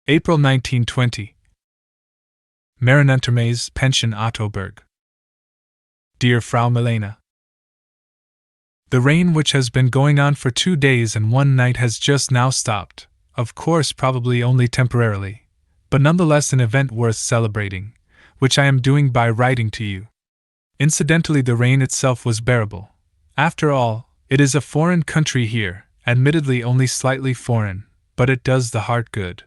April 1920. Meran Untermays Pension Audiobook. Dear Frau Milena, the rain which has been going on for 2 days and 1 night has just now stopped, of course probably only temporarily, but nonetheless an event worth celebrating, which I am doing by writing to you. Incidentally, the rain itself was bearable. After all, it is a foreign country here, admittedly only slightly foreign, but it does the heart good.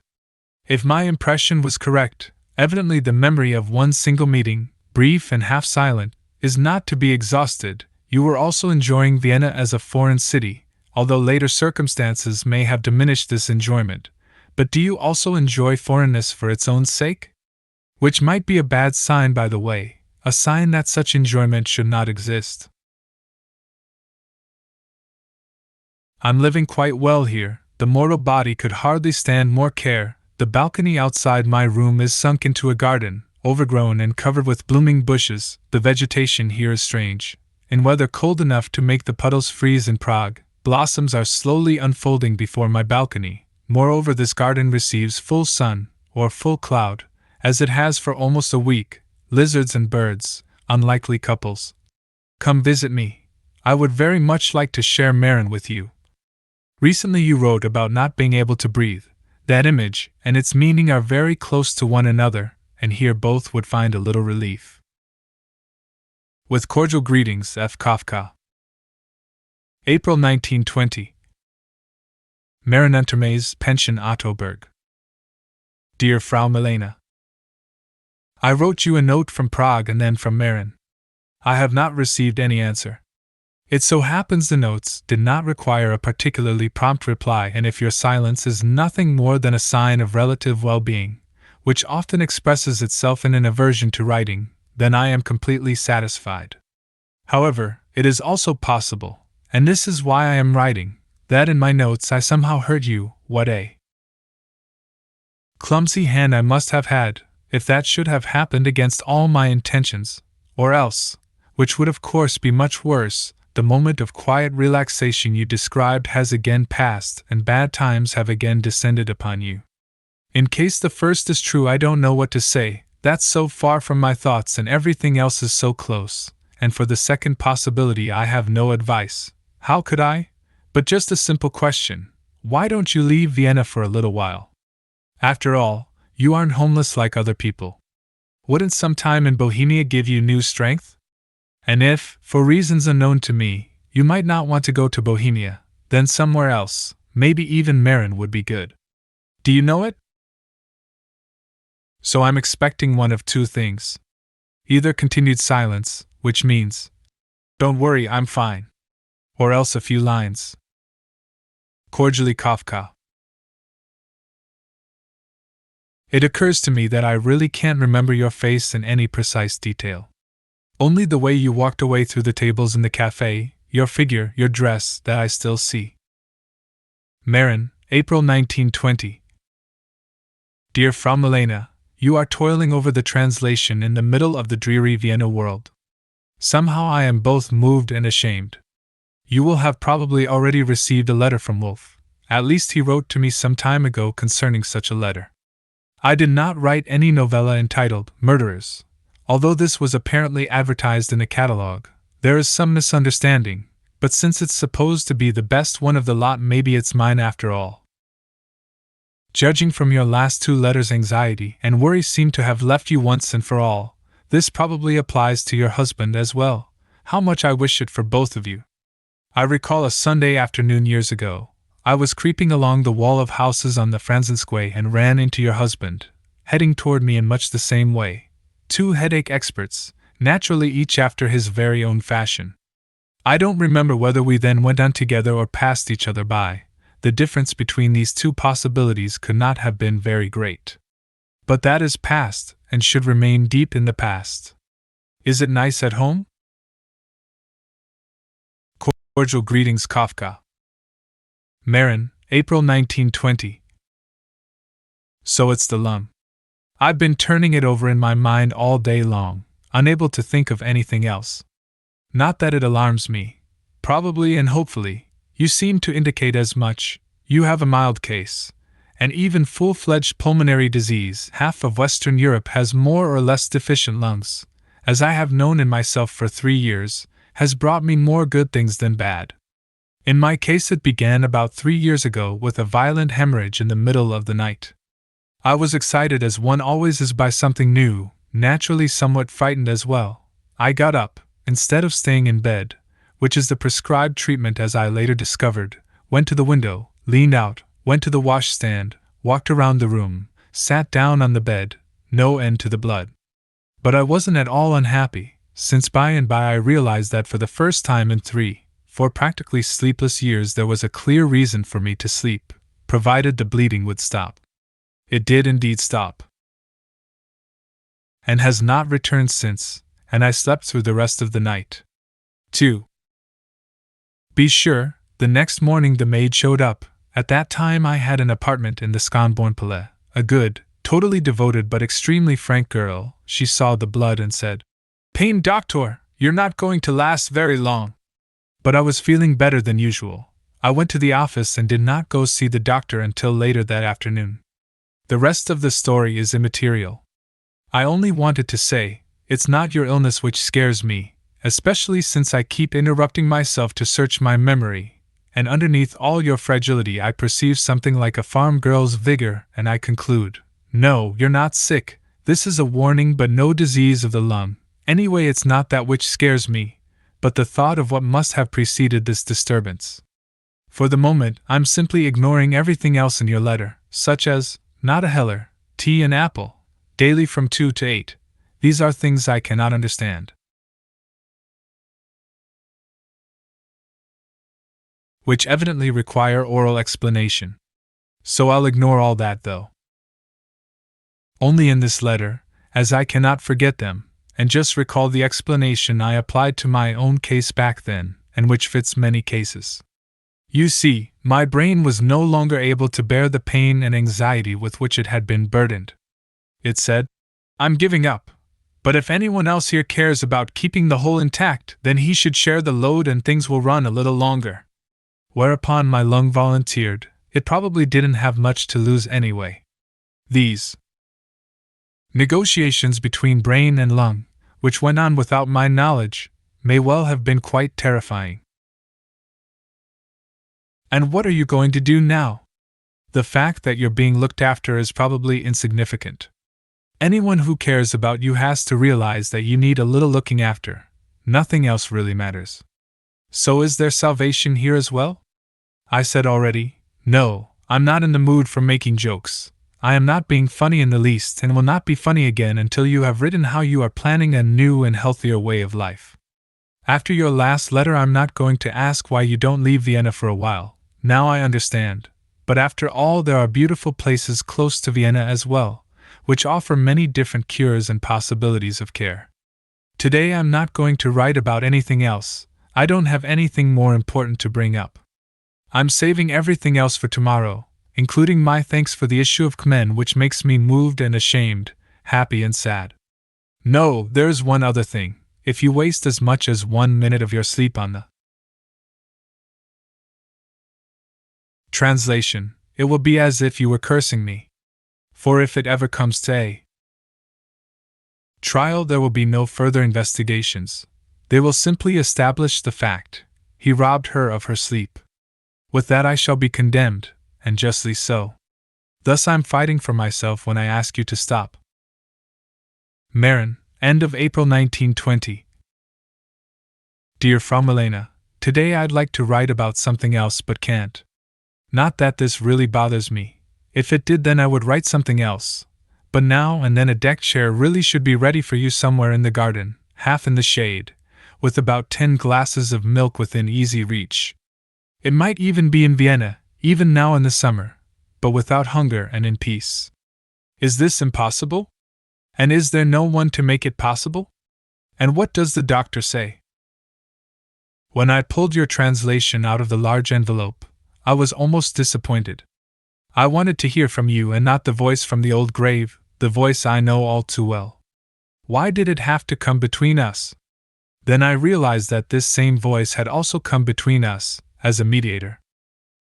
If my impression was correct, evidently the memory of one single meeting, brief and half silent, is not to be exhausted. You were also enjoying Vienna as a foreign city, although later circumstances may have diminished this enjoyment. But do you also enjoy foreignness for its own sake? Which might be a bad sign, by the way, a sign that such enjoyment should not exist. I'm living quite well here. The mortal body could hardly stand more care. The balcony outside my room is sunk into a garden, overgrown and covered with blooming bushes. The vegetation here is strange. In weather cold enough to make the puddles freeze in Prague, blossoms are slowly unfolding before my balcony. Moreover, this garden receives full sun, or full cloud, as it has for almost a week. Lizards and birds, unlikely couples. Come visit me. I would very much like to share Meran with you. Recently you wrote about not being able to breathe. That image and its meaning are very close to one another, and here both would find a little relief. With cordial greetings, F. Kafka. April 1920. Meran Untermays Pension Audiobook. Dear Frau Milena, I wrote you a note from Prague and then from Meran. I have not received any answer. It so happens the notes did not require a particularly prompt reply, and if your silence is nothing more than a sign of relative well-being, which often expresses itself in an aversion to writing, then I am completely satisfied. However, it is also possible, and this is why I am writing, that in my notes I somehow heard you. What a clumsy hand I must have had, if that should have happened against all my intentions, or else, which would of course be much worse, the moment of quiet relaxation you described has again passed and bad times have again descended upon you. In case the first is true, I don't know what to say. That's so far from my thoughts and everything else is so close, and for the second possibility I have no advice. How could I? But just a simple question. Why don't you leave Vienna for a little while? After all, you aren't homeless like other people. Wouldn't some time in Bohemia give you new strength? And if, for reasons unknown to me, you might not want to go to Bohemia, then somewhere else, maybe even Meran would be good. Do you know it? So I'm expecting one of 2 things. Either continued silence, which means, don't worry, I'm fine. Or else a few lines. Cordially, Kafka. It occurs to me that I really can't remember your face in any precise detail. Only the way you walked away through the tables in the cafe, your figure, your dress, that I still see. Meran, April 1920. Dear Frau Milena, you are toiling over the translation in the middle of the dreary Vienna world. Somehow I am both moved and ashamed. You will have probably already received a letter from Wolf. At least he wrote to me some time ago concerning such a letter. I did not write any novella entitled Murderers. Although this was apparently advertised in a catalogue, there is some misunderstanding, but since it's supposed to be the best one of the lot, maybe it's mine after all. Judging from your last 2 letters, anxiety and worry seem to have left you once and for all. This probably applies to your husband as well. How much I wish it for both of you. I recall a Sunday afternoon years ago. I was creeping along the wall of houses on the Franzensquay and ran into your husband, heading toward me in much the same way. 2 headache experts, naturally each after his very own fashion. I don't remember whether we then went on together or passed each other by. The difference between these 2 possibilities could not have been very great. But that is past, and should remain deep in the past. Is it nice at home? Cordial greetings, Kafka. Meran, April 1920. So it's the lum. I've been turning it over in my mind all day long, unable to think of anything else. Not that it alarms me. Probably and hopefully, you seem to indicate as much. You have a mild case, and even full-fledged pulmonary disease. Half of Western Europe has more or less deficient lungs, as I have known in myself for 3 years, has brought me more good things than bad. In my case it began about 3 years ago with a violent hemorrhage in the middle of the night. I was excited as one always is by something new, naturally somewhat frightened as well. I got up, instead of staying in bed, which is the prescribed treatment as I later discovered, went to the window, leaned out, went to the washstand, walked around the room, sat down on the bed, no end to the blood. But I wasn't at all unhappy, since by and by I realized that for the first time in 4 practically sleepless years there was a clear reason for me to sleep, provided the bleeding would stop. It did indeed stop, and has not returned since, and I slept through the rest of the night. 2. Be sure, the next morning the maid showed up. At that time I had an apartment in the Sconborn Palais. A good, totally devoted but extremely frank girl. She saw the blood and said, "Pain doctor, you're not going to last very long." But I was feeling better than usual. I went to the office and did not go see the doctor until later that afternoon. The rest of the story is immaterial. I only wanted to say, it's not your illness which scares me, especially since I keep interrupting myself to search my memory, and underneath all your fragility I perceive something like a farm girl's vigor, and I conclude, no, you're not sick, this is a warning but no disease of the lung. Anyway, it's not that which scares me, but the thought of what must have preceded this disturbance. For the moment, I'm simply ignoring everything else in your letter, such as, not a heller, tea and apple, daily from 2 to 8. These are things I cannot understand, which evidently require oral explanation. So I'll ignore all that though. Only in this letter, as I cannot forget them, and just recall the explanation I applied to my own case back then, and which fits many cases. You see, my brain was no longer able to bear the pain and anxiety with which it had been burdened. It said, "I'm giving up. But if anyone else here cares about keeping the whole intact, then he should share the load and things will run a little longer." Whereupon my lung volunteered. It probably didn't have much to lose anyway. These negotiations between brain and lung, which went on without my knowledge, may well have been quite terrifying. And what are you going to do now? The fact that you're being looked after is probably insignificant. Anyone who cares about you has to realize that you need a little looking after. Nothing else really matters. So is there salvation here as well? I said already, no, I'm not in the mood for making jokes. I am not being funny in the least and will not be funny again until you have written how you are planning a new and healthier way of life. After your last letter I'm not going to ask why you don't leave Vienna for a while. Now I understand. But after all there are beautiful places close to Vienna as well, which offer many different cures and possibilities of care. Today I'm not going to write about anything else. I don't have anything more important to bring up. I'm saving everything else for tomorrow, including my thanks for the issue of Kmen, which makes me moved and ashamed, happy and sad. No, there's one other thing. If you waste as much as 1 minute of your sleep on the translation, it will be as if you were cursing me. For if it ever comes to a trial, there will be no further investigations. They will simply establish the fact, he robbed her of her sleep. With that I shall be condemned, and justly so. Thus I'm fighting for myself when I ask you to stop. Meran, end of April 1920. Dear Frau Milena, today I'd like to write about something else but can't. Not that this really bothers me. If it did, then I would write something else. But now and then a deck chair really should be ready for you somewhere in the garden, half in the shade, with about 10 glasses of milk within easy reach. It might even be in Vienna, even now in the summer, but without hunger and in peace. Is this impossible? And is there no one to make it possible? And what does the doctor say? When I pulled your translation out of the large envelope, I was almost disappointed. I wanted to hear from you and not the voice from the old grave, the voice I know all too well. Why did it have to come between us? Then I realized that this same voice had also come between us, as a mediator.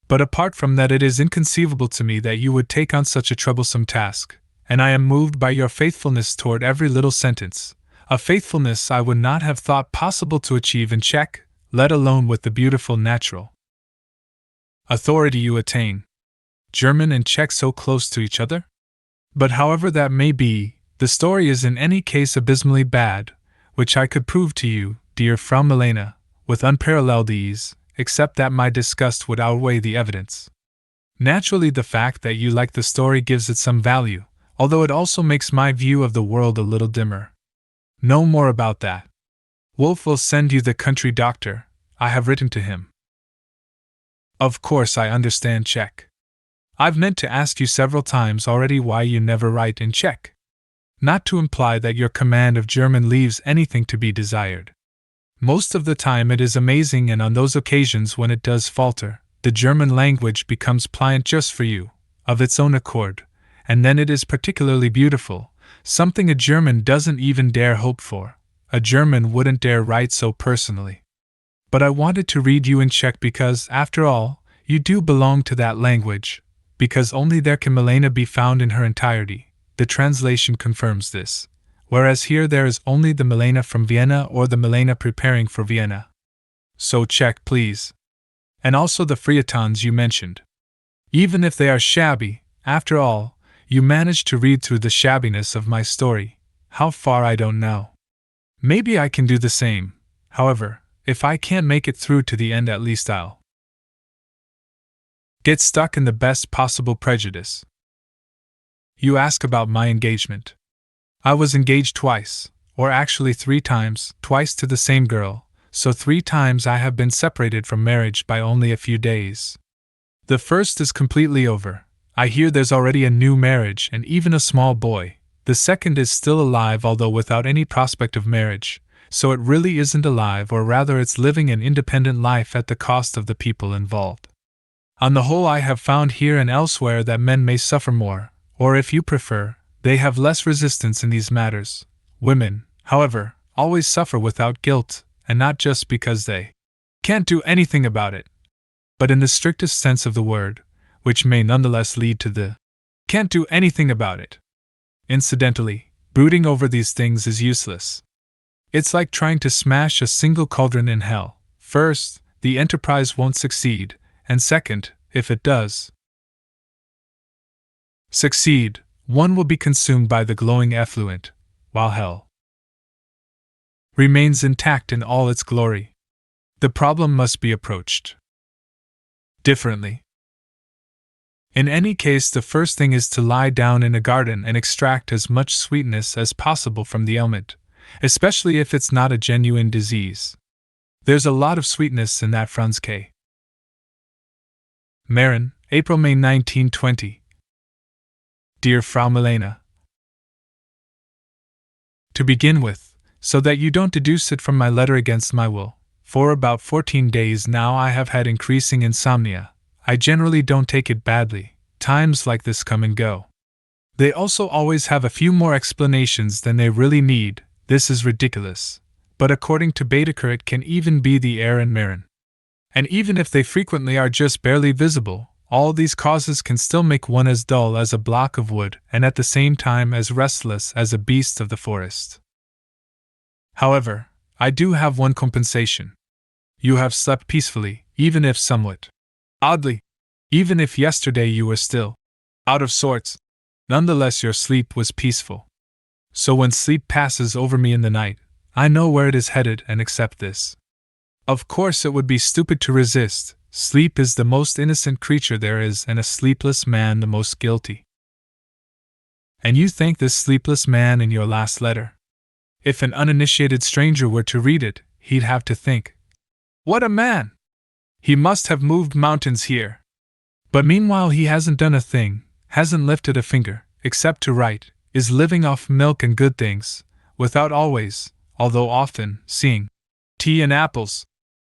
But apart from that, it is inconceivable to me that you would take on such a troublesome task, and I am moved by your faithfulness toward every little sentence, a faithfulness I would not have thought possible to achieve in Czech, let alone with the beautiful natural authority you attain. German and Czech so close to each other? But however that may be, the story is in any case abysmally bad, which I could prove to you, dear Frau Milena, with unparalleled ease, except that my disgust would outweigh the evidence. Naturally, the fact that you like the story gives it some value, although it also makes my view of the world a little dimmer. No more about that. Wolf will send you the country doctor, I have written to him. Of course I understand Czech. I've meant to ask you several times already why you never write in Czech. Not to imply that your command of German leaves anything to be desired. Most of the time it is amazing, and on those occasions when it does falter, the German language becomes pliant just for you, of its own accord, and then it is particularly beautiful, something a German doesn't even dare hope for. A German wouldn't dare write so personally. But I wanted to read you in Czech because, after all, you do belong to that language, because only there can Milena be found in her entirety. The translation confirms this, whereas here there is only the Milena from Vienna or the Milena preparing for Vienna. So Czech, please. And also the feuilletons you mentioned. Even if they are shabby, after all, you managed to read through the shabbiness of my story. How far I don't know. Maybe I can do the same. However, if I can't make it through to the end, at least I'll get stuck in the best possible prejudice. You ask about my engagement. I was engaged twice, or actually 3 times, twice to the same girl, so 3 times I have been separated from marriage by only a few days. The first is completely over. I hear there's already a new marriage and even a small boy. The second is still alive, although without any prospect of marriage, so it really isn't alive, or rather it's living an independent life at the cost of the people involved. On the whole, I have found here and elsewhere that men may suffer more, or if you prefer, they have less resistance in these matters. Women, however, always suffer without guilt, and not just because they can't do anything about it, but in the strictest sense of the word, which may nonetheless lead to the can't do anything about it. Incidentally, brooding over these things is useless. It's like trying to smash a single cauldron in hell. First, the enterprise won't succeed, and second, if it does succeed, one will be consumed by the glowing effluent, while hell remains intact in all its glory. The problem must be approached differently. In any case, the first thing is to lie down in a garden and extract as much sweetness as possible from the ailment, especially if it's not a genuine disease. There's a lot of sweetness in that, Franz K. Meran, April-May 1920. Dear Frau Milena, to begin with, so that you don't deduce it from my letter against my will, for about 14 days now I have had increasing insomnia. I generally don't take it badly. Times like this come and go. They also always have a few more explanations than they really need. This is ridiculous. But according to Baedeker, it can even be the air and Meran. And even if they frequently are just barely visible, all these causes can still make one as dull as a block of wood and at the same time as restless as a beast of the forest. However, I do have one compensation. You have slept peacefully, even if somewhat oddly. Even if yesterday you were still out of sorts, nonetheless your sleep was peaceful. So when sleep passes over me in the night, I know where it is headed and accept this. Of course it would be stupid to resist. Sleep is the most innocent creature there is, and a sleepless man the most guilty. And you thank this sleepless man in your last letter. If an uninitiated stranger were to read it, he'd have to think, "What a man! He must have moved mountains here." But meanwhile he hasn't done a thing, hasn't lifted a finger, except to write, is living off milk and good things, without always, although often, seeing tea and apples.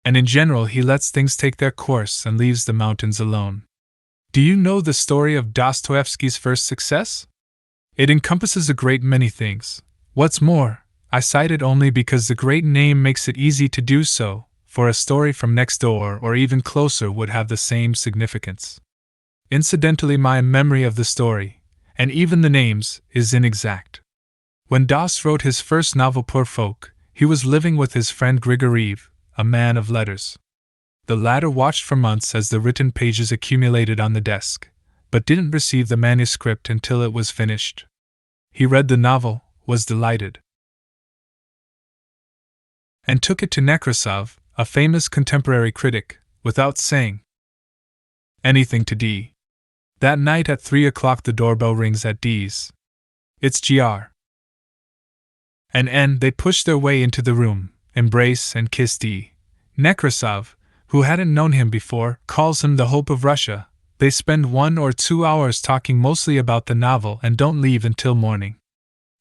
And in general he lets things take their course and leaves the mountains alone. Do you know the story of Dostoevsky's first success? It encompasses a great many things. What's more, I cite it only because the great name makes it easy to do so, for a story from next door or even closer would have the same significance. Incidentally, my memory of the story, and even the names, is inexact. When Dost wrote his first novel Poor Folk, he was living with his friend Grigoriev, a man of letters. The latter watched for months as the written pages accumulated on the desk, but didn't receive the manuscript until it was finished. He read the novel, was delighted, and took it to Nekrasov, a famous contemporary critic, without saying anything to D. That night at 3 o'clock the doorbell rings at D's. It's GR and N. They push their way into the room, embrace and kiss D. Nekrasov, who hadn't known him before, calls him the hope of Russia. They spend 1 or 2 hours talking mostly about the novel and don't leave until morning.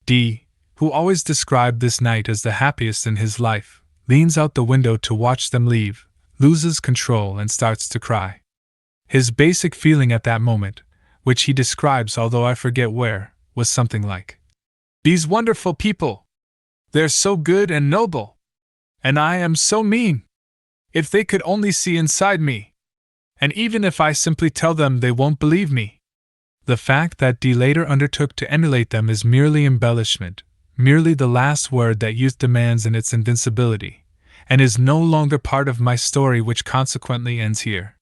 D, who always described this night as the happiest in his life, leans out the window to watch them leave, loses control and starts to cry. His basic feeling at that moment, which he describes although I forget where, was something like, "These wonderful people! They're so good and noble! And I am so mean! If they could only see inside me! And even if I simply tell them, they won't believe me." The fact that D later undertook to emulate them is merely embellishment, merely the last word that youth demands in its invincibility, and is no longer part of my story, which consequently ends here.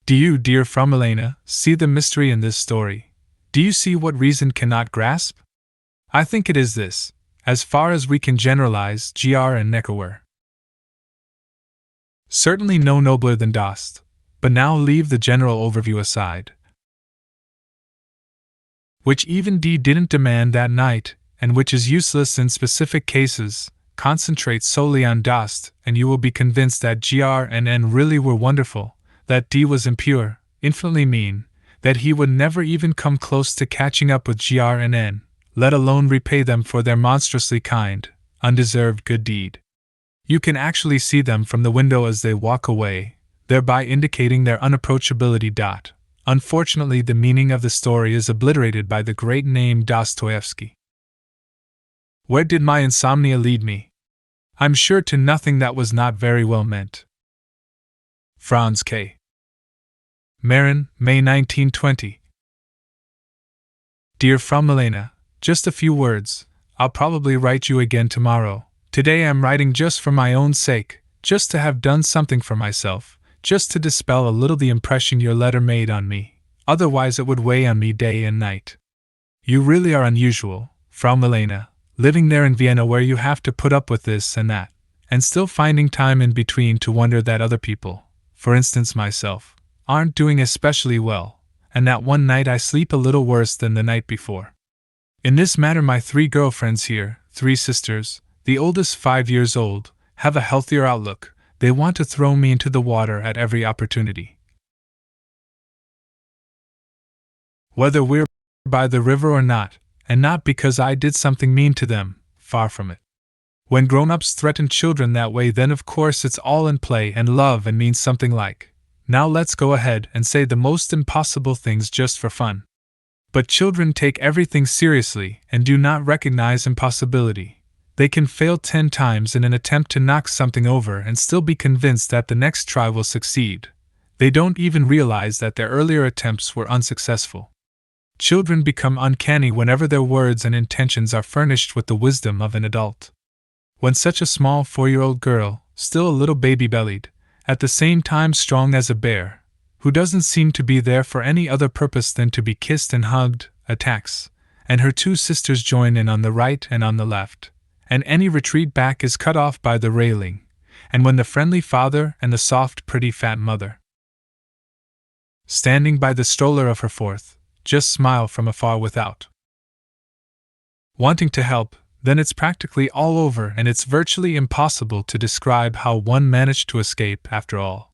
Do you, dear Frau Milena, see the mystery in this story? Do you see what reason cannot grasp? I think it is this, as far as we can generalize, GR and Necker were certainly no nobler than Dost, but now leave the general overview aside, which even D didn't demand that night, and which is useless in specific cases. Concentrate solely on Dost, and you will be convinced that GR and N really were wonderful, that D was impure, infinitely mean, that he would never even come close to catching up with GR and N, let alone repay them for their monstrously kind, undeserved good deed. You can actually see them from the window as they walk away, thereby indicating their unapproachability. Unfortunately, the meaning of the story is obliterated by the great name Dostoevsky. Where did my insomnia lead me? I'm sure to nothing that was not very well meant. Franz K. Meran, May 1920. Dear Frau Milena, just a few words. I'll probably write you again tomorrow. Today I'm writing just for my own sake, just to have done something for myself, just to dispel a little the impression your letter made on me. Otherwise it would weigh on me day and night. You really are unusual, Frau Milena, living there in Vienna where you have to put up with this and that, and still finding time in between to wonder that other people, for instance myself, aren't doing especially well, and that one night I sleep a little worse than the night before. In this matter my 3 girlfriends here, 3 sisters, the oldest 5 years old, have a healthier outlook. They want to throw me into the water at every opportunity. Whether we're by the river or not, and not because I did something mean to them, far from it. When grown-ups threaten children that way, then of course it's all in play and love and means something like, now let's go ahead and say the most impossible things just for fun. But children take everything seriously and do not recognize impossibility. They can fail 10 times in an attempt to knock something over and still be convinced that the next try will succeed. They don't even realize that their earlier attempts were unsuccessful. Children become uncanny whenever their words and intentions are furnished with the wisdom of an adult. When such a small 4-year-old girl, still a little baby-bellied, at the same time strong as a bear, who doesn't seem to be there for any other purpose than to be kissed and hugged, attacks, and her 2 sisters join in on the right and on the left, and any retreat back is cut off by the railing, and when the friendly father and the soft, pretty fat mother, standing by the stroller of her 4th, just smile from afar without wanting to help, then it's practically all over and it's virtually impossible to describe how one managed to escape after all.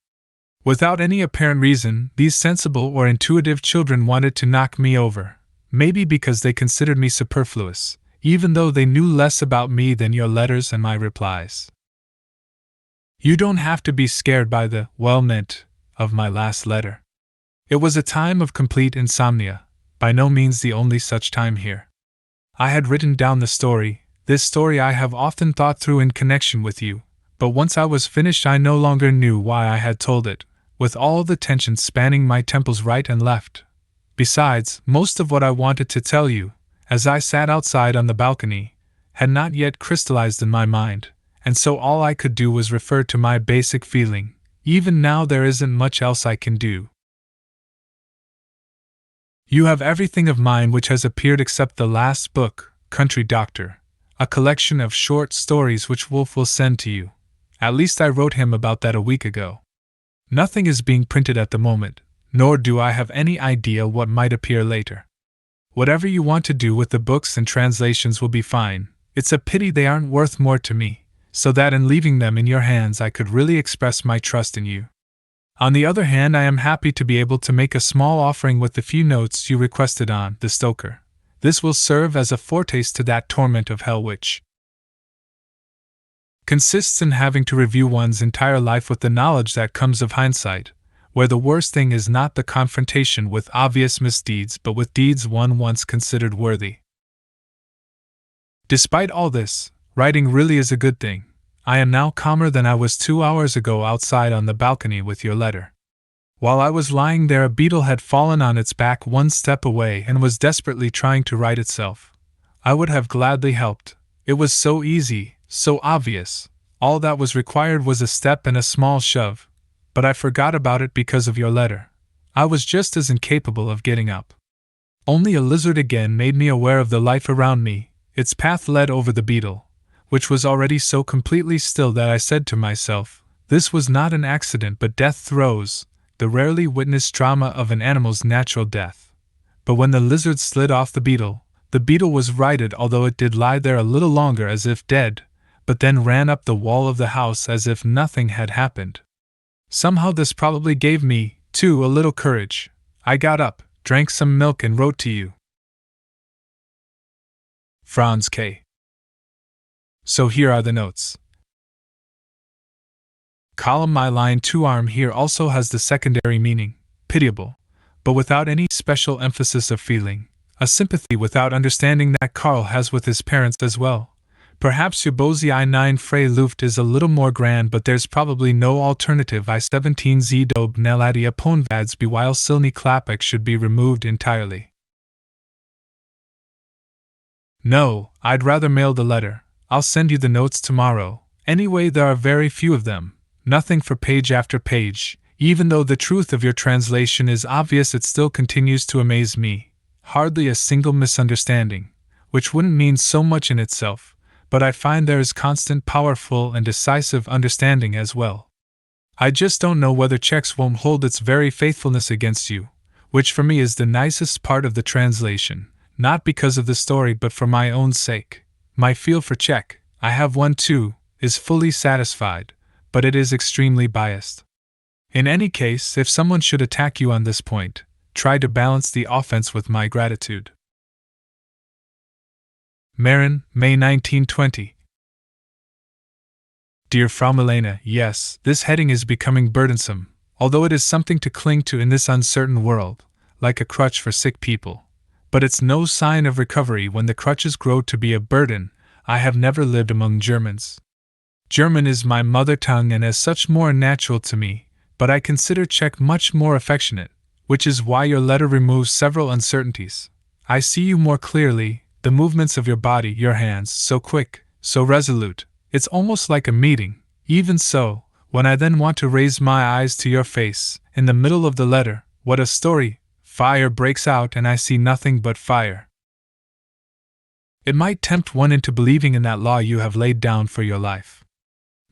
Without any apparent reason, these sensible or intuitive children wanted to knock me over, maybe because they considered me superfluous, even though they knew less about me than your letters and my replies. You don't have to be scared by the well-meant of my last letter. It was a time of complete insomnia, by no means the only such time here. I had written down the story, this story I have often thought through in connection with you, but once I was finished I no longer knew why I had told it, with all the tension spanning my temples right and left. Besides, most of what I wanted to tell you, as I sat outside on the balcony, had not yet crystallized in my mind, and so all I could do was refer to my basic feeling. Even now there isn't much else I can do. You have everything of mine which has appeared except the last book, Country Doctor, a collection of short stories which Wolf will send to you. At least I wrote him about that a week ago. Nothing is being printed at the moment, nor do I have any idea what might appear later. Whatever you want to do with the books and translations will be fine. It's a pity they aren't worth more to me, so that in leaving them in your hands I could really express my trust in you. On the other hand, I am happy to be able to make a small offering with the few notes you requested on The Stoker. This will serve as a foretaste to that torment of hell which consists in having to review one's entire life with the knowledge that comes of hindsight, where the worst thing is not the confrontation with obvious misdeeds but with deeds one once considered worthy. Despite all this, writing really is a good thing. I am now calmer than I was 2 hours ago outside on the balcony with your letter. While I was lying there, a beetle had fallen on its back 1 step away and was desperately trying to right itself. I would have gladly helped. It was so easy, so obvious. All that was required was a step and a small shove. But I forgot about it because of your letter. I was just as incapable of getting up. Only a lizard again made me aware of the life around me. Its path led over the beetle, which was already so completely still that I said to myself, this was not an accident but death throes, the rarely witnessed drama of an animal's natural death. But when the lizard slid off the beetle was righted, although it did lie there a little longer as if dead, but then ran up the wall of the house as if nothing had happened. Somehow this probably gave me, too, a little courage. I got up, drank some milk and wrote to you. Franz K. So here are the notes. Column my line 2 arm here also has the secondary meaning, pitiable, but without any special emphasis of feeling, a sympathy without understanding that Karl has with his parents as well. Perhaps Ubozi I9 Frey Luft is a little more grand, but there's probably no alternative. I17 Z Dob Neladia Ponvads Bewile Silni Klapek should be removed entirely. No, I'd rather mail the letter. I'll send you the notes tomorrow. Anyway, there are very few of them. Nothing for page after page. Even though the truth of your translation is obvious, it still continues to amaze me. Hardly a single misunderstanding, which wouldn't mean so much in itself, but I find there is constant, powerful, and decisive understanding as well. I just don't know whether Czech won't hold its very faithfulness against you, which for me is the nicest part of the translation, not because of the story but for my own sake. My feel for Czech, I have one too, is fully satisfied, but it is extremely biased. In any case, if someone should attack you on this point, try to balance the offense with my gratitude. Meran, May 1920. Dear Frau Milena, yes, this heading is becoming burdensome, although it is something to cling to in this uncertain world, like a crutch for sick people. But it's no sign of recovery when the crutches grow to be a burden. I have never lived among Germans. German is my mother tongue and as such more natural to me, but I consider Czech much more affectionate, which is why your letter removes several uncertainties. I see you more clearly, the movements of your body, your hands, so quick, so resolute, it's almost like a meeting. Even so, when I then want to raise my eyes to your face, in the middle of the letter, what a story! Fire breaks out and I see nothing but fire. It might tempt one into believing in that law you have laid down for your life.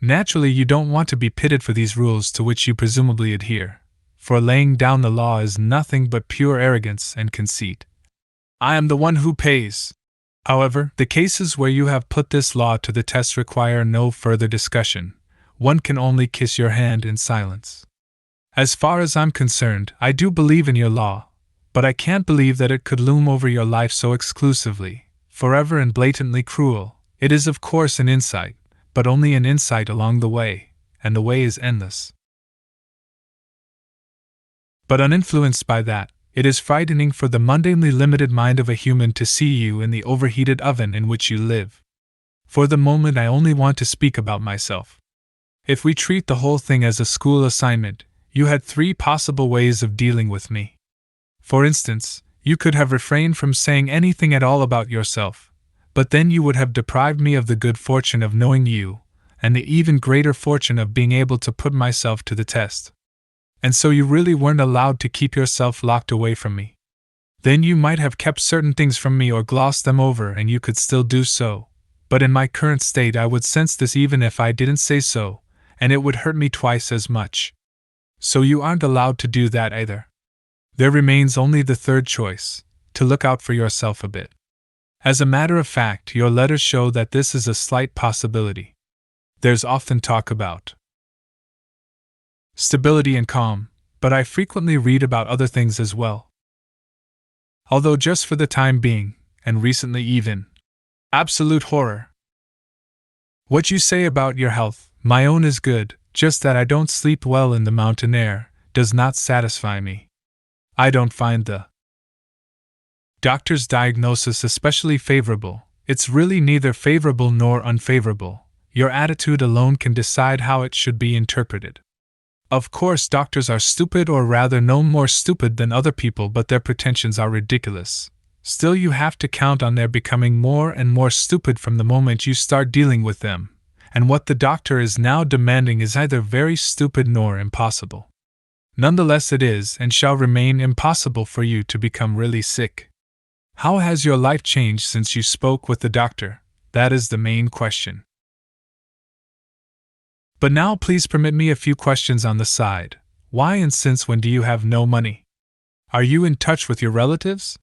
Naturally, you don't want to be pitted for these rules to which you presumably adhere, for laying down the law is nothing but pure arrogance and conceit. I am the one who pays. However, the cases where you have put this law to the test require no further discussion. One can only kiss your hand in silence. As far as I'm concerned, I do believe in your law, but I can't believe that it could loom over your life so exclusively, forever and blatantly cruel. It is of course an insight, but only an insight along the way, and the way is endless. But uninfluenced by that, it is frightening for the mundanely limited mind of a human to see you in the overheated oven in which you live. For the moment I only want to speak about myself. If we treat the whole thing as a school assignment, you had 3 possible ways of dealing with me. For instance, you could have refrained from saying anything at all about yourself, but then you would have deprived me of the good fortune of knowing you, and the even greater fortune of being able to put myself to the test. And so you really weren't allowed to keep yourself locked away from me. Then you might have kept certain things from me or glossed them over, and you could still do so, but in my current state I would sense this even if I didn't say so, and it would hurt me twice as much. So you aren't allowed to do that either. There remains only the third choice, to look out for yourself a bit. As a matter of fact, your letters show that this is a slight possibility. There's often talk about stability and calm, but I frequently read about other things as well. Although just for the time being, and recently even, absolute horror. What you say about your health, my own is good, just that I don't sleep well in the mountain air, does not satisfy me. I don't find the doctor's diagnosis especially favorable. It's really neither favorable nor unfavorable. Your attitude alone can decide how it should be interpreted. Of course, doctors are stupid, or rather no more stupid than other people, but their pretensions are ridiculous. Still, you have to count on their becoming more and more stupid from the moment you start dealing with them, and what the doctor is now demanding is either very stupid nor impossible. Nonetheless, it is and shall remain impossible for you to become really sick. How has your life changed since you spoke with the doctor? That is the main question. But now please permit me a few questions on the side. Why and since when do you have no money? Are you in touch with your relatives?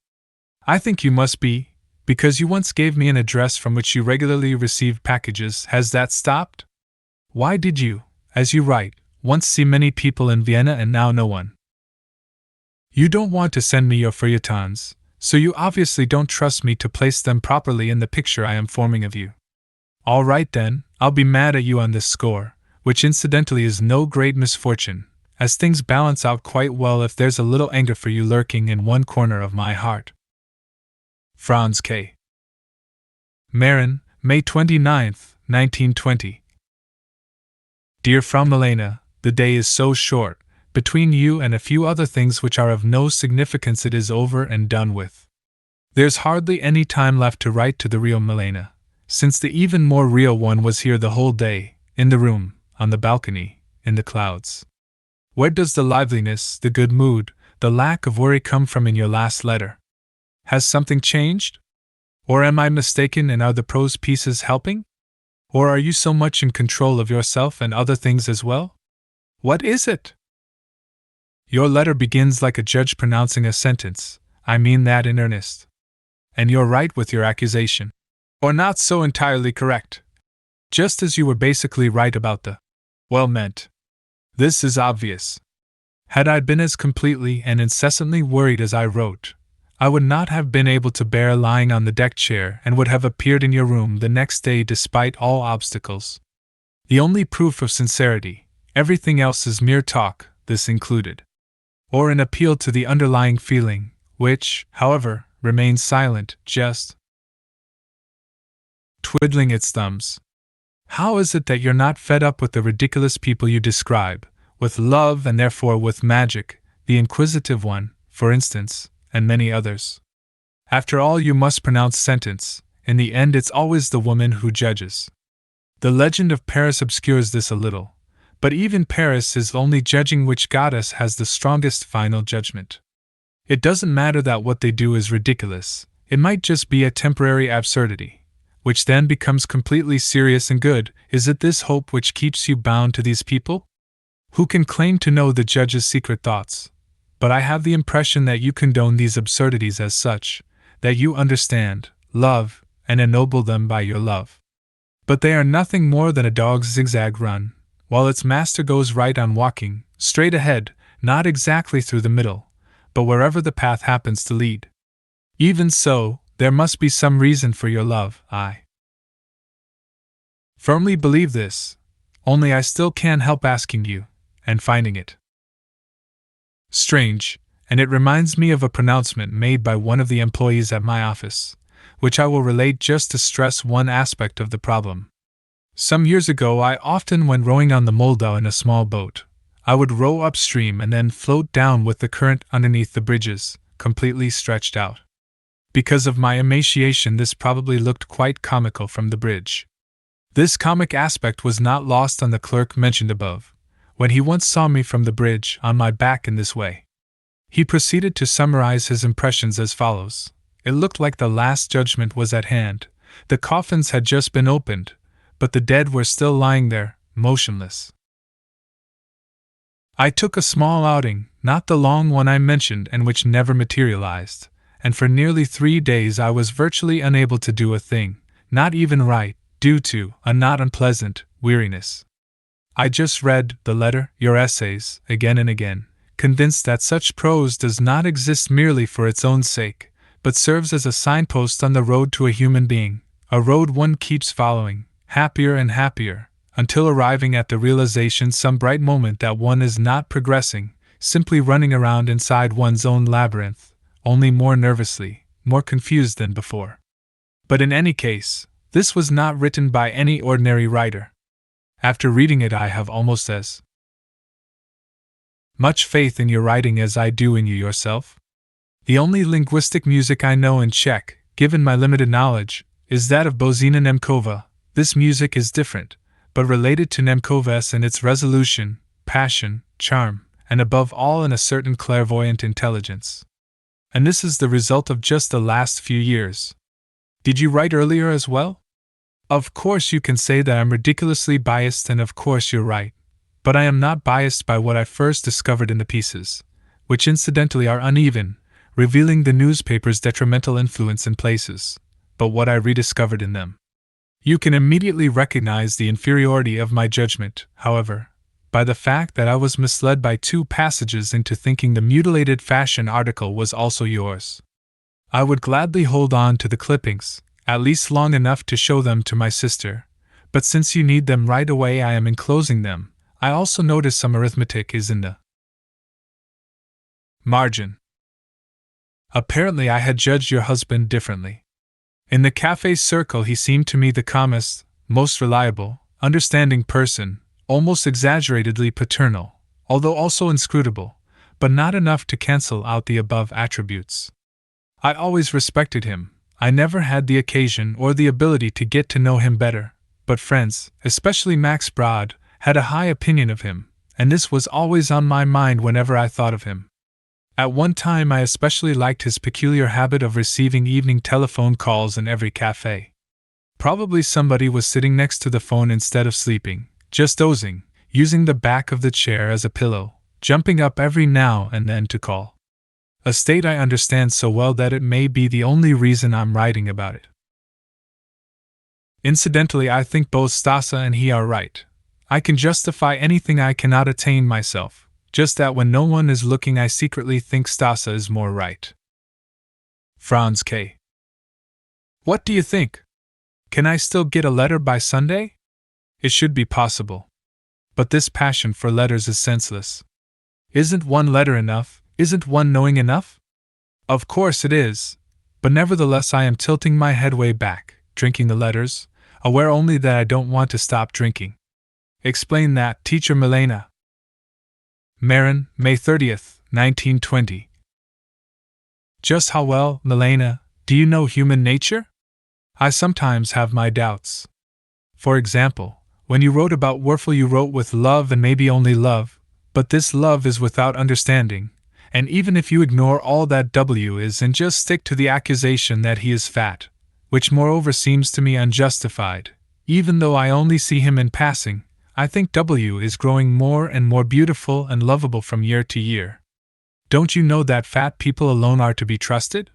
I think you must be, because you once gave me an address from which you regularly received packages. Has that stopped? Why did you, as you write, once see many people in Vienna and now no one? You don't want to send me your feuilletons, so you obviously don't trust me to place them properly in the picture I am forming of you. All right then, I'll be mad at you on this score, which incidentally is no great misfortune, as things balance out quite well if there's a little anger for you lurking in one corner of my heart. Franz K. Meran, May 29, 1920. Dear Frau Milena, the day is so short. Between you and a few other things which are of no significance, it is over and done with. There's hardly any time left to write to the real Milena, since the even more real one was here the whole day, in the room, on the balcony, in the clouds. Where does the liveliness, the good mood, the lack of worry come from in your last letter? Has something changed? Or am I mistaken, and are the prose pieces helping? Or are you so much in control of yourself and other things as well? What is it? Your letter begins like a judge pronouncing a sentence. I mean that in earnest. And you're right with your accusation. Or not so entirely correct. Just as you were basically right about the well-meant. This is obvious. Had I been as completely and incessantly worried as I wrote, I would not have been able to bear lying on the deck chair and would have appeared in your room the next day despite all obstacles. The only proof of sincerity, everything else is mere talk, this included. Or an appeal to the underlying feeling, which, however, remains silent, just twiddling its thumbs. How is it that you're not fed up with the ridiculous people you describe, with love and therefore with magic, the inquisitive one, for instance, and many others? After all, you must pronounce sentence. In the end, it's always the woman who judges. The legend of Paris obscures this a little, but even Paris is only judging which goddess has the strongest final judgment. It doesn't matter that what they do is ridiculous, it might just be a temporary absurdity, which then becomes completely serious and good. Is it this hope which keeps you bound to these people? Who can claim to know the judge's secret thoughts? But I have the impression that you condone these absurdities as such, that you understand, love, and ennoble them by your love. But they are nothing more than a dog's zigzag run, while its master goes right on walking, straight ahead, not exactly through the middle, but wherever the path happens to lead. Even so, there must be some reason for your love. I firmly believe this, only I still can't help asking you, and finding it strange, and it reminds me of a pronouncement made by one of the employees at my office, which I will relate just to stress one aspect of the problem. Some years ago I often went rowing on the Moldau in a small boat. I would row upstream and then float down with the current underneath the bridges, completely stretched out. Because of my emaciation, this probably looked quite comical from the bridge. This comic aspect was not lost on the clerk mentioned above, when he once saw me from the bridge on my back in this way. He proceeded to summarize his impressions as follows. It looked like the Last Judgment was at hand. The coffins had just been opened, but the dead were still lying there, motionless. I took a small outing, not the long one I mentioned and which never materialized, and for nearly 3 days I was virtually unable to do a thing, not even write, due to a not unpleasant weariness. I just read the letter, your essays, again and again, convinced that such prose does not exist merely for its own sake, but serves as a signpost on the road to a human being, a road one keeps following, happier and happier, until arriving at the realization some bright moment that one is not progressing, simply running around inside one's own labyrinth, only more nervously, more confused than before. But in any case, this was not written by any ordinary writer. After reading it, I have almost as much faith in your writing as I do in you yourself. The only linguistic music I know in Czech, given my limited knowledge, is that of Božena Němcová. This music is different, but related to Němcova's in its resolution, passion, charm, and above all in a certain clairvoyant intelligence. And this is the result of just the last few years. Did you write earlier as well? Of course you can say that I'm ridiculously biased, and of course you're right, but I am not biased by what I first discovered in the pieces, which incidentally are uneven, revealing the newspaper's detrimental influence in places, but what I rediscovered in them. You can immediately recognize the inferiority of my judgment, however, by the fact that I was misled by 2 passages into thinking the mutilated fashion article was also yours. I would gladly hold on to the clippings, at least long enough to show them to my sister, but since you need them right away I am enclosing them. I also notice some arithmetic is in the margin. Apparently I had judged your husband differently. In the cafe circle he seemed to me the calmest, most reliable, understanding person, almost exaggeratedly paternal, although also inscrutable, but not enough to cancel out the above attributes. I always respected him. I never had the occasion or the ability to get to know him better, but friends, especially Max Brod, had a high opinion of him, and this was always on my mind whenever I thought of him. At one time I especially liked his peculiar habit of receiving evening telephone calls in every cafe. Probably somebody was sitting next to the phone instead of sleeping, just dozing, using the back of the chair as a pillow, jumping up every now and then to call. A state I understand so well that it may be the only reason I'm writing about it. Incidentally, I think both Stasa and he are right. I can justify anything I cannot attain myself, just that when no one is looking I secretly think Stasa is more right. Franz K. What do you think? Can I still get a letter by Sunday? It should be possible. But this passion for letters is senseless. Isn't one letter enough? Isn't one knowing enough? Of course it is, but nevertheless I am tilting my head way back, drinking the letters, aware only that I don't want to stop drinking. Explain that, teacher Milena. Meran, May 30th, 1920. Just how well, Milena, do you know human nature? I sometimes have my doubts. For example, when you wrote about Werfel you wrote with love and maybe only love, but this love is without understanding. And even if you ignore all that W is and just stick to the accusation that he is fat, which moreover seems to me unjustified, even though I only see him in passing, I think W is growing more and more beautiful and lovable from year to year. Don't you know that fat people alone are to be trusted?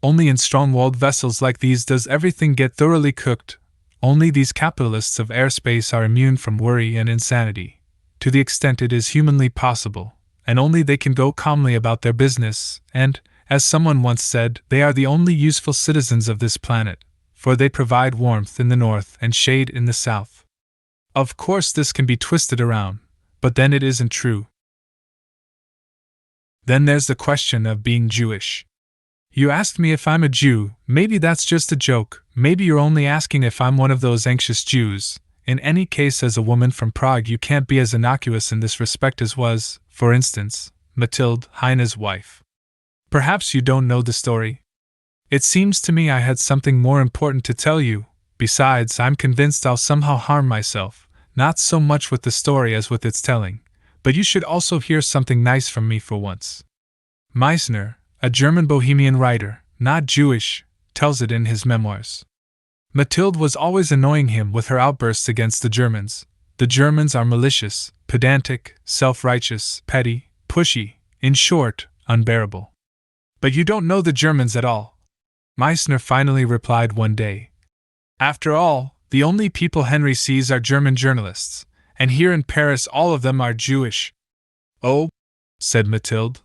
Only in strong-walled vessels like these does everything get thoroughly cooked. Only these capitalists of airspace are immune from worry and insanity, to the extent it is humanly possible. And only they can go calmly about their business, and, as someone once said, they are the only useful citizens of this planet, for they provide warmth in the north and shade in the south. Of course this can be twisted around, but then it isn't true. Then there's the question of being Jewish. You asked me if I'm a Jew. Maybe that's just a joke, maybe you're only asking if I'm one of those anxious Jews, In any case, as a woman from Prague, you can't be as innocuous in this respect as was, for instance, Mathilde, Heine's wife. Perhaps you don't know the story. It seems to me I had something more important to tell you. Besides, I'm convinced I'll somehow harm myself, not so much with the story as with its telling, but you should also hear something nice from me for once. Meissner, a German Bohemian writer, not Jewish, tells it in his memoirs. Mathilde was always annoying him with her outbursts against the Germans. The Germans are malicious, pedantic, self-righteous, petty, pushy, in short, unbearable. But you don't know the Germans at all, Meissner finally replied one day. After all, the only people Henry sees are German journalists, and here in Paris all of them are Jewish. Oh, said Mathilde,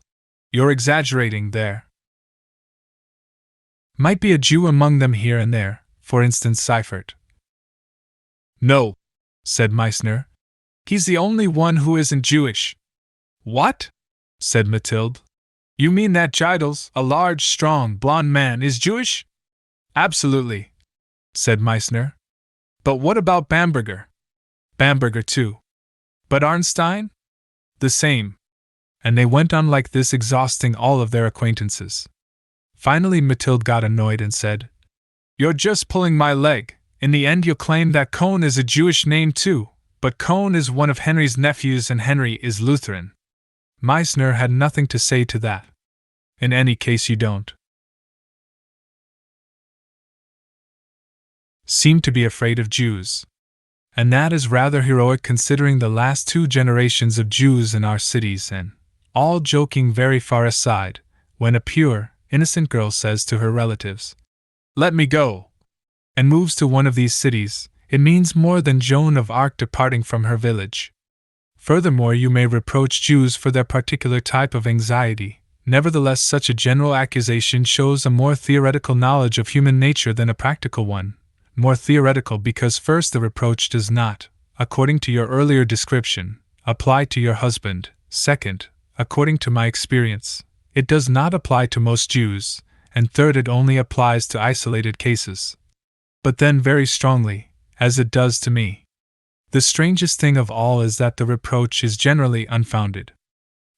you're exaggerating there. Might be a Jew among them here and there, for instance Seifert. No, said Meissner. He's the only one who isn't Jewish. What? Said Mathilde. You mean that Gidels, a large, strong, blond man, is Jewish? Absolutely, said Meissner. But what about Bamberger? Bamberger too. But Arnstein? The same. And they went on like this, exhausting all of their acquaintances. Finally Mathilde got annoyed and said, You're just pulling my leg. In the end you'll claim that Cohn is a Jewish name too, but Cohn is one of Henry's nephews and Henry is Lutheran. Meissner had nothing to say to that. In any case you don't seem to be afraid of Jews. And that is rather heroic considering the last 2 generations of Jews in our cities, and, all joking very far aside, when a pure, innocent girl says to her relatives, Let me go, and moves to one of these cities, it means more than Joan of Arc departing from her village. Furthermore, you may reproach Jews for their particular type of anxiety. Nevertheless, such a general accusation shows a more theoretical knowledge of human nature than a practical one. More theoretical because first, the reproach does not, according to your earlier description, apply to your husband. Second, according to my experience, it does not apply to most Jews. And third, it only applies to isolated cases. But then very strongly, as it does to me. The strangest thing of all is that the reproach is generally unfounded.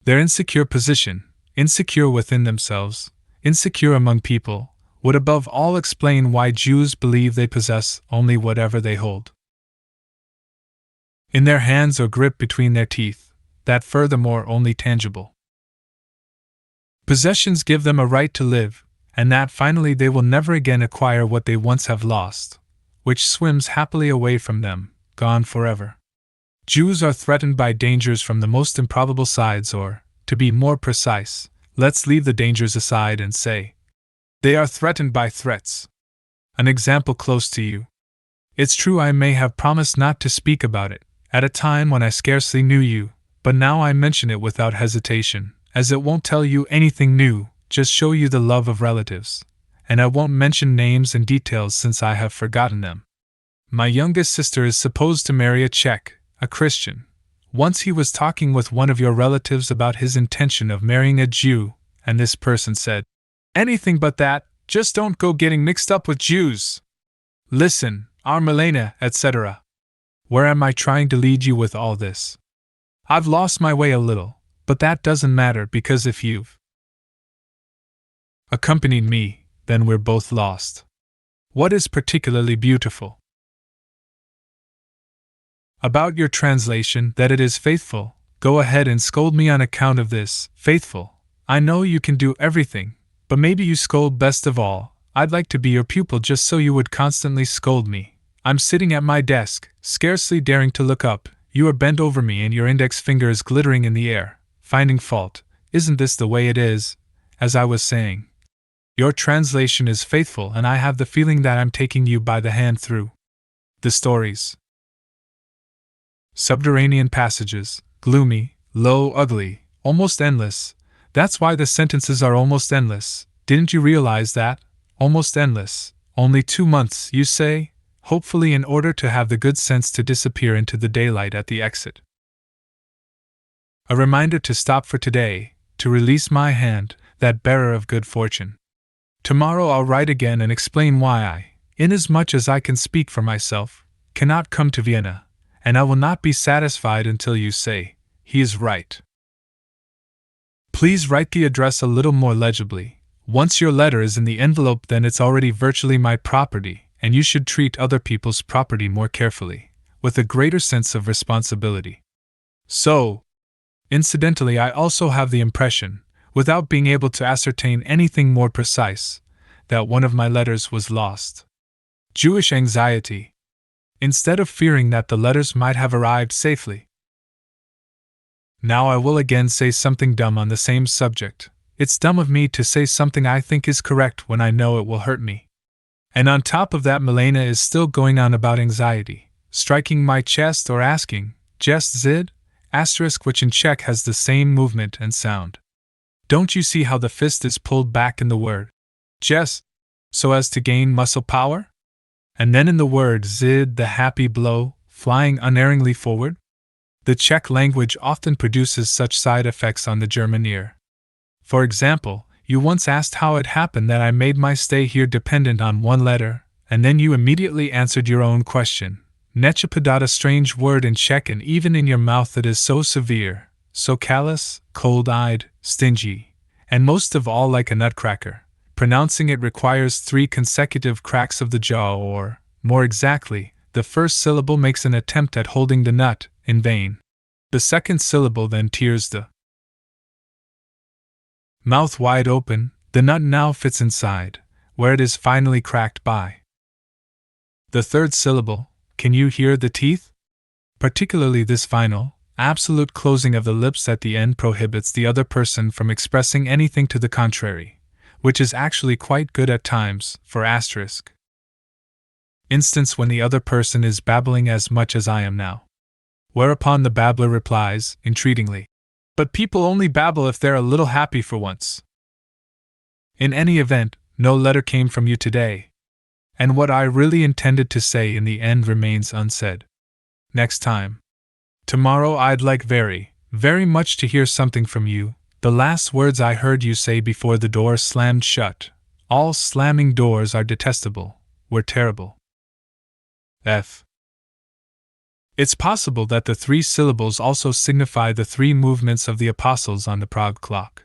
Their insecure position, insecure within themselves, insecure among people, would above all explain why Jews believe they possess only whatever they hold in their hands or grip between their teeth, that furthermore only tangible possessions give them a right to live, and that finally they will never again acquire what they once have lost, which swims happily away from them, gone forever. Jews are threatened by dangers from the most improbable sides, or, to be more precise, let's leave the dangers aside and say, they are threatened by threats. An example close to you. It's true I may have promised not to speak about it, at a time when I scarcely knew you, but now I mention it without hesitation, as it won't tell you anything new, just show you the love of relatives, and I won't mention names and details since I have forgotten them. My youngest sister is supposed to marry a Czech, a Christian. Once he was talking with one of your relatives about his intention of marrying a Jew, and this person said, Anything but that, just don't go getting mixed up with Jews. Listen, our Milena, etc. Where am I trying to lead you with all this? I've lost my way a little, but that doesn't matter because if you've accompanied me, then we're both lost. What is particularly beautiful about your translation, that it is faithful. Go ahead and scold me on account of this. Faithful. I know you can do everything, but maybe you scold best of all. I'd like to be your pupil just so you would constantly scold me. I'm sitting at my desk, scarcely daring to look up. You are bent over me and your index finger is glittering in the air, finding fault. Isn't this the way it is? As I was saying, your translation is faithful, and I have the feeling that I'm taking you by the hand through the stories. Subterranean passages, gloomy, low, ugly, almost endless. That's why the sentences are almost endless. Didn't you realize that? Almost endless. Only 2 months, you say? Hopefully in order to have the good sense to disappear into the daylight at the exit. A reminder to stop for today, to release my hand, that bearer of good fortune. Tomorrow I'll write again and explain why I, inasmuch as I can speak for myself, cannot come to Vienna, and I will not be satisfied until you say, he is right. Please write the address a little more legibly. Once your letter is in the envelope, then it's already virtually my property, and you should treat other people's property more carefully, with a greater sense of responsibility. So, incidentally, I also have the impression, without being able to ascertain anything more precise, that one of my letters was lost. Jewish anxiety. Instead of fearing that the letters might have arrived safely. Now I will again say something dumb on the same subject. It's dumb of me to say something I think is correct when I know it will hurt me. And on top of that, Milena is still going on about anxiety, striking my chest or asking, "Jest zid?" Asterisk, which in Czech has the same movement and sound. Don't you see how the fist is pulled back in the word jest, so as to gain muscle power? And then in the word zid, the happy blow, flying unerringly forward? The Czech language often produces such side effects on the German ear. For example, you once asked how it happened that I made my stay here dependent on one letter, and then you immediately answered your own question. Nechapadat, a strange word in Czech, and even in your mouth it is so severe, so callous, cold-eyed, stingy, and most of all like a nutcracker. Pronouncing it requires 3 consecutive cracks of the jaw, or, more exactly, the first syllable makes an attempt at holding the nut, in vain. The second syllable then tears the mouth wide open. The nut now fits inside, where it is finally cracked by the third syllable. Can you hear the teeth? Particularly this final, absolute closing of the lips at the end prohibits the other person from expressing anything to the contrary, which is actually quite good at times, for asterisk. Instance when the other person is babbling as much as I am now. Whereupon the babbler replies, entreatingly, "But people only babble if they're a little happy for once." In any event, no letter came from you today. And what I really intended to say in the end remains unsaid. Next time. Tomorrow I'd like very, very much to hear something from you. The last words I heard you say before the door slammed shut, "All slamming doors are detestable," were terrible. F. It's possible that the 3 syllables also signify the 3 movements of the apostles on the Prague clock.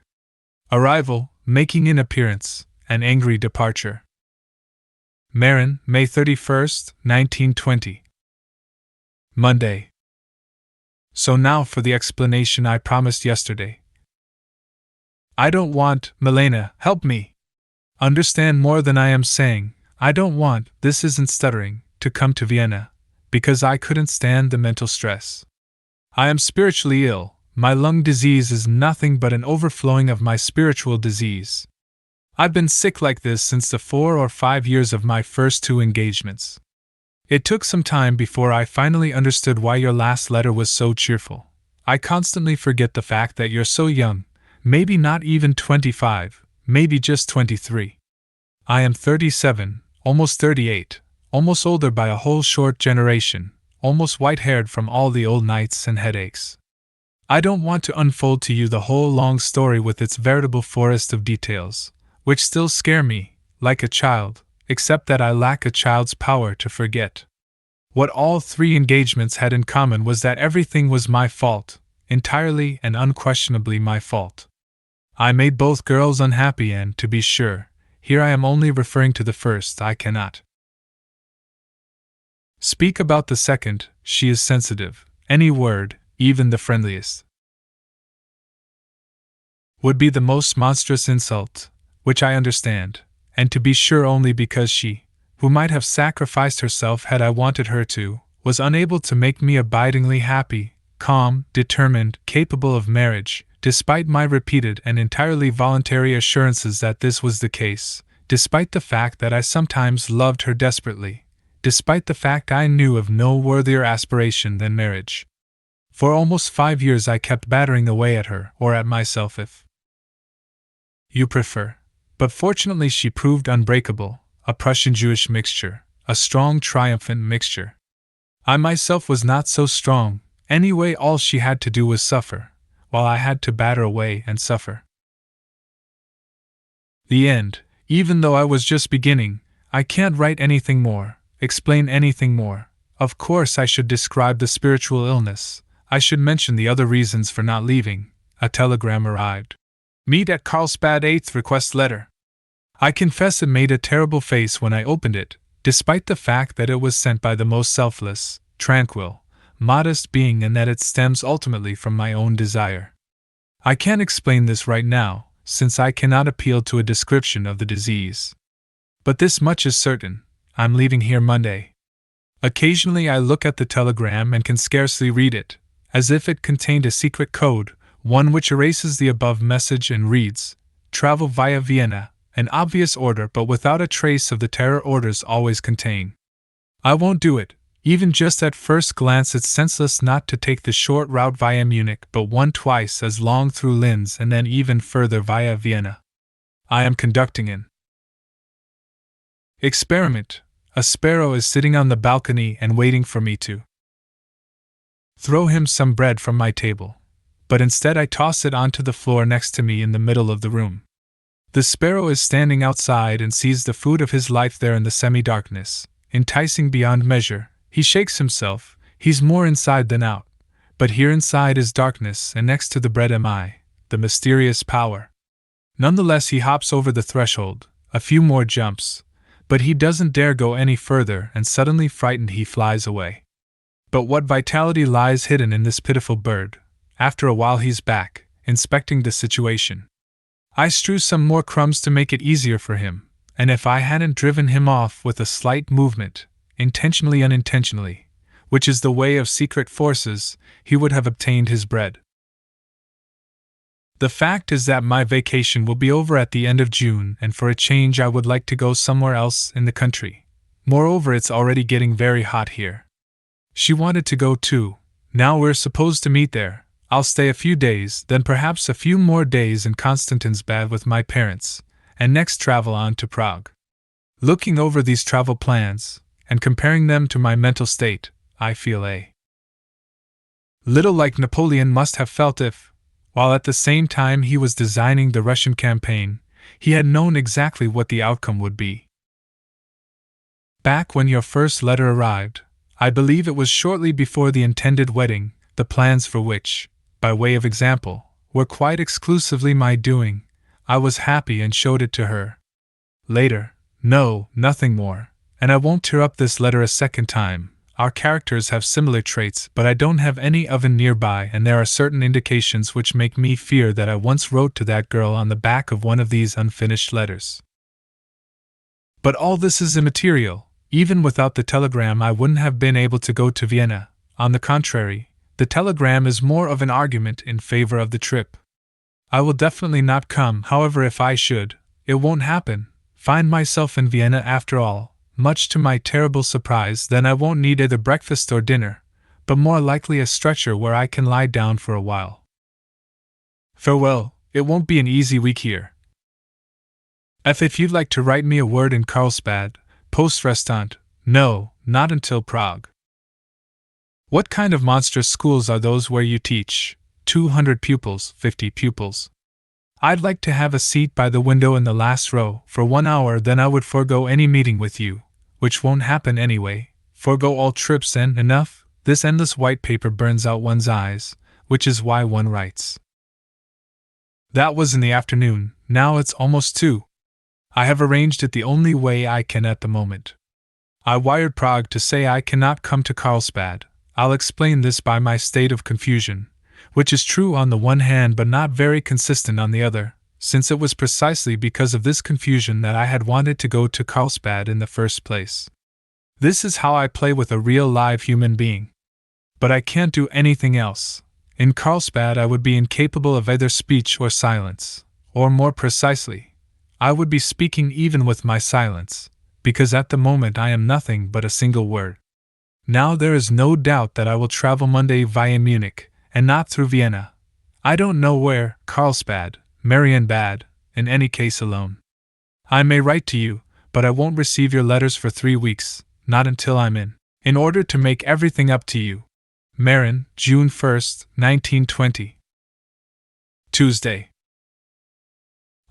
Arrival, making an appearance, an angry departure. Meran, May 31st, 1920. Monday. So now for the explanation I promised yesterday. I don't want, Milena, help me. Understand more than I am saying. I don't want, this isn't stuttering, to come to Vienna, because I couldn't stand the mental stress. I am spiritually ill. My lung disease is nothing but an overflowing of my spiritual disease. I've been sick like this since the 4 or 5 years of my first 2 engagements. It took some time before I finally understood why your last letter was so cheerful. I constantly forget the fact that you're so young, maybe not even 25, maybe just 23. I am 37, almost 38, almost older by a whole short generation, almost white-haired from all the old nights and headaches. I don't want to unfold to you the whole long story with its veritable forest of details, which still scare me, like a child, except that I lack a child's power to forget. What all 3 engagements had in common was that everything was my fault, entirely and unquestionably my fault. I made both girls unhappy, and, to be sure, here I am only referring to the first. I cannot speak about the second. She is sensitive. Any word, even the friendliest, would be the most monstrous insult, which I understand, and to be sure only because she, who might have sacrificed herself had I wanted her to, was unable to make me abidingly happy, calm, determined, capable of marriage, despite my repeated and entirely voluntary assurances that this was the case, despite the fact that I sometimes loved her desperately, despite the fact I knew of no worthier aspiration than marriage. For almost 5 years I kept battering away at her, or at myself if you prefer. But fortunately she proved unbreakable, a Prussian-Jewish mixture, a strong, triumphant mixture. I myself was not so strong. Anyway, all she had to do was suffer, while I had to batter away and suffer. The end. Even though I was just beginning, I can't write anything more, explain anything more. Of course, I should describe the spiritual illness. I should mention the other reasons for not leaving. A telegram arrived. Meet at Carlsbad 8th request letter. I confess it made a terrible face when I opened it, despite the fact that it was sent by the most selfless, tranquil, modest being and that it stems ultimately from my own desire. I can't explain this right now, since I cannot appeal to a description of the disease. But this much is certain, I'm leaving here Monday. Occasionally I look at the telegram and can scarcely read it, as if it contained a secret code, one which erases the above message and reads, "Travel via Vienna," an obvious order but without a trace of the terror orders always contain. I won't do it. Even just at first glance it's senseless not to take the short route via Munich, but one twice as long through Linz and then even further via Vienna. I am conducting an experiment. A sparrow is sitting on the balcony and waiting for me to throw him some bread from my table, but instead I toss it onto the floor next to me in the middle of the room. The sparrow is standing outside and sees the food of his life there in the semi-darkness, enticing beyond measure. He shakes himself, he's more inside than out, but here inside is darkness and next to the bread am I, the mysterious power. Nonetheless he hops over the threshold, a few more jumps, but he doesn't dare go any further and suddenly frightened he flies away. But what vitality lies hidden in this pitiful bird? After a while he's back, inspecting the situation. I strew some more crumbs to make it easier for him, and if I hadn't driven him off with a slight movement, intentionally unintentionally, which is the way of secret forces, he would have obtained his bread. The fact is that my vacation will be over at the end of June, and for a change I would like to go somewhere else in the country. Moreover, it's already getting very hot here. She wanted to go too. Now we're supposed to meet there. I'll stay a few days, then perhaps a few more days in Constantinsbad with my parents, and next travel on to Prague. Looking over these travel plans, and comparing them to my mental state, I feel a little like Napoleon must have felt if, while at the same time he was designing the Russian campaign, he had known exactly what the outcome would be. Back when your first letter arrived, I believe it was shortly before the intended wedding, the plans for which, by way of example, were quite exclusively my doing, I was happy and showed it to her. Later, no, nothing more. And I won't tear up this letter a second time. Our characters have similar traits, but I don't have any oven nearby, and there are certain indications which make me fear that I once wrote to that girl on the back of one of these unfinished letters. But all this is immaterial. Even without the telegram I wouldn't have been able to go to Vienna. On the contrary, the telegram is more of an argument in favor of the trip. I will definitely not come, however, if I should, it won't happen, find myself in Vienna after all. Much to my terrible surprise, then I won't need either breakfast or dinner, but more likely a stretcher where I can lie down for a while. Farewell, it won't be an easy week here. If you'd like to write me a word in Carlsbad, post restant, no, not until Prague. What kind of monstrous schools are those where you teach 200 pupils, 50 pupils? I'd like to have a seat by the window in the last row for 1 hour, then I would forego any meeting with you, which won't happen anyway, forego all trips and enough, this endless white paper burns out one's eyes, which is why one writes. That was in the afternoon, now it's almost 2. I have arranged it the only way I can at the moment. I wired Prague to say I cannot come to Carlsbad. I'll explain this by my state of confusion, which is true on the one hand but not very consistent on the other, since it was precisely because of this confusion that I had wanted to go to Carlsbad in the first place. This is how I play with a real live human being. But I can't do anything else. In Carlsbad I would be incapable of either speech or silence, or more precisely, I would be speaking even with my silence, because at the moment I am nothing but a single word. Now there is no doubt that I will travel Monday via Munich, and not through Vienna. I don't know where, Carlsbad, Marienbad, in any case alone. I may write to you, but I won't receive your letters for 3 weeks, not until I'm in order to make everything up to you. Meran, June 1st, 1920. Tuesday.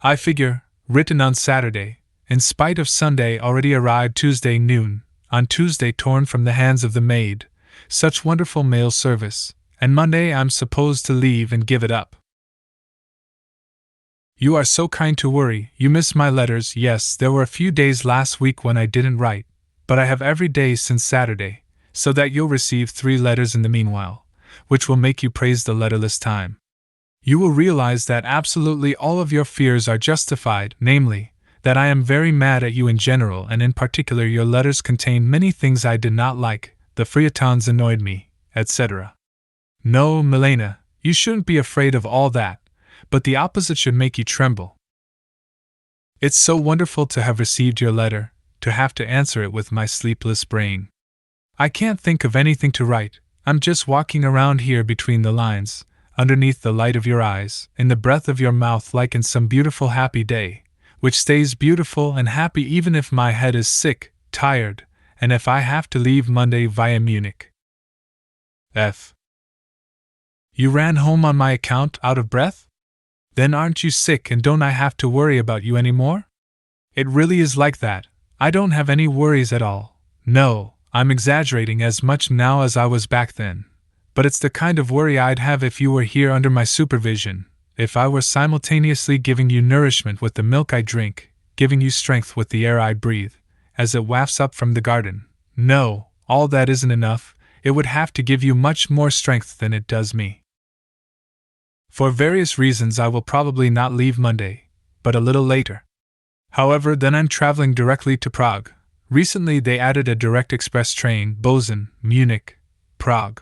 I figure, written on Saturday, in spite of Sunday already arrived Tuesday noon, on Tuesday torn from the hands of the maid, such wonderful mail service, and Monday I'm supposed to leave and give it up. You are so kind to worry, you miss my letters. Yes, there were a few days last week when I didn't write, but I have every day since Saturday, so that you'll receive 3 letters in the meanwhile, which will make you praise the letterless time. You will realize that absolutely all of your fears are justified, namely, that I am very mad at you in general, and in particular your letters contain many things I did not like, the feuilletons annoyed me, etc. No, Milena, you shouldn't be afraid of all that, but the opposite should make you tremble. It's so wonderful to have received your letter, to have to answer it with my sleepless brain. I can't think of anything to write, I'm just walking around here between the lines, underneath the light of your eyes, in the breath of your mouth, like in some beautiful happy day, which stays beautiful and happy even if my head is sick, tired, and if I have to leave Monday via Munich. F. You ran home on my account, out of breath? Then aren't you sick and don't I have to worry about you anymore? It really is like that. I don't have any worries at all. No, I'm exaggerating as much now as I was back then. But it's the kind of worry I'd have if you were here under my supervision, if I were simultaneously giving you nourishment with the milk I drink, giving you strength with the air I breathe, as it wafts up from the garden. No, all that isn't enough, it would have to give you much more strength than it does me. For various reasons I will probably not leave Monday, but a little later. However, then I'm traveling directly to Prague. Recently they added a direct express train, Bolzano, Munich, Prague.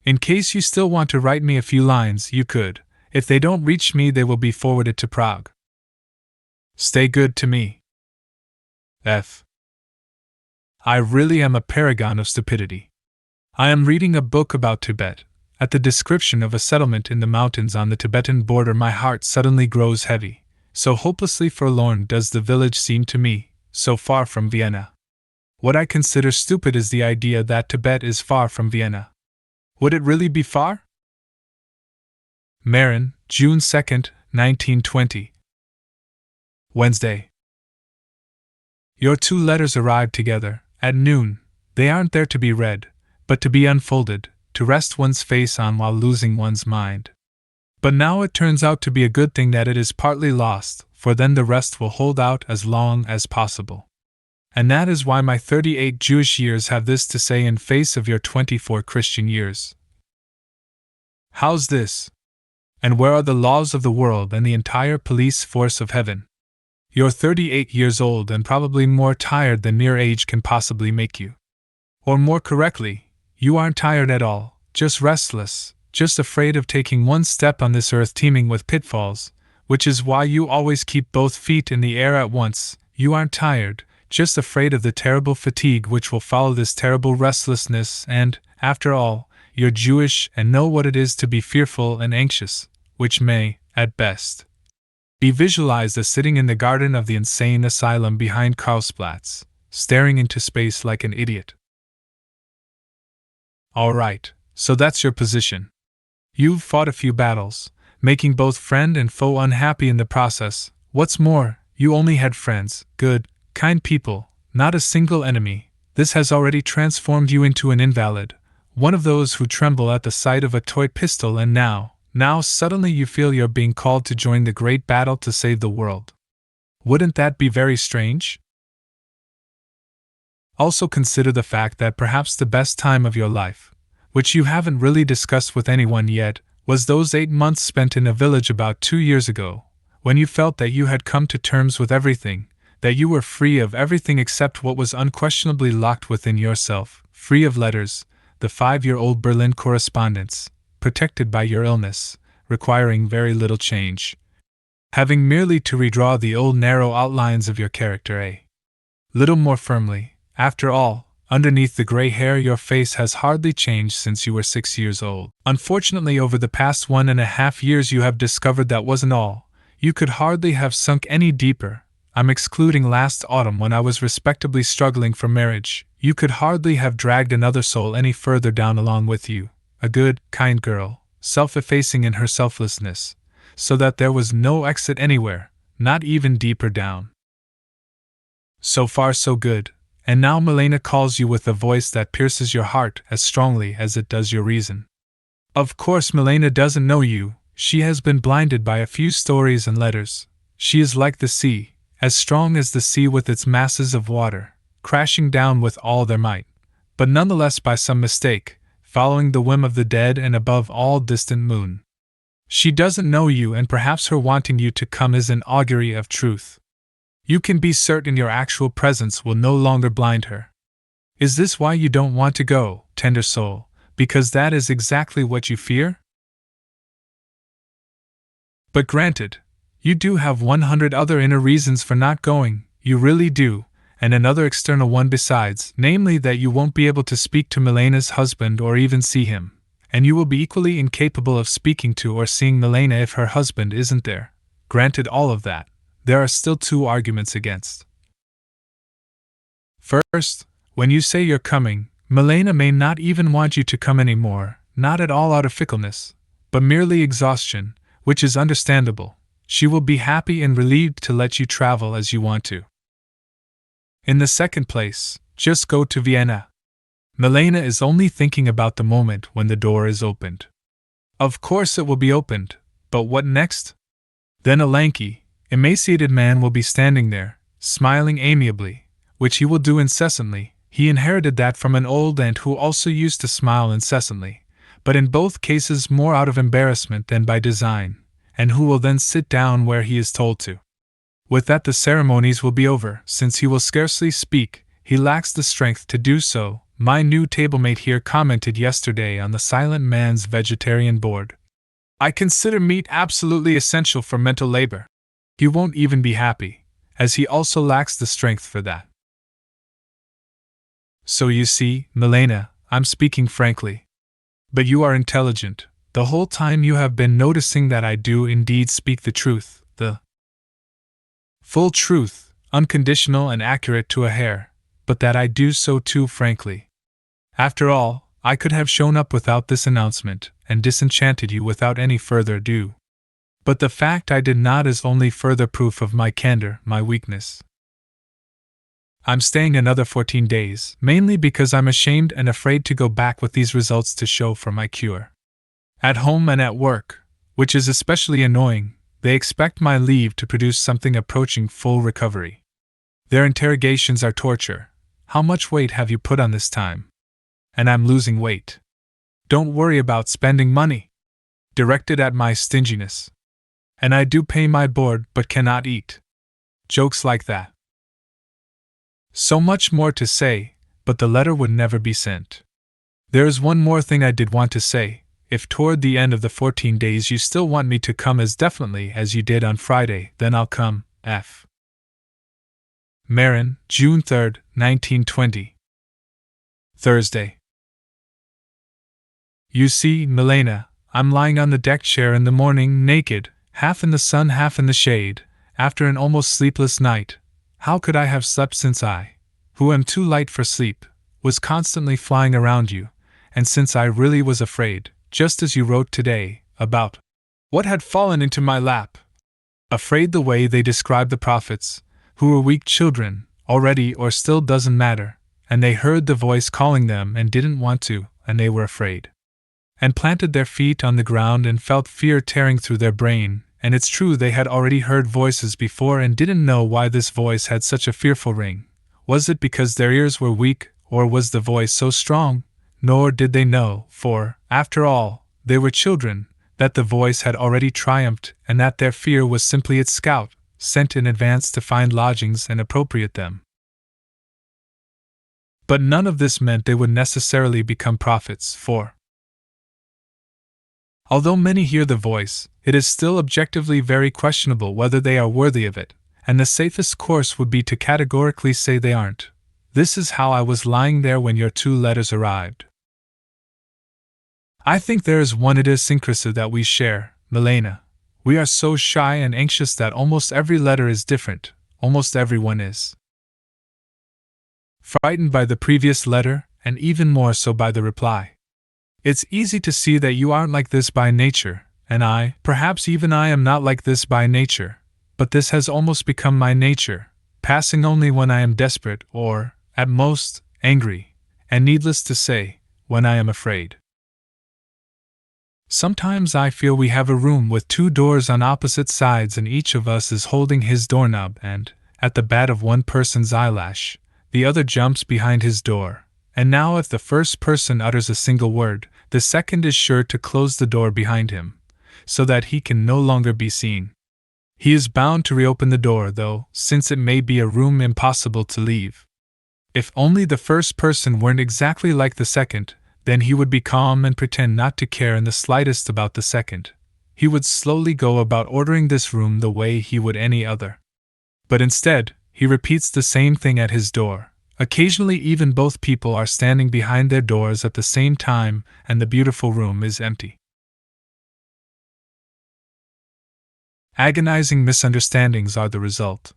In case you still want to write me a few lines, you could. If they don't reach me, they will be forwarded to Prague. Stay good to me. F. I really am a paragon of stupidity. I am reading a book about Tibet. At the description of a settlement in the mountains on the Tibetan border, my heart suddenly grows heavy. So hopelessly forlorn does the village seem to me, so far from Vienna. What I consider stupid is the idea that Tibet is far from Vienna. Would it really be far? Meran, June 2, 1920. Wednesday. Your 2 letters arrived together, at noon. They aren't there to be read, but to be unfolded, to rest one's face on while losing one's mind. But now it turns out to be a good thing that it is partly lost, for then the rest will hold out as long as possible. And that is why my 38 Jewish years have this to say in face of your 24 Christian years. How's this? And where are the laws of the world and the entire police force of heaven? You're 38 years old and probably more tired than mere age can possibly make you. Or more correctly, you aren't tired at all, just restless, just afraid of taking one step on this earth teeming with pitfalls, which is why you always keep both feet in the air at once. You aren't tired, just afraid of the terrible fatigue which will follow this terrible restlessness, and, after all, you're Jewish and know what it is to be fearful and anxious, which may, at best, be visualized as sitting in the garden of the insane asylum behind Karlsplatz, staring into space like an idiot. All right, so that's your position. You've fought a few battles, making both friend and foe unhappy in the process. What's more, you only had friends, good, kind people, not a single enemy. This has already transformed you into an invalid, one of those who tremble at the sight of a toy pistol, and now suddenly you feel you're being called to join the great battle to save the world. Wouldn't that be very strange? Also consider the fact that perhaps the best time of your life, which you haven't really discussed with anyone yet, was those 8 months spent in a village about 2 years ago, when you felt that you had come to terms with everything, that you were free of everything except what was unquestionably locked within yourself, free of letters, the 5-year-old Berlin correspondence, protected by your illness, requiring very little change, having merely to redraw the old narrow outlines of your character a little more firmly. After all, underneath the gray hair your face has hardly changed since you were 6 years old. Unfortunately, over the past 1.5 years you have discovered that wasn't all. You could hardly have sunk any deeper. I'm excluding last autumn when I was respectably struggling for marriage. You could hardly have dragged another soul any further down along with you. A good, kind girl, self-effacing in her selflessness, so that there was no exit anywhere, not even deeper down. So far so good. and now Milena calls you with a voice that pierces your heart as strongly as it does your reason. Of course, Milena doesn't know you. She has been blinded by a few stories and letters. She is like the sea, as strong as the sea with its masses of water, crashing down with all their might, but nonetheless by some mistake, following the whim of the dead and above all distant moon. She doesn't know you, and perhaps her wanting you to come is an augury of truth. You can be certain your actual presence will no longer blind her. Is this why you don't want to go, tender soul, because that is exactly what you fear? But granted, you do have 100 other inner reasons for not going, you really do, and another external one besides, namely that you won't be able to speak to Milena's husband or even see him, and you will be equally incapable of speaking to or seeing Milena if her husband isn't there. Granted all of that, there are still two arguments against. First, when you say you're coming, Milena may not even want you to come anymore, not at all out of fickleness, but merely exhaustion, which is understandable. She will be happy and relieved to let you travel as you want to. In the second place, just go to Vienna. Milena is only thinking about the moment when the door is opened. Of course it will be opened, but what next? Then a lanky, emaciated man will be standing there, smiling amiably, which he will do incessantly. He inherited that from an old aunt who also used to smile incessantly, but in both cases more out of embarrassment than by design, and who will then sit down where he is told to. With that the ceremonies will be over, since he will scarcely speak, he lacks the strength to do so. My new tablemate here commented yesterday on the silent man's vegetarian board. I consider meat absolutely essential for mental labor. He won't even be happy, as he also lacks the strength for that. So you see, Milena, I'm speaking frankly. But you are intelligent. The whole time you have been noticing that I do indeed speak the truth, the full truth, unconditional and accurate to a hair, but that I do so too frankly. After all, I could have shown up without this announcement, and disenchanted you without any further ado. But the fact I did not is only further proof of my candor, my weakness. I'm staying another 14 days, mainly because I'm ashamed and afraid to go back with these results to show for my cure. At home and at work, which is especially annoying, they expect my leave to produce something approaching full recovery. Their interrogations are torture. How much weight have you put on this time? And I'm losing weight. Don't worry about spending money. Directed at my stinginess. And I do pay my board but cannot eat. Jokes like that. So much more to say, but the letter would never be sent. There is one more thing I did want to say. If toward the end of the 14 days you still want me to come as definitely as you did on Friday, then I'll come. F. Meran, June 3, 1920. Thursday. You see, Milena, I'm lying on the deck chair in the morning, naked, half in the sun, half in the shade, after an almost sleepless night. How could I have slept since I, who am too light for sleep, was constantly flying around you, and since I really was afraid, just as you wrote today, about what had fallen into my lap? Afraid the way they describe the prophets, who were weak children, already or still doesn't matter, and they heard the voice calling them and didn't want to, and they were afraid. And planted their feet on the ground and felt fear tearing through their brain, and it's true they had already heard voices before and didn't know why this voice had such a fearful ring. Was it because their ears were weak, or was the voice so strong? Nor did they know, for, after all, they were children, that the voice had already triumphed and that their fear was simply its scout, sent in advance to find lodgings and appropriate them. But none of this meant they would necessarily become prophets, for although many hear the voice, it is still objectively very questionable whether they are worthy of it, and the safest course would be to categorically say they aren't. This is how I was lying there when your 2 letters arrived. I think there is one idiosyncrasy that we share, Milena. We are so shy and anxious that almost every letter is different, almost everyone is frightened by the previous letter, and even more so by the reply. It's easy to see that you aren't like this by nature, and I, perhaps even I am not like this by nature, but this has almost become my nature, passing only when I am desperate or, at most, angry, and needless to say, when I am afraid. Sometimes I feel we have a room with two doors on opposite sides and each of us is holding his doorknob and, at the bat of one person's eyelash, the other jumps behind his door, and now if the first person utters a single word, the second is sure to close the door behind him, so that he can no longer be seen. He is bound to reopen the door, though, since it may be a room impossible to leave. If only the first person weren't exactly like the second, then he would be calm and pretend not to care in the slightest about the second. He would slowly go about ordering this room the way he would any other. But instead, he repeats the same thing at his door. Occasionally even both people are standing behind their doors at the same time and the beautiful room is empty. Agonizing misunderstandings are the result.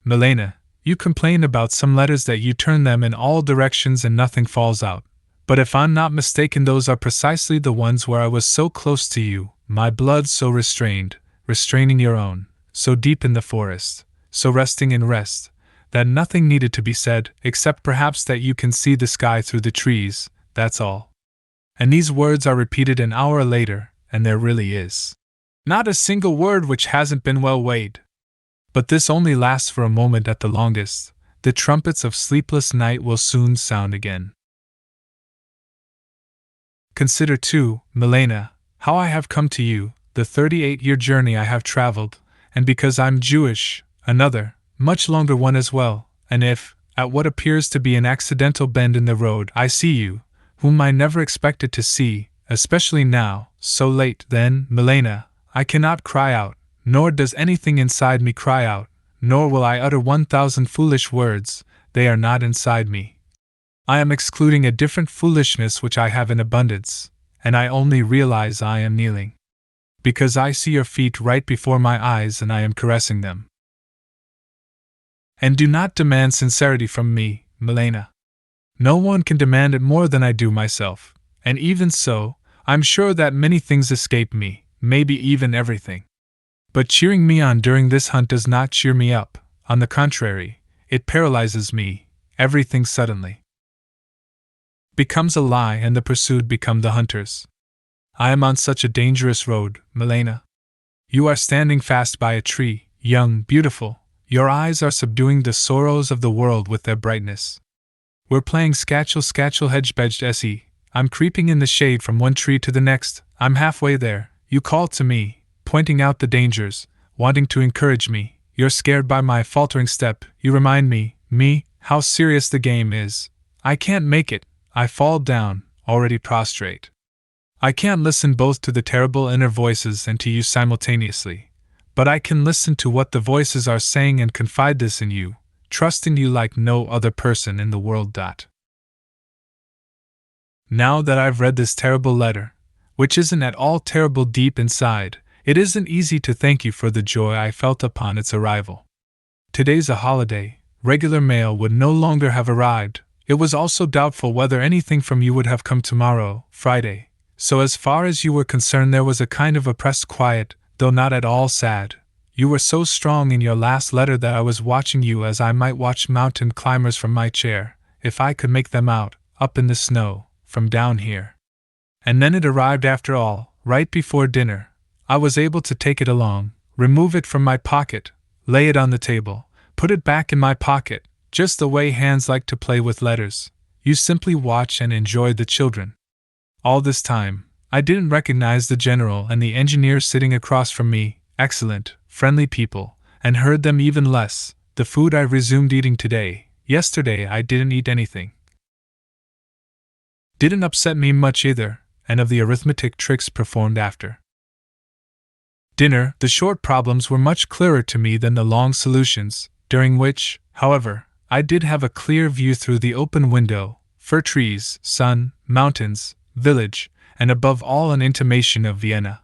Milena, you complain about some letters that you turn them in all directions and nothing falls out. But if I'm not mistaken, those are precisely the ones where I was so close to you, my blood so restrained, restraining your own, so deep in the forest, so resting in rest, that nothing needed to be said, except perhaps that you can see the sky through the trees, that's all. And these words are repeated an hour later, and there really is not a single word which hasn't been well weighed. But this only lasts for a moment at the longest. The trumpets of sleepless night will soon sound again. Consider too, Milena, how I have come to you, the 38-year journey I have traveled, and because I'm Jewish, another, much longer one as well, and if, at what appears to be an accidental bend in the road, I see you, whom I never expected to see, especially now, so late, then, Milena, I cannot cry out, nor does anything inside me cry out, nor will I utter 1,000 foolish words, they are not inside me. I am excluding a different foolishness which I have in abundance, and I only realize I am kneeling. Because I see your feet right before my eyes and I am caressing them. And do not demand sincerity from me, Milena. No one can demand it more than I do myself, and even so, I'm sure that many things escape me, maybe even everything. But cheering me on during this hunt does not cheer me up, on the contrary, it paralyzes me, everything suddenly becomes a lie and the pursued become the hunters. I am on such a dangerous road, Milena. You are standing fast by a tree, young, beautiful, your eyes are subduing the sorrows of the world with their brightness. We're playing scatchel hedge-bedged se. I'm creeping in the shade from one tree to the next, I'm halfway there, you call to me, pointing out the dangers, wanting to encourage me, you're scared by my faltering step, you remind me, how serious the game is. I can't make it, I fall down, already prostrate. I can't listen both to the terrible inner voices and to you simultaneously, but I can listen to what the voices are saying and confide this in you, trust in you like no other person in the world. Now that I've read this terrible letter, which isn't at all terrible deep inside, it isn't easy to thank you for the joy I felt upon its arrival. Today's a holiday, regular mail would no longer have arrived. It was also doubtful whether anything from you would have come tomorrow, Friday, so as far as you were concerned there was a kind of oppressed quiet, though not at all sad. You were so strong in your last letter that I was watching you as I might watch mountain climbers from my chair, if I could make them out, up in the snow, from down here. And then it arrived after all, right before dinner. I was able to take it along, remove it from my pocket, lay it on the table, put it back in my pocket, just the way hands like to play with letters. You simply watch and enjoy the children. All this time, I didn't recognize the general and the engineer sitting across from me, excellent, friendly people, and heard them even less. The food I resumed eating today, yesterday I didn't eat anything. Didn't upset me much either, and of the arithmetic tricks performed after dinner, the short problems were much clearer to me than the long solutions, during which, however, I did have a clear view through the open window, fir trees, sun, mountains, village, and above all an intimation of Vienna.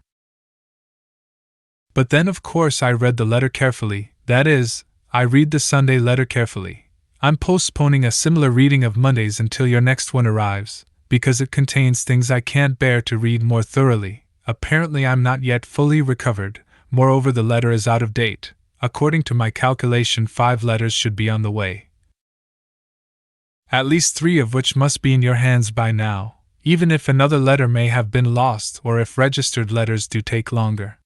But then of course I read the letter carefully, that is, I read the Sunday letter carefully. I'm postponing a similar reading of Mondays until your next one arrives, because it contains things I can't bear to read more thoroughly. Apparently I'm not yet fully recovered, moreover the letter is out of date. According to my calculation 5 letters should be on the way. At least 3 of which must be in your hands by now, even if another letter may have been lost or if registered letters do take longer.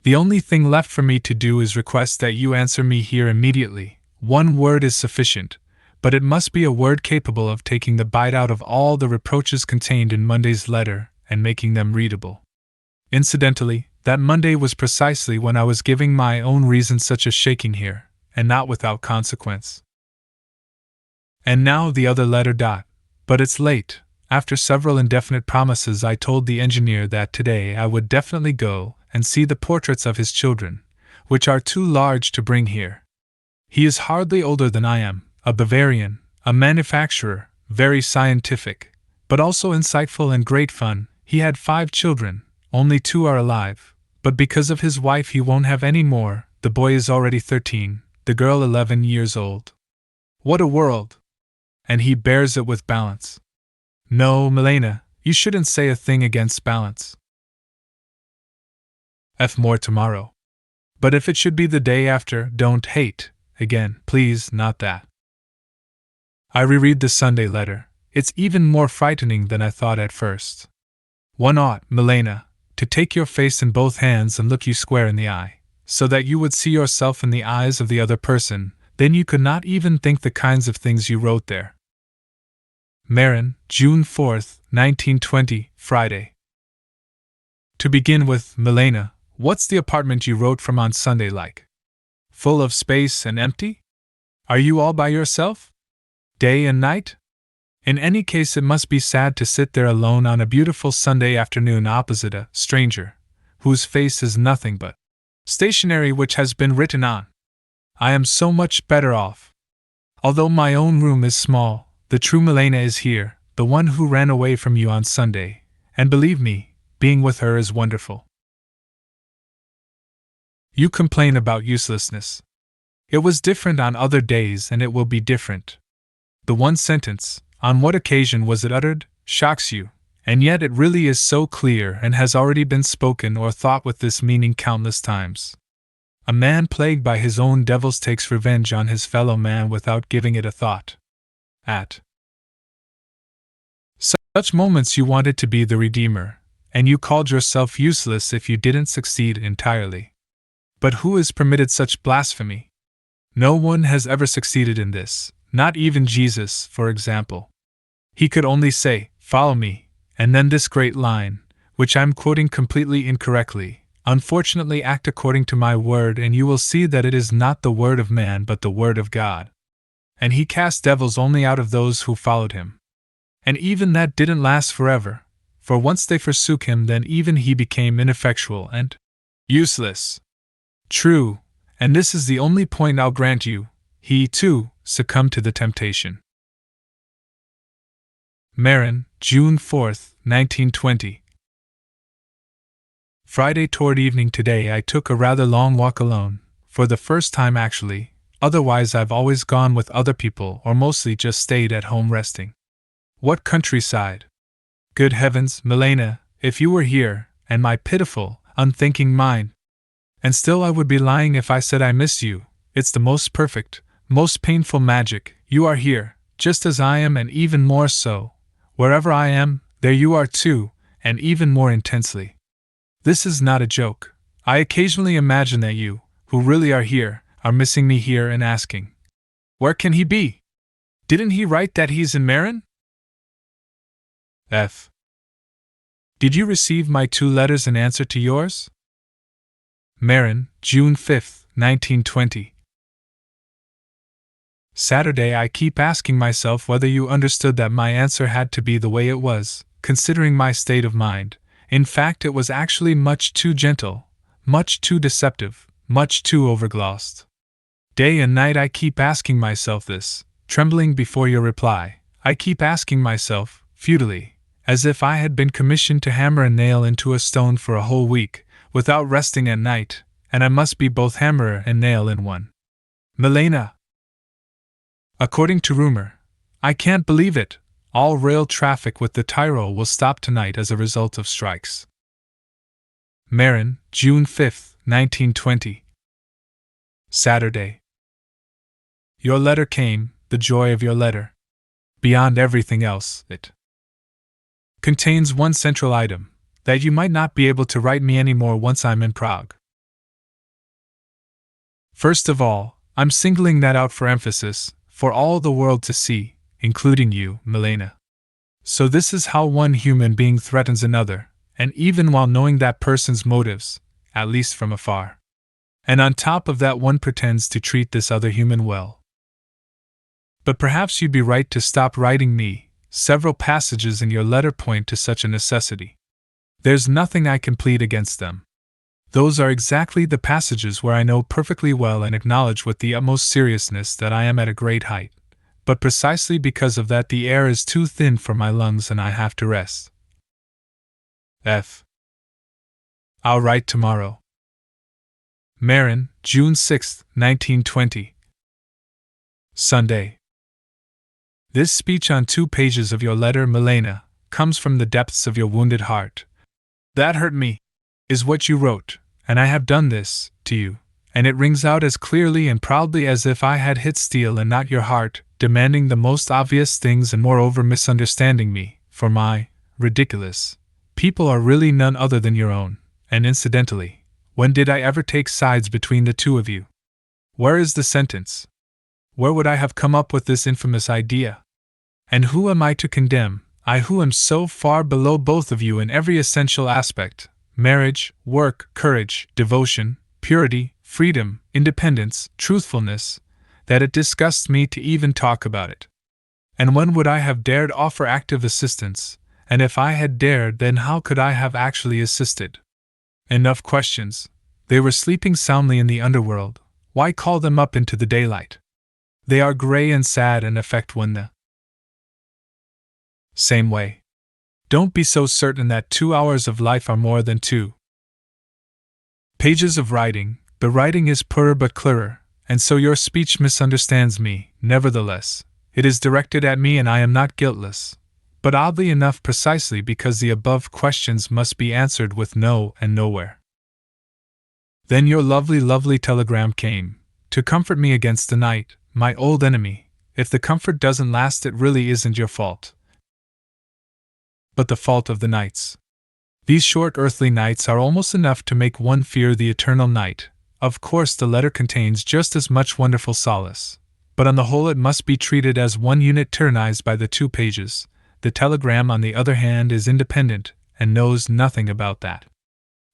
The only thing left for me to do is request that you answer me here immediately. 1 word is sufficient, but it must be a word capable of taking the bite out of all the reproaches contained in Monday's letter and making them readable. Incidentally, that Monday was precisely when I was giving my own reason such a shaking here, and not without consequence. And now the other letter. But it's late. After several indefinite promises, I told the engineer that today I would definitely go and see the portraits of his children, which are too large to bring here. He is hardly older than I am, a Bavarian, a manufacturer, very scientific, but also insightful and great fun. He had 5 children, only 2 are alive, but because of his wife he won't have any more. The boy is already 13, the girl 11 years old. What a world! And he bears it with balance. No, Milena, you shouldn't say a thing against balance. More tomorrow. But if it should be the day after, don't hate. Again, please, not that. I reread the Sunday letter. It's even more frightening than I thought at first. One ought, Milena, to take your face in both hands and look you square in the eye, so that you would see yourself in the eyes of the other person. Then you could not even think the kinds of things you wrote there. Meran, June 4th, 1920, Friday. To begin with, Milena, what's the apartment you wrote from on Sunday like? Full of space and empty? Are you all by yourself? Day and night? In any case, it must be sad to sit there alone on a beautiful Sunday afternoon opposite a stranger, whose face is nothing but stationery which has been written on. I am so much better off. Although my own room is small, the true Milena is here, the one who ran away from you on Sunday, and believe me, being with her is wonderful. You complain about uselessness. It was different on other days and it will be different. The one sentence, on what occasion was it uttered, shocks you, and yet it really is so clear and has already been spoken or thought with this meaning countless times. A man plagued by his own devils takes revenge on his fellow man without giving it a thought. At such moments you wanted to be the Redeemer, and you called yourself useless if you didn't succeed entirely. But who has permitted such blasphemy? No one has ever succeeded in this, not even Jesus, for example. He could only say, "Follow me," and then this great line, which I'm quoting completely incorrectly, "Unfortunately act according to my word and you will see that it is not the word of man but the word of God." And he cast devils only out of those who followed him. And even that didn't last forever, for once they forsook him then even he became ineffectual and useless. True, and this is the only point I'll grant you, he, too, succumbed to the temptation. Meran, June 4th, 1920. Friday toward evening today I took a rather long walk alone, for the first time actually, otherwise I've always gone with other people or mostly just stayed at home resting. What countryside! Good heavens, Milena, if you were here, and my pitiful, unthinking mind! And still I would be lying if I said I missed you. It's the most perfect, most painful magic. You are here, just as I am and even more so. Wherever I am, there you are too, and even more intensely. This is not a joke. I occasionally imagine that you, who really are here, are missing me here and asking, "Where can he be? Didn't he write that he's in Meran?" F. Did you receive my 2 letters in answer to yours? Meran, June 5th, 1920. Saturday I keep asking myself whether you understood that my answer had to be the way it was, considering my state of mind. In fact, it was actually much too gentle, much too deceptive, much too overglossed. Day and night I keep asking myself this, trembling before your reply. I keep asking myself, futilely, as if I had been commissioned to hammer a nail into a stone for a whole week, without resting at night, and I must be both hammer and nail in one. Milena! According to rumor, I can't believe it, all rail traffic with the Tyrol will stop tonight as a result of strikes. Meran, June 5th, 1920. Saturday. Your letter came, the joy of your letter. beyond everything else, it contains one central item, that you might not be able to write me anymore once I'm in Prague. First of all, I'm singling that out for emphasis, for all the world to see, including you, Milena. So this is how one human being threatens another, and even while knowing that person's motives, at least from afar. And on top of that, one pretends to treat this other human well. But perhaps you'd be right to stop writing me. Several passages in your letter point to such a necessity. There's nothing I can plead against them. Those are exactly the passages where I know perfectly well and acknowledge with the utmost seriousness that I am at a great height, but precisely because of that the air is too thin for my lungs and I have to rest. I'll write tomorrow. Meran, June 6, 1920. Sunday. This speech on 2 pages of your letter, Milena, comes from the depths of your wounded heart. That hurt me, is what you wrote, and I have done this, to you, and it rings out as clearly and proudly as if I had hit steel and not your heart, demanding the most obvious things and moreover misunderstanding me, for my ridiculous people are really none other than your own, and incidentally, when did I ever take sides between the two of you? Where is the sentence? Where would I have come up with this infamous idea? And who am I to condemn, I who am so far below both of you in every essential aspect, marriage, work, courage, devotion, purity, freedom, independence, truthfulness, that it disgusts me to even talk about it? And when would I have dared offer active assistance, and if I had dared, then how could I have actually assisted? Enough questions. They were sleeping soundly in the underworld. Why call them up into the daylight? They are gray and sad and affect one the same way. Don't be so certain that 2 hours of life are more than 2 pages of writing. The writing is poorer but clearer, and so your speech misunderstands me. Nevertheless, it is directed at me and I am not guiltless, but oddly enough precisely because the above questions must be answered with no and nowhere. Then your lovely telegram came, to comfort me against the night, my old enemy. If the comfort doesn't last, it really isn't your fault, but the fault of the nights. These short earthly nights are almost enough to make one fear the eternal night. Of course the letter contains just as much wonderful solace, but on the whole it must be treated as one unit tyrannized by the 2 pages. The telegram, on the other hand, is independent, and knows nothing about that.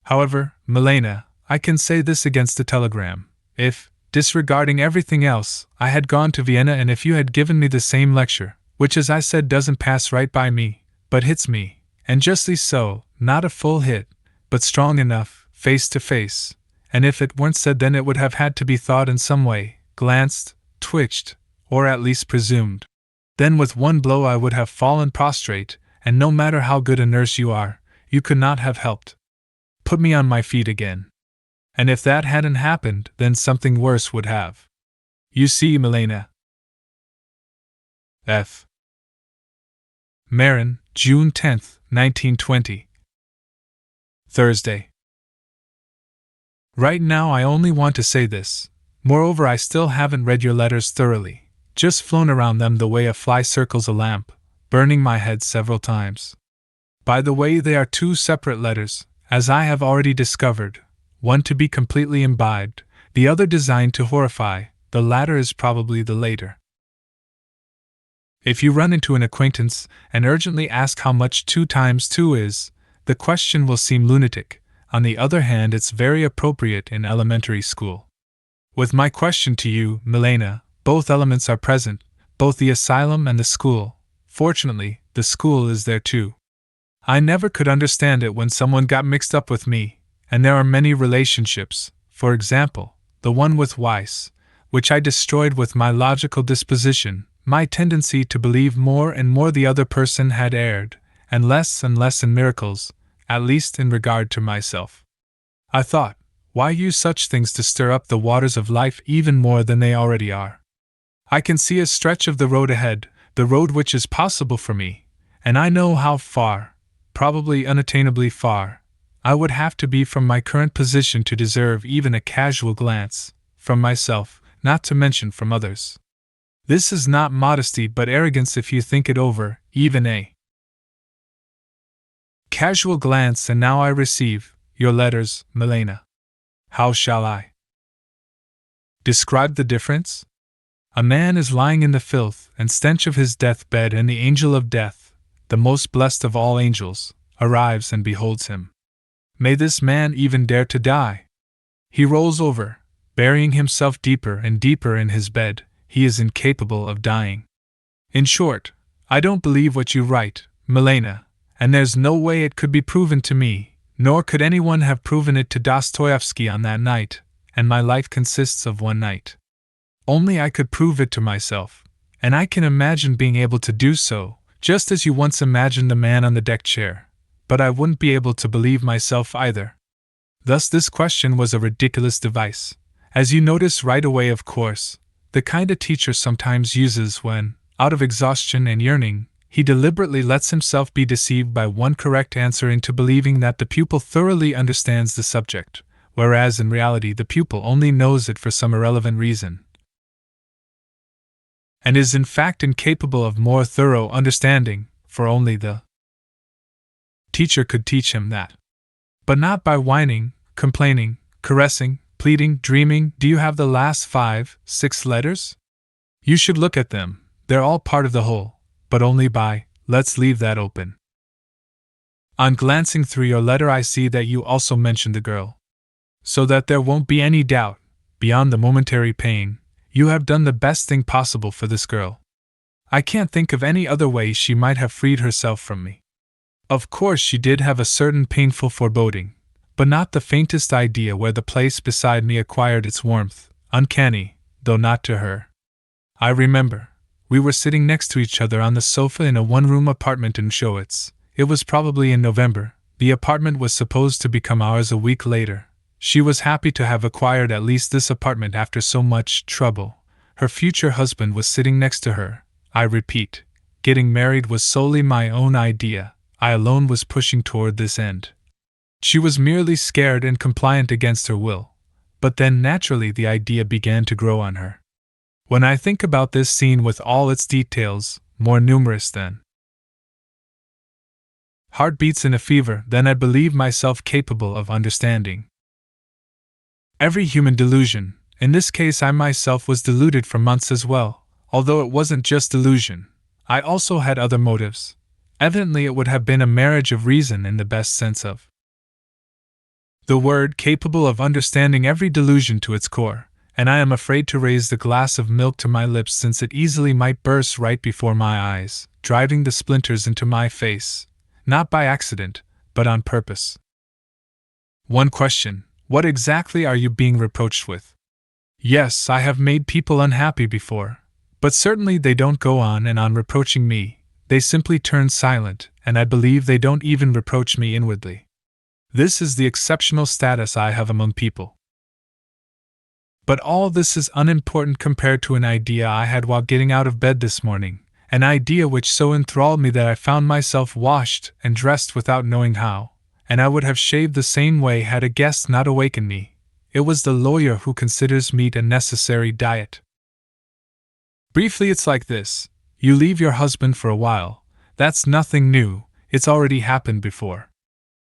However, Milena, I can say this against the telegram. If, disregarding everything else, I had gone to Vienna and if you had given me the same lecture, which as I said doesn't pass right by me, but hits me, and justly so, not a full hit, but strong enough, face to face, and if it weren't said then it would have had to be thought in some way, glanced, twitched, or at least presumed. Then with one blow I would have fallen prostrate, and no matter how good a nurse you are, you could not have helped put me on my feet again. And if that hadn't happened, then something worse would have. You see, Milena. Meran, June 10, 1920. Thursday. Right now I only want to say this. Moreover, I still haven't read your letters thoroughly, just flown around them the way a fly circles a lamp, burning my head several times. By the way, they are 2 separate letters, as I have already discovered, one to be completely imbibed, the other designed to horrify. The latter is probably the later. If you run into an acquaintance and urgently ask how much 2 times 2 is, the question will seem lunatic. On the other hand, it's very appropriate in elementary school. With my question to you, Milena, both elements are present, both the asylum and the school. Fortunately, the school is there too. I never could understand it when someone got mixed up with me, and there are many relationships, for example, the one with Weiss, which I destroyed with my logical disposition, my tendency to believe more and more the other person had erred, and less in miracles, at least in regard to myself. I thought, why use such things to stir up the waters of life even more than they already are? I can see a stretch of the road ahead, the road which is possible for me, and I know how far, probably unattainably far, I would have to be from my current position to deserve even a casual glance, from myself, not to mention from others. This is not modesty but arrogance if you think it over, even a casual glance, and now I receive your letters, Milena. How shall I describe the difference? A man is lying in the filth and stench of his deathbed, and the angel of death, the most blessed of all angels, arrives and beholds him. May this man even dare to die? He rolls over, burying himself deeper and deeper in his bed. He is incapable of dying. In short, I don't believe what you write, Milena, and there's no way it could be proven to me, nor could anyone have proven it to Dostoevsky on that night, and my life consists of one night. Only I could prove it to myself, and I can imagine being able to do so, just as you once imagined the man on the deck chair, but I wouldn't be able to believe myself either. Thus this question was a ridiculous device, as you notice right away, of course, the kind a teacher sometimes uses when, out of exhaustion and yearning, he deliberately lets himself be deceived by one correct answer into believing that the pupil thoroughly understands the subject, whereas in reality the pupil only knows it for some irrelevant reason, and is in fact incapable of more thorough understanding, for only the teacher could teach him that. But not by whining, complaining, caressing, pleading, dreaming. Do you have the last 5, 6 letters? You should look at them, they're all part of the whole, but only by, let's leave that open. On glancing through your letter I see that you also mentioned the girl. So that there won't be any doubt, beyond the momentary pain, you have done the best thing possible for this girl. I can't think of any other way she might have freed herself from me. Of course she did have a certain painful foreboding, but not the faintest idea where the place beside me acquired its warmth, uncanny, though not to her. I remember, we were sitting next to each other on the sofa in a one-room apartment in Schowitz. It was probably in November. The apartment was supposed to become ours a week later. She was happy to have acquired at least this apartment after so much trouble. Her future husband was sitting next to her. I repeat, getting married was solely my own idea. I alone was pushing toward this end. She was merely scared and compliant against her will, but then naturally the idea began to grow on her. When I think about this scene with all its details, more numerous than heartbeats in a fever, then I believe myself capable of understanding every human delusion. In this case I myself was deluded for months as well, although it wasn't just delusion. I also had other motives. Evidently it would have been a marriage of reason in the best sense of the word, capable of understanding every delusion to its core, and I am afraid to raise the glass of milk to my lips since it easily might burst right before my eyes, driving the splinters into my face, not by accident, but on purpose. One question: what exactly are you being reproached with? Yes, I have made people unhappy before, but certainly they don't go on and on reproaching me. They simply turn silent, and I believe they don't even reproach me inwardly. This is the exceptional status I have among people. But all this is unimportant compared to an idea I had while getting out of bed this morning, an idea which so enthralled me that I found myself washed and dressed without knowing how, and I would have shaved the same way had a guest not awakened me. It was the lawyer who considers meat a necessary diet. Briefly, it's like this: you leave your husband for a while. That's nothing new, it's already happened before.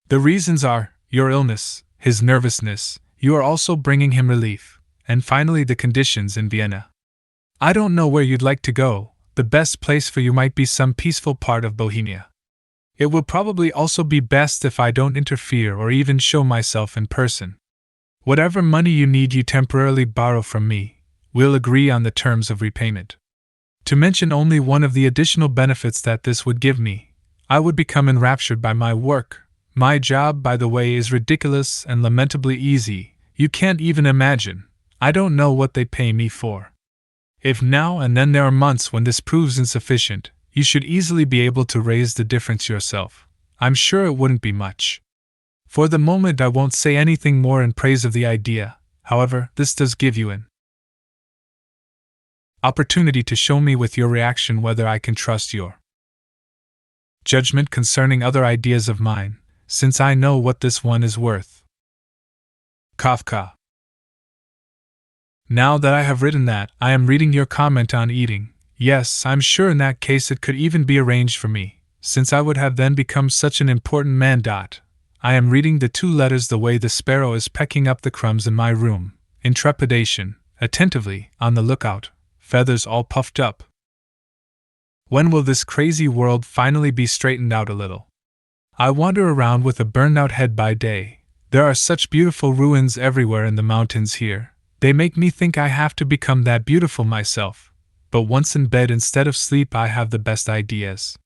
The reasons are your illness, his nervousness, you are also bringing him relief, and finally the conditions in Vienna. I don't know where you'd like to go. The best place for you might be some peaceful part of Bohemia. It will probably also be best if I don't interfere or even show myself in person. Whatever money you need you temporarily borrow from me. We'll agree on the terms of repayment. To mention only one of the additional benefits that this would give me, I would become enraptured by my work. My job, by the way, is ridiculous and lamentably easy. You can't even imagine. I don't know what they pay me for. If now and then there are months when this proves insufficient, you should easily be able to raise the difference yourself. I'm sure it wouldn't be much. For the moment I won't say anything more in praise of the idea. However, this does give you an opportunity to show me with your reaction whether I can trust your judgment concerning other ideas of mine, since I know what this one is worth. Kafka. Now that I have written that, I am reading your comment on eating. Yes, I'm sure in that case it could even be arranged for me, since I would have then become such an important man. I am reading the 2 letters the way the sparrow is pecking up the crumbs in my room, in trepidation, attentively, on the lookout, feathers all puffed up. When will this crazy world finally be straightened out a little? I wander around with a burned-out head by day. There are such beautiful ruins everywhere in the mountains here. They make me think I have to become that beautiful myself. But once in bed instead of sleep, I have the best ideas.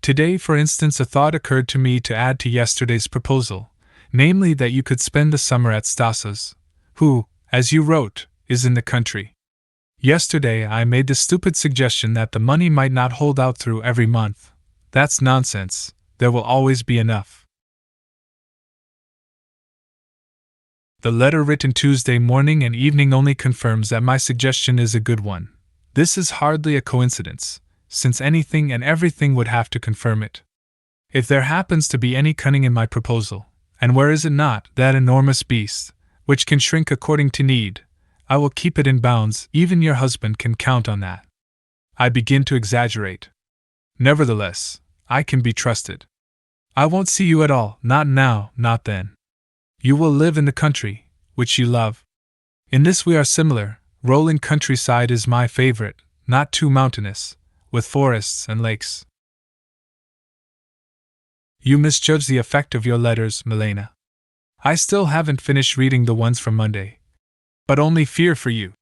Today, for instance, a thought occurred to me to add to yesterday's proposal, namely that you could spend the summer at Stasa's, who, as you wrote, is in the country. Yesterday I made the stupid suggestion that the money might not hold out through every month. That's nonsense. There will always be enough. The letter written Tuesday morning and evening only confirms that my suggestion is a good one. This is hardly a coincidence, since anything and everything would have to confirm it. If there happens to be any cunning in my proposal, and where is it not, that enormous beast, which can shrink according to need, I will keep it in bounds. Even your husband can count on that. I begin to exaggerate. Nevertheless, I can be trusted. I won't see you at all, not now, not then. You will live in the country, which you love. In this we are similar. Rolling countryside is my favorite, not too mountainous, with forests and lakes. You misjudge the effect of your letters, Milena. I still haven't finished reading the ones from Monday. But only fear for you.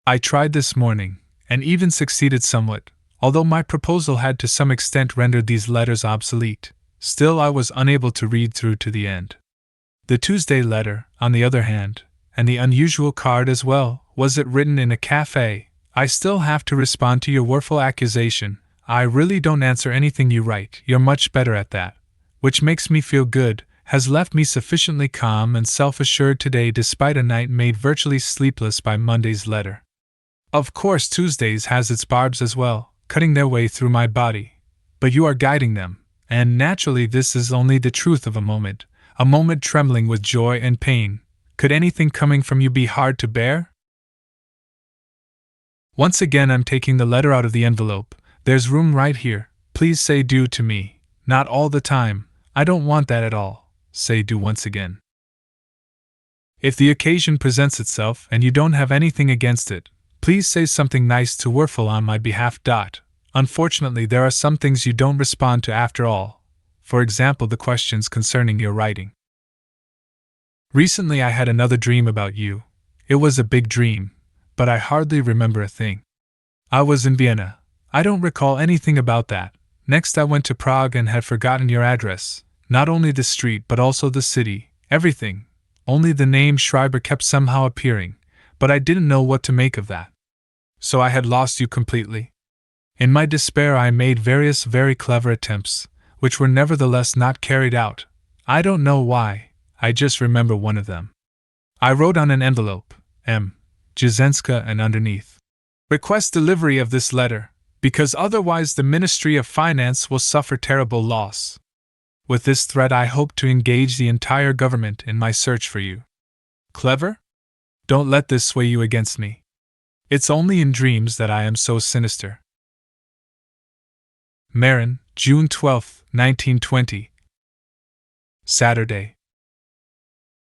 I tried this morning, and even succeeded somewhat, although my proposal had to some extent rendered these letters obsolete. Still I was unable to read through to the end. The Tuesday letter, on the other hand, and the unusual card as well, was it written in a cafe? I still have to respond to your woeful accusation. I really don't answer anything you write, you're much better at that, which makes me feel good, has left me sufficiently calm and self-assured today despite a night made virtually sleepless by Monday's letter. Of course Tuesday's has its barbs as well, cutting their way through my body, but you are guiding them, and naturally this is only the truth of a moment trembling with joy and pain. Could anything coming from you be hard to bear? Once again I'm taking the letter out of the envelope. There's room right here. Please say do to me. Not all the time. I don't want that at all. Say do once again. If the occasion presents itself and you don't have anything against it, please say something nice to Werfel on my behalf. Unfortunately, there are some things you don't respond to after all. For example, the questions concerning your writing. Recently I had another dream about you. It was a big dream, but I hardly remember a thing. I was in Vienna. I don't recall anything about that. Next I went to Prague and had forgotten your address. Not only the street but also the city, everything. Only the name Schreiber kept somehow appearing, but I didn't know what to make of that. So I had lost you completely. In my despair I made various very clever attempts, which were nevertheless not carried out. I don't know why, I just remember one of them. I wrote on an envelope, M. Jesenská, and underneath, request delivery of this letter, because otherwise the Ministry of Finance will suffer terrible loss. With this threat I hope to engage the entire government in my search for you. Clever? Don't let this sway you against me. It's only in dreams that I am so sinister. Meran, June 12, 1920. Saturday.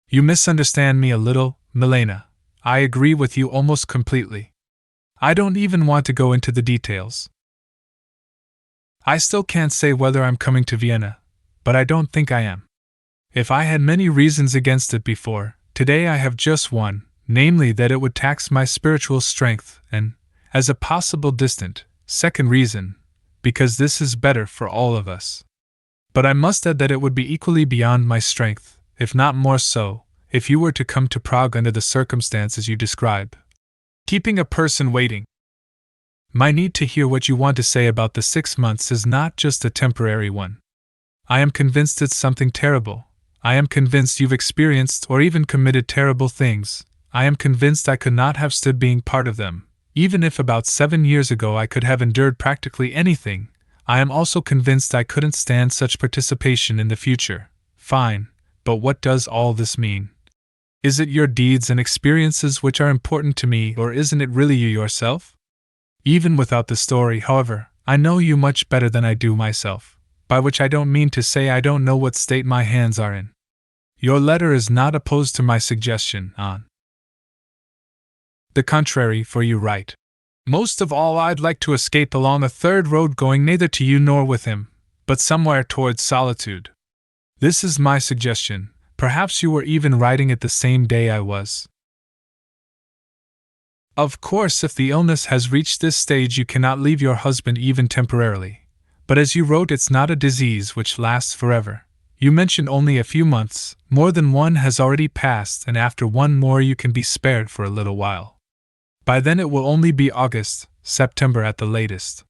You misunderstand me a little, Milena. I agree with you almost completely. I don't even want to go into the details. I still can't say whether I'm coming to Vienna, but I don't think I am. If I had many reasons against it before, today I have just one, namely that it would tax my spiritual strength, and, as a possible distant, second reason, because this is better for all of us. But I must add that it would be equally beyond my strength, if not more so, if you were to come to Prague under the circumstances you describe. Keeping a person waiting. My need to hear what you want to say about the 6 months is not just a temporary one. I am convinced it's something terrible. I am convinced you've experienced or even committed terrible things. I am convinced I could not have stood being part of them, even if about 7 years ago I could have endured practically anything. I am also convinced I couldn't stand such participation in the future. Fine, but what does all this mean? Is it your deeds and experiences which are important to me, or isn't it really you yourself? Even without the story, however, I know you much better than I do myself, by which I don't mean to say I don't know what state my hands are in. Your letter is not opposed to my suggestion, on the contrary, for you write, most of all I'd like to escape along a third road going neither to you nor with him, but somewhere towards solitude. This is my suggestion. Perhaps you were even writing it the same day I was. Of course, if the illness has reached this stage, you cannot leave your husband even temporarily. But as you wrote, it's not a disease which lasts forever. You mentioned only a few months, more than one has already passed, and after one more you can be spared for a little while. By then it will only be August, September at the latest.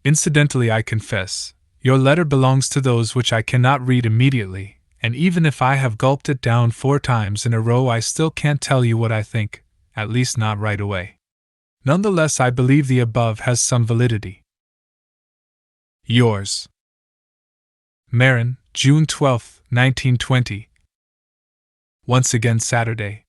Incidentally, I confess, your letter belongs to those which I cannot read immediately, and even if I have gulped it down 4 times in a row, I still can't tell you what I think, at least not right away. Nonetheless, I believe the above has some validity. Yours, Meran, June 12, 1920. Once again Saturday.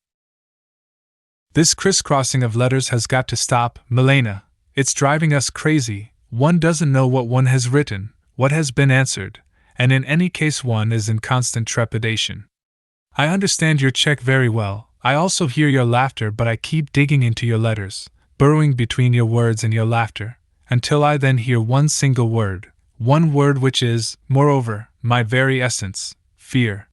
This crisscrossing of letters has got to stop, Milena. It's driving us crazy. One doesn't know what one has written, what has been answered, and in any case one is in constant trepidation. I understand your Czech very well. I also hear your laughter, but I keep digging into your letters, burrowing between your words and your laughter, until I then hear one single word, one word which is, moreover, my very essence, fear.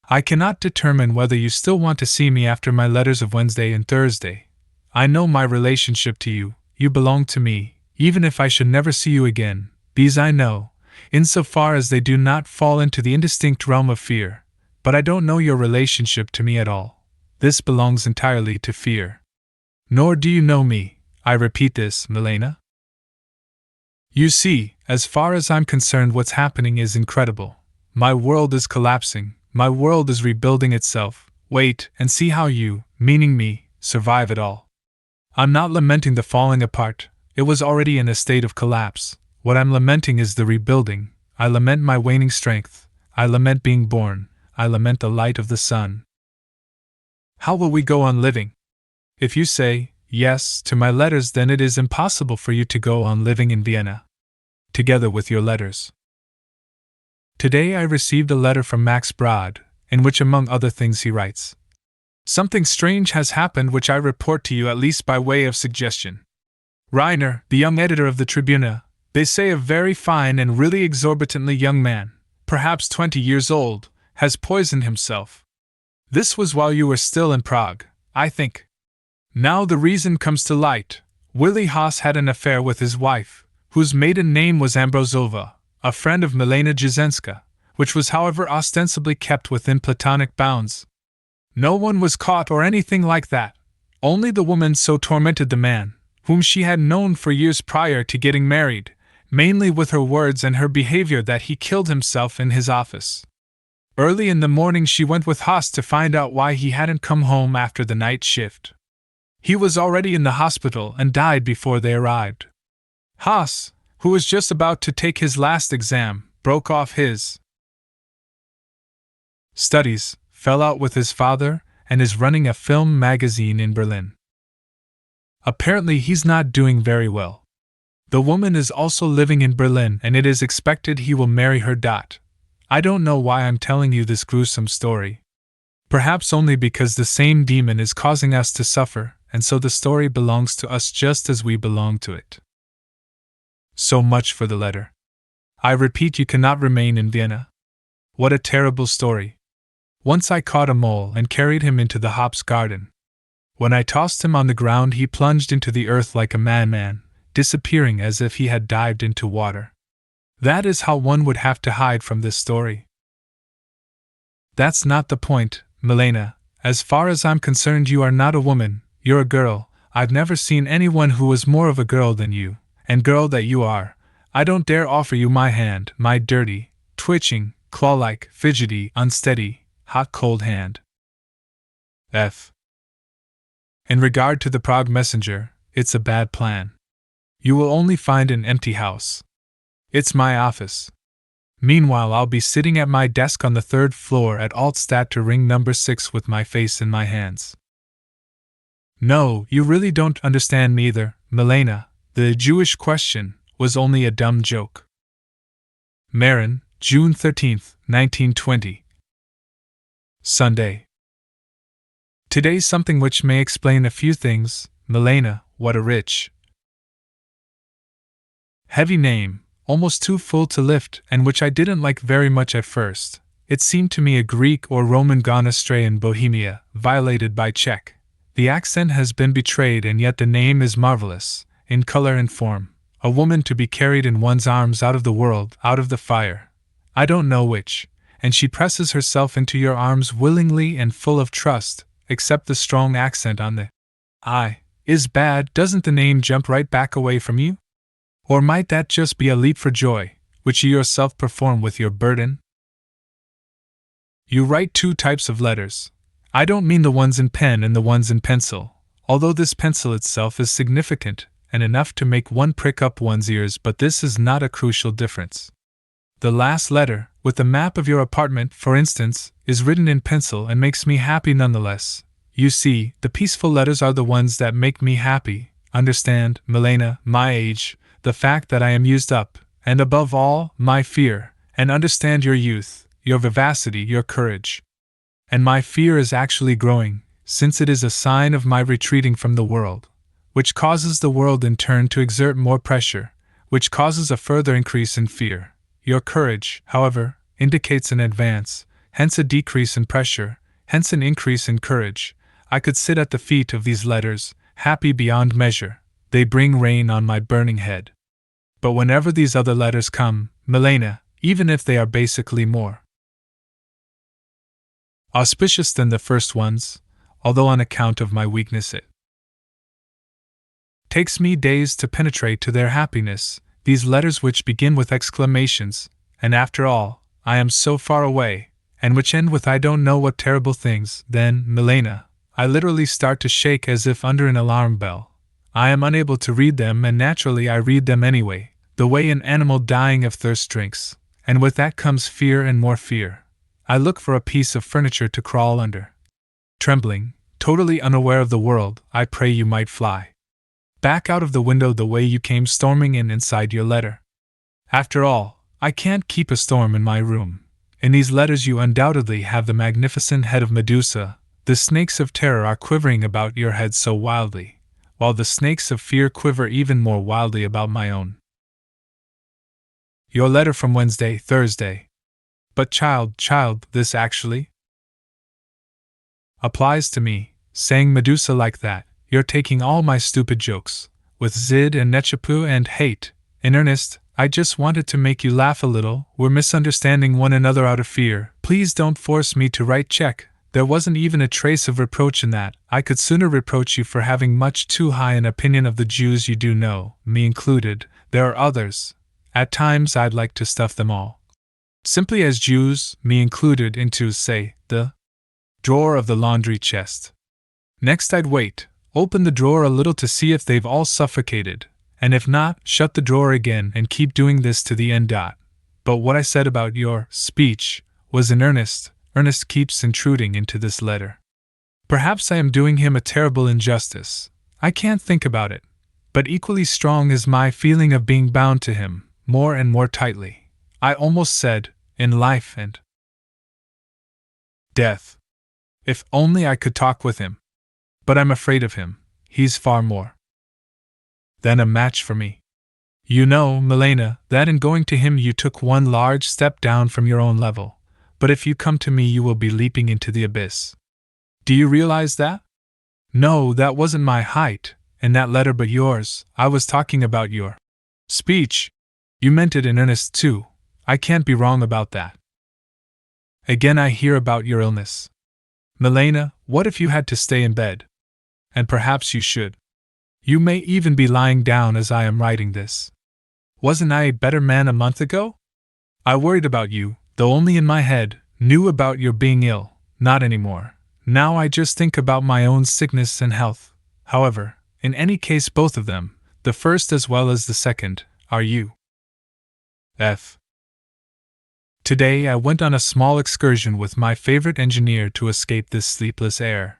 I cannot determine whether you still want to see me after my letters of Wednesday and Thursday. I know my relationship to you, you belong to me, even if I should never see you again. These I know, insofar as they do not fall into the indistinct realm of fear, but I don't know your relationship to me at all. This belongs entirely to fear. Nor do you know me, I repeat this, Milena. You see, as far as I'm concerned, what's happening is incredible. My world is collapsing. My world is rebuilding itself. Wait and see how you, meaning me, survive it all. I'm not lamenting the falling apart. It was already in a state of collapse. What I'm lamenting is the rebuilding. I lament my waning strength. I lament being born. I lament the light of the sun. How will we go on living? If you say yes to my letters, then it is impossible for you to go on living in Vienna, together with your letters. Today I received a letter from Max Brod, in which among other things he writes, something strange has happened which I report to you at least by way of suggestion. Riner, the young editor of the Tribuna, they say a very fine and really exorbitantly young man, perhaps 20 years old, has poisoned himself. This was while you were still in Prague, I think. Now the reason comes to light. Willy Haas had an affair with his wife, whose maiden name was Ambrosova, a friend of Milena Jesenská, which was however ostensibly kept within platonic bounds. No one was caught or anything like that. Only the woman so tormented the man, whom she had known for years prior to getting married, mainly with her words and her behavior, that he killed himself in his office. Early in the morning she went with Haas to find out why he hadn't come home after the night shift. He was already in the hospital and died before they arrived. Haas, who was just about to take his last exam, broke off his studies, fell out with his father, and is running a film magazine in Berlin. Apparently he's not doing very well. The woman is also living in Berlin, and it is expected he will marry her. I don't know why I'm telling you this gruesome story. Perhaps only because the same demon is causing us to suffer, and so the story belongs to us just as we belong to it. So much for the letter. I repeat, you cannot remain in Vienna. What a terrible story. Once I caught a mole and carried him into the hops garden. When I tossed him on the ground, he plunged into the earth like a madman, disappearing as if he had dived into water. That is how one would have to hide from this story. That's not the point, Milena. As far as I'm concerned, you are not a woman, you're a girl. I've never seen anyone who was more of a girl than you. And girl that you are, I don't dare offer you my hand, my dirty, twitching, claw-like, fidgety, unsteady, hot-cold hand. F. In regard to the Prague messenger, it's a bad plan. You will only find an empty house. It's my office. Meanwhile, I'll be sitting at my desk on the 3rd floor at Altstadterring number 6 with my face in my hands. No, you really don't understand me either, Milena. The Jewish question was only a dumb joke. Meran, June 13, 1920. Sunday. Today's something which may explain a few things. Milena, what a rich, heavy name, almost too full to lift, and which I didn't like very much at first. It seemed to me a Greek or Roman gone astray in Bohemia, violated by Czech. The accent has been betrayed, and yet the name is marvelous, in color and form. A woman to be carried in one's arms out of the world, out of the fire. I don't know which, and she presses herself into your arms willingly and full of trust, except the strong accent on the I is bad. Doesn't the name jump right back away from you? Or might that just be a leap for joy, which you yourself perform with your burden? You write 2 types of letters. I don't mean the ones in pen and the ones in pencil, although this pencil itself is significant and enough to make one prick up one's ears, but this is not a crucial difference. The last letter, with the map of your apartment, for instance, is written in pencil and makes me happy nonetheless. You see, the peaceful letters are the ones that make me happy. Understand, Milena, my age, the fact that I am used up, and above all, my fear, and understand your youth, your vivacity, your courage. And my fear is actually growing, since it is a sign of my retreating from the world, which causes the world in turn to exert more pressure, which causes a further increase in fear. Your courage, however, indicates an advance, hence a decrease in pressure, hence an increase in courage. I could sit at the feet of these letters, happy beyond measure. They bring rain on my burning head. But whenever these other letters come, Milena, even if they are basically more auspicious than the first ones, although on account of my weakness it takes me days to penetrate to their happiness, these letters which begin with exclamations, and after all, I am so far away, and which end with I don't know what terrible things, then, Milena, I literally start to shake as if under an alarm bell. I am unable to read them, and naturally I read them anyway, the way an animal dying of thirst drinks, and with that comes fear and more fear. I look for a piece of furniture to crawl under. Trembling, totally unaware of the world, I pray you might fly back out of the window the way you came storming in inside your letter. After all, I can't keep a storm in my room. In these letters you undoubtedly have the magnificent head of Medusa. The snakes of terror are quivering about your head so wildly, while the snakes of fear quiver even more wildly about my own. Your letter from Wednesday, Thursday. But child, this actually applies to me, saying Medusa like that. You're taking all my stupid jokes, with Zid and Nechapu and hate. In earnest, I just wanted to make you laugh a little. We're misunderstanding one another out of fear. Please don't force me to write Czech. There wasn't even a trace of reproach in that. I could sooner reproach you for having much too high an opinion of the Jews. You do know, me included. There are others. At times I'd like to stuff them all, simply as Jews, me included, into, say, the drawer of the laundry chest. Next I'd wait, open the drawer a little to see if they've all suffocated, and if not, shut the drawer again and keep doing this to the end. But what I said about your speech was in earnest. Ernest keeps intruding into this letter. Perhaps I am doing him a terrible injustice. I can't think about it. But equally strong is my feeling of being bound to him, more and more tightly. I almost said, in life and death. If only I could talk with him. But I'm afraid of him. He's far more than a match for me. You know, Milena, that in going to him you took one large step down from your own level. But if you come to me you will be leaping into the abyss. Do you realize that? No, that wasn't my height, in that letter, but yours. I was talking about your speech. You meant it in earnest too. I can't be wrong about that. Again I hear about your illness. Milena, what if you had to stay in bed? And perhaps you should. You may even be lying down as I am writing this. Wasn't I a better man a month ago? I worried about you, though only in my head, knew about your being ill, not anymore. Now I just think about my own sickness and health. However, in any case both of them, the first as well as the second, are you. F. Today I went on a small excursion with my favorite engineer to escape this sleepless air.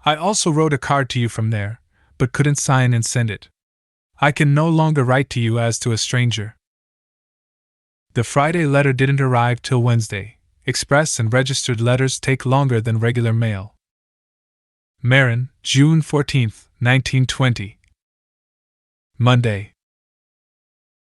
I also wrote a card to you from there, but couldn't sign and send it. I can no longer write to you as to a stranger. The Friday letter didn't arrive till Wednesday. Express and registered letters take longer than regular mail. Meran, June 14, 1920. Monday.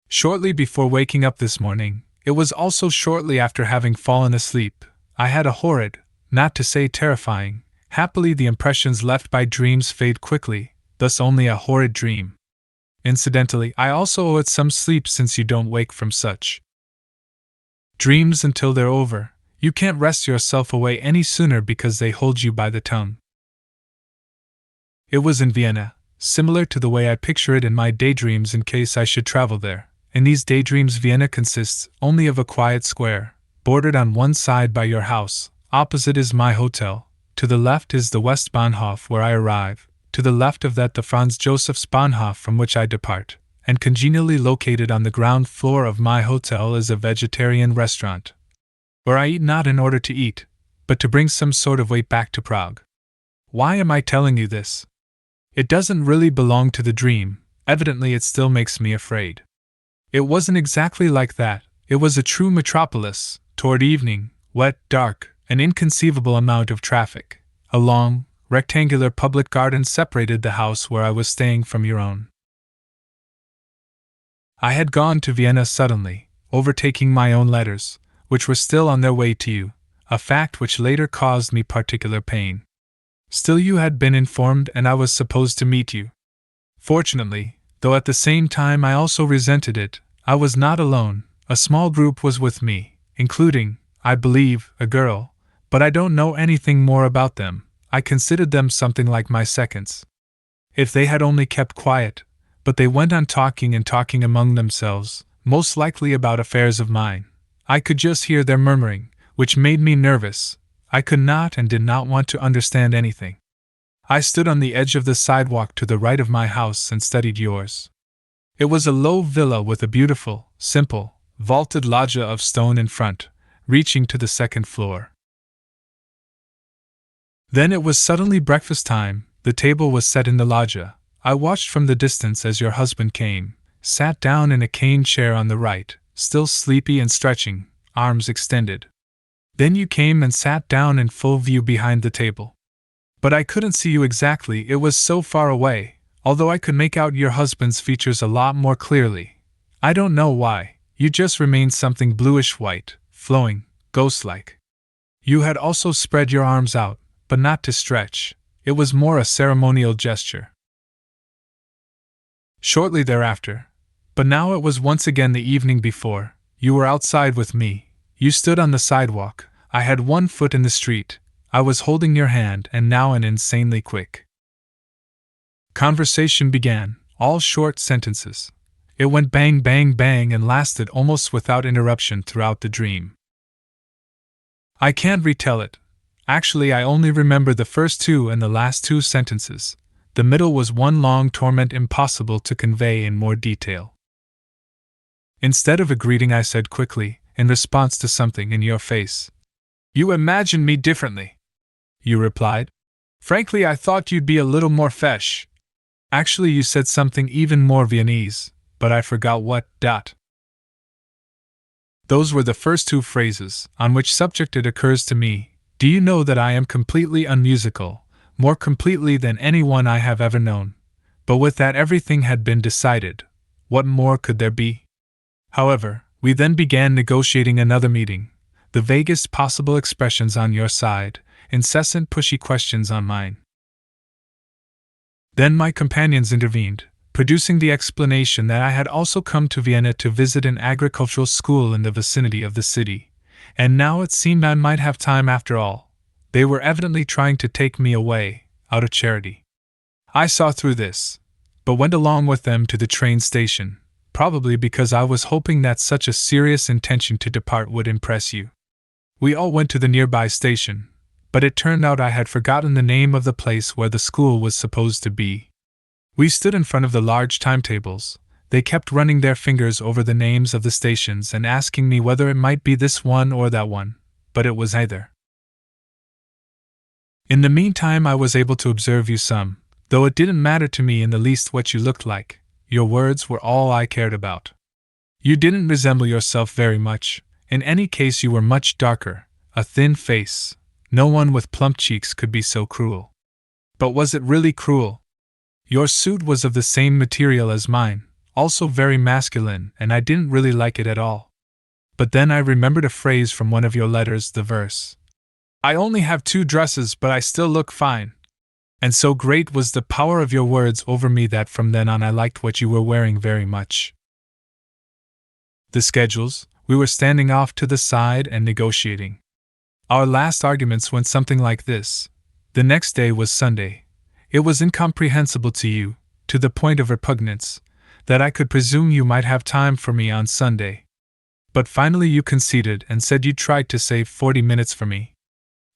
Shortly before waking up this morning, it was also shortly after having fallen asleep, I had a horrid, not to say terrifying. Happily the impressions left by dreams fade quickly, thus only a horrid dream. Incidentally, I also owe it some sleep since you don't wake from such dreams until they're over. You can't wrest yourself away any sooner because they hold you by the tongue. It was in Vienna, similar to the way I picture it in my daydreams in case I should travel there. In these daydreams Vienna consists only of a quiet square, bordered on one side by your house, opposite is my hotel, to the left is the Westbahnhof where I arrive, to the left of that the Franz Bahnhof from which I depart, and congenially located on the ground floor of my hotel is a vegetarian restaurant, where I eat not in order to eat, but to bring some sort of weight back to Prague. Why am I telling you this? It doesn't really belong to the dream, evidently it still makes me afraid. It wasn't exactly like that, it was a true metropolis, toward evening, wet, dark, an inconceivable amount of traffic. A long, rectangular public garden separated the house where I was staying from your own. I had gone to Vienna suddenly, overtaking my own letters, which were still on their way to you, a fact which later caused me particular pain. Still you had been informed and I was supposed to meet you. Fortunately, though at the same time I also resented it, I was not alone. A small group was with me, including, I believe, a girl, but I don't know anything more about them. I considered them something like my seconds. If they had only kept quiet, but they went on talking and talking among themselves, most likely about affairs of mine. I could just hear their murmuring, which made me nervous. I could not and did not want to understand anything. I stood on the edge of the sidewalk to the right of my house and studied yours. It was a low villa with a beautiful, simple, vaulted loggia of stone in front, reaching to the second floor. Then it was suddenly breakfast time. The table was set in the loggia. I watched from the distance as your husband came, sat down in a cane chair on the right, still sleepy and stretching, arms extended. Then you came and sat down in full view behind the table. But I couldn't see you exactly, it was so far away, although I could make out your husband's features a lot more clearly. I don't know why, you just remained something bluish-white, flowing, ghost-like. You had also spread your arms out, but not to stretch, it was more a ceremonial gesture. Shortly thereafter, but now it was once again the evening before, you were outside with me, you stood on the sidewalk, I had one foot in the street, I was holding your hand and now an insanely quick conversation began, all short sentences. It went bang bang bang and lasted almost without interruption throughout the dream. I can't retell it. Actually, I only remember the first two and the last two sentences. The middle was one long torment impossible to convey in more detail. Instead of a greeting I said quickly, in response to something in your face, "You imagined me differently," you replied. "Frankly, I thought you'd be a little more fesh." Actually, you said something even more Viennese, but I forgot what. Those were the first two phrases. On which subject it occurs to me, do you know that I am completely unmusical, more completely than anyone I have ever known? But with that everything had been decided. What more could there be? However, we then began negotiating another meeting. The vaguest possible expressions on your side, incessant pushy questions on mine. Then my companions intervened, producing the explanation that I had also come to Vienna to visit an agricultural school in the vicinity of the city, and now it seemed I might have time after all. They were evidently trying to take me away, out of charity. I saw through this, but went along with them to the train station, probably because I was hoping that such a serious intention to depart would impress you. We all went to the nearby station, but it turned out I had forgotten the name of the place where the school was supposed to be. We stood in front of the large timetables. They kept running their fingers over the names of the stations and asking me whether it might be this one or that one, but it was either. In the meantime, I was able to observe you some, though it didn't matter to me in the least what you looked like. Your words were all I cared about. You didn't resemble yourself very much. In any case, you were much darker, a thin face. No one with plump cheeks could be so cruel. But was it really cruel? Your suit was of the same material as mine, also very masculine, and I didn't really like it at all. But then I remembered a phrase from one of your letters, the verse, "I only have 2 dresses, but I still look fine." And so great was the power of your words over me that from then on I liked what you were wearing very much. The schedules, we were standing off to the side and negotiating. Our last arguments went something like this. The next day was Sunday. It was incomprehensible to you, to the point of repugnance, that I could presume you might have time for me on Sunday. But finally you conceded and said you tried to save 40 minutes for me.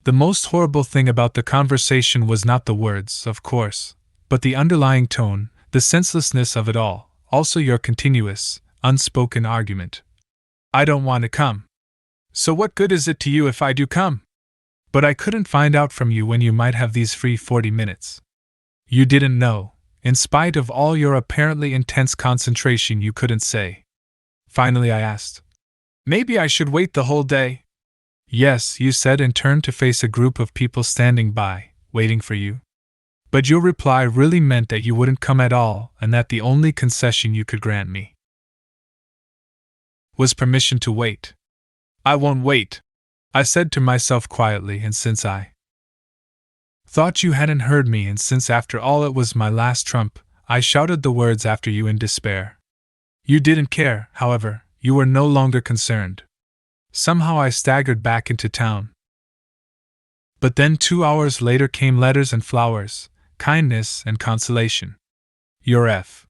The most horrible thing about the conversation was not the words, of course, but the underlying tone, the senselessness of it all, also your continuous, unspoken argument. I don't want to come. So what good is it to you if I do come? But I couldn't find out from you when you might have these free 40 minutes. You didn't know. In spite of all your apparently intense concentration, you couldn't say. Finally I asked, "Maybe I should wait the whole day?" "Yes," you said, and turned to face a group of people standing by, waiting for you. But your reply really meant that you wouldn't come at all, and that the only concession you could grant me was permission to wait. "I won't wait," I said to myself quietly, and since I thought you hadn't heard me, and since after all it was my last trump, I shouted the words after you in despair. You didn't care, however, you were no longer concerned. Somehow I staggered back into town. But then 2 hours later came letters and flowers, kindness and consolation. Your F.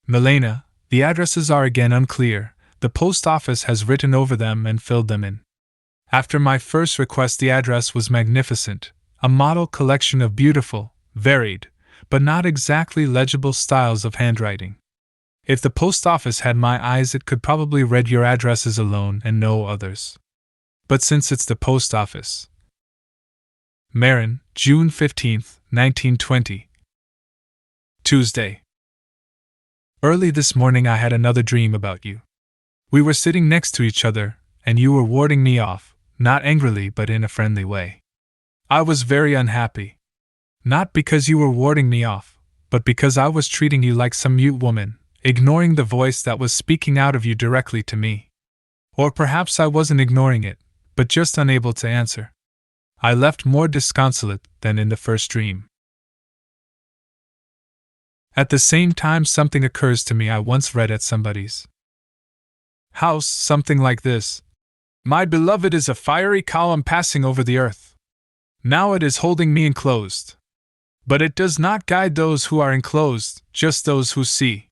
Milena, the addresses are again unclear. The post office has written over them and filled them in. After my first request, the address was magnificent, a model collection of beautiful, varied, but not exactly legible styles of handwriting. If the post office had my eyes, it could probably read your addresses alone and no others. But since it's the post office. Meran, June 15th, 1920. Tuesday. Early this morning I had another dream about you. We were sitting next to each other, and you were warding me off, not angrily but in a friendly way. I was very unhappy. Not because you were warding me off, but because I was treating you like some mute woman, ignoring the voice that was speaking out of you directly to me. Or perhaps I wasn't ignoring it, but just unable to answer. I left more disconsolate than in the first dream. At the same time, something occurs to me I once read at somebody's house, something like this. My beloved is a fiery column passing over the earth. Now it is holding me enclosed. But it does not guide those who are enclosed, just those who see.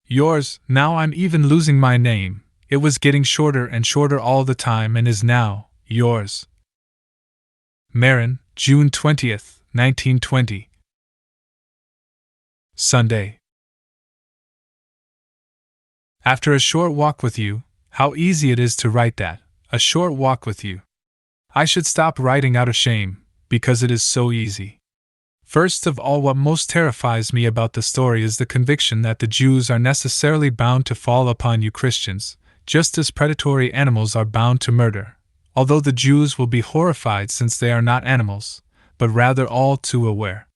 Yours, now I'm even losing my name. It was getting shorter and shorter all the time and is now, yours. Meran, June 20th, 1920. Sunday. After a short walk with you, how easy it is to write that, a short walk with you. I should stop writing out of shame, because it is so easy. First of all, what most terrifies me about the story is the conviction that the Jews are necessarily bound to fall upon you Christians, just as predatory animals are bound to murder, although the Jews will be horrified since they are not animals, but rather all too aware.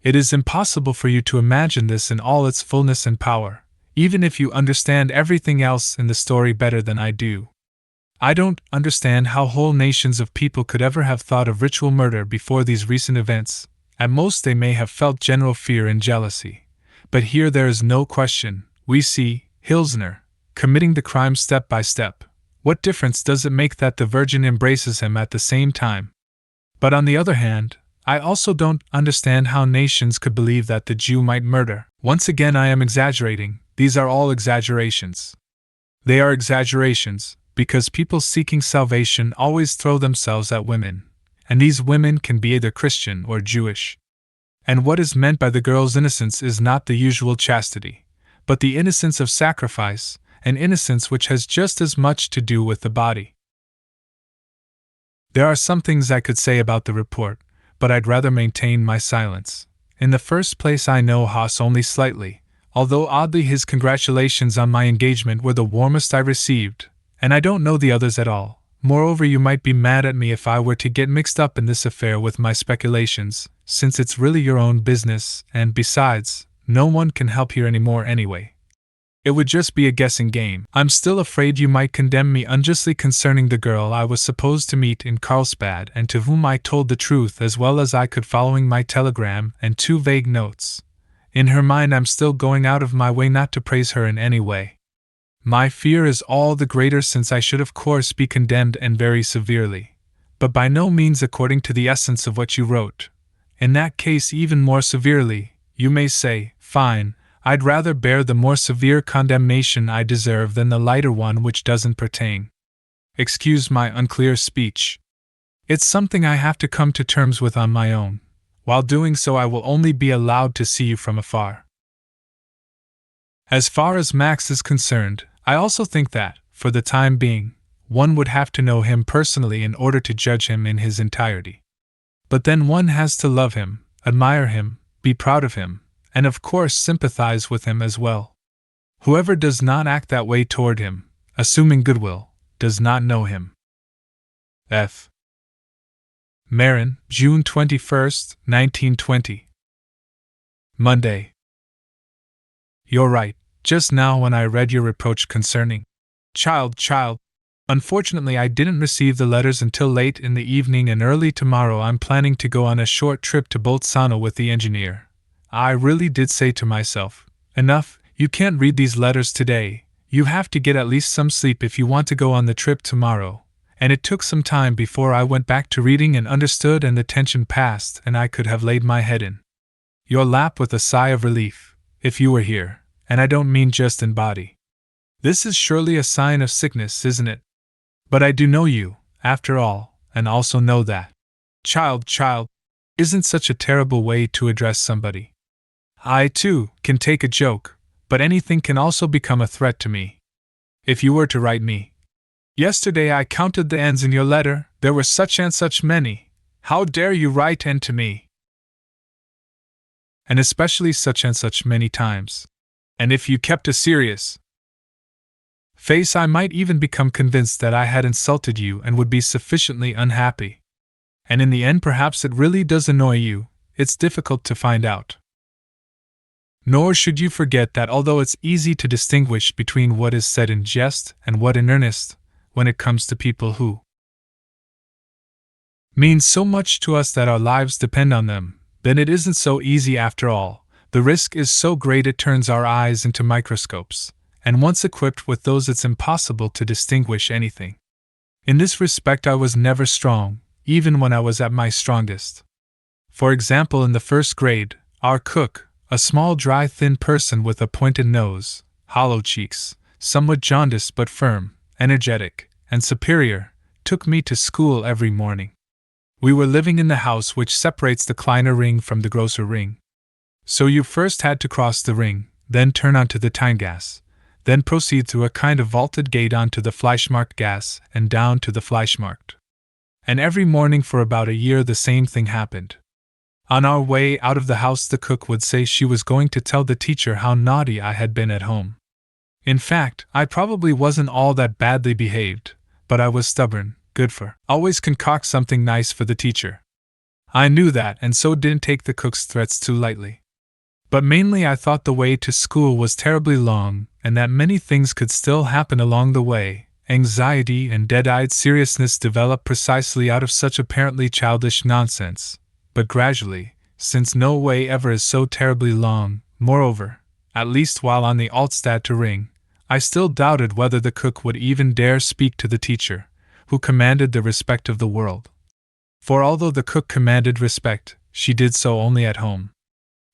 It is impossible for you to imagine this in all its fullness and power, even if you understand everything else in the story better than I do. I don't understand how whole nations of people could ever have thought of ritual murder before these recent events. At most they may have felt general fear and jealousy. But here there is no question. We see Hilsner committing the crime step by step. What difference does it make that the Virgin embraces him at the same time? But on the other hand, I also don't understand how nations could believe that the Jew might murder. Once again I am exaggerating. These are all exaggerations. They are exaggerations because people seeking salvation always throw themselves at women. And these women can be either Christian or Jewish. And what is meant by the girl's innocence is not the usual chastity, but the innocence of sacrifice, an innocence which has just as much to do with the body. There are some things I could say about the report, but I'd rather maintain my silence. In the first place, I know Haas only slightly, although oddly his congratulations on my engagement were the warmest I received, and I don't know the others at all. Moreover, you might be mad at me if I were to get mixed up in this affair with my speculations, since it's really your own business, and besides, no one can help here anymore anyway. It would just be a guessing game. I'm still afraid you might condemn me unjustly concerning the girl I was supposed to meet in Carlsbad and to whom I told the truth as well as I could following my telegram and 2 vague notes. In her mind, I'm still going out of my way not to praise her in any way. My fear is all the greater since I should of course be condemned and very severely, but by no means according to the essence of what you wrote. In that case even more severely, you may say, fine, I'd rather bear the more severe condemnation I deserve than the lighter one which doesn't pertain. Excuse my unclear speech. It's something I have to come to terms with on my own. While doing so I will only be allowed to see you from afar. As far as Max is concerned, I also think that, for the time being, one would have to know him personally in order to judge him in his entirety. But then one has to love him, admire him, be proud of him, and of course sympathize with him as well. Whoever does not act that way toward him, assuming goodwill, does not know him. F. Meran, June 21, 1920. Monday. You're right. Just now when I read your reproach concerning child, unfortunately I didn't receive the letters until late in the evening, and early tomorrow I'm planning to go on a short trip to Bolzano with the engineer. I really did say to myself, enough, you can't read these letters today, you have to get at least some sleep if you want to go on the trip tomorrow, and it took some time before I went back to reading and understood and the tension passed and I could have laid my head in your lap with a sigh of relief, if you were here. And I don't mean just in body. This is surely a sign of sickness, isn't it? But I do know you, after all, and also know that child isn't such a terrible way to address somebody. I, too, can take a joke, but anything can also become a threat to me. If you were to write me, yesterday I counted the N's in your letter, there were such and such many. How dare you write N to me? And especially such and such many times. And if you kept a serious face, I might even become convinced that I had insulted you and would be sufficiently unhappy. And in the end, perhaps it really does annoy you, it's difficult to find out. Nor should you forget that although it's easy to distinguish between what is said in jest and what in earnest, when it comes to people who mean so much to us that our lives depend on them, then it isn't so easy after all. The risk is so great it turns our eyes into microscopes, and once equipped with those it's impossible to distinguish anything. In this respect I was never strong, even when I was at my strongest. For example, in the first grade, our cook, a small dry thin person with a pointed nose, hollow cheeks, somewhat jaundiced but firm, energetic, and superior, took me to school every morning. We were living in the house which separates the Kleiner Ring from the Grosser Ring. So you first had to cross the ring, then turn onto the Teingasse, then proceed through a kind of vaulted gate onto the Fleischmarktgasse and down to the Fleischmarkt. And every morning for about a year the same thing happened. On our way out of the house the cook would say she was going to tell the teacher how naughty I had been at home. In fact, I probably wasn't all that badly behaved, but I was stubborn, good for always concoct something nice for the teacher. I knew that and so didn't take the cook's threats too lightly. But mainly I thought the way to school was terribly long, and that many things could still happen along the way. Anxiety and dead-eyed seriousness developed precisely out of such apparently childish nonsense, but gradually, since no way ever is so terribly long, moreover, at least while on the Altstadt ring, I still doubted whether the cook would even dare speak to the teacher, who commanded the respect of the world. For although the cook commanded respect, she did so only at home.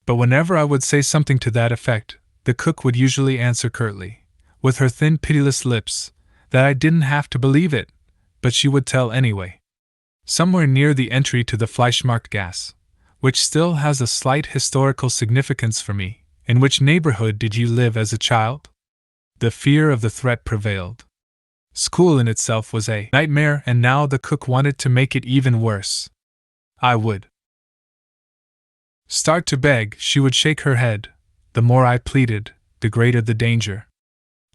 But whenever I would say something to that effect, the cook would usually answer curtly, with her thin pitiless lips, that I didn't have to believe it, but she would tell anyway. Somewhere near the entry to the Fleischmarktgasse, which still has a slight historical significance for me, In which neighborhood did you live as a child? The fear of the threat prevailed. School in itself was a nightmare, and now the cook wanted to make it even worse. I would start to beg, she would shake her head. The more I pleaded, the greater the danger.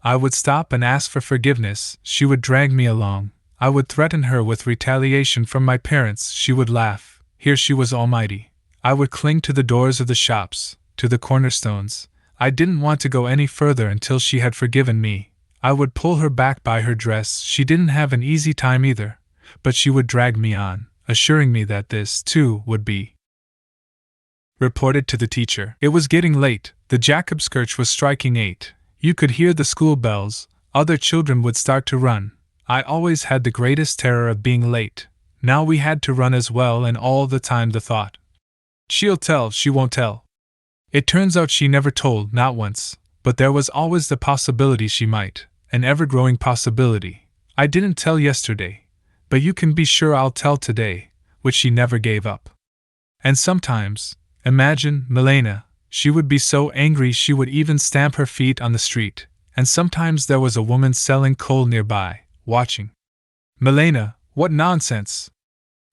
I would stop and ask for forgiveness, she would drag me along. I would threaten her with retaliation from my parents, she would laugh. Here she was almighty. I would cling to the doors of the shops, to the cornerstones. I didn't want to go any further until she had forgiven me. I would pull her back by her dress. She didn't have an easy time either, but she would drag me on, assuring me that this, too, would be reported to the teacher. It was getting late. The Jakobskirche was striking 8. You could hear the school bells. Other children would start to run. I always had the greatest terror of being late. Now we had to run as well, and all the time the thought, she'll tell, she won't tell. It turns out she never told, not once, but there was always the possibility she might, an ever-growing possibility. I didn't tell yesterday, but you can be sure I'll tell today, which she never gave up. And sometimes, imagine, Milena, she would be so angry she would even stamp her feet on the street, and sometimes there was a woman selling coal nearby, watching. Milena, what nonsense!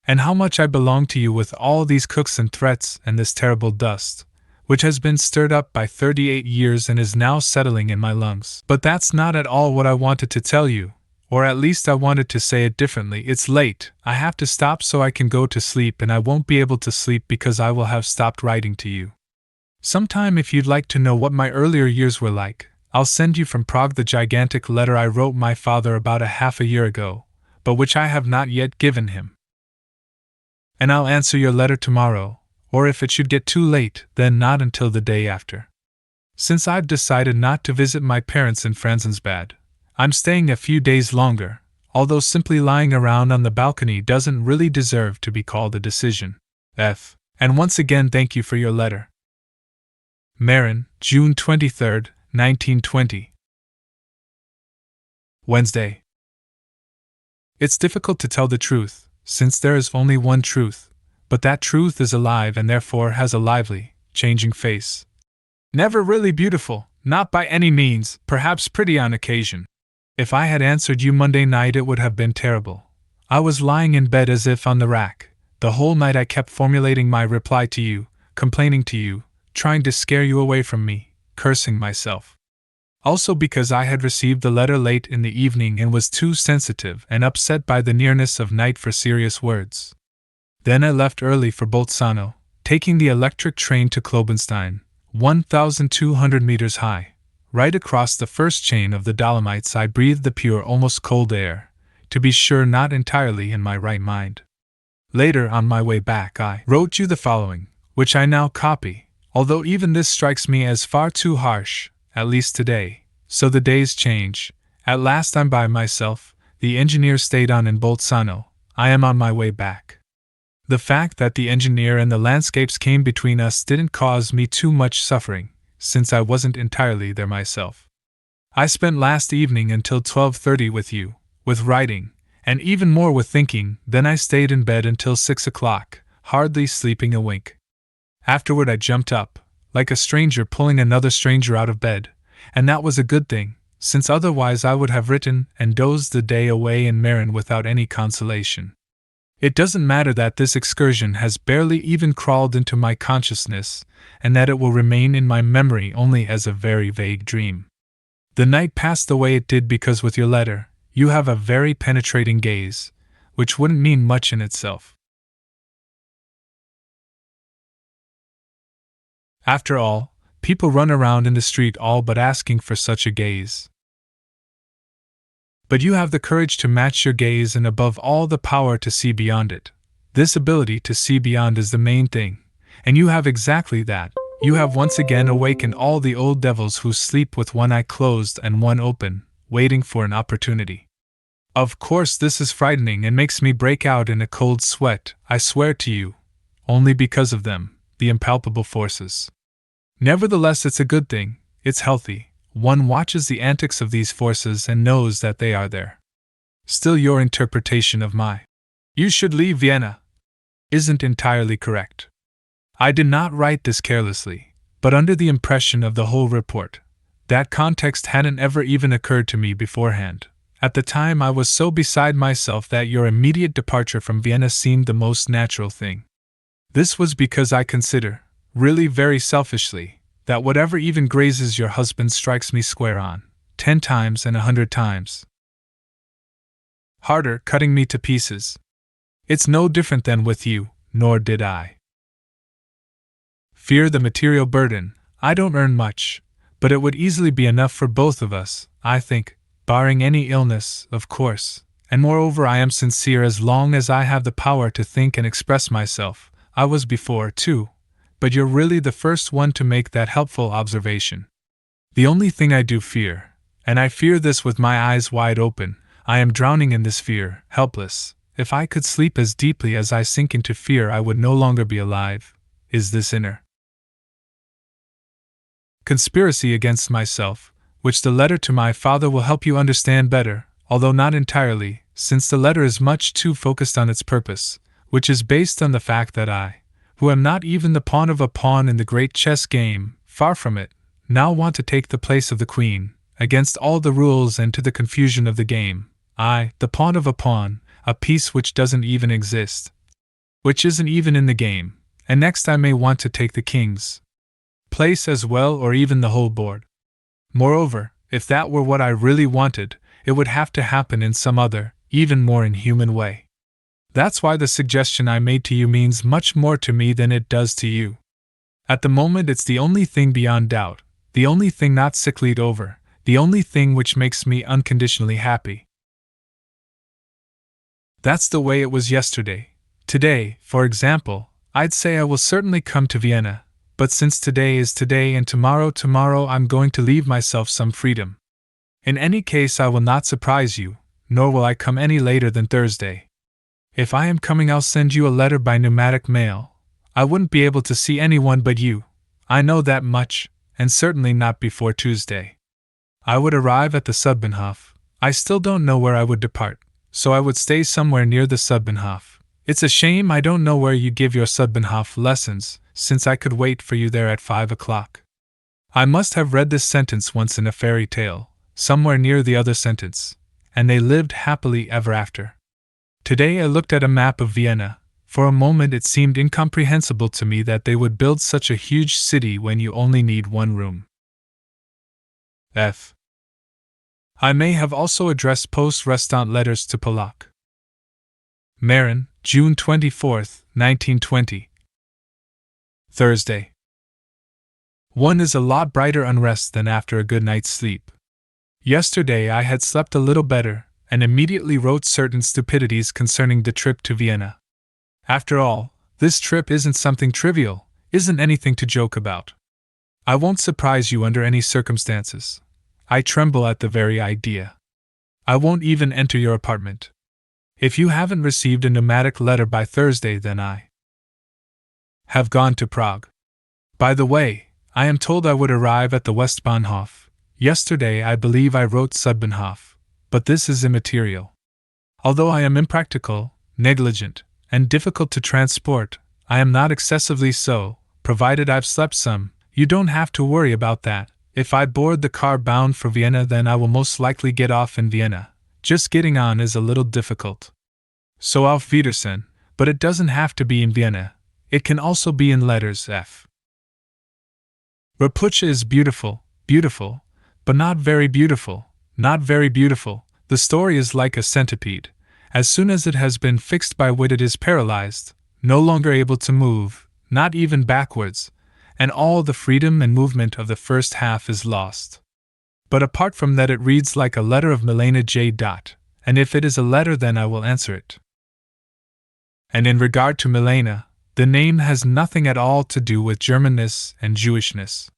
And how much I belong to you with all these cooks and threats and this terrible dust, which has been stirred up by 38 years and is now settling in my lungs. But that's not at all what I wanted to tell you, or at least I wanted to say it differently. It's late, I have to stop so I can go to sleep, and I won't be able to sleep because I will have stopped writing to you. Sometime, if you'd like to know what my earlier years were like, I'll send you from Prague the gigantic letter I wrote my father about half a year ago, but which I have not yet given him. And I'll answer your letter tomorrow, or if it should get too late, then not until the day after. Since I've decided not to visit my parents in Franzensbad, I'm staying a few days longer, although simply lying around on the balcony doesn't really deserve to be called a decision. F. And once again thank you for your letter. Meran, June 23, 1920. Wednesday. It's difficult to tell the truth, since there is only one truth, but that truth is alive and therefore has a lively, changing face. Never really beautiful, not by any means, perhaps pretty on occasion. If I had answered you Monday night it would have been terrible. I was lying in bed as if on the rack. The whole night I kept formulating my reply to you, complaining to you, trying to scare you away from me, cursing myself. Also because I had received the letter late in the evening and was too sensitive and upset by the nearness of night for serious words. Then I left early for Bolzano, taking the electric train to Klobenstein, 1,200 meters high. Right across the first chain of the Dolomites I breathed the pure, almost cold air, to be sure not entirely in my right mind. Later, on my way back, I wrote you the following, which I now copy, although even this strikes me as far too harsh, at least today. So the days change. At last I'm by myself, the engineer stayed on in Bolzano, I am on my way back. The fact that the engineer and the landscapes came between us didn't cause me too much suffering, since I wasn't entirely there myself. I spent last evening until 12:30 with you, with writing, and even more with thinking. Then I stayed in bed until 6 o'clock, hardly sleeping a wink. Afterward I jumped up, like a stranger pulling another stranger out of bed, and that was a good thing, since otherwise I would have written and dozed the day away in Meran without any consolation. It doesn't matter that this excursion has barely even crawled into my consciousness, and that it will remain in my memory only as a very vague dream. The night passed the way it did because with your letter, you have a very penetrating gaze, which wouldn't mean much in itself. After all, people run around in the street all but asking for such a gaze. But you have the courage to match your gaze and above all the power to see beyond it. This ability to see beyond is the main thing, and you have exactly that. You have once again awakened all the old devils who sleep with one eye closed and one open, waiting for an opportunity. Of course this is frightening and makes me break out in a cold sweat, I swear to you, only because of them, the impalpable forces. Nevertheless it's a good thing, it's healthy. One watches the antics of these forces and knows that they are there. Still your interpretation of my "you should leave Vienna" isn't entirely correct. I did not write this carelessly, but under the impression of the whole report. That context hadn't ever even occurred to me beforehand. At the time I was so beside myself that your immediate departure from Vienna seemed the most natural thing. This was because I consider, really very selfishly, that whatever even grazes your husband strikes me square on, 10 times and 100 times harder, cutting me to pieces. It's no different than with you, nor did I fear the material burden. I don't earn much, but it would easily be enough for both of us, I think, barring any illness, of course, and moreover I am sincere as long as I have the power to think and express myself. I was before, too, but you're really the first one to make that helpful observation. The only thing I do fear, and I fear this with my eyes wide open, I am drowning in this fear, helpless. If I could sleep as deeply as I sink into fear I would no longer be alive, is this inner conspiracy against myself, which the letter to my father will help you understand better, although not entirely, since the letter is much too focused on its purpose, which is based on the fact that I, who am not even the pawn of a pawn in the great chess game, far from it, now want to take the place of the queen, against all the rules and to the confusion of the game. I, the pawn of a pawn, a piece which doesn't even exist, which isn't even in the game, and next I may want to take the king's place as well, or even the whole board. Moreover, if that were what I really wanted, it would have to happen in some other, even more inhuman way. That's why the suggestion I made to you means much more to me than it does to you. At the moment it's the only thing beyond doubt, the only thing not sicklied over, the only thing which makes me unconditionally happy. That's the way it was yesterday. Today, for example, I'd say I will certainly come to Vienna, but since today is today and tomorrow I'm going to leave myself some freedom. In any case I will not surprise you, nor will I come any later than Thursday. If I am coming I'll send you a letter by pneumatic mail. I wouldn't be able to see anyone but you, I know that much, and certainly not before Tuesday. I would arrive at the Sudbahnhof. I still don't know where I would depart, so I would stay somewhere near the Sudbahnhof. It's a shame I don't know where you give your Sudbahnhof lessons, since I could wait for you there at 5 o'clock. I must have read this sentence once in a fairy tale, somewhere near the other sentence, and they lived happily ever after. Today I looked at a map of Vienna. For a moment it seemed incomprehensible to me that they would build such a huge city when you only need one room. F. I may have also addressed post-restant letters to Pollock. Meran, June 24, 1920. Thursday. One is a lot brighter unrest than after a good night's sleep. Yesterday I had slept a little better, and immediately wrote certain stupidities concerning the trip to Vienna. After all, this trip isn't something trivial, isn't anything to joke about. I won't surprise you under any circumstances. I tremble at the very idea. I won't even enter your apartment. If you haven't received a pneumatic letter by Thursday, then I have gone to Prague. By the way, I am told I would arrive at the Westbahnhof. Yesterday I believe I wrote Sudbahnhof, but this is immaterial. Although I am impractical, negligent, and difficult to transport, I am not excessively so, provided I've slept some. You don't have to worry about that. If I board the car bound for Vienna, then I will most likely get off in Vienna. Just getting on is a little difficult. So auf Wiedersehen, but it doesn't have to be in Vienna. It can also be in letters F. Rapucha is beautiful, beautiful, but not very beautiful, not very beautiful. The story is like a centipede. As soon as it has been fixed by wit, it is paralyzed, no longer able to move, not even backwards, and all the freedom and movement of the first half is lost. But apart from that, it reads like a letter of Milena J. And if it is a letter, then I will answer it. And in regard to Milena, the name has nothing at all to do with Germanness and Jewishness.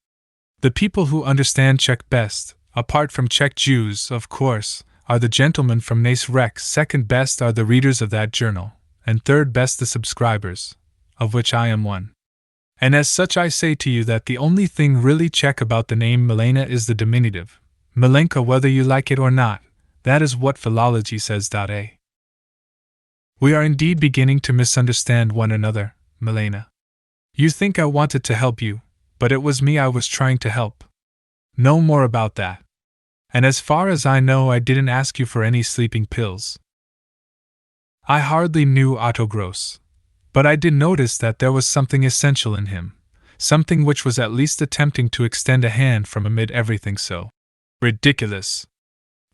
The people who understand Czech best, apart from Czech Jews, of course, are the gentlemen from Nace Rec. Second best are the readers of that journal, and third best the subscribers, of which I am one. And as such I say to you that the only thing really Czech about the name Milena is the diminutive, Milenka, whether you like it or not. That is what philology says. A. We are indeed beginning to misunderstand one another, Milena. You think I wanted to help you, but it was me I was trying to help. No more about that. And as far as I know, I didn't ask you for any sleeping pills. I hardly knew Otto Gross, but I did notice that there was something essential in him, something which was at least attempting to extend a hand from amid everything so ridiculous.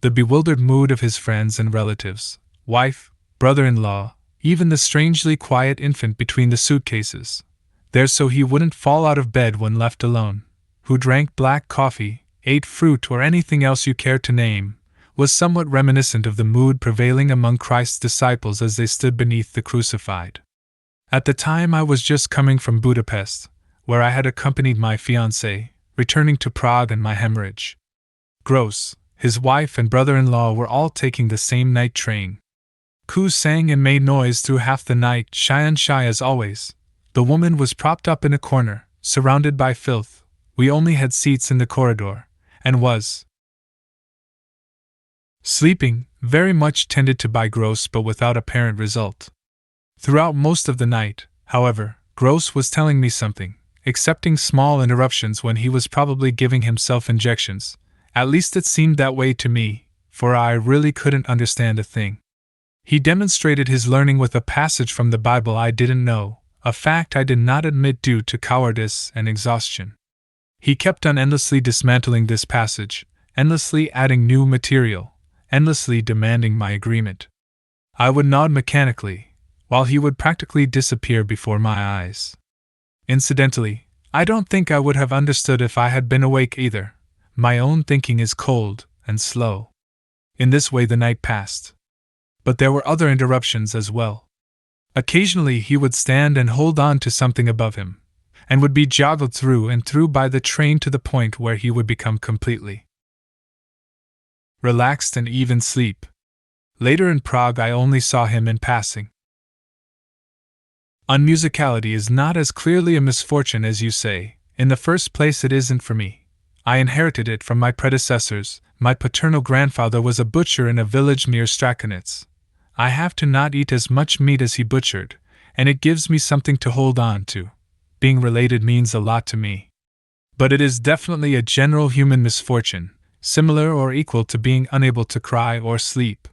The bewildered mood of his friends and relatives, wife, brother-in-law, even the strangely quiet infant between the suitcases, there so he wouldn't fall out of bed when left alone, who drank black coffee, ate fruit or anything else you care to name, was somewhat reminiscent of the mood prevailing among Christ's disciples as they stood beneath the crucified. At the time I was just coming from Budapest, where I had accompanied my fiancée, returning to Prague and my hemorrhage. Gross, his wife and brother-in-law were all taking the same night train. Coo sang and made noise through half the night, shy as always. The woman was propped up in a corner, surrounded by filth. We only had seats in the corridor, and was sleeping, very much tended to by Gross but without apparent result. Throughout most of the night, however, Gross was telling me something, excepting small interruptions when he was probably giving himself injections. At least it seemed that way to me, for I really couldn't understand a thing. He demonstrated his learning with a passage from the Bible I didn't know, a fact I did not admit due to cowardice and exhaustion. He kept on endlessly dismantling this passage, endlessly adding new material, endlessly demanding my agreement. I would nod mechanically, while he would practically disappear before my eyes. Incidentally, I don't think I would have understood if I had been awake either. My own thinking is cold and slow. In this way the night passed. But there were other interruptions as well. Occasionally he would stand and hold on to something above him, and would be joggled through and through by the train to the point where he would become completely relaxed and even sleep. Later in Prague I only saw him in passing. Unmusicality is not as clearly a misfortune as you say. In the first place, it isn't for me. I inherited it from my predecessors. My paternal grandfather was a butcher in a village near Strakonitz. I have to not eat as much meat as he butchered, and it gives me something to hold on to. Being related means a lot to me. But it is definitely a general human misfortune, similar or equal to being unable to cry or sleep.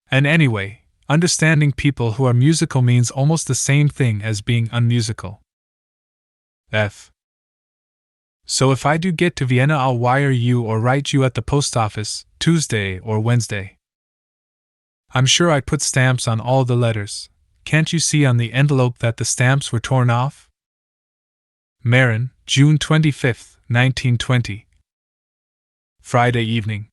And anyway, understanding people who are musical means almost the same thing as being unmusical. F. So if I do get to Vienna, I'll wire you or write you at the post office, Tuesday or Wednesday. I'm sure I put stamps on all the letters. Can't you see on the envelope that the stamps were torn off? Meran, June 25, 1920. Friday evening.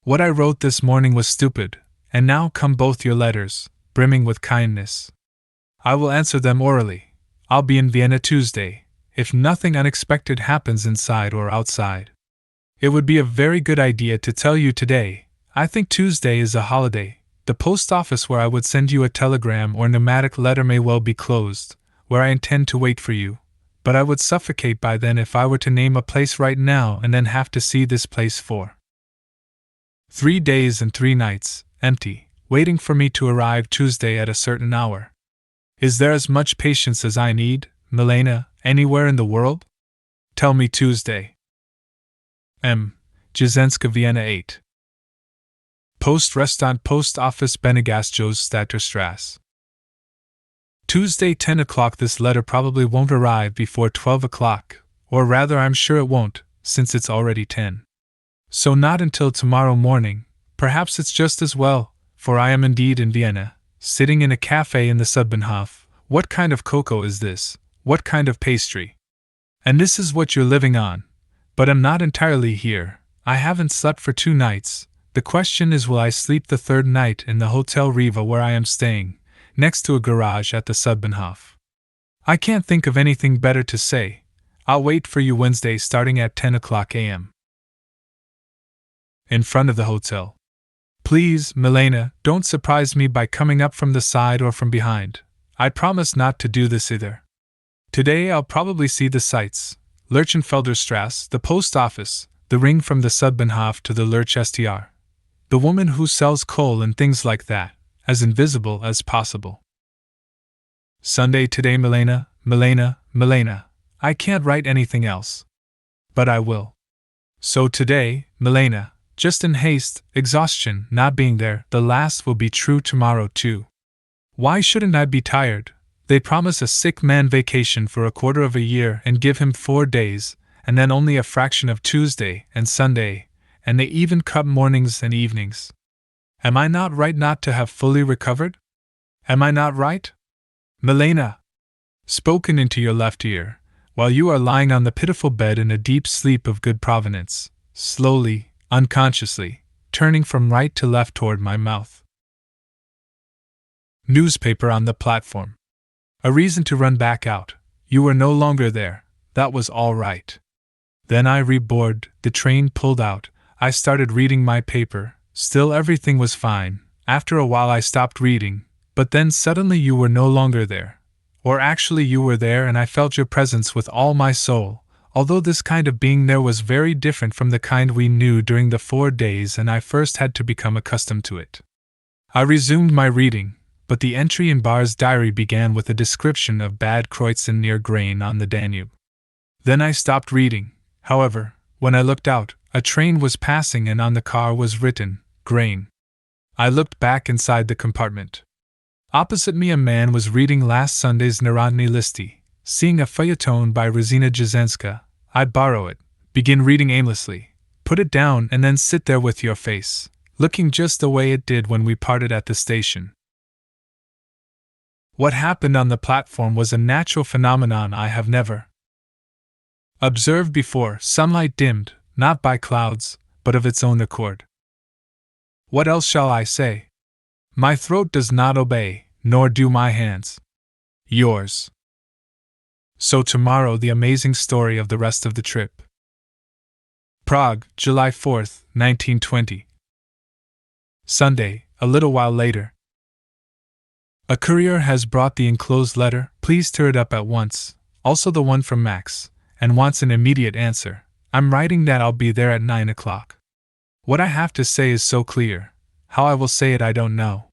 What I wrote this morning was stupid, and now come both your letters, brimming with kindness. I will answer them orally. I'll be in Vienna Tuesday, if nothing unexpected happens inside or outside. It would be a very good idea to tell you today. I think Tuesday is a holiday. The post office where I would send you a telegram or pneumatic letter may well be closed, where I intend to wait for you, but I would suffocate by then if I were to name a place right now and then have to see this place for 3 days and 3 nights, empty, waiting for me to arrive Tuesday at a certain hour. Is there as much patience as I need, Milena, anywhere in the world? Tell me Tuesday. M. Jesenská, Vienna 8. Post Restaurant Post Office Benegastjo's Stadterstrasse. Tuesday 10 o'clock. This letter probably won't arrive before 12 o'clock, or rather I'm sure it won't, since it's already 10. So not until tomorrow morning. Perhaps it's just as well, for I am indeed in Vienna, sitting in a cafe in the Sudbahnhof. What kind of cocoa is this? What kind of pastry? And this is what you're living on. But I'm not entirely here. I haven't slept for 2 nights. The question is, will I sleep the 3rd night in the Hotel Riva where I am staying, next to a garage at the Sudbahnhof? I can't think of anything better to say. I'll wait for you Wednesday starting at 10 o'clock a.m. In front of the hotel. Please, Milena, don't surprise me by coming up from the side or from behind. I promise not to do this either. Today I'll probably see the sights, Lerchenfelderstrasse, the post office, the ring from the Sudbahnhof to the Lerch STR. The woman who sells coal and things like that, as invisible as possible. Sunday today, Milena. I can't write anything else. But I will. So today, Milena, just in haste, exhaustion not being there, the last will be true tomorrow too. Why shouldn't I be tired? They promise a sick man vacation for a quarter of a year and give him 4 days, and then only a fraction of Tuesday and Sunday, and they even cut mornings and evenings. Am I not right not to have fully recovered? Am I not right? Milena! Spoken into your left ear, while you are lying on the pitiful bed in a deep sleep of good provenance, slowly, unconsciously, turning from right to left toward my mouth. Newspaper on the platform. A reason to run back out. You were no longer there. That was all right. Then I reboarded, the train pulled out, I started reading my paper, still everything was fine. After a while I stopped reading, but then suddenly you were no longer there. Or actually you were there and I felt your presence with all my soul, although this kind of being there was very different from the kind we knew during the 4 days and I first had to become accustomed to it. I resumed my reading, but the entry in Bar's diary began with a description of Bad Kreutzen near Grain on the Danube. Then I stopped reading. However, when I looked out, a train was passing and on the car was written, Grain. I looked back inside the compartment. Opposite me a man was reading last Sunday's Narodny Listy. Seeing a feuilleton by Milena Jesenská, I borrow it, begin reading aimlessly, put it down and then sit there with your face, looking just the way it did when we parted at the station. What happened on the platform was a natural phenomenon I have never observed before. Sunlight dimmed, not by clouds, but of its own accord. What else shall I say? My throat does not obey, nor do my hands. Yours. So tomorrow the amazing story of the rest of the trip. Prague, July 4th, 1920. Sunday, a little while later. A courier has brought the enclosed letter, please tear it up at once, also the one from Max, and wants an immediate answer. I'm writing that I'll be there at 9 o'clock. What I have to say is so clear, how I will say it I don't know.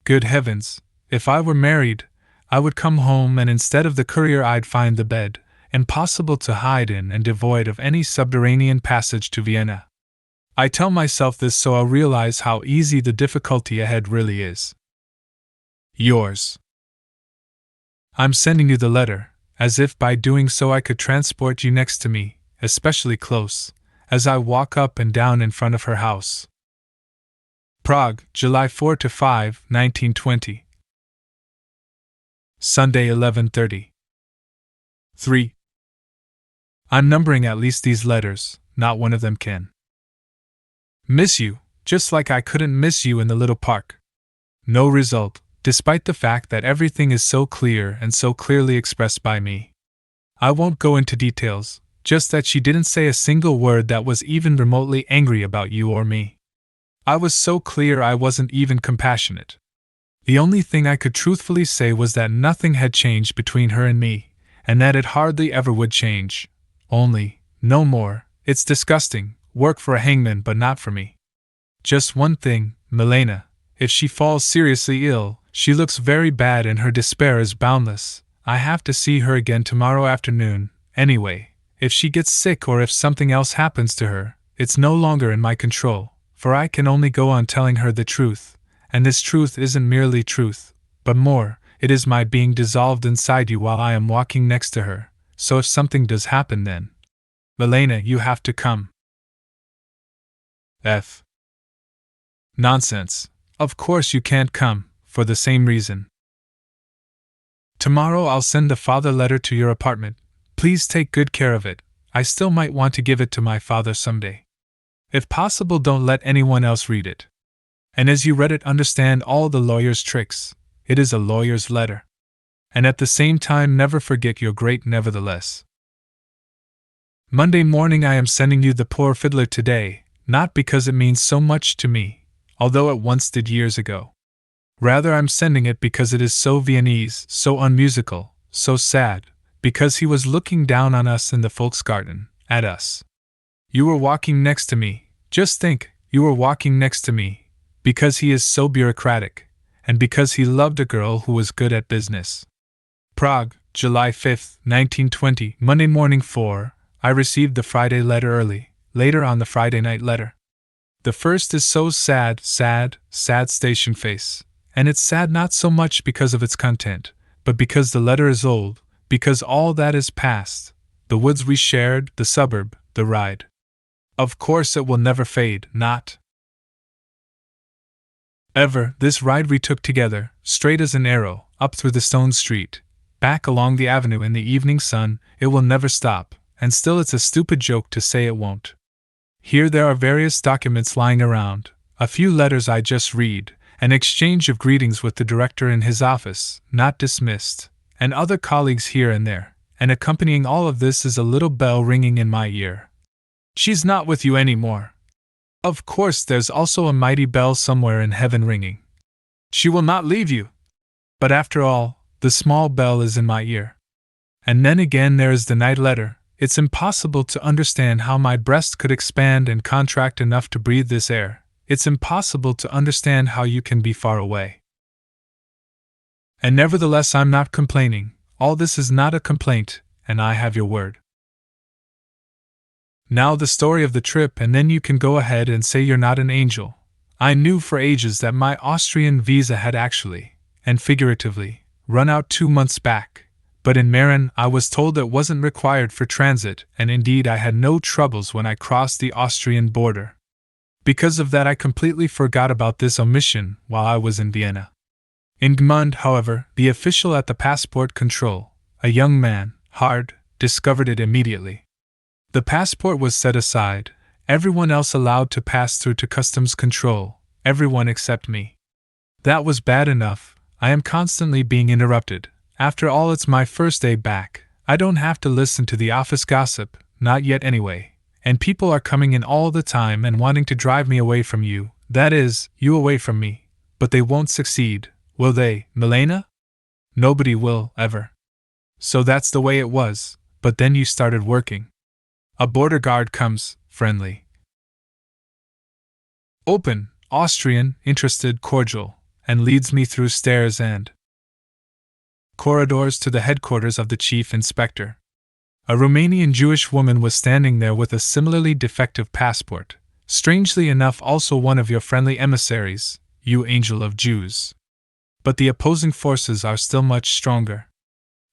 Good heavens, if I were married, I would come home and instead of the courier I'd find the bed, impossible to hide in and devoid of any subterranean passage to Vienna. I tell myself this so I'll realize how easy the difficulty ahead really is. Yours. I'm sending you the letter, as if by doing so I could transport you next to me, especially close, as I walk up and down in front of her house. Prague, July 4 to 5, 1920. Sunday 11:30. 3. I'm numbering at least these letters, not one of them can miss you, just like I couldn't miss you in the little park. No result, despite the fact that everything is so clear and so clearly expressed by me. I won't go into details, just that she didn't say a single word that was even remotely angry about you or me. I was so clear I wasn't even compassionate. The only thing I could truthfully say was that nothing had changed between her and me, and that it hardly ever would change. Only, no more, it's disgusting, work for a hangman but not for me. Just one thing, Milena, if she falls seriously ill, she looks very bad and her despair is boundless. I have to see her again tomorrow afternoon. Anyway, if she gets sick or if something else happens to her, it's no longer in my control, for I can only go on telling her the truth, and this truth isn't merely truth, but more, it is my being dissolved inside you while I am walking next to her, so if something does happen then, Milena, you have to come. F. Nonsense. Of course you can't come, for the same reason. Tomorrow I'll send the father letter to your apartment. Please take good care of it. I still might want to give it to my father someday. If possible, don't let anyone else read it. And as you read it, understand all the lawyer's tricks. It is a lawyer's letter. And at the same time, never forget your great nevertheless. Monday morning I am sending you the Poor Fiddler today, not because it means so much to me, although it once did years ago. Rather I'm sending it because it is so Viennese, so unmusical, so sad, because he was looking down on us in the Volksgarten, at us. You were walking next to me, just think, you were walking next to me, because he is so bureaucratic, and because he loved a girl who was good at business. Prague, July 5, 1920, Monday morning 4, I received the Friday letter early, later on the Friday night letter. The first is so sad, station face. And it's sad not so much because of its content, but because the letter is old, because all that is past, the woods we shared, the suburb, the ride. Of course it will never fade, not ever. This ride we took together, straight as an arrow, up through the stone street, back along the avenue in the evening sun, it will never stop, and still it's a stupid joke to say it won't. Here there are various documents lying around, a few letters I just read, an exchange of greetings with the director in his office, not dismissed, and other colleagues here and there, and accompanying all of this is a little bell ringing in my ear. She's not with you anymore. Of course there's also a mighty bell somewhere in heaven ringing. She will not leave you. But after all, the small bell is in my ear. And then again there is the night letter. It's impossible to understand how my breast could expand and contract enough to breathe this air. It's impossible to understand how you can be far away. And nevertheless I'm not complaining. All this is not a complaint, and I have your word. Now the story of the trip, and then you can go ahead and say you're not an angel. I knew for ages that my Austrian visa had actually, and figuratively, run out 2 months back, but in Meran I was told it wasn't required for transit, and indeed I had no troubles when I crossed the Austrian border. Because of that I completely forgot about this omission while I was in Vienna. In Gmund, however, the official at the passport control, a young man, hard, discovered it immediately. The passport was set aside, everyone else allowed to pass through to customs control, everyone except me. That was bad enough. I am constantly being interrupted. After all, it's my first day back. I don't have to listen to the office gossip, not yet anyway. And people are coming in all the time and wanting to drive me away from you, that is, you away from me. But they won't succeed, will they, Milena? Nobody will, ever. So that's the way it was, but then you started working. A border guard comes, friendly. Open, Austrian, interested, cordial, and leads me through stairs and corridors to the headquarters of the chief inspector. A Romanian Jewish woman was standing there with a similarly defective passport, strangely enough also one of your friendly emissaries, you angel of Jews. But the opposing forces are still much stronger.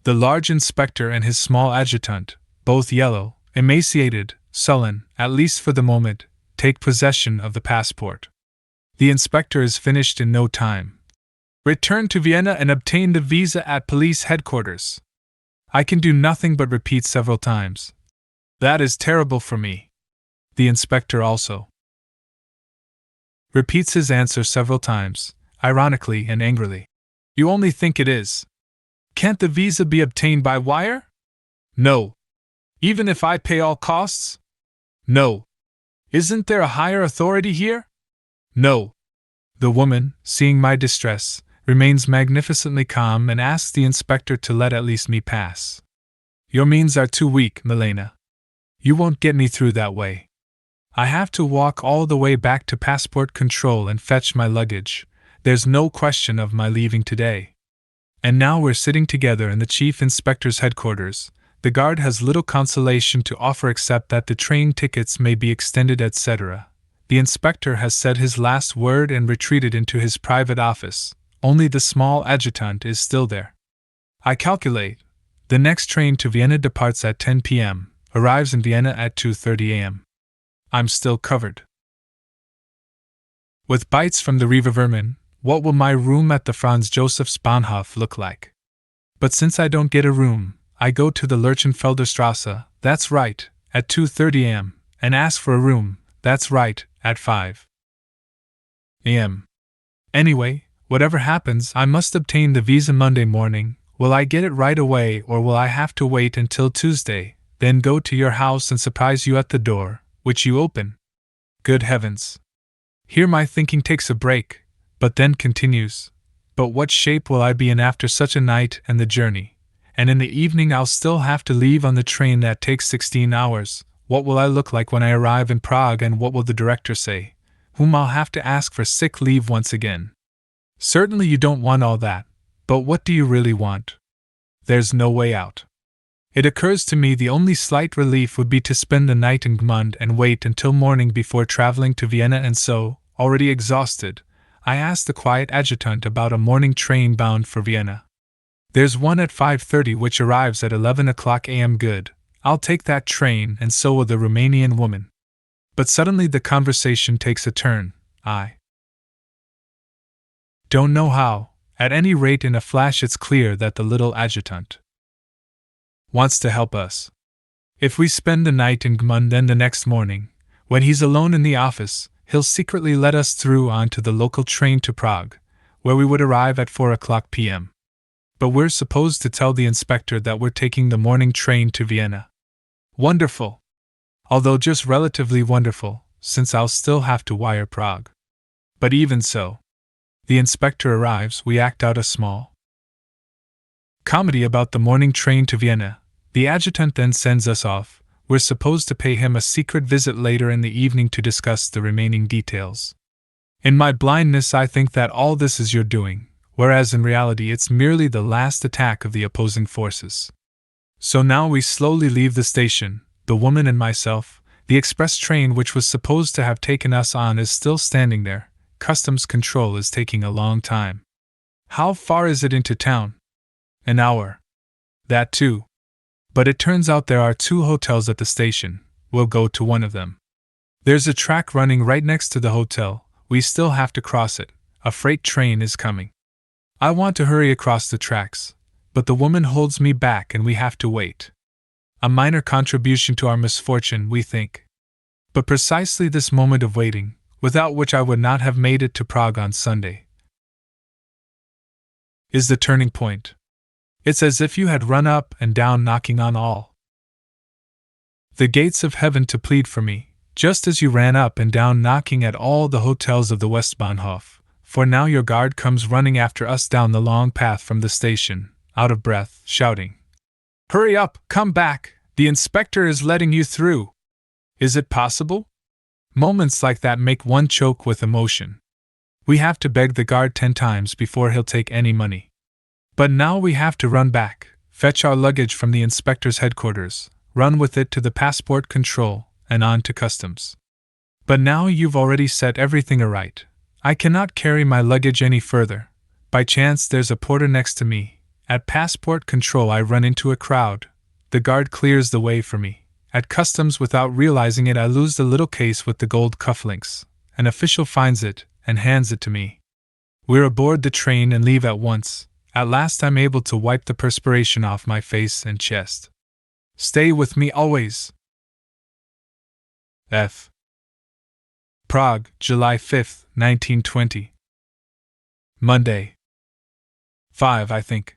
The large inspector and his small adjutant, both yellow, emaciated, sullen, at least for the moment, take possession of the passport. The inspector is finished in no time. Return to Vienna and obtain the visa at police headquarters. I can do nothing but repeat several times. That is terrible for me. The inspector also repeats his answer several times, ironically and angrily. You only think it is. Can't the visa be obtained by wire? No. Even if I pay all costs? No. Isn't there a higher authority here? No. The woman, seeing my distress, remains magnificently calm and asks the inspector to let at least me pass. Your means are too weak, Milena. You won't get me through that way. I have to walk all the way back to passport control and fetch my luggage. There's no question of my leaving today. And now we're sitting together in the chief inspector's headquarters. The guard has little consolation to offer except that the train tickets may be extended, etc. The inspector has said his last word and retreated into his private office. Only the small adjutant is still there. I calculate. The next train to Vienna departs at 10 p.m., arrives in Vienna at 2:30 a.m. I'm still covered with bites from the Riva vermin. What will my room at the Franz Joseph's Bahnhof look like? But since I don't get a room, I go to the Lurchenfelderstrasse, that's right, at 2:30 a.m., and ask for a room, that's right, at 5 a.m. Anyway, whatever happens, I must obtain the visa Monday morning. Will I get it right away, or will I have to wait until Tuesday, then go to your house and surprise you at the door, which you open? Good heavens! Here my thinking takes a break, but then continues. But what shape will I be in after such a night and the journey? And in the evening I'll still have to leave on the train that takes 16 hours. What will I look like when I arrive in Prague, and what will the director say, whom I'll have to ask for sick leave once again? Certainly you don't want all that, but what do you really want? There's no way out. It occurs to me the only slight relief would be to spend the night in Gmund and wait until morning before traveling to Vienna, and so, already exhausted, I asked the quiet adjutant about a morning train bound for Vienna. There's one at 5:30 which arrives at 11 o'clock a.m. Good, I'll take that train, and so will the Romanian woman. But suddenly the conversation takes a turn. I don't know how, at any rate in a flash it's clear that the little adjutant wants to help us. If we spend the night in Gmund, then the next morning, when he's alone in the office, he'll secretly let us through onto the local train to Prague, where we would arrive at 4 o'clock p.m. But we're supposed to tell the inspector that we're taking the morning train to Vienna. Wonderful! Although just relatively wonderful, since I'll still have to wire Prague. But even so, the inspector arrives, we act out a small comedy about the morning train to Vienna. The adjutant then sends us off. We're supposed to pay him a secret visit later in the evening to discuss the remaining details. In my blindness I think that all this is your doing, whereas in reality it's merely the last attack of the opposing forces. So now we slowly leave the station, the woman and myself. The express train which was supposed to have taken us on is still standing there. Customs control is taking a long time. How far is it into town? An hour. That too. But it turns out there are 2 hotels at the station. We'll go to one of them. There's a track running right next to the hotel. We still have to cross it. A freight train is coming. I want to hurry across the tracks, but the woman holds me back and we have to wait. A minor contribution to our misfortune, we think. But precisely this moment of waiting, without which I would not have made it to Prague on Sunday, is the turning point. It's as if you had run up and down knocking on all the gates of heaven to plead for me, just as you ran up and down knocking at all the hotels of the Westbahnhof, for now your guard comes running after us down the long path from the station, out of breath, shouting, "Hurry up, come back, the inspector is letting you through." Is it possible? Moments like that make one choke with emotion. We have to beg the guard 10 times before he'll take any money. But now we have to run back, fetch our luggage from the inspector's headquarters, run with it to the passport control, and on to customs. But now you've already set everything aright. I cannot carry my luggage any further. By chance there's a porter next to me. At passport control I run into a crowd. The guard clears the way for me. At customs, without realizing it, I lose the little case with the gold cufflinks. An official finds it and hands it to me. We're aboard the train and leave at once. At last I'm able to wipe the perspiration off my face and chest. Stay with me always. F. Prague, July 5, 1920. Monday. 5, I think.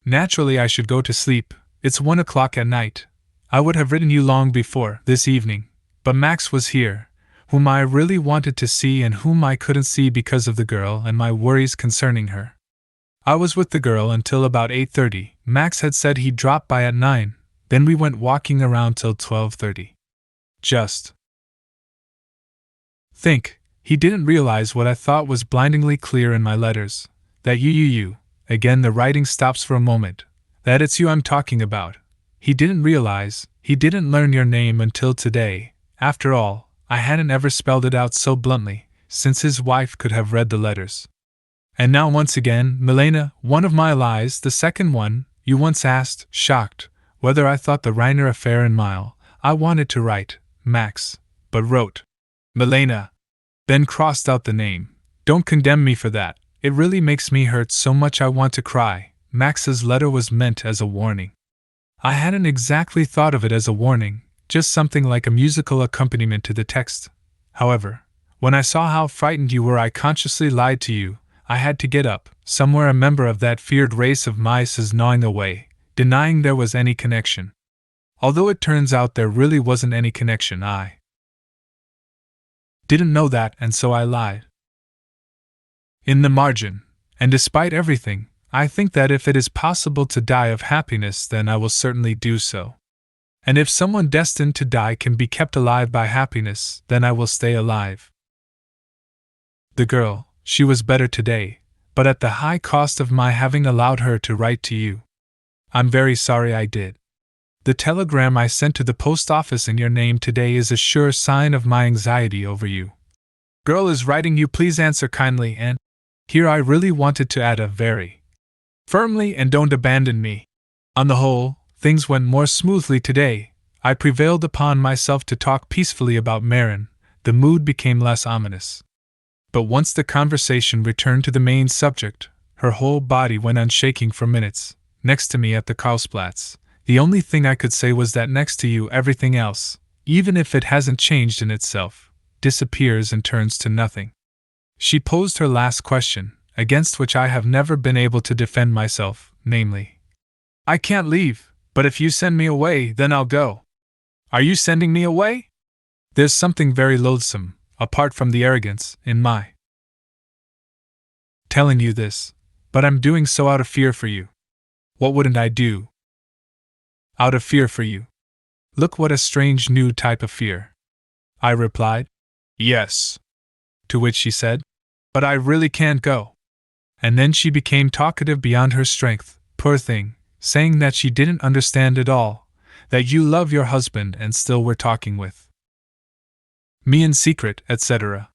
Naturally I should go to sleep. It's 1 o'clock at night. I would have written you long before, this evening, but Max was here, whom I really wanted to see and whom I couldn't see because of the girl and my worries concerning her. I was with the girl until about 8:30. Max had said he'd drop by at 9, then we went walking around till 12:30. Just think, he didn't realize what I thought was blindingly clear in my letters, that you, again the writing stops for a moment, that it's you I'm talking about. He didn't realize, he didn't learn your name until today. After all, I hadn't ever spelled it out so bluntly, since his wife could have read the letters. And now once again, Milena, one of my lies, the second one. You once asked, shocked, whether I thought the Riner affair in Mile. I wanted to write, Max, but wrote Milena, then crossed out the name. Don't condemn me for that, it really makes me hurt so much I want to cry. Max's letter was meant as a warning. I hadn't exactly thought of it as a warning, just something like a musical accompaniment to the text. However, when I saw how frightened you were, I consciously lied to you. I had to get up. Somewhere a member of that feared race of mice is gnawing away, denying there was any connection. Although it turns out there really wasn't any connection, I didn't know that, and so I lied. In the margin, and despite everything, I think that if it is possible to die of happiness, then I will certainly do so. And if someone destined to die can be kept alive by happiness, then I will stay alive. The girl, she was better today, but at the high cost of my having allowed her to write to you. I'm very sorry I did. The telegram I sent to the post office in your name today is a sure sign of my anxiety over you. Girl is writing you, please answer kindly, and here I really wanted to add a very firmly, and don't abandon me. On the whole, things went more smoothly today. I prevailed upon myself to talk peacefully about Meran. The mood became less ominous. But once the conversation returned to the main subject, her whole body went on shaking for minutes. Next to me at the Karlsplatz, the only thing I could say was that next to you everything else, even if it hasn't changed in itself, disappears and turns to nothing. She posed her last question, against which I have never been able to defend myself, namely, I can't leave, but if you send me away, then I'll go. Are you sending me away? There's something very loathsome, apart from the arrogance, in my telling you this, but I'm doing so out of fear for you. What wouldn't I do? Out of fear for you. Look, what a strange new type of fear. I replied, yes. To which she said, but I really can't go. And then she became talkative beyond her strength, poor thing, saying that she didn't understand at all, that you love your husband and still were talking with me in secret, etc.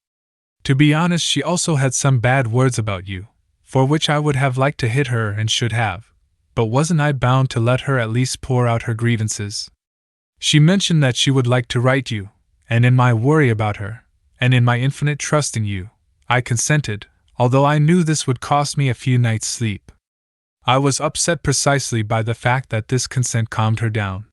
To be honest, she also had some bad words about you, for which I would have liked to hit her and should have, but wasn't I bound to let her at least pour out her grievances? She mentioned that she would like to write you, and in my worry about her, and in my infinite trust in you, I consented, although I knew this would cost me a few nights' sleep. I was upset precisely by the fact that this consent calmed her down.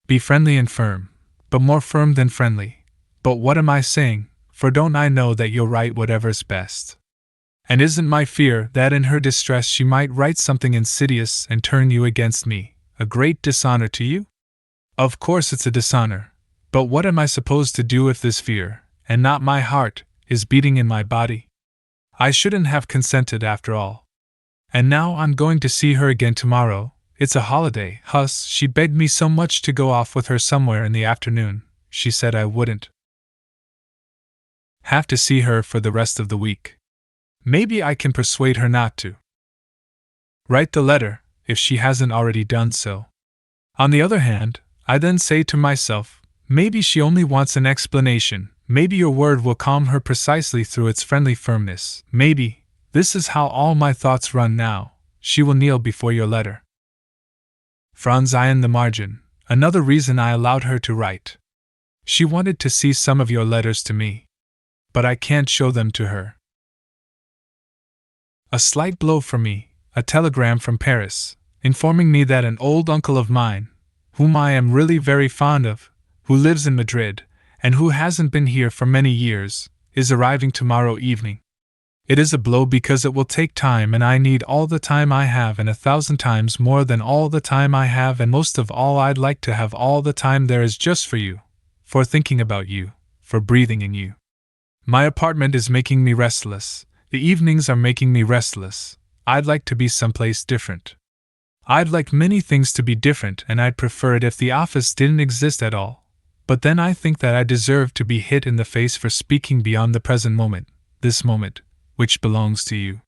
Be friendly and firm, but more firm than friendly. But what am I saying, for don't I know that you'll write whatever's best? And isn't my fear that in her distress she might write something insidious and turn you against me, a great dishonor to you? Of course it's a dishonor, but what am I supposed to do if this fear, and not my heart, is beating in my body? I shouldn't have consented after all. And now I'm going to see her again tomorrow. It's a holiday, Huss. She begged me so much to go off with her somewhere in the afternoon. She said I wouldn't have to see her for the rest of the week. Maybe I can persuade her not to write the letter, if she hasn't already done so. On the other hand, I then say to myself, maybe she only wants an explanation, maybe your word will calm her precisely through its friendly firmness, maybe, this is how all my thoughts run now, she will kneel before your letter. Franz in the margin, another reason I allowed her to write. She wanted to see some of your letters to me. But I can't show them to her. A slight blow for me, a telegram from Paris, informing me that an old uncle of mine, whom I am really very fond of, who lives in Madrid, and who hasn't been here for many years, is arriving tomorrow evening. It is a blow because it will take time, and I need all the time I have, and 1,000 times more than all the time I have, and most of all I'd like to have all the time there is just for you, for thinking about you, for breathing in you. My apartment is making me restless, the evenings are making me restless, I'd like to be someplace different. I'd like many things to be different, and I'd prefer it if the office didn't exist at all, but then I think that I deserve to be hit in the face for speaking beyond the present moment, this moment, which belongs to you.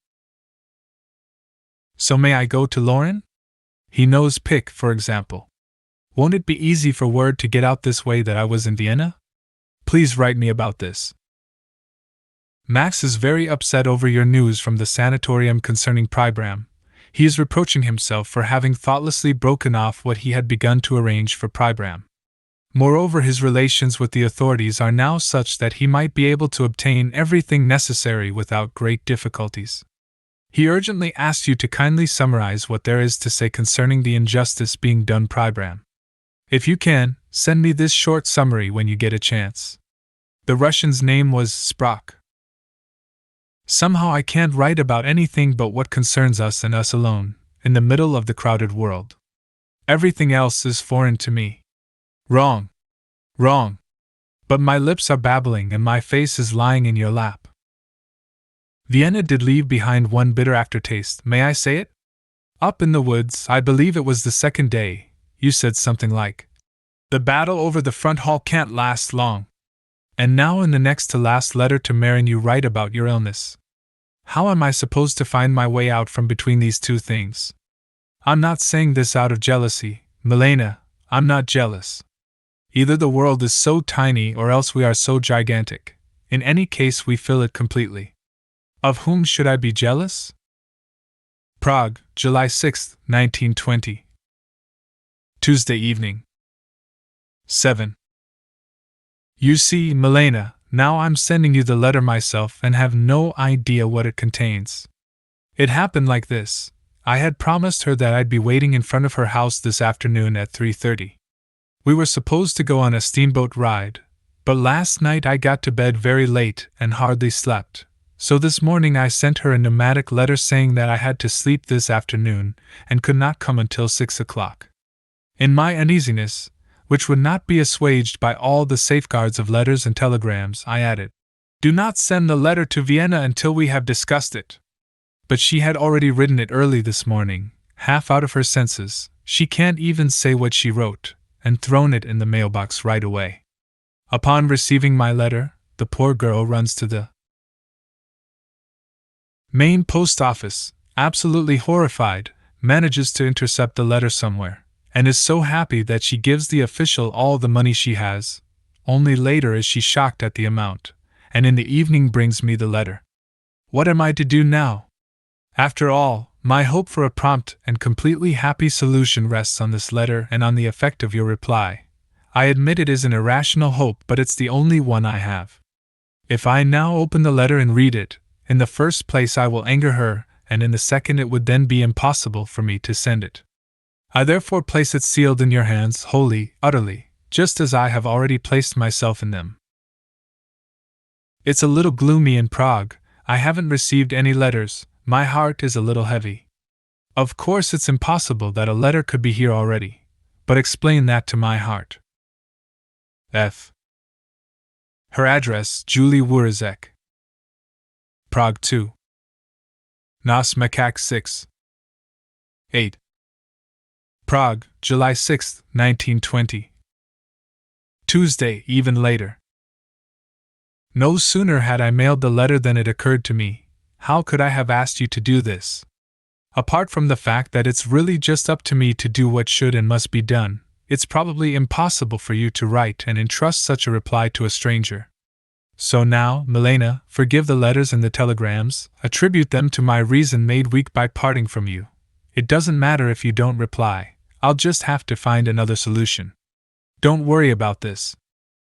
So may I go to Lauren? He knows Pick, for example. Won't it be easy for word to get out this way that I was in Vienna? Please write me about this. Max is very upset over your news from the sanatorium concerning Pribram. He is reproaching himself for having thoughtlessly broken off what he had begun to arrange for Pribram. Moreover, his relations with the authorities are now such that he might be able to obtain everything necessary without great difficulties. He urgently asks you to kindly summarize what there is to say concerning the injustice being done Pribram. If you can, send me this short summary when you get a chance. The Russian's name was Sprach. Somehow I can't write about anything but what concerns us and us alone, in the middle of the crowded world. Everything else is foreign to me. Wrong. Wrong. But my lips are babbling and my face is lying in your lap. Vienna did leave behind one bitter aftertaste, may I say it? Up in the woods, I believe it was the second day, you said something like, the battle over the front hall can't last long. And now in the next to last letter to Meran you write about your illness. How am I supposed to find my way out from between these two things? I'm not saying this out of jealousy, Milena, I'm not jealous. Either the world is so tiny or else we are so gigantic. In any case, we fill it completely. Of whom should I be jealous? Prague, July 6, 1920. Tuesday evening. 7. You see, Milena, now I'm sending you the letter myself and have no idea what it contains. It happened like this. I had promised her that I'd be waiting in front of her house this afternoon at 3:30. We were supposed to go on a steamboat ride, but last night I got to bed very late and hardly slept, so this morning I sent her a pneumatic letter saying that I had to sleep this afternoon and could not come until 6 o'clock. In my uneasiness, which would not be assuaged by all the safeguards of letters and telegrams, I added, "Do not send the letter to Vienna until we have discussed it." But she had already written it early this morning, half out of her senses, she can't even say what she wrote, and thrown it in the mailbox right away. Upon receiving my letter, the poor girl runs to the main post office, absolutely horrified, manages to intercept the letter somewhere, and is so happy that she gives the official all the money she has. Only later is she shocked at the amount, and in the evening brings me the letter. What am I to do now? After all, my hope for a prompt and completely happy solution rests on this letter and on the effect of your reply. I admit it is an irrational hope, but it's the only one I have. If I now open the letter and read it, in the first place I will anger her, and in the second it would then be impossible for me to send it. I therefore place it sealed in your hands wholly, utterly, just as I have already placed myself in them. It's a little gloomy in Prague, I haven't received any letters, my heart is a little heavy. Of course it's impossible that a letter could be here already, but explain that to my heart. F. Her address, Julie Wurazek. Prague 2. Nas Makak 6. 8. Prague, July 6, 1920. Tuesday, even later. No sooner had I mailed the letter than it occurred to me, how could I have asked you to do this? Apart from the fact that it's really just up to me to do what should and must be done, it's probably impossible for you to write and entrust such a reply to a stranger. So now, Milena, forgive the letters and the telegrams, attribute them to my reason made weak by parting from you. It doesn't matter if you don't reply, I'll just have to find another solution. Don't worry about this.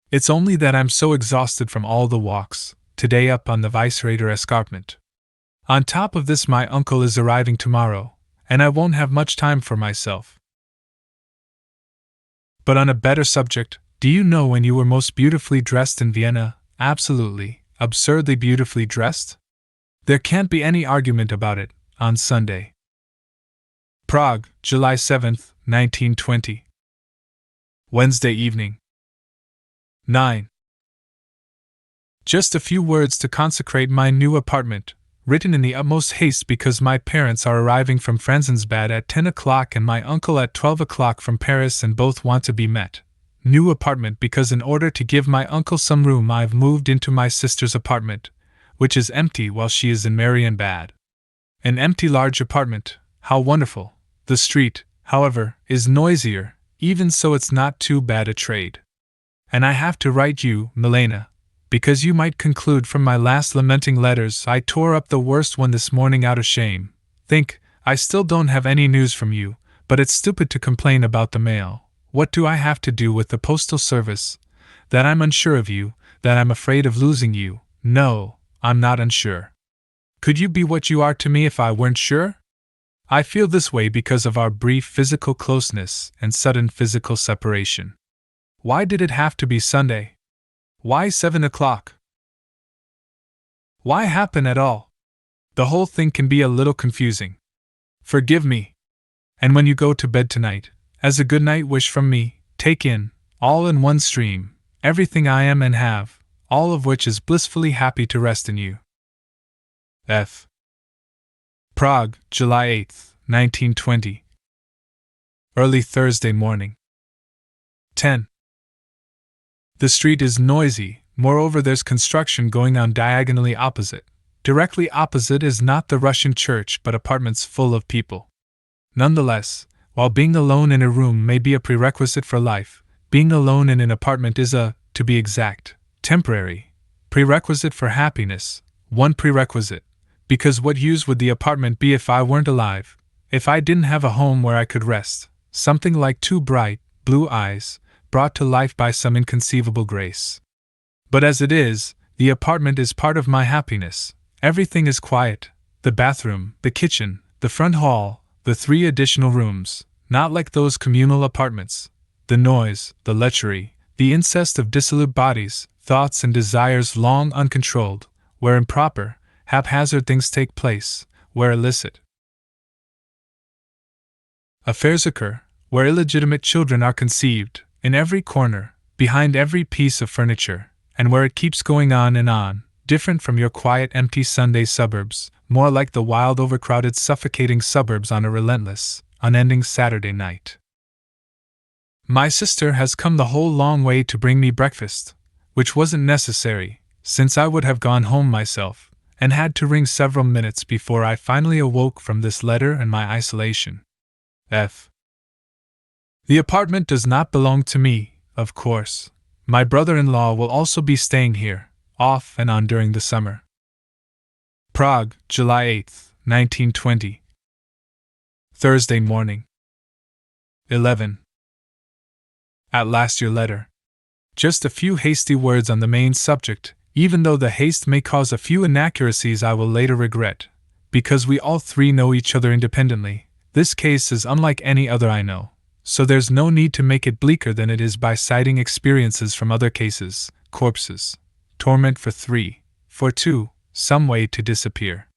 It's only that I'm so exhausted from all the walks, today up on the Weissrader escarpment. On top of this, my uncle is arriving tomorrow, and I won't have much time for myself. But on a better subject, do you know when you were most beautifully dressed in Vienna? Absolutely, absurdly beautifully dressed? There can't be any argument about it, on Sunday. Prague, July 7, 1920. Wednesday evening. 9. Just a few words to consecrate my new apartment, written in the utmost haste because my parents are arriving from Franzensbad at 10 o'clock and my uncle at 12 o'clock from Paris and both want to be met. New apartment because in order to give my uncle some room I've moved into my sister's apartment, which is empty while she is in Marienbad. An empty large apartment, how wonderful. The street, however, is noisier, even so it's not too bad a trade. And I have to write you, Milena, because you might conclude from my last lamenting letters I tore up the worst one this morning out of shame. Think, I still don't have any news from you, but it's stupid to complain about the mail. What do I have to do with the postal service? That I'm unsure of you, that I'm afraid of losing you. No, I'm not unsure. Could you be what you are to me if I weren't sure? I feel this way because of our brief physical closeness and sudden physical separation. Why did it have to be Sunday? Why 7 o'clock? Why happen at all? The whole thing can be a little confusing. Forgive me. And when you go to bed tonight, as a good night wish from me, take in, all in one stream, everything I am and have, all of which is blissfully happy to rest in you. F. Prague, July 8, 1920. Early Thursday morning. 10. The street is noisy, moreover there's construction going on diagonally opposite, Directly opposite is not the Russian church but apartments full of people. Nonetheless, while being alone in a room may be a prerequisite for life, being alone in an apartment is a, to be exact, temporary prerequisite for happiness. One prerequisite, because what use would the apartment be if I weren't alive, if I didn't have a home where I could rest, something like two bright, blue eyes, brought to life by some inconceivable grace. But as it is, the apartment is part of my happiness. Everything is quiet, the bathroom, the kitchen, the front hall, the 3 additional rooms, not like those communal apartments. The noise, the lechery, the incest of dissolute bodies, thoughts and desires long uncontrolled, where improper, haphazard things take place, where illicit affairs occur, where illegitimate children are conceived, in every corner, behind every piece of furniture, and where it keeps going on, different from your quiet, empty Sunday suburbs, more like the wild, overcrowded, suffocating suburbs on a relentless, unending Saturday night. My sister has come the whole long way to bring me breakfast, which wasn't necessary, since I would have gone home myself, and had to ring several minutes before I finally awoke from this letter and my isolation. F. The apartment does not belong to me, of course. My brother-in-law will also be staying here, off and on during the summer. Prague, July 8, 1920. Thursday morning. 11. At last your letter. Just a few hasty words on the main subject, even though the haste may cause a few inaccuracies I will later regret, because we all 3 know each other independently. This case is unlike any other I know, so there's no need to make it bleaker than it is by citing experiences from other cases, corpses, torment for 3, for 2, some way to disappear.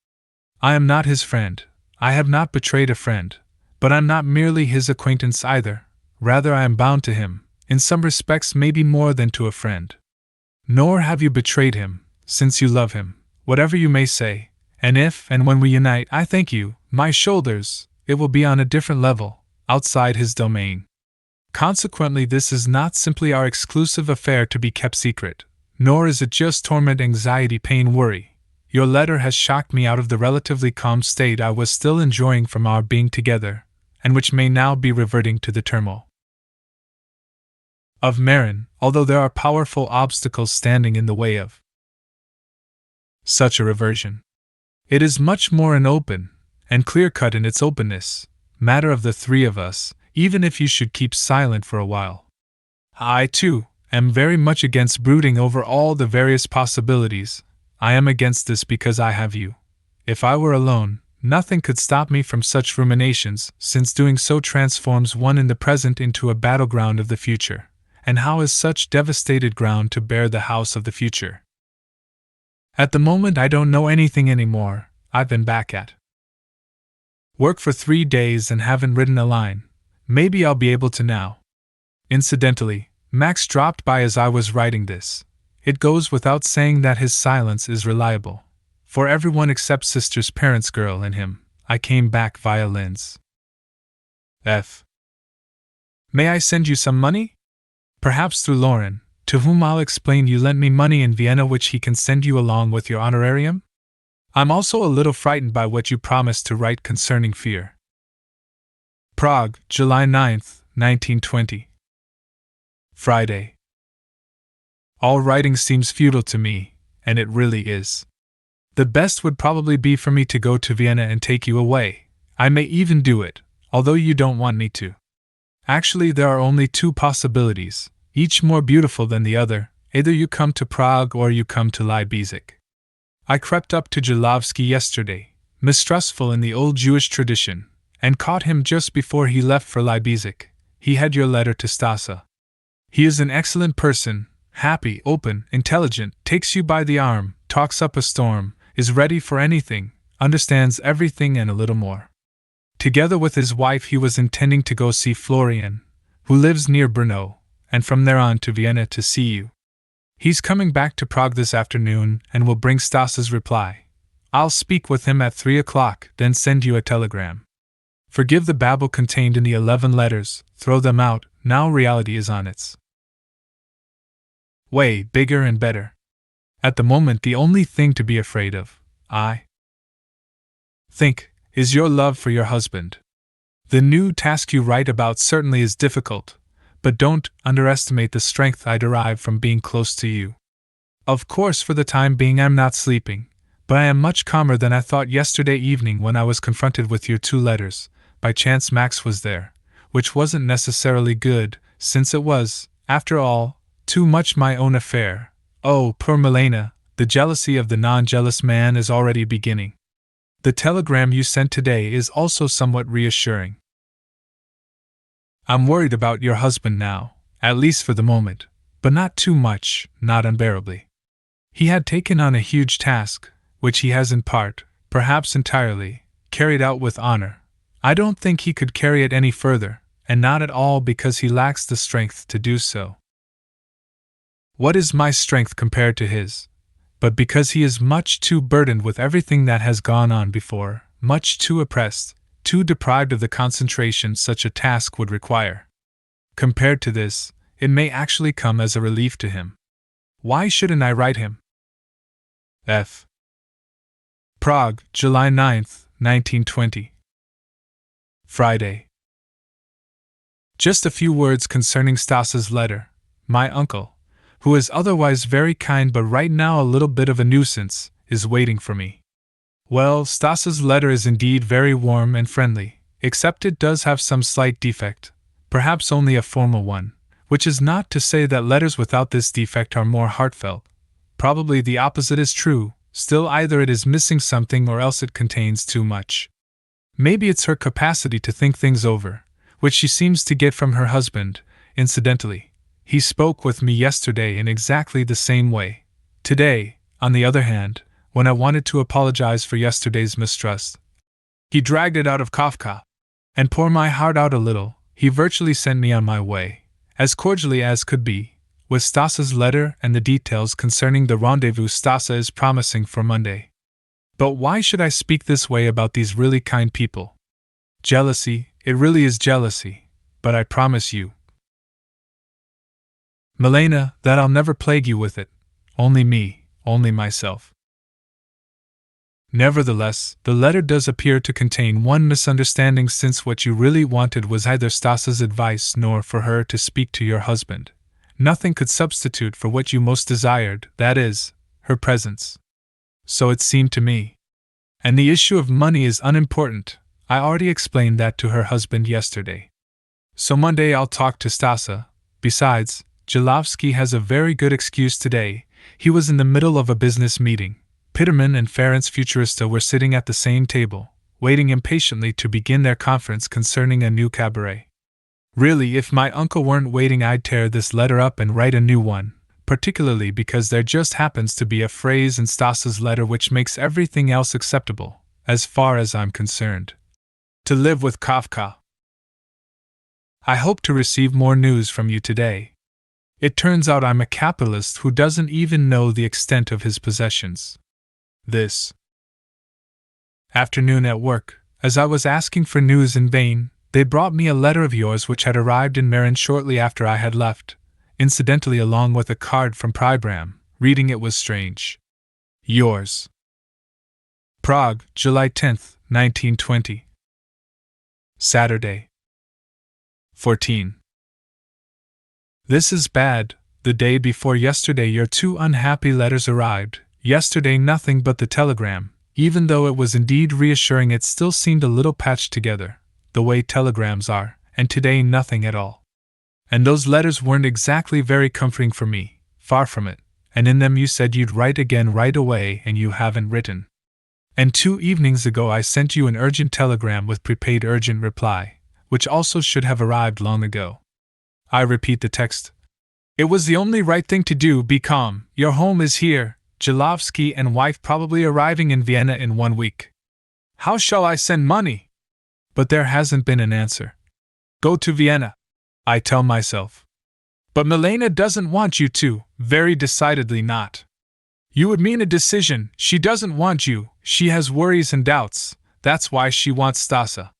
I am not his friend, I have not betrayed a friend, but I'm not merely his acquaintance either, rather I am bound to him, in some respects maybe more than to a friend. Nor have you betrayed him, since you love him, whatever you may say, and if and when we unite I thank you, my shoulders, it will be on a different level, outside his domain. Consequently, this is not simply our exclusive affair to be kept secret, nor is it just torment, anxiety, pain, worry. Your letter has shocked me out of the relatively calm state I was still enjoying from our being together, and which may now be reverting to the turmoil of Meran, although there are powerful obstacles standing in the way of such a reversion. It is much more an open, and clear-cut in its openness, matter of the 3 of us, even if you should keep silent for a while. I, too, am very much against brooding over all the various possibilities. I am against this because I have you. If I were alone, nothing could stop me from such ruminations, since doing so transforms one in the present into a battleground of the future. And how is such devastated ground to bear the house of the future? At the moment I don't know anything anymore. I've been back at work for 3 days and haven't written a line. Maybe I'll be able to now. Incidentally, Max dropped by as I was writing this. It goes without saying that his silence is reliable. For everyone except sister's parents' girl and him, I came back via Linz. F. May I send you some money? Perhaps through Lauren, to whom I'll explain you lent me money in Vienna which he can send you along with your honorarium? I'm also a little frightened by what you promised to write concerning fear. Prague, July 9, 1920. Friday. All writing seems futile to me, and it really is. The best would probably be for me to go to Vienna and take you away. I may even do it, although you don't want me to. Actually, there are only 2 possibilities, each more beautiful than the other. Either you come to Prague or you come to Leipzig. I crept up to Jalovsky yesterday, mistrustful in the old Jewish tradition, and caught him just before he left for Leipzig. He had your letter to Stasa. He is an excellent person, happy, open, intelligent, takes you by the arm, talks up a storm, is ready for anything, understands everything and a little more. Together with his wife he was intending to go see Florian, who lives near Brno, and from there on to Vienna to see you. He's coming back to Prague this afternoon and will bring Stasa's reply. I'll speak with him at 3 o'clock, then send you a telegram. Forgive the babble contained in the 11 letters, throw them out, now reality is on its way, bigger and better. At the moment the only thing to be afraid of, I think, is your love for your husband. The new task you write about certainly is difficult, but don't underestimate the strength I derive from being close to you. Of course, for the time being, I'm not sleeping, but I am much calmer than I thought yesterday evening when I was confronted with your 2 letters. By chance, Max was there, which wasn't necessarily good, since it was, after all, too much my own affair. Oh, poor Milena, the jealousy of the non-jealous man is already beginning. The telegram you sent today is also somewhat reassuring. I'm worried about your husband now, at least for the moment, but not too much, not unbearably. He had taken on a huge task, which he has in part, perhaps entirely, carried out with honor. I don't think he could carry it any further, and not at all because he lacks the strength to do so. What is my strength compared to his? But because he is much too burdened with everything that has gone on before, much too oppressed, too deprived of the concentration such a task would require. Compared to this, it may actually come as a relief to him. Why shouldn't I write him? F. Prague, July 9th, 1920. Friday. Just a few words concerning Stasa's letter. My uncle, who is otherwise very kind but right now a little bit of a nuisance, is waiting for me. Well, Stasa's letter is indeed very warm and friendly, except it does have some slight defect, perhaps only a formal one, which is not to say that letters without this defect are more heartfelt. Probably the opposite is true, still either it is missing something or else it contains too much. Maybe it's her capacity to think things over, which she seems to get from her husband. Incidentally, he spoke with me yesterday in exactly the same way. Today, on the other hand, when I wanted to apologize for yesterday's mistrust, he dragged it out of Kafka. And pour my heart out a little, he virtually sent me on my way, as cordially as could be, with Stasa's letter and the details concerning the rendezvous Stasa is promising for Monday. But why should I speak this way about these really kind people? Jealousy, it really is jealousy, but I promise you, Milena, that I'll never plague you with it. Only me, only myself. Nevertheless, the letter does appear to contain one misunderstanding, since what you really wanted was neither Stasa's advice nor for her to speak to your husband. Nothing could substitute for what you most desired, that is, her presence. So it seemed to me. And the issue of money is unimportant. I already explained that to her husband yesterday. So Monday I'll talk to Stasa. Besides, Jalovsky has a very good excuse today. He was in the middle of a business meeting. Pitterman and Ferenc Futurista were sitting at the same table, waiting impatiently to begin their conference concerning a new cabaret. Really, if my uncle weren't waiting, I'd tear this letter up and write a new one, particularly because there just happens to be a phrase in Stasa's letter which makes everything else acceptable, as far as I'm concerned. To live with Kafka. I hope to receive more news from you today. It turns out I'm a capitalist who doesn't even know the extent of his possessions. This afternoon at work, as I was asking for news in vain, they brought me a letter of yours which had arrived in Meran shortly after I had left, incidentally along with a card from Pribram. Reading it was strange. Yours. Prague, July 10th, 1920. Saturday. 14. This is bad. The day before yesterday your 2 unhappy letters arrived. Yesterday nothing but the telegram. Even though it was indeed reassuring, it still seemed a little patched together, the way telegrams are, and today nothing at all. And those letters weren't exactly very comforting for me, far from it, and in them you said you'd write again right away, and you haven't written. And 2 evenings ago I sent you an urgent telegram with prepaid urgent reply, which also should have arrived long ago. I repeat the text. It was the only right thing to do. Be calm. Your home is here. Jalovsky and wife probably arriving in Vienna in 1 week. How shall I send money? But there hasn't been an answer. Go to Vienna, I tell myself. But Milena doesn't want you to, very decidedly not. You would mean a decision. She doesn't want you, she has worries and doubts, that's why she wants Stasa.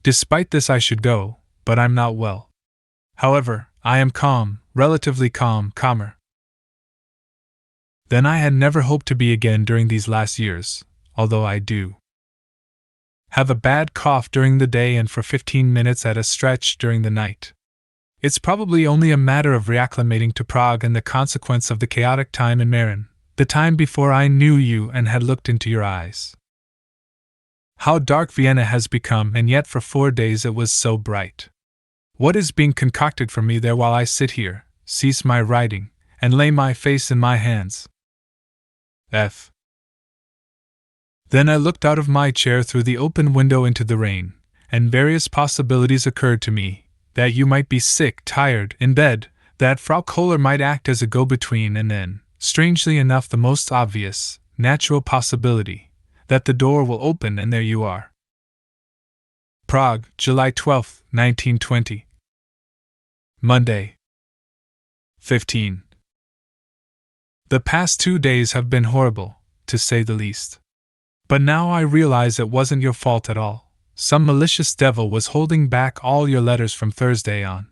Despite this I should go, but I'm not well. However, I am calm, relatively calm, calmer than I had never hoped to be again during these last years, although I do have a bad cough during the day and for 15 minutes at a stretch during the night. It's probably only a matter of reacclimating to Prague and the consequence of the chaotic time in Meran, the time before I knew you and had looked into your eyes. How dark Vienna has become, and yet for 4 days it was so bright. What is being concocted for me there while I sit here, cease my writing, and lay my face in my hands? F. Then I looked out of my chair through the open window into the rain, and various possibilities occurred to me, that you might be sick, tired, in bed, that Frau Kohler might act as a go-between, and then, strangely enough, the most obvious, natural possibility, that the door will open and there you are. Prague, July 12, 1920. Monday. 15. The past 2 days have been horrible, to say the least. But now I realize it wasn't your fault at all. Some malicious devil was holding back all your letters from Thursday on.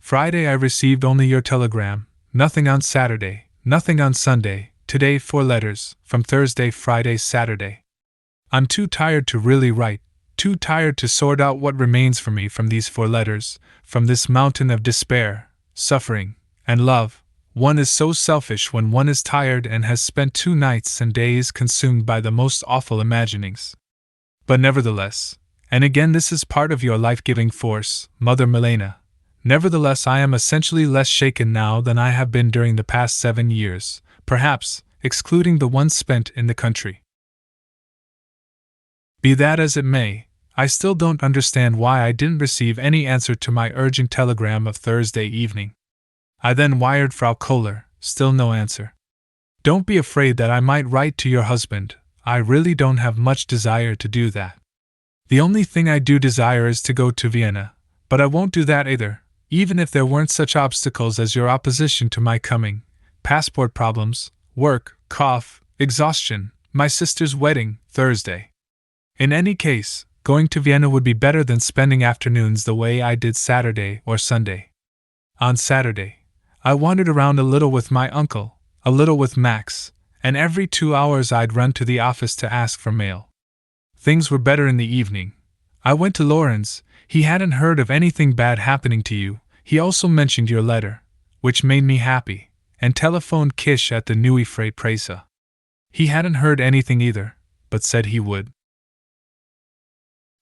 Friday I received only your telegram, nothing on Saturday, nothing on Sunday, today 4 letters, from Thursday, Friday, Saturday. I'm too tired to really write, too tired to sort out what remains for me from these 4 letters, from this mountain of despair, suffering, and love. One is so selfish when one is tired and has spent 2 nights and days consumed by the most awful imaginings. But nevertheless, and again this is part of your life-giving force, Mother Milena, nevertheless I am essentially less shaken now than I have been during the past 7 years, perhaps, excluding the ones spent in the country. Be that as it may, I still don't understand why I didn't receive any answer to my urgent telegram of Thursday evening. I then wired Frau Kohler, still no answer. Don't be afraid that I might write to your husband, I really don't have much desire to do that. The only thing I do desire is to go to Vienna, but I won't do that either, even if there weren't such obstacles as your opposition to my coming, passport problems, work, cough, exhaustion, my sister's wedding, Thursday. In any case, going to Vienna would be better than spending afternoons the way I did Saturday or Sunday. On Saturday, I wandered around a little with my uncle, a little with Max, and every 2 hours I'd run to the office to ask for mail. Things were better in the evening. I went to Lorenz, he hadn't heard of anything bad happening to you, he also mentioned your letter, which made me happy, and telephoned Kish at the Neue Freie Presse. He hadn't heard anything either, but said he would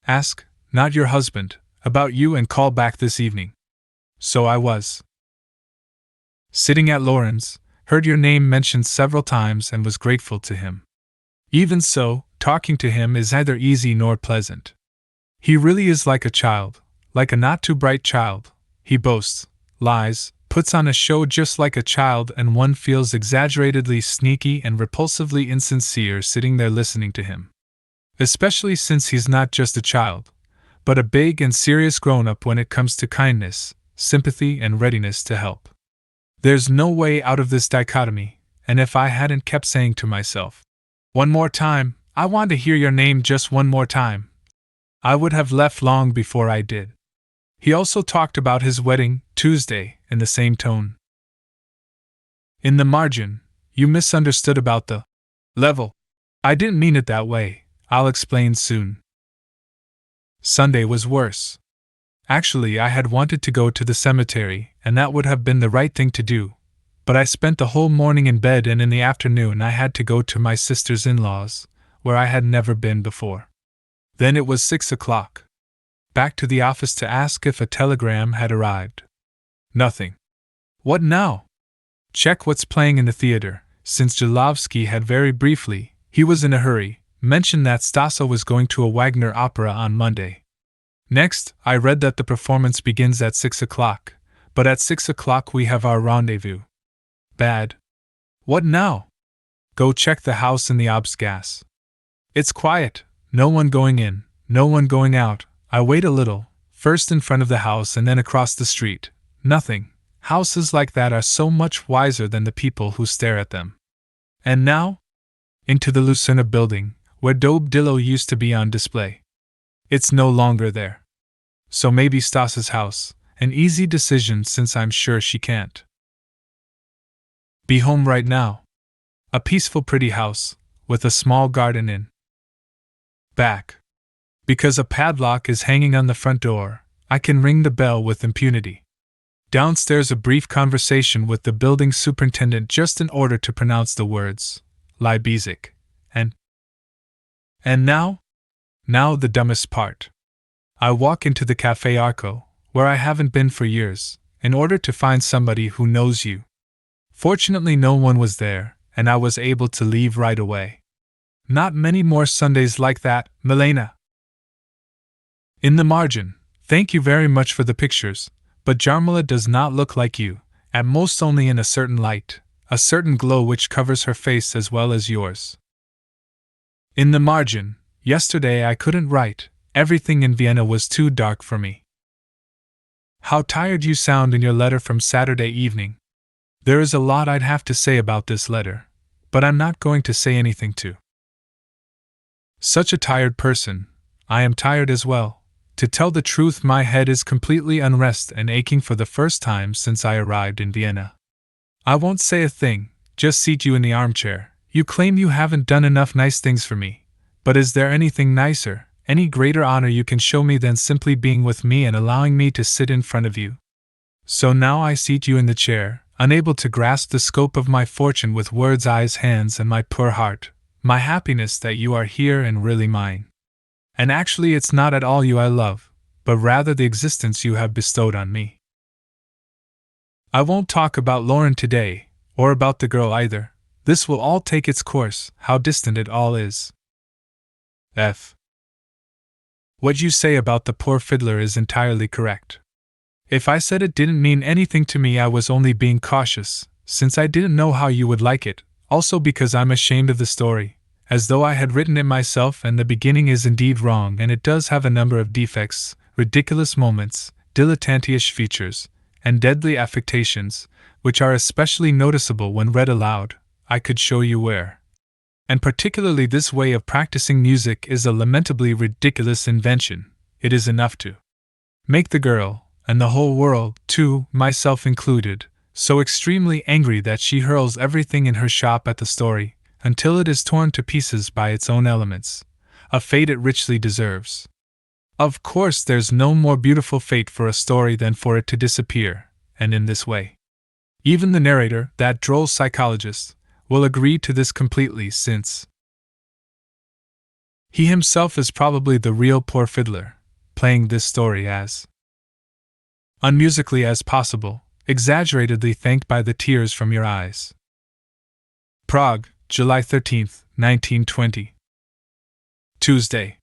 ask, not your husband, about you and call back this evening. So I was sitting at Lorenz, heard your name mentioned several times and was grateful to him. Even so, talking to him is neither easy nor pleasant. He really is like a child, like a not-too-bright child. He boasts, lies, puts on a show just like a child, and one feels exaggeratedly sneaky and repulsively insincere sitting there listening to him. Especially since he's not just a child, but a big and serious grown-up when it comes to kindness, sympathy, and readiness to help. There's no way out of this dichotomy, and if I hadn't kept saying to myself, one more time, I want to hear your name just one more time, I would have left long before I did. He also talked about his wedding, Tuesday, in the same tone. In the margin, you misunderstood about the level. I didn't mean it that way, I'll explain soon. Sunday was worse. Actually, I had wanted to go to the cemetery, and that would have been the right thing to do, but I spent the whole morning in bed, and in the afternoon I had to go to my sister's in-laws, where I had never been before. Then it was 6 o'clock. Back to the office to ask if a telegram had arrived. Nothing. What now? Check what's playing in the theater, since Jalovsky had very briefly, he was in a hurry, mentioned that Stasa was going to a Wagner opera on Monday. Next, I read that the performance begins at 6 o'clock, but at 6 o'clock we have our rendezvous. Bad. What now? Go check the house in the Obstgasse. It's quiet, no one going in, no one going out. I wait a little, first in front of the house and then across the street. Nothing. Houses like that are so much wiser than the people who stare at them. And now? Into the Lucerna building, where Daube Dillo used to be on display. It's no longer there. So maybe Stasa's house, an easy decision since I'm sure she can't be home right now. A peaceful, pretty house, with a small garden in back. Because a padlock is hanging on the front door, I can ring the bell with impunity. Downstairs, a brief conversation with the building superintendent just in order to pronounce the words, Leipzig, and now? Now the dumbest part. I walk into the Café Arco, where I haven't been for years, in order to find somebody who knows you. Fortunately, no one was there, and I was able to leave right away. Not many more Sundays like that, Milena. In the margin, thank you very much for the pictures, but Jarmila does not look like you, at most only in a certain light, a certain glow which covers her face as well as yours. In the margin, yesterday I couldn't write, everything in Vienna was too dark for me. How tired you sound in your letter from Saturday evening. There is a lot I'd have to say about this letter, but I'm not going to say anything to. Such a tired person, I am tired as well. To tell the truth, my head is completely unrest and aching for the first time since I arrived in Vienna. I won't say a thing, just seat you in the armchair. You claim you haven't done enough nice things for me, but is there anything nicer, any greater honor you can show me than simply being with me and allowing me to sit in front of you? So now I seat you in the chair, unable to grasp the scope of my fortune with words, eyes, hands, and my poor heart, my happiness that you are here and really mine. And actually it's not at all you I love, but rather the existence you have bestowed on me. I won't talk about Lauren today, or about the girl either. This will all take its course, how distant it all is. F. What you say about the poor fiddler is entirely correct. If I said it didn't mean anything to me, I was only being cautious, since I didn't know how you would like it, also because I'm ashamed of the story, as though I had written it myself, and the beginning is indeed wrong, and it does have a number of defects, ridiculous moments, dilettanteish features, and deadly affectations, which are especially noticeable when read aloud. I could show you where. And particularly this way of practicing music is a lamentably ridiculous invention. It is enough to make the girl, and the whole world, too, myself included, so extremely angry that she hurls everything in her shop at the story, until it is torn to pieces by its own elements, a fate it richly deserves. Of course, there's no more beautiful fate for a story than for it to disappear, and in this way. Even the narrator, that droll psychologist, will agree to this completely, since he himself is probably the real poor fiddler, playing this story as unmusically as possible, exaggeratedly thanked by the tears from your eyes. Prague, July 13, 1920. Tuesday.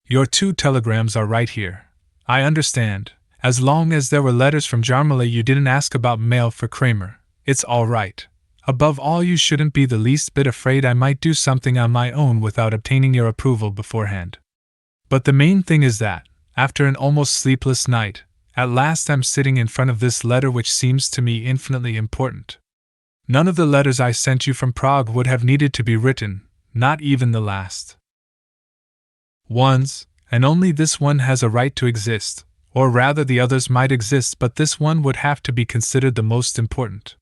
Your 2 telegrams are right here. I understand. As long as there were letters from Jarmila, you didn't ask about mail for Kramer. It's all right. Above all, you shouldn't be the least bit afraid I might do something on my own without obtaining your approval beforehand. But the main thing is that, after an almost sleepless night, at last I'm sitting in front of this letter which seems to me infinitely important. None of the letters I sent you from Prague would have needed to be written, not even the last ones, and only this one has a right to exist, or rather the others might exist, but this one would have to be considered the most important.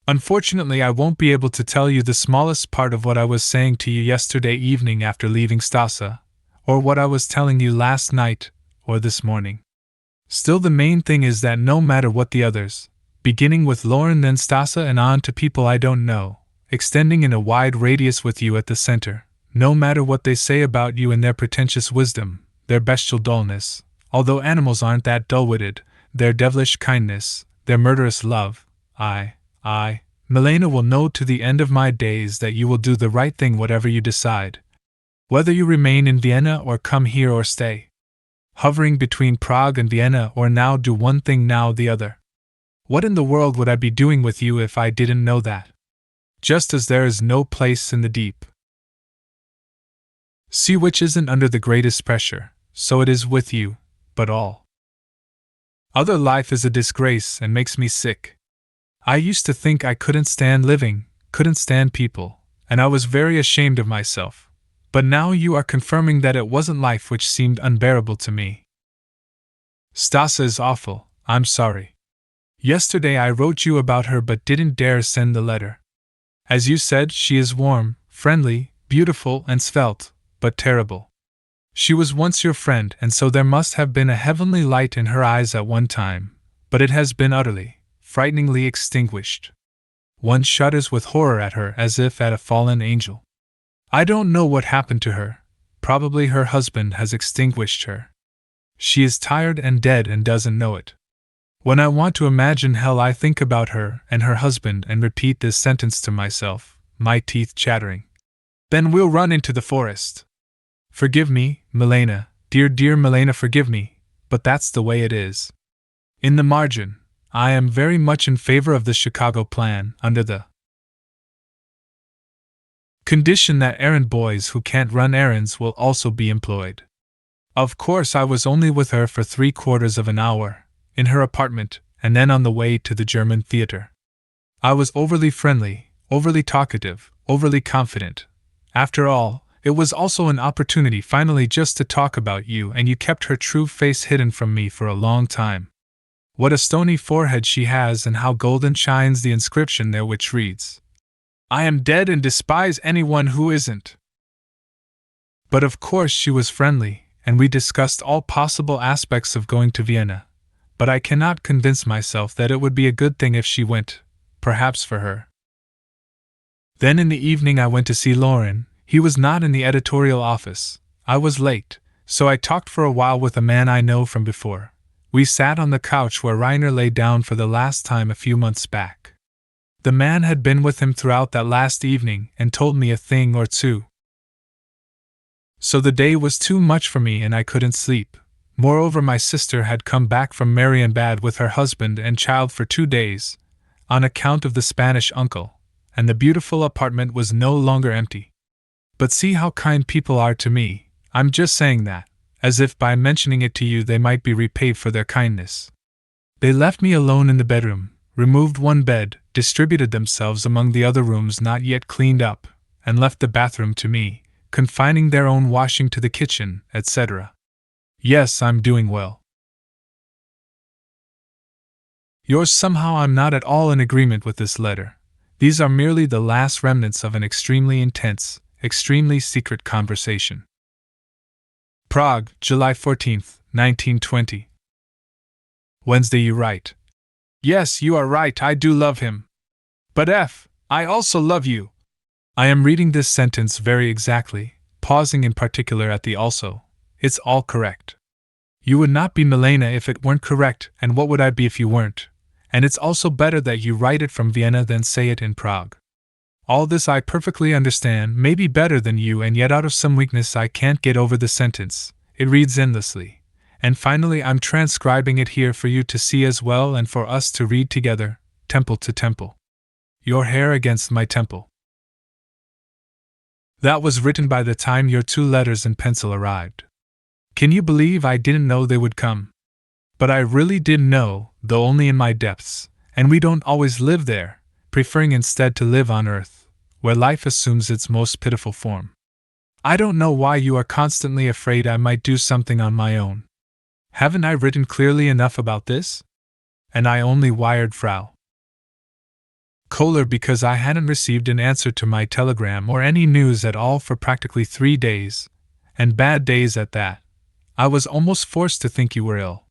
Unfortunately, I won't be able to tell you the smallest part of what I was saying to you yesterday evening after leaving Stasa, or what I was telling you last night, or this morning. Still, the main thing is that no matter what the others, beginning with Lauren, then Stasa, and on to people I don't know, extending in a wide radius with you at the center, no matter what they say about you and their pretentious wisdom, their bestial dullness, although animals aren't that dull-witted, their devilish kindness, their murderous love, I, Milena, will know to the end of my days that you will do the right thing whatever you decide. Whether you remain in Vienna or come here or stay hovering between Prague and Vienna, or now do one thing now the other. What in the world would I be doing with you if I didn't know that? Just as there is no place in the deep sea which isn't under the greatest pressure, so it is with you, but all other life is a disgrace and makes me sick. I used to think I couldn't stand living, couldn't stand people, and I was very ashamed of myself. But now you are confirming that it wasn't life which seemed unbearable to me. Stasa is awful, I'm sorry. Yesterday I wrote you about her but didn't dare send the letter. As you said, she is warm, friendly, beautiful, and svelte, but terrible. She was once your friend, and so there must have been a heavenly light in her eyes at one time, but it has been utterly, frighteningly extinguished. One shudders with horror at her as if at a fallen angel. I don't know what happened to her. Probably her husband has extinguished her. She is tired and dead and doesn't know it. When I want to imagine hell, I think about her and her husband and repeat this sentence to myself, my teeth chattering. Then we'll run into the forest. Forgive me, Milena, dear Milena, forgive me, but that's the way it is. In the margin, I am very much in favor of the Chicago plan, under the condition that errand boys who can't run errands will also be employed. Of course, I was only with her for 3/4 of an hour, in her apartment, and then on the way to the German theater. I was overly friendly, overly talkative, overly confident. After all, it was also an opportunity finally just to talk about you, and you kept her true face hidden from me for a long time. What a stony forehead she has, and how golden shines the inscription there which reads, "I am dead and despise anyone who isn't." But of course she was friendly, and we discussed all possible aspects of going to Vienna, but I cannot convince myself that it would be a good thing if she went, perhaps for her. Then in the evening I went to see Lauren. He was not in the editorial office. I was late, so I talked for a while with a man I know from before. We sat on the couch where Riner lay down for the last time a few months back. The man had been with him throughout that last evening and told me a thing or two. So the day was too much for me and I couldn't sleep. Moreover, my sister had come back from Marienbad with her husband and child for 2 days, on account of the Spanish uncle, and the beautiful apartment was no longer empty. But see how kind people are to me. I'm just saying that, as if by mentioning it to you they might be repaid for their kindness. They left me alone in the bedroom, removed one bed, distributed themselves among the other rooms not yet cleaned up, and left the bathroom to me, confining their own washing to the kitchen, etc. Yes, I'm doing well. Yours. Somehow I'm not at all in agreement with this letter. These are merely the last remnants of an extremely intense, extremely secret conversation. Prague, July 14th, 1920. Wednesday. You write. Yes, you are right, I do love him. But I also love you. I am reading this sentence very exactly, pausing in particular at the also. It's all correct. You would not be Milena if it weren't correct, and what would I be if you weren't? And it's also better that you write it from Vienna than say it in Prague. All this I perfectly understand, maybe better than you, and yet out of some weakness I can't get over the sentence. It reads endlessly. And finally I'm transcribing it here for you to see as well and for us to read together, temple to temple. Your hair against my temple. That was written by the time your 2 letters in pencil arrived. Can you believe I didn't know they would come? But I really did know, though only in my depths, and we don't always live there, preferring instead to live on earth, where life assumes its most pitiful form. I don't know why you are constantly afraid I might do something on my own. Haven't I written clearly enough about this? And I only wired Frau Kohler because I hadn't received an answer to my telegram or any news at all for practically 3 days, and bad days at that. I was almost forced to think you were ill.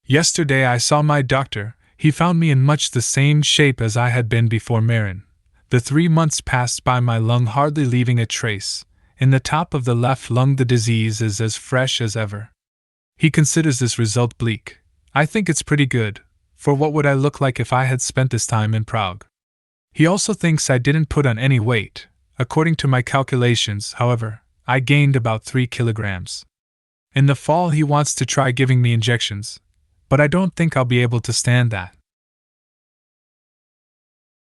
Yesterday I saw my doctor. He found me in much the same shape as I had been before Meran. The 3 months passed by, my lung hardly leaving a trace. In the top of the left lung the disease is as fresh as ever. He considers this result bleak. I think it's pretty good, for what would I look like if I had spent this time in Prague? He also thinks I didn't put on any weight. According to my calculations, however, I gained about 3 kilograms. In the fall he wants to try giving me injections, but I don't think I'll be able to stand that.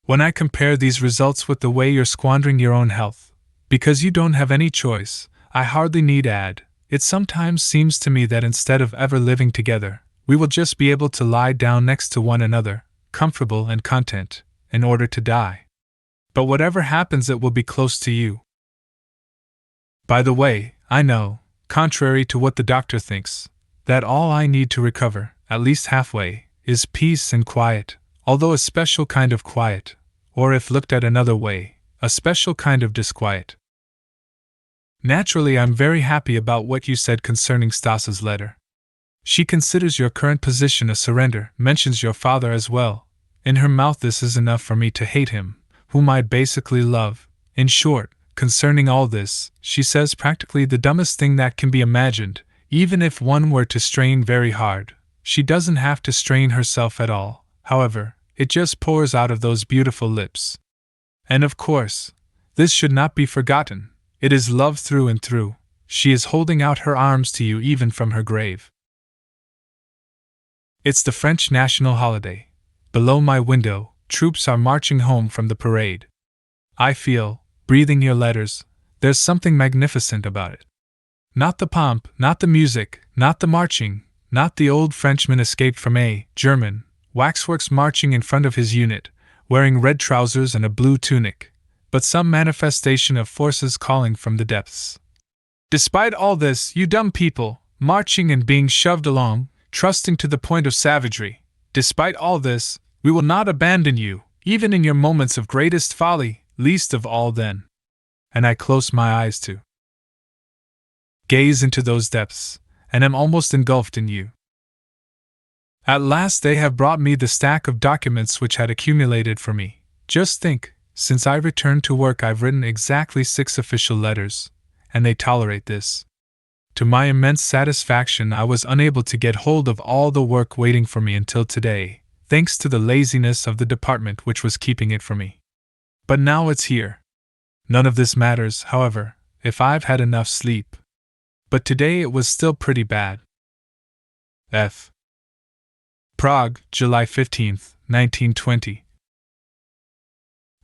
When I compare these results with the way you're squandering your own health, because you don't have any choice, I hardly need add, it sometimes seems to me that instead of ever living together, we will just be able to lie down next to one another, comfortable and content, in order to die. But whatever happens it will be close to you. By the way, I know, contrary to what the doctor thinks, that all I need to recover, at least halfway, is peace and quiet, although a special kind of quiet, or if looked at another way, a special kind of disquiet. Naturally, I'm very happy about what you said concerning Stasa's letter. She considers your current position a surrender, mentions your father as well. In her mouth, this is enough for me to hate him, whom I basically love. In short, concerning all this, she says practically the dumbest thing that can be imagined. Even if one were to strain very hard, she doesn't have to strain herself at all. However, it just pours out of those beautiful lips. And of course, this should not be forgotten. It is love through and through. She is holding out her arms to you even from her grave. It's the French national holiday. Below my window, troops are marching home from the parade. I feel, breathing your letters, there's something magnificent about it. Not the pomp, not the music, not the marching, not the old Frenchman escaped from a German waxworks marching in front of his unit, wearing red trousers and a blue tunic, but some manifestation of forces calling from the depths. Despite all this, you dumb people, marching and being shoved along, trusting to the point of savagery, despite all this, we will not abandon you, even in your moments of greatest folly, least of all then. And I close my eyes to gaze into those depths, and am almost engulfed in you. At last they have brought me the stack of documents which had accumulated for me. Just think, since I returned to work I've written exactly 6 official letters, and they tolerate this. To my immense satisfaction, I was unable to get hold of all the work waiting for me until today, thanks to the laziness of the department which was keeping it from me. But now it's here. None of this matters, however, if I've had enough sleep. But today it was still pretty bad. F. Prague, July 15th, 1920.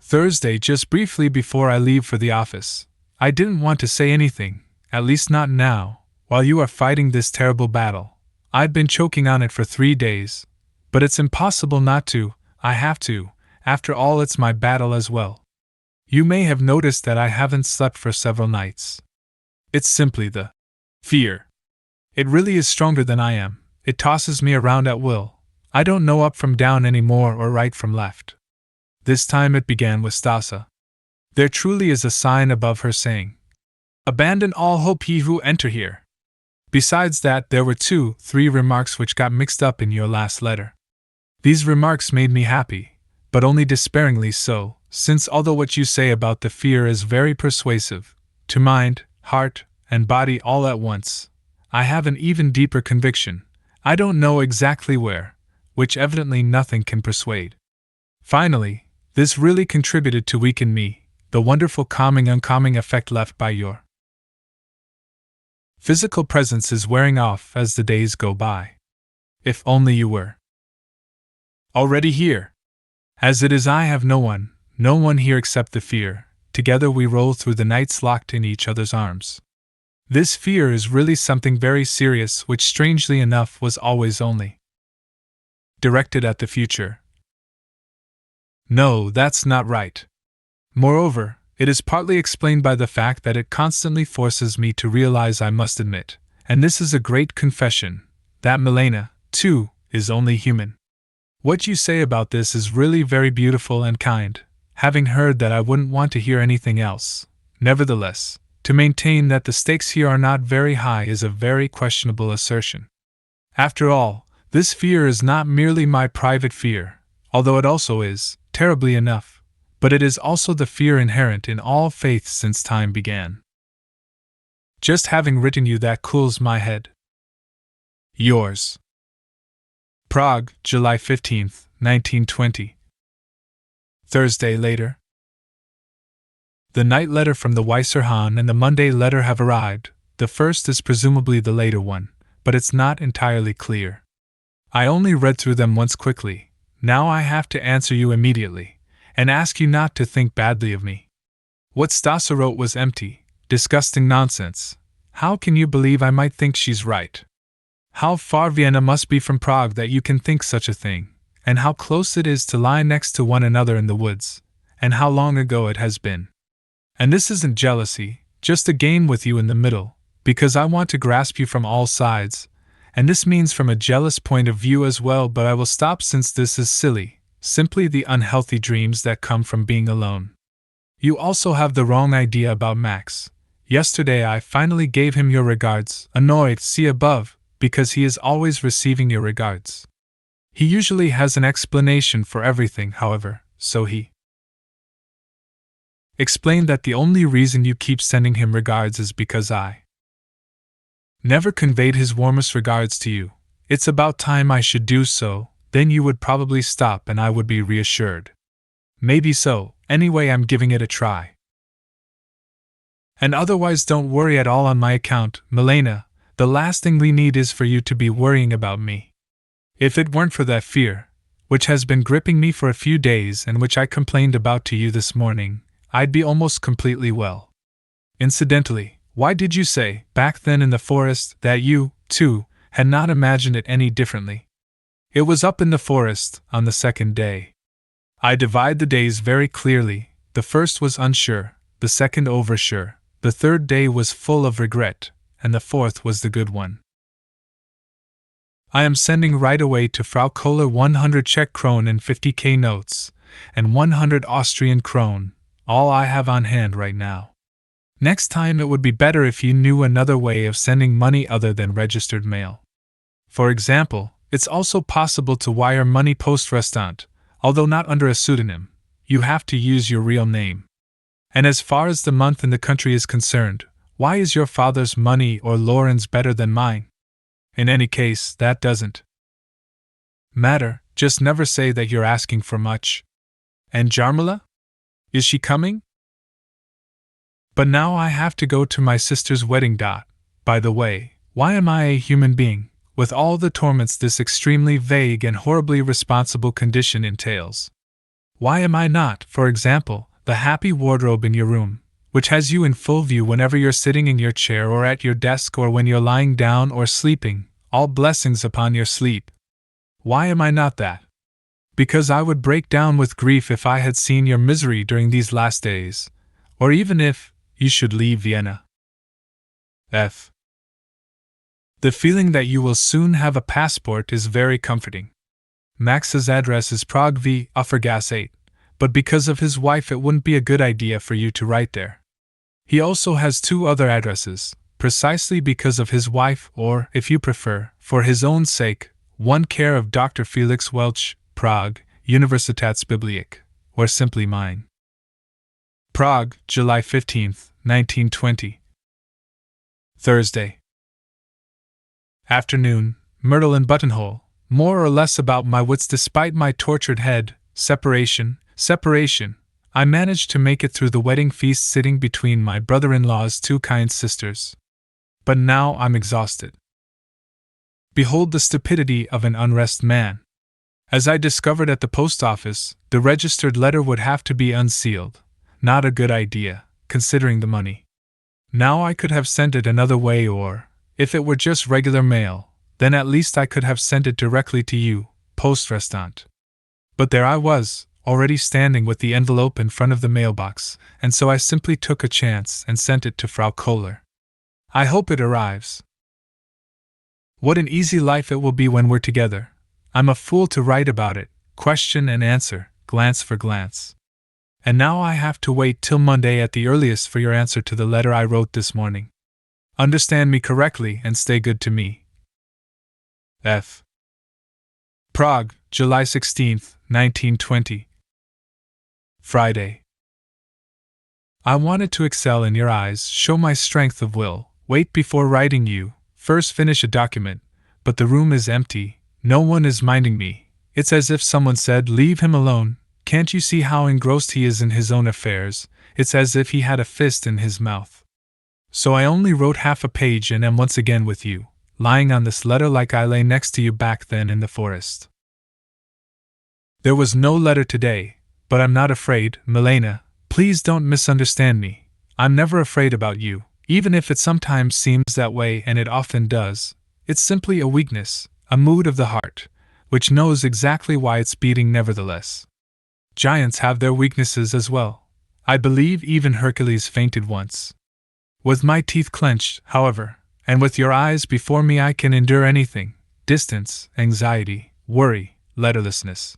Thursday, just briefly before I leave for the office. I didn't want to say anything, at least not now, while you are fighting this terrible battle. I'd been choking on it for 3 days. But it's impossible not to, I have to, after all it's my battle as well. You may have noticed that I haven't slept for several nights. It's simply the fear. It really is stronger than I am. It tosses me around at will. I don't know up from down anymore or right from left. This time it began with Stasa. There truly is a sign above her saying, "Abandon all hope ye who enter here." Besides that, there were 2-3 remarks which got mixed up in your last letter. These remarks made me happy, but only despairingly so, since although what you say about the fear is very persuasive, to mind, heart, and body all at once, I have an even deeper conviction, I don't know exactly where, which evidently nothing can persuade. Finally, this really contributed to weaken me, the wonderful calming-uncalming effect left by your physical presence is wearing off as the days go by. If only you were already here. As it is, I have no one here except the fear. Together we roll through the nights locked in each other's arms. This fear is really something very serious, which strangely enough was always only directed at the future. No, that's not right. Moreover, it is partly explained by the fact that it constantly forces me to realize, I must admit, and this is a great confession, that Milena, too, is only human. What you say about this is really very beautiful and kind. Having heard that, I wouldn't want to hear anything else. Nevertheless, to maintain that the stakes here are not very high is a very questionable assertion. After all, this fear is not merely my private fear, although it also is, terribly enough, but it is also the fear inherent in all faiths since time began. Just having written you that cools my head. Yours. Prague, July 15th, 1920. Thursday later. The night letter from the Weisser Hahn and the Monday letter have arrived. The first is presumably the later one, but it's not entirely clear. I only read through them once quickly. Now I have to answer you immediately, and ask you not to think badly of me. What Stasa wrote was empty, disgusting nonsense. How can you believe I might think she's right? How far Vienna must be from Prague that you can think such a thing, and how close it is to lie next to one another in the woods, and how long ago it has been. And this isn't jealousy, just a game with you in the middle, because I want to grasp you from all sides, and this means from a jealous point of view as well, but I will stop since this is silly, simply the unhealthy dreams that come from being alone. You also have the wrong idea about Max. Yesterday I finally gave him your regards, annoyed, see above, because he is always receiving your regards. He usually has an explanation for everything, however, so he explained that the only reason you keep sending him regards is because I never conveyed his warmest regards to you. It's about time I should do so, then you would probably stop and I would be reassured. Maybe so, anyway I'm giving it a try. And otherwise don't worry at all on my account, Milena. The last thing we need is for you to be worrying about me. If it weren't for that fear, which has been gripping me for a few days and which I complained about to you this morning, I'd be almost completely well. Incidentally, why did you say, back then in the forest, that you, too, had not imagined it any differently? It was up in the forest, on the second day. I divide the days very clearly. The first was unsure, the second oversure, the third day was full of regret, and the fourth was the good one. I am sending right away to Frau Kohler 100 Czech krone and 50k notes, and 100 Austrian krone, all I have on hand right now. Next time it would be better if you knew another way of sending money other than registered mail. For example, it's also possible to wire money post-restant, although not under a pseudonym. You have to use your real name. And as far as the month in the country is concerned, why is your father's money or Lauren's better than mine? In any case, that doesn't matter, just never say that you're asking for much. And Jarmila? Is she coming? But now I have to go to my sister's wedding. By the way, why am I a human being, with all the torments this extremely vague and horribly responsible condition entails? Why am I not, for example, the happy wardrobe in your room, which has you in full view whenever you're sitting in your chair or at your desk or when you're lying down or sleeping, all blessings upon your sleep? Why am I not that? Because I would break down with grief if I had seen your misery during these last days, or even if you should leave Vienna. F. The feeling that you will soon have a passport is very comforting. Max's address is Prague v. Offergasse 8, but because of his wife it wouldn't be a good idea for you to write there. He also has 2 other addresses, precisely because of his wife or, if you prefer, for his own sake, one care of Dr. Felix Welch, Prague, Universitätsbibliothek, or simply mine. Prague, July 15, 1920. Thursday. Afternoon, myrtle and buttonhole, more or less about my wits despite my tortured head, separation. I managed to make it through the wedding feast sitting between my brother-in-law's 2 kind sisters. But now I'm exhausted. Behold the stupidity of an unrest man. As I discovered at the post office, the registered letter would have to be unsealed. Not a good idea, considering the money. Now I could have sent it another way or, if it were just regular mail, then at least I could have sent it directly to you, post-restant. But there I was, already standing with the envelope in front of the mailbox, and so I simply took a chance and sent it to Frau Kohler. I hope it arrives. What an easy life it will be when we're together. I'm a fool to write about it, question and answer, glance for glance. And now I have to wait till Monday at the earliest for your answer to the letter I wrote this morning. Understand me correctly and stay good to me. F. Prague, July 16, 1920. Friday. I wanted to excel in your eyes, show my strength of will, wait before writing you, first finish a document, but the room is empty, no one is minding me. It's as if someone said, leave him alone, can't you see how engrossed he is in his own affairs? It's as if he had a fist in his mouth. So I only wrote half a page and am once again with you, lying on this letter like I lay next to you back then in the forest. There was no letter today, but I'm not afraid, Milena. Please don't misunderstand me. I'm never afraid about you, even if it sometimes seems that way, and it often does. It's simply a weakness, a mood of the heart, which knows exactly why it's beating nevertheless. Giants have their weaknesses as well. I believe even Hercules fainted once. With my teeth clenched, however, and with your eyes before me, I can endure anything: distance, anxiety, worry, letterlessness.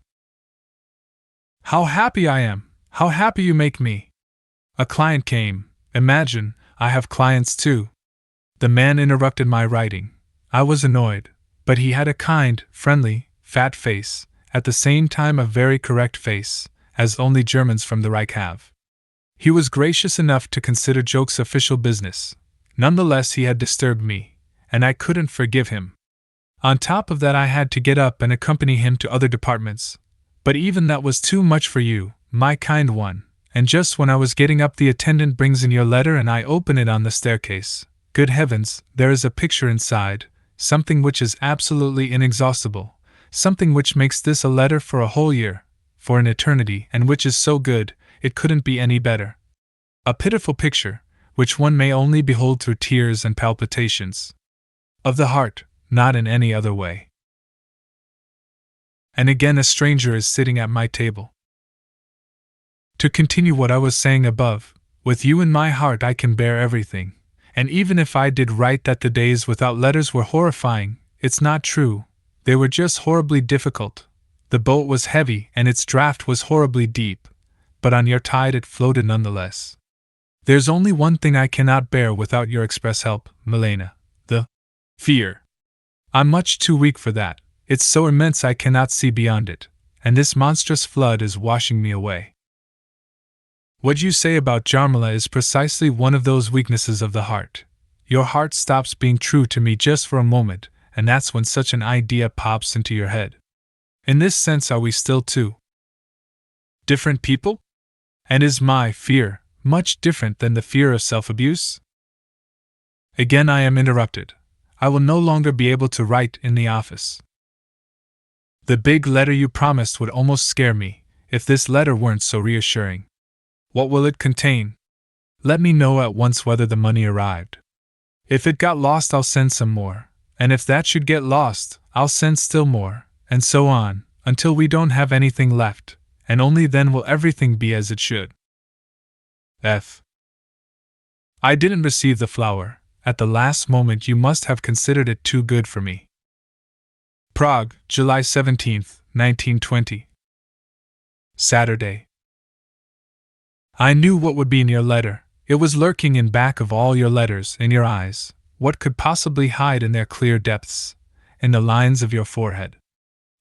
How happy I am! How happy you make me! A client came, imagine, I have clients too. The man interrupted my writing. I was annoyed, but he had a kind, friendly, fat face, at the same time a very correct face, as only Germans from the Reich have. He was gracious enough to consider jokes official business. Nonetheless, he had disturbed me, and I couldn't forgive him. On top of that, I had to get up and accompany him to other departments. But even that was too much for you, my kind one, and just when I was getting up, the attendant brings in your letter and I open it on the staircase. Good heavens, there is a picture inside, something which is absolutely inexhaustible, something which makes this a letter for a whole year, for an eternity, and which is so good, it couldn't be any better. A pitiful picture, which one may only behold through tears and palpitations of the heart, not in any other way. And again a stranger is sitting at my table. To continue what I was saying above, with you in my heart I can bear everything, and even if I did write that the days without letters were horrifying, it's not true, they were just horribly difficult. The boat was heavy and its draught was horribly deep, but on your tide it floated nonetheless. There's only one thing I cannot bear without your express help, Milena, the fear. I'm much too weak for that, it's so immense I cannot see beyond it, and this monstrous flood is washing me away. What you say about Jarmila is precisely one of those weaknesses of the heart. Your heart stops being true to me just for a moment, and that's when such an idea pops into your head. In this sense, are we still two different people? And is my fear much different than the fear of self-abuse? Again I am interrupted. I will no longer be able to write in the office. The big letter you promised would almost scare me, if this letter weren't so reassuring. What will it contain? Let me know at once whether the money arrived. If it got lost, I'll send some more, and if that should get lost, I'll send still more, and so on, until we don't have anything left, and only then will everything be as it should. F. I didn't receive the flower. At the last moment you must have considered it too good for me. Prague, July 17, 1920. Saturday. I knew what would be in your letter. It was lurking in back of all your letters, in your eyes. What could possibly hide in their clear depths, in the lines of your forehead?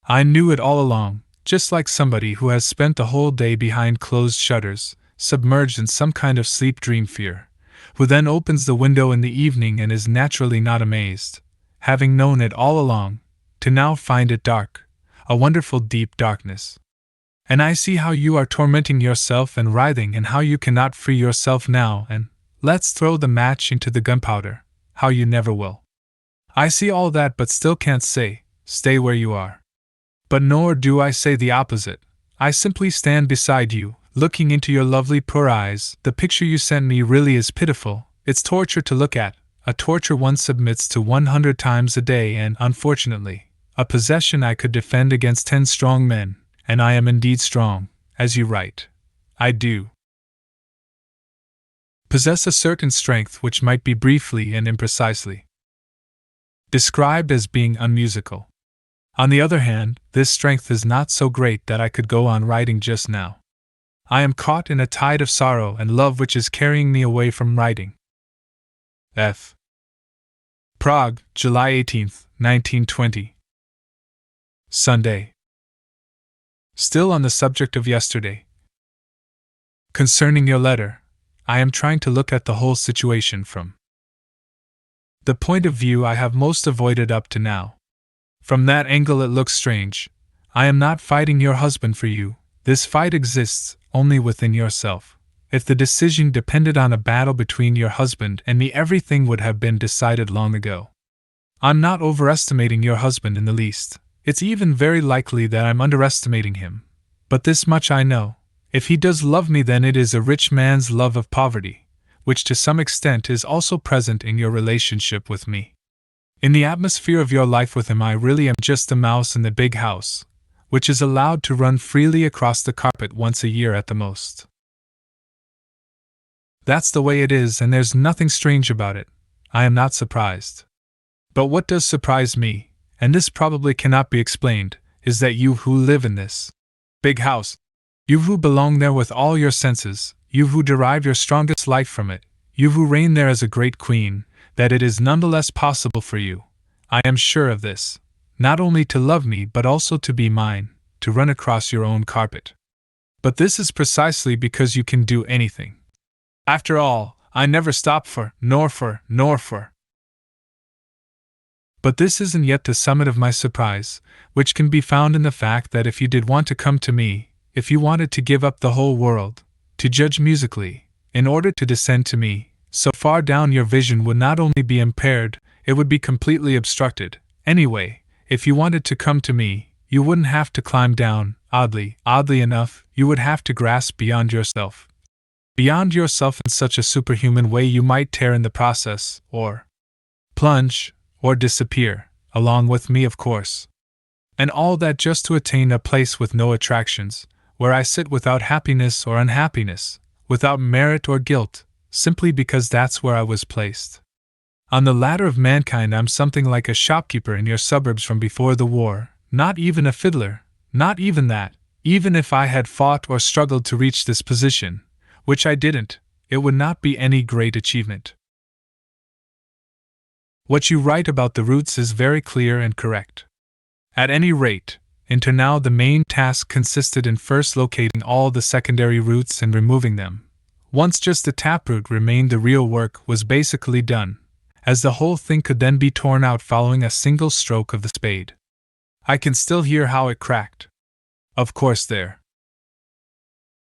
I knew it all along, just like somebody who has spent the whole day behind closed shutters, submerged in some kind of sleep dream fear, who then opens the window in the evening and is naturally not amazed, having known it all along, to now find it dark, a wonderful deep darkness. And I see how you are tormenting yourself and writhing, and how you cannot free yourself now, and let's throw the match into the gunpowder, how you never will. I see all that, but still can't say, stay where you are. But nor do I say the opposite. I simply stand beside you, looking into your lovely poor eyes. The picture you sent me really is pitiful. It's torture to look at, a torture one submits to 100 times a day, and, unfortunately, a possession I could defend against 10 strong men, and I am indeed strong, as you write. I do possess a certain strength which might be briefly and imprecisely described as being unmusical. On the other hand, this strength is not so great that I could go on writing just now. I am caught in a tide of sorrow and love which is carrying me away from writing. F. Prague, July 18, 1920. Sunday. Still on the subject of yesterday. Concerning your letter, I am trying to look at the whole situation from the point of view I have most avoided up to now. From that angle it looks strange. I am not fighting your husband for you. This fight exists only within yourself. If the decision depended on a battle between your husband and me, everything would have been decided long ago. I'm not overestimating your husband in the least. It's even very likely that I'm underestimating him. But this much I know. If he does love me, then it is a rich man's love of poverty, which to some extent is also present in your relationship with me. In the atmosphere of your life with him, I really am just a mouse in the big house, which is allowed to run freely across the carpet once a year at the most. That's the way it is, and there's nothing strange about it. I am not surprised. But what does surprise me, and this probably cannot be explained, is that you who live in this big house, you who belong there with all your senses, you who derive your strongest life from it, you who reign there as a great queen, that it is nonetheless possible for you, I am sure of this, not only to love me but also to be mine, to run across your own carpet. But this is precisely because you can do anything. After all, I never stop nor for. But this isn't yet the summit of my surprise, which can be found in the fact that if you did want to come to me, if you wanted to give up the whole world, to judge musically, in order to descend to me, so far down your vision would not only be impaired, it would be completely obstructed. Anyway, if you wanted to come to me, you wouldn't have to climb down. Oddly enough, you would have to grasp beyond yourself. Beyond yourself in such a superhuman way you might tear in the process, or plunge, or disappear, along with me of course. And all that just to attain a place with no attractions, where I sit without happiness or unhappiness, without merit or guilt, simply because that's where I was placed. On the ladder of mankind I'm something like a shopkeeper in your suburbs from before the war, not even a fiddler, not even that. Even if I had fought or struggled to reach this position, which I didn't, it would not be any great achievement. What you write about the roots is very clear and correct. At any rate, until now the main task consisted in first locating all the secondary roots and removing them. Once just the taproot remained, the real work was basically done, as the whole thing could then be torn out following a single stroke of the spade. I can still hear how it cracked. Of course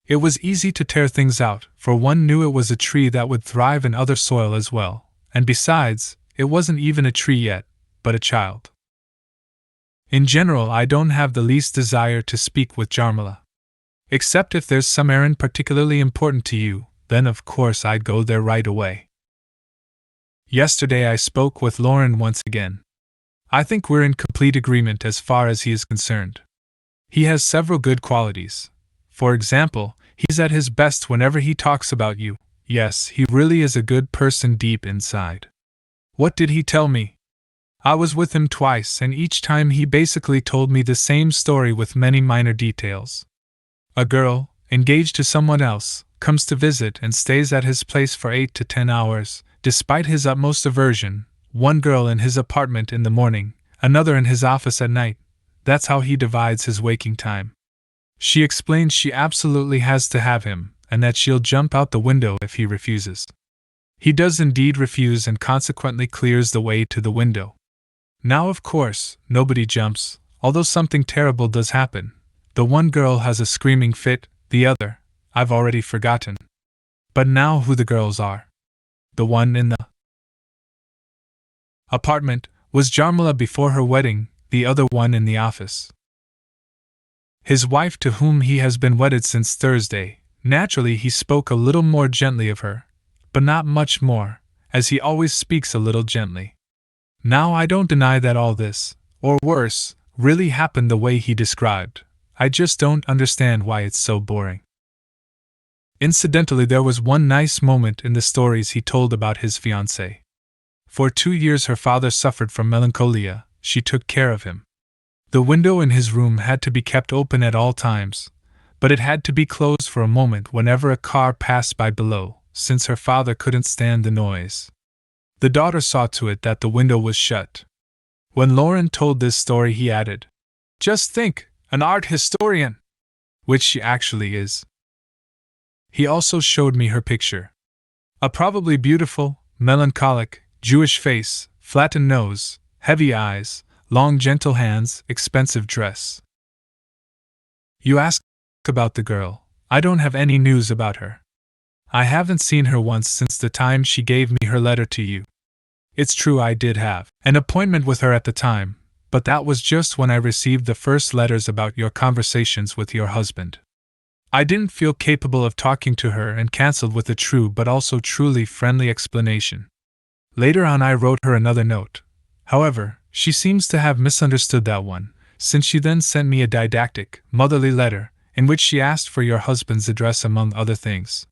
it was easy to tear things out, for one knew it was a tree that would thrive in other soil as well, and besides, it wasn't even a tree yet, but a child. In general, I don't have the least desire to speak with Jarmila. Except if there's some errand particularly important to you, then of course I'd go there right away. Yesterday I spoke with Lauren once again. I think we're in complete agreement as far as he is concerned. He has several good qualities. For example, he's at his best whenever he talks about you. Yes, he really is a good person deep inside. What did he tell me? I was with him twice, and each time he basically told me the same story with many minor details. A girl, engaged to someone else, comes to visit and stays at his place for 8 to 10 hours, despite his utmost aversion. One girl in his apartment in the morning, another in his office at night. That's how he divides his waking time. She explains she absolutely has to have him, and that she'll jump out the window if he refuses. He does indeed refuse and consequently clears the way to the window. Now of course, nobody jumps, although something terrible does happen. The one girl has a screaming fit, the other, I've already forgotten. But now who the girls are. The one in the apartment was Jarmila before her wedding, the other one in the office. His wife, to whom he has been wedded since Thursday. Naturally he spoke a little more gently of her, but not much more, as he always speaks a little gently. Now I don't deny that all this, or worse, really happened the way he described. I just don't understand why it's so boring. Incidentally, there was one nice moment in the stories he told about his fiancée. For 2 years her father suffered from melancholia. She took care of him. The window in his room had to be kept open at all times, but it had to be closed for a moment whenever a car passed by below, since her father couldn't stand the noise. The daughter saw to it that the window was shut. When Lauren told this story he added, "Just think, an art historian!" Which she actually is. He also showed me her picture. A probably beautiful, melancholic, Jewish face, flattened nose, heavy eyes, long gentle hands, expensive dress. You ask about the girl. I don't have any news about her. I haven't seen her once since the time she gave me her letter to you. It's true I did have an appointment with her at the time, but that was just when I received the first letters about your conversations with your husband. I didn't feel capable of talking to her and cancelled with a true but also truly friendly explanation. Later on I wrote her another note. However, she seems to have misunderstood that one, since she then sent me a didactic, motherly letter, in which she asked for your husband's address among other things.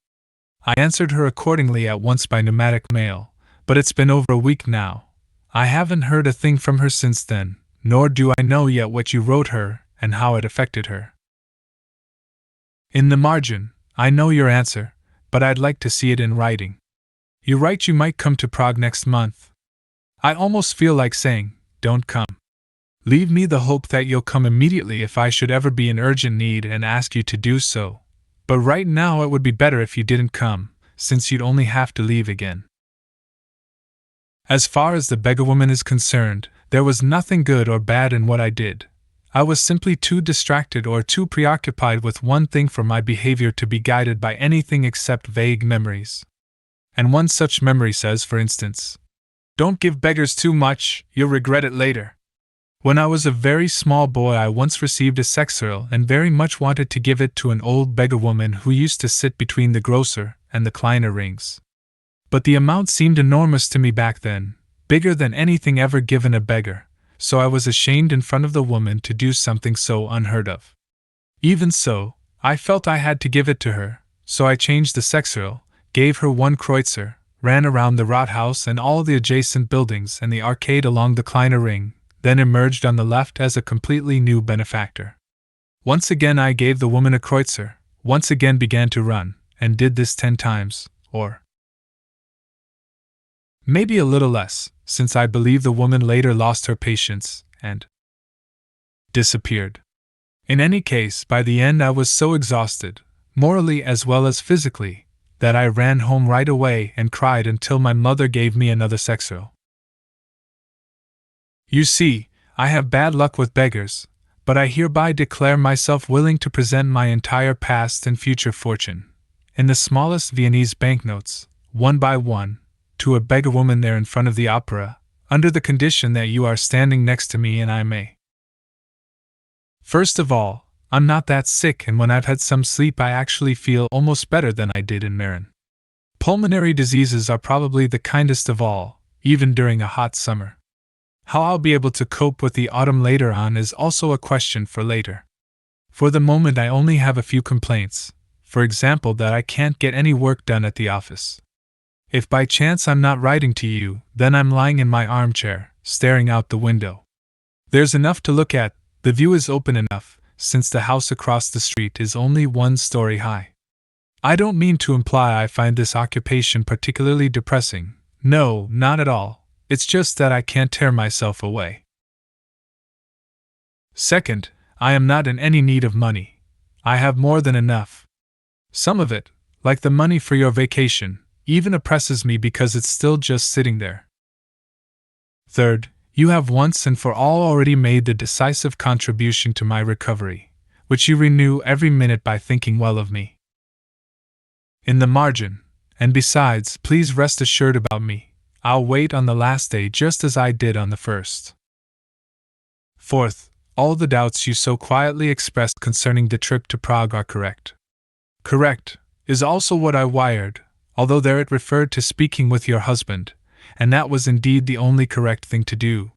I answered her accordingly at once by pneumatic mail, but it's been over a week now. I haven't heard a thing from her since then, nor do I know yet what you wrote her and how it affected her. In the margin, I know your answer, but I'd like to see it in writing. You write you might come to Prague next month. I almost feel like saying, don't come. Leave me the hope that you'll come immediately if I should ever be in urgent need and ask you to do so. But right now it would be better if you didn't come, since you'd only have to leave again. As far as the beggar woman is concerned, there was nothing good or bad in what I did. I was simply too distracted or too preoccupied with one thing for my behavior to be guided by anything except vague memories. And one such memory says, for instance, "Don't give beggars too much, you'll regret it later." When I was a very small boy, I once received a sexerl and very much wanted to give it to an old beggar woman who used to sit between the grocer and the kleiner rings. But the amount seemed enormous to me back then, bigger than anything ever given a beggar, so I was ashamed in front of the woman to do something so unheard of. Even so, I felt I had to give it to her, so I changed the sexerl, gave her 1 kreutzer, ran around the Rathaus and all the adjacent buildings and the arcade along the kleiner ring, then emerged on the left as a completely new benefactor. Once again I gave the woman a kreutzer, once again began to run, and did this 10 times, or maybe a little less, since I believe the woman later lost her patience and disappeared. In any case, by the end I was so exhausted, morally as well as physically, that I ran home right away and cried until my mother gave me another sexerl. You see, I have bad luck with beggars, but I hereby declare myself willing to present my entire past and future fortune, in the smallest Viennese banknotes, 1 by 1, to a beggar woman there in front of the opera, under the condition that you are standing next to me and I may. First of all, I'm not that sick, and when I've had some sleep I actually feel almost better than I did in Meran. Pulmonary diseases are probably the kindest of all, even during a hot summer. How I'll be able to cope with the autumn later on is also a question for later. For the moment I only have a few complaints, for example that I can't get any work done at the office. If by chance I'm not writing to you, then I'm lying in my armchair, staring out the window. There's enough to look at, the view is open enough, since the house across the street is only 1 story high. I don't mean to imply I find this occupation particularly depressing. No, not at all. It's just that I can't tear myself away. Second, I am not in any need of money. I have more than enough. Some of it, like the money for your vacation, even oppresses me because it's still just sitting there. Third, you have once and for all already made the decisive contribution to my recovery, which you renew every minute by thinking well of me. In the margin, and besides, please rest assured about me, I'll wait on the last day just as I did on the first. Fourth, all the doubts you so quietly expressed concerning the trip to Prague are correct. Correct is also what I wired, although there it referred to speaking with your husband, and that was indeed the only correct thing to do.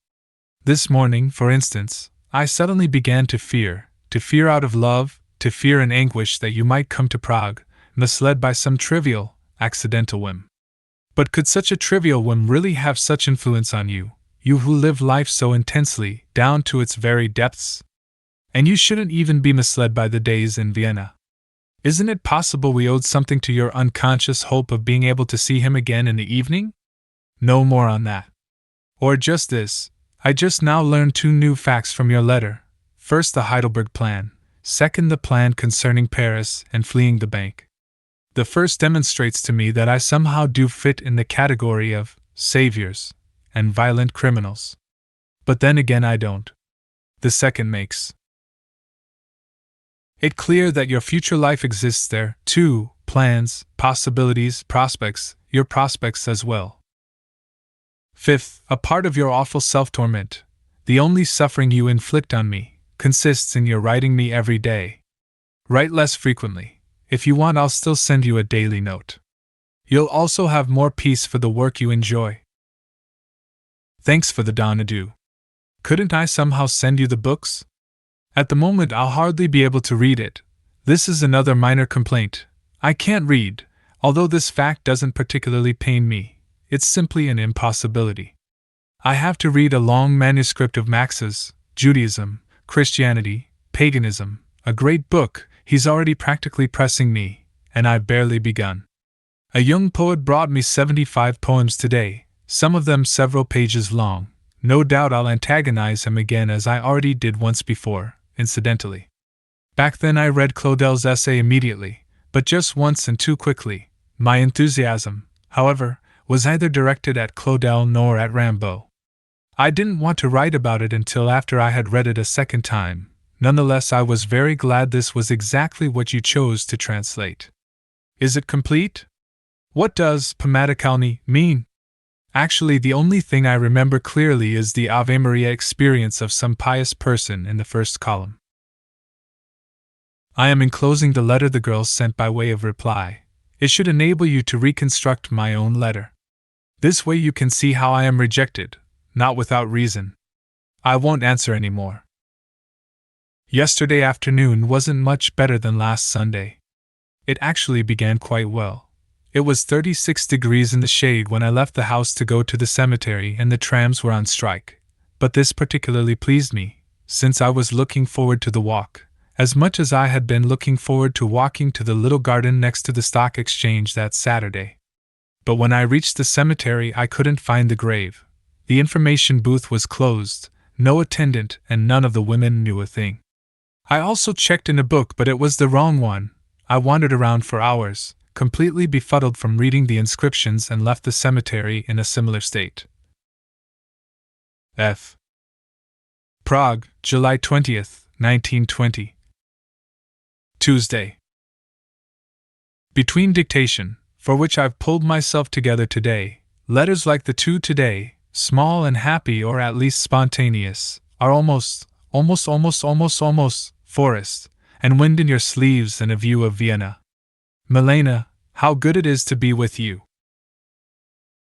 This morning, for instance, I suddenly began to fear out of love, to fear in anguish that you might come to Prague, misled by some trivial, accidental whim. But could such a trivial whim really have such influence on you, you who live life so intensely, down to its very depths? And you shouldn't even be misled by the days in Vienna. Isn't it possible we owed something to your unconscious hope of being able to see him again in the evening? No more on that. Or just this, I just now learned 2 new facts from your letter. First, the Heidelberg plan. Second, the plan concerning Paris and fleeing the bank. The first demonstrates to me that I somehow do fit in the category of saviors and violent criminals. But then again I don't. The second makes it clear that your future life exists there, too, plans, possibilities, prospects, your prospects as well. Fifth, a part of your awful self-torment, the only suffering you inflict on me, consists in your writing me every day. Write less frequently. If you want, I'll still send you a daily note. You'll also have more peace for the work you enjoy. Thanks for the don adieu. Couldn't I somehow send you the books? At the moment I'll hardly be able to read it. This is another minor complaint. I can't read, although this fact doesn't particularly pain me. It's simply an impossibility. I have to read a long manuscript of Max's Judaism, Christianity, Paganism, a great book. He's already practically pressing me, and I've barely begun. A young poet brought me 75 poems today, some of them several pages long. No doubt I'll antagonize him again as I already did once before, incidentally. Back then I read Claudel's essay immediately, but just once and too quickly. My enthusiasm, however, was neither directed at Claudel nor at Rimbaud. I didn't want to write about it until after I had read it a second time. Nonetheless, I was very glad this was exactly what you chose to translate. Is it complete? What does Pomaticalny mean? Actually, the only thing I remember clearly is the Ave Maria experience of some pious person in the first column. I am enclosing the letter the girl sent by way of reply. It should enable you to reconstruct my own letter. This way you can see how I am rejected, not without reason. I won't answer any more. Yesterday afternoon wasn't much better than last Sunday. It actually began quite well. It was 36 degrees in the shade when I left the house to go to the cemetery and the trams were on strike. But this particularly pleased me, since I was looking forward to the walk, as much as I had been looking forward to walking to the little garden next to the stock exchange that Saturday. But when I reached the cemetery I couldn't find the grave. The information booth was closed, no attendant, and none of the women knew a thing. I also checked in a book, but it was the wrong one. I wandered around for hours, completely befuddled from reading the inscriptions, and left the cemetery in a similar state. F. Prague, July 20th, 1920. Tuesday. Between dictation, for which I've pulled myself together today, letters like the two today, small and happy or at least spontaneous, are almost, forest, and wind in your sleeves and a view of Vienna. Milena, how good it is to be with you.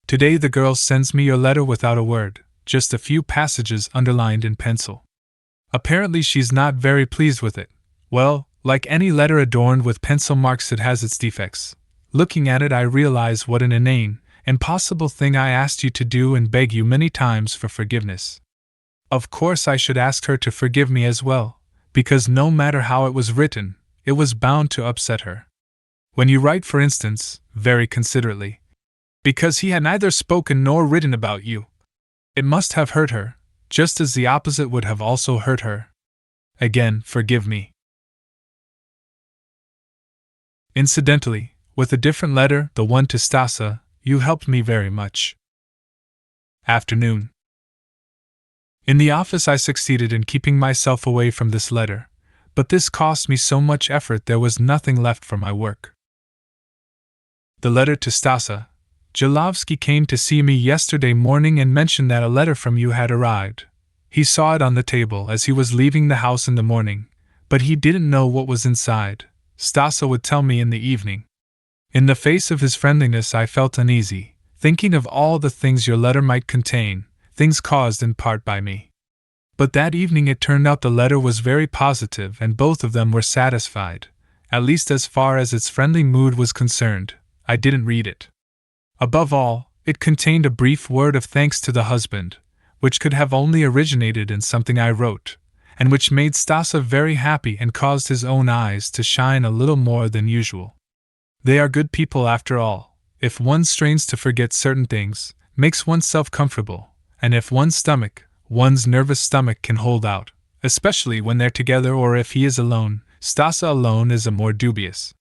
Today the girl sends me your letter without a word, just a few passages underlined in pencil. Apparently she's not very pleased with it. Well, like any letter adorned with pencil marks, it has its defects. Looking at it I realize what an inane, impossible thing I asked you to do and beg you many times for forgiveness. Of course I should ask her to forgive me as well, because no matter how it was written, it was bound to upset her. When you write, for instance, very considerately, because he had neither spoken nor written about you, it must have hurt her, just as the opposite would have also hurt her. Again, forgive me. Incidentally, with a different letter, the one to Stasa, you helped me very much. Afternoon. In the office I succeeded in keeping myself away from this letter, but this cost me so much effort there was nothing left for my work. The letter to Stasa. Jalovsky came to see me yesterday morning and mentioned that a letter from you had arrived. He saw it on the table as he was leaving the house in the morning, but he didn't know what was inside. Stasa would tell me in the evening. In the face of his friendliness I felt uneasy, thinking of all the things your letter might contain, things caused in part by me. But that evening it turned out the letter was very positive and both of them were satisfied, at least as far as its friendly mood was concerned. I didn't read it. Above all, it contained a brief word of thanks to the husband, which could have only originated in something I wrote, and which made Stasa very happy and caused his own eyes to shine a little more than usual. They are good people after all. If one strains to forget certain things, makes oneself comfortable, and if one's nervous stomach can hold out, especially when they're together, or if he is alone, Stasa alone is a more dubious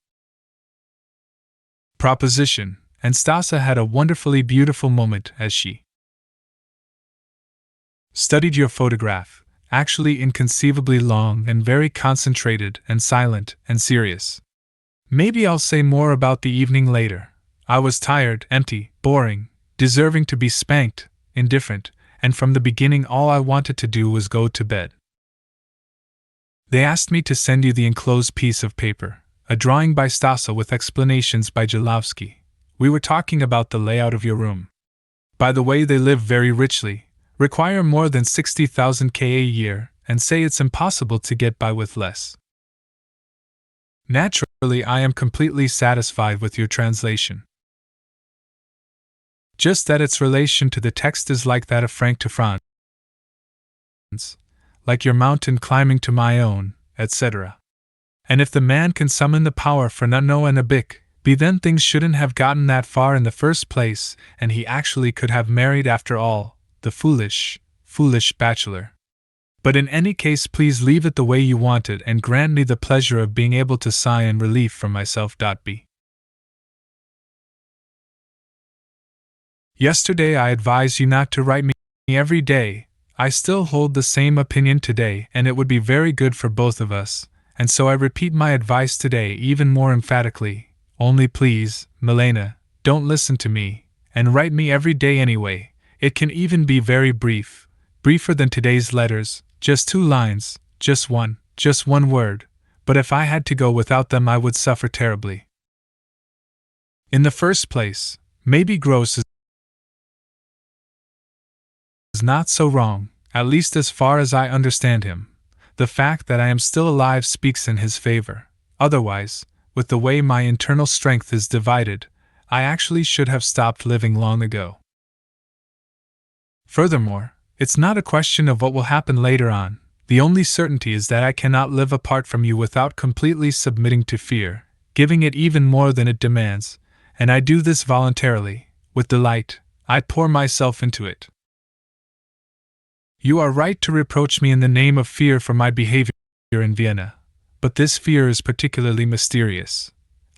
proposition, and Stasa had a wonderfully beautiful moment as she studied your photograph, actually inconceivably long and very concentrated and silent and serious. Maybe I'll say more about the evening later. I was tired, empty, boring, deserving to be spanked, indifferent, and from the beginning all I wanted to do was go to bed. They asked me to send you the enclosed piece of paper, a drawing by Stasa with explanations by Jalovsky. We were talking about the layout of your room. By the way, they live very richly, require more than 60,000 K a year, and say it's impossible to get by with less. Naturally, I am completely satisfied with your translation. Just that its relation to the text is like that of Frank to Franz, like your mountain climbing to my own, etc. And if the man can summon the power for Nano and a Bic, then things shouldn't have gotten that far in the first place, and he actually could have married after all, the foolish bachelor. But in any case, please leave it the way you want it and grant me the pleasure of being able to sigh in relief from myself. B. Yesterday I advised you not to write me every day. I still hold the same opinion today, and it would be very good for both of us, and so I repeat my advice today even more emphatically. Only please, Milena, don't listen to me, and write me every day anyway. It can even be very brief, briefer than today's letters, just 2 lines, just one word, but if I had to go without them I would suffer terribly. In the first place, maybe Gross is not so wrong, at least as far as I understand him. The fact that I am still alive speaks in his favor. Otherwise, with the way my internal strength is divided, I actually should have stopped living long ago. Furthermore, it's not a question of what will happen later on. The only certainty is that I cannot live apart from you without completely submitting to fear, giving it even more than it demands, and I do this voluntarily, with delight. I pour myself into it. You are right to reproach me in the name of fear for my behavior in Vienna, but this fear is particularly mysterious.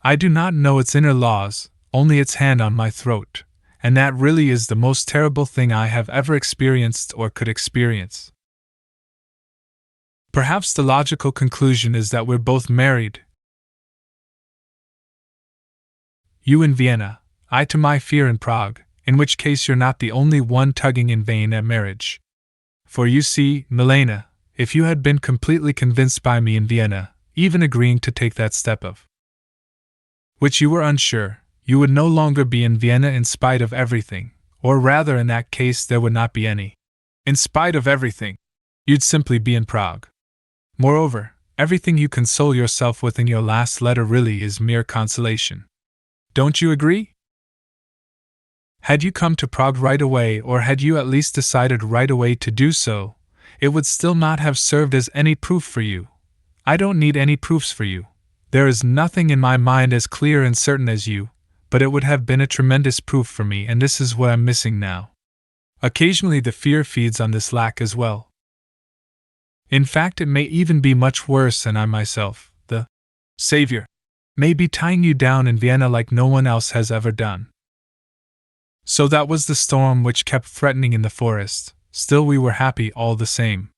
I do not know its inner laws, only its hand on my throat, and that really is the most terrible thing I have ever experienced or could experience. Perhaps the logical conclusion is that we're both married. You in Vienna, I to my fear in Prague, in which case you're not the only one tugging in vain at marriage. For you see, Milena, if you had been completely convinced by me in Vienna, even agreeing to take that step of which you were unsure, you would no longer be in Vienna in spite of everything, or rather in that case there would not be any. In spite of everything, you'd simply be in Prague. Moreover, everything you console yourself with in your last letter really is mere consolation. Don't you agree? Had you come to Prague right away, or had you at least decided right away to do so, it would still not have served as any proof for you. I don't need any proofs for you. There is nothing in my mind as clear and certain as you, but it would have been a tremendous proof for me, and this is what I'm missing now. Occasionally the fear feeds on this lack as well. In fact, it may even be much worse, and I myself, the savior, may be tying you down in Vienna like no one else has ever done. So that was the storm which kept threatening in the forest. Still we were happy all the same.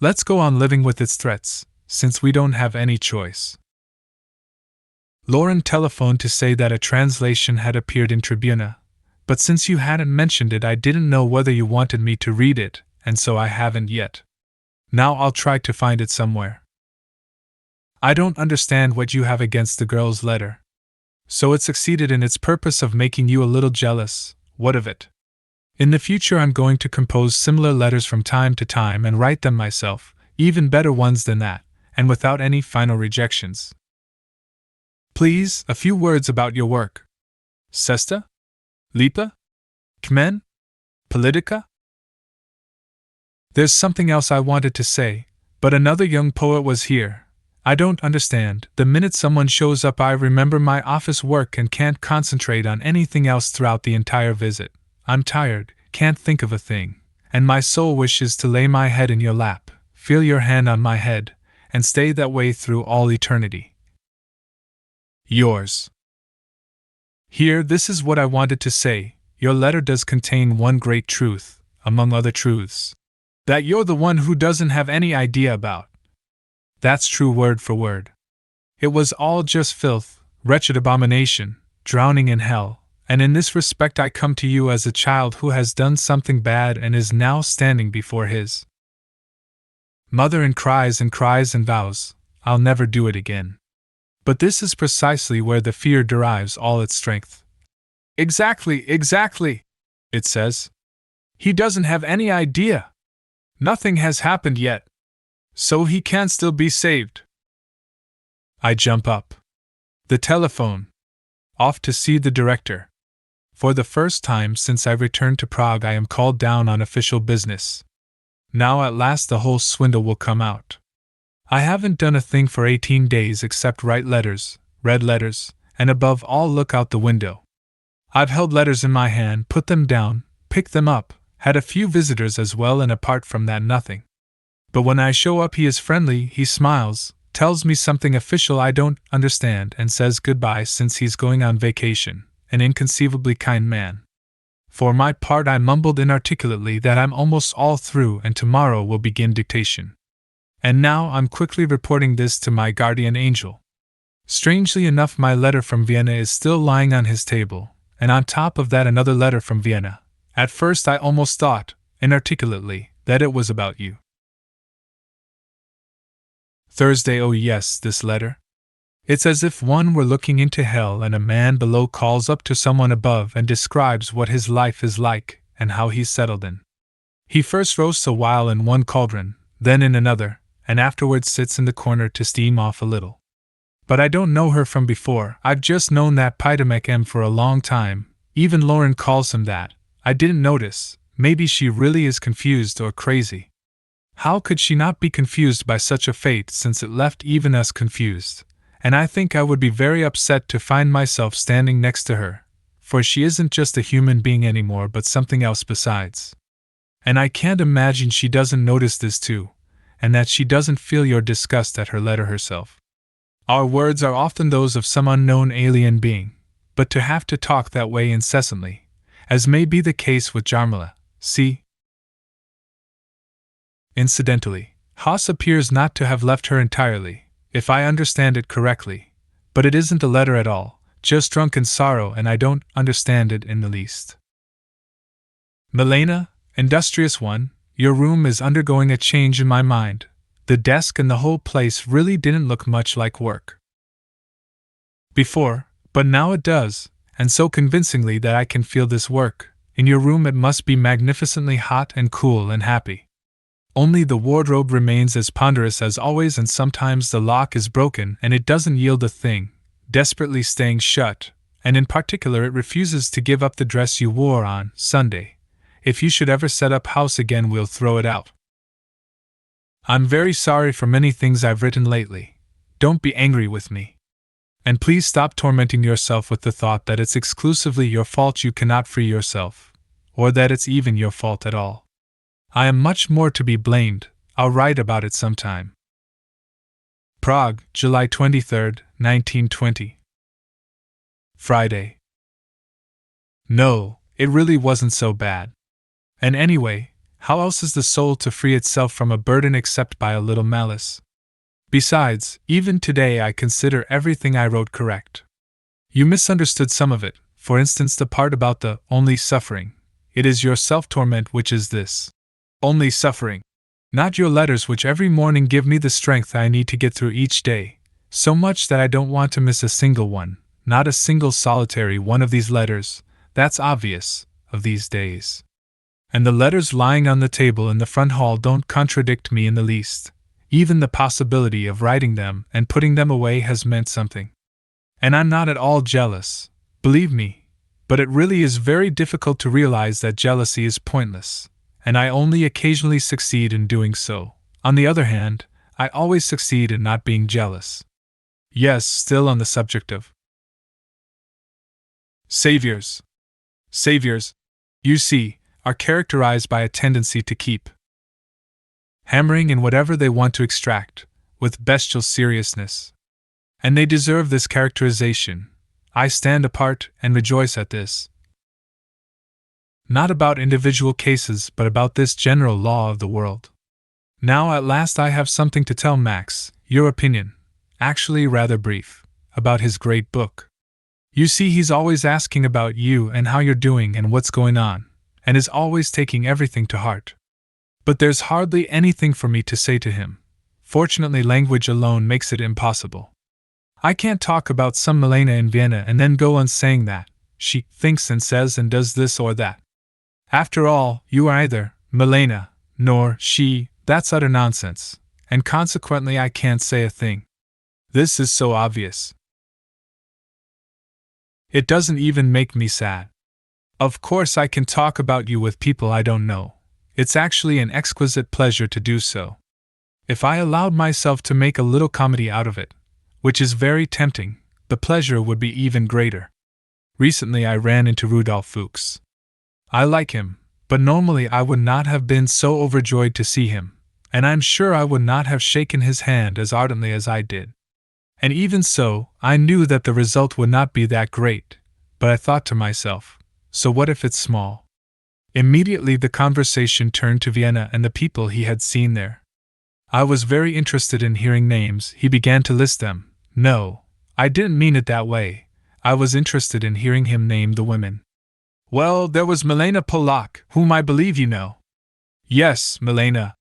Let's go on living with its threats, since we don't have any choice. Lauren telephoned to say that a translation had appeared in Tribuna, but since you hadn't mentioned it I didn't know whether you wanted me to read it, and so I haven't yet. Now I'll try to find it somewhere. I don't understand what you have against the girl's letter. So it succeeded in its purpose of making you a little jealous. What of it? In the future I'm going to compose similar letters from time to time and write them myself, even better ones than that, and without any final rejections. Please, a few words about your work. Sesta? Lipa? Kmen? Politica? There's something else I wanted to say, but another young poet was here. I don't understand. The minute someone shows up I remember my office work and can't concentrate on anything else throughout the entire visit. I'm tired, can't think of a thing, and my sole wish is to lay my head in your lap, feel your hand on my head, and stay that way through all eternity. Yours. Here, this is what I wanted to say. Your letter does contain one great truth, among other truths. That you're the one who doesn't have any idea about. That's true word for word. It was all just filth, wretched abomination, drowning in hell, and in this respect I come to you as a child who has done something bad and is now standing before his mother and cries and vows, I'll never do it again. But this is precisely where the fear derives all its strength. Exactly, it says. He doesn't have any idea. Nothing has happened yet. So he can still be saved. I jump up. The telephone. Off to see the director. For the first time since I returned to Prague I am called down on official business. Now at last the whole swindle will come out. I haven't done a thing for 18 days except write letters, read letters, and above all look out the window. I've held letters in my hand, put them down, picked them up, had a few visitors as well, and apart from that nothing. But when I show up he is friendly, he smiles, tells me something official I don't understand, and says goodbye since he's going on vacation, an inconceivably kind man. For my part I mumbled inarticulately that I'm almost all through and tomorrow will begin dictation. And now I'm quickly reporting this to my guardian angel. Strangely enough, my letter from Vienna is still lying on his table, and on top of that another letter from Vienna. At first I almost thought, inarticulately, that it was about you. Thursday. Oh yes, this letter. It's as if one were looking into hell and a man below calls up to someone above and describes what his life is like and how he's settled in. He first roasts a while in one cauldron, then in another, and afterwards sits in the corner to steam off a little. But I don't know her from before, I've just known that Pytamek M for a long time, even Lauren calls him that. I didn't notice, maybe she really is confused or crazy. How could she not be confused by such a fate since it left even us confused? And I think I would be very upset to find myself standing next to her, for she isn't just a human being anymore but something else besides. And I can't imagine she doesn't notice this too, and that she doesn't feel your disgust at her letter herself. Our words are often those of some unknown alien being, but to have to talk that way incessantly, as may be the case with Jarmila, see? Incidentally, Haas appears not to have left her entirely, if I understand it correctly, but it isn't a letter at all, just drunken sorrow, and I don't understand it in the least. Milena, industrious one, your room is undergoing a change in my mind. The desk and the whole place really didn't look much like work before, but now it does, and so convincingly that I can feel this work. In your room it must be magnificently hot and cool and happy. Only the wardrobe remains as ponderous as always, and sometimes the lock is broken and it doesn't yield a thing, desperately staying shut, and in particular it refuses to give up the dress you wore on Sunday. If you should ever set up house again we'll throw it out. I'm very sorry for many things I've written lately. Don't be angry with me. And please stop tormenting yourself with the thought that it's exclusively your fault you cannot free yourself, or that it's even your fault at all. I am much more to be blamed. I'll write about it sometime. Prague, July 23, 1920. Friday. No, it really wasn't so bad. And anyway, how else is the soul to free itself from a burden except by a little malice? Besides, even today I consider everything I wrote correct. You misunderstood some of it, for instance the part about the only suffering. It is your self-torment which is this. Only suffering. Not your letters which every morning give me the strength I need to get through each day, so much that I don't want to miss a single one, not a single solitary one of these letters, that's obvious, of these days. And the letters lying on the table in the front hall don't contradict me in the least. Even the possibility of writing them and putting them away has meant something. And I'm not at all jealous, believe me, but it really is very difficult to realize that jealousy is pointless, and I only occasionally succeed in doing so. On the other hand, I always succeed in not being jealous. Yes, still on the subject of saviors. Saviors, you see, are characterized by a tendency to keep hammering in whatever they want to extract, with bestial seriousness. And they deserve this characterization. I stand apart and rejoice at this. Not about individual cases, but about this general law of the world. Now at last I have something to tell Max, your opinion, actually rather brief, about his great book. You see, he's always asking about you and how you're doing and what's going on, and is always taking everything to heart. But there's hardly anything for me to say to him. Fortunately, language alone makes it impossible. I can't talk about some Milena in Vienna and then go on saying that she thinks and says and does this or that. After all, you are either Milena, nor she. That's utter nonsense, and consequently I can't say a thing. This is so obvious. It doesn't even make me sad. Of course I can talk about you with people I don't know. It's actually an exquisite pleasure to do so. If I allowed myself to make a little comedy out of it, which is very tempting, the pleasure would be even greater. Recently I ran into Rudolf Fuchs. I like him, but normally I would not have been so overjoyed to see him, and I'm sure I would not have shaken his hand as ardently as I did. And even so, I knew that the result would not be that great, but I thought to myself, so what if it's small? Immediately the conversation turned to Vienna and the people he had seen there. I was very interested in hearing names. He began to list them. No, I didn't mean it that way. I was interested in hearing him name the women. Well, there was Milena Polak, whom I believe you know. Yes, Milena.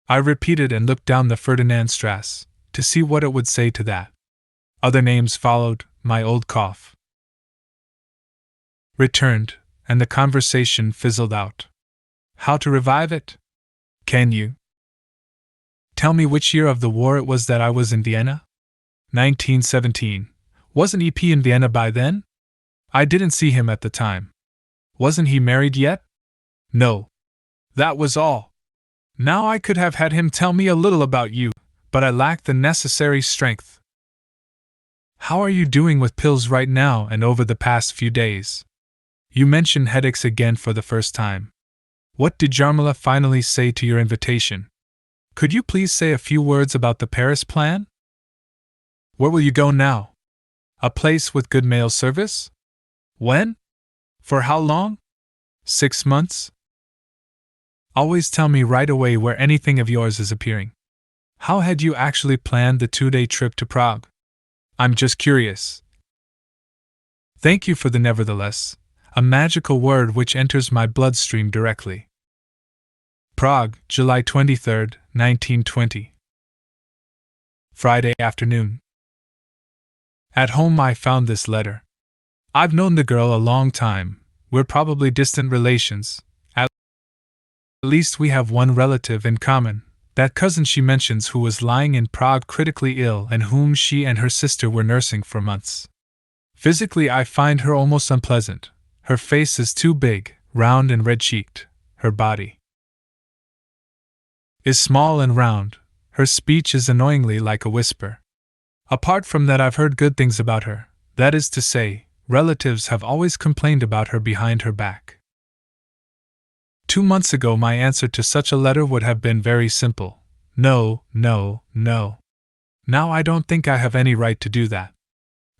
I repeated and looked down the Ferdinandstrasse, to see what it would say to that. Other names followed, my old cough returned, and the conversation fizzled out. How to revive it? Can you tell me which year of the war it was that I was in Vienna? 1917. Wasn't EP in Vienna by then? I didn't see him at the time. Wasn't he married yet? No. That was all. Now I could have had him tell me a little about you, but I lacked the necessary strength. How are you doing with pills right now and over the past few days? You mentioned headaches again for the first time. What did Jarmila finally say to your invitation? Could you please say a few words about the Paris plan? Where will you go now? A place with good mail service? When? For how long? 6 months? Always tell me right away where anything of yours is appearing. How had you actually planned the 2-day trip to Prague? I'm just curious. Thank you for the nevertheless, a magical word which enters my bloodstream directly. Prague, July 23, 1920. Friday afternoon. At home I found this letter. I've known the girl a long time. We're probably distant relations. At least we have one relative in common, that cousin she mentions who was lying in Prague critically ill and whom she and her sister were nursing for months. Physically I find her almost unpleasant. Her face is too big, round and red-cheeked. Her body is small and round. Her speech is annoyingly like a whisper. Apart from that, I've heard good things about her. That is to say, relatives have always complained about her behind her back. 2 months ago my answer to such a letter would have been very simple. No, no, no. Now I don't think I have any right to do that.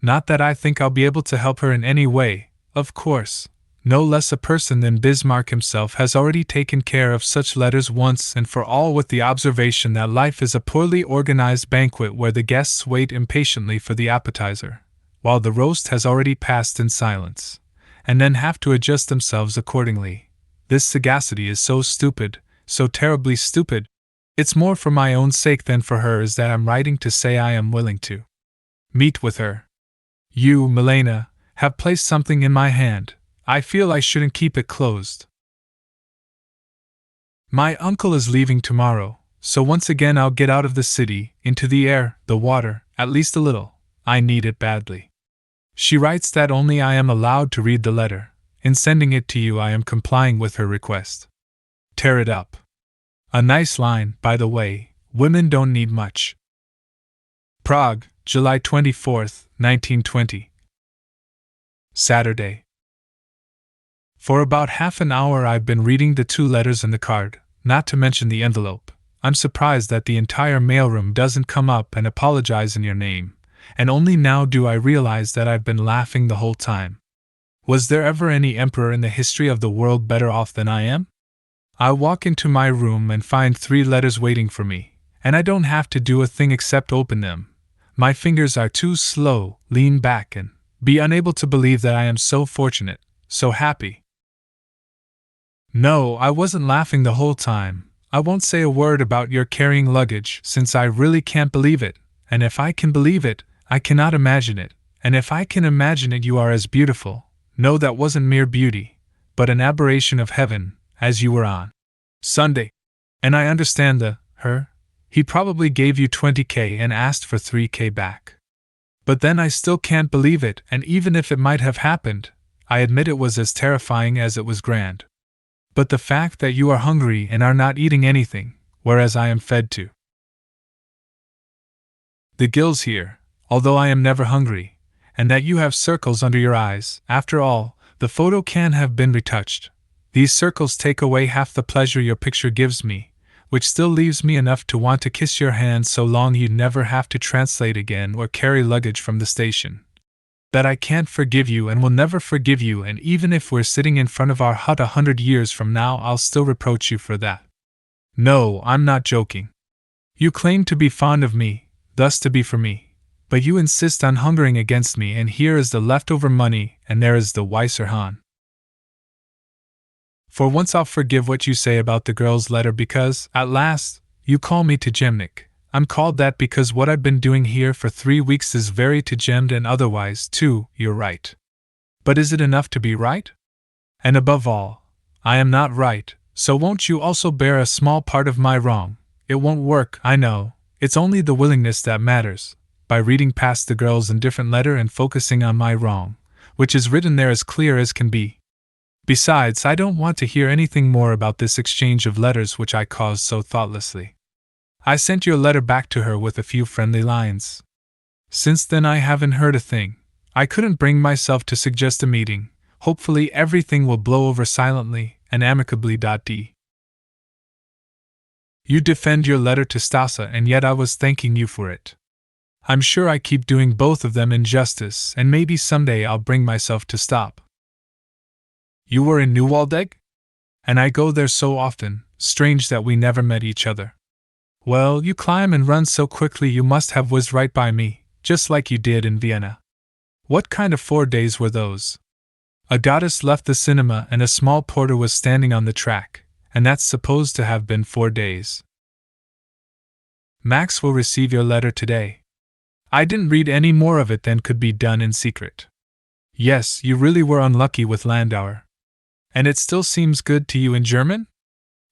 Not that I think I'll be able to help her in any way, of course. No less a person than Bismarck himself has already taken care of such letters once and for all, with the observation that life is a poorly organized banquet where the guests wait impatiently for the appetizer, while the roast has already passed in silence, and then have to adjust themselves accordingly. This sagacity is so stupid, so terribly stupid. It's more for my own sake than for hers that I'm writing to say I am willing to meet with her. You, Milena, have placed something in my hand. I feel I shouldn't keep it closed. My uncle is leaving tomorrow, so once again I'll get out of the city, into the air, the water, at least a little. I need it badly. She writes that only I am allowed to read the letter. In sending it to you I am complying with her request. Tear it up. A nice line, by the way. Women don't need much. Prague, July 24, 1920. Saturday. For about half an hour I've been reading the 2 letters in the card, not to mention the envelope. I'm surprised that the entire mailroom doesn't come up and apologize in your name, and only now do I realize that I've been laughing the whole time. Was there ever any emperor in the history of the world better off than I am? I walk into my room and find 3 letters waiting for me, and I don't have to do a thing except open them. My fingers are too slow, lean back and be unable to believe that I am so fortunate, so happy. No, I wasn't laughing the whole time. I won't say a word about your carrying luggage, since I really can't believe it, and if I can believe it, I cannot imagine it, and if I can imagine it, you are as beautiful. No, that wasn't mere beauty, but an aberration of heaven, as you were on Sunday. And I understand her. He probably gave you 20K and asked for 3K back. But then I still can't believe it, and even if it might have happened, I admit it was as terrifying as it was grand. But the fact that you are hungry and are not eating anything, whereas I am fed to the gills here, although I am never hungry, and that you have circles under your eyes. After all, the photo can have been retouched. These circles take away half the pleasure your picture gives me, which still leaves me enough to want to kiss your hand so long you never have to translate again or carry luggage from the station. That I can't forgive you and will never forgive you, and even if we're sitting in front of our hut 100 years from now, I'll still reproach you for that. No, I'm not joking. You claim to be fond of me, thus to be for me, but you insist on hungering against me, and here is the leftover money, and there is the Weisser Hahn. For once I'll forgive what you say about the girl's letter because, at last, you call me Tejemnik. I'm called that because what I've been doing here for 3 weeks is very Tejemed, and otherwise, too, you're right. But is it enough to be right? And above all, I am not right, so won't you also bear a small part of my wrong? It won't work, I know, it's only the willingness that matters, by reading past the girl's indifferent letter and focusing on my wrong, which is written there as clear as can be. Besides, I don't want to hear anything more about this exchange of letters which I caused so thoughtlessly. I sent your letter back to her with a few friendly lines. Since then I haven't heard a thing. I couldn't bring myself to suggest a meeting. Hopefully everything will blow over silently and amicably. D. You defend your letter to Stasa, and yet I was thanking you for it. I'm sure I keep doing both of them injustice, and maybe someday I'll bring myself to stop. You were in Newaldegg? And I go there so often, strange that we never met each other. Well, you climb and run so quickly you must have whizzed right by me, just like you did in Vienna. What kind of 4 days were those? A goddess left the cinema and a small porter was standing on the track, and that's supposed to have been 4 days. Max will receive your letter today. I didn't read any more of it than could be done in secret. Yes, you really were unlucky with Landauer. And it still seems good to you in German?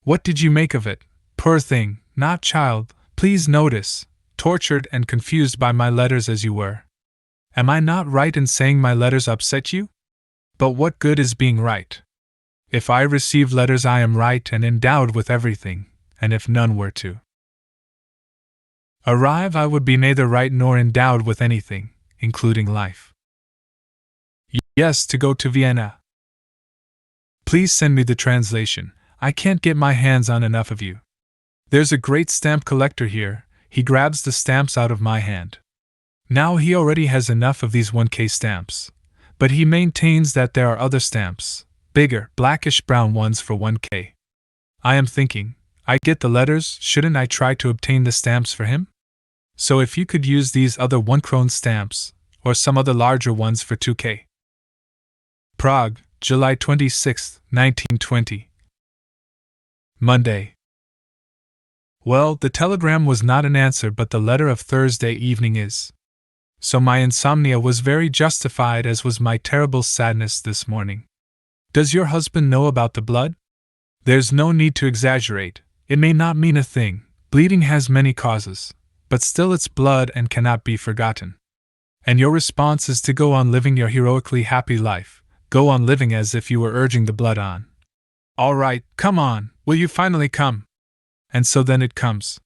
What did you make of it? Poor thing, not child, please notice, tortured and confused by my letters as you were. Am I not right in saying my letters upset you? But what good is being right? If I receive letters I am right and endowed with everything, and if none were to arrive I would be neither right nor endowed with anything, including life. Yes, to go to Vienna. Please send me the translation. I can't get my hands on enough of you. There's a great stamp collector here. He grabs the stamps out of my hand. Now he already has enough of these 1K stamps. But he maintains that there are other stamps, bigger, blackish-brown ones for 1K. I am thinking, I get the letters, shouldn't I try to obtain the stamps for him? So if you could use these other 1 krone stamps, or some other larger ones for 2K. Prague, July 26, 1920. Monday. Well, the telegram was not an answer, but the letter of Thursday evening is. So my insomnia was very justified, as was my terrible sadness this morning. Does your husband know about the blood? There's no need to exaggerate. It may not mean a thing. Bleeding has many causes, but still it's blood and cannot be forgotten. And your response is to go on living your heroically happy life. Go on living as if you were urging the blood on. All right, come on, will you finally come? And so then it comes.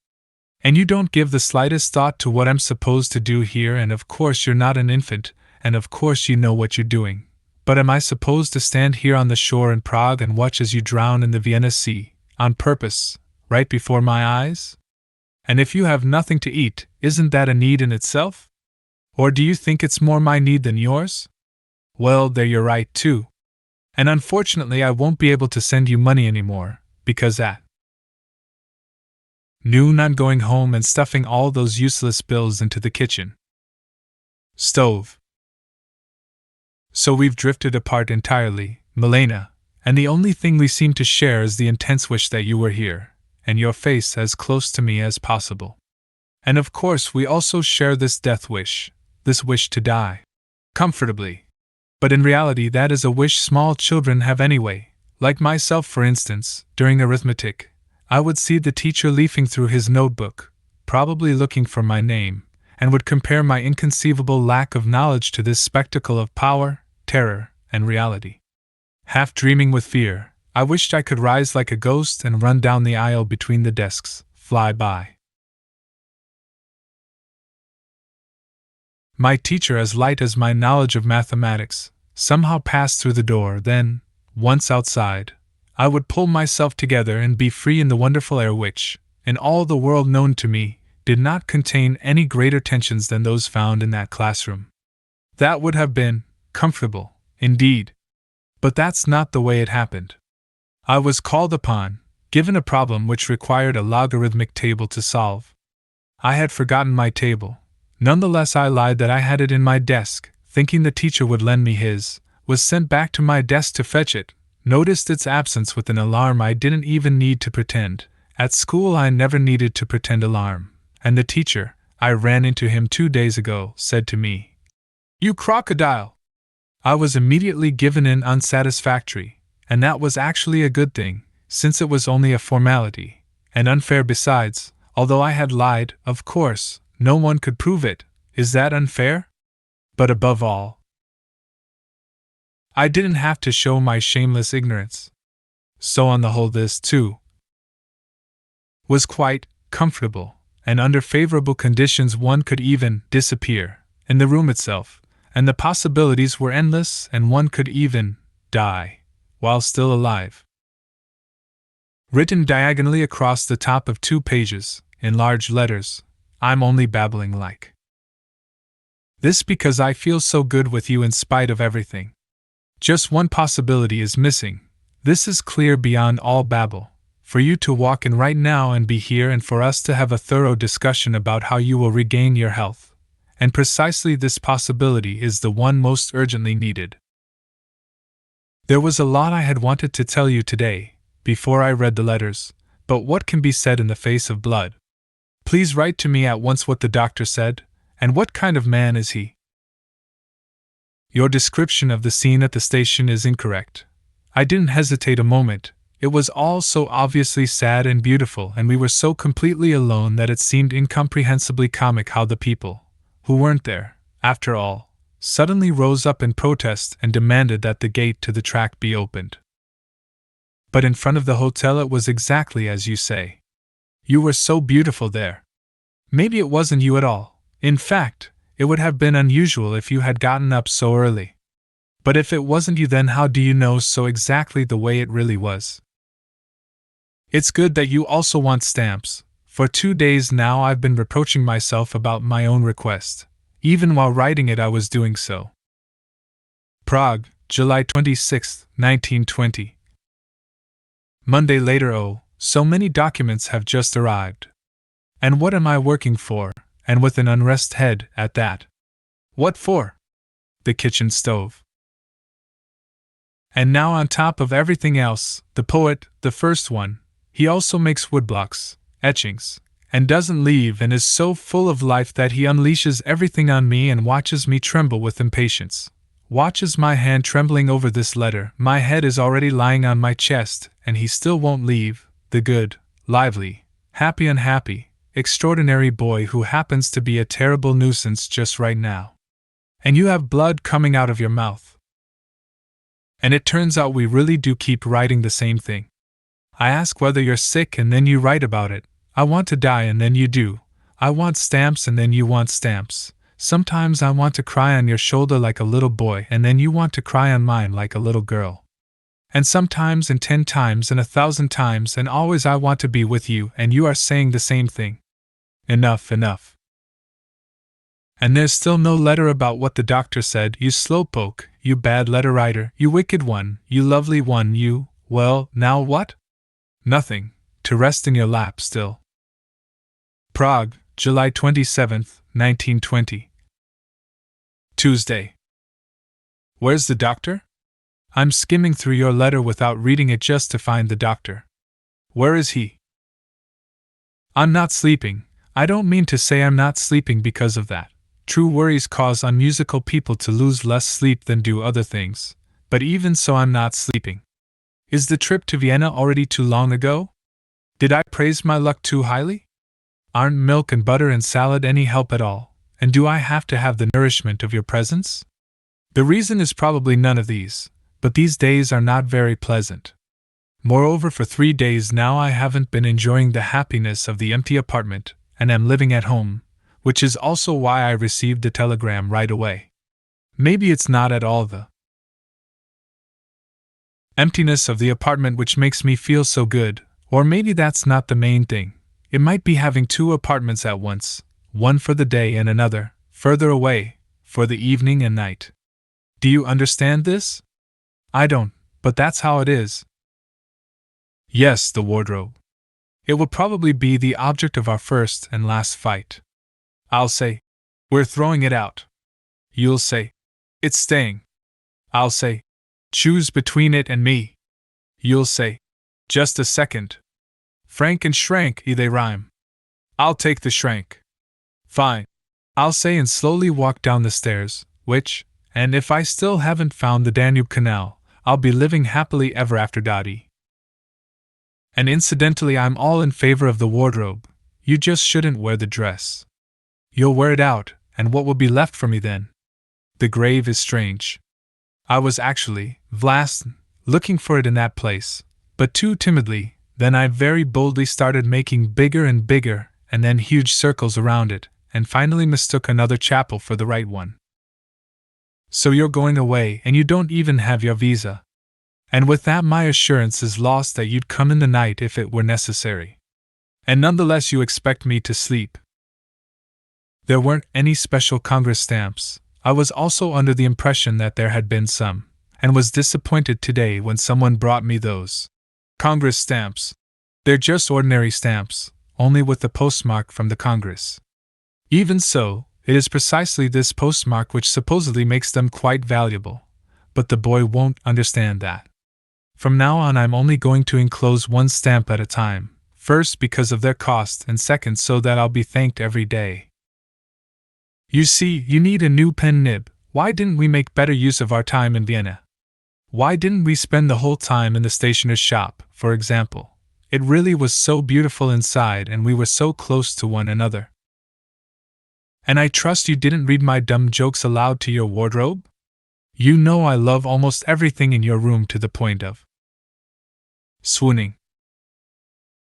And you don't give the slightest thought to what I'm supposed to do here, and of course you're not an infant, and of course you know what you're doing. But am I supposed to stand here on the shore in Prague and watch as you drown in the Vienna Sea, on purpose, right before my eyes? And if you have nothing to eat, isn't that a need in itself? Or do you think it's more my need than yours? Well, there you're right too. And unfortunately I won't be able to send you money anymore, because at noon I'm going home and stuffing all those useless bills into the kitchen stove. So we've drifted apart entirely, Milena, and the only thing we seem to share is the intense wish that you were here, and your face as close to me as possible. And of course we also share this death wish, this wish to die comfortably. But in reality that is a wish small children have anyway. Like myself, for instance, during arithmetic, I would see the teacher leafing through his notebook, probably looking for my name, and would compare my inconceivable lack of knowledge to this spectacle of power, terror, and reality. Half dreaming with fear, I wished I could rise like a ghost and run down the aisle between the desks, fly by. My teacher, as light as my knowledge of mathematics, somehow passed through the door. Then, once outside, I would pull myself together and be free in the wonderful air which, in all the world known to me, did not contain any greater tensions than those found in that classroom. That would have been comfortable, indeed. But that's not the way it happened. I was called upon, given a problem which required a logarithmic table to solve. I had forgotten my table. Nonetheless, I lied that I had it in my desk, thinking the teacher would lend me his, was sent back to my desk to fetch it, noticed its absence with an alarm I didn't even need to pretend. At school I never needed to pretend alarm, and the teacher, I ran into him 2 days ago, said to me, "You crocodile!" I was immediately given in unsatisfactory, and that was actually a good thing, since it was only a formality, and unfair besides, although I had lied. Of course, no one could prove it. Is that unfair? But above all, I didn't have to show my shameless ignorance. So on the whole this, too, was quite comfortable, and under favorable conditions one could even disappear in the room itself, and the possibilities were endless, and one could even die while still alive. Written diagonally across the top of 2 pages, in large letters, I'm only babbling like this because I feel so good with you in spite of everything. Just one possibility is missing. This is clear beyond all babble. For you to walk in right now and be here, and for us to have a thorough discussion about how you will regain your health. And precisely this possibility is the one most urgently needed. There was a lot I had wanted to tell you today, before I read the letters, but what can be said in the face of blood? Please write to me at once what the doctor said, and what kind of man is he? Your description of the scene at the station is incorrect. I didn't hesitate a moment. It was all so obviously sad and beautiful, and we were so completely alone that it seemed incomprehensibly comic how the people, who weren't there, after all, suddenly rose up in protest and demanded that the gate to the track be opened. But in front of the hotel it was exactly as you say. You were so beautiful there. Maybe it wasn't you at all. In fact, it would have been unusual if you had gotten up so early. But if it wasn't you, then how do you know so exactly the way it really was? It's good that you also want stamps. For 2 days now I've been reproaching myself about my own request. Even while writing it I was doing so. Prague, July 26, 1920. Monday later. Oh, so many documents have just arrived. And what am I working for, and with an unrest head at that? What for? The kitchen stove. And now on top of everything else, the poet, the first one, he also makes woodblocks, etchings, and doesn't leave, and is so full of life that he unleashes everything on me and watches me tremble with impatience. Watches my hand trembling over this letter. My head is already lying on my chest, and he still won't leave, the good, lively, happy unhappy, extraordinary boy who happens to be a terrible nuisance just right now. And you have blood coming out of your mouth. And it turns out we really do keep writing the same thing. I ask whether you're sick and then you write about it. I want to die and then you do. I want stamps and then you want stamps. Sometimes I want to cry on your shoulder like a little boy and then you want to cry on mine like a little girl. And sometimes and 10 times and 1,000 times, and always I want to be with you, and you are saying the same thing. Enough, enough. And there's still no letter about what the doctor said. You slowpoke, you bad letter writer, you wicked one, you lovely one, you, well, now what? Nothing, to rest in your lap still. Prague, July 27th, 1920. Tuesday. Where's the doctor? I'm skimming through your letter without reading it just to find the doctor. Where is he? I'm not sleeping. I don't mean to say I'm not sleeping because of that. True worries cause unmusical people to lose less sleep than do other things, but even so I'm not sleeping. Is the trip to Vienna already too long ago? Did I praise my luck too highly? Aren't milk and butter and salad any help at all, and do I have to have the nourishment of your presence? The reason is probably none of these, but these days are not very pleasant. Moreover, for 3 days now I haven't been enjoying the happiness of the empty apartment, and am living at home, which is also why I received the telegram right away. Maybe it's not at all the emptiness of the apartment which makes me feel so good, or maybe that's not the main thing. It might be having two apartments at once, one for the day and another, further away, for the evening and night. Do you understand this? I don't, but that's how it is. Yes, the wardrobe. It will probably be the object of our first and last fight. I'll say, we're throwing it out. You'll say, it's staying. I'll say, choose between it and me. You'll say, just a second. Frank and Shrank, they rhyme. I'll take the Shrank. Fine. I'll say and slowly walk down the stairs, which, and if I still haven't found the Danube Canal, I'll be living happily ever after. And incidentally, I'm all in favor of the wardrobe. You just shouldn't wear the dress. You'll wear it out, and what will be left for me then? The grave is strange. I was actually, Vlasten, looking for it in that place, but too timidly. Then I very boldly started making bigger and bigger, and then huge circles around it, and finally mistook another chapel for the right one. So you're going away, and you don't even have your visa. And with that my assurance is lost that you'd come in the night if it were necessary. And nonetheless you expect me to sleep. There weren't any special Congress stamps. I was also under the impression that there had been some, and was disappointed today when someone brought me those Congress stamps. They're just ordinary stamps, only with the postmark from the Congress. Even so, it is precisely this postmark which supposedly makes them quite valuable, but the boy won't understand that. From now on I'm only going to enclose one stamp at a time, first because of their cost and second so that I'll be thanked every day. You see, you need a new pen nib. Why didn't we make better use of our time in Vienna? Why didn't we spend the whole time in the stationer's shop, for example? It really was so beautiful inside and we were so close to one another. And I trust you didn't read my dumb jokes aloud to your wardrobe? You know I love almost everything in your room to the point of swooning.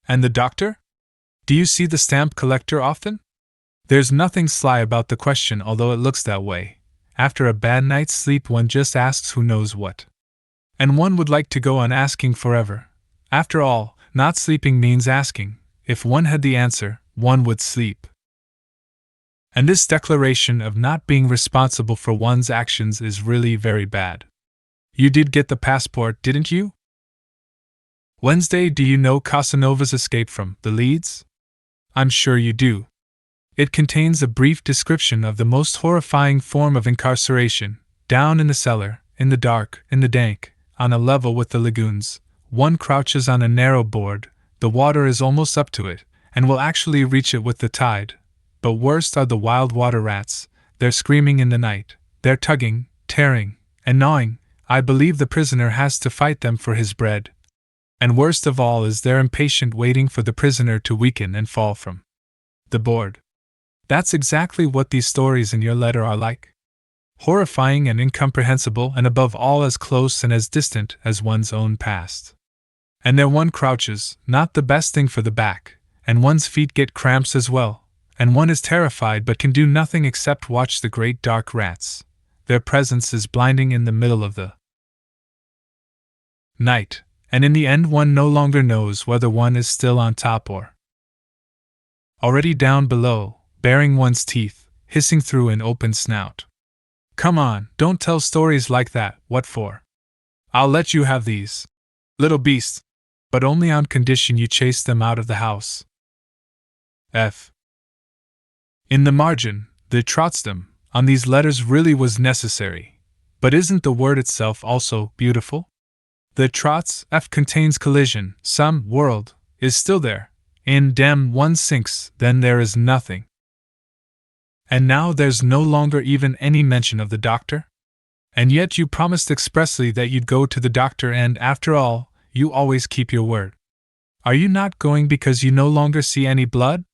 And the doctor? Do you see the stamp collector often? There's nothing sly about the question, although it looks that way. After a bad night's sleep one just asks who knows what. And one would like to go on asking forever. After all, not sleeping means asking. If one had the answer, one would sleep. And this declaration of not being responsible for one's actions is really very bad. You did get the passport, didn't you? Wednesday, do you know Casanova's escape from the Leads? I'm sure you do. It contains a brief description of the most horrifying form of incarceration, down in the cellar, in the dark, in the dank, on a level with the lagoons. One crouches on a narrow board, the water is almost up to it, and will actually reach it with the tide. But worst are the wild water rats. They're screaming in the night, they're tugging, tearing, and gnawing. I believe the prisoner has to fight them for his bread. And worst of all is their impatient waiting for the prisoner to weaken and fall from the board. That's exactly what these stories in your letter are like. Horrifying and incomprehensible, and above all as close and as distant as one's own past. And there one crouches, not the best thing for the back, and one's feet get cramps as well, and one is terrified but can do nothing except watch the great dark rats. Their presence is blinding in the middle of the night, and in the end one no longer knows whether one is still on top or already down below, baring one's teeth, hissing through an open snout. Come on, don't tell stories like that, what for? I'll let you have these, little beast, but only on condition you chase them out of the house. F. In the margin, the trotzdem on these letters really was necessary, but isn't the word itself also beautiful? The trots F contains collision, some world, is still there. In dem one sinks, then there is nothing. And now there's no longer even any mention of the doctor? And yet you promised expressly that you'd go to the doctor, and after all, you always keep your word. Are you not going because you no longer see any blood?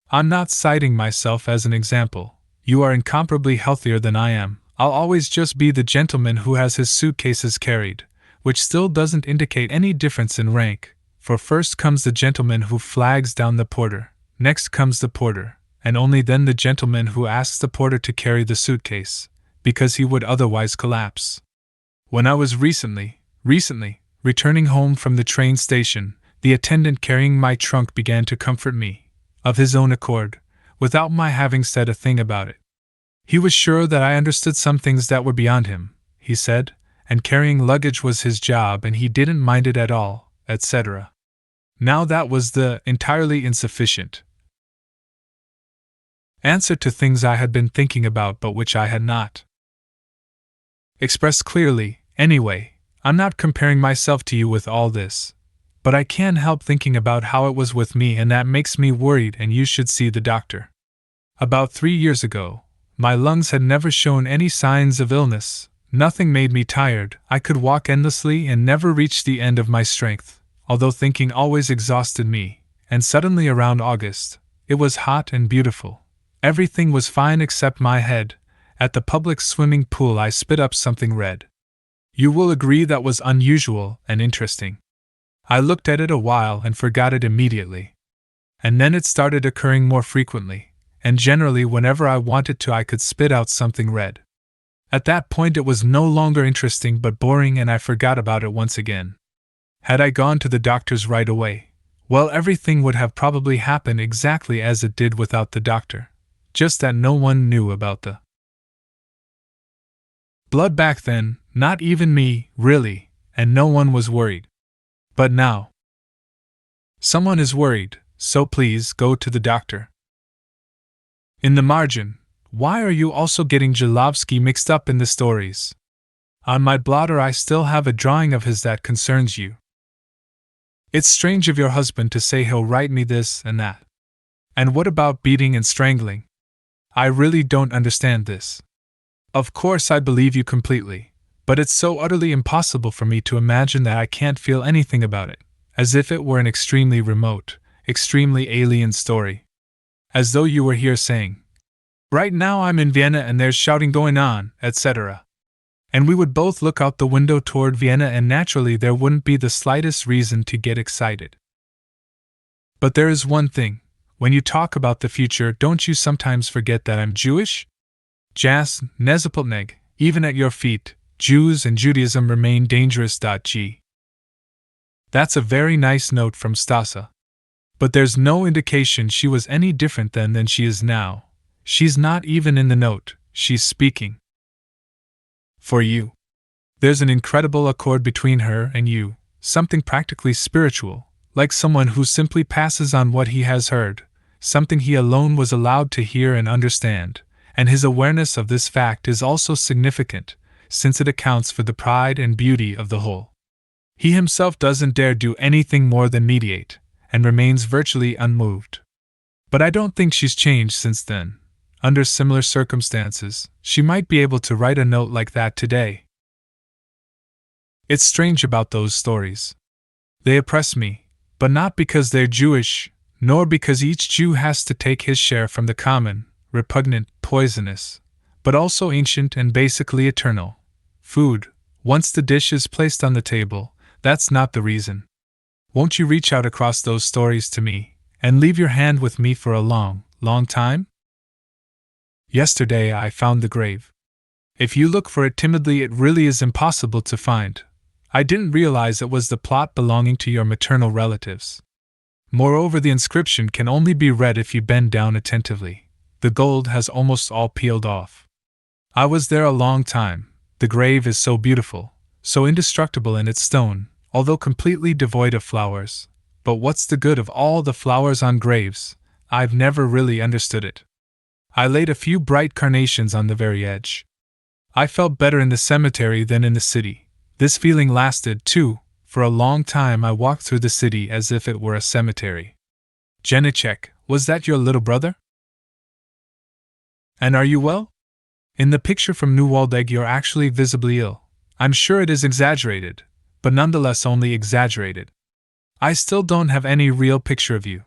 I'm not citing myself as an example. You are incomparably healthier than I am. I'll always just be the gentleman who has his suitcases carried, which still doesn't indicate any difference in rank, for first comes the gentleman who flags down the porter, next comes the porter, and only then the gentleman who asks the porter to carry the suitcase, because he would otherwise collapse. When I was recently, returning home from the train station, the attendant carrying my trunk began to comfort me, of his own accord, without my having said a thing about it. He was sure that I understood some things that were beyond him, he said, and carrying luggage was his job and he didn't mind it at all, etc. Now that was the entirely insufficient answer to things I had been thinking about but which I had not expressed clearly. Anyway, I'm not comparing myself to you with all this, but I can't help thinking about how it was with me, and that makes me worried, and you should see the doctor. About 3 years ago, my lungs had never shown any signs of illness, nothing made me tired, I could walk endlessly and never reach the end of my strength, although thinking always exhausted me, and suddenly around August, it was hot and beautiful. Everything was fine except my head. At the public swimming pool I spit up something red. You will agree that was unusual and interesting. I looked at it a while and forgot it immediately. And then it started occurring more frequently, and generally whenever I wanted to I could spit out something red. At that point it was no longer interesting but boring, and I forgot about it once again. Had I gone to the doctor's right away, well, everything would have probably happened exactly as it did without the doctor, just that no one knew about the blood back then, not even me, really, and no one was worried. But now, someone is worried, so please go to the doctor. In the margin, why are you also getting Jalovsky mixed up in the stories? On my blotter I still have a drawing of his that concerns you. It's strange of your husband to say he'll write me this and that. And what about beating and strangling? I really don't understand this. Of course I believe you completely, but it's so utterly impossible for me to imagine that I can't feel anything about it, as if it were an extremely remote, extremely alien story. As though you were here saying, right now I'm in Vienna and there's shouting going on, etc. And we would both look out the window toward Vienna and naturally there wouldn't be the slightest reason to get excited. But there is one thing, when you talk about the future, don't you sometimes forget that I'm Jewish? Jas, Nezapotneg, even at your feet, Jews and Judaism remain dangerous. G. That's a very nice note from Stasa. But there's no indication she was any different then than she is now. She's not even in the note, she's speaking for you. There's an incredible accord between her and you, something practically spiritual, like someone who simply passes on what he has heard, something he alone was allowed to hear and understand, and his awareness of this fact is also significant, since it accounts for the pride and beauty of the whole. He himself doesn't dare do anything more than mediate, and remains virtually unmoved. But I don't think she's changed since then. Under similar circumstances, she might be able to write a note like that today. It's strange about those stories. They oppress me, but not because they're Jewish, nor because each Jew has to take his share from the common, repugnant, poisonous, but also ancient and basically eternal food. Once the dish is placed on the table, that's not the reason. Won't you reach out across those stories to me, and leave your hand with me for a long, long time? Yesterday I found the grave. If you look for it timidly, it really is impossible to find. I didn't realize it was the plot belonging to your maternal relatives. Moreover, the inscription can only be read if you bend down attentively. The gold has almost all peeled off. I was there a long time. The grave is so beautiful, so indestructible in its stone, although completely devoid of flowers. But what's the good of all the flowers on graves? I've never really understood it. I laid a few bright carnations on the very edge. I felt better in the cemetery than in the city. This feeling lasted, too. For a long time I walked through the city as if it were a cemetery. Janicek, was that your little brother? And are you well? In the picture from New Waldegg you're actually visibly ill. I'm sure it is exaggerated, but nonetheless only exaggerated. I still don't have any real picture of you.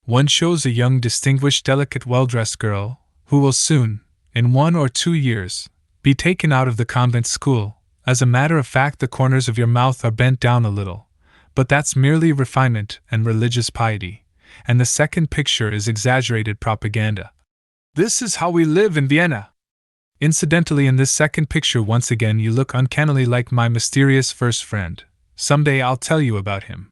One shows a young, distinguished, delicate, well-dressed girl, who will soon, in 1 or 2 years, be taken out of the convent school. As a matter of fact, the corners of your mouth are bent down a little, but that's merely refinement and religious piety. and the second picture is exaggerated propaganda. This is how we live in Vienna. Incidentally, in this second picture, once again, you look uncannily like my mysterious first friend. Someday I'll tell you about him.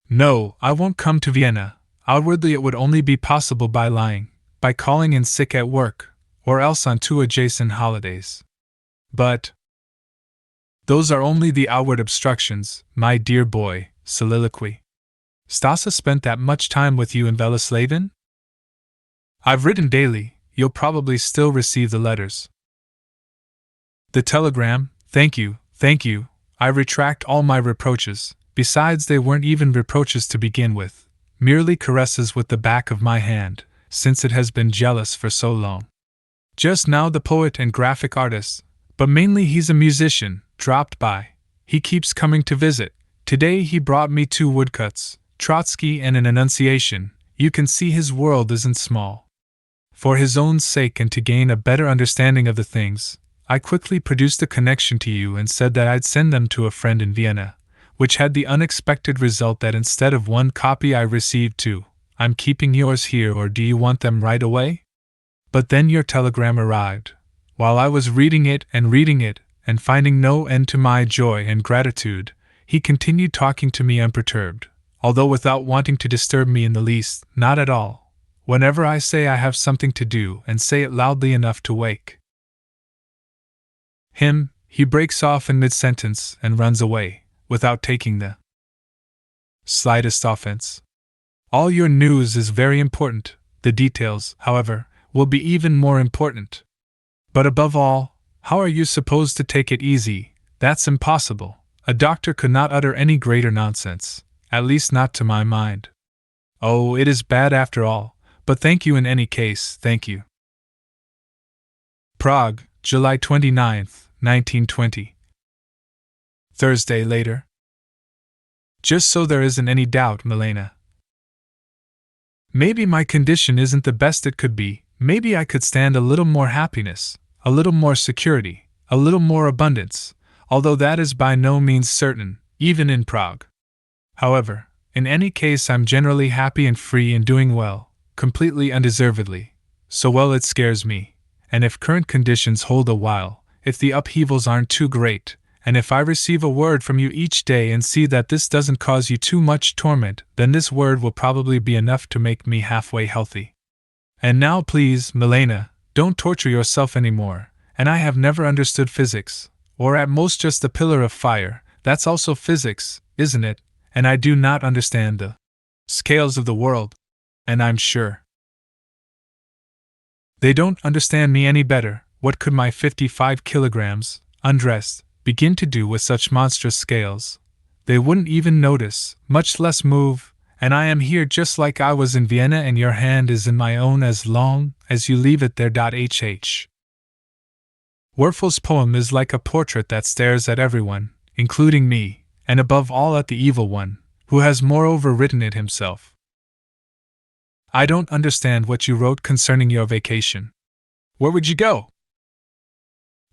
No, I won't come to Vienna. Outwardly, it would only be possible by lying, by calling in sick at work, or else on 2 adjacent holidays. But those are only the outward obstructions, my dear boy, soliloquy. Stasa spent that much time with you in Veleslaven? I've written daily, you'll probably still receive the letters. The telegram, thank you, I retract all my reproaches, besides they weren't even reproaches to begin with, merely caresses with the back of my hand, since it has been jealous for so long. Just now the poet and graphic artist, but mainly he's a musician, dropped by. He keeps coming to visit. Today he brought me 2 woodcuts, Trotsky and an Annunciation. You can see his world isn't small. For his own sake and to gain a better understanding of the things, I quickly produced a connection to you and said that I'd send them to a friend in Vienna, which had the unexpected result that instead of 1 copy I received 2. I'm keeping yours here, or do you want them right away? But then your telegram arrived. While I was reading it, and finding no end to my joy and gratitude, he continued talking to me unperturbed, although without wanting to disturb me in the least, not at all. Whenever I say I have something to do and say it loudly enough to wake him, he breaks off in mid-sentence and runs away, without taking the slightest offense. All your news is very important. The details, however, will be even more important. But above all, how are you supposed to take it easy? That's impossible. A doctor could not utter any greater nonsense, at least not to my mind. Oh, it is bad after all, but thank you in any case, thank you. Prague, July 29th, 1920. Thursday later. Just so there isn't any doubt, Milena. Maybe my condition isn't the best it could be. Maybe I could stand a little more happiness, a little more security, a little more abundance, although that is by no means certain, even in Prague. However, in any case I'm generally happy and free and doing well, completely undeservedly, so well it scares me, and if current conditions hold a while, if the upheavals aren't too great, and if I receive a word from you each day and see that this doesn't cause you too much torment, then this word will probably be enough to make me halfway healthy. And now please, Milena, don't torture yourself anymore, and I have never understood physics, or at most just the pillar of fire, that's also physics, isn't it? And I do not understand the scales of the world, and I'm sure they don't understand me any better. What could my 55 kilograms, undressed, begin to do with such monstrous scales? They wouldn't even notice, much less move, and I am here just like I was in Vienna, and your hand is in my own as long as you leave it there. Hh. Werfel's poem is like a portrait that stares at everyone, including me, and above all at the evil one, who has moreover written it himself. I don't understand what you wrote concerning your vacation. Where would you go?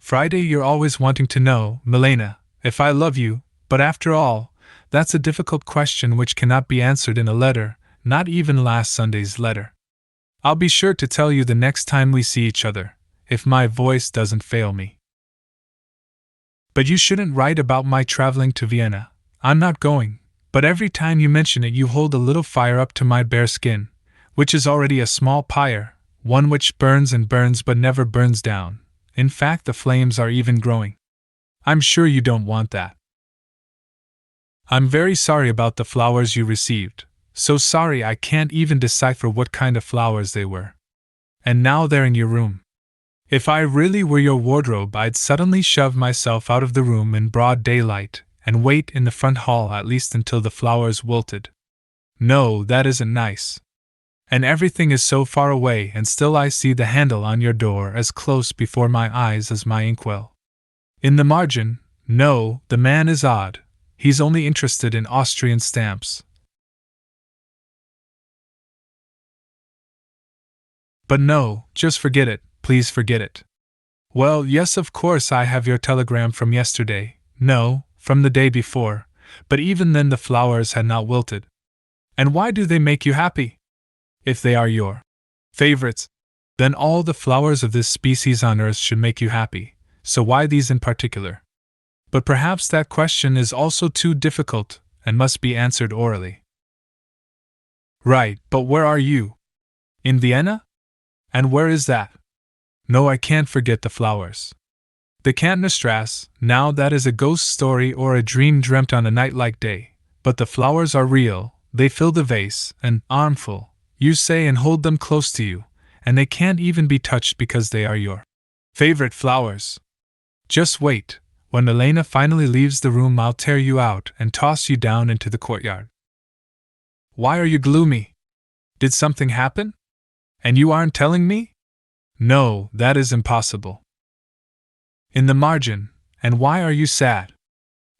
Friday. You're always wanting to know, Milena, if I love you, but after all, that's a difficult question which cannot be answered in a letter, not even last Sunday's letter. I'll be sure to tell you the next time we see each other, if my voice doesn't fail me. But you shouldn't write about my traveling to Vienna. I'm not going, but every time you mention it you hold a little fire up to my bare skin, which is already a small pyre, one which burns and burns but never burns down. In fact, the flames are even growing. I'm sure you don't want that. I'm very sorry about the flowers you received, so sorry I can't even decipher what kind of flowers they were. And now they're in your room. If I really were your wardrobe, I'd suddenly shove myself out of the room in broad daylight and wait in the front hall at least until the flowers wilted. No, that isn't nice. And everything is so far away, and still I see the handle on your door as close before my eyes as my inkwell. In the margin, no, the man is odd. He's only interested in Austrian stamps. But no, just forget it, please forget it. Well, yes, of course I have your telegram from yesterday, no, from the day before, but even then the flowers had not wilted. And why do they make you happy? If they are your favorites, then all the flowers of this species on earth should make you happy, so why these in particular? But perhaps that question is also too difficult and must be answered orally. Right, but where are you? In Vienna? And where is that? No, I can't forget the flowers. The Kantnerstrasse, now that is a ghost story or a dream dreamt on a night-like day, but the flowers are real, they fill the vase, an armful, you say, and hold them close to you, and they can't even be touched because they are your favorite flowers. Just wait, when Milena finally leaves the room I'll tear you out and toss you down into the courtyard. Why are you gloomy? Did something happen? And you aren't telling me? No, that is impossible. In the margin, and why are you sad?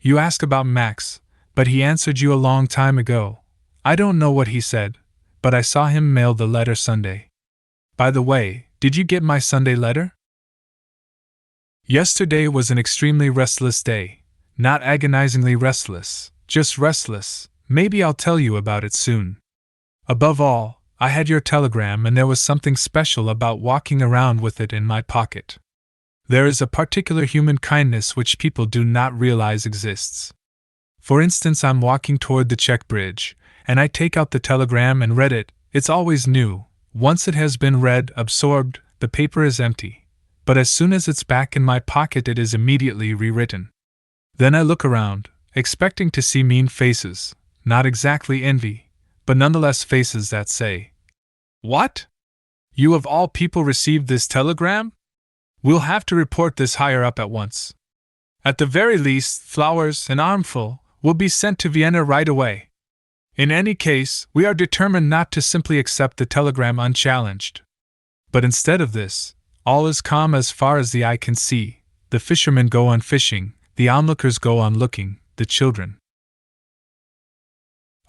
You ask about Max, but he answered you a long time ago. I don't know what he said, but I saw him mail the letter Sunday. By the way, did you get my Sunday letter? Yesterday was an extremely restless day. Not agonizingly restless, just restless. Maybe I'll tell you about it soon. Above all, I had your telegram and there was something special about walking around with it in my pocket. There is a particular human kindness which people do not realize exists. For instance, I'm walking toward the Czech bridge, and I take out the telegram and read it. It's always new. Once it has been read, absorbed, the paper is empty. But as soon as it's back in my pocket, it is immediately rewritten. Then I look around, expecting to see mean faces, not exactly envy, but nonetheless faces that say, "What? You of all people received this telegram? We'll have to report this higher up at once. At the very least, flowers, an armful, will be sent to Vienna right away. In any case, we are determined not to simply accept the telegram unchallenged. But instead of this, all is calm as far as the eye can see. The fishermen go on fishing, the onlookers go on looking, the children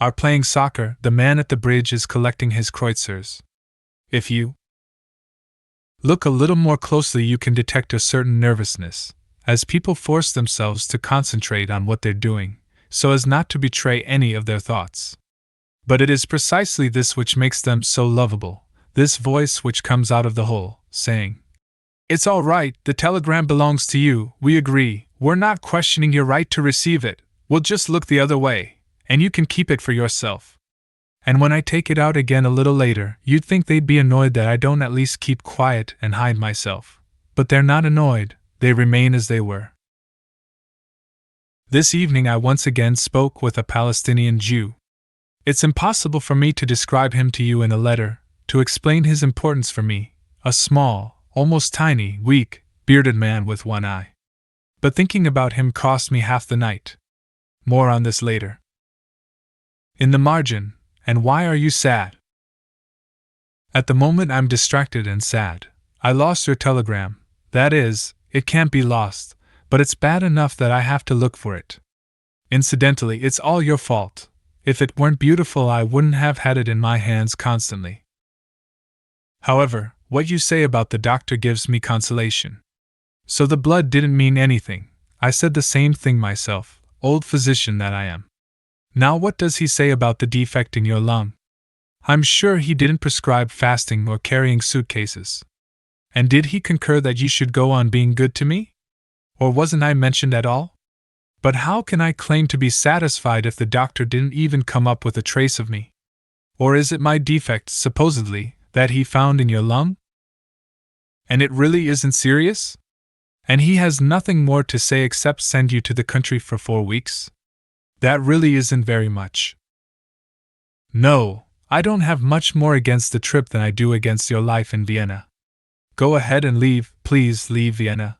are playing soccer, the man at the bridge is collecting his kreutzers. If you look a little more closely, you can detect a certain nervousness, as people force themselves to concentrate on what they're doing, so as not to betray any of their thoughts. But it is precisely this which makes them so lovable, this voice which comes out of the hole, saying, "It's all right, the telegram belongs to you, we agree, we're not questioning your right to receive it, we'll just look the other way, and you can keep it for yourself." And when I take it out again a little later, you'd think they'd be annoyed that I don't at least keep quiet and hide myself. But they're not annoyed, they remain as they were. This evening I once again spoke with a Palestinian Jew. It's impossible for me to describe him to you in a letter, to explain his importance for me, a small, almost tiny, weak, bearded man with one eye. But thinking about him cost me half the night. More on this later. In the margin, and why are you sad? At the moment I'm distracted and sad. I lost your telegram. That is, it can't be lost, but it's bad enough that I have to look for it. Incidentally, it's all your fault. If it weren't beautiful, I wouldn't have had it in my hands constantly. However, what you say about the doctor gives me consolation. So the blood didn't mean anything. I said the same thing myself, old physician that I am. Now what does he say about the defect in your lung? I'm sure he didn't prescribe fasting or carrying suitcases. And did he concur that you should go on being good to me? Or wasn't I mentioned at all? But how can I claim to be satisfied if the doctor didn't even come up with a trace of me? Or is it my defect, supposedly, that he found in your lung? And it really isn't serious? And he has nothing more to say except send you to the country for 4 weeks? That really isn't very much. No, I don't have much more against the trip than I do against your life in Vienna. Go ahead and leave, please leave Vienna.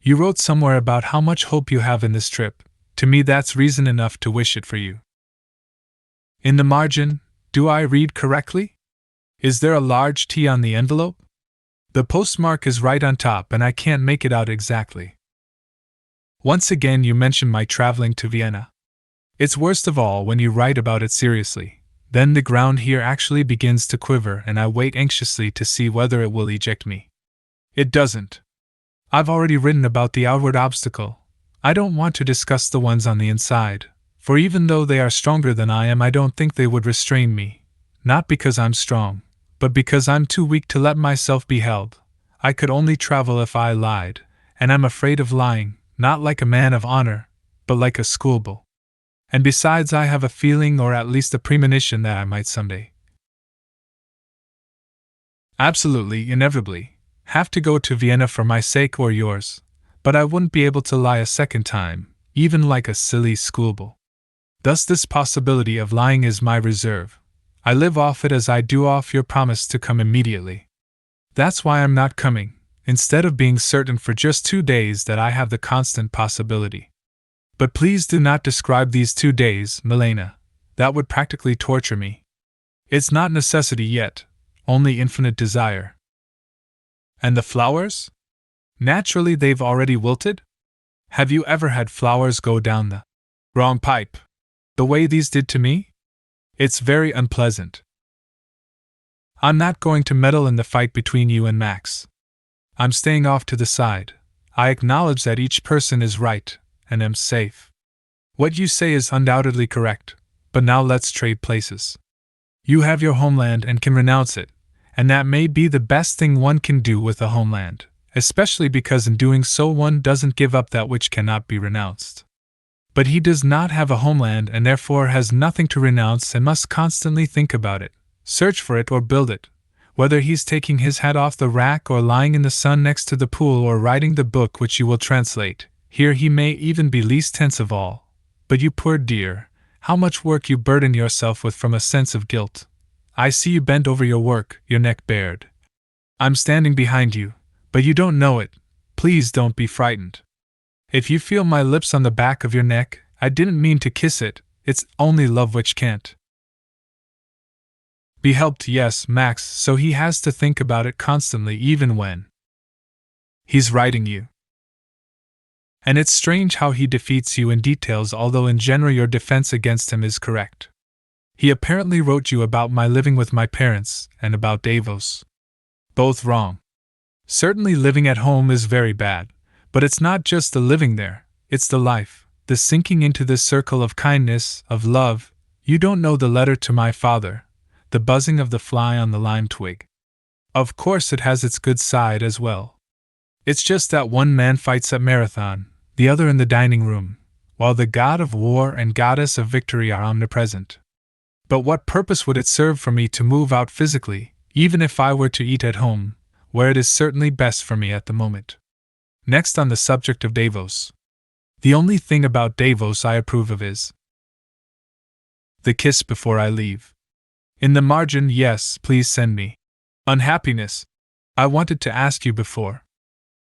You wrote somewhere about how much hope you have in this trip. To me that's reason enough to wish it for you. In the margin, do I read correctly? Is there a large T on the envelope? The postmark is right on top and I can't make it out exactly. Once again you mention my traveling to Vienna. It's worst of all when you write about it seriously. Then the ground here actually begins to quiver and I wait anxiously to see whether it will eject me. It doesn't. I've already written about the outward obstacle. I don't want to discuss the ones on the inside, For even though they are stronger than I am, I don't think they would restrain me. Not because I'm strong, but because I'm too weak to let myself be held. I could only travel if I lied, and I'm afraid of lying, not like a man of honor, but like a schoolboy. And besides, I have a feeling, or at least a premonition, that I might someday, absolutely, inevitably, have to go to Vienna for my sake or yours, but I wouldn't be able to lie a second time, even like a silly schoolboy. Thus this possibility of lying is my reserve. I live off it as I do off your promise to come immediately. That's why I'm not coming, instead of being certain for just 2 days that I have the constant possibility. But please do not describe these 2 days, Milena. That would practically torture me. It's not necessity yet, only infinite desire. And the flowers? Naturally, they've already wilted? Have you ever had flowers go down the wrong pipe, the way these did to me? It's very unpleasant. I'm not going to meddle in the fight between you and Max. I'm staying off to the side. I acknowledge that each person is right, and am safe. What you say is undoubtedly correct, but now let's trade places. You have your homeland and can renounce it, and that may be the best thing one can do with a homeland, especially because in doing so one doesn't give up that which cannot be renounced. But he does not have a homeland and therefore has nothing to renounce and must constantly think about it, search for it or build it, whether he's taking his hat off the rack or lying in the sun next to the pool or writing the book which you will translate. Here he may even be least tense of all. But you poor dear, how much work you burden yourself with from a sense of guilt. I see you bent over your work, your neck bared. I'm standing behind you, but you don't know it. Please don't be frightened. If you feel my lips on the back of your neck, I didn't mean to kiss it, it's only love which can't be helped. Yes, Max, so he has to think about it constantly even when he's writing you. And it's strange how he defeats you in details, although in general your defense against him is correct. He apparently wrote you about my living with my parents, and about Davos. Both wrong. Certainly living at home is very bad, but it's not just the living there, it's the life, the sinking into this circle of kindness, of love. You don't know the letter to my father, the buzzing of the fly on the lime twig. Of course it has its good side as well. It's just that one man fights at marathon, the other in the dining room, while the god of war and goddess of victory are omnipresent. But what purpose would it serve for me to move out physically, even if I were to eat at home, where it is certainly best for me at the moment? Next, on the subject of Davos. The only thing about Davos I approve of is the kiss before I leave. In the margin, yes, please send me. Unhappiness. I wanted to ask you before.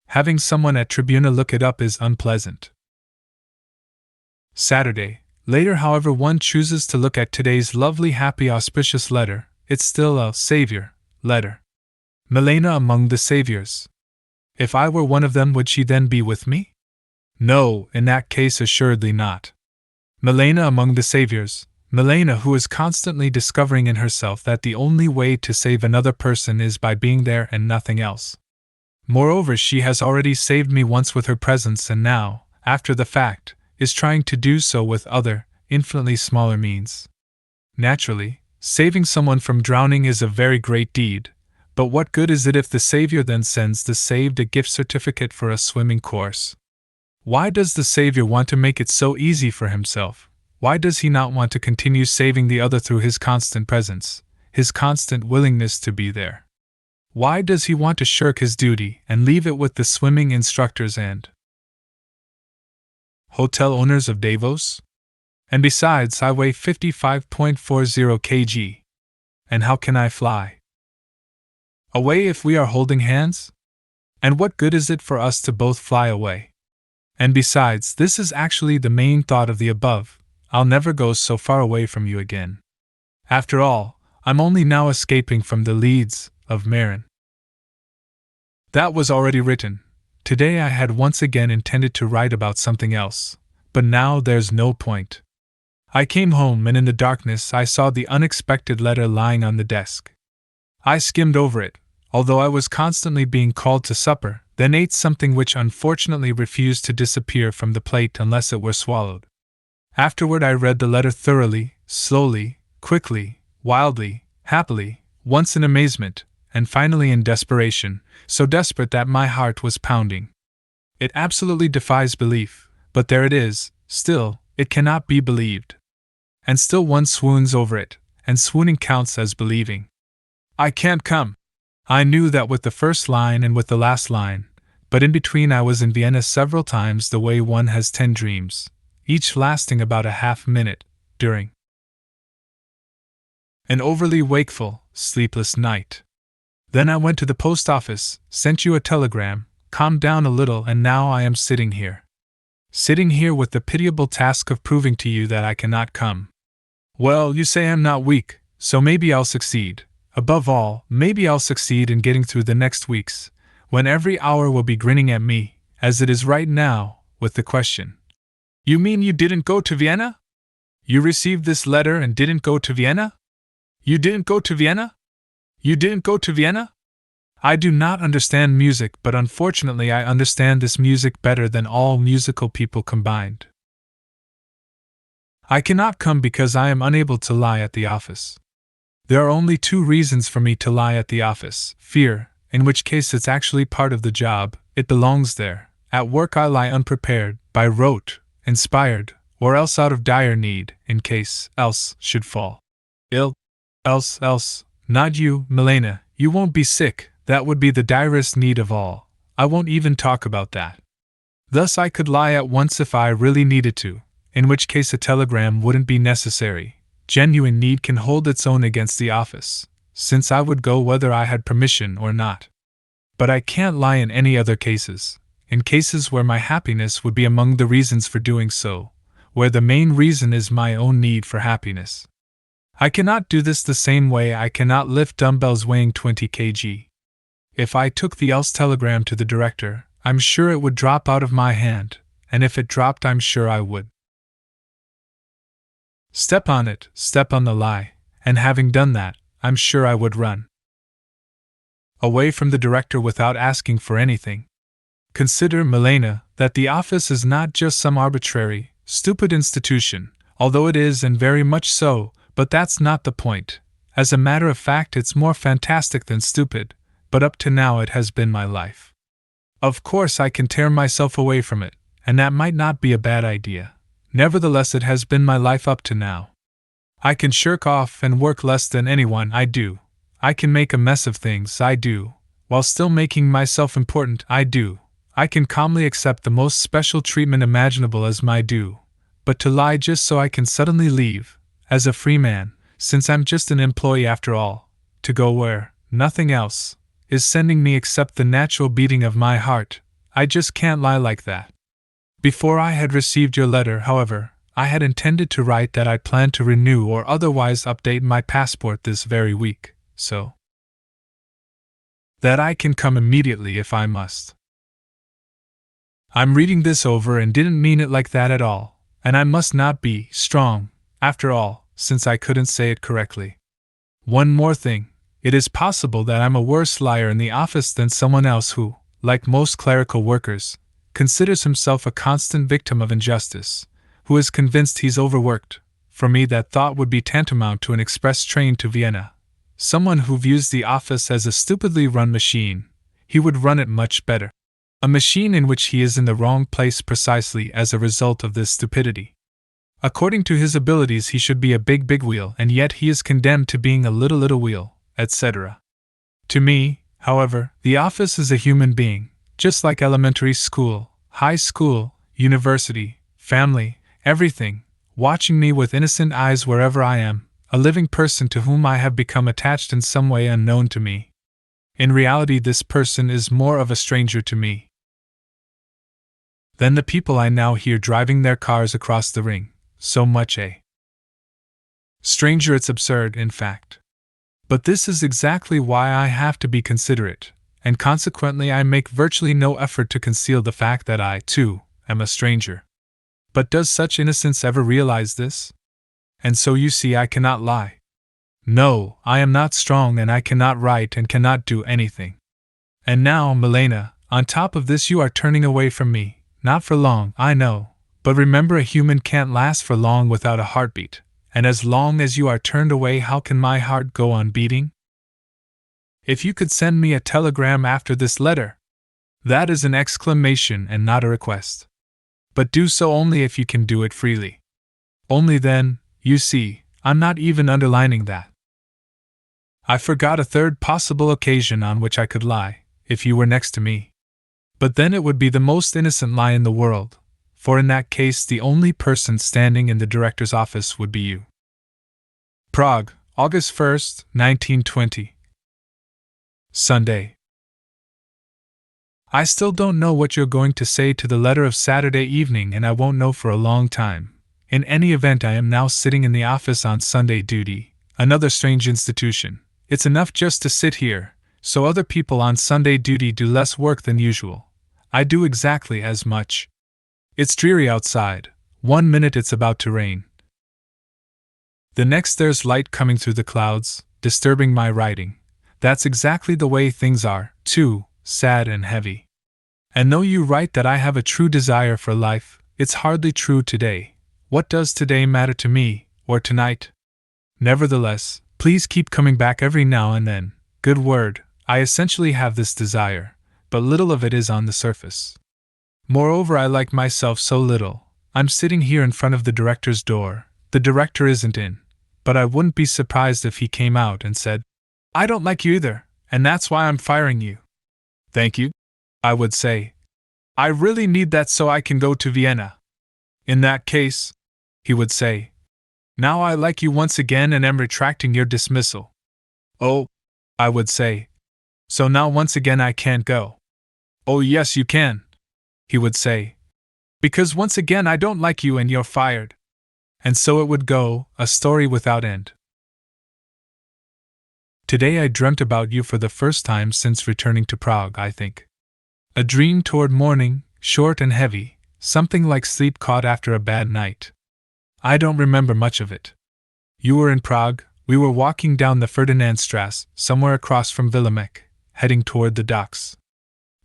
Having someone at Tribuna look it up is unpleasant. Saturday. Later, however one chooses to look at today's lovely, happy, auspicious letter, it's still a savior letter. Milena among the saviors. If I were one of them, would she then be with me? No, in that case assuredly not. Milena among the saviors, Milena who is constantly discovering in herself that the only way to save another person is by being there and nothing else. Moreover, she has already saved me once with her presence and now, after the fact, is trying to do so with other, infinitely smaller means. Naturally, saving someone from drowning is a very great deed, but what good is it if the Savior then sends the saved a gift certificate for a swimming course? Why does the Savior want to make it so easy for himself? Why does he not want to continue saving the other through his constant presence, his constant willingness to be there? Why does he want to shirk his duty and leave it with the swimming instructors and hotel owners of Davos? And besides, I weigh 55.40 kg. And how can I fly away if we are holding hands? And what good is it for us to both fly away? And besides, this is actually the main thought of the above. I'll never go so far away from you again. After all, I'm only now escaping from the leads of Meran. That was already written. Today I had once again intended to write about something else, but now there's no point. I came home and in the darkness I saw the unexpected letter lying on the desk. I skimmed over it, although I was constantly being called to supper, then ate something which unfortunately refused to disappear from the plate unless it were swallowed. Afterward I read the letter thoroughly, slowly, quickly, wildly, happily, once in amazement, and finally in desperation, so desperate that my heart was pounding. It absolutely defies belief, but there it is, still, it cannot be believed. And still one swoons over it, and swooning counts as believing. I can't come. I knew that with the first line and with the last line, but in between I was in Vienna several times the way one has 10 dreams, each lasting about a half-minute, during an overly wakeful, sleepless night. Then I went to the post office, sent you a telegram, calmed down a little, and now I am sitting here. Sitting here with the pitiable task of proving to you that I cannot come. Well, you say I'm not weak, so maybe I'll succeed. Above all, maybe I'll succeed in getting through the next weeks, when every hour will be grinning at me, as it is right now, with the question. You mean you didn't go to Vienna? You received this letter and didn't go to Vienna? You didn't go to Vienna? You didn't go to Vienna? I do not understand music, but unfortunately I understand this music better than all musical people combined. I cannot come because I am unable to lie at the office. There are only 2 reasons for me to lie at the office: fear, in which case it's actually part of the job, it belongs there. At work I lie unprepared, by rote, inspired, or else out of dire need, in case else should fall ill. Else, not you, Milena, you won't be sick, that would be the direst need of all. I won't even talk about that. Thus I could lie at once if I really needed to, in which case a telegram wouldn't be necessary. Genuine need can hold its own against the office, since I would go whether I had permission or not. But I can't lie in any other cases, in cases where my happiness would be among the reasons for doing so, where the main reason is my own need for happiness. I cannot do this the same way I cannot lift dumbbells weighing 20 kg. If I took the else telegram to the director, I'm sure it would drop out of my hand, and if it dropped I'm sure I would step on the lie, and having done that, I'm sure I would run away from the director without asking for anything. Consider, Milena, that the office is not just some arbitrary, stupid institution, although it is and very much so, but that's not the point. As a matter of fact, it's more fantastic than stupid, but up to now it has been my life. Of course I can tear myself away from it, and that might not be a bad idea. Nevertheless, it has been my life up to now. I can shirk off and work less than anyone, I do. I can make a mess of things, I do, while still making myself important, I do. I can calmly accept the most special treatment imaginable as my due. But to lie just so I can suddenly leave, as a free man, since I'm just an employee after all, to go where nothing else is sending me except the natural beating of my heart, I just can't lie like that. Before I had received your letter, however, I had intended to write that I planned to renew or otherwise update my passport this very week, so that I can come immediately if I must. I'm reading this over and didn't mean it like that at all, and I must not be strong, after all, since I couldn't say it correctly. One more thing, it is possible that I'm a worse liar in the office than someone else who, like most clerical workers, considers himself a constant victim of injustice, who is convinced he's overworked. For me that thought would be tantamount to an express train to Vienna. Someone who views the office as a stupidly run machine, he would run it much better. A machine in which he is in the wrong place precisely as a result of this stupidity. According to his abilities he should be a big wheel, and yet he is condemned to being a little wheel, etc. To me, however, the office is a human being, just like elementary school, high school, university, family, everything, watching me with innocent eyes wherever I am, a living person to whom I have become attached in some way unknown to me. In reality this person is more of a stranger to me than the people I now hear driving their cars across the ring. So much a stranger it's absurd, in fact. But this is exactly why I have to be considerate, and consequently I make virtually no effort to conceal the fact that I, too, am a stranger. But does such innocence ever realize this? And so you see I cannot lie. No, I am not strong and I cannot write and cannot do anything. And now, Milena, on top of this you are turning away from me, not for long, I know, But remember, a human can't last for long without a heartbeat, and as long as you are turned away, how can my heart go on beating? If you could send me a telegram after this letter. That is an exclamation and not a request. But do so only if you can do it freely. Only then, you see, I'm not even underlining that. I forgot a third possible occasion on which I could lie, if you were next to me. But then it would be the most innocent lie in the world, for in that case the only person standing in the director's office would be you. Prague, August 1st, 1920. Sunday. I still don't know what you're going to say to the letter of Saturday evening, and I won't know for a long time. In any event, I am now sitting in the office on Sunday duty, another strange institution. It's enough just to sit here, so other people on Sunday duty do less work than usual. I do exactly as much. It's dreary outside. 1 minute it's about to rain. The next there's light coming through the clouds, disturbing my writing. That's exactly the way things are, too, sad and heavy. And though you write that I have a true desire for life, it's hardly true today. What does today matter to me, or tonight? Nevertheless, please keep coming back every now and then. Good word, I essentially have this desire, but little of it is on the surface. Moreover, I like myself so little. I'm sitting here in front of the director's door. The director isn't in, but I wouldn't be surprised if he came out and said, "I don't like you either, and that's why I'm firing you." "Thank you," I would say. "I really need that so I can go to Vienna." "In that case," he would say, "now I like you once again and am retracting your dismissal." "Oh," I would say, "so now once again I can't go." "Oh yes you can," he would say, "because once again I don't like you and you're fired." And so it would go, a story without end. Today I dreamt about you for the first time since returning to Prague, I think. A dream toward morning, short and heavy, something like sleep caught after a bad night. I don't remember much of it. You were in Prague, we were walking down the Ferdinandstrasse, somewhere across from Villamek, heading toward the docks.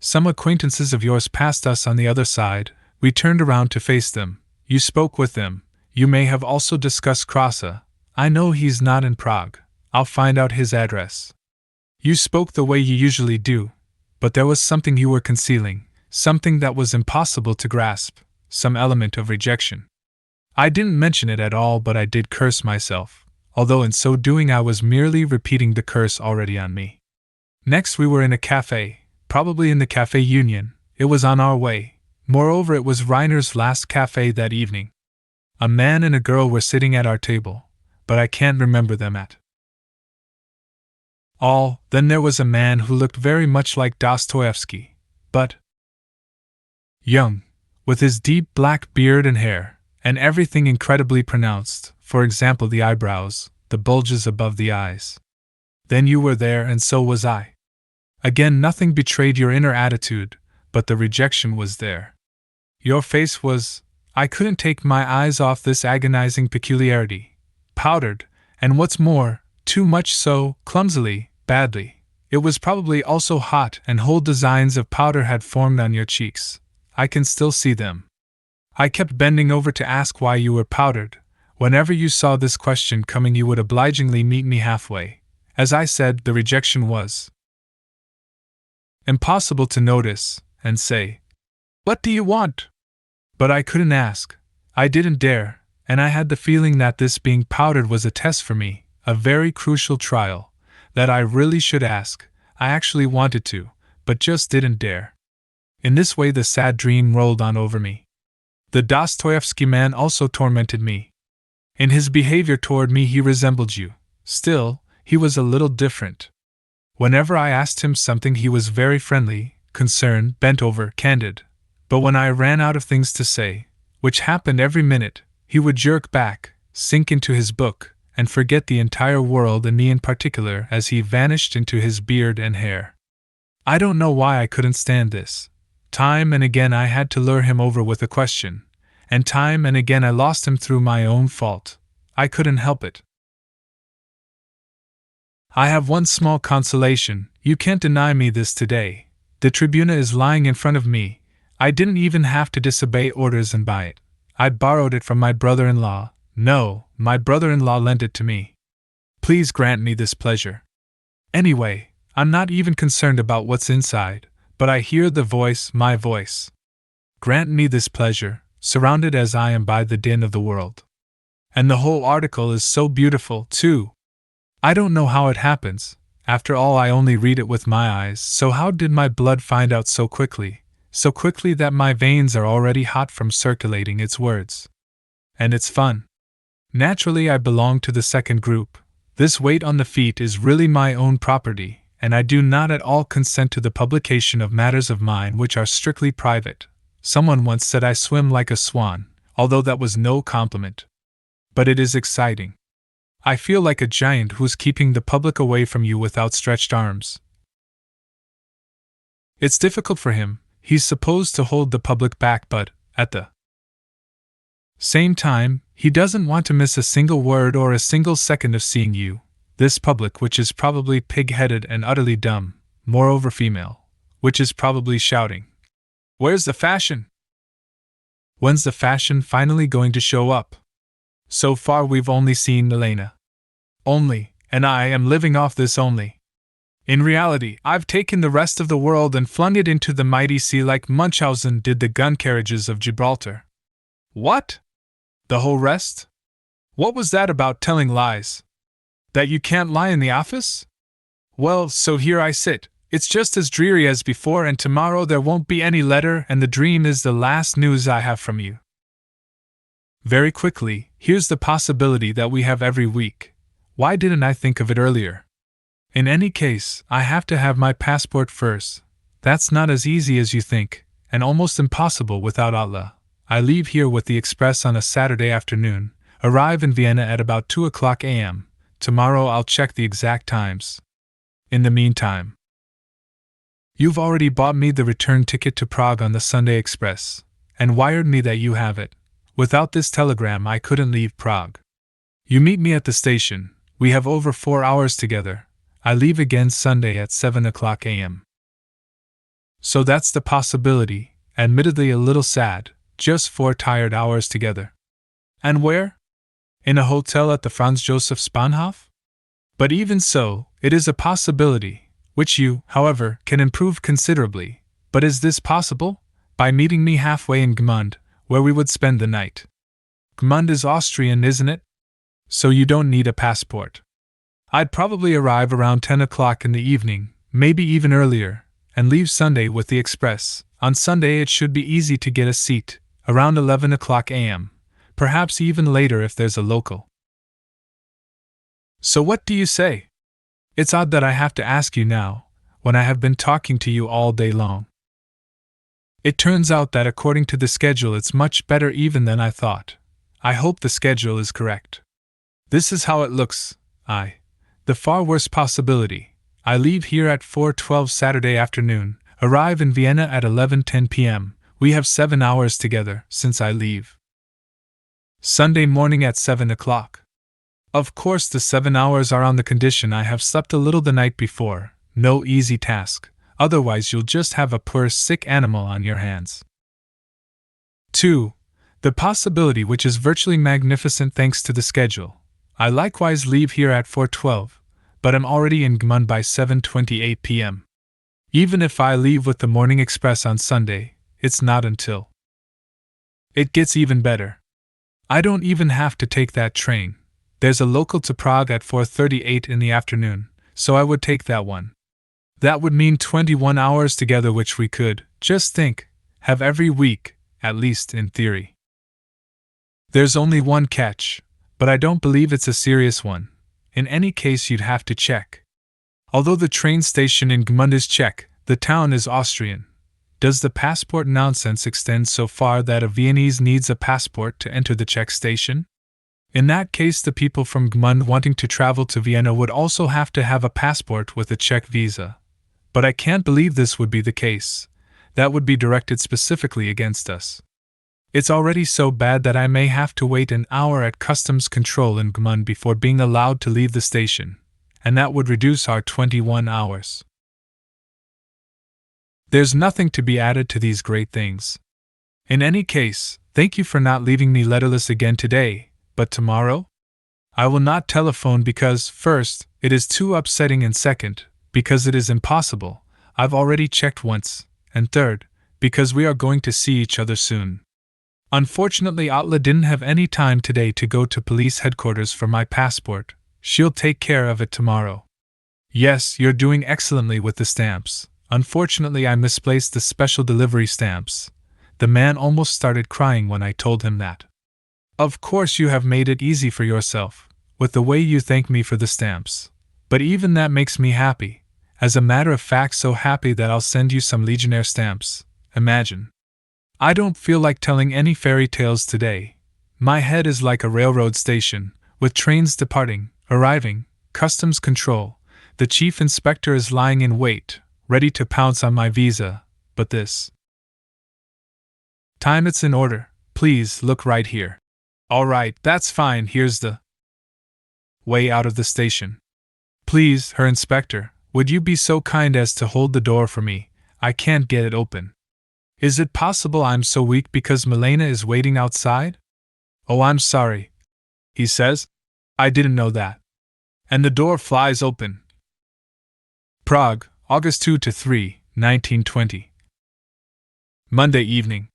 Some acquaintances of yours passed us on the other side. We turned around to face them. You spoke with them. You may have also discussed Krasa. I know he's not in Prague. I'll find out his address. You spoke the way you usually do, but there was something you were concealing, something that was impossible to grasp, some element of rejection. I didn't mention it at all, but I did curse myself, although in so doing I was merely repeating the curse already on me. Next we were in a cafe, probably in the Café Union. It was on our way. Moreover, it was Riner's last cafe that evening. A man and a girl were sitting at our table, but I can't remember them at all. Then there was a man who looked very much like Dostoevsky, but young, with his deep black beard and hair, and everything incredibly pronounced, for example the eyebrows, the bulges above the eyes. Then you were there and so was I. Again nothing betrayed your inner attitude, but the rejection was there. Your face was, I couldn't take my eyes off this agonizing peculiarity, powdered, and what's more, too much so, clumsily, badly. It was probably also hot, and whole designs of powder had formed on your cheeks. I can still see them. I kept bending over to ask why you were powdered. Whenever you saw this question coming, you would obligingly meet me halfway. As I said, the rejection was impossible to notice, and say, "What do you want?" But I couldn't ask. I didn't dare, and I had the feeling that this being powdered was a test for me, a very crucial trial, that I really should ask. I actually wanted to, but just didn't dare. In this way the sad dream rolled on over me. The Dostoevsky man also tormented me. In his behavior toward me he resembled you. Still, he was a little different. Whenever I asked him something he was very friendly, concerned, bent over, candid. But when I ran out of things to say, which happened every minute, he would jerk back, sink into his book, and forget the entire world and me in particular as he vanished into his beard and hair. I don't know why I couldn't stand this. Time and again I had to lure him over with a question, and time and again I lost him through my own fault. I couldn't help it. I have one small consolation. You can't deny me this today. The Tribuna is lying in front of me. I didn't even have to disobey orders and buy it. I'd borrowed it from my brother-in-law. No, my brother-in-law lent it to me. Please grant me this pleasure. Anyway, I'm not even concerned about what's inside, but I hear the voice, my voice. Grant me this pleasure, surrounded as I am by the din of the world. And the whole article is so beautiful, too. I don't know how it happens. After all, I only read it with my eyes, so how did my blood find out so quickly that my veins are already hot from circulating its words? And it's fun. Naturally, I belong to the second group. This weight on the feet is really my own property, and I do not at all consent to the publication of matters of mine which are strictly private. Someone once said I swim like a swan, although that was no compliment. But it is exciting. I feel like a giant who's keeping the public away from you with outstretched arms. It's difficult for him, he's supposed to hold the public back, but, at the same time, he doesn't want to miss a single word or a single second of seeing you, this public which is probably pig-headed and utterly dumb, moreover female, which is probably shouting, "Where's the fashion? When's the fashion finally going to show up?" So far we've only seen Milena. Only, and I am living off this only. In reality, I've taken the rest of the world and flung it into the mighty sea like Munchausen did the gun carriages of Gibraltar. What? The whole rest? What was that about telling lies? That you can't lie in the office? Well, so here I sit. It's just as dreary as before, and tomorrow there won't be any letter, and the dream is the last news I have from you. Very quickly, here's the possibility that we have every week. Why didn't I think of it earlier? In any case, I have to have my passport first. That's not as easy as you think, and almost impossible without Allah. I leave here with the express on a Saturday afternoon, arrive in Vienna at about 2:00 a.m. Tomorrow I'll check the exact times. In the meantime, you've already bought me the return ticket to Prague on the Sunday express, and wired me that you have it. Without this telegram I couldn't leave Prague. You meet me at the station. We have over 4 hours together. I leave again Sunday at 7:00 a.m. So that's the possibility, admittedly a little sad, just 4 tired hours together. And where? In a hotel at the Franz Josef Bahnhof? But even so, it is a possibility, which you, however, can improve considerably. But is this possible? By meeting me halfway in Gmund, where we would spend the night. Gmund is Austrian, isn't it? So you don't need a passport. I'd probably arrive around 10:00 in the evening, maybe even earlier, and leave Sunday with the express. On Sunday it should be easy to get a seat, around 11:00 a.m., perhaps even later if there's a local. So what do you say? It's odd that I have to ask you now, when I have been talking to you all day long. It turns out that according to the schedule it's much better even than I thought. I hope the schedule is correct. This is how it looks. The far worst possibility. I leave here at 4:12 Saturday afternoon, arrive in Vienna at 11:10 p.m. We have 7 hours together since I leave. Sunday morning at 7:00. Of course the 7 hours are on the condition I have slept a little the night before, no easy task, otherwise you'll just have a poor sick animal on your hands. 2. The possibility which is virtually magnificent thanks to the schedule. I likewise leave here at 4:12, but am already in Gmund by 7:28 p.m. Even if I leave with the morning express on Sunday, it's not until. It gets even better. I don't even have to take that train. There's a local to Prague at 4:38 in the afternoon, so I would take that one. That would mean 21 hours together which we could, just think, have every week, at least in theory. There's only one catch, but I don't believe it's a serious one. In any case you'd have to check. Although the train station in Gmund is Czech, the town is Austrian. Does the passport nonsense extend so far that a Viennese needs a passport to enter the Czech station? In that case the people from Gmund wanting to travel to Vienna would also have to have a passport with a Czech visa. But I can't believe this would be the case. That would be directed specifically against us. It's already so bad that I may have to wait an hour at customs control in Gmund before being allowed to leave the station, and that would reduce our 21 hours. There's nothing to be added to these great things. In any case, Thank you for not leaving me letterless again today, but tomorrow? I will not telephone because, first, it is too upsetting, and second, because it is impossible. I've already checked once, and third, because we are going to see each other soon. Unfortunately, Atla didn't have any time today to go to police headquarters for my passport. She'll take care of it tomorrow. Yes, you're doing excellently with the stamps. Unfortunately, I misplaced the special delivery stamps. The man almost started crying when I told him that. Of course, you have made it easy for yourself, with the way you thank me for the stamps. But even that makes me happy. As a matter of fact, so happy that I'll send you some Legionnaire stamps. Imagine. I don't feel like telling any fairy tales today. My head is like a railroad station, with trains departing, arriving, customs control. The chief inspector is lying in wait, ready to pounce on my visa, but this time it's in order. Please look right here. All right, that's fine. Here's the way out of the station. Please, Herr Inspector, would you be so kind as to hold the door for me? I can't get it open. Is it possible I'm so weak because Milena is waiting outside? Oh, I'm sorry, he says. I didn't know that. And the door flies open. Prague, August 2 to 3, 1920. Monday evening.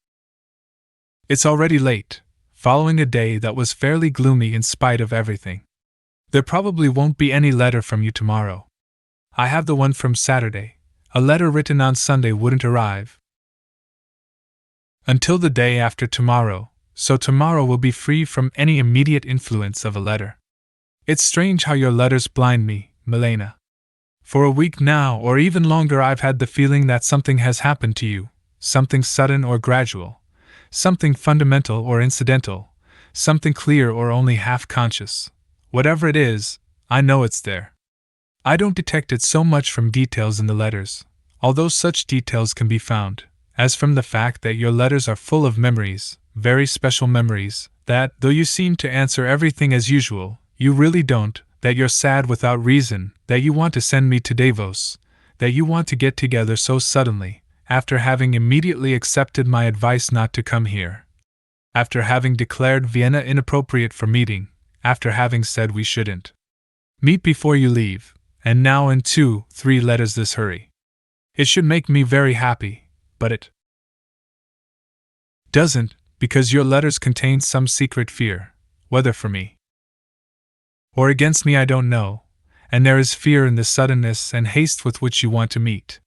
It's already late, following a day that was fairly gloomy in spite of everything. There probably won't be any letter from you tomorrow. I have the one from Saturday. A letter written on Sunday wouldn't arrive until the day after tomorrow, so tomorrow will be free from any immediate influence of a letter. It's strange how your letters blind me, Milena. For a week now, or even longer, I've had the feeling that something has happened to you, something sudden or gradual. Something fundamental or incidental, something clear or only half-conscious. Whatever it is, I know it's there. I don't detect it so much from details in the letters, although such details can be found, as from the fact that your letters are full of memories, very special memories, that, though you seem to answer everything as usual, you really don't, that you're sad without reason, that you want to send me to Davos, that you want to get together so suddenly, after having immediately accepted my advice not to come here. After having declared Vienna inappropriate for meeting, after having said we shouldn't meet before you leave, and now in 2-3 letters this hurry. It should make me very happy, but it doesn't, because your letters contain some secret fear, whether for me or against me I don't know, and there is fear in the suddenness and haste with which you want to meet.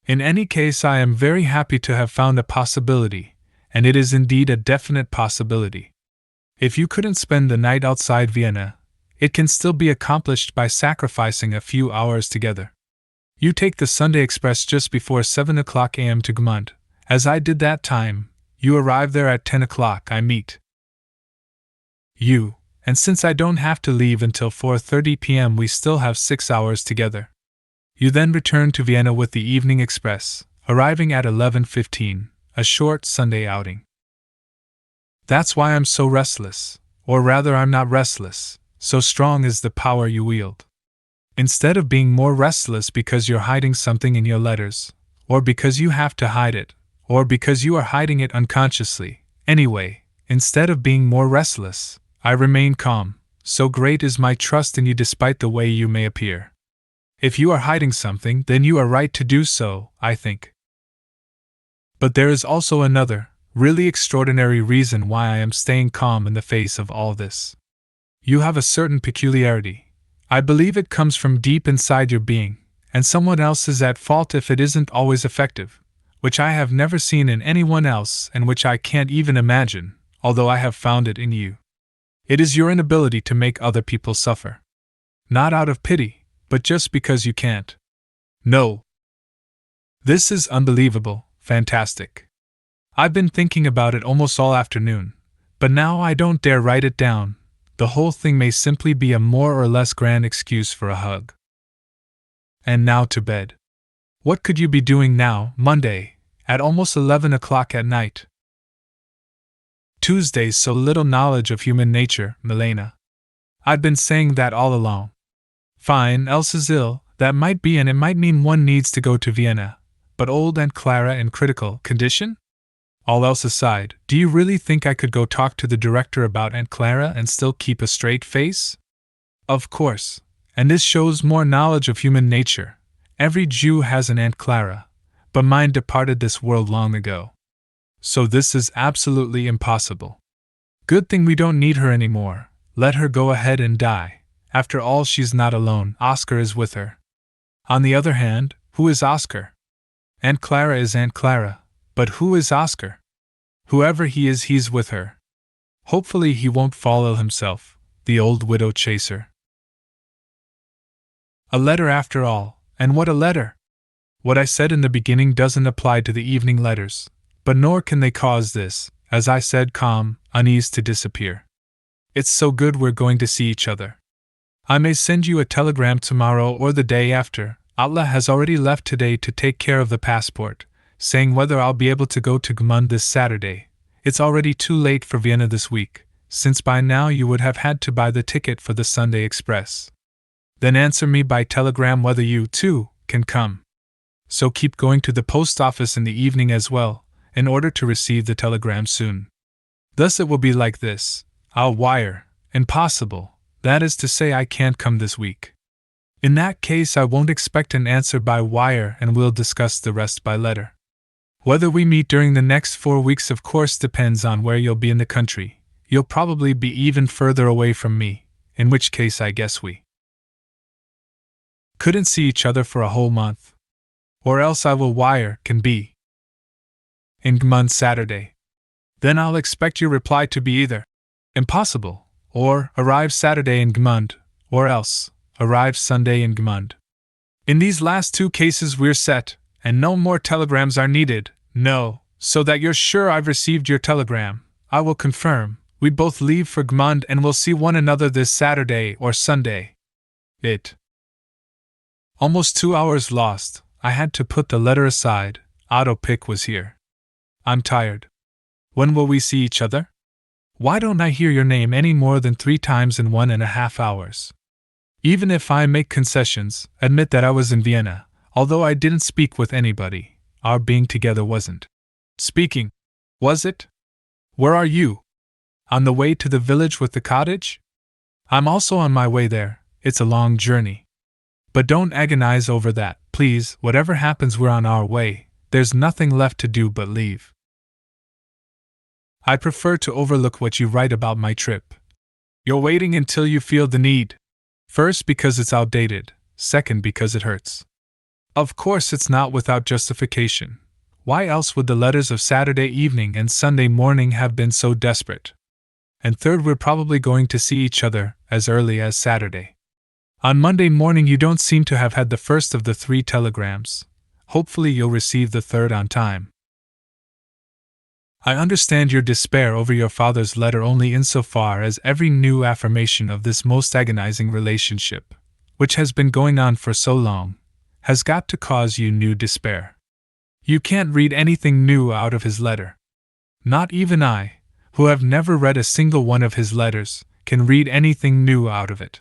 In any case, I am very happy to have found a possibility, and it is indeed a definite possibility. If you couldn't spend the night outside Vienna, it can still be accomplished by sacrificing a few hours together. You take the Sunday express just before 7 o'clock a.m. to Gmund, as I did that time. You arrive there at 10 o'clock. I meet you, and since I don't have to leave until 4:30 p.m., we still have 6 hours together. You then return to Vienna with the evening express, arriving at 11:15, a short Sunday outing. That's why I'm so restless, or rather I'm not restless, so strong is the power you wield. Instead of being more restless because you're hiding something in your letters, or because you have to hide it, or because you are hiding it unconsciously, anyway, instead of being more restless, I remain calm, so great is my trust in you despite the way you may appear. If you are hiding something, then you are right to do so, I think. But there is also another, really extraordinary reason why I am staying calm in the face of all this. You have a certain peculiarity. I believe it comes from deep inside your being, and someone else is at fault if it isn't always effective, which I have never seen in anyone else and which I can't even imagine, although I have found it in you. It is your inability to make other people suffer. Not out of pity, but just because you can't. No. This is unbelievable, fantastic. I've been thinking about it almost all afternoon, but now I don't dare write it down. The whole thing may simply be a more or less grand excuse for a hug. And now to bed. What could you be doing now, Monday, at almost 11 o'clock at night? Tuesday's so little knowledge of human nature, Milena. I've been saying that all along. Fine, Else is ill, that might be, and it might mean one needs to go to Vienna, but old Aunt Clara in critical condition? All else aside, do you really think I could go talk to the director about Aunt Clara and still keep a straight face? Of course, and this shows more knowledge of human nature. Every Jew has an Aunt Clara, but mine departed this world long ago. So this is absolutely impossible. Good thing we don't need her anymore. Let her go ahead and die. After all, she's not alone. Oscar is with her. On the other hand, who is Oscar? Aunt Clara is Aunt Clara, but who is Oscar? Whoever he is, he's with her. Hopefully he won't fall ill himself, the old widow chaser. A letter after all, and what a letter! What I said in the beginning doesn't apply to the evening letters, but nor can they cause this, as I said, calm unease to disappear. It's so good we're going to see each other. I may send you a telegram tomorrow or the day after. Atla has already left today to take care of the passport, saying whether I'll be able to go to Gmund this Saturday. It's already too late for Vienna this week, since by now you would have had to buy the ticket for the Sunday Express. Then answer me by telegram whether you, too, can come. So keep going to the post office in the evening as well, in order to receive the telegram soon. Thus it will be like this. I'll wire, impossible, that is to say I can't come this week. In that case I won't expect an answer by wire and we'll discuss the rest by letter. Whether we meet during the next 4 weeks of course depends on where you'll be in the country. You'll probably be even further away from me, in which case I guess we couldn't see each other for a whole month. Or else I will wire, can be in Gmund Saturday. Then I'll expect your reply to be either impossible, or arrive Saturday in Gmund, or else arrive Sunday in Gmund. In these last 2 cases we're set, and no more telegrams are needed. No, so that you're sure I've received your telegram, I will confirm. We both leave for Gmund and will see one another this Saturday or Sunday. Almost 2 hours lost. I had to put the letter aside. Autopic was here. I'm tired. When will we see each other? Why don't I hear your name any more than 3 times in 1.5 hours? Even if I make concessions, admit that I was in Vienna, although I didn't speak with anybody. Our being together wasn't speaking, was it? Where are you? On the way to the village with the cottage? I'm also on my way there. It's a long journey. But don't agonize over that, please. Whatever happens, we're on our way. There's nothing left to do but leave. I prefer to overlook what you write about my trip. You're waiting until you feel the need. First, because it's outdated. Second, because it hurts. Of course, it's not without justification. Why else would the letters of Saturday evening and Sunday morning have been so desperate? And third, we're probably going to see each other as early as Saturday. On Monday morning you don't seem to have had the first of the 3 telegrams. Hopefully you'll receive the third on time. I understand your despair over your father's letter only insofar as every new affirmation of this most agonizing relationship, which has been going on for so long, has got to cause you new despair. You can't read anything new out of his letter. Not even I, who have never read a single one of his letters, can read anything new out of it.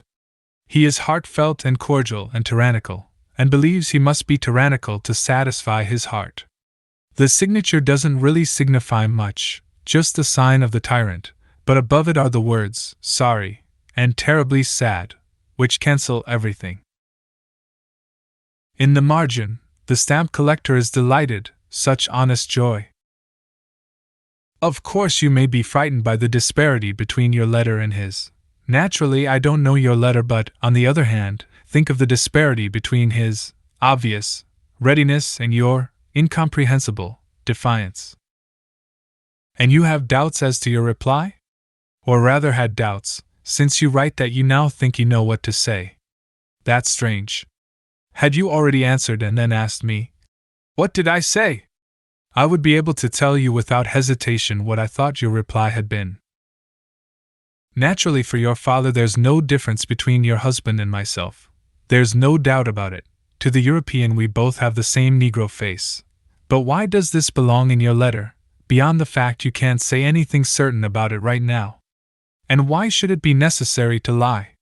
He is heartfelt and cordial and tyrannical, and believes he must be tyrannical to satisfy his heart. The signature doesn't really signify much, just the sign of the tyrant, but above it are the words, sorry, and terribly sad, which cancel everything. In the margin, the stamp collector is delighted, such honest joy. Of course you may be frightened by the disparity between your letter and his. Naturally, I don't know your letter, but, on the other hand, think of the disparity between his obvious readiness and your incomprehensible defiance. And you have doubts as to your reply? Or rather had doubts, since you write that you now think you know what to say. That's strange. Had you already answered and then asked me, "What did I say?" I would be able to tell you without hesitation what I thought your reply had been. Naturally, for your father there's no difference between your husband and myself. There's no doubt about it. To the European we both have the same Negro face. But why does this belong in your letter, beyond the fact you can't say anything certain about it right now? And why should it be necessary to lie?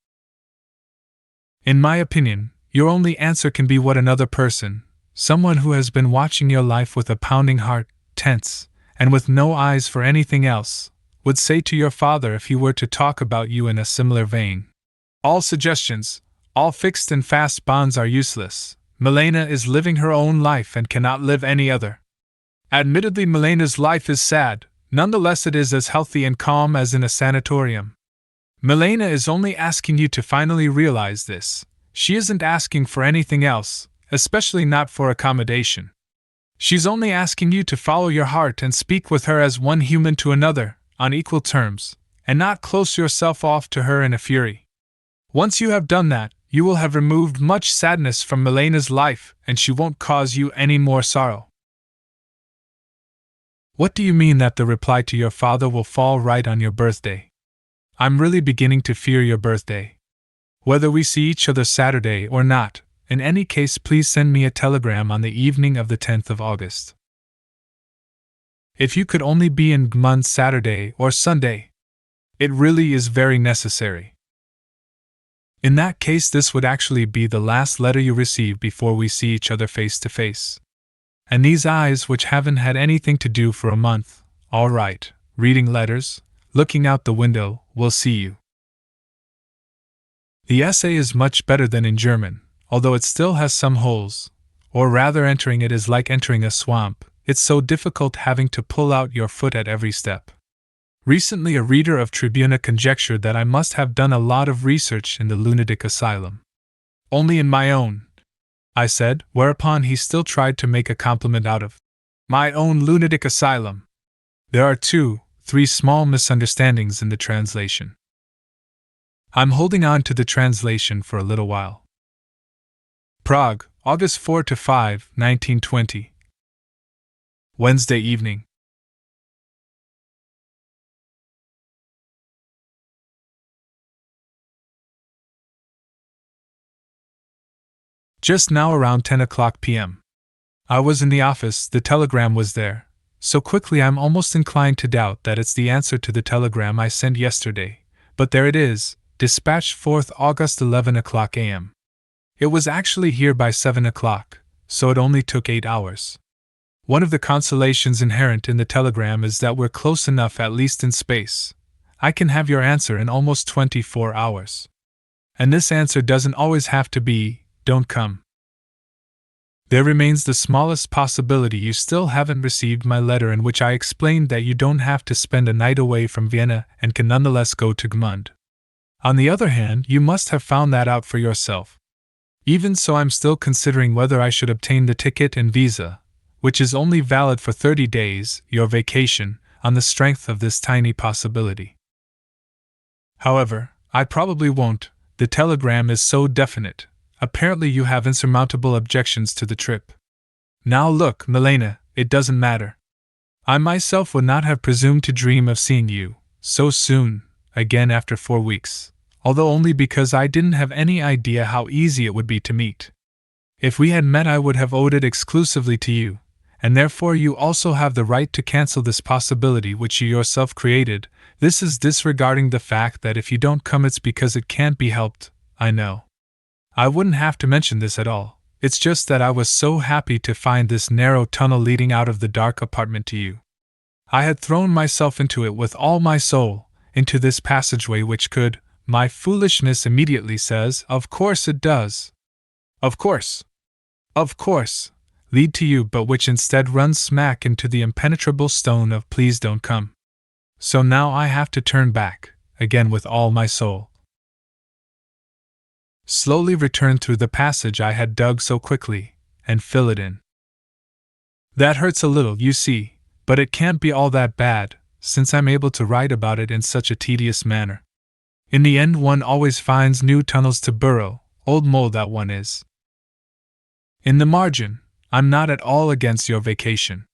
In my opinion, your only answer can be what another person, someone who has been watching your life with a pounding heart, tense, and with no eyes for anything else, would say to your father if he were to talk about you in a similar vein. All suggestions, all fixed and fast bonds are useless. Milena is living her own life and cannot live any other. Admittedly, Milena's life is sad, nonetheless it is as healthy and calm as in a sanatorium. Milena is only asking you to finally realize this. She isn't asking for anything else, especially not for accommodation. She's only asking you to follow your heart and speak with her as one human to another, on equal terms, and not close yourself off to her in a fury. Once you have done that, you will have removed much sadness from Milena's life, and she won't cause you any more sorrow. What do you mean that the reply to your father will fall right on your birthday? I'm really beginning to fear your birthday. Whether we see each other Saturday or not, in any case please send me a telegram on the evening of the 10th of August. If you could only be in Gmund Saturday or Sunday. It really is very necessary. In that case this would actually be the last letter you receive before we see each other face to face. And these eyes which haven't had anything to do for a month, all right, reading letters, looking out the window, will see you. The essay is much better than in German, although it still has some holes, or rather entering it is like entering a swamp, it's so difficult having to pull out your foot at every step. Recently a reader of Tribuna conjectured that I must have done a lot of research in the lunatic asylum. Only in my own, I said, whereupon he still tried to make a compliment out of my own lunatic asylum. There are 2-3 small misunderstandings in the translation. I'm holding on to the translation for a little while. Prague, August 4 to 5, 1920. Wednesday evening. Just now around 10 o'clock p.m. I was in the office, the telegram was there. So quickly I'm almost inclined to doubt that it's the answer to the telegram I sent yesterday. But there it is, dispatched 4th August 11 o'clock a.m. It was actually here by 7 o'clock, so it only took 8 hours. One of the consolations inherent in the telegram is that we're close enough at least in space. I can have your answer in almost 24 hours. And this answer doesn't always have to be, don't come. There remains the smallest possibility you still haven't received my letter in which I explained that you don't have to spend a night away from Vienna and can nonetheless go to Gmund. On the other hand, you must have found that out for yourself. Even so, I'm still considering whether I should obtain the ticket and visa, which is only valid for 30 days, your vacation, on the strength of this tiny possibility. However, I probably won't, the telegram is so definite. Apparently you have insurmountable objections to the trip. Now look, Milena, it doesn't matter. I myself would not have presumed to dream of seeing you, so soon, again after 4 weeks, although only because I didn't have any idea how easy it would be to meet. If we had met I would have owed it exclusively to you, and therefore you also have the right to cancel this possibility which you yourself created. This is disregarding the fact that if you don't come it's because it can't be helped, I know. I wouldn't have to mention this at all, it's just that I was so happy to find this narrow tunnel leading out of the dark apartment to you. I had thrown myself into it with all my soul, into this passageway which could, my foolishness immediately says, of course it does. Of course, lead to you, but which instead runs smack into the impenetrable stone of please don't come. So now I have to turn back, again with all my soul. Slowly return through the passage I had dug so quickly, and fill it in. That hurts a little, you see, but it can't be all that bad, since I'm able to write about it in such a tedious manner. In the end one always finds new tunnels to burrow, old mole that one is. In the margin, I'm not at all against your vacation.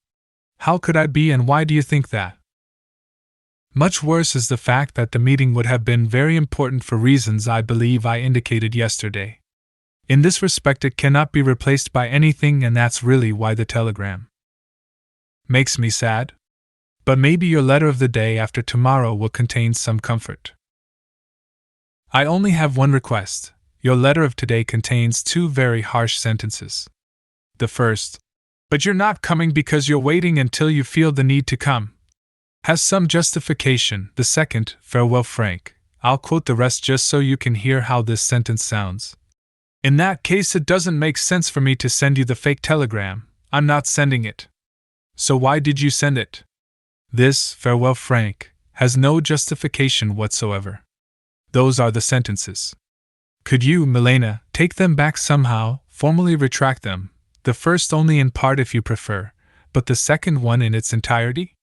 How could I be, and why do you think that? Much worse is the fact that the meeting would have been very important for reasons I believe I indicated yesterday. In this respect it cannot be replaced by anything, and that's really why the telegram makes me sad. But maybe your letter of the day after tomorrow will contain some comfort. I only have one request. Your letter of today contains 2 very harsh sentences. The first, But you're not coming because you're waiting until you feel the need to come. Has some justification. The second, farewell Frank. I'll quote the rest just so you can hear how this sentence sounds. In that case, it doesn't make sense for me to send you the fake telegram. I'm not sending it. So why did you send it? This, farewell Frank, has no justification whatsoever. Those are the sentences. Could you, Milena, take them back somehow, formally retract them, the first only in part if you prefer, but the second one in its entirety?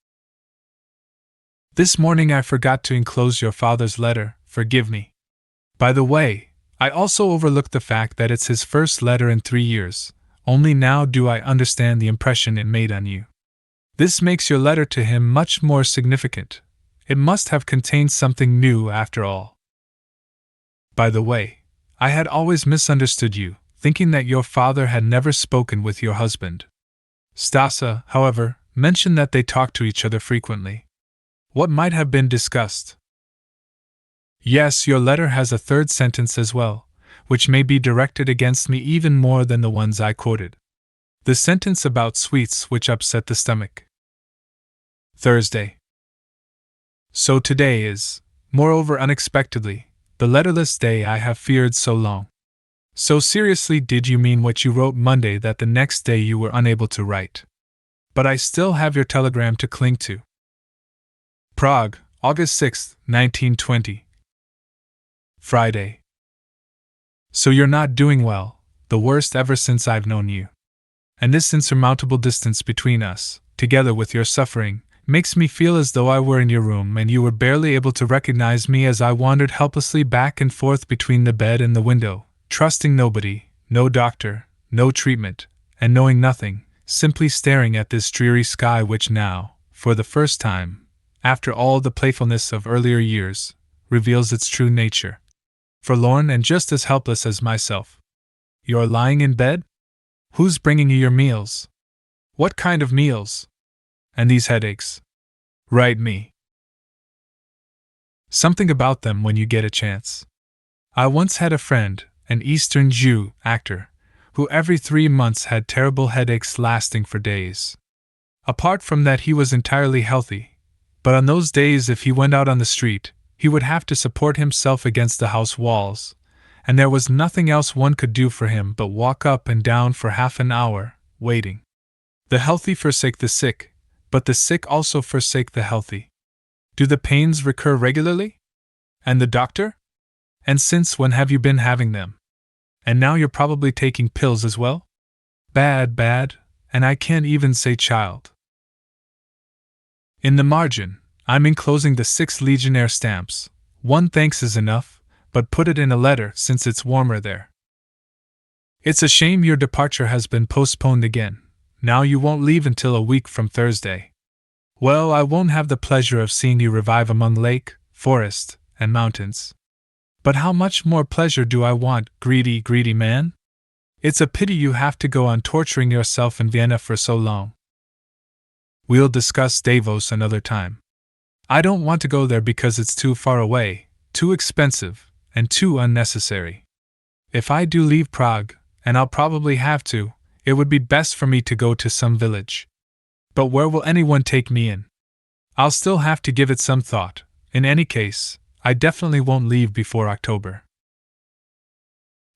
This morning I forgot to enclose your father's letter, forgive me. By the way, I also overlooked the fact that it's his first letter in 3 years, only now do I understand the impression it made on you. This makes your letter to him much more significant. It must have contained something new after all. By the way, I had always misunderstood you, thinking that your father had never spoken with your husband. Stasa, however, mentioned that they talked to each other frequently. What might have been discussed? Yes, your letter has a third sentence as well, which may be directed against me even more than the ones I quoted. The sentence about sweets which upset the stomach. Thursday. So today is, moreover unexpectedly, the letterless day I have feared so long. So seriously did you mean what you wrote Monday that the next day you were unable to write. But I still have your telegram to cling to. Prague, August 6, 1920. Friday. So you're not doing well, the worst ever since I've known you. And this insurmountable distance between us, together with your suffering, makes me feel as though I were in your room and you were barely able to recognize me as I wandered helplessly back and forth between the bed and the window, trusting nobody, no doctor, no treatment, and knowing nothing, simply staring at this dreary sky which now, for the first time, after all the playfulness of earlier years, reveals its true nature. Forlorn and just as helpless as myself. You're lying in bed? Who's bringing you your meals? What kind of meals? And these headaches? Write me something about them when you get a chance. I once had a friend, an Eastern Jew actor, who every 3 months had terrible headaches lasting for days. Apart from that, he was entirely healthy. But on those days, if he went out on the street, he would have to support himself against the house walls, and there was nothing else one could do for him but walk up and down for half an hour, waiting. The healthy forsake the sick, but the sick also forsake the healthy. Do the pains recur regularly? And the doctor? And since when have you been having them? And now you're probably taking pills as well? Bad, and I can't even say child. In the margin, I'm enclosing the 6 Legionnaire stamps. 1 thanks is enough, but put it in a letter since it's warmer there. It's a shame your departure has been postponed again. Now you won't leave until a week from Thursday. Well, I won't have the pleasure of seeing you revive among lake, forest, and mountains. But how much more pleasure do I want, greedy man? It's a pity you have to go on torturing yourself in Vienna for so long. We'll discuss Davos another time. I don't want to go there because it's too far away, too expensive, and too unnecessary. If I do leave Prague, and I'll probably have to, it would be best for me to go to some village. But where will anyone take me in? I'll still have to give it some thought. In any case, I definitely won't leave before October.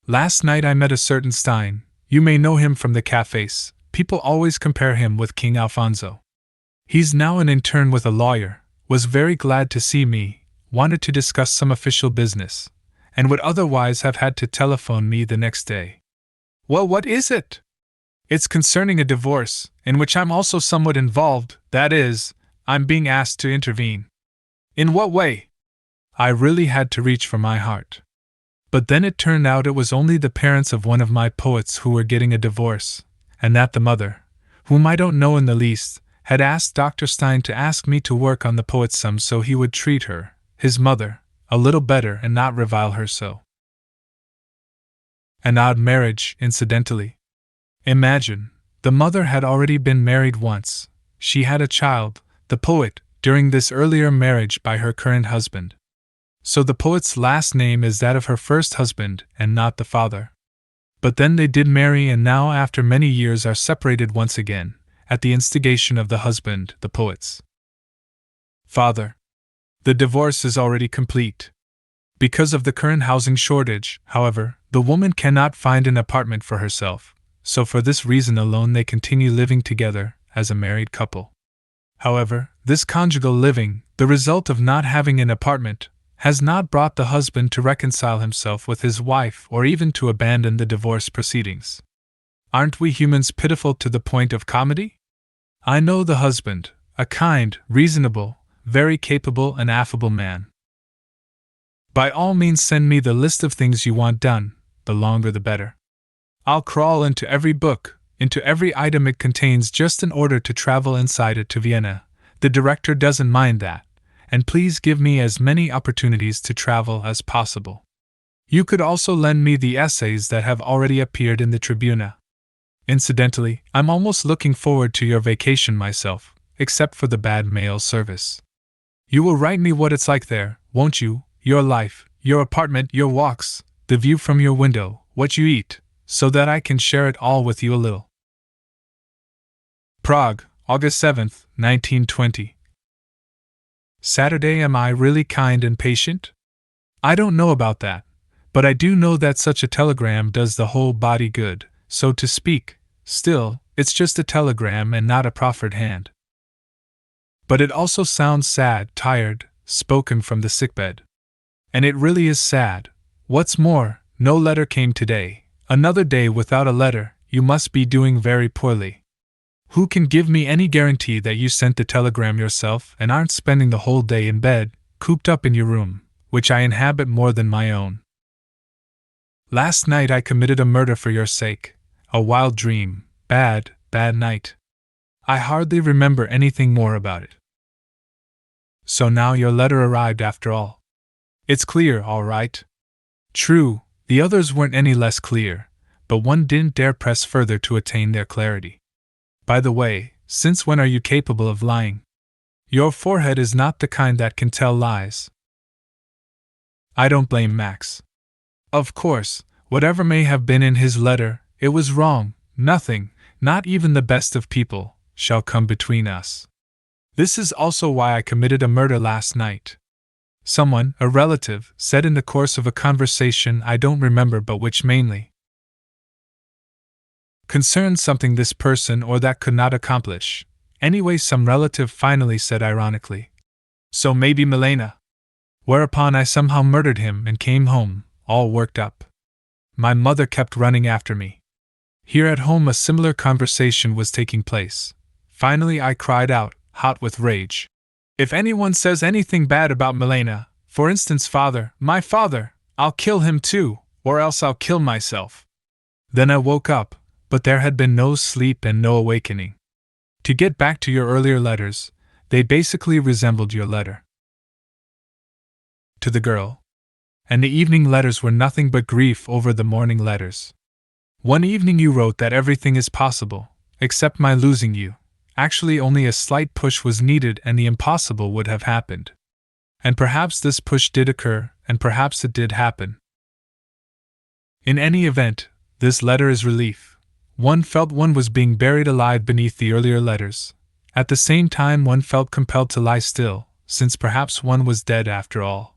Last night I met a certain Stein. You may know him from the cafes. People always compare him with King Alfonso. He's now an intern with a lawyer, was very glad to see me, wanted to discuss some official business, and would otherwise have had to telephone me the next day. Well, what is it? It's concerning a divorce, in which I'm also somewhat involved, that is, I'm being asked to intervene. In what way? I really had to reach for my heart. But then it turned out it was only the parents of one of my poets who were getting a divorce, and that the mother, whom I don't know in the least, had asked Dr. Stein to ask me to work on the poet's sum so he would treat her, his mother, a little better and not revile her so. An odd marriage, incidentally. Imagine, the mother had already been married once. She had a child, the poet, during this earlier marriage by her current husband. So the poet's last name is that of her first husband and not the father. But then they did marry, and now after many years are separated once again, at the instigation of the husband, the poets. Father. The divorce is already complete. Because of the current housing shortage, however, the woman cannot find an apartment for herself, so for this reason alone they continue living together as a married couple. However, this conjugal living, the result of not having an apartment, has not brought the husband to reconcile himself with his wife or even to abandon the divorce proceedings. Aren't we humans pitiful to the point of comedy? I know the husband, a kind, reasonable, very capable and affable man. By all means send me the list of things you want done, the longer the better. I'll crawl into every book, into every item it contains just in order to travel inside it to Vienna. The director doesn't mind that, and please give me as many opportunities to travel as possible. You could also lend me the essays that have already appeared in the Tribuna. Incidentally, I'm almost looking forward to your vacation myself, except for the bad mail service. You will write me what it's like there, won't you? Your life, your apartment, your walks, the view from your window, what you eat, so that I can share it all with you a little. Prague, August 7th, 1920. Saturday. Am I really kind and patient? I don't know about that, but I do know that such a telegram does the whole body good, so to speak. Still, it's just a telegram and not a proffered hand. But it also sounds sad, tired, spoken from the sickbed. And it really is sad. What's more, no letter came today. Another day without a letter. You must be doing very poorly. Who can give me any guarantee that you sent the telegram yourself and aren't spending the whole day in bed, cooped up in your room, which I inhabit more than my own? Last night I committed a murder for your sake. A wild dream. Bad, bad night. I hardly remember anything more about it. So now your letter arrived after all. It's clear, all right. True, the others weren't any less clear, but one didn't dare press further to attain their clarity. By the way, since when are you capable of lying? Your forehead is not the kind that can tell lies. I don't blame Max. Of course, whatever may have been in his letter, it was wrong. Nothing, not even the best of people, shall come between us. This is also why I committed a murder last night. Someone, a relative, said in the course of a conversation I don't remember but which mainly concerned something this person or that could not accomplish. Anyway, some relative finally said ironically, "So maybe Milena." Whereupon I somehow murdered him and came home, all worked up. My mother kept running after me. Here at home a similar conversation was taking place. Finally I cried out, hot with rage, "If anyone says anything bad about Milena, for instance father, my father, I'll kill him too, or else I'll kill myself." Then I woke up, but there had been no sleep and no awakening. To get back to your earlier letters, they basically resembled your letter to the girl. And the evening letters were nothing but grief over the morning letters. One evening you wrote that everything is possible, except my losing you. Actually only a slight push was needed and the impossible would have happened. And perhaps this push did occur, and perhaps it did happen. In any event, this letter is relief. One felt one was being buried alive beneath the earlier letters. At the same time one felt compelled to lie still, since perhaps one was dead after all.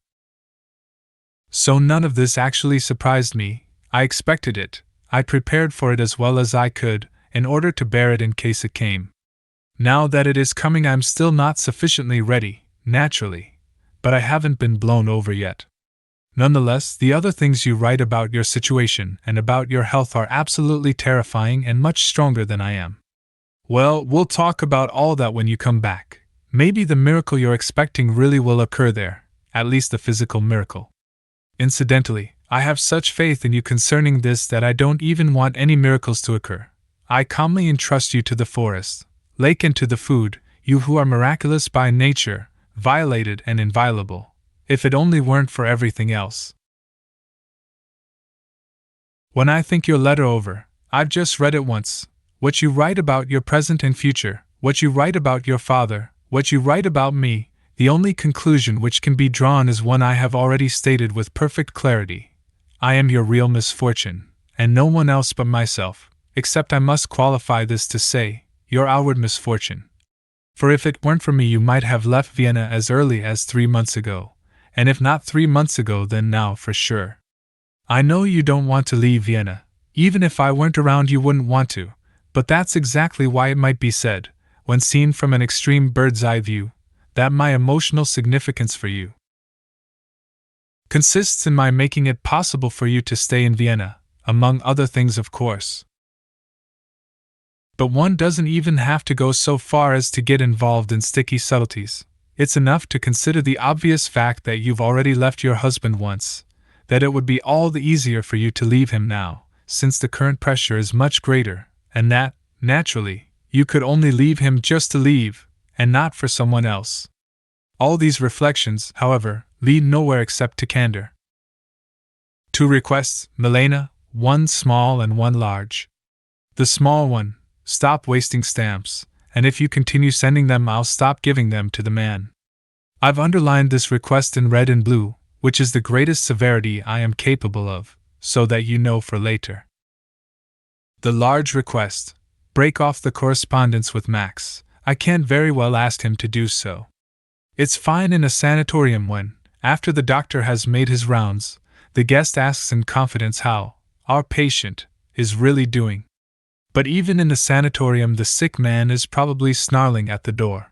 So none of this actually surprised me. I expected it. I prepared for it as well as I could, in order to bear it in case it came. Now that it is coming I'm still not sufficiently ready, naturally, but I haven't been blown over yet. Nonetheless, the other things you write about your situation and about your health are absolutely terrifying and much stronger than I am. Well, we'll talk about all that when you come back. Maybe the miracle you're expecting really will occur there, at least the physical miracle. Incidentally, I have such faith in you concerning this that I don't even want any miracles to occur. I calmly entrust you to the forest, lake and to the food, you who are miraculous by nature, violated and inviolable. If it only weren't for everything else. When I think your letter over, I've just read it once. What you write about your present and future, what you write about your father, what you write about me, the only conclusion which can be drawn is one I have already stated with perfect clarity. I am your real misfortune, and no one else but myself, except I must qualify this to say, your outward misfortune. For if it weren't for me, you might have left Vienna as early as 3 months ago, and if not 3 months ago, then now for sure. I know you don't want to leave Vienna. Even if I weren't around, you wouldn't want to, but that's exactly why it might be said, when seen from an extreme bird's-eye view, that my emotional significance for you consists in my making it possible for you to stay in Vienna, among other things, of course. But one doesn't even have to go so far as to get involved in sticky subtleties. It's enough to consider the obvious fact that you've already left your husband once, that it would be all the easier for you to leave him now, since the current pressure is much greater, and that, naturally, you could only leave him just to leave, and not for someone else. All these reflections, however, lead nowhere except to candor. 2 requests, Milena, one small and one large. The small one, stop wasting stamps, and if you continue sending them, I'll stop giving them to the man. I've underlined this request in red and blue, which is the greatest severity I am capable of, so that you know for later. The large request, break off the correspondence with Max. I can't very well ask him to do so. It's fine in a sanatorium when, after the doctor has made his rounds, the guest asks in confidence how our patient is really doing. But even in the sanatorium, the sick man is probably snarling at the door.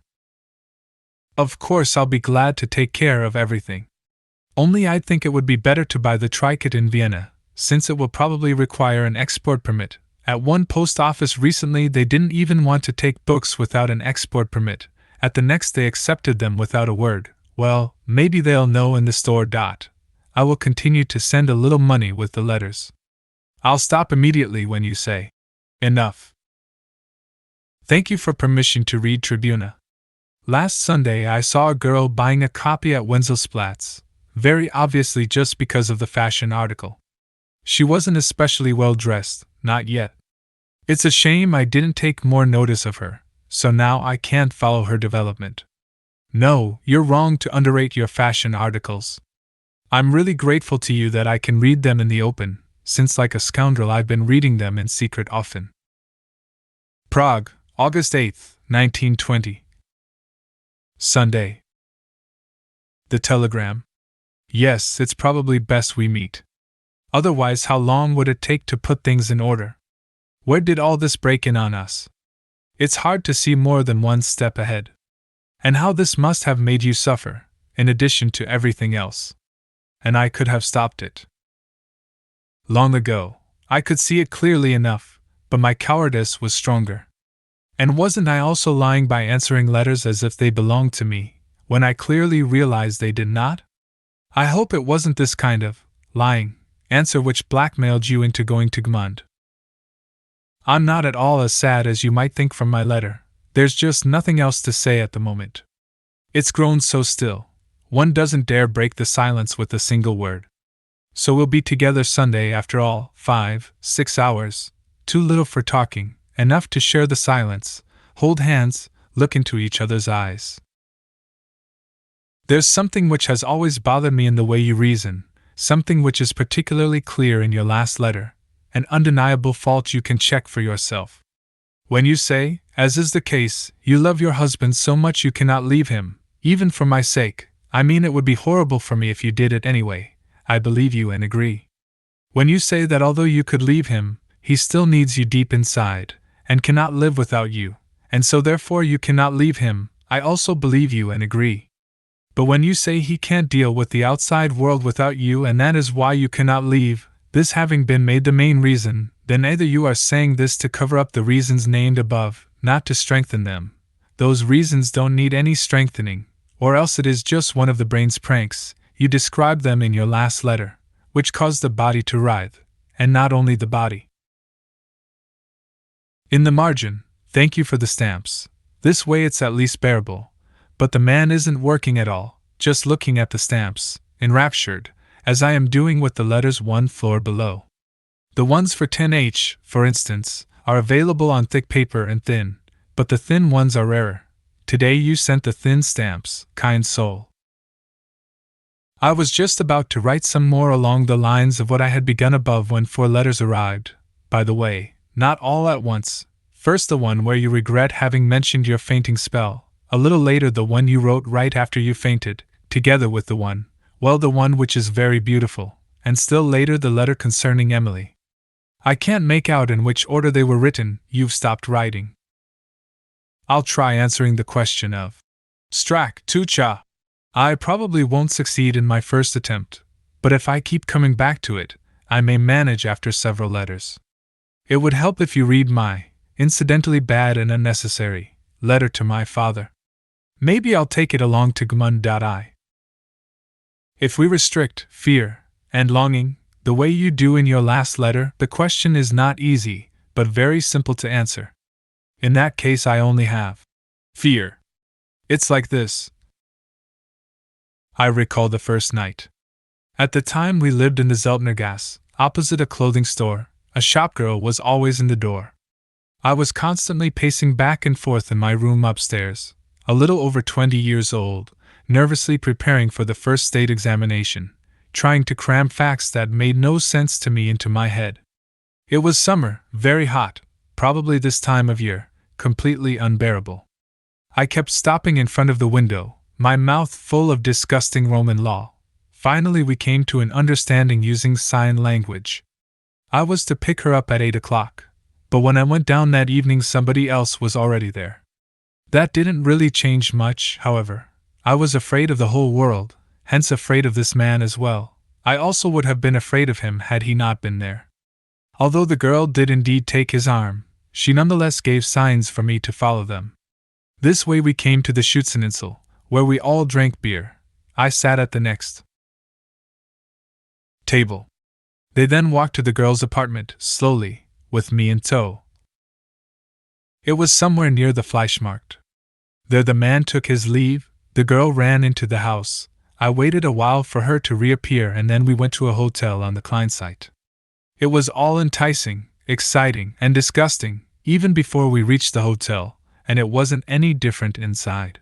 Of course, I'll be glad to take care of everything. Only I think it would be better to buy the ticket in Vienna, since it will probably require an export permit. At one post office recently, they didn't even want to take books without an export permit. At the next, they accepted them without a word. Well, maybe they'll know in the store. I will continue to send a little money with the letters. I'll stop immediately when you say, enough. Thank you for permission to read Tribuna. Last Sunday I saw a girl buying a copy at Wenzelsplatz, very obviously just because of the fashion article. She wasn't especially well dressed, not yet. It's a shame I didn't take more notice of her, so now I can't follow her development. No, you're wrong to underrate your fashion articles. I'm really grateful to you that I can read them in the open, since like a scoundrel I've been reading them in secret often. Prague, August 8, 1920. Sunday. The telegram. Yes, it's probably best we meet. Otherwise, how long would it take to put things in order? Where did all this break in on us? It's hard to see more than one step ahead. And how this must have made you suffer, in addition to everything else. And I could have stopped it. Long ago, I could see it clearly enough, but my cowardice was stronger. And wasn't I also lying by answering letters as if they belonged to me, when I clearly realized they did not? I hope it wasn't this kind of lying answer which blackmailed you into going to Gmund. I'm not at all as sad as you might think from my letter. There's just nothing else to say at the moment. It's grown so still, one doesn't dare break the silence with a single word. So we'll be together Sunday after all, 5-6 hours, too little for talking, enough to share the silence, hold hands, look into each other's eyes. There's something which has always bothered me in the way you reason, something which is particularly clear in your last letter, an undeniable fault you can check for yourself. When you say, as is the case, you love your husband so much you cannot leave him, even for my sake, I mean it would be horrible for me if you did it anyway, I believe you and agree. When you say that although you could leave him, he still needs you deep inside, and cannot live without you, and so therefore you cannot leave him, I also believe you and agree. But when you say he can't deal with the outside world without you and that is why you cannot leave, this having been made the main reason, then either you are saying this to cover up the reasons named above, not to strengthen them. Those reasons don't need any strengthening, or else it is just one of the brain's pranks. You described them in your last letter, which caused the body to writhe, and not only the body. In the margin, thank you for the stamps. This way it's at least bearable. But the man isn't working at all, just looking at the stamps, enraptured, as I am doing with the letters one floor below. The ones for 10H, for instance, are available on thick paper and thin, but the thin ones are rarer. Today you sent the thin stamps, kind soul. I was just about to write some more along the lines of what I had begun above when 4 letters arrived, by the way, not all at once. First the one where you regret having mentioned your fainting spell, a little later the one you wrote right after you fainted, together with the one which is very beautiful, and still later the letter concerning Emily. I can't make out in which order they were written. You've stopped writing. I'll try answering the question of Strak Tucha. I probably won't succeed in my first attempt, but if I keep coming back to it, I may manage after several letters. It would help if you read my, incidentally bad and unnecessary, letter to my father. Maybe I'll take it along to Gmund.I. If we restrict fear and longing the way you do in your last letter, the question is not easy, but very simple to answer. In that case I only have fear. It's like this. I recall the first night. At the time we lived in the Zeltnergasse, opposite a clothing store. A shopgirl was always in the door. I was constantly pacing back and forth in my room upstairs, a little over 20 years old, nervously preparing for the first state examination, trying to cram facts that made no sense to me into my head. It was summer, very hot, probably this time of year, completely unbearable. I kept stopping in front of the window, my mouth full of disgusting Roman law. Finally we came to an understanding using sign language. I was to pick her up at 8 o'clock, but when I went down that evening somebody else was already there. That didn't really change much, however. I was afraid of the whole world, hence afraid of this man as well. I also would have been afraid of him had he not been there. Although the girl did indeed take his arm, she nonetheless gave signs for me to follow them. This way we came to the Schützeninsel, where we all drank beer. I sat at the next table. They then walked to the girl's apartment, slowly, with me in tow. It was somewhere near the Fleischmarkt. There the man took his leave, the girl ran into the house. I waited a while for her to reappear and then we went to a hotel on the Kleinseite. It was all enticing, exciting, and disgusting, even before we reached the hotel, and it wasn't any different inside.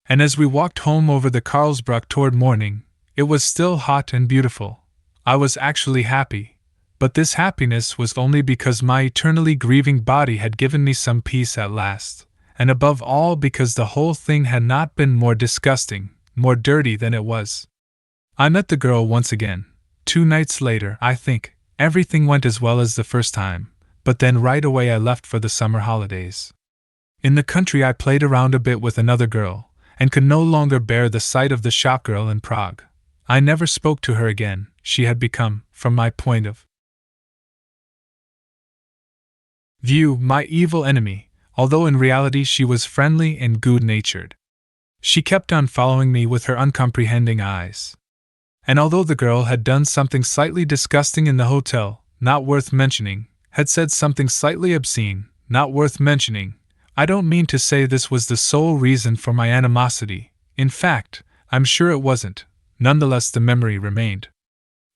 And as we walked home over the Karlsbruck toward morning, it was still hot and beautiful. I was actually happy, but this happiness was only because my eternally grieving body had given me some peace at last, and above all because the whole thing had not been more disgusting, more dirty than it was. I met the girl once again. 2 nights later, I think. Everything went as well as the first time, but then right away I left for the summer holidays. In the country I played around a bit with another girl, and could no longer bear the sight of the shopgirl in Prague. I never spoke to her again. She had become, from my point of view, my evil enemy, although in reality she was friendly and good-natured. She kept on following me with her uncomprehending eyes. And although the girl had done something slightly disgusting in the hotel, not worth mentioning, had said something slightly obscene, not worth mentioning, I don't mean to say this was the sole reason for my animosity. In fact, I'm sure it wasn't. Nonetheless the memory remained.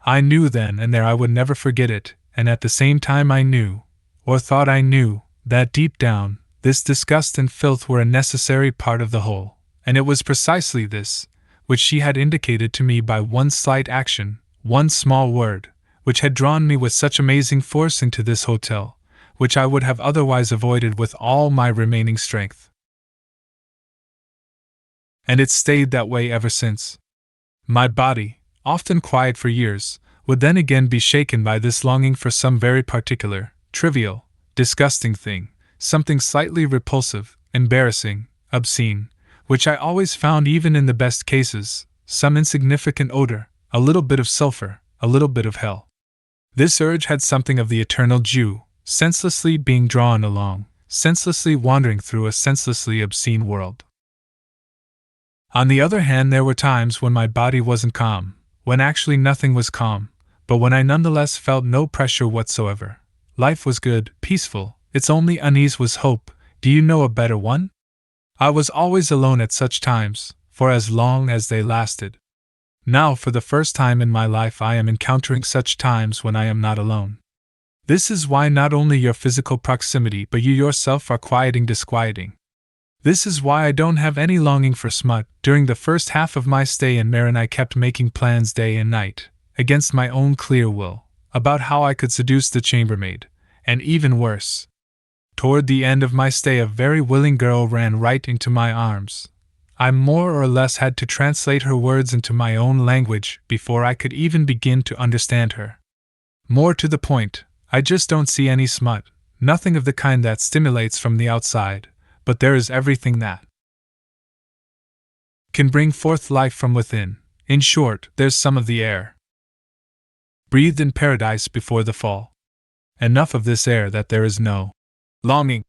I knew then and there I would never forget it, and at the same time I knew, or thought I knew, that deep down, this disgust and filth were a necessary part of the whole, and it was precisely this, which she had indicated to me by one slight action, one small word, which had drawn me with such amazing force into this hotel, which I would have otherwise avoided with all my remaining strength. And it stayed that way ever since. My body, often quiet for years, would then again be shaken by this longing for some very particular, trivial, disgusting thing, something slightly repulsive, embarrassing, obscene, which I always found even in the best cases, some insignificant odor, a little bit of sulfur, a little bit of hell. This urge had something of the eternal Jew, senselessly being drawn along, senselessly wandering through a senselessly obscene world. On the other hand, there were times when my body wasn't calm, when actually nothing was calm, but when I nonetheless felt no pressure whatsoever. Life was good, peaceful, its only unease was hope. Do you know a better one? I was always alone at such times, for as long as they lasted. Now for the first time in my life I am encountering such times when I am not alone. This is why not only your physical proximity but you yourself are disquieting. This is why I don't have any longing for smut. During the first half of my stay in Meran I kept making plans day and night, against my own clear will, about how I could seduce the chambermaid, and even worse. Toward the end of my stay a very willing girl ran right into my arms. I more or less had to translate her words into my own language before I could even begin to understand her. More to the point, I just don't see any smut, nothing of the kind that stimulates from the outside, but there is everything that can bring forth life from within. In short, there's some of the air breathed in paradise before the fall. Enough of this air that there is no longing,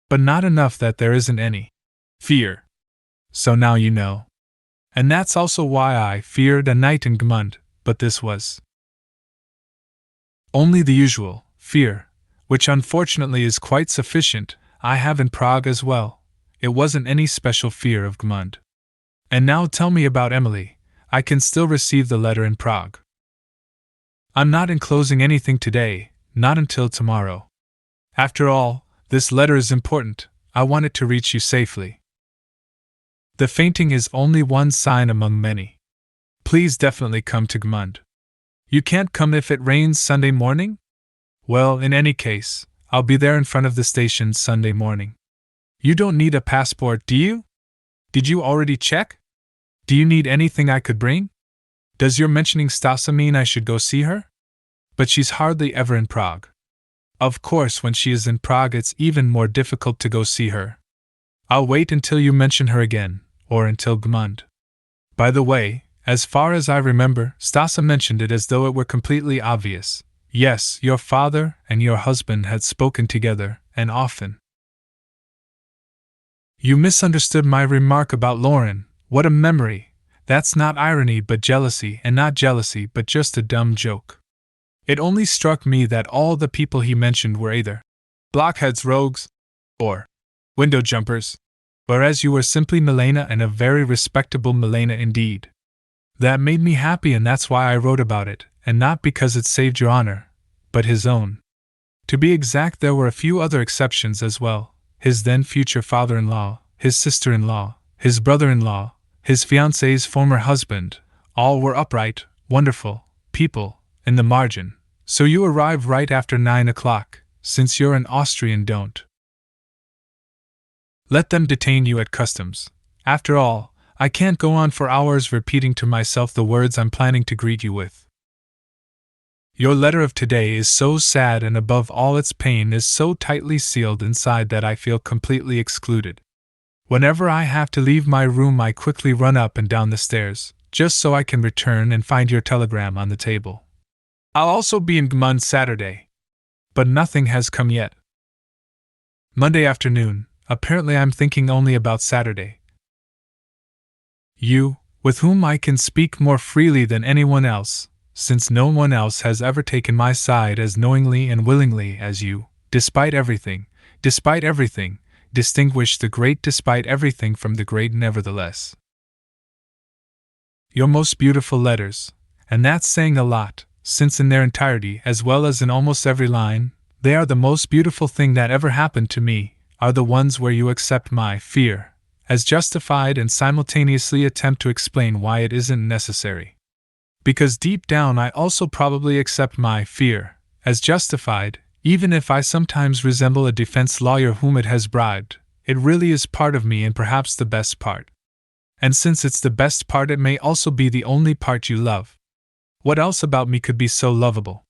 but not enough that there isn't any fear. So now you know. And that's also why I feared a night in Gmund, but this was only the usual fear, which unfortunately is quite sufficient. I have in Prague as well. It wasn't any special fear of Gmund. And now tell me about Emily. I can still receive the letter in Prague. I'm not enclosing anything today, not until tomorrow. After all, this letter is important. I want it to reach you safely. The fainting is only one sign among many. Please definitely come to Gmund. You can't come if it rains Sunday morning? Well, in any case, I'll be there in front of the station Sunday morning. You don't need a passport, do you? Did you already check? Do you need anything I could bring? Does your mentioning Stasa mean I should go see her? But she's hardly ever in Prague. Of course, when she is in Prague it's even more difficult to go see her. I'll wait until you mention her again, or until Gmund. By the way, as far as I remember, Stasa mentioned it as though it were completely obvious. Yes, your father and your husband had spoken together, and often. You misunderstood my remark about Lauren. What a memory! That's not irony but jealousy, and not jealousy but just a dumb joke. It only struck me that all the people he mentioned were either blockheads, rogues, or window jumpers, whereas you were simply Milena, and a very respectable Milena indeed. That made me happy, and that's why I wrote about it, and not because it saved your honor, but his own. To be exact, there were a few other exceptions as well. His then future father-in-law, his sister-in-law, his brother-in-law, his fiancée's former husband, all were upright, wonderful people, in the margin. So you arrive right after 9 o'clock, since you're an Austrian. Don't let them detain you at customs. After all, I can't go on for hours repeating to myself the words I'm planning to greet you with. Your letter of today is so sad, and above all its pain is so tightly sealed inside that I feel completely excluded. Whenever I have to leave my room I quickly run up and down the stairs, just so I can return and find your telegram on the table. I'll also be in Gmund Saturday. But nothing has come yet. Monday afternoon. Apparently I'm thinking only about Saturday. You, with whom I can speak more freely than anyone else, since no one else has ever taken my side as knowingly and willingly as you, despite everything, distinguish the great despite everything from the great nevertheless. Your most beautiful letters, and that's saying a lot, since in their entirety, as well as in almost every line, they are the most beautiful thing that ever happened to me, are the ones where you accept my fear as justified and simultaneously attempt to explain why it isn't necessary. Because deep down I also probably accept my fear as justified, even if I sometimes resemble a defense lawyer whom it has bribed. It really is part of me, and perhaps the best part. And since it's the best part, it may also be the only part you love. What else about me could be so lovable?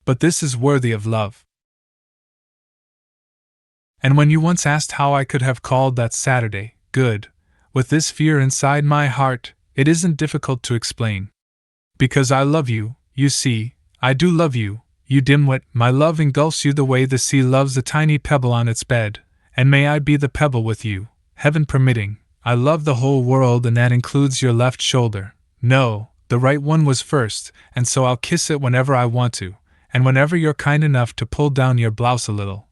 But this is worthy of love. And when you once asked how I could have called that Saturday good, with this fear inside my heart, it isn't difficult to explain. Because I love you, you see, I do love you, you dimwit. My love engulfs you the way the sea loves a tiny pebble on its bed, and may I be the pebble with you, heaven permitting. I love the whole world, and that includes your left shoulder. No, the right one was first, and so I'll kiss it whenever I want to, and whenever you're kind enough to pull down your blouse a little.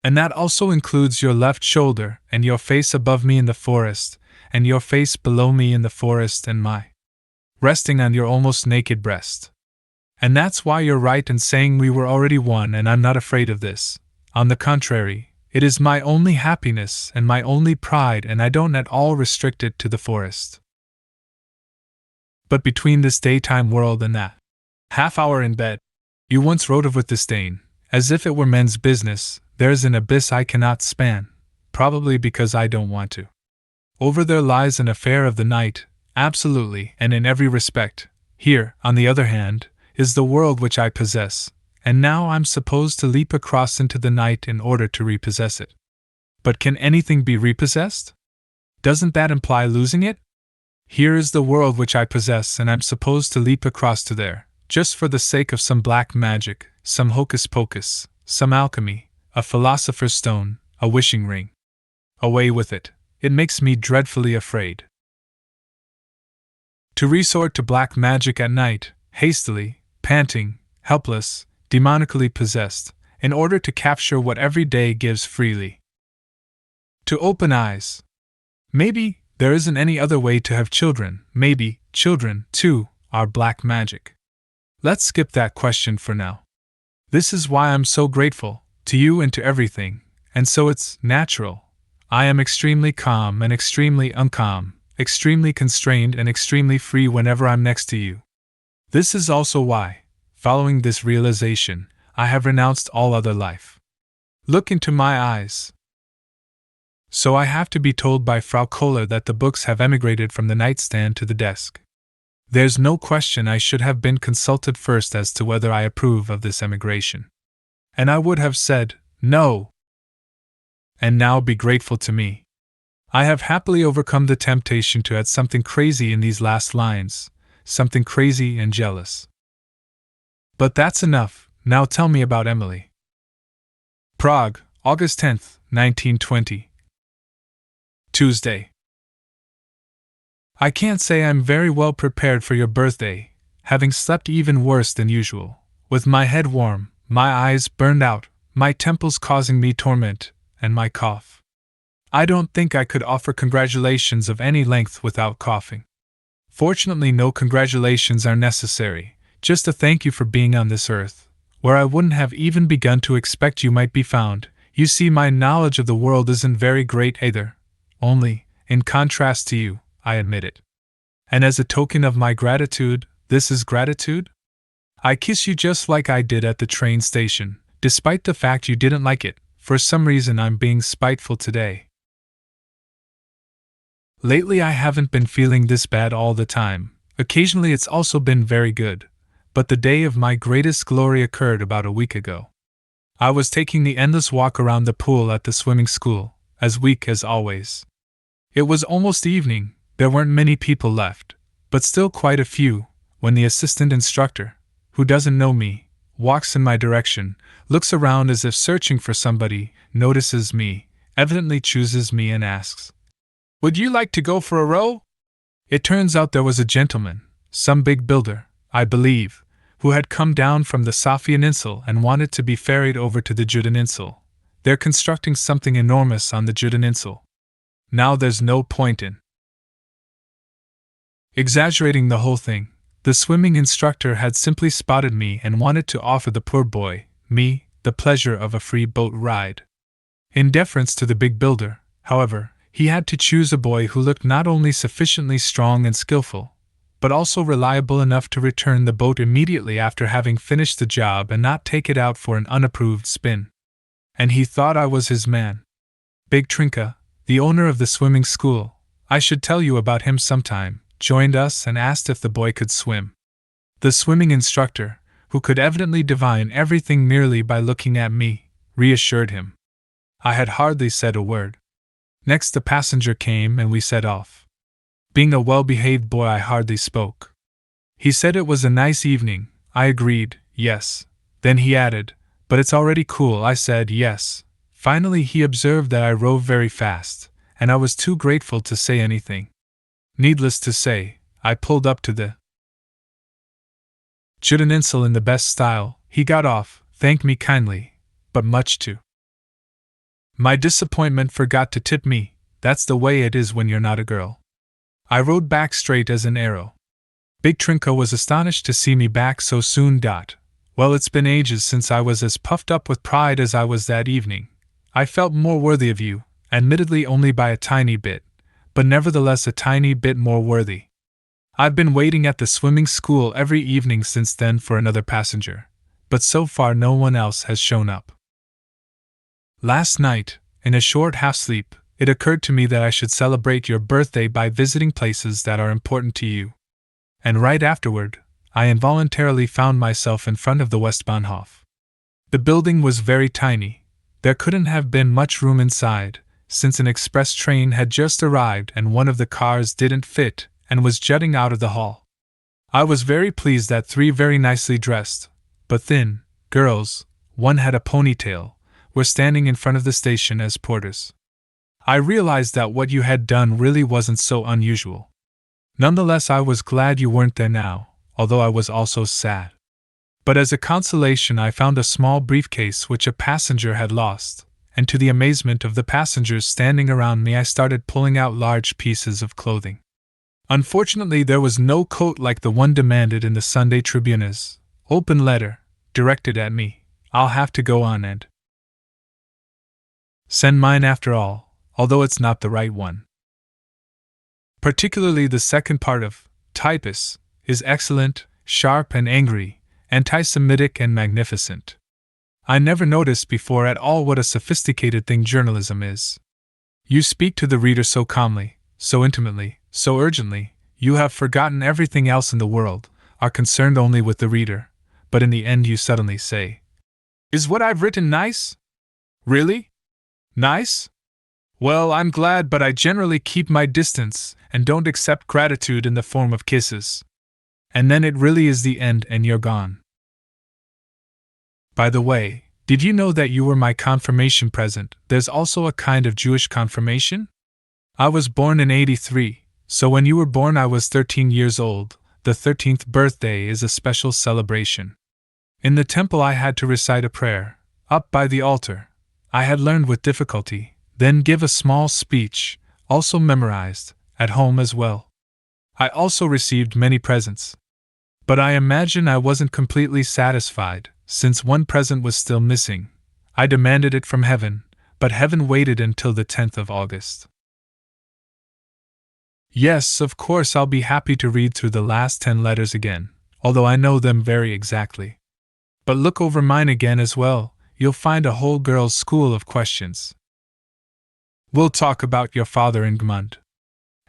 And that also includes your left shoulder, and your face above me in the forest, and your face below me in the forest, and my resting on your almost naked breast. And that's why you're right in saying we were already one, and I'm not afraid of this. On the contrary, It is my only happiness and my only pride, and I don't at all restrict it to the forest. But between this daytime world and that half-hour in bed, you once wrote of with disdain, as if it were men's business, there's an abyss I cannot span, probably because I don't want to. Over there lies an affair of the night, absolutely and in every respect. Here, on the other hand, is the world which I possess, and now I'm supposed to leap across into the night in order to repossess it. But can anything be repossessed? Doesn't that imply losing it? Here is the world which I possess, and I'm supposed to leap across to there, just for the sake of some black magic, some hocus-pocus, some alchemy, a philosopher's stone, a wishing ring. Away with it. It makes me dreadfully afraid. To resort to black magic at night, hastily, panting, helpless, demonically possessed, in order to capture what every day gives freely. To open eyes. Maybe there isn't any other way to have children. Maybe children, too, are black magic. Let's skip that question for now. This is why I'm so grateful, to you and to everything, and so it's natural. I am extremely calm and extremely uncalm, extremely constrained and extremely free whenever I'm next to you. This is also why, following this realization, I have renounced all other life. Look into my eyes. So I have to be told by Frau Kohler that the books have emigrated from the nightstand to the desk. There's no question I should have been consulted first as to whether I approve of this emigration. And I would have said, no. And now be grateful to me. I have happily overcome the temptation to add something crazy in these last lines, something crazy and jealous. But that's enough. Now tell me about Emily. Prague, August 10th, 1920. Tuesday. I can't say I'm very well prepared for your birthday, having slept even worse than usual, with my head warm, my eyes burned out, my temples causing me torment, and my cough. I don't think I could offer congratulations of any length without coughing. Fortunately, no congratulations are necessary, just a thank you for being on this earth, where I wouldn't have even begun to expect you might be found. You see, my knowledge of the world isn't very great either, only, in contrast to you, I admit it. And as a token of my gratitude, this is gratitude? I kiss you just like I did at the train station, despite the fact you didn't like it. For some reason I'm being spiteful today. Lately I haven't been feeling this bad all the time. Occasionally it's also been very good. But the day of my greatest glory occurred about a week ago. I was taking the endless walk around the pool at the swimming school, as weak as always. It was almost evening, there weren't many people left, but still quite a few, when the assistant instructor, who doesn't know me, walks in my direction, looks around as if searching for somebody, notices me, evidently chooses me and asks, "Would you like to go for a row?" It turns out there was a gentleman, some big builder, I believe, who had come down from the Sofian Insel and wanted to be ferried over to the Juden Insel. They're constructing something enormous on the Juden Insel. Now there's no point in exaggerating the whole thing. The swimming instructor had simply spotted me and wanted to offer the poor boy, me, the pleasure of a free boat ride. In deference to the big builder, however, he had to choose a boy who looked not only sufficiently strong and skillful, but also reliable enough to return the boat immediately after having finished the job and not take it out for an unapproved spin. And he thought I was his man. Big Trinka, the owner of the swimming school, I should tell you about him sometime, joined us and asked if the boy could swim. The swimming instructor, who could evidently divine everything merely by looking at me, reassured him. I had hardly said a word. Next the passenger came and we set off. Being a well-behaved boy, I hardly spoke. He said it was a nice evening. I agreed, yes. Then he added, "But it's already cool." I said yes. Finally he observed that I rowed very fast, and I was too grateful to say anything. Needless to say, I pulled up to the Juden Insel in the best style. He got off, thanked me kindly, but much to my disappointment forgot to tip me. That's the way it is when you're not a girl. I rode back straight as an arrow. Big Trinka was astonished to see me back so soon. Well, it's been ages since I was as puffed up with pride as I was that evening. I felt more worthy of you, admittedly only by a tiny bit, but nevertheless a tiny bit more worthy. I've been waiting at the swimming school every evening since then for another passenger, but so far no one else has shown up. Last night, in a short half-sleep, it occurred to me that I should celebrate your birthday by visiting places that are important to you. And right afterward, I involuntarily found myself in front of the Westbahnhof. The building was very tiny. There couldn't have been much room inside, since an express train had just arrived and one of the cars didn't fit and was jutting out of the hall. I was very pleased that 3 very nicely dressed, but thin, girls, one had a ponytail, were standing in front of the station as porters. I realized that what you had done really wasn't so unusual. Nonetheless, I was glad you weren't there now, although I was also sad. But as a consolation, I found a small briefcase which a passenger had lost, and to the amazement of the passengers standing around me, I started pulling out large pieces of clothing. Unfortunately, there was no coat like the one demanded in the Sunday Tribune's open letter, directed at me. I'll have to go on and send mine after all, although it's not the right one. Particularly the second part of Typus is excellent, sharp and angry, anti-Semitic and magnificent. I never noticed before at all what a sophisticated thing journalism is. You speak to the reader so calmly, so intimately, so urgently, you have forgotten everything else in the world, are concerned only with the reader, but in the end you suddenly say, "Is what I've written nice? Really? Nice? Well, I'm glad, but I generally keep my distance and don't accept gratitude in the form of kisses." And then it really is the end and you're gone. By the way, did you know that you were my confirmation present? There's also a kind of Jewish confirmation? I was born in 83, so when you were born I was 13 years old. The 13th birthday is a special celebration. In the temple I had to recite a prayer, up by the altar. I had learned with difficulty, then give a small speech, also memorized, at home as well. I also received many presents. But I imagine I wasn't completely satisfied, since one present was still missing. I demanded it from heaven, but heaven waited until the 10th of August. Yes, of course I'll be happy to read through the last 10 letters again, although I know them very exactly. But look over mine again as well, you'll find a whole girls' school of questions. We'll talk about your father in Gmund.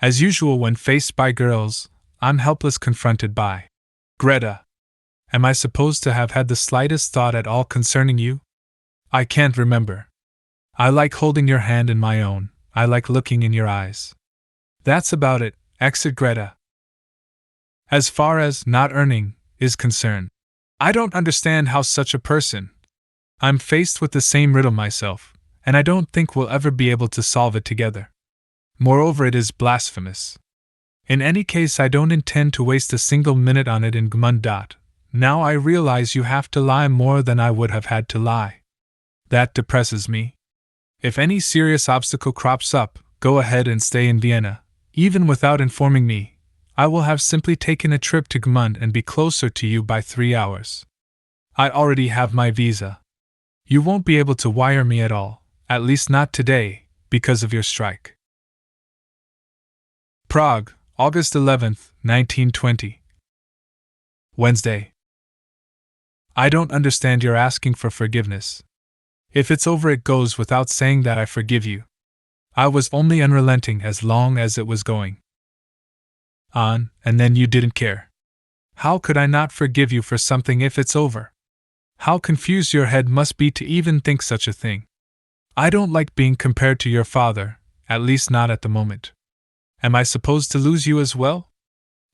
As usual, when faced by girls, I'm helpless, confronted by Greta. Am I supposed to have had the slightest thought at all concerning you? I can't remember. I like holding your hand in my own, I like looking in your eyes. That's about it, exit Greta. As far as not earning is concerned, I don't understand how such a person. I'm faced with the same riddle myself, and I don't think we'll ever be able to solve it together. Moreover, it is blasphemous. In any case, I don't intend to waste a single minute on it in Gmund. Now I realize you have to lie more than I would have had to lie. That depresses me. If any serious obstacle crops up, go ahead and stay in Vienna, even without informing me. I will have simply taken a trip to Gmund and be closer to you by 3 hours. I already have my visa. You won't be able to wire me at all, at least not today, because of your strike. Prague, August 11th, 1920. Wednesday. I don't understand your asking for forgiveness. If it's over, it goes without saying that I forgive you. I was only unrelenting as long as it was going on, and then you didn't care. How could I not forgive you for something if it's over? How confused your head must be to even think such a thing. I don't like being compared to your father, at least not at the moment. Am I supposed to lose you as well?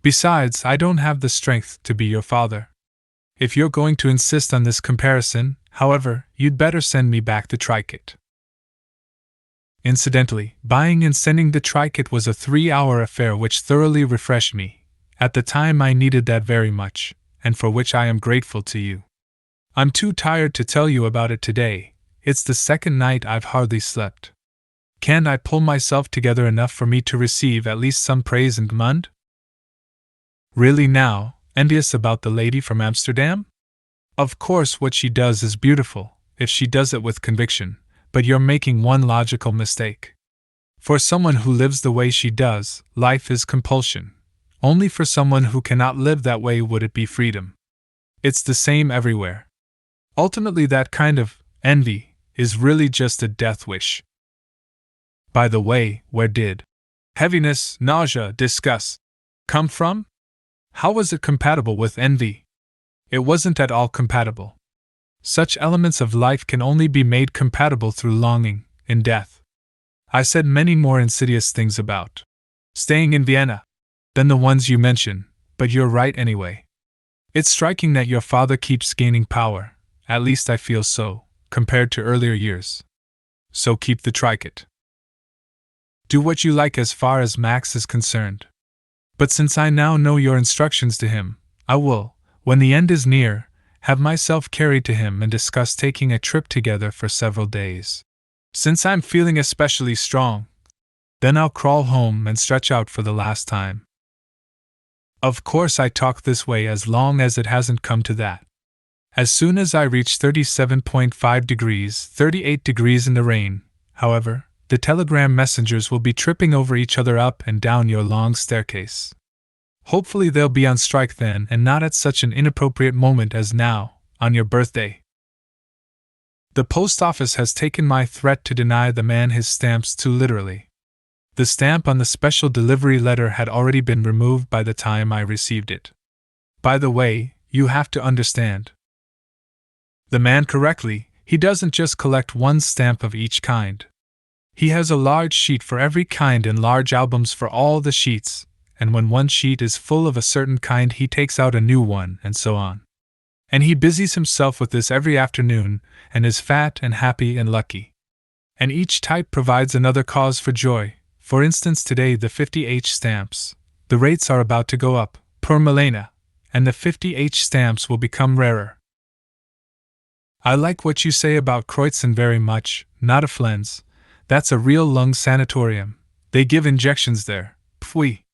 Besides, I don't have the strength to be your father. If you're going to insist on this comparison, however, you'd better send me back the trikit. Incidentally, buying and sending the trikit was a 3-hour affair which thoroughly refreshed me. At the time I needed that very much, and for which I am grateful to you. I'm too tired to tell you about it today. It's the second night I've hardly slept. Can't I pull myself together enough for me to receive at least some praise in Gmund? Really now, envious about the lady from Amsterdam? Of course what she does is beautiful, if she does it with conviction, but you're making one logical mistake. For someone who lives the way she does, life is compulsion. Only for someone who cannot live that way would it be freedom. It's the same everywhere. Ultimately, that kind of envy is really just a death wish. By the way, where did heaviness, nausea, disgust come from? How was it compatible with envy? It wasn't at all compatible. Such elements of life can only be made compatible through longing, in death. I said many more insidious things about staying in Vienna than the ones you mention, but you're right anyway. It's striking that your father keeps gaining power, at least I feel so, compared to earlier years. So keep the tricot. Do what you like as far as Max is concerned. But since I now know your instructions to him, I will, when the end is near, have myself carried to him and discuss taking a trip together for several days. Since I'm feeling especially strong, then I'll crawl home and stretch out for the last time. Of course I talk this way as long as it hasn't come to that. As soon as I reach 37.5 degrees, 38 degrees in the rain, however, the telegram messengers will be tripping over each other up and down your long staircase. Hopefully they'll be on strike then and not at such an inappropriate moment as now, on your birthday. The post office has taken my threat to deny the man his stamps too literally. The stamp on the special delivery letter had already been removed by the time I received it. By the way, you have to understand the man correctly, he doesn't just collect one stamp of each kind. He has a large sheet for every kind and large albums for all the sheets, and when one sheet is full of a certain kind he takes out a new one, and so on. And he busies himself with this every afternoon, and is fat and happy and lucky. And each type provides another cause for joy. For instance, today the 50H stamps. The rates are about to go up, per Milena, and the 50H stamps will become rarer. I like what you say about Kreutzen very much, not a Flens. That's a real lung sanatorium. They give injections there. Pfui.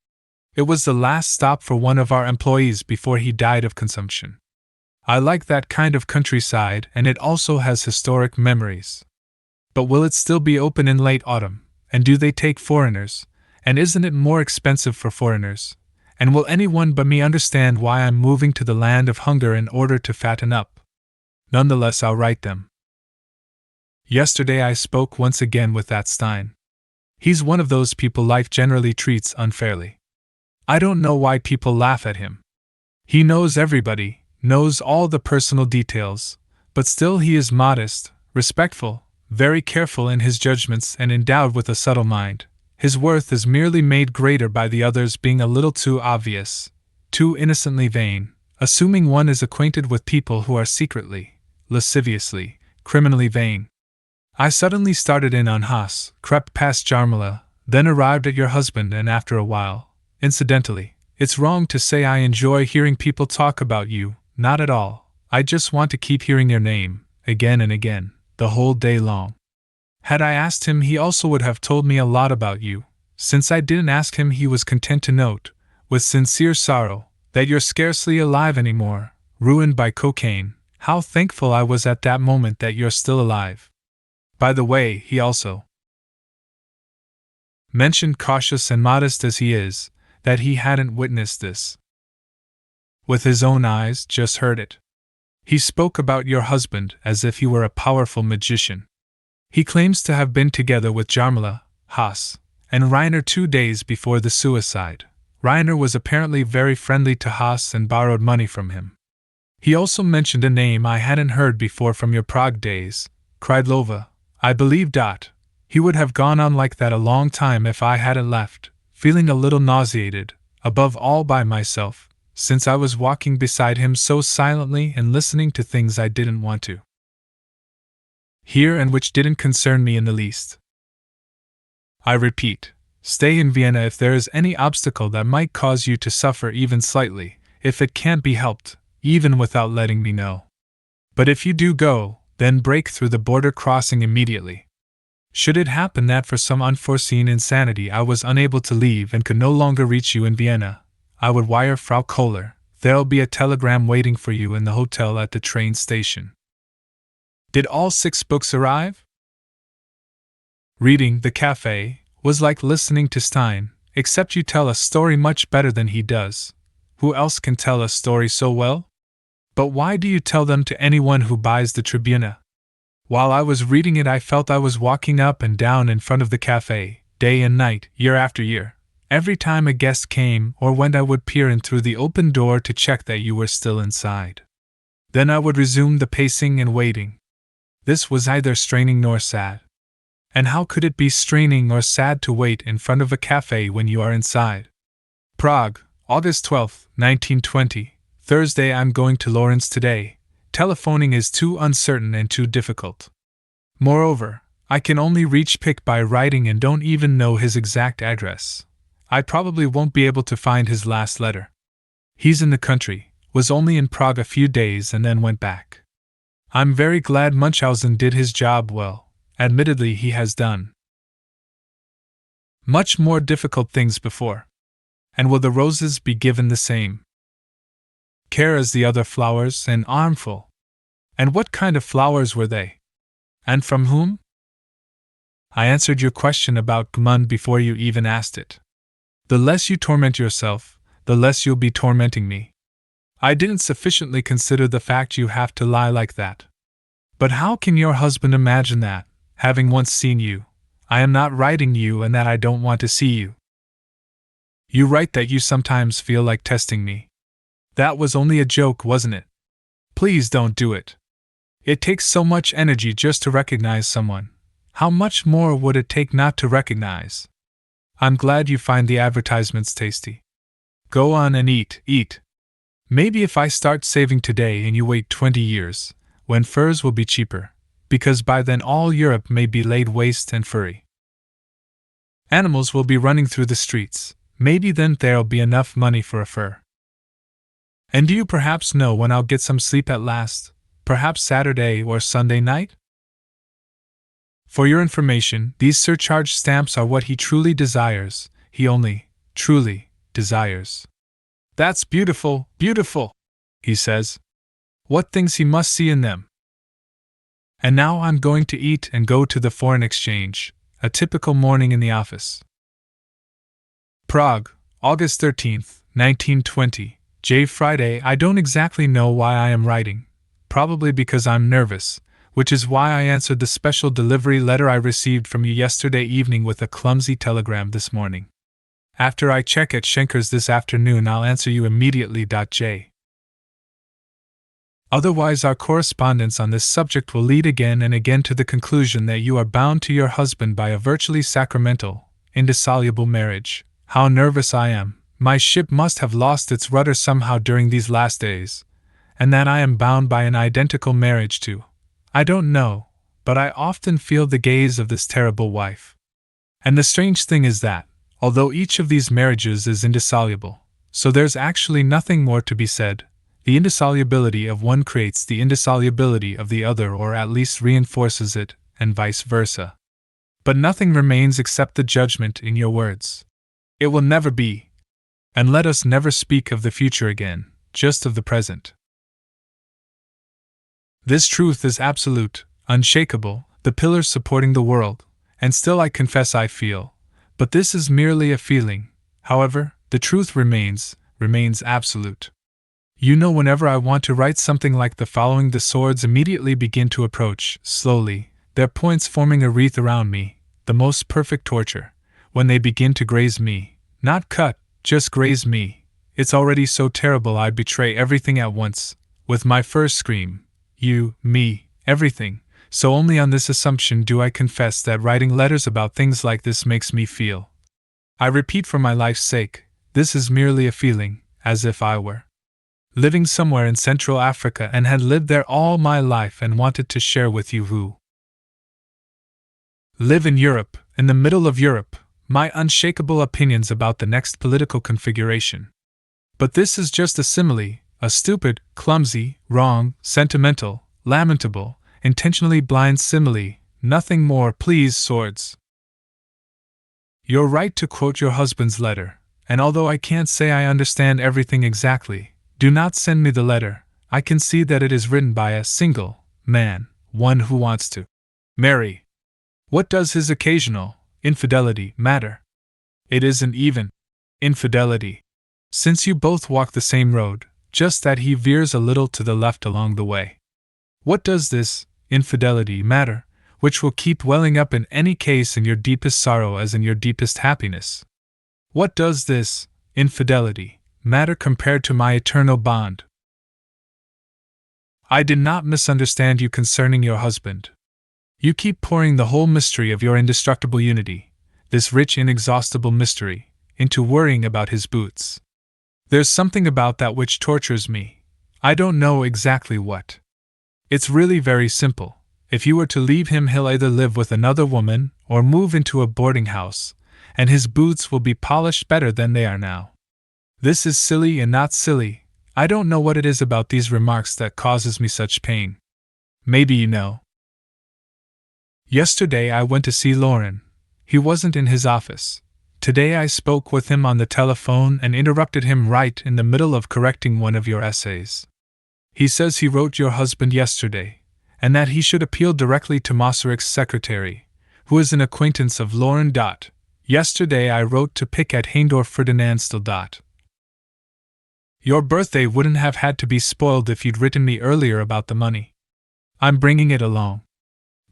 It was the last stop for one of our employees before he died of consumption. I like that kind of countryside, and it also has historic memories. But will it still be open in late autumn? And do they take foreigners? And isn't it more expensive for foreigners? And will anyone but me understand why I'm moving to the land of hunger in order to fatten up? Nonetheless, I'll write them. Yesterday I spoke once again with that Stein. He's one of those people life generally treats unfairly. I don't know why people laugh at him. He knows everybody, knows all the personal details, but still he is modest, respectful, very careful in his judgments and endowed with a subtle mind. His worth is merely made greater by the others being a little too obvious, too innocently vain, assuming one is acquainted with people who are secretly, lasciviously, criminally vain. I suddenly started in on Haas, crept past Jarmila, then arrived at your husband, and after a while, incidentally, it's wrong to say I enjoy hearing people talk about you, not at all. I just want to keep hearing your name, again and again, the whole day long. Had I asked him, he also would have told me a lot about you. Since I didn't ask him, he was content to note, with sincere sorrow, that you're scarcely alive anymore, ruined by cocaine. How thankful I was at that moment that you're still alive. By the way, he also mentioned, cautious and modest as he is, that he hadn't witnessed this with his own eyes, just heard it. He spoke about your husband as if he were a powerful magician. He claims to have been together with Jarmila, Haas, and Riner 2 days before the suicide. Riner was apparently very friendly to Haas and borrowed money from him. He also mentioned a name I hadn't heard before from your Prague days, Krydlova, I believe. He would have gone on like that a long time if I hadn't left, feeling a little nauseated, above all by myself, since I was walking beside him so silently and listening to things I didn't want to hear and which didn't concern me in the least. I repeat, stay in Vienna if there is any obstacle that might cause you to suffer even slightly, if it can't be helped, even without letting me know. But if you do go, then break through the border crossing immediately. Should it happen that for some unforeseen insanity I was unable to leave and could no longer reach you in Vienna, I would wire Frau Kohler. There'll be a telegram waiting for you in the hotel at the train station. Did all 6 books arrive? Reading The Cafe was like listening to Stein, except you tell a story much better than he does. Who else can tell a story so well? But why do you tell them to anyone who buys the Tribuna? While I was reading it, I felt I was walking up and down in front of the cafe, day and night, year after year. Every time a guest came or went, I would peer in through the open door to check that you were still inside. Then I would resume the pacing and waiting. This was neither straining nor sad. And how could it be straining or sad to wait in front of a cafe when you are inside? Prague, August 12, 1920. Thursday. I'm going to Lawrence today. Telephoning is too uncertain and too difficult. Moreover, I can only reach Pick by writing and don't even know his exact address. I probably won't be able to find his last letter. He's in the country, was only in Prague a few days and then went back. I'm very glad Munchausen did his job well. Admittedly, he has done much more difficult things before. And will the roses be given the same care as the other flowers, an armful? And what kind of flowers were they? And from whom? I answered your question about Gmund before you even asked it. The less you torment yourself, the less you'll be tormenting me. I didn't sufficiently consider the fact you have to lie like that. But how can your husband imagine that, having once seen you, I am not writing you and that I don't want to see you? You write that you sometimes feel like testing me. That was only a joke, wasn't it? Please don't do it. It takes so much energy just to recognize someone. How much more would it take not to recognize? I'm glad you find the advertisements tasty. Go on and eat, eat. Maybe if I start saving today and you wait 20 years, when furs will be cheaper, because by then all Europe may be laid waste and furry. Animals will be running through the streets. Maybe then there'll be enough money for a fur. And do you perhaps know when I'll get some sleep at last? Perhaps Saturday or Sunday night? For your information, these surcharge stamps are what he truly desires. He only, truly, desires. That's beautiful, beautiful, he says. What things he must see in them. And now I'm going to eat and go to the foreign exchange, a typical morning in the office. Prague, August 13th, 1920. Friday. I don't exactly know why I am writing. Probably because I'm nervous, which is why I answered the special delivery letter I received from you yesterday evening with a clumsy telegram this morning. After I check at Schenker's this afternoon, I'll answer you immediately. Otherwise, our correspondence on this subject will lead again and again to the conclusion that you are bound to your husband by a virtually sacramental, indissoluble marriage. How nervous I am! My ship must have lost its rudder somehow during these last days, and that I am bound by an identical marriage to, I don't know, but I often feel the gaze of this terrible wife. And the strange thing is that, although each of these marriages is indissoluble, so there's actually nothing more to be said, the indissolubility of one creates the indissolubility of the other, or at least reinforces it, and vice versa. But nothing remains except the judgment in your words. It will never be. And let us never speak of the future again, just of the present. This truth is absolute, unshakable, the pillars supporting the world, and still I confess I feel, but this is merely a feeling. However, the truth remains absolute. You know, whenever I want to write something like the following, the swords immediately begin to approach, slowly, their points forming a wreath around me, the most perfect torture. When they begin to graze me, not cut, just graze me, it's already so terrible I betray everything at once, with my first scream, you, me, everything, so only on this assumption do I confess that writing letters about things like this makes me feel. I repeat, for my life's sake, this is merely a feeling, as if I were living somewhere in Central Africa and had lived there all my life and wanted to share with you who live in Europe, in the middle of Europe, my unshakable opinions about the next political configuration. But this is just a simile, a stupid, clumsy, wrong, sentimental, lamentable, intentionally blind simile, nothing more. Please, swords. You're right to quote your husband's letter, and although I can't say I understand everything exactly, do not send me the letter. I can see that it is written by a single man, one who wants to marry. What does his occasional infidelity matter? It isn't even infidelity, since you both walk the same road, just that he veers a little to the left along the way. What does this infidelity matter, which will keep welling up in any case in your deepest sorrow as in your deepest happiness? What does this infidelity matter compared to my eternal bond? I did not misunderstand you concerning your husband. You keep pouring the whole mystery of your indestructible unity, this rich, inexhaustible mystery, into worrying about his boots. There's something about that which tortures me. I don't know exactly what. It's really very simple. If you were to leave him, he'll either live with another woman or move into a boarding house, and his boots will be polished better than they are now. This is silly and not silly. I don't know what it is about these remarks that causes me such pain. Maybe you know. Yesterday I went to see Lauren. He wasn't in his office. Today I spoke with him on the telephone and interrupted him right in the middle of correcting one of your essays. He says he wrote your husband yesterday, and that he should appeal directly to Moserick's secretary, who is an acquaintance of Lauren. Yesterday I wrote to pick at Heindorf Ferdinandstil. Your birthday wouldn't have had to be spoiled if you'd written me earlier about the money. I'm bringing it along.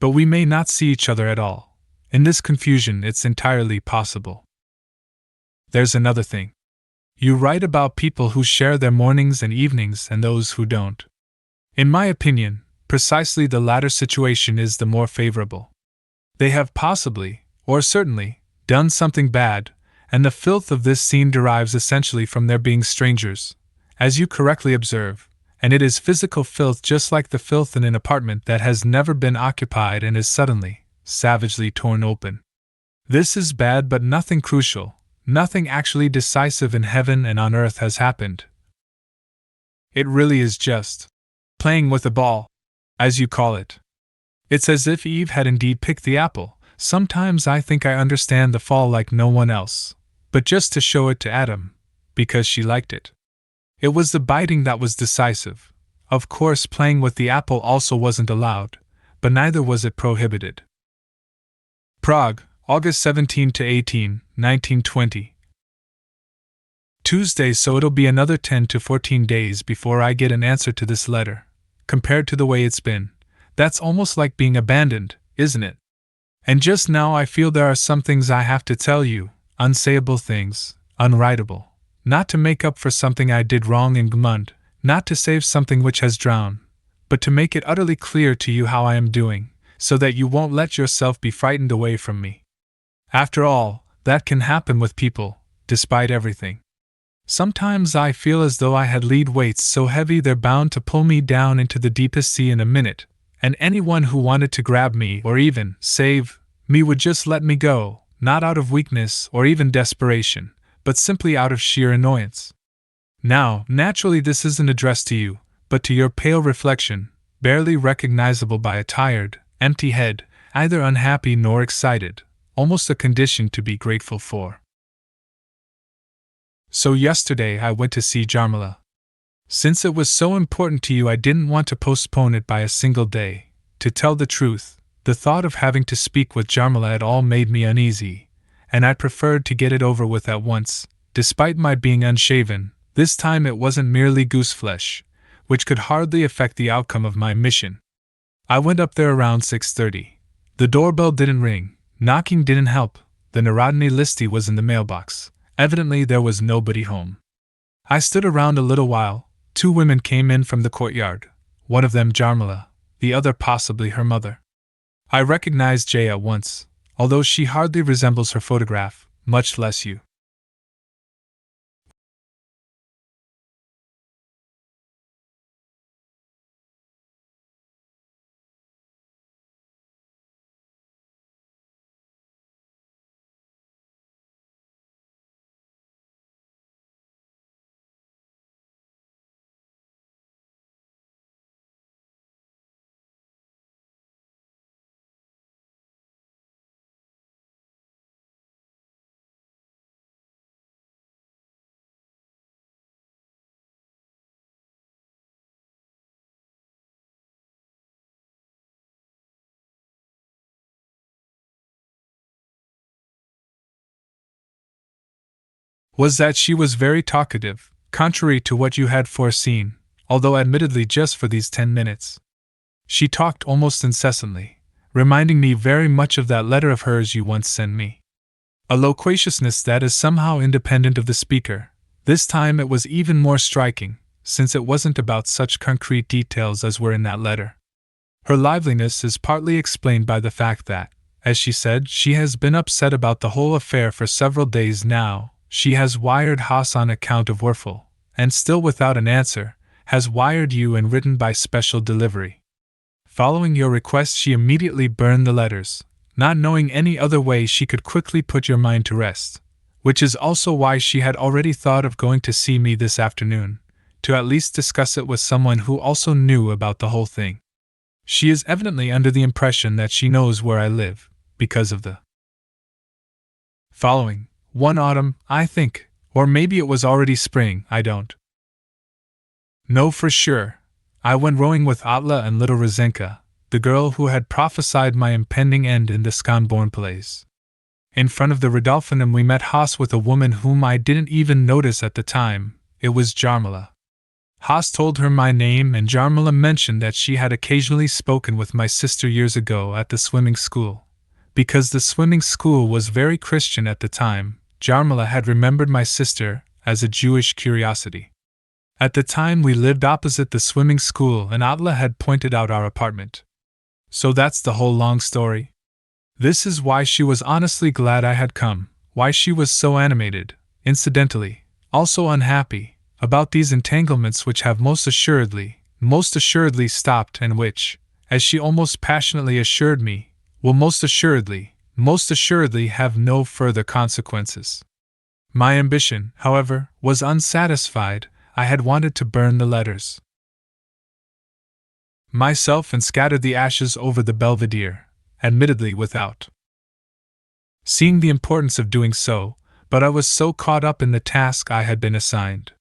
But we may not see each other at all. In this confusion, it's entirely possible. There's another thing. You write about people who share their mornings and evenings and those who don't. In my opinion, precisely the latter situation is the more favorable. They have possibly, or certainly, done something bad, and the filth of this scene derives essentially from their being strangers, as you correctly observe, and it is physical filth just like the filth in an apartment that has never been occupied and is suddenly, savagely torn open. This is bad, but nothing crucial, nothing actually decisive in heaven and on earth has happened. It really is just playing with a ball, as you call it. It's as if Eve had indeed picked the apple. Sometimes I think I understand the fall like no one else, but just to show it to Adam, because she liked it. It was the biting that was decisive. Of course, playing with the apple also wasn't allowed, but neither was it prohibited. Prague, August 17 to 18, 1920. Tuesday, so it'll be another 10 to 14 days before I get an answer to this letter. Compared to the way it's been, that's almost like being abandoned, isn't it? And just now I feel there are some things I have to tell you, unsayable things, unwritable. Not to make up for something I did wrong in Gmund, not to save something which has drowned, but to make it utterly clear to you how I am doing, so that you won't let yourself be frightened away from me. After all, that can happen with people, despite everything. Sometimes I feel as though I had lead weights so heavy they're bound to pull me down into the deepest sea in a minute, and anyone who wanted to grab me or even save me would just let me go, not out of weakness or even desperation, but simply out of sheer annoyance. Now, naturally this isn't addressed to you, but to your pale reflection, barely recognizable by a tired, empty head, either unhappy nor excited, almost a condition to be grateful for. So yesterday I went to see Jarmila. Since it was so important to you, I didn't want to postpone it by a single day. To tell the truth, the thought of having to speak with Jarmila at all made me uneasy, and I preferred to get it over with at once. Despite my being unshaven, this time it wasn't merely gooseflesh, which could hardly affect the outcome of my mission. I went up there around 6:30. The doorbell didn't ring, knocking didn't help, the Narodny Listy was in the mailbox. Evidently there was nobody home. I stood around a little while. 2 women came in from the courtyard, one of them Jarmila, the other possibly her mother. I recognized Jay at once, although she hardly resembles her photograph, much less you. was that she was very talkative, contrary to what you had foreseen, although admittedly just for these 10 minutes. She talked almost incessantly, reminding me very much of that letter of hers you once sent me. A loquaciousness that is somehow independent of the speaker. This time it was even more striking, since it wasn't about such concrete details as were in that letter. Her liveliness is partly explained by the fact that, as she said, she has been upset about the whole affair for several days now. She has wired Haas on account of Werfel, and still without an answer, has wired you and written by special delivery. Following your request, she immediately burned the letters, not knowing any other way she could quickly put your mind to rest, which is also why she had already thought of going to see me this afternoon, to at least discuss it with someone who also knew about the whole thing. She is evidently under the impression that she knows where I live, because of the following. One autumn, I think, or maybe it was already spring, I don't know for sure. I went rowing with Atla and little Rosenka, the girl who had prophesied my impending end in the Skanborn plays. In front of the Rodolphinum we met Haas with a woman whom I didn't even notice at the time. It was Jarmila. Haas told her my name, and Jarmila mentioned that she had occasionally spoken with my sister years ago at the swimming school. Because the swimming school was very Christian at the time, Jarmila had remembered my sister as a Jewish curiosity. At the time we lived opposite the swimming school, and Atla had pointed out our apartment. So that's the whole long story. This is why she was honestly glad I had come, why she was so animated, incidentally, also unhappy, about these entanglements which have most assuredly stopped, and which, as she almost passionately assured me, will most assuredly have no further consequences. My ambition, however, was unsatisfied. I had wanted to burn the letters myself and scattered the ashes over the belvedere, admittedly without seeing the importance of doing so, but I was so caught up in the task I had been assigned.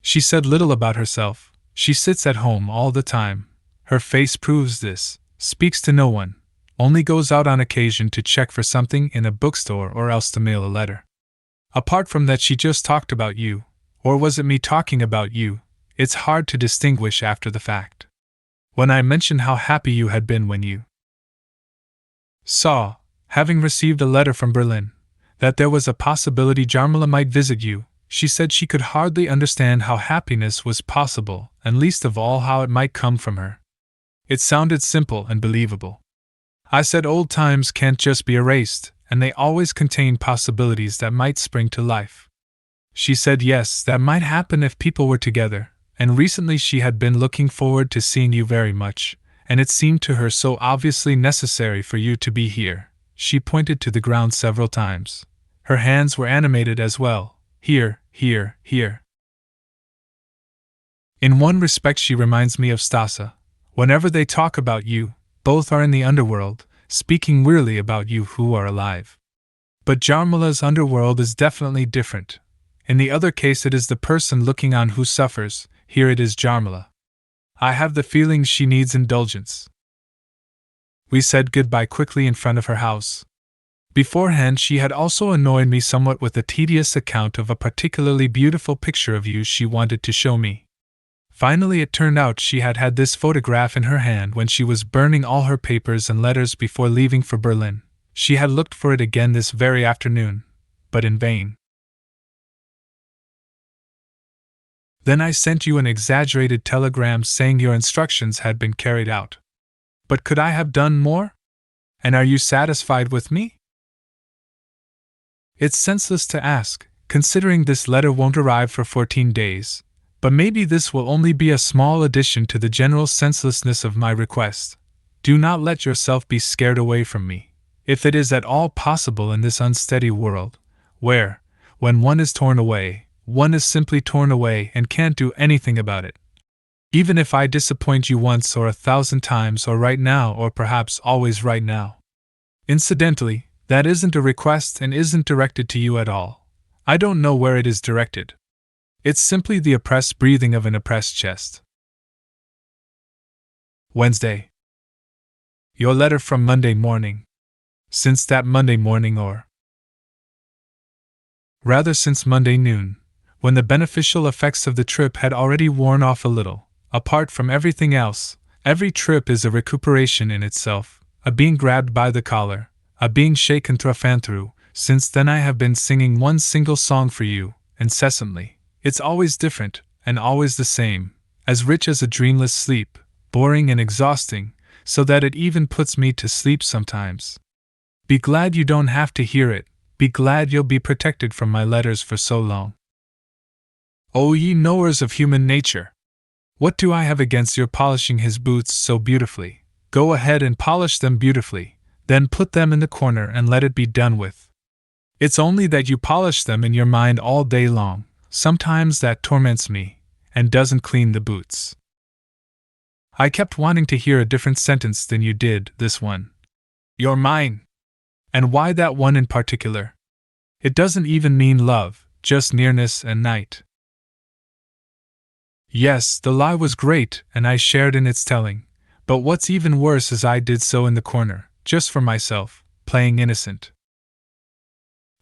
She said little about herself. She sits at home all the time. Her face proves this, speaks to no one, only goes out on occasion to check for something in a bookstore or else to mail a letter. Apart from that, she just talked about you, or was it me talking about you? It's hard to distinguish after the fact. When I mentioned how happy you had been when you saw, having received a letter from Berlin, that there was a possibility Jarmila might visit you, she said she could hardly understand how happiness was possible, and least of all how it might come from her. It sounded simple and believable. I said old times can't just be erased, and they always contain possibilities that might spring to life. She said yes, that might happen if people were together, and recently she had been looking forward to seeing you very much, and it seemed to her so obviously necessary for you to be here. She pointed to the ground several times. Her hands were animated as well. Here, here, here. In one respect she reminds me of Stasa. Whenever they talk about you, both are in the underworld, speaking wearily about you who are alive. But Jarmila's underworld is definitely different. In the other case it is the person looking on who suffers, here it is Jarmila. I have the feeling she needs indulgence. We said goodbye quickly in front of her house. Beforehand she had also annoyed me somewhat with a tedious account of a particularly beautiful picture of you she wanted to show me. Finally it turned out she had had this photograph in her hand when she was burning all her papers and letters before leaving for Berlin. She had looked for it again this very afternoon, but in vain. Then I sent you an exaggerated telegram saying your instructions had been carried out. But could I have done more? And are you satisfied with me? It's senseless to ask, considering this letter won't arrive for 14 days, but maybe this will only be a small addition to the general senselessness of my request. Do not let yourself be scared away from me, if it is at all possible in this unsteady world, where, when one is torn away, one is simply torn away and can't do anything about it. Even if I disappoint you once or 1,000 times, or right now, or perhaps always right now. Incidentally, that isn't a request and isn't directed to you at all. I don't know where it is directed. It's simply the oppressed breathing of an oppressed chest. Wednesday. Your letter from Monday morning. Since that Monday morning, or Rather since Monday noon, when the beneficial effects of the trip had already worn off a little. Apart from everything else, every trip is a recuperation in itself, a being grabbed by the collar, a being shaken through. Since then I have been singing one single song for you, incessantly. It's always different, and always the same, as rich as a dreamless sleep, boring and exhausting, so that it even puts me to sleep sometimes. Be glad you don't have to hear it, be glad you'll be protected from my letters for so long. O ye knowers of human nature! What do I have against your polishing his boots so beautifully? Go ahead and polish them beautifully, then put them in the corner and let it be done with. It's only that you polish them in your mind all day long, sometimes that torments me, and doesn't clean the boots. I kept wanting to hear a different sentence than you did, this one. You're mine. And why that one in particular? It doesn't even mean love, just nearness and night. Yes, the lie was great, and I shared in its telling, but what's even worse is I did so in the corner, just for myself, playing innocent.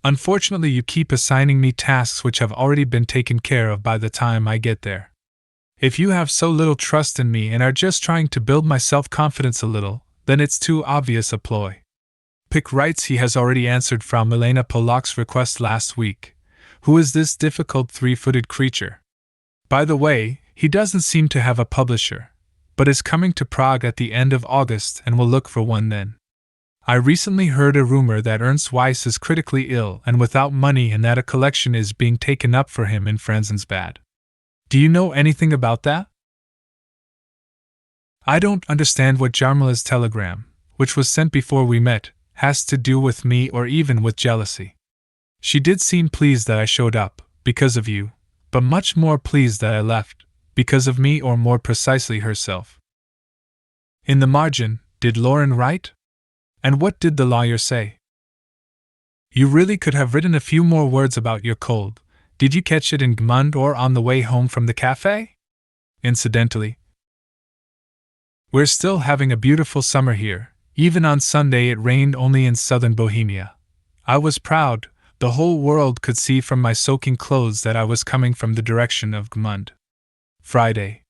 Unfortunately, you keep assigning me tasks which have already been taken care of by the time I get there. If you have so little trust in me and are just trying to build my self-confidence a little, then it's too obvious a ploy. Pick writes he has already answered Frau Milena Polak's request last week. Who is this difficult three-footed creature? By the way, he doesn't seem to have a publisher, but is coming to Prague at the end of August and will look for one then. I recently heard a rumor that Ernst Weiss is critically ill and without money and that a collection is being taken up for him in Franzensbad. Do you know anything about that? I don't understand what Jarmila's telegram, which was sent before we met, has to do with me or even with jealousy. She did seem pleased that I showed up, because of you, but much more pleased that I left, because of me, or more precisely herself. In the margin, did Lauren write? And what did the lawyer say? You really could have written a few more words about your cold. Did you catch it in Gmund or on the way home from the cafe? Incidentally, we're still having a beautiful summer here. Even on Sunday it rained only in southern Bohemia. I was proud. The whole world could see from my soaking clothes that I was coming from the direction of Gmund. Friday.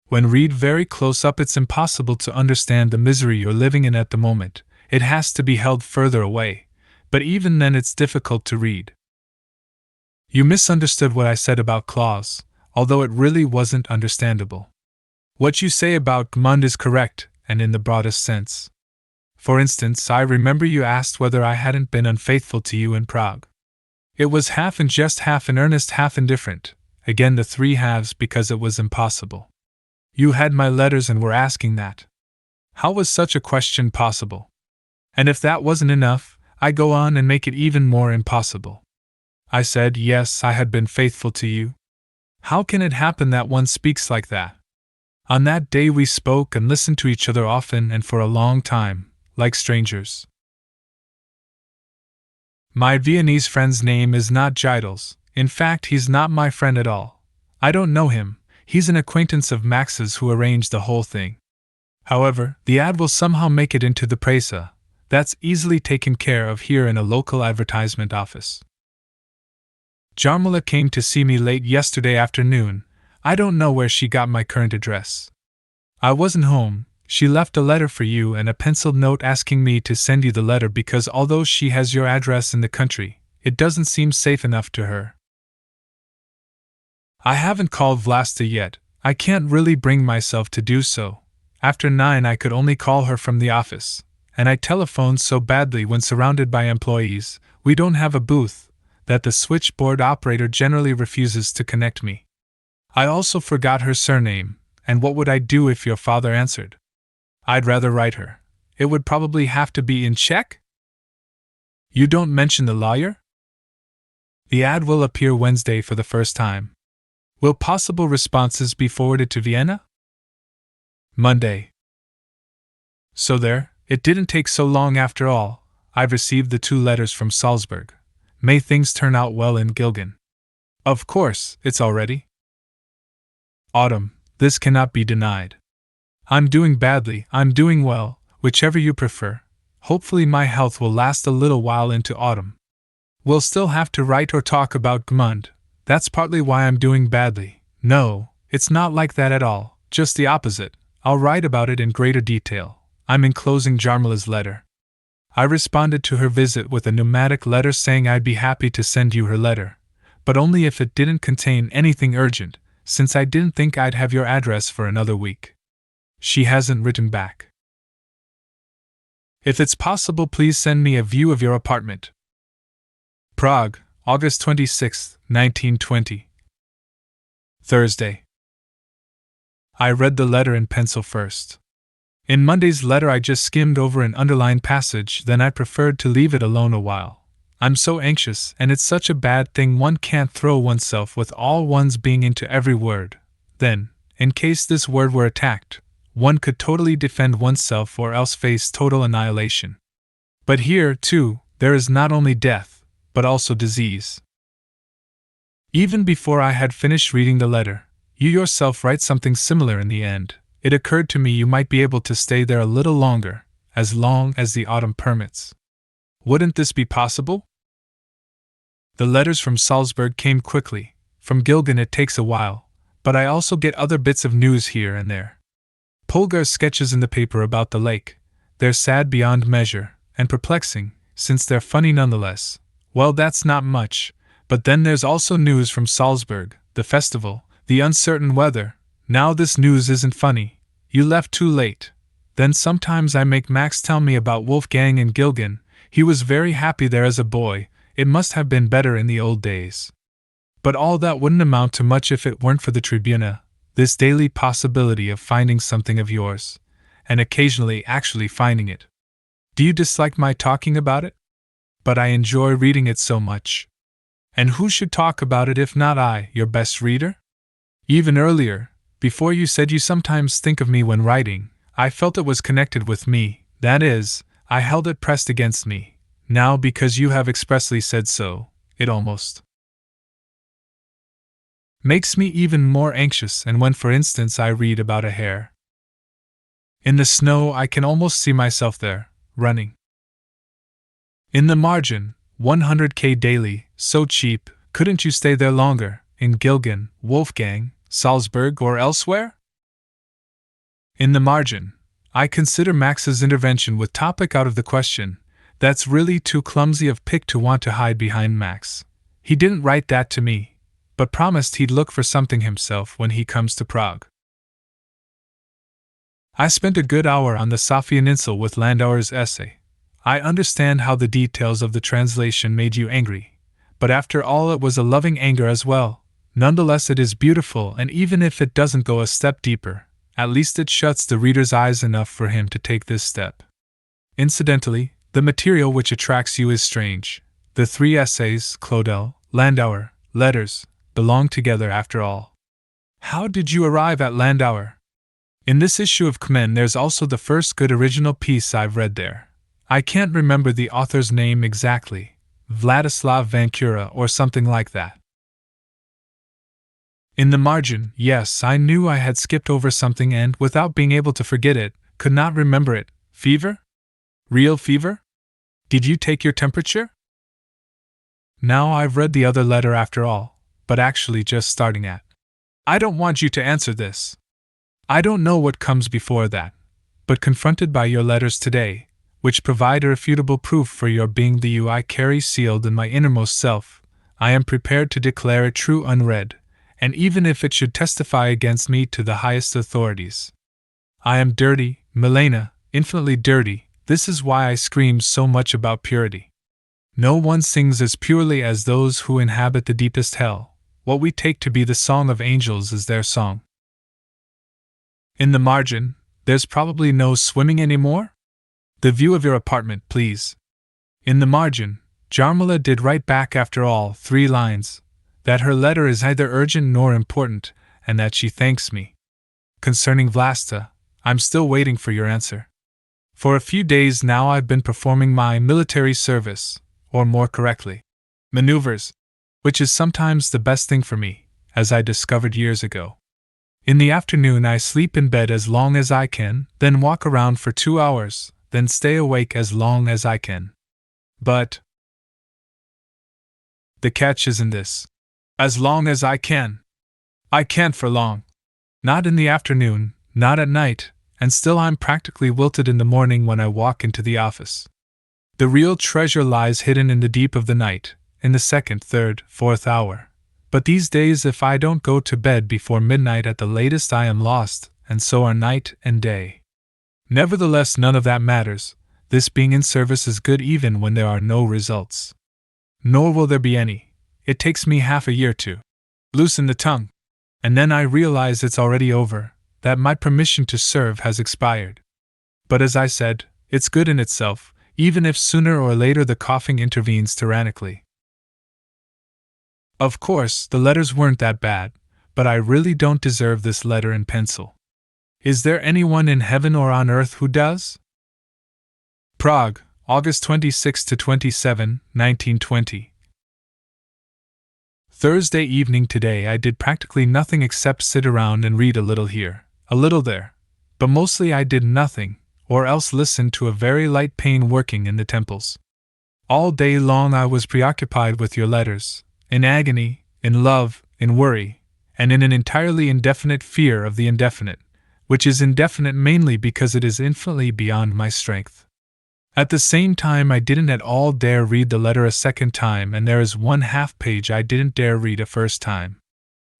When read very close up, it's impossible to understand the misery you're living in at the moment. It has to be held further away, but even then it's difficult to read. You misunderstood what I said about Claus, although it really wasn't understandable. What you say about Gmund is correct, and in the broadest sense. For instance, I remember you asked whether I hadn't been unfaithful to you in Prague. It was half in jest, half in earnest, half indifferent, again the three halves, because it was impossible. You had my letters and were asking that. How was such a question possible? And if that wasn't enough, I go on and make it even more impossible. I said, yes, I had been faithful to you. How can it happen that one speaks like that? On that day we spoke and listened to each other often and for a long time, like strangers. My Viennese friend's name is not Gidels. In fact, he's not my friend at all. I don't know him. He's an acquaintance of Max's who arranged the whole thing. However, the ad will somehow make it into the presse. That's easily taken care of here in a local advertisement office. Jarmila came to see me late yesterday afternoon. I don't know where she got my current address. I wasn't home. She left a letter for you and a penciled note asking me to send you the letter because although she has your address in the country, it doesn't seem safe enough to her. I haven't called Vlasta yet. I can't really bring myself to do so. After 9 I could only call her from the office, and I telephoned so badly when surrounded by employees, we don't have a booth, that the switchboard operator generally refuses to connect me. I also forgot her surname, and what would I do if your father answered? I'd rather write her. It would probably have to be in Czech? You don't mention the lawyer? The ad will appear Wednesday for the first time. Will possible responses be forwarded to Vienna? Monday. So there, it didn't take so long after all. I've received the 2 letters from Salzburg. May things turn out well in Gilgin. Of course, it's already autumn. This cannot be denied. I'm doing badly, I'm doing well, whichever you prefer. Hopefully my health will last a little while into autumn. We'll still have to write or talk about Gmund. That's partly why I'm doing badly. No, it's not like that at all, just the opposite. I'll write about it in greater detail. I'm enclosing Jarmila's letter. I responded to her visit with a pneumatic letter saying I'd be happy to send you her letter, but only if it didn't contain anything urgent, since I didn't think I'd have your address for another week. She hasn't written back. If it's possible, please send me a view of your apartment. Prague, August 26, 1920. Thursday. I read the letter in pencil first. In Monday's letter I just skimmed over an underlined passage, then I preferred to leave it alone a while. I'm so anxious, and it's such a bad thing one can't throw oneself with all one's being into every word. Then, in case this word were attacked, one could totally defend oneself or else face total annihilation. But here, too, there is not only death, but also disease. Even before I had finished reading the letter, you yourself write something similar in the end. It occurred to me you might be able to stay there a little longer, as long as the autumn permits. Wouldn't this be possible? The letters from Salzburg came quickly. From Gilgan it takes a while, but I also get other bits of news here and there. Polgar's sketches in the paper about the lake. They're sad beyond measure, and perplexing, since they're funny nonetheless. Well, that's not much, but then there's also news from Salzburg, the festival, the uncertain weather. Now this news isn't funny. You left too late. Then sometimes I make Max tell me about Wolfgang and Gilgan. He was very happy there as a boy. It must have been better in the old days. But all that wouldn't amount to much if it weren't for the Tribuna, this daily possibility of finding something of yours, and occasionally actually finding it. Do you dislike my talking about it? But I enjoy reading it so much. And who should talk about it if not I, your best reader? Even earlier, before you said you sometimes think of me when writing, I felt it was connected with me, that is, I held it pressed against me. Now, because you have expressly said so, it almost makes me even more anxious, and when, for instance, I read about a hare in the snow, I can almost see myself there, running. In the margin, 100k daily, so cheap, couldn't you stay there longer, in Gilgan, Wolfgang, Salzburg, or elsewhere? In the margin, I consider Max's intervention with topic out of the question. That's really too clumsy of Pick to want to hide behind Max. He didn't write that to me, but promised he'd look for something himself when he comes to Prague. I spent a good hour on the Sophianinsel with Landauer's essay. I understand how the details of the translation made you angry, but after all it was a loving anger as well. Nonetheless it is beautiful, and even if it doesn't go a step deeper, at least it shuts the reader's eyes enough for him to take this step. Incidentally, the material which attracts you is strange. The three essays, Claudel, Landauer, letters, belong together after all. How did you arrive at Landauer? In this issue of Kmen there's also the first good original piece I've read there. I can't remember the author's name exactly, Vladislav Vancura or something like that. In the margin, yes, I knew I had skipped over something and, without being able to forget it, could not remember it. Fever? Real fever? Did you take your temperature? Now I've read the other letter after all, but actually just starting at. I don't want you to answer this. I don't know what comes before that, but confronted by your letters today, which provide irrefutable proof for your being the you I carry sealed in my innermost self, I am prepared to declare it true unread, and even if it should testify against me to the highest authorities. I am dirty, Milena, infinitely dirty. This is why I scream so much about purity. No one sings as purely as those who inhabit the deepest hell. What we take to be the song of angels is their song. In the margin, there's probably no swimming anymore? The view of your apartment, please. In the margin, Jarmila did write back after all 3 lines, that her letter is neither urgent nor important, and that she thanks me. Concerning Vlasta, I'm still waiting for your answer. For a few days now I've been performing my military service, or more correctly, maneuvers, which is sometimes the best thing for me, as I discovered years ago. In the afternoon I sleep in bed as long as I can, then walk around for 2 hours, then stay awake as long as I can. But The catch is in this. As long as I can. I can't for long. Not in the afternoon, not at night, and still I'm practically wilted in the morning when I walk into the office. The real treasure lies hidden in the deep of the night, in the second, third, fourth hour. But these days if I don't go to bed before midnight at the latest I am lost, and so are night and day. Nevertheless, none of that matters, this being in service is good even when there are no results. Nor will there be any. It takes me half a year to loosen the tongue. And then I realize it's already over, that my permission to serve has expired. But as I said, it's good in itself, even if sooner or later the coughing intervenes tyrannically. Of course, the letters weren't that bad, but I really don't deserve this letter in pencil. Is there anyone in heaven or on earth who does? Prague, August 26 to 27, 1920. Thursday evening today I did practically nothing except sit around and read a little here, a little there, but mostly I did nothing, or else listened to a very light pain working in the temples. All day long I was preoccupied with your letters, in agony, in love, in worry, and in an entirely indefinite fear of the indefinite, which is indefinite mainly because it is infinitely beyond my strength. At the same time I didn't at all dare read the letter a second time, and there is 1/2 page I didn't dare read a first time.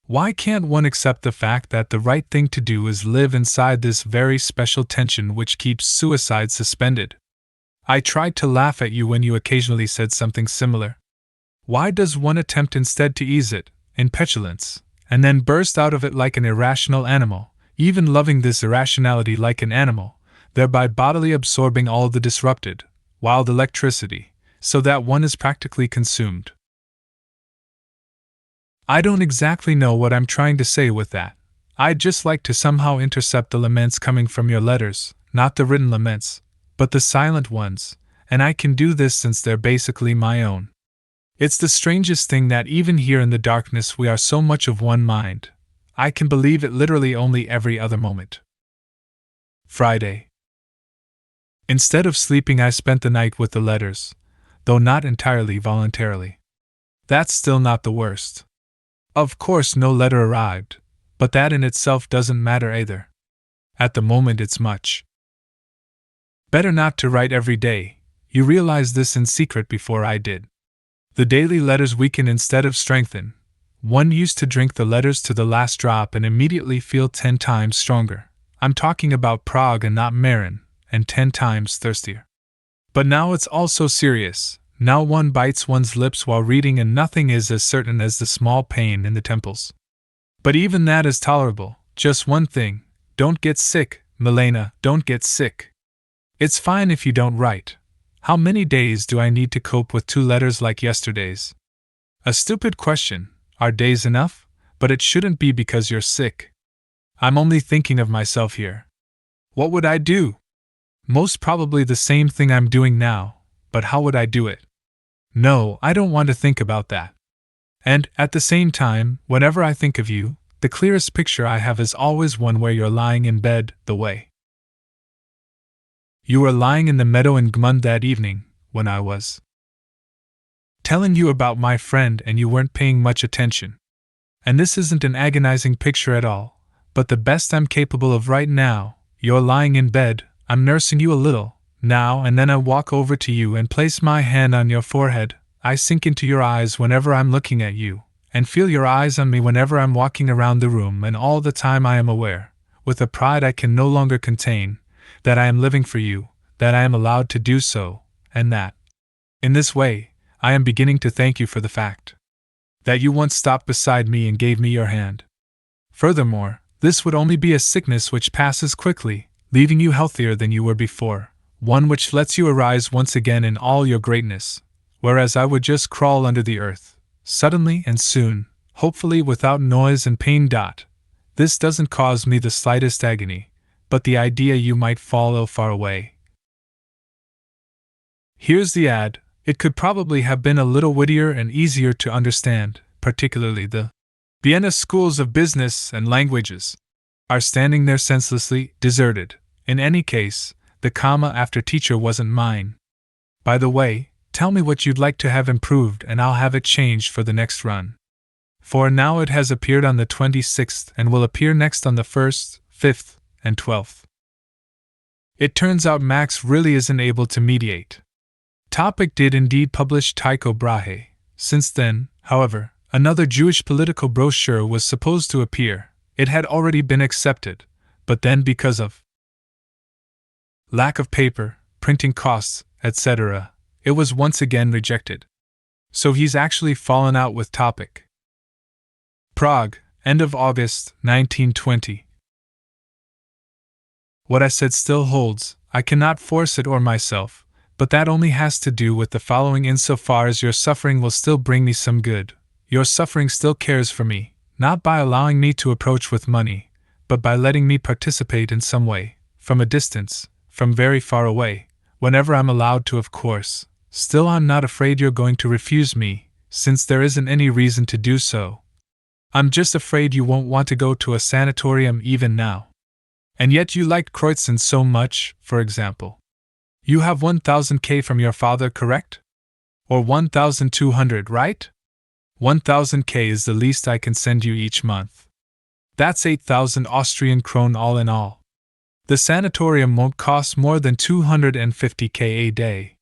Why can't one accept the fact that the right thing to do is live inside this very special tension which keeps suicide suspended? I tried to laugh at you when you occasionally said something similar. Why does one attempt instead to ease it, in petulance, and then burst out of it like an irrational animal, even loving this irrationality like an animal, thereby bodily absorbing all the disrupted, wild electricity, so that one is practically consumed? I don't exactly know what I'm trying to say with that. I'd just like to somehow intercept the laments coming from your letters, not the written laments, but the silent ones, and I can do this since they're basically my own. It's the strangest thing that even here in the darkness we are so much of one mind. I can believe it literally only every other moment. Friday. Instead of sleeping I spent the night with the letters, though not entirely voluntarily. That's still not the worst. Of course no letter arrived, but that in itself doesn't matter either. At the moment it's much better not to write every day. You realized this in secret before I did. The daily letters weaken instead of strengthen. One used to drink the letters to the last drop and immediately feel 10 times stronger. I'm talking about Prague and not Meran, and 10 times thirstier. But now it's all so serious. Now one bites one's lips while reading and nothing is as certain as the small pain in the temples. But even that is tolerable. Just one thing, don't get sick, Milena, don't get sick. It's fine if you don't write. How many days do I need to cope with 2 letters like yesterday's? A stupid question. Are days enough? But it shouldn't be because you're sick. I'm only thinking of myself here. What would I do? Most probably the same thing I'm doing now, but how would I do it? No, I don't want to think about that. And, at the same time, whenever I think of you, the clearest picture I have is always one where you're lying in bed, the way you were lying in the meadow in Gmund that evening, when I was telling you about my friend and you weren't paying much attention. And this isn't an agonizing picture at all, but the best I'm capable of right now. You're lying in bed, I'm nursing you a little, now and then I walk over to you and place my hand on your forehead. I sink into your eyes whenever I'm looking at you, and feel your eyes on me whenever I'm walking around the room, and all the time I am aware, with a pride I can no longer contain, that I am living for you, that I am allowed to do so, and that, in this way, I am beginning to thank you for the fact that you once stopped beside me and gave me your hand. Furthermore, this would only be a sickness which passes quickly, leaving you healthier than you were before, one which lets you arise once again in all your greatness, whereas I would just crawl under the earth, suddenly and soon, hopefully without noise and pain. This doesn't cause me the slightest agony, but the idea you might fall ill far away. Here's the ad. It could probably have been a little wittier and easier to understand, particularly the Vienna schools of business and languages are standing there senselessly, deserted. In any case, the comma after teacher wasn't mine. By the way, Tell me what you'd like to have improved and I'll have it changed for the next run. For now it has appeared on the 26th and will appear next on the 1st, 5th, and 12th. It turns out Max really isn't able to mediate. Topic did indeed publish Tycho Brahe. Since then, however, another Jewish political brochure was supposed to appear. It had already been accepted, but then because of lack of paper, printing costs, etc., it was once again rejected. So he's actually fallen out with Topic. Prague, end of August, 1920. What I said still holds. I cannot force it or myself, but that only has to do with the following: insofar as your suffering will still bring me some good, your suffering still cares for me, not by allowing me to approach with money, but by letting me participate in some way, from a distance, from very far away, whenever I'm allowed to, of course. Still, I'm not afraid you're going to refuse me, since there isn't any reason to do so. I'm just afraid you won't want to go to a sanatorium even now. And yet you liked Kreutzen so much, for example. You have 1,000 from your father, correct? Or 1,200, right? 1,000 is the least I can send you each month. That's 8,000 Austrian krone all in all. The sanatorium won't cost more than 250 a day.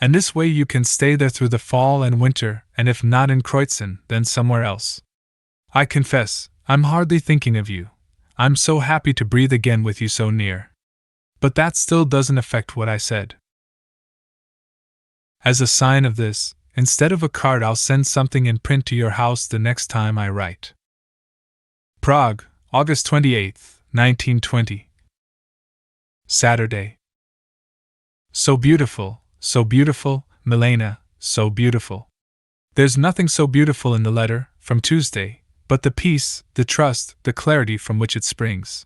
And this way you can stay there through the fall and winter, and if not in Kreutzen, then somewhere else. I confess, I'm hardly thinking of you. I'm so happy to breathe again with you so near. But that still doesn't affect what I said. As a sign of this, instead of a card, I'll send something in print to your house the next time I write. Prague, August 28, 1920. Saturday. So beautiful, Milena, so beautiful. There's nothing so beautiful in the letter, from Tuesday, but the peace, the trust, the clarity from which it springs.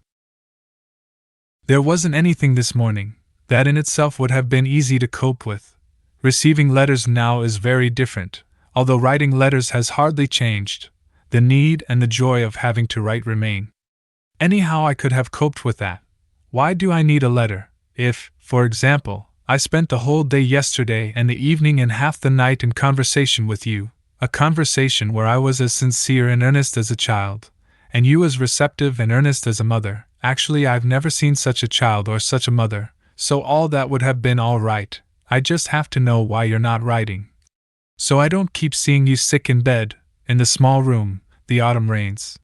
There wasn't anything this morning. That in itself would have been easy to cope with. Receiving letters now is very different, although writing letters has hardly changed. The need and the joy of having to write remain. Anyhow, I could have coped with that. Why do I need a letter, if, for example, I spent the whole day yesterday and the evening and half the night in conversation with you, a conversation where I was as sincere and earnest as a child, and you as receptive and earnest as a mother? Actually, I've never seen such a child or such a mother, so all that would have been all right. I just have to know why you're not writing. So I don't keep seeing you sick in bed, in the small room, the autumn rains.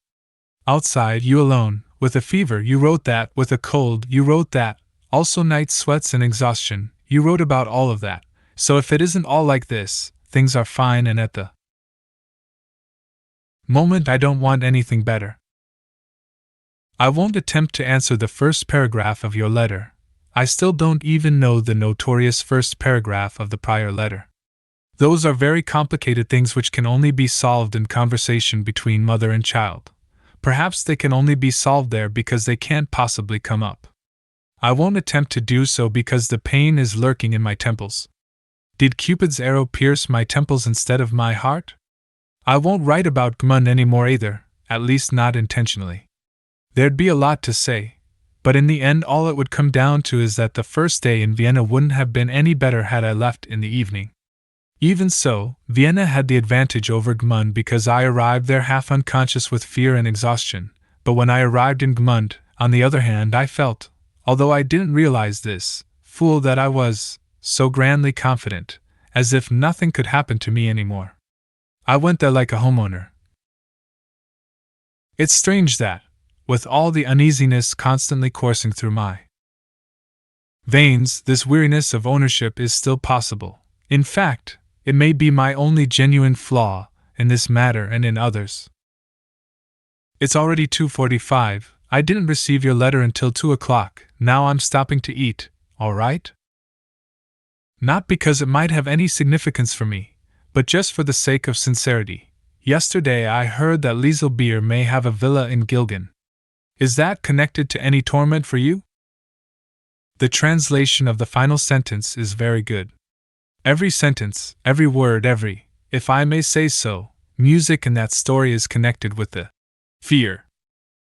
Outside, you alone, with a fever, you wrote that, with a cold, you wrote that, also night sweats and exhaustion, you wrote about all of that. So if it isn't all like this, things are fine, and at the moment I don't want anything better. I won't attempt to answer the first paragraph of your letter. I still don't even know the notorious first paragraph of the prior letter. Those are very complicated things which can only be solved in conversation between mother and child. Perhaps they can only be solved there because they can't possibly come up. I won't attempt to do so because the pain is lurking in my temples. Did Cupid's arrow pierce my temples instead of my heart? I won't write about Gmund anymore either, at least not intentionally. There'd be a lot to say, but in the end all it would come down to is that the first day in Vienna wouldn't have been any better had I left in the evening. Even so, Vienna had the advantage over Gmund because I arrived there half unconscious with fear and exhaustion, but when I arrived in Gmund, on the other hand, I felt, although I didn't realize this, fool that I was, so grandly confident, as if nothing could happen to me anymore. I went there like a homeowner. It's strange that, with all the uneasiness constantly coursing through my veins, this weariness of ownership is still possible. In fact, it may be my only genuine flaw, in this matter and in others. It's already 2:45, I didn't receive your letter until 2 o'clock, now I'm stopping to eat, all right? Not because it might have any significance for me, but just for the sake of sincerity. Yesterday I heard that Liesel Beer may have a villa in Gilgin. Is that connected to any torment for you? The translation of the final sentence is very good. Every sentence, every word, every, if I may say so, music in that story is connected with the fear.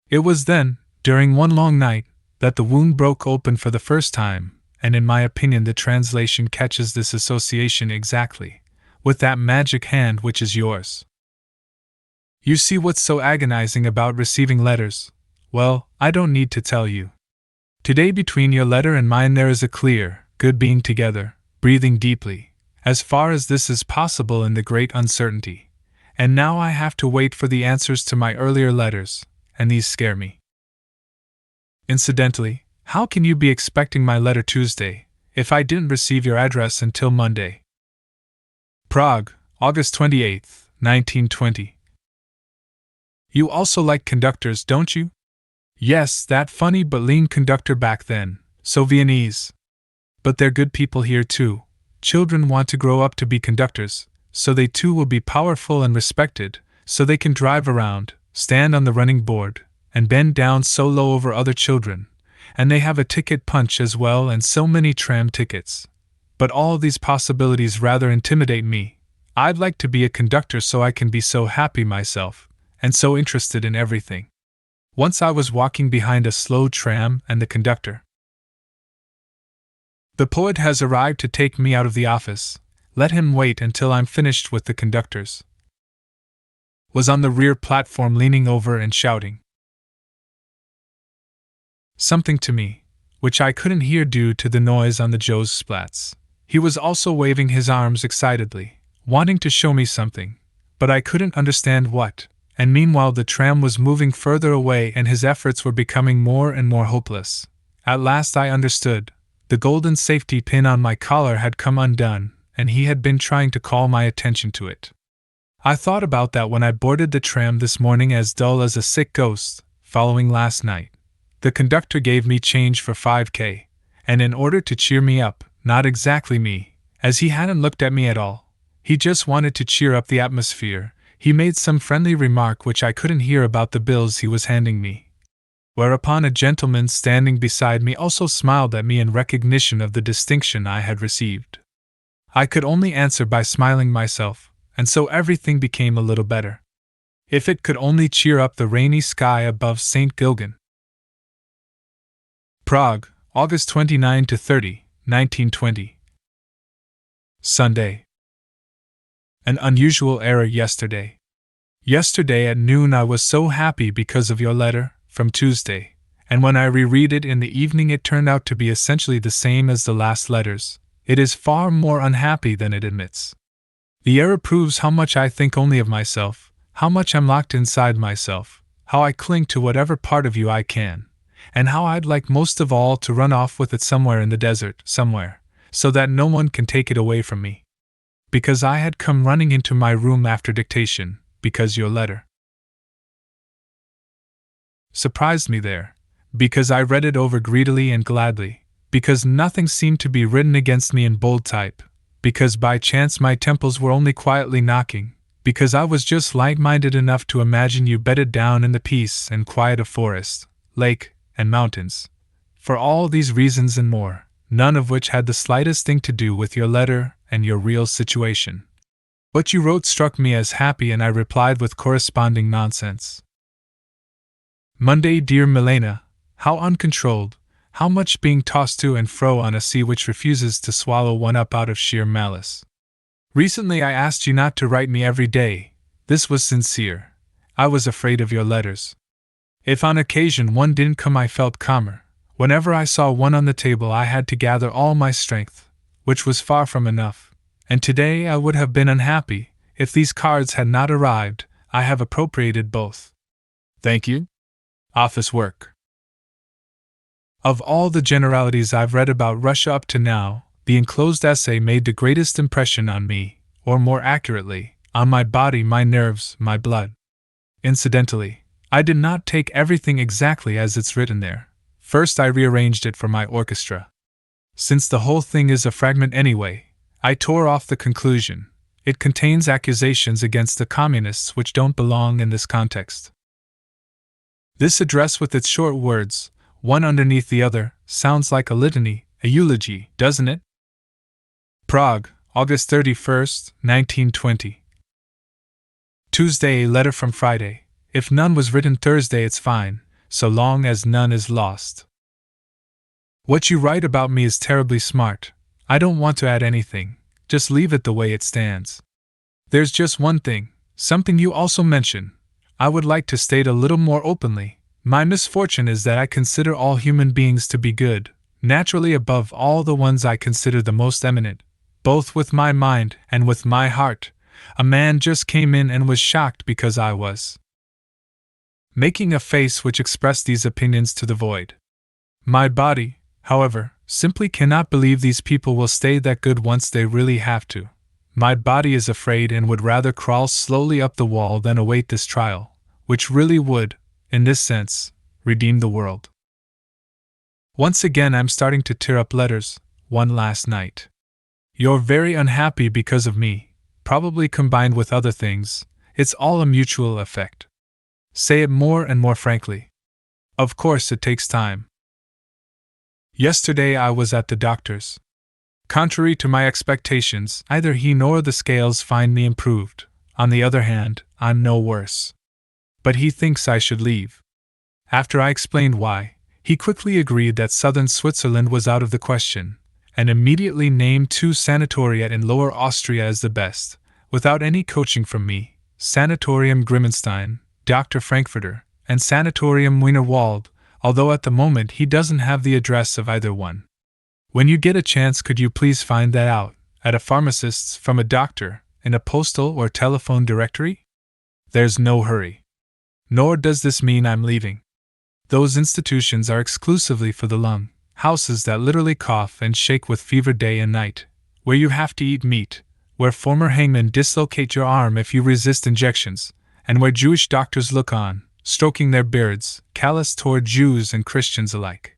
It was then, during one long night, that the wound broke open for the first time, and in my opinion the translation catches this association exactly, with that magic hand which is yours. You see what's so agonizing about receiving letters? Well, I don't need to tell you. Today between your letter and mine there is a clear, good being together, breathing deeply, as far as this is possible in the great uncertainty. And now I have to wait for the answers to my earlier letters, and these scare me. Incidentally, how can you be expecting my letter Tuesday, if I didn't receive your address until Monday? Prague, August 28, 1920. You also like Conductors, don't you? Yes, that funny but lean conductor back then, so Viennese. But they're good people here too. Children want to grow up to be conductors, so they too will be powerful and respected, so they can drive around, stand on the running board, and bend down so low over other children. And they have a ticket punch as well and so many tram tickets. But all these possibilities rather intimidate me. I'd like to be a conductor so I can be so happy myself, and so interested in everything. Once I was walking behind a slow tram and the conductor. The poet has arrived to take me out of the office. Let him wait until I'm finished with the Conductors. Was on the rear platform leaning over and shouting something to me, which I couldn't hear due to the noise on the Joe's splats. He was also waving his arms excitedly, wanting to show me something, but I couldn't understand what, and meanwhile the tram was moving further away and his efforts were becoming more and more hopeless. At last I understood. The golden safety pin on my collar had come undone, and he had been trying to call my attention to it. I thought about that when I boarded the tram this morning, as dull as a sick ghost, following last night. The conductor gave me change for 5K, and in order to cheer me up, not exactly me, as he hadn't looked at me at all, he just wanted to cheer up the atmosphere, he made some friendly remark which I couldn't hear about the bills he was handing me. Whereupon a gentleman standing beside me also smiled at me in recognition of the distinction I had received. I could only answer by smiling myself, and so everything became a little better. If it could only cheer up the rainy sky above St. Gilgen. Prague, August 29 to 30, 1920. Sunday. An unusual error yesterday. Yesterday at noon I was so happy because of your letter from Tuesday, and when I reread it in the evening it turned out to be essentially the same as the last letters. It is far more unhappy than it admits. The error proves how much I think only of myself, how much I'm locked inside myself, how I cling to whatever part of you I can, and how I'd like most of all to run off with it somewhere in the desert, somewhere, so that no one can take it away from me. Because I had come running into my room after dictation, because your letter surprised me there, because I read it over greedily and gladly, because nothing seemed to be written against me in bold type, because by chance my temples were only quietly knocking, because I was just light-minded enough to imagine you bedded down in the peace and quiet of forest, lake, and mountains. For all these reasons and more, none of which had the slightest thing to do with your letter and your real situation. What you wrote struck me as happy and I replied with corresponding nonsense. Monday, dear Milena, how uncontrolled, how much being tossed to and fro on a sea which refuses to swallow one up out of sheer malice. Recently I asked you not to write me every day. This was sincere. I was afraid of your letters. If on occasion one didn't come I felt calmer. Whenever I saw one on the table I had to gather all my strength, which was far from enough. And today I would have been unhappy if these cards had not arrived. I have appropriated both. Thank you. Office work. Of all the generalities I've read about Russia up to now, the enclosed essay made the greatest impression on me, or more accurately, on my body, my nerves, my blood. Incidentally, I did not take everything exactly as it's written there. First I rearranged it for my orchestra. Since the whole thing is a fragment anyway, I tore off the conclusion. It contains accusations against the communists which don't belong in this context. This address with its short words, one underneath the other, sounds like a litany, a eulogy, doesn't it? Prague, August 31st, 1920. Tuesday, a letter from Friday. If none was written Thursday it's fine, so long as none is lost. What you write about me is terribly smart. I don't want to add anything, just leave it the way it stands. There's just one thing, something you also mention. I would like to state a little more openly. My misfortune is that I consider all human beings to be good, naturally above all the ones I consider the most eminent, both with my mind and with my heart. A man just came in and was shocked because I was making a face which expressed these opinions to the void. My body, however, simply cannot believe these people will stay that good once they really have to. My body is afraid and would rather crawl slowly up the wall than await this trial, which really would, in this sense, redeem the world. Once again I'm starting to tear up letters, one last night. You're very unhappy because of me, probably combined with other things. It's all a mutual effect. Say it more and more frankly. Of course it takes time. Yesterday I was at the doctor's. Contrary to my expectations, neither he nor the scales find me improved. On the other hand, I'm no worse. But he thinks I should leave. After I explained why, he quickly agreed that southern Switzerland was out of the question, and immediately named 2 sanatorium in Lower Austria as the best, without any coaching from me: Sanatorium Grimmenstein, Dr. Frankfurter, and Sanatorium Wienerwald, although at the moment he doesn't have the address of either one. When you get a chance, could you please find that out, at a pharmacist's, from a doctor, in a postal or telephone directory? There's no hurry. Nor does this mean I'm leaving. Those institutions are exclusively for the lung, houses that literally cough and shake with fever day and night, where you have to eat meat, where former hangmen dislocate your arm if you resist injections, and where Jewish doctors look on, stroking their beards, callous toward Jews and Christians alike.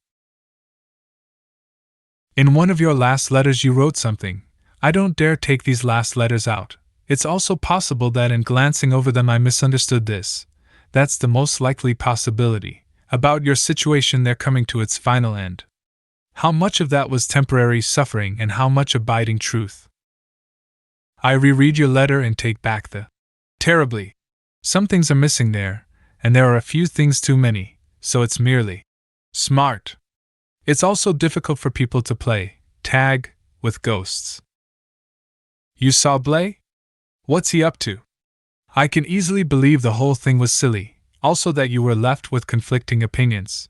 In one of your last letters you wrote something. I don't dare take these last letters out. It's also possible that in glancing over them I misunderstood this. That's the most likely possibility, about your situation there coming to its final end. How much of that was temporary suffering and how much abiding truth? I reread your letter and take back the terribly. Some things are missing there, and there are a few things too many, so it's merely smart. It's also difficult for people to play tag with ghosts. You saw Blay? What's he up to? I can easily believe the whole thing was silly, also that you were left with conflicting opinions.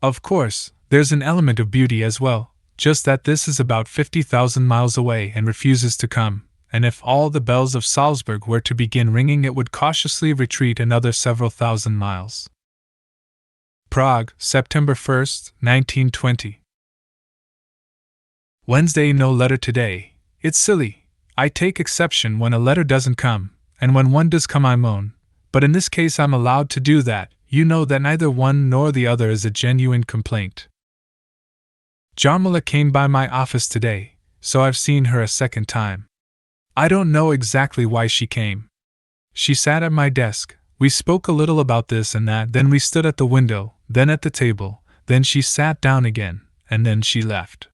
Of course, there's an element of beauty as well, just that this is about 50,000 miles away and refuses to come, and if all the bells of Salzburg were to begin ringing it would cautiously retreat another several thousand miles. Prague, September 1st, 1920. Wednesday, no letter today. It's silly. I take exception when a letter doesn't come, and when one does come I moan, but in this case I'm allowed to do that. You know that neither one nor the other is a genuine complaint. Jarmila came by my office today, so I've seen her a second time. I don't know exactly why she came. She sat at my desk, we spoke a little about this and that, then we stood at the window, then at the table, then she sat down again, and then she left.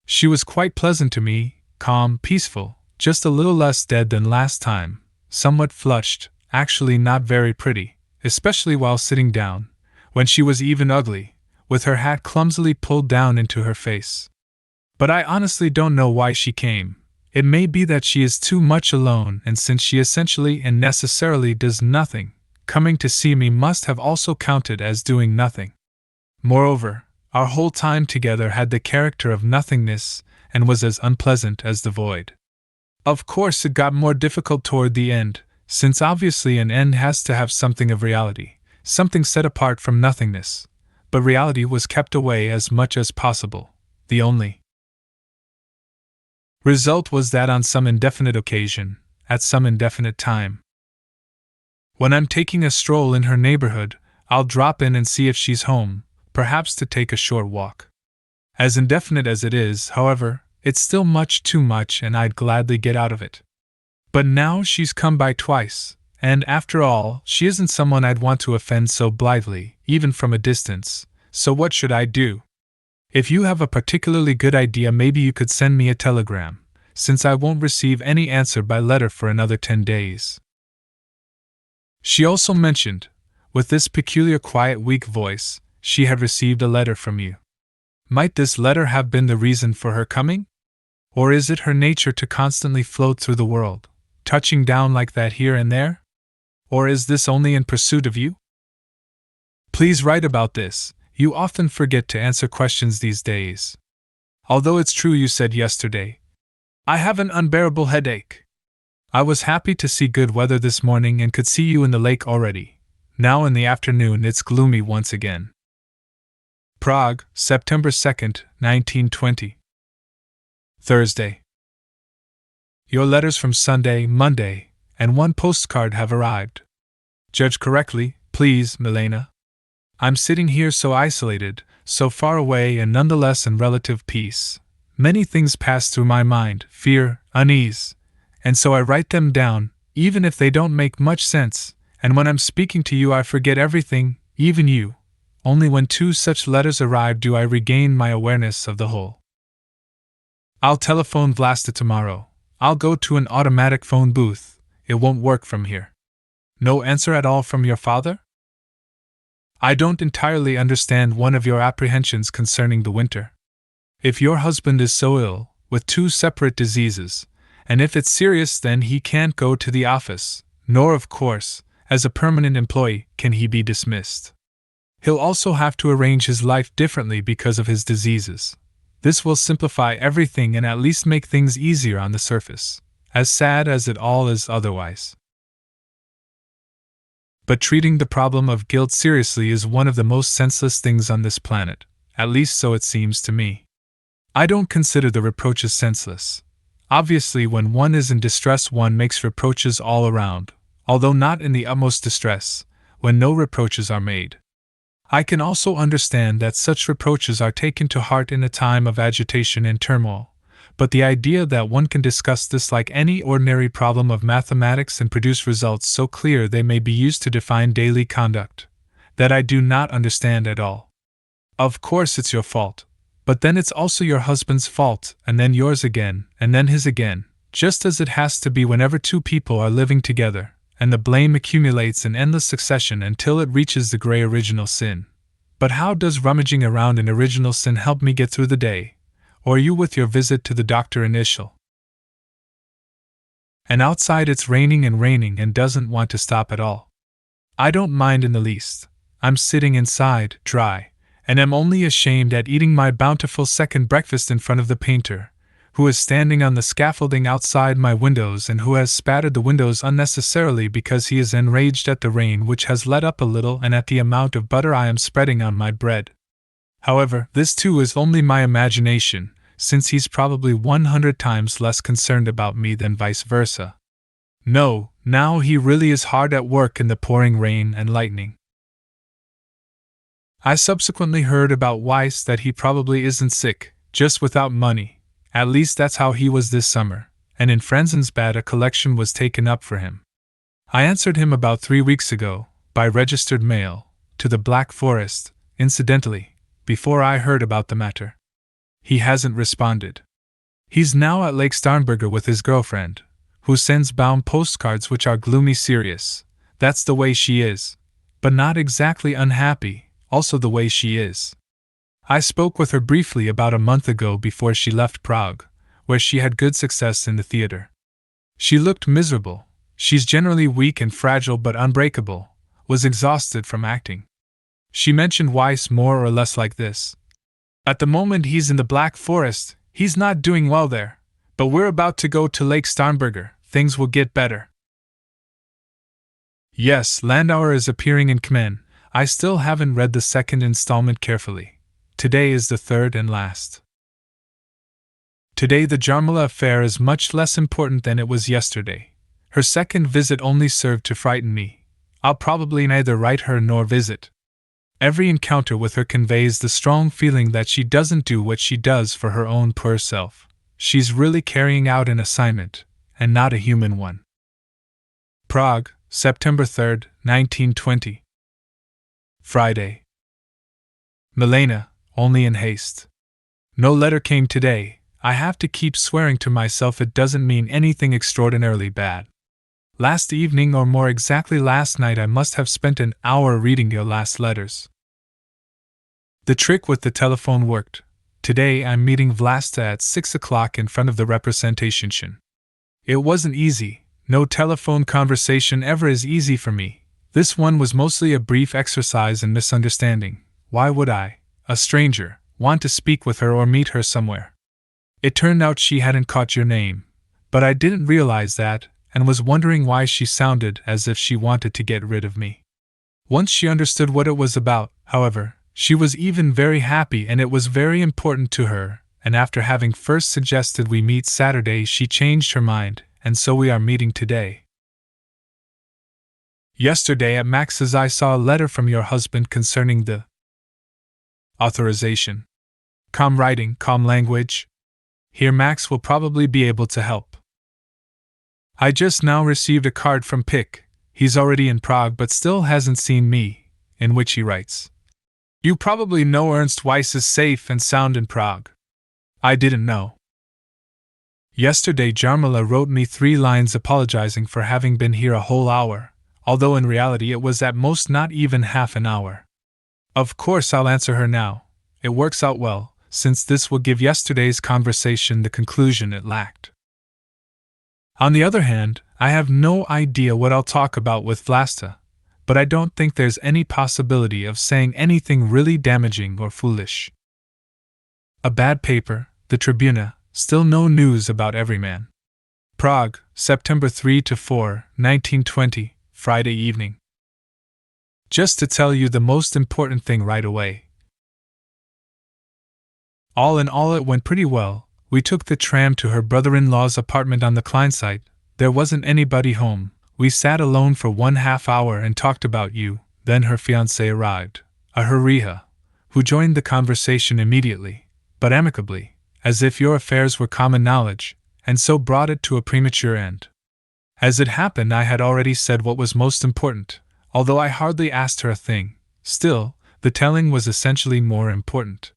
She was quite pleasant to me, calm, peaceful, just a little less dead than last time, somewhat flushed, actually not very pretty, especially while sitting down, when she was even ugly, with her hat clumsily pulled down into her face. But I honestly don't know why she came. It may be that she is too much alone, and since she essentially and necessarily does nothing, coming to see me must have also counted as doing nothing. Moreover, our whole time together had the character of nothingness, and was as unpleasant as the void. Of course it got more difficult toward the end, since obviously an end has to have something of reality, something set apart from nothingness, but reality was kept away as much as possible. The only result was that on some indefinite occasion, at some indefinite time, when I'm taking a stroll in her neighborhood, I'll drop in and see if she's home, perhaps to take a short walk. As indefinite as it is, however, it's still much too much and I'd gladly get out of it. But now she's come by twice, and after all, she isn't someone I'd want to offend so blithely, even from a distance, so what should I do? If you have a particularly good idea, maybe you could send me a telegram, since I won't receive any answer by letter for another 10 days. She also mentioned, with this peculiar quiet weak voice, she had received a letter from you. Might this letter have been the reason for her coming? Or is it her nature to constantly float through the world, touching down like that here and there? Or is this only in pursuit of you? Please write about this. You often forget to answer questions these days. Although it's true you said yesterday, I have an unbearable headache. I was happy to see good weather this morning and could see you in the lake already. Now in the afternoon it's gloomy once again. Prague, September 2nd, 1920. Thursday. Your letters from Sunday, Monday, and one postcard have arrived. Judge correctly, please, Milena. I'm sitting here so isolated, so far away and nonetheless in relative peace. Many things pass through my mind, fear, unease, and so I write them down, even if they don't make much sense, and when I'm speaking to you I forget everything, even you. Only when 2 such letters arrive do I regain my awareness of the whole. I'll telephone Vlasta tomorrow. I'll go to an automatic phone booth. It won't work from here. No answer at all from your father? I don't entirely understand one of your apprehensions concerning the winter. If your husband is so ill, with 2 separate diseases, and if it's serious then he can't go to the office, nor of course, as a permanent employee, can he be dismissed. He'll also have to arrange his life differently because of his diseases. This will simplify everything and at least make things easier on the surface, as sad as it all is otherwise. But treating the problem of guilt seriously is one of the most senseless things on this planet, at least so it seems to me. I don't consider the reproaches senseless. Obviously, when one is in distress, one makes reproaches all around, although not in the utmost distress, when no reproaches are made. I can also understand that such reproaches are taken to heart in a time of agitation and turmoil, but the idea that one can discuss this like any ordinary problem of mathematics and produce results so clear they may be used to define daily conduct, that I do not understand at all. Of course it's your fault, but then it's also your husband's fault, and then yours again, and then his again, just as it has to be whenever 2 people are living together, and the blame accumulates in endless succession until it reaches the gray original sin. But how does rummaging around in original sin help me get through the day, or you with your visit to the doctor initial? And outside it's raining and doesn't want to stop at all. I don't mind in the least. I'm sitting inside, dry, and am only ashamed at eating my bountiful second breakfast in front of the painter, who is standing on the scaffolding outside my windows and who has spattered the windows unnecessarily because he is enraged at the rain which has let up a little and at the amount of butter I am spreading on my bread. However, this too is only my imagination, since he's probably 100 times less concerned about me than vice versa. No, now he really is hard at work in the pouring rain and lightning. I subsequently heard about Weiss that he probably isn't sick, just without money. At least that's how he was this summer, and in Franzensbad a collection was taken up for him. I answered him about 3 weeks ago, by registered mail, to the Black Forest, incidentally, before I heard about the matter. He hasn't responded. He's now at Lake Starnberger with his girlfriend, who sends bound postcards which are gloomy serious. That's the way she is, but not exactly unhappy, also the way she is. I spoke with her briefly about a month ago before she left Prague, where she had good success in the theater. She looked miserable. She's generally weak and fragile but unbreakable, was exhausted from acting. She mentioned Weiss more or less like this. At the moment he's in the Black Forest, he's not doing well there, but we're about to go to Lake Starnberger, things will get better. Yes, Landauer is appearing in Kmen. I still haven't read the 2nd installment carefully. Today is the 3rd and last. Today the Jala Affair is much less important than it was yesterday. Her 2nd visit only served to frighten me. I'll probably neither write her nor visit. Every encounter with her conveys the strong feeling that she doesn't do what she does for her own poor self. She's really carrying out an assignment, and not a human one. Prague, September 3rd, 1920. Friday. Milena, only in haste. No letter came today. I have to keep swearing to myself it doesn't mean anything extraordinarily bad. Last evening, or more exactly last night, I must have spent an hour reading your last letters. The trick with the telephone worked. Today I'm meeting Vlasta at 6 o'clock in front of the representation. It wasn't easy. No telephone conversation ever is easy for me. This one was mostly a brief exercise in misunderstanding. Why would I, a stranger, want to speak with her or meet her somewhere? It turned out she hadn't caught your name. But I didn't realize that, and was wondering why she sounded as if she wanted to get rid of me. Once she understood what it was about, however, she was even very happy and it was very important to her, and after having first suggested we meet Saturday she changed her mind, and so we are meeting today. Yesterday at Max's I saw a letter from your husband concerning the authorization. Calm writing, calm language. Here Max will probably be able to help. I just now received a card from Pick. He's already in Prague but still hasn't seen me, in which he writes, "You probably know Ernst Weiss is safe and sound in Prague." I didn't know. Yesterday Jarmila wrote me 3 lines apologizing for having been here a whole hour, although in reality it was at most not even half an hour. Of course I'll answer her now. It works out well, since this will give yesterday's conversation the conclusion it lacked. On the other hand, I have no idea what I'll talk about with Vlasta, but I don't think there's any possibility of saying anything really damaging or foolish. A bad paper, the Tribuna, still no news about Everyman. Prague, September 3–4, 1920, Friday evening. Just to tell you the most important thing right away. All in all it went pretty well. We took the tram to her brother-in-law's apartment on the Kleinstadt. There wasn't anybody home. We sat alone for 1/2 hour and talked about you. Then her fiancé arrived, a Hariha, who joined the conversation immediately, but amicably, as if your affairs were common knowledge, and so brought it to a premature end. As it happened I had already said what was most important, although I hardly asked her a thing. Still, the telling was essentially more important.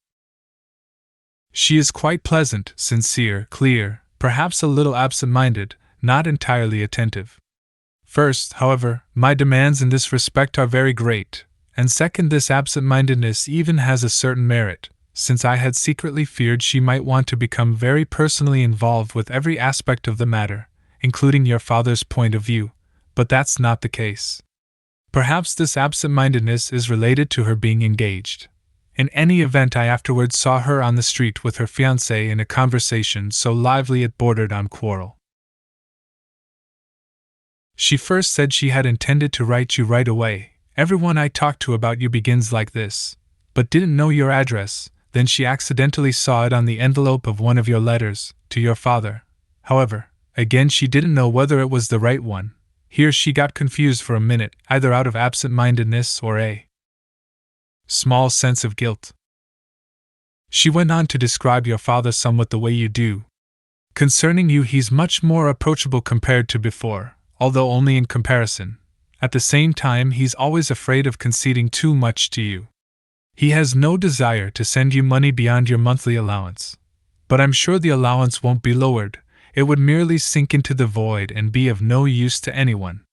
She is quite pleasant, sincere, clear, perhaps a little absent-minded, not entirely attentive. First, however, my demands in this respect are very great, and second, this absent-mindedness even has a certain merit, since I had secretly feared she might want to become very personally involved with every aspect of the matter, including your father's point of view, but that's not the case. Perhaps this absent-mindedness is related to her being engaged. In any event, I afterwards saw her on the street with her fiancé in a conversation so lively it bordered on quarrel. She first said she had intended to write you right away. Everyone I talked to about you begins like this, but didn't know your address. Then she accidentally saw it on the envelope of one of your letters, to your father. However, again she didn't know whether it was the right one. Here she got confused for a minute, either out of absent-mindedness or a small sense of guilt. She went on to describe your father somewhat the way you do. Concerning you, he's much more approachable compared to before, although only in comparison. At the same time, he's always afraid of conceding too much to you. He has no desire to send you money beyond your monthly allowance. But I'm sure the allowance won't be lowered. It would merely sink into the void and be of no use to anyone.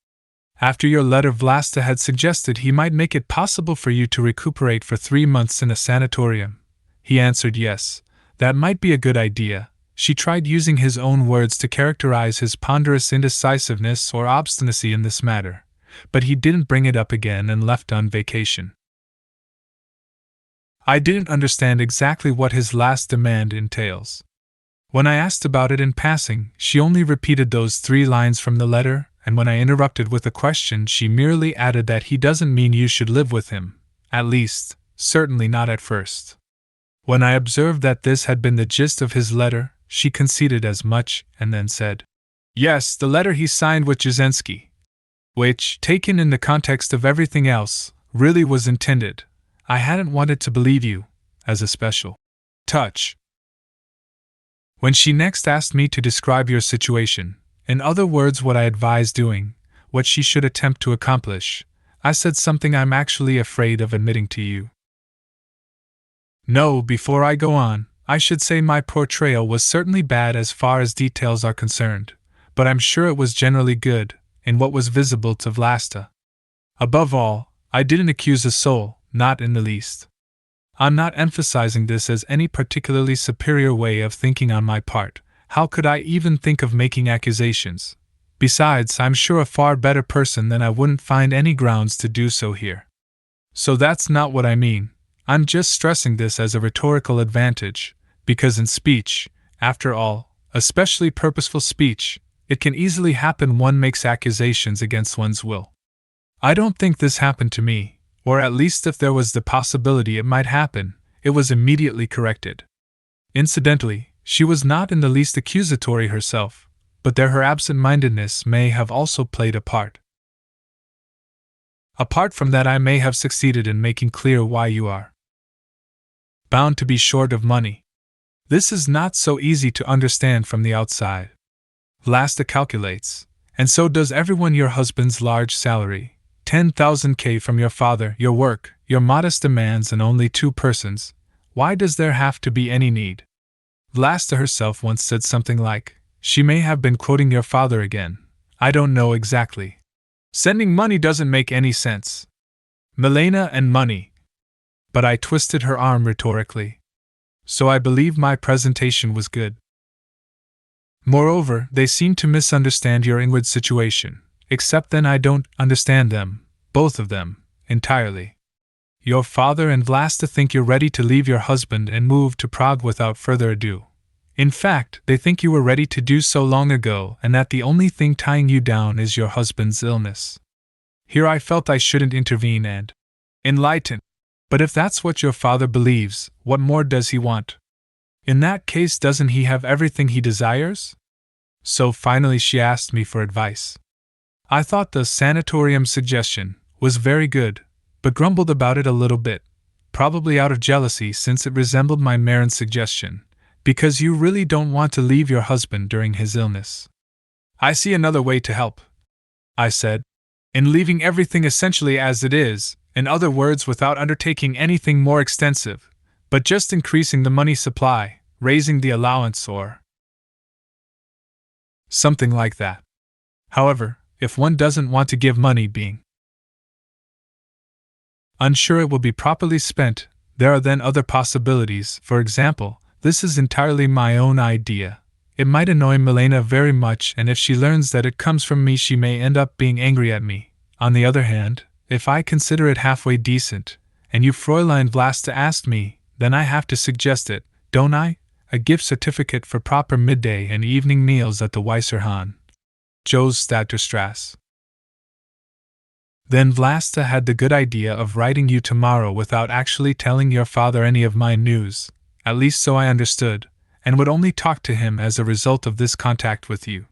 After your letter, Vlasta had suggested he might make it possible for you to recuperate for 3 months in a sanatorium. He answered yes, that might be a good idea. She tried using his own words to characterize his ponderous indecisiveness or obstinacy in this matter, but he didn't bring it up again and left on vacation. I didn't understand exactly what his last demand entails. When I asked about it in passing, she only repeated those 3 lines from the letter, and when I interrupted with a question she merely added that he doesn't mean you should live with him, at least, certainly not at first. When I observed that this had been the gist of his letter, she conceded as much and then said, "Yes, the letter he signed with Jesenská, which, taken in the context of everything else, really was intended. I hadn't wanted to believe you, as a special touch." When she next asked me to describe your situation, in other words what I advise doing, what she should attempt to accomplish, I said something I'm actually afraid of admitting to you. No, before I go on, I should say my portrayal was certainly bad as far as details are concerned, but I'm sure it was generally good, in what was visible to Vlasta. Above all, I didn't accuse a soul, not in the least. I'm not emphasizing this as any particularly superior way of thinking on my part. How could I even think of making accusations? Besides, I'm sure a far better person than I wouldn't find any grounds to do so here. So that's not what I mean. I'm just stressing this as a rhetorical advantage, because in speech, after all, especially purposeful speech, it can easily happen one makes accusations against one's will. I don't think this happened to me, or at least if there was the possibility it might happen, it was immediately corrected. Incidentally, she was not in the least accusatory herself, but there her absent-mindedness may have also played a part. Apart from that, I may have succeeded in making clear why you are bound to be short of money. This is not so easy to understand from the outside. Vlasta calculates, and so does everyone, your husband's large salary, 10,000 from your father, your work, your modest demands, and only 2 persons. Why does there have to be any need? Vlasta herself once said something like, she may have been quoting your father again. I don't know exactly. Sending money doesn't make any sense. Milena and money. But I twisted her arm rhetorically. So I believe my presentation was good. Moreover, they seem to misunderstand your inward situation, except then I don't understand them, both of them, entirely. Your father and Vlasta think you're ready to leave your husband and move to Prague without further ado. In fact, they think you were ready to do so long ago and that the only thing tying you down is your husband's illness. Here I felt I shouldn't intervene and enlighten. But if that's what your father believes, what more does he want? In that case, doesn't he have everything he desires? So finally she asked me for advice. I thought the sanatorium suggestion was very good, but grumbled about it a little bit, probably out of jealousy since it resembled my Meran suggestion, because you really don't want to leave your husband during his illness. I see another way to help, I said, in leaving everything essentially as it is, in other words, without undertaking anything more extensive, but just increasing the money supply, raising the allowance or something like that. However, if one doesn't want to give money, being unsure it will be properly spent, there are then other possibilities. For example, this is entirely my own idea. It might annoy Milena very much, and if she learns that it comes from me, she may end up being angry at me. On the other hand, if I consider it halfway decent, and you Fräulein Vlasta asked me, then I have to suggest it, don't I? A gift certificate for proper midday and evening meals at the Weisserhahn, Joe's Stadterstrasse. Then Vlasta had the good idea of writing you tomorrow without actually telling your father any of my news, at least so I understood, and would only talk to him as a result of this contact with you.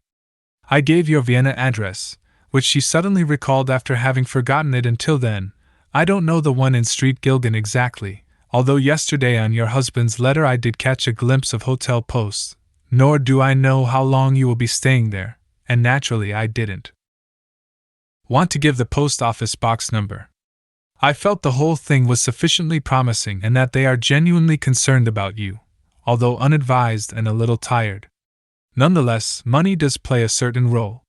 I gave your Vienna address, which she suddenly recalled after having forgotten it until then. I don't know the one in Street Gilgan exactly, although yesterday on your husband's letter I did catch a glimpse of hotel posts, nor do I know how long you will be staying there, and naturally I didn't want to give the post office box number. I felt the whole thing was sufficiently promising and that they are genuinely concerned about you, although unadvised and a little tired. Nonetheless, money does play a certain role.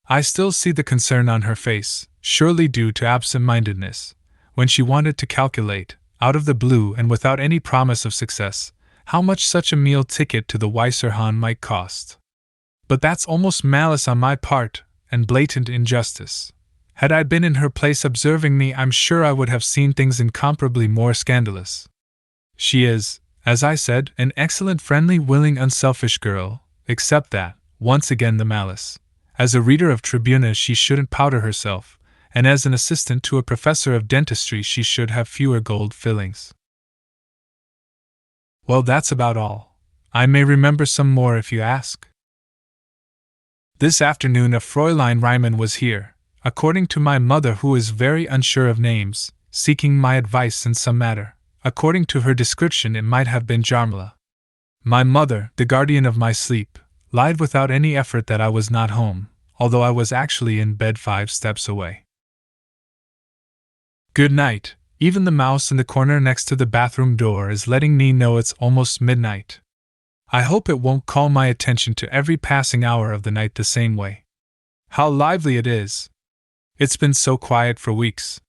I still see the concern on her face, surely due to absent-mindedness, when she wanted to calculate, out of the blue and without any promise of success, how much such a meal ticket to the Weisserhahn might cost. But that's almost malice on my part, and blatant injustice. Had I been in her place observing me, I'm sure I would have seen things incomparably more scandalous. She is, as I said, an excellent, friendly, willing, unselfish girl, except that, once again the malice. As a reader of Tribuna she shouldn't powder herself, and as an assistant to a professor of dentistry she should have fewer gold fillings. Well, that's about all. I may remember some more if you ask. This afternoon a Fräulein Riemann was here, according to my mother, who is very unsure of names, seeking my advice in some matter. According to her description it might have been Jarmila. My mother, the guardian of my sleep, lied without any effort that I was not home, although I was actually in bed 5 steps away. Good night. Even the mouse in the corner next to the bathroom door is letting me know it's almost midnight. I hope it won't call my attention to every passing hour of the night the same way. How lively it is! It's been so quiet for weeks.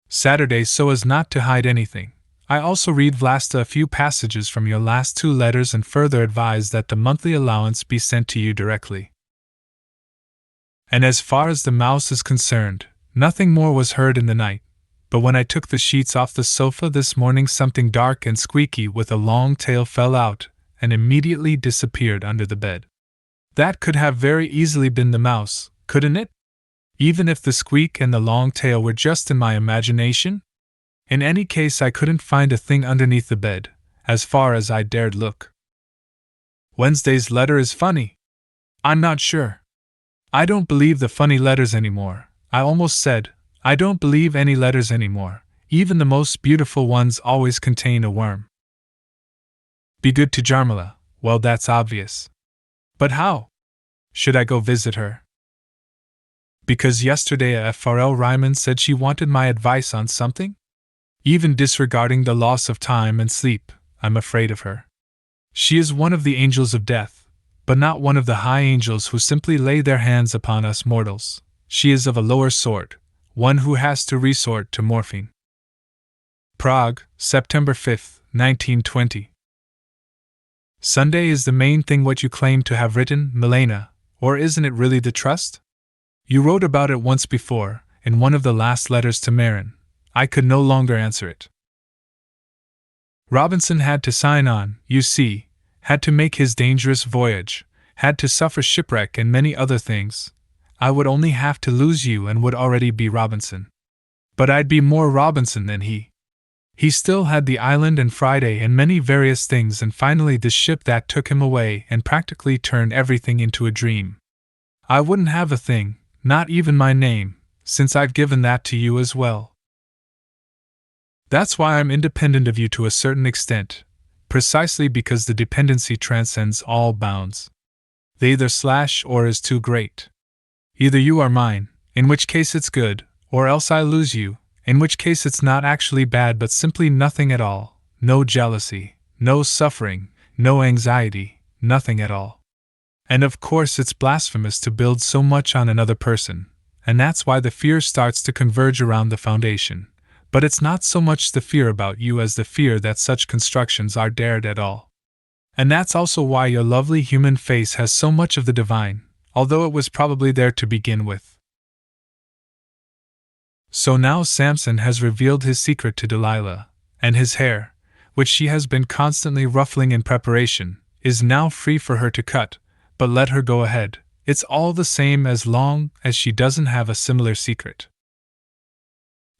Saturday, so as not to hide anything, I also read Vlasta a few passages from your last 2 letters and further advise that the monthly allowance be sent to you directly. And as far as the mouse is concerned, nothing more was heard in the night, but when I took the sheets off the sofa this morning something dark and squeaky with a long tail fell out and immediately disappeared under the bed. That could have very easily been the mouse, couldn't it? Even if the squeak and the long tail were just in my imagination? In any case, I couldn't find a thing underneath the bed, as far as I dared look. Wednesday's letter is funny. I'm not sure. I don't believe the funny letters anymore. I almost said, I don't believe any letters anymore. Even the most beautiful ones always contain a worm. Be good to Jarmila. Well, that's obvious. But how? Should I go visit her? Because yesterday a FRL Ryman said she wanted my advice on something? Even disregarding the loss of time and sleep, I'm afraid of her. She is one of the angels of death, but not one of the high angels who simply lay their hands upon us mortals. She is of a lower sort, one who has to resort to morphine. Prague, September 5, 1920. Sunday is the main thing what you claim to have written, Milena, or isn't it really the trust? You wrote about it once before, in one of the last letters to Meran. I could no longer answer it. Robinson had to sign on, you see, had to make his dangerous voyage, had to suffer shipwreck and many other things. I would only have to lose you and would already be Robinson. But I'd be more Robinson than he. He still had the island and Friday and many various things, and finally the ship that took him away and practically turned everything into a dream. I wouldn't have a thing, not even my name, since I've given that to you as well. That's why I'm independent of you to a certain extent, precisely because the dependency transcends all bounds. They either slash or is too great. Either you are mine, in which case it's good, or else I lose you, in which case it's not actually bad but simply nothing at all, no jealousy, no suffering, no anxiety, nothing at all. And of course it's blasphemous to build so much on another person, and that's why the fear starts to converge around the foundation. But it's not so much the fear about you as the fear that such constructions are dared at all. And that's also why your lovely human face has so much of the divine, although it was probably there to begin with. So now Samson has revealed his secret to Delilah, and his hair, which she has been constantly ruffling in preparation, is now free for her to cut, but let her go ahead, it's all the same as long as she doesn't have a similar secret.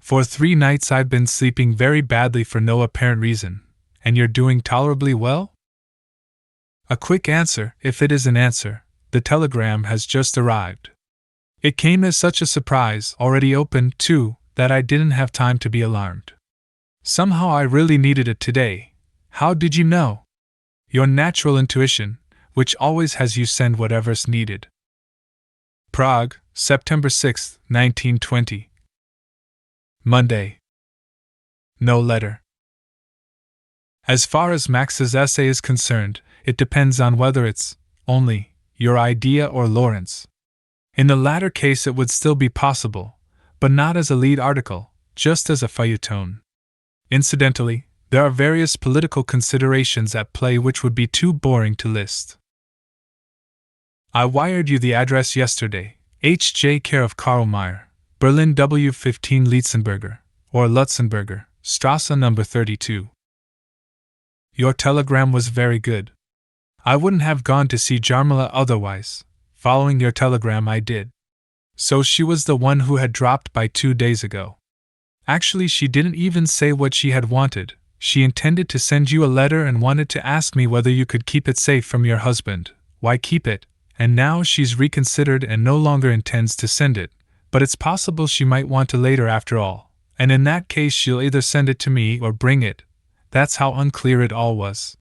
For 3 nights I've been sleeping very badly for no apparent reason, and you're doing tolerably well? A quick answer, if it is an answer, the telegram has just arrived. It came as such a surprise, already opened, too, that I didn't have time to be alarmed. Somehow I really needed it today. How did you know? Your natural intuition, which always has you send whatever's needed. Prague, September 6, 1920. Monday. No letter. As far as Max's essay is concerned, it depends on whether it's only your idea or Lawrence. In the latter case it would still be possible, but not as a lead article, just as a feuilleton. Incidentally, there are various political considerations at play which would be too boring to list. I wired you the address yesterday, H.J. care of Karl Meyer, Berlin W15 Lietzenberger, or Lutzenberger, Strasse number 32. Your telegram was very good. I wouldn't have gone to see Jarmila otherwise. Following your telegram I did. So she was the one who had dropped by 2 days ago. Actually she didn't even say what she had wanted. She intended to send you a letter and wanted to ask me whether you could keep it safe from your husband. Why keep it? And now she's reconsidered and no longer intends to send it. But it's possible she might want to later after all, and in that case she'll either send it to me or bring it. That's how unclear it all was.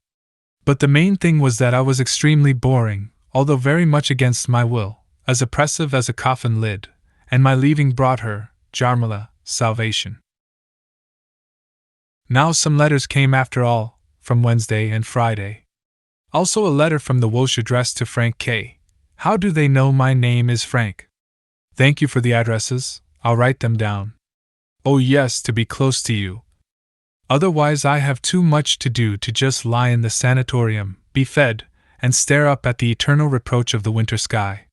But the main thing was that I was extremely boring, although very much against my will, as oppressive as a coffin lid, and my leaving brought her, Jarmila, salvation. Now some letters came after all, from Wednesday and Friday. Also a letter from the Welsh addressed to Frank K. How do they know my name is Frank? Thank you for the addresses, I'll write them down. Oh yes, to be close to you. Otherwise, I have too much to do to just lie in the sanatorium, be fed, and stare up at the eternal reproach of the winter sky.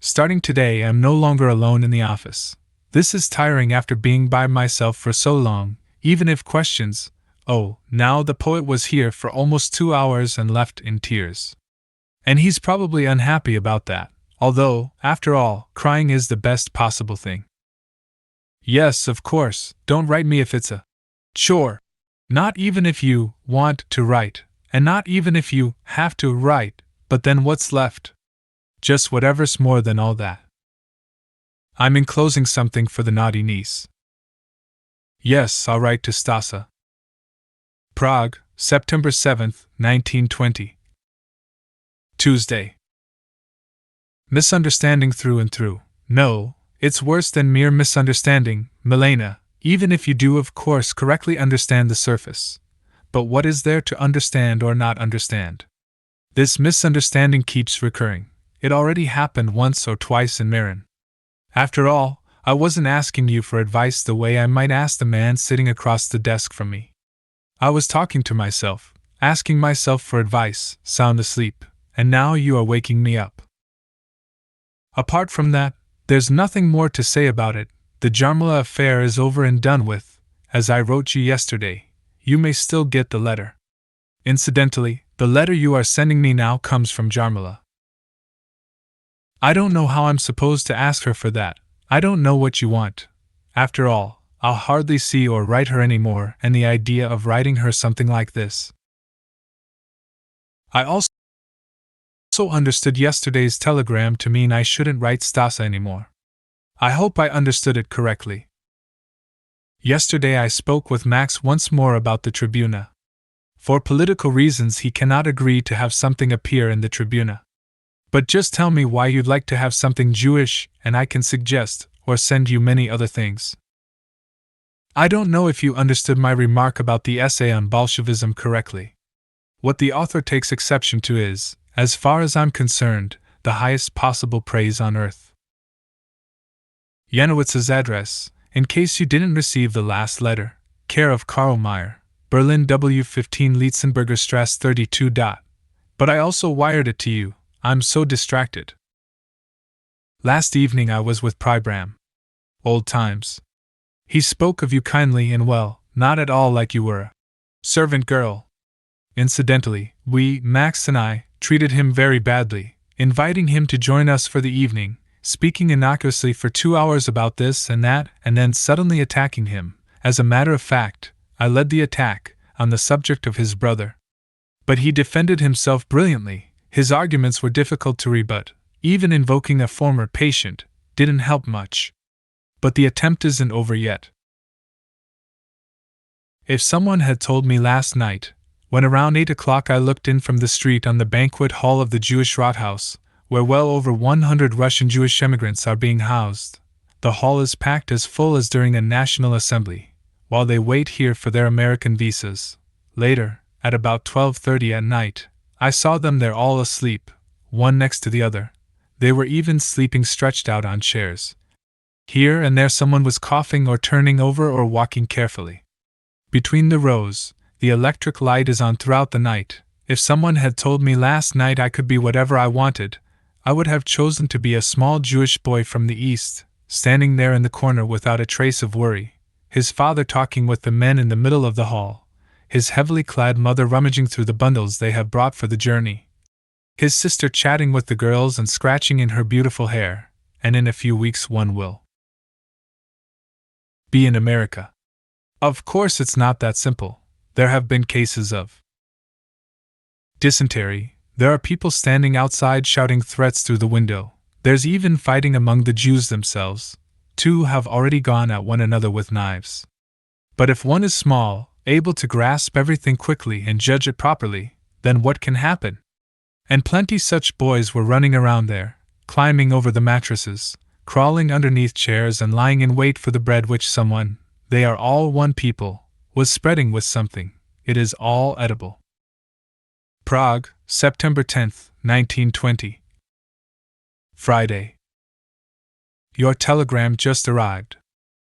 Starting today, I am no longer alone in the office. This is tiring after being by myself for so long, even if questions. Oh, now the poet was here for almost 2 hours and left in tears. And he's probably unhappy about that, although, after all, crying is the best possible thing. Yes, of course, don't write me if it's a chore. Not even if you want to write, and not even if you have to write, but then what's left? Just whatever's more than all that. I'm enclosing something for the naughty niece. Yes, I'll write to Stasa. Prague, September 7th, 1920. Tuesday. Misunderstanding through and through. No, it's worse than mere misunderstanding, Milena, even if you do of course correctly understand the surface. But what is there to understand or not understand? This misunderstanding keeps recurring. It already happened once or twice in Meran. After all, I wasn't asking you for advice the way I might ask the man sitting across the desk from me. I was talking to myself, asking myself for advice, sound asleep, and now you are waking me up. Apart from that, there's nothing more to say about it. The Jala Affair is over and done with. As I wrote you yesterday, you may still get the letter. Incidentally, the letter you are sending me now comes from Jala. I don't know how I'm supposed to ask her for that. I don't know what you want. After all, I'll hardly see or write her anymore, and the idea of writing her something like this. I also understood yesterday's telegram to mean I shouldn't write Stasa anymore. I hope I understood it correctly. Yesterday I spoke with Max once more about the Tribuna. For political reasons he cannot agree to have something appear in the Tribuna. But just tell me why you'd like to have something Jewish, and I can suggest, or send you many other things. I don't know if you understood my remark about the essay on Bolshevism correctly. What the author takes exception to is, as far as I'm concerned, the highest possible praise on earth. Janowitz's address, in case you didn't receive the last letter, care of Karl Meyer, Berlin W15 Lietzenberger Strasse 32. But I also wired it to you. I'm so distracted. Last evening I was with Pribram. Old times. He spoke of you kindly and well, not at all like you were a servant girl. Incidentally, we, Max and I, treated him very badly, inviting him to join us for the evening, speaking innocuously for 2 hours about this and that, and then suddenly attacking him. As a matter of fact, I led the attack, on the subject of his brother. But he defended himself brilliantly. His arguments were difficult to rebut. Even invoking a former patient didn't help much. But the attempt isn't over yet. If someone had told me last night, when around 8 o'clock I looked in from the street on the banquet hall of the Jewish Rathaus, where well over 100 Russian Jewish immigrants are being housed, the hall is packed as full as during a national assembly, while they wait here for their American visas. Later, at about 12:30 at night, I saw them there all asleep, one next to the other. They were even sleeping stretched out on chairs. Here and there someone was coughing or turning over or walking carefully. Between the rows, the electric light is on throughout the night. If someone had told me last night I could be whatever I wanted, I would have chosen to be a small Jewish boy from the East, standing there in the corner without a trace of worry, his father talking with the men in the middle of the hall, his heavily clad mother rummaging through the bundles they have brought for the journey, his sister chatting with the girls and scratching in her beautiful hair, and in a few weeks one will be in America. Of course it's not that simple. There have been cases of dysentery. There are people standing outside shouting threats through the window. There's even fighting among the Jews themselves. 2 have already gone at one another with knives. But if one is small, able to grasp everything quickly and judge it properly, then what can happen? And plenty such boys were running around there, climbing over the mattresses, crawling underneath chairs and lying in wait for the bread which someone, they are all one people, was spreading with something. It is all edible. Prague, September 10th, 1920. Friday. Your telegram just arrived.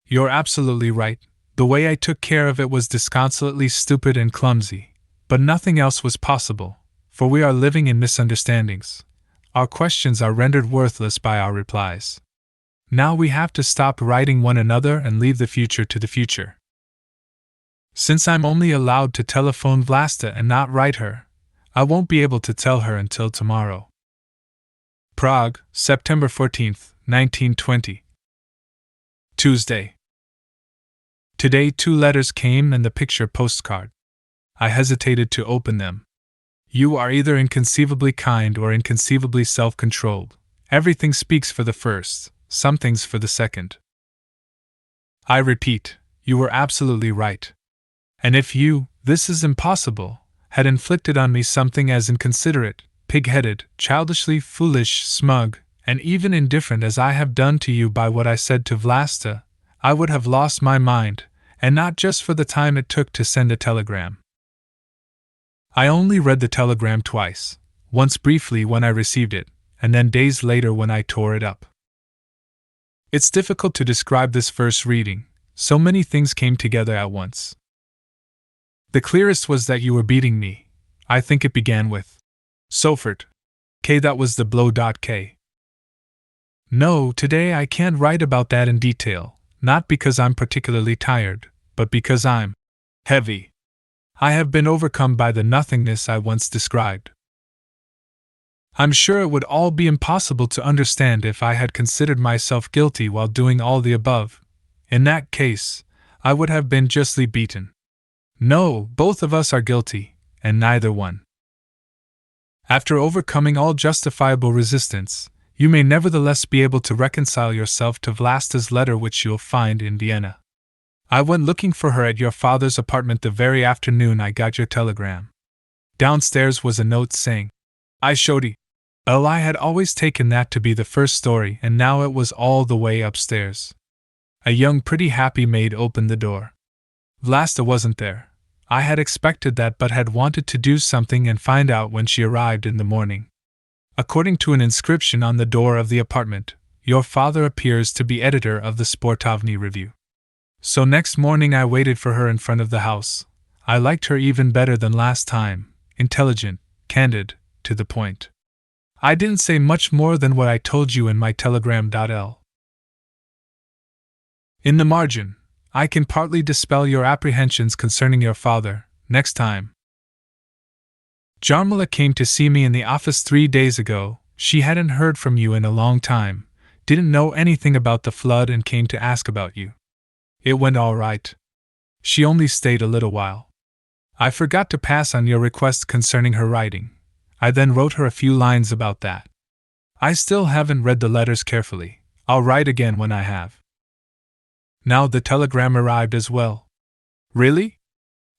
You're absolutely right. The way I took care of it was disconsolately stupid and clumsy, but nothing else was possible, for we are living in misunderstandings. Our questions are rendered worthless by our replies. Now we have to stop writing one another and leave the future to the future. Since I'm only allowed to telephone Vlasta and not write her, I won't be able to tell her until tomorrow. Prague, September 14th, 1920. Tuesday. Today 2 letters came and the picture postcard. I hesitated to open them. You are either inconceivably kind or inconceivably self-controlled. Everything speaks for the first, some things for the second. I repeat, you were absolutely right. And if you, this is impossible, had inflicted on me something as inconsiderate, pig-headed, childishly foolish, smug, and even indifferent as I have done to you by what I said to Vlasta, I would have lost my mind, and not just for the time it took to send a telegram. I only read the telegram twice, once briefly when I received it, and then days later when I tore it up. It's difficult to describe this first reading, so many things came together at once. The clearest was that you were beating me. I think it began with Sofort. K, that was the blow. K. No, today I can't write about that in detail, not because I'm particularly tired, but because I'm heavy. I have been overcome by the nothingness I once described. I'm sure it would all be impossible to understand if I had considered myself guilty while doing all the above. In that case, I would have been justly beaten. No, both of us are guilty, and neither one. After overcoming all justifiable resistance, you may nevertheless be able to reconcile yourself to Vlasta's letter, which you'll find in Vienna. I went looking for her at your father's apartment the very afternoon I got your telegram. Downstairs was a note saying, I showed you. I had always taken that to be the first story, and now it was all the way upstairs. A young pretty happy maid opened the door. Vlasta wasn't there. I had expected that but had wanted to do something and find out when she arrived in the morning. According to an inscription on the door of the apartment, your father appears to be editor of the Sportovny Review. So next morning I waited for her in front of the house. I liked her even better than last time, intelligent, candid, to the point. I didn't say much more than what I told you in my telegram.l. In the margin, I can partly dispel your apprehensions concerning your father, next time. Jarmila came to see me in the office 3 days ago. She hadn't heard from you in a long time, didn't know anything about the flood and came to ask about you. It went all right. She only stayed a little while. I forgot to pass on your request concerning her writing. I then wrote her a few lines about that. I still haven't read the letters carefully. I'll write again when I have. Now the telegram arrived as well. Really?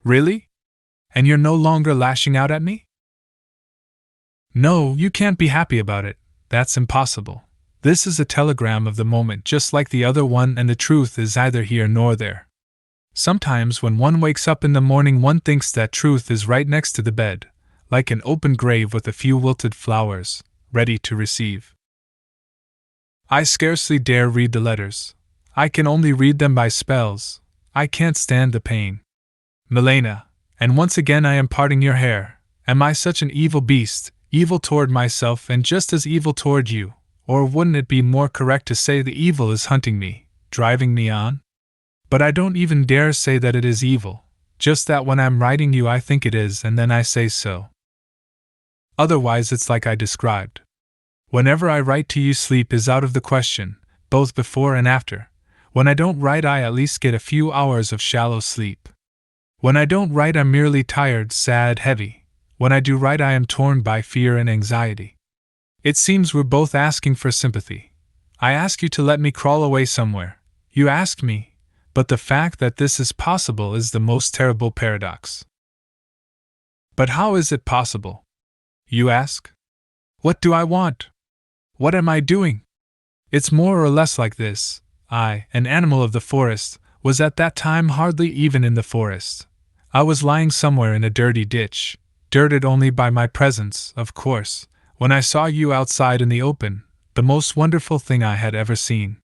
Really? And you're no longer lashing out at me? No, you can't be happy about it. That's impossible. This is a telegram of the moment just like the other one, and the truth is either here nor there. Sometimes when one wakes up in the morning one thinks that truth is right next to the bed, like an open grave with a few wilted flowers, ready to receive. I scarcely dare read the letters. I can only read them by spells. I can't stand the pain. Milena, and once again I am parting your hair. Am I such an evil beast, evil toward myself and just as evil toward you? Or wouldn't it be more correct to say the evil is hunting me, driving me on? But I don't even dare say that it is evil, just that when I'm writing you I think it is and then I say so. Otherwise it's like I described. Whenever I write to you sleep is out of the question, both before and after. When I don't write I at least get a few hours of shallow sleep. When I don't write I'm merely tired, sad, heavy. When I do write I am torn by fear and anxiety. It seems we're both asking for sympathy. I ask you to let me crawl away somewhere. You ask me, but the fact that this is possible is the most terrible paradox. But how is it possible? You ask? What do I want? What am I doing? It's more or less like this. I, an animal of the forest, was at that time hardly even in the forest. I was lying somewhere in a dirty ditch, dirted only by my presence, of course, when I saw you outside in the open, the most wonderful thing I had ever seen.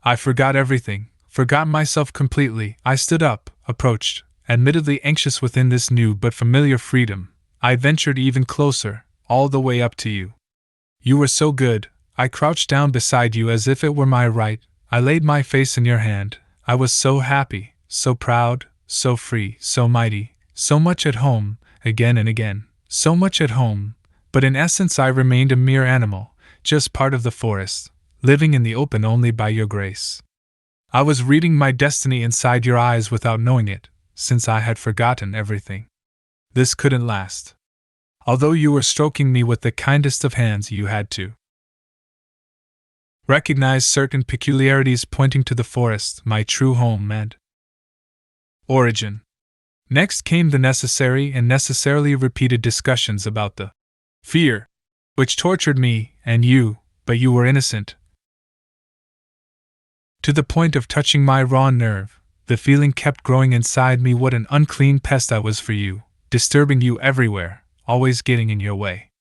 I forgot everything, forgot myself completely. I stood up, approached, admittedly anxious within this new but familiar freedom. I ventured even closer, all the way up to you. You were so good. I crouched down beside you as if it were my right. I laid my face in your hand. I was so happy, so proud, so free, so mighty, so much at home, again and again, so much at home, but in essence I remained a mere animal, just part of the forest, living in the open only by your grace. I was reading my destiny inside your eyes without knowing it, since I had forgotten everything. This couldn't last. Although you were stroking me with the kindest of hands, you had to recognize certain peculiarities pointing to the forest, my true home and origin. Next came the necessary and necessarily repeated discussions about the fear, which tortured me and you, but you were innocent. To the point of touching my raw nerve, the feeling kept growing inside me what an unclean pest I was for you, disturbing you everywhere, always getting in your way.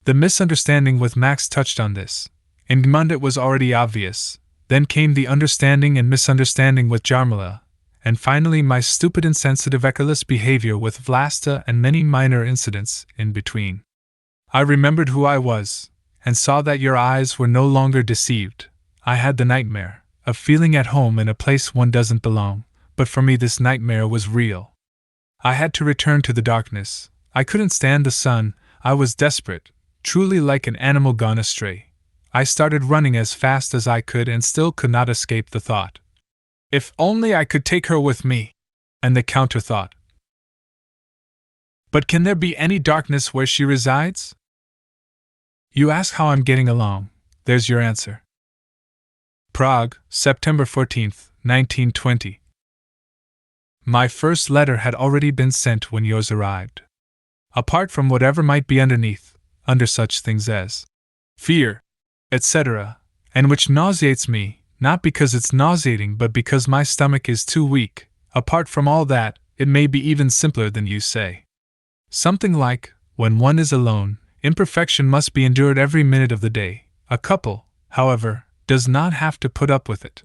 The misunderstanding with Max touched on this. In Gmund it was already obvious, then came the understanding and misunderstanding with Jarmila, and finally my stupid insensitive echoless behavior with Vlasta and many minor incidents in between. I remembered who I was, and saw that your eyes were no longer deceived. I had the nightmare of feeling at home in a place one doesn't belong, but for me this nightmare was real. I had to return to the darkness. I couldn't stand the sun. I was desperate, truly like an animal gone astray. I started running as fast as I could and still could not escape the thought. If only I could take her with me! And the counter thought. But can there be any darkness where she resides? You ask how I'm getting along. There's your answer. Prague, September 14th, 1920. My first letter had already been sent when yours arrived. Apart from whatever might be underneath, under such things as fear, etc., and which nauseates me, not because it's nauseating but because my stomach is too weak, apart from all that, it may be even simpler than you say. Something like, when one is alone, imperfection must be endured every minute of the day. A couple, however, does not have to put up with it.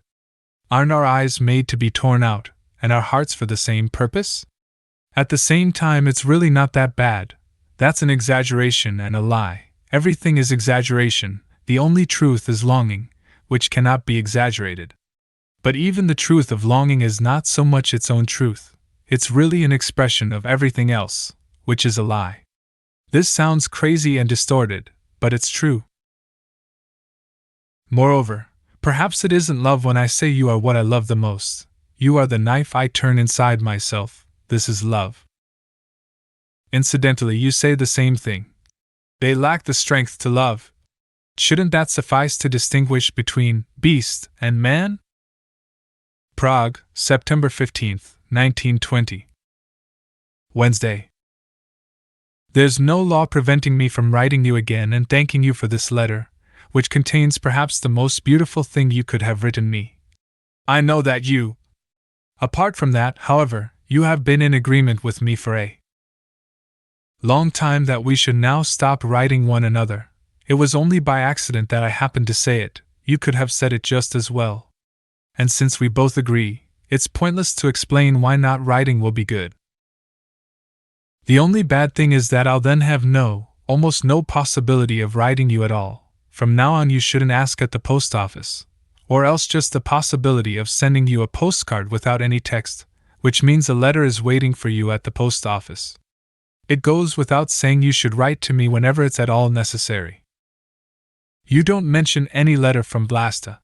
Aren't our eyes made to be torn out, and our hearts for the same purpose? At the same time, it's really not that bad. That's an exaggeration and a lie. Everything is exaggeration. The only truth is longing, which cannot be exaggerated. But even the truth of longing is not so much its own truth. It's really an expression of everything else, which is a lie. This sounds crazy and distorted, but it's true. Moreover, perhaps it isn't love when I say you are what I love the most. You are the knife I turn inside myself. This is love. Incidentally, you say the same thing. They lack the strength to love. Shouldn't that suffice to distinguish between beast and man? Prague, September 15th, 1920. Wednesday. There's no law preventing me from writing you again and thanking you for this letter, which contains perhaps the most beautiful thing you could have written me. I know that you. Apart from that, however, you have been in agreement with me for a long time that we should now stop writing one another. It was only by accident that I happened to say it. You could have said it just as well. And since we both agree, it's pointless to explain why not writing will be good. The only bad thing is that I'll then have almost no possibility of writing you at all. From now on you shouldn't ask at the post office, or else just the possibility of sending you a postcard without any text, which means a letter is waiting for you at the post office. It goes without saying you should write to me whenever it's at all necessary. You don't mention any letter from Vlasta,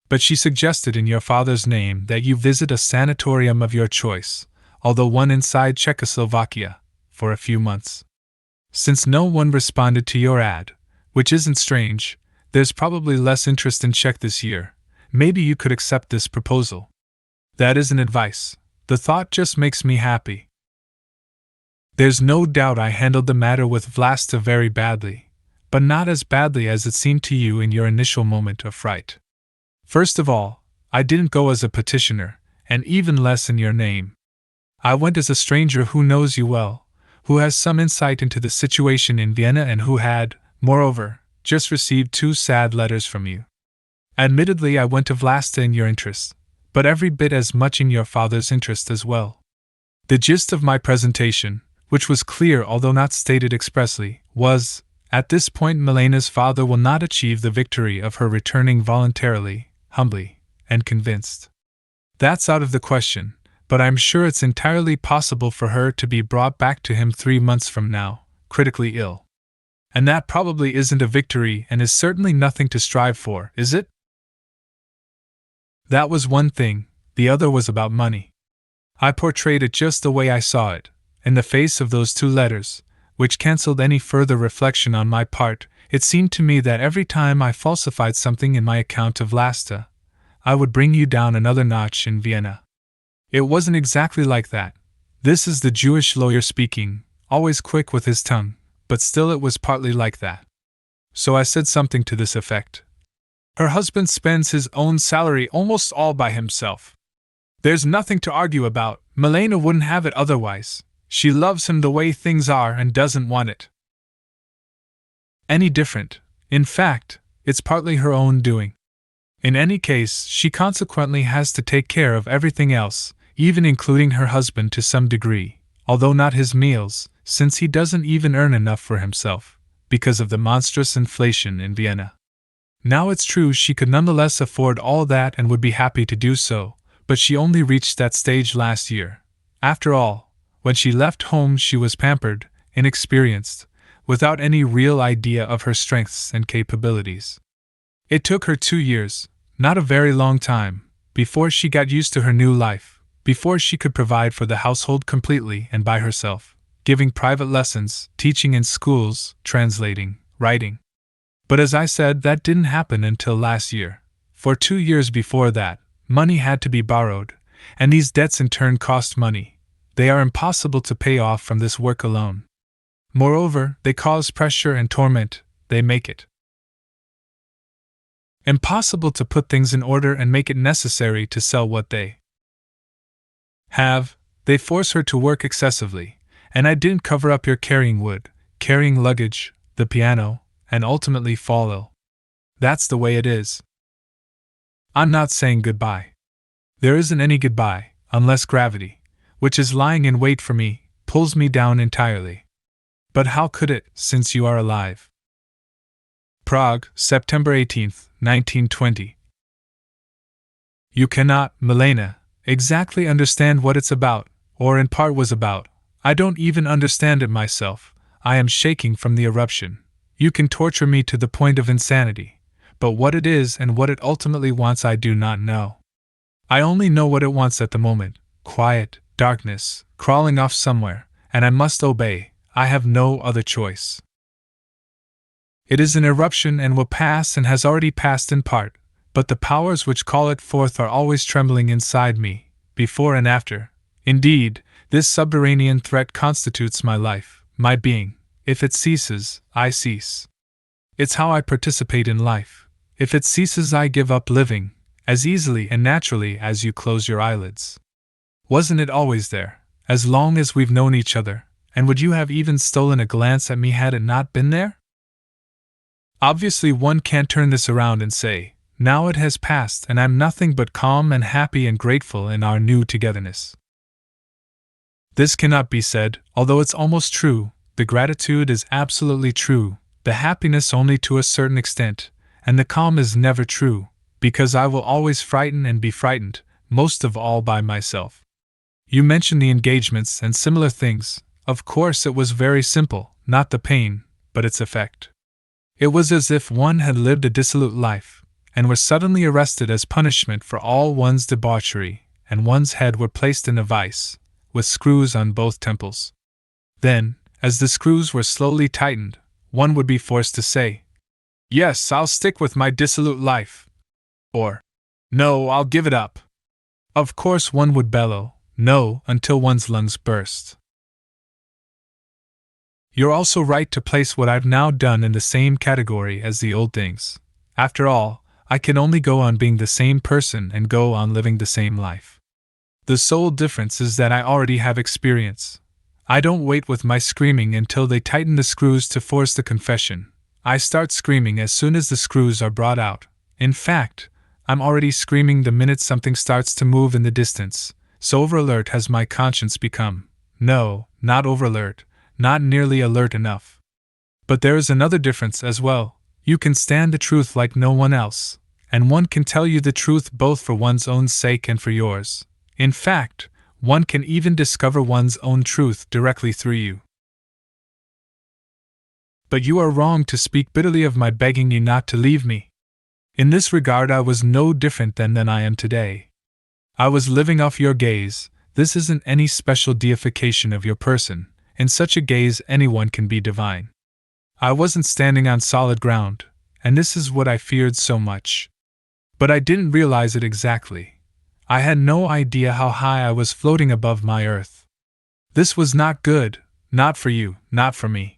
but she suggested in your father's name that you visit a sanatorium of your choice, although one inside Czechoslovakia, for a few months. Since no one responded to your ad, which isn't strange, there's probably less interest in Czech this year. Maybe you could accept this proposal. That isn't advice. The thought just makes me happy. There's no doubt I handled the matter with Vlasta very badly, but not as badly as it seemed to you in your initial moment of fright. First of all, I didn't go as a petitioner, and even less in your name. I went as a stranger who knows you well, who has some insight into the situation in Vienna and who had, moreover, just received 2 sad letters from you. Admittedly, I went to Vlasta in your interest, but every bit as much in your father's interest as well. The gist of my presentation, which was clear although not stated expressly, was, at this point Milena's father will not achieve the victory of her returning voluntarily, humbly, and convinced. That's out of the question, but I'm sure it's entirely possible for her to be brought back to him 3 months from now, critically ill. And that probably isn't a victory and is certainly nothing to strive for, is it? That was one thing, the other was about money. I portrayed it just the way I saw it, in the face of those 2 letters, which cancelled any further reflection on my part. It seemed to me that every time I falsified something in my account of Lasta, I would bring you down another notch in Vienna. It wasn't exactly like that. This is the Jewish lawyer speaking, always quick with his tongue, but still it was partly like that. So I said something to this effect. Her husband spends his own salary almost all by himself. There's nothing to argue about. Milena wouldn't have it otherwise. She loves him the way things are and doesn't want it any different. In fact, it's partly her own doing. In any case, she consequently has to take care of everything else, even including her husband to some degree, although not his meals, since he doesn't even earn enough for himself, because of the monstrous inflation in Vienna. Now it's true she could nonetheless afford all that and would be happy to do so, but she only reached that stage last year. After all, when she left home she was pampered, inexperienced, without any real idea of her strengths and capabilities. It took her 2 years, not a very long time, before she got used to her new life, before she could provide for the household completely and by herself, giving private lessons, teaching in schools, translating, writing. But as I said, that didn't happen until last year. For 2 years before that, money had to be borrowed, and these debts in turn cost money. They are impossible to pay off from this work alone. Moreover, they cause pressure and torment. They make it impossible to put things in order and make it necessary to sell what they have. They force her to work excessively, and I didn't cover up your carrying wood, carrying luggage, the piano, and ultimately fall ill. That's the way it is. I'm not saying goodbye. There isn't any goodbye, unless gravity, which is lying in wait for me, pulls me down entirely. But how could it, since you are alive? Prague, September 18, 1920. You cannot, Milena, exactly understand what it's about, or in part was about. I don't even understand it myself. I am shaking from the eruption. You can torture me to the point of insanity, but what it is and what it ultimately wants I do not know. I only know what it wants at the moment: quiet, darkness, crawling off somewhere, and I must obey. I have no other choice. It is an eruption and will pass and has already passed in part, but the powers which call it forth are always trembling inside me, before and after. Indeed, this subterranean threat constitutes my life, my being. If it ceases, I cease. It's how I participate in life. If it ceases, I give up living, as easily and naturally as you close your eyelids. Wasn't it always there, as long as we've known each other, and would you have even stolen a glance at me had it not been there? Obviously one can't turn this around and say, now it has passed and I'm nothing but calm and happy and grateful in our new togetherness. This cannot be said, although it's almost true. The gratitude is absolutely true, the happiness only to a certain extent, and the calm is never true, because I will always frighten and be frightened, most of all by myself. You mentioned the engagements and similar things. Of course it was very simple, not the pain, but its effect. It was as if one had lived a dissolute life, and were suddenly arrested as punishment for all one's debauchery, and one's head were placed in a vice, with screws on both temples. Then, as the screws were slowly tightened, one would be forced to say, "Yes, I'll stick with my dissolute life," or, "No, I'll give it up." Of course one would bellow, "No," until one's lungs burst. You're also right to place what I've now done in the same category as the old things. After all, I can only go on being the same person and go on living the same life. The sole difference is that I already have experience. I don't wait with my screaming until they tighten the screws to force the confession. I start screaming as soon as the screws are brought out. In fact, I'm already screaming the minute something starts to move in the distance. So over-alert has my conscience become. No, not over-alert, not nearly alert enough. But there is another difference as well. You can stand the truth like no one else, and one can tell you the truth both for one's own sake and for yours. In fact, one can even discover one's own truth directly through you. But you are wrong to speak bitterly of my begging you not to leave me. In this regard I was no different than I am today. I was living off your gaze. This isn't any special deification of your person. In such a gaze anyone can be divine. I wasn't standing on solid ground, and this is what I feared so much. But I didn't realize it exactly. I had no idea how high I was floating above my earth. This was not good, not for you, not for me.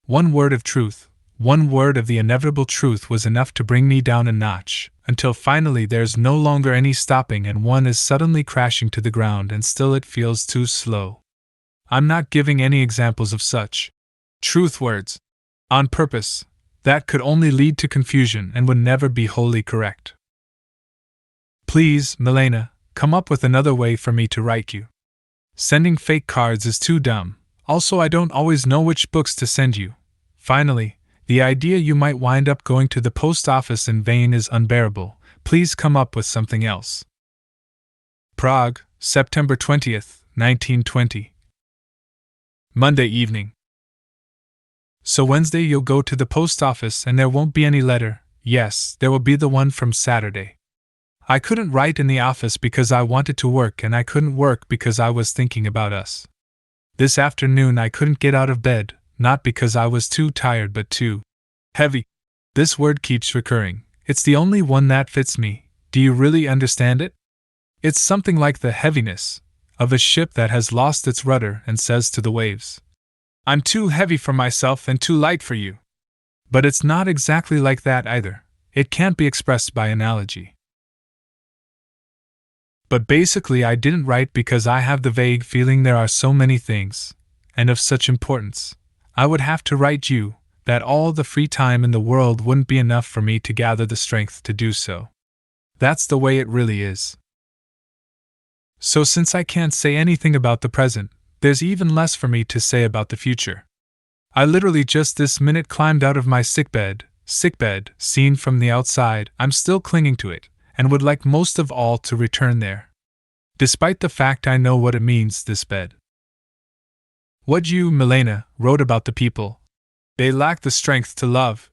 One word of truth, one word of the inevitable truth was enough to bring me down a notch, until finally there's no longer any stopping and one is suddenly crashing to the ground and still it feels too slow. I'm not giving any examples of such truth words on purpose. That could only lead to confusion and would never be wholly correct. Please, Milena, come up with another way for me to write you. Sending fake cards is too dumb. Also, I don't always know which books to send you. Finally, the idea you might wind up going to the post office in vain is unbearable. Please come up with something else. Prague, September 20th, 1920. Monday evening. So Wednesday you'll go to the post office and there won't be any letter. Yes, there will be the one from Saturday. I couldn't write in the office because I wanted to work and I couldn't work because I was thinking about us. This afternoon I couldn't get out of bed, not because I was too tired but too heavy. This word keeps recurring. It's the only one that fits me. Do you really understand it? It's something like the heaviness of a ship that has lost its rudder and says to the waves, I'm too heavy for myself and too light for you. But it's not exactly like that either. It can't be expressed by analogy. But basically I didn't write because I have the vague feeling there are so many things, and of such importance, I would have to write you, that all the free time in the world wouldn't be enough for me to gather the strength to do so. That's the way it really is. So since I can't say anything about the present, there's even less for me to say about the future. I literally just this minute climbed out of my sickbed, seen from the outside, I'm still clinging to it, and would like most of all to return there. Despite the fact I know what it means, this bed. What you, Milena, wrote about the people, they lack the strength to love,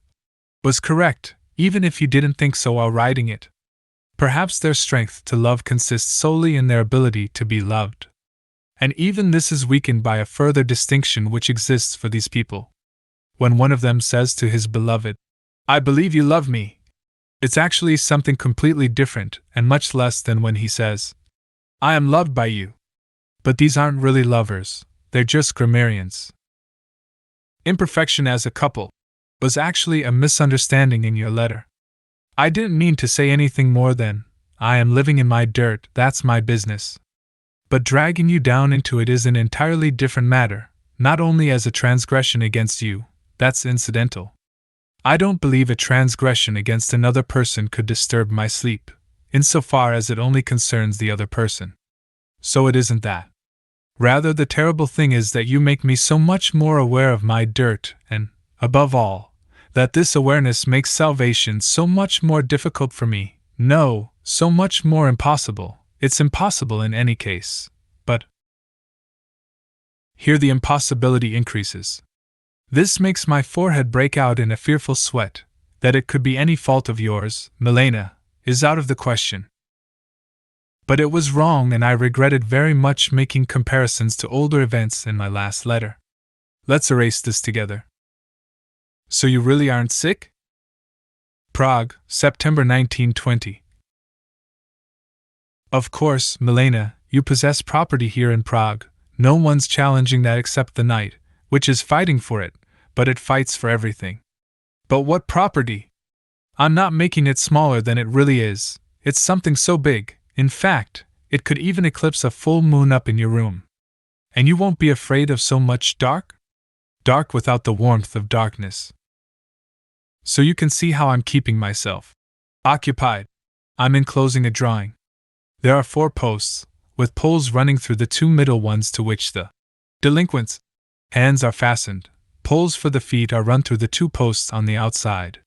was correct, even if you didn't think so while writing it. Perhaps their strength to love consists solely in their ability to be loved. And even this is weakened by a further distinction which exists for these people. When one of them says to his beloved, I believe you love me, it's actually something completely different and much less than when he says, I am loved by you. But these aren't really lovers, they're just grammarians. Imperfection as a couple was actually a misunderstanding in your letter. I didn't mean to say anything more than, I am living in my dirt, that's my business. But dragging you down into it is an entirely different matter, not only as a transgression against you, that's incidental. I don't believe a transgression against another person could disturb my sleep, insofar as it only concerns the other person. So it isn't that. Rather, the terrible thing is that you make me so much more aware of my dirt, and, above all, that this awareness makes salvation so much more difficult for me, no, so much more impossible. It's impossible in any case, but here the impossibility increases. This makes my forehead break out in a fearful sweat. That it could be any fault of yours, Milena, is out of the question. But it was wrong and I regretted very much making comparisons to older events in my last letter. Let's erase this together. So you really aren't sick? Prague, September 1920. Of course, Milena, you possess property here in Prague. No one's challenging that except the knight, which is fighting for it, but it fights for everything. But what property? I'm not making it smaller than it really is. It's something so big, in fact, it could even eclipse a full moon up in your room. And you won't be afraid of so much dark? Dark without the warmth of darkness. So you can see how I'm keeping myself occupied. I'm enclosing a drawing. There are 4 posts, with poles running through the 2 middle ones to which the delinquent's hands are fastened. Poles for the feet are run through the 2 posts on the outside.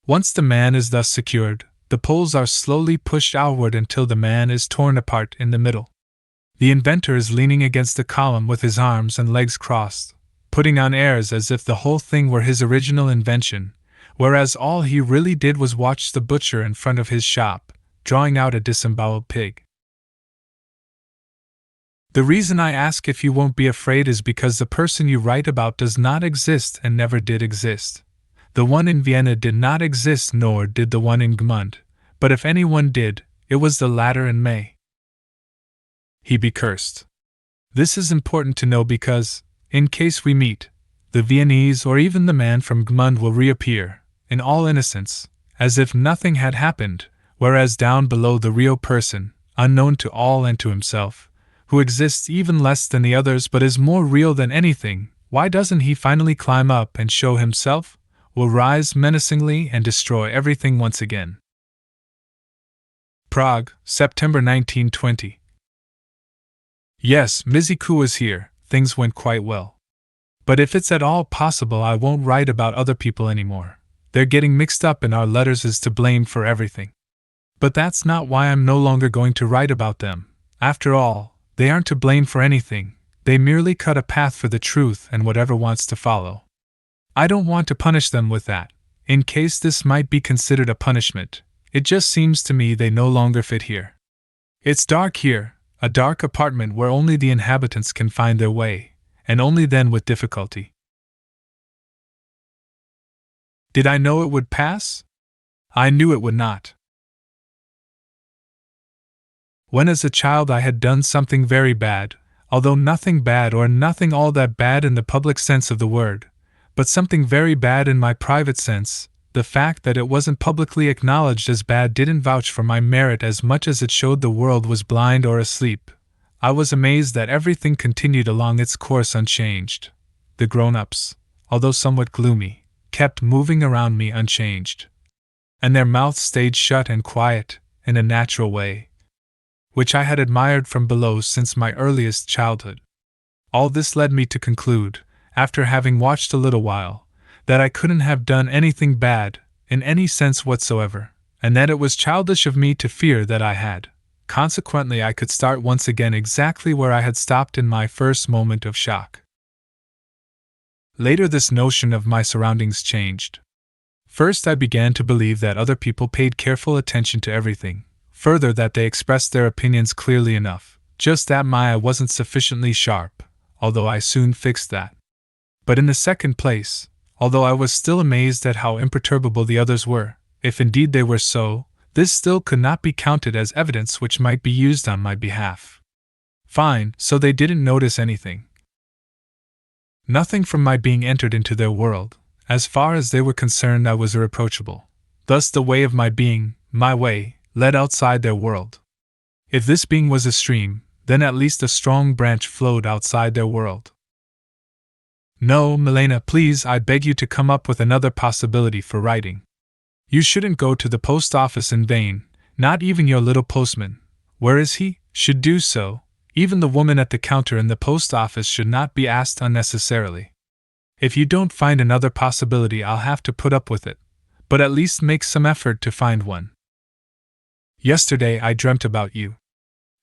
Once the man is thus secured, the poles are slowly pushed outward until the man is torn apart in the middle. The inventor is leaning against the column with his arms and legs crossed, putting on airs as if the whole thing were his original invention, whereas all he really did was watch the butcher in front of his shop, drawing out a disemboweled pig. The reason I ask if you won't be afraid is because the person you write about does not exist and never did exist. The one in Vienna did not exist, nor did the one in Gmund, but if anyone did, it was the latter in May. He be cursed. This is important to know because, in case we meet, the Viennese or even the man from Gmund will reappear, in all innocence, as if nothing had happened, whereas down below the real person, unknown to all and to himself, who exists even less than the others but is more real than anything, why doesn't he finally climb up and show himself? Will rise menacingly and destroy everything once again. Prague, September 1920. Yes, Miziku is here, things went quite well. But if it's at all possible, I won't write about other people anymore. They're getting mixed up in our letters as to blame for everything. But that's not why I'm no longer going to write about them. After all, they aren't to blame for anything, they merely cut a path for the truth and whatever wants to follow. I don't want to punish them with that, in case this might be considered a punishment. It just seems to me they no longer fit here. It's dark here, a dark apartment where only the inhabitants can find their way, and only then with difficulty. Did I know it would pass? I knew it would not. When as a child I had done something very bad, although nothing bad or nothing all that bad in the public sense of the word, but something very bad in my private sense, the fact that it wasn't publicly acknowledged as bad didn't vouch for my merit as much as it showed the world was blind or asleep. I was amazed that everything continued along its course unchanged. The grown-ups, although somewhat gloomy, kept moving around me unchanged. And their mouths stayed shut and quiet, in a natural way, which I had admired from below since my earliest childhood. All this led me to conclude, after having watched a little while, that I couldn't have done anything bad, in any sense whatsoever, and that it was childish of me to fear that I had. Consequently, I could start once again exactly where I had stopped in my first moment of shock. Later, this notion of my surroundings changed. First, I began to believe that other people paid careful attention to everything. Further, that they expressed their opinions clearly enough, just that my eye wasn't sufficiently sharp, although I soon fixed that. But in the second place, although I was still amazed at how imperturbable the others were, if indeed they were so, this still could not be counted as evidence which might be used on my behalf. Fine, so they didn't notice anything. Nothing from my being entered into their world. As far as they were concerned, I was irreproachable. Thus the way of my being, my way, led outside their world. If this being was a stream, then at least a strong branch flowed outside their world. No, Milena, please, I beg you to come up with another possibility for writing. You shouldn't go to the post office in vain, not even your little postman. Where is he? Should do so. Even the woman at the counter in the post office should not be asked unnecessarily. If you don't find another possibility, I'll have to put up with it, but at least make some effort to find one. Yesterday I dreamt about you.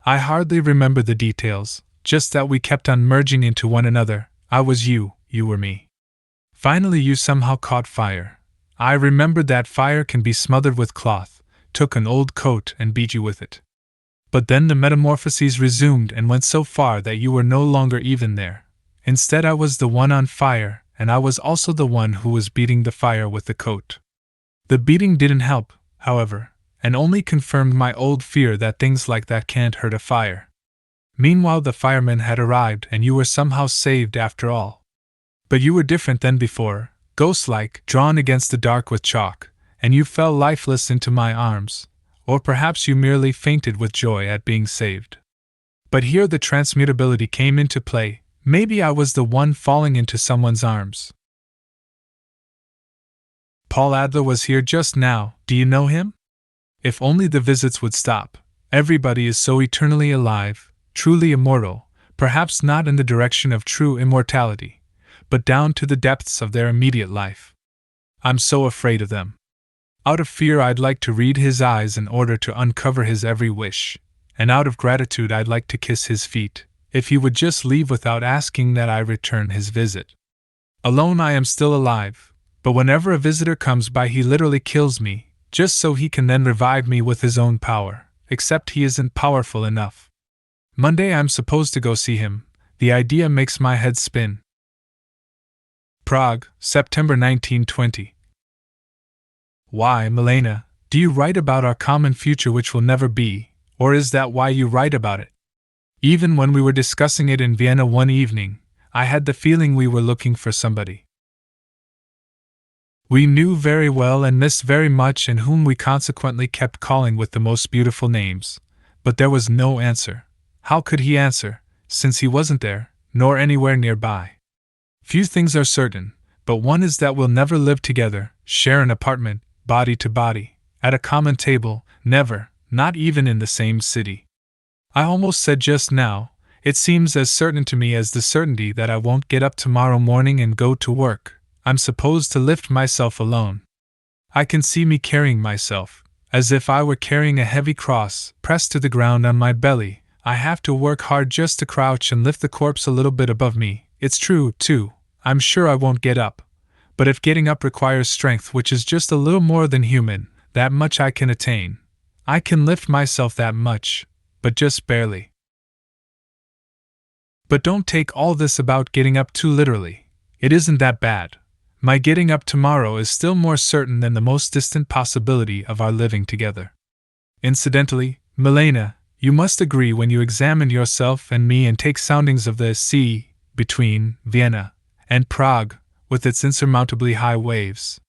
I hardly remember the details, just that we kept on merging into one another. I was you, you were me. Finally you somehow caught fire. I remembered that fire can be smothered with cloth, took an old coat and beat you with it. But then the metamorphoses resumed and went so far that you were no longer even there. Instead, I was the one on fire, and I was also the one who was beating the fire with the coat. The beating didn't help, however, and only confirmed my old fear that things like that can't hurt a fire. Meanwhile the firemen had arrived and you were somehow saved after all. But you were different than before, ghost-like, drawn against the dark with chalk, and you fell lifeless into my arms, or perhaps you merely fainted with joy at being saved. But here the transmutability came into play. Maybe I was the one falling into someone's arms. Paul Adler was here just now. Do you know him? If only the visits would stop. Everybody is so eternally alive, truly immortal, perhaps not in the direction of true immortality, but down to the depths of their immediate life. I'm so afraid of them. Out of fear I'd like to read his eyes in order to uncover his every wish, and out of gratitude I'd like to kiss his feet, if he would just leave without asking that I return his visit. Alone I am still alive, but whenever a visitor comes by he literally kills me, just so he can then revive me with his own power, except he isn't powerful enough. Monday I'm supposed to go see him. The idea makes my head spin. Prague, September 1920. Why, Milena, do you write about our common future which will never be, or is that why you write about it? Even when we were discussing it in Vienna one evening, I had the feeling we were looking for somebody we knew very well and missed very much and whom we consequently kept calling with the most beautiful names. But there was no answer. How could he answer, since he wasn't there, nor anywhere nearby? Few things are certain, but one is that we'll never live together, share an apartment, body to body, at a common table, never, not even in the same city. I almost said just now, it seems as certain to me as the certainty that I won't get up tomorrow morning and go to work. I'm supposed to lift myself alone. I can see me carrying myself, as if I were carrying a heavy cross, pressed to the ground on my belly. I have to work hard just to crouch and lift the corpse a little bit above me. It's true, too, I'm sure I won't get up. But if getting up requires strength which is just a little more than human, that much I can attain. I can lift myself that much, but just barely. But don't take all this about getting up too literally. It isn't that bad. My getting up tomorrow is still more certain than the most distant possibility of our living together. Incidentally, Milena, you must agree when you examine yourself and me and take soundings of the sea between Vienna and Prague, with its insurmountably high waves.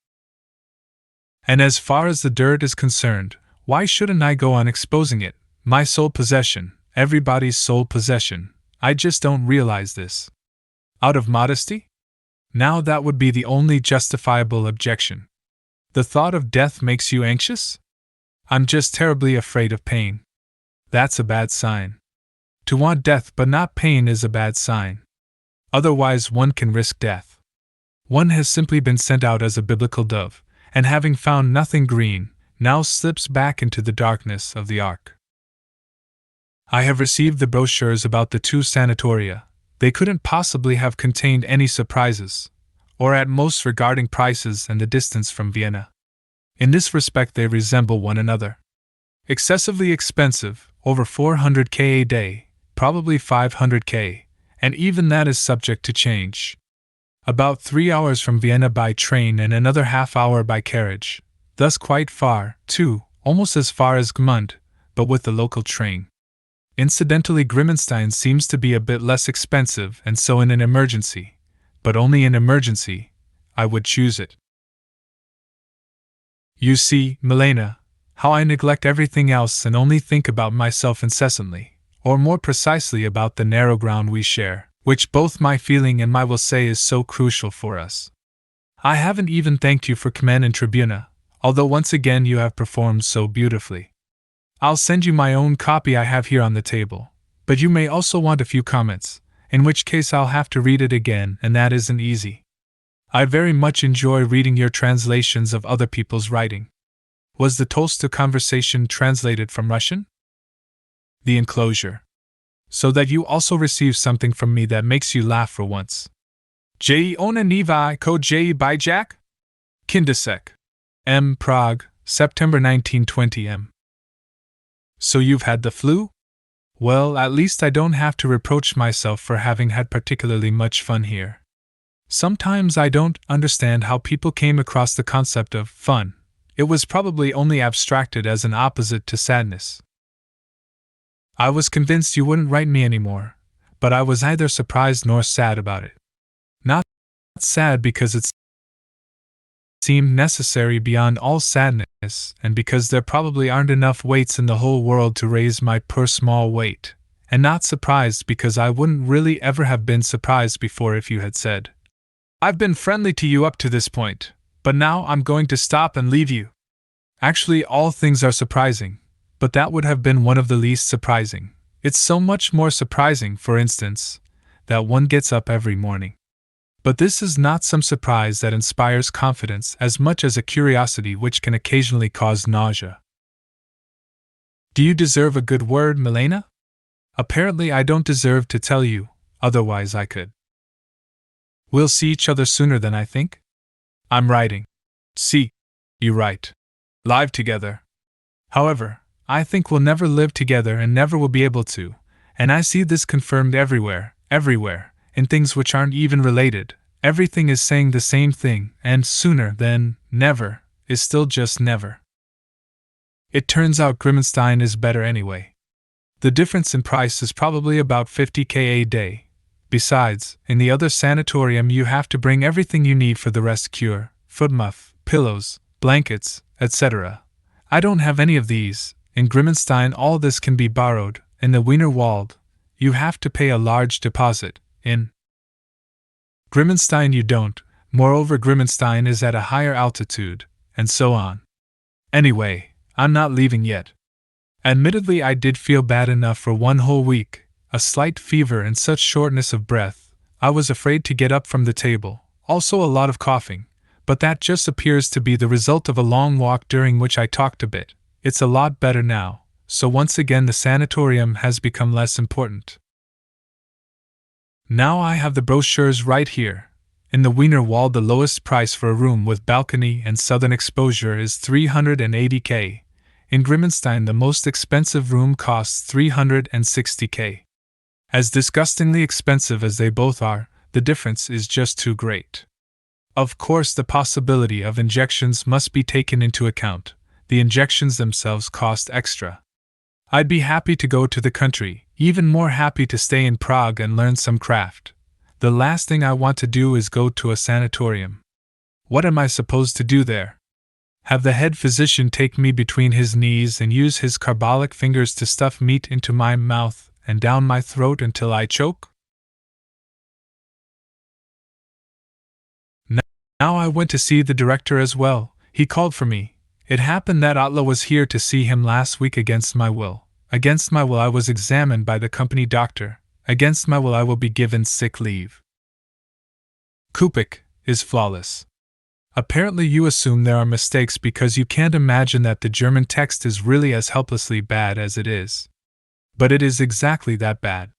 And as far as the dirt is concerned, why shouldn't I go on exposing it? My sole possession, everybody's sole possession. I just don't realize this. Out of modesty? Now that would be the only justifiable objection. The thought of death makes you anxious? I'm just terribly afraid of pain. That's a bad sign. To want death but not pain is a bad sign. Otherwise one can risk death. One has simply been sent out as a biblical dove, and having found nothing green, now slips back into the darkness of the ark. I have received the brochures about the 2 sanatoria. They couldn't possibly have contained any surprises, or at most regarding prices and the distance from Vienna. In this respect they resemble one another. Excessively expensive, over 400k a day, probably 500k, and even that is subject to change. About 3 hours from Vienna by train and another half-hour by carriage, thus quite far, too, almost as far as Gmund, but with the local train. Incidentally, Grimmenstein seems to be a bit less expensive, and so in an emergency, but only in emergency, I would choose it. You see, Milena, how I neglect everything else and only think about myself incessantly, or more precisely about the narrow ground we share, which both my feeling and my will say is so crucial for us. I haven't even thanked you for Kamen and Tribuna, although once again you have performed so beautifully. I'll send you my own copy I have here on the table, but you may also want a few comments, in which case I'll have to read it again, and that isn't easy. I very much enjoy reading your translations of other people's writing. Was the Tolstoy conversation translated from Russian? The enclosure. So that you also receive something from me that makes you laugh for once. J. Ona Niva Ko J. Bijak? Kindesek. M. Prague, September 1920 M. So you've had the flu? Well, at least I don't have to reproach myself for having had particularly much fun here. Sometimes I don't understand how people came across the concept of fun. It was probably only abstracted as an opposite to sadness. I was convinced you wouldn't write me anymore, but I was neither surprised nor sad about it. Not sad because it seemed necessary beyond all sadness, and because there probably aren't enough weights in the whole world to raise my poor small weight, and not surprised because I wouldn't really ever have been surprised before if you had said, "I've been friendly to you up to this point, but now I'm going to stop and leave you." Actually, all things are surprising, but that would have been one of the least surprising. It's so much more surprising, for instance, that one gets up every morning. But this is not some surprise that inspires confidence as much as a curiosity which can occasionally cause nausea. Do you deserve a good word, Milena? Apparently I don't deserve to tell you, otherwise I could. We'll see each other sooner than I think? I'm writing. See, you write. Live together. However, I think we'll never live together and never will be able to, and I see this confirmed everywhere, in things which aren't even related. Everything is saying the same thing, and sooner than never is still just never. It turns out Grimmenstein is better anyway. The difference in price is probably about 50k a day. Besides, in the other sanatorium you have to bring everything you need for the rest cure, foot muff, pillows, blankets, etc. I don't have any of these. In Grimmenstein all this can be borrowed. In the Wienerwald, you have to pay a large deposit. In Grimmenstein you don't. Moreover, Grimmenstein is at a higher altitude, and so on. Anyway, I'm not leaving yet. Admittedly, I did feel bad enough for one whole week, a slight fever and such shortness of breath. I was afraid to get up from the table, also a lot of coughing, but that just appears to be the result of a long walk during which I talked a bit. It's a lot better now, so once again the sanatorium has become less important. Now I have the brochures right here. In the Wienerwald the lowest price for a room with balcony and southern exposure is 380k. In Grimmenstein the most expensive room costs 360k. As disgustingly expensive as they both are, the difference is just too great. Of course the possibility of injections must be taken into account. The injections themselves cost extra. I'd be happy to go to the country, even more happy to stay in Prague and learn some craft. The last thing I want to do is go to a sanatorium. What am I supposed to do there? Have the head physician take me between his knees and use his carbolic fingers to stuff meat into my mouth and down my throat until I choke? Now I went to see the director as well. He called for me. It happened that Otla was here to see him last week against my will. Against my will I was examined by the company doctor. Against my will I will be given sick leave. Kupik is flawless. Apparently you assume there are mistakes because you can't imagine that the German text is really as helplessly bad as it is. But it is exactly that bad.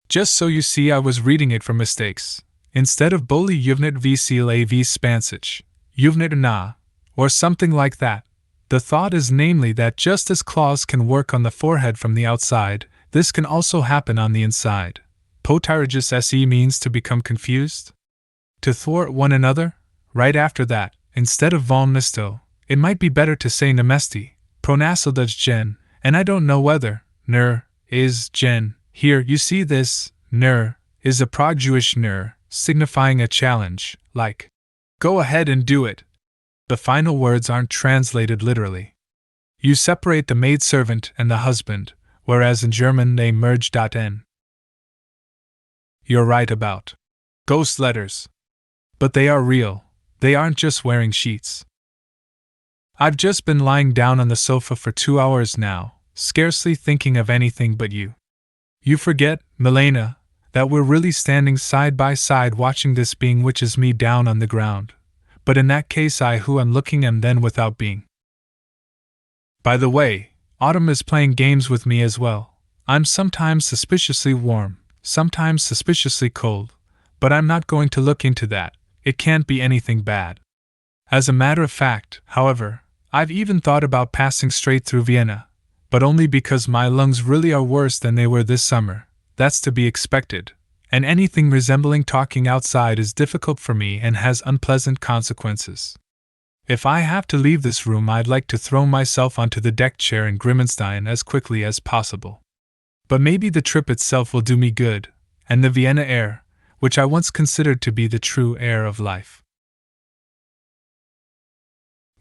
Just so you see, I was reading it for mistakes. Instead of Boli Juvnit Vesile v Spancic, Juvnit na, or something like that. The thought is namely that just as claws can work on the forehead from the outside, this can also happen on the inside. Potyragus se means to become confused? To thwart one another? Right after that, instead of volmnisto, it might be better to say nemesti, pronasildaj gen, and I don't know whether ner is gen. Here you see this ner is a Prague-Jewish ner, signifying a challenge, like, go ahead and do it. The final words aren't translated literally. You separate the maidservant and the husband, whereas in German they merge. N. You're right about ghost letters. But they are real, they aren't just wearing sheets. I've just been lying down on the sofa for 2 hours now, scarcely thinking of anything but you. You forget, Milena, that we're really standing side by side watching this being which is me down on the ground. But in that case I who am looking am then without being. By the way, Autumn is playing games with me as well. I'm sometimes suspiciously warm, sometimes suspiciously cold, but I'm not going to look into that. It can't be anything bad. As a matter of fact, however, I've even thought about passing straight through Vienna, but only because my lungs really are worse than they were this summer. That's to be expected, and anything resembling talking outside is difficult for me and has unpleasant consequences. If I have to leave this room, I'd like to throw myself onto the deck chair in Grimmenstein as quickly as possible. But maybe the trip itself will do me good, and the Vienna air, which I once considered to be the true air of life.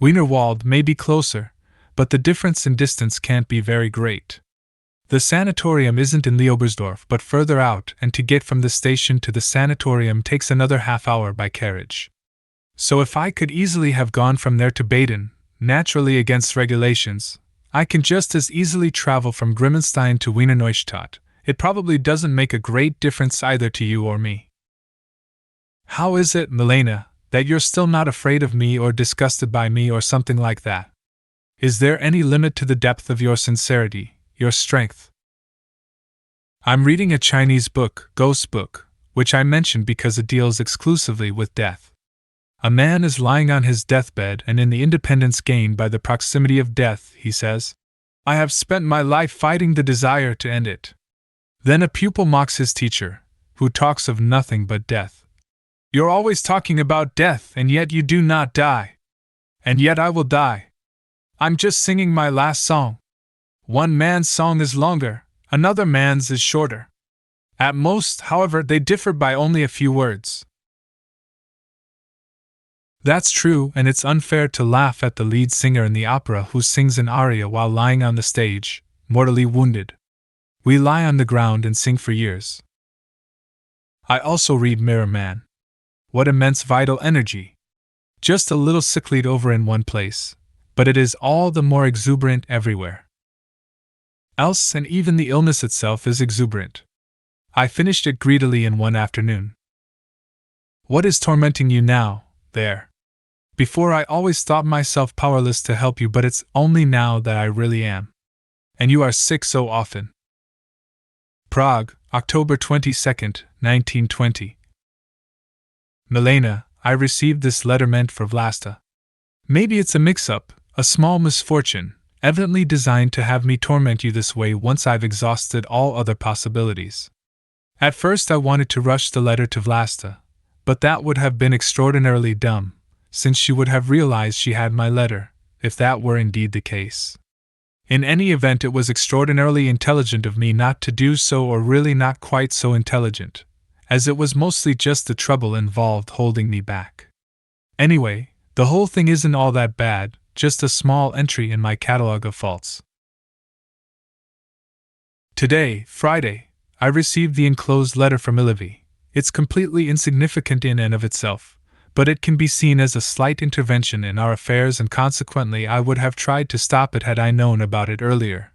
Wienerwald may be closer, but the difference in distance can't be very great. The sanatorium isn't in Leobersdorf but further out, and to get from the station to the sanatorium takes another half hour by carriage. So if I could easily have gone from there to Baden, naturally against regulations, I can just as easily travel from Grimmenstein to Wiener Neustadt. It probably doesn't make a great difference either to you or me. How is it, Milena, that you're still not afraid of me or disgusted by me or something like that? Is there any limit to the depth of your sincerity, your strength? I'm reading a Chinese book, Ghost Book, which I mentioned because it deals exclusively with death. A man is lying on his deathbed, and in the independence gained by the proximity of death, he says, "I have spent my life fighting the desire to end it." Then a pupil mocks his teacher, who talks of nothing but death. "You're always talking about death, and yet you do not die." "And yet I will die. I'm just singing my last song. One man's song is longer, another man's is shorter. At most, however, they differ by only a few words." That's true, and it's unfair to laugh at the lead singer in the opera who sings an aria while lying on the stage, mortally wounded. We lie on the ground and sing for years. I also read Mirror Man. What immense vital energy! Just a little sicklied over in one place, but it is all the more exuberant everywhere. Else, and even the illness itself is exuberant. I finished it greedily in one afternoon. What is tormenting you now, there? Before I always thought myself powerless to help you, but it's only now that I really am. And you are sick so often. Prague, October 22nd, 1920. Milena, I received this letter meant for Vlasta. Maybe it's a mix-up, a small misfortune, evidently designed to have me torment you this way once I've exhausted all other possibilities. At first I wanted to rush the letter to Vlasta, but that would have been extraordinarily dumb, since she would have realized she had my letter, if that were indeed the case. In any event, it was extraordinarily intelligent of me not to do so, or really not quite so intelligent, as it was mostly just the trouble involved holding me back. Anyway, the whole thing isn't all that bad, just a small entry in my catalogue of faults. Today, Friday, I received the enclosed letter from Ilivy. It's completely insignificant in and of itself, but it can be seen as a slight intervention in our affairs, and consequently I would have tried to stop it had I known about it earlier.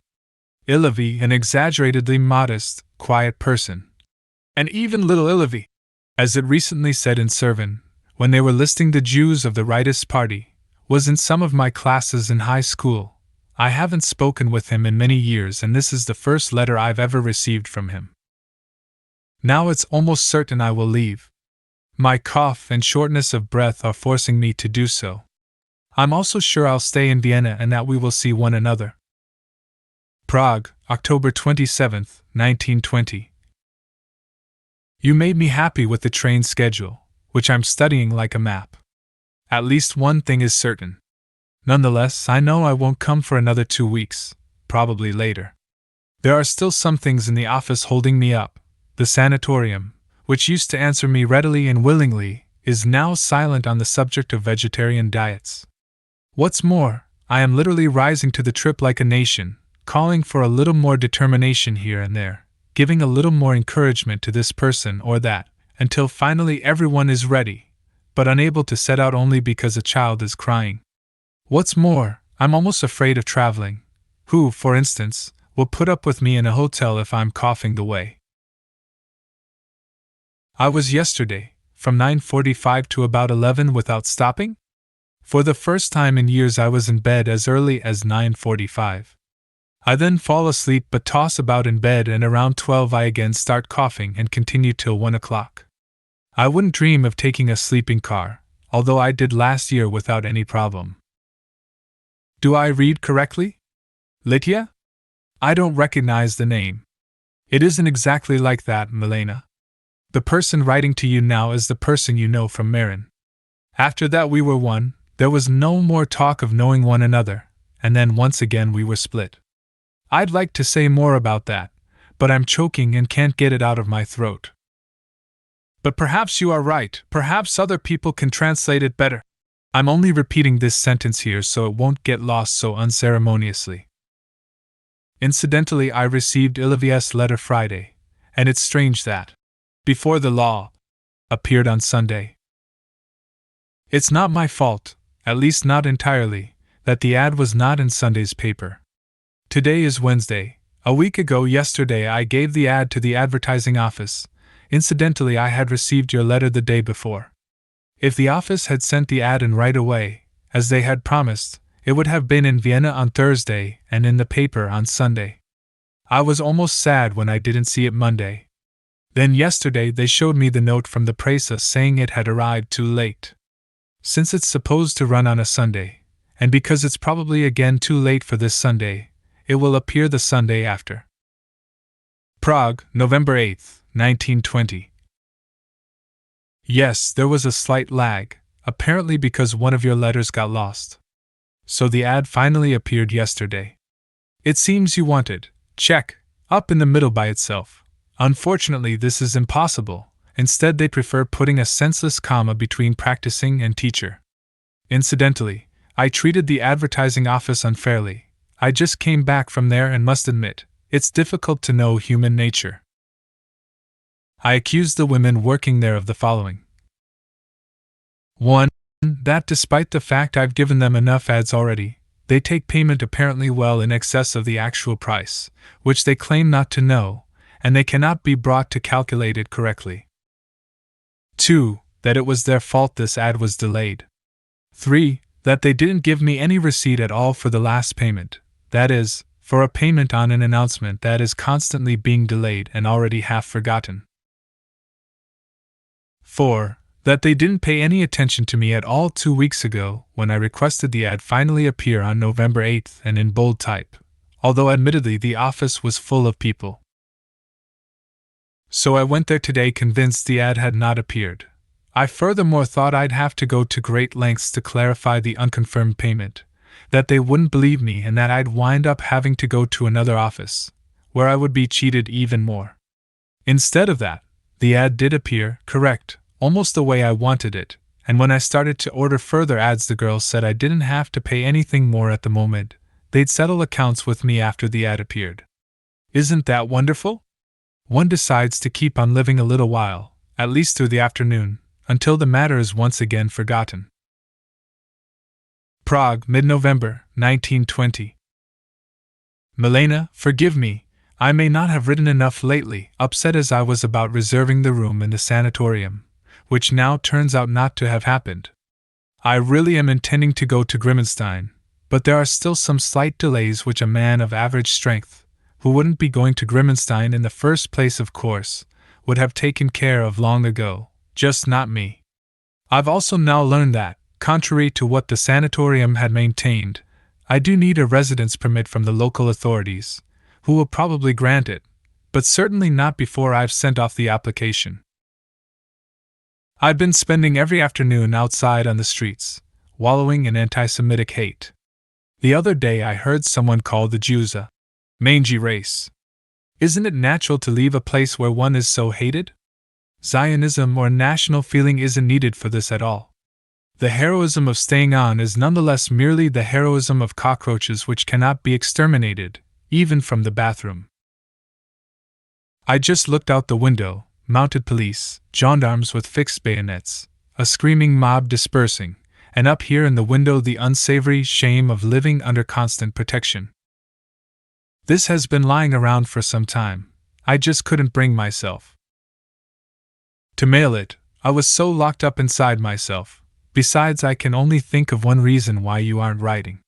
Ilivy, an exaggeratedly modest, quiet person. And even little Ilivy, as it recently said in Servin, when they were listing the Jews of the rightist party, was in some of my classes in high school. I haven't spoken with him in many years, and this is the first letter I've ever received from him. Now it's almost certain I will leave. My cough and shortness of breath are forcing me to do so. I'm also sure I'll stay in Vienna and that we will see one another. Prague, October 27th, 1920. You made me happy with the train schedule, which I'm studying like a map. At least one thing is certain. Nonetheless, I know I won't come for another 2 weeks, probably later. There are still some things in the office holding me up. The sanatorium, which used to answer me readily and willingly, is now silent on the subject of vegetarian diets. What's more, I am literally rising to the trip like a nation, calling for a little more determination here and there, giving a little more encouragement to this person or that, until finally everyone is ready, but unable to set out only because a child is crying. What's more, I'm almost afraid of traveling. Who, for instance, will put up with me in a hotel if I'm coughing the way? I was yesterday, from 9:45 to about 11 without stopping? For the first time in years I was in bed as early as 9:45. I then fall asleep but toss about in bed, and around 12 I again start coughing and continue till 1 o'clock. I wouldn't dream of taking a sleeping car, although I did last year without any problem. Do I read correctly? Litya? I don't recognize the name. It isn't exactly like that, Milena. The person writing to you now is the person you know from Meran. After that we were one, there was no more talk of knowing one another, and then once again we were split. I'd like to say more about that, but I'm choking and can't get it out of my throat. But perhaps you are right, perhaps other people can translate it better. I'm only repeating this sentence here so it won't get lost so unceremoniously. Incidentally, I received Ilivie's letter Friday, and it's strange that Before the Law appeared on Sunday. It's not my fault, at least not entirely, that the ad was not in Sunday's paper. Today is Wednesday. A week ago yesterday I gave the ad to the advertising office. Incidentally, I had received your letter the day before. If the office had sent the ad in right away, as they had promised, it would have been in Vienna on Thursday and in the paper on Sunday. I was almost sad when I didn't see it Monday. Then yesterday they showed me the note from the presse saying it had arrived too late. Since it's supposed to run on a Sunday, and because it's probably again too late for this Sunday, it will appear the Sunday after. Prague, November 8, 1920. Yes, there was a slight lag, apparently because one of your letters got lost. So the ad finally appeared yesterday. It seems you wanted Czech up in the middle by itself. Unfortunately, this is impossible. Instead, they prefer putting a senseless comma between practicing and teacher. Incidentally, I treated the advertising office unfairly. I just came back from there and must admit, it's difficult to know human nature. I accused the women working there of the following. 1. That despite the fact I've given them enough ads already, they take payment apparently well in excess of the actual price, which they claim not to know, and they cannot be brought to calculate it correctly. 2. That it was their fault this ad was delayed. 3. That they didn't give me any receipt at all for the last payment, that is, for a payment on an announcement that is constantly being delayed and already half forgotten. 4. That they didn't pay any attention to me at all 2 weeks ago when I requested the ad finally appear on November 8th and in bold type, although admittedly the office was full of people. So I went there today convinced the ad had not appeared. I furthermore thought I'd have to go to great lengths to clarify the unconfirmed payment, that they wouldn't believe me and that I'd wind up having to go to another office, where I would be cheated even more. Instead of that, the ad did appear, correct, almost the way I wanted it, and when I started to order further ads the girls said I didn't have to pay anything more at the moment, they'd settle accounts with me after the ad appeared. Isn't that wonderful? One decides to keep on living a little while, at least through the afternoon, until the matter is once again forgotten. Prague, mid-November, 1920. Milena, forgive me, I may not have written enough lately, upset as I was about reserving the room in the sanatorium, which now turns out not to have happened. I really am intending to go to Grimmenstein, but there are still some slight delays which a man of average strength, who wouldn't be going to Grimmenstein in the first place of course, would have taken care of long ago, just not me. I've also now learned that, contrary to what the sanatorium had maintained, I do need a residence permit from the local authorities, who will probably grant it, but certainly not before I've sent off the application. I've been spending every afternoon outside on the streets, wallowing in anti-Semitic hate. The other day I heard someone call the Jews a mangy race. Isn't it natural to leave a place where one is so hated? Zionism or national feeling isn't needed for this at all. The heroism of staying on is nonetheless merely the heroism of cockroaches which cannot be exterminated, even from the bathroom. I just looked out the window, mounted police, gendarmes with fixed bayonets, a screaming mob dispersing, and up here in the window the unsavory shame of living under constant protection. This has been lying around for some time. I just couldn't bring myself to mail it. I was so locked up inside myself. Besides, I can only think of one reason why you aren't writing.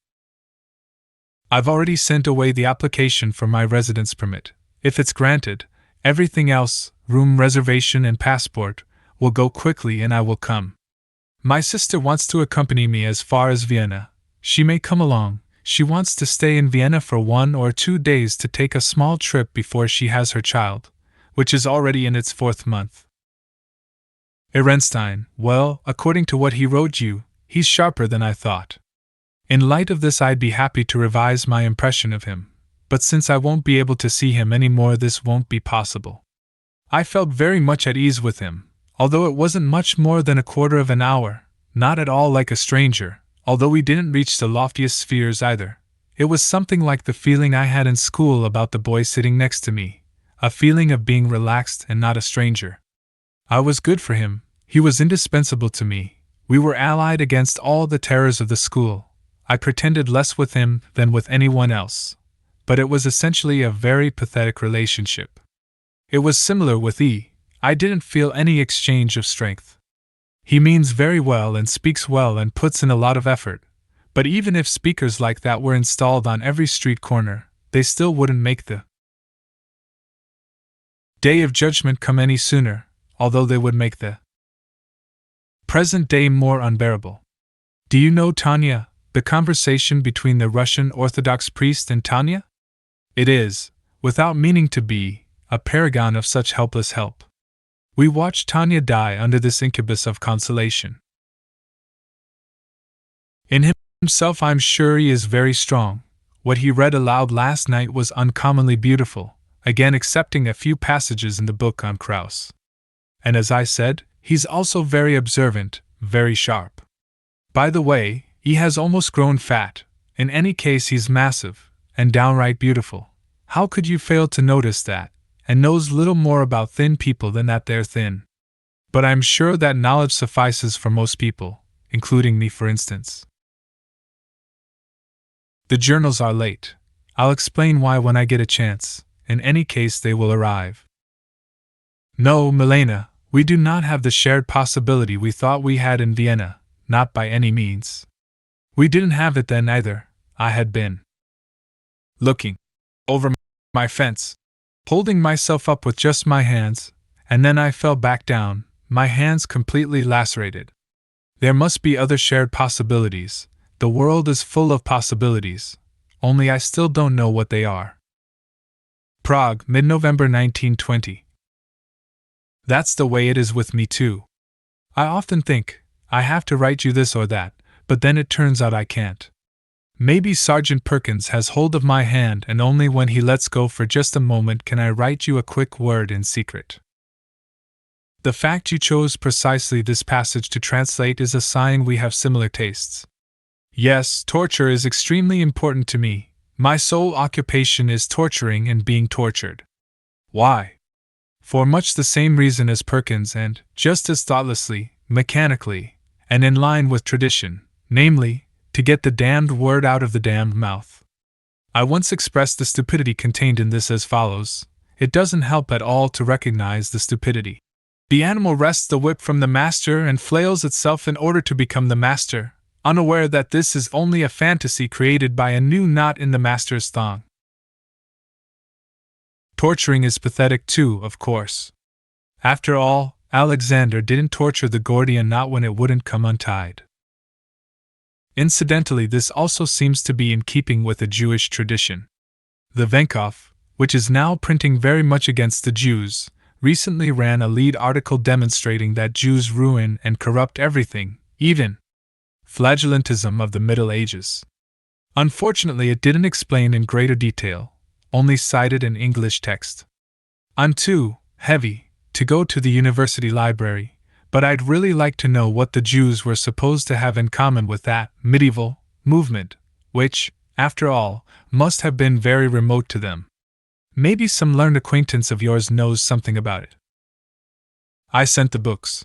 I've already sent away the application for my residence permit. If it's granted, everything else, room reservation and passport, will go quickly and I will come. My sister wants to accompany me as far as Vienna. She may come along. She wants to stay in Vienna for 1 or 2 days to take a small trip before she has her child, which is already in its 4th month. Ehrenstein, well, according to what he wrote you, he's sharper than I thought. In light of this I'd be happy to revise my impression of him, but since I won't be able to see him anymore this won't be possible. I felt very much at ease with him, although it wasn't much more than a quarter of an hour, not at all like a stranger. Although we didn't reach the loftiest spheres either, it was something like the feeling I had in school about the boy sitting next to me, a feeling of being relaxed and not a stranger. I was good for him, he was indispensable to me, We were allied against all the terrors of the school. I pretended less with him than with anyone else, but it was essentially a very pathetic relationship. It was similar with E. I didn't feel any exchange of strength. He means very well and speaks well and puts in a lot of effort, but even if speakers like that were installed on every street corner, they still wouldn't make the day of judgment come any sooner, although they would make the present day more unbearable. Do you know Tanya, the conversation between the Russian Orthodox priest and Tanya? It is, without meaning to be, a paragon of such helpless help. We watched Tanya die under this incubus of consolation. In himself, I'm sure he is very strong. What he read aloud last night was uncommonly beautiful, again excepting a few passages in the book on Krauss. And as I said, he's also very observant, very sharp. By the way, he has almost grown fat. In any case, he's massive, and downright beautiful. How could you fail to notice that? And knows little more about thin people than that they're thin. But I'm sure that knowledge suffices for most people, including me, for instance. The journals are late. I'll explain why when I get a chance. In any case, they will arrive. No, Milena, we do not have the shared possibility we thought we had in Vienna, not by any means. We didn't have it then either. I had been looking over my fence, holding myself up with just my hands, and then I fell back down, my hands completely lacerated. There must be other shared possibilities. The world is full of possibilities, only I still don't know what they are. Prague, mid-November 1920. That's the way it is with me too. I often think, I have to write you this or that, but then it turns out I can't. Maybe Sergeant Perkins has hold of my hand, and only when he lets go for just a moment can I write you a quick word in secret. The fact you chose precisely this passage to translate is a sign we have similar tastes. Yes, torture is extremely important to me. My sole occupation is torturing and being tortured. Why? For much the same reason as Perkins, and, just as thoughtlessly, mechanically, and in line with tradition, namely, to get the damned word out of the damned mouth. I once expressed the stupidity contained in this as follows: it doesn't help at all to recognize the stupidity. The animal wrests the whip from the master and flails itself in order to become the master, unaware that this is only a fantasy created by a new knot in the master's thong. Torturing is pathetic too, of course. After all, Alexander didn't torture the Gordian knot when it wouldn't come untied. Incidentally, this also seems to be in keeping with a Jewish tradition. The Venkov, which is now printing very much against the Jews, recently ran a lead article demonstrating that Jews ruin and corrupt everything, even flagellantism of the Middle Ages. Unfortunately, it didn't explain in greater detail, only cited an English text. I'm too heavy to go to the university library, but I'd really like to know what the Jews were supposed to have in common with that medieval movement, which, after all, must have been very remote to them. Maybe some learned acquaintance of yours knows something about it. I sent the books.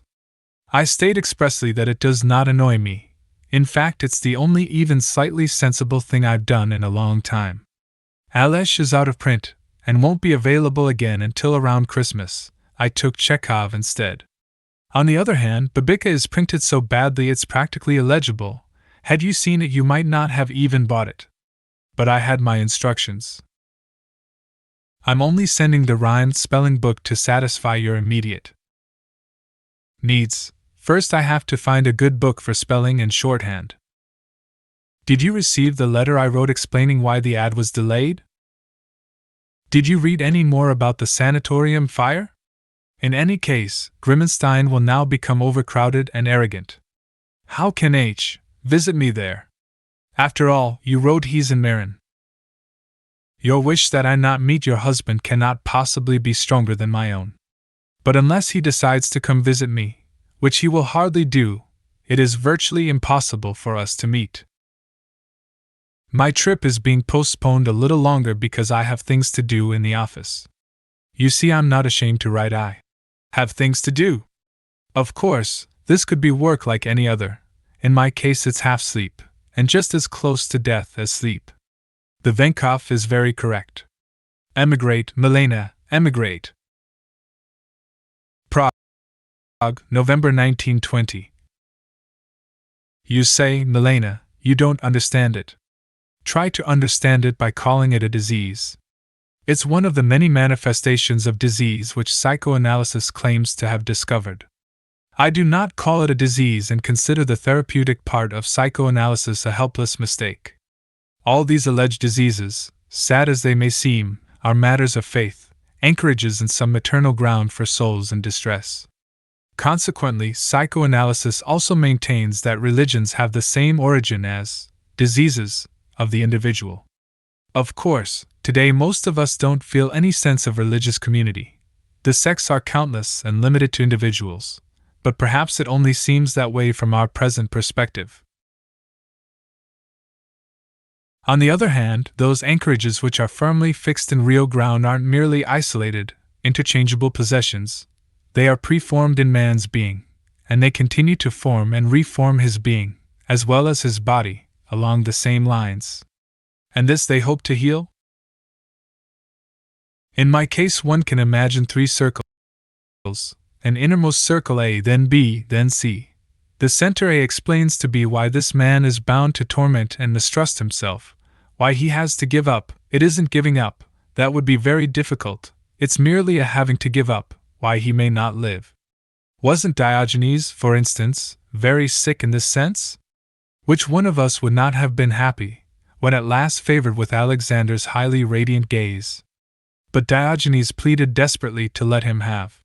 I state expressly that it does not annoy me. In fact, it's the only even slightly sensible thing I've done in a long time. Alesh is out of print, and won't be available again until around Christmas. I took Chekhov instead. On the other hand, Babika is printed so badly it's practically illegible. Had you seen it, you might not have even bought it. But I had my instructions. I'm only sending the rhymed spelling book to satisfy your immediate needs. First, I have to find a good book for spelling and shorthand. Did you receive the letter I wrote explaining why the ad was delayed? Did you read any more about the sanatorium fire? In any case, Grimmenstein will now become overcrowded and arrogant. How can H. visit me there? After all, you wrote he's in Meran. Your wish that I not meet your husband cannot possibly be stronger than my own. But unless he decides to come visit me, which he will hardly do, it is virtually impossible for us to meet. My trip is being postponed a little longer because I have things to do in the office. You see, I'm not ashamed to write I have things to do. Of course, This could be work like any other. In my case, it's half sleep, and just as close to death as sleep. The Venkov is very correct. Emigrate, Milena, emigrate. Prague, November 1920. You say, Milena, you don't understand it. Try to understand it by calling it a disease. It's one of the many manifestations of disease which psychoanalysis claims to have discovered. I do not call it a disease and consider the therapeutic part of psychoanalysis a helpless mistake. All these alleged diseases, sad as they may seem, are matters of faith, anchorages in some maternal ground for souls in distress. Consequently, psychoanalysis also maintains that religions have the same origin as diseases of the individual. Of course, today most of us don't feel any sense of religious community. The sects are countless and limited to individuals, but perhaps it only seems that way from our present perspective. On the other hand, those anchorages which are firmly fixed in real ground aren't merely isolated, interchangeable possessions. They are preformed in man's being, and they continue to form and reform his being, as well as his body, along the same lines. And this they hope to heal? In my case, one can imagine 3 circles, an innermost circle A, then B, then C. The center A explains to B why this man is bound to torment and mistrust himself, why he has to give up. It isn't giving up, that would be very difficult, it's merely a having to give up, why he may not live. Wasn't Diogenes, for instance, very sick in this sense? Which one of us would not have been happy, when at last favored with Alexander's highly radiant gaze? But Diogenes pleaded desperately to let him have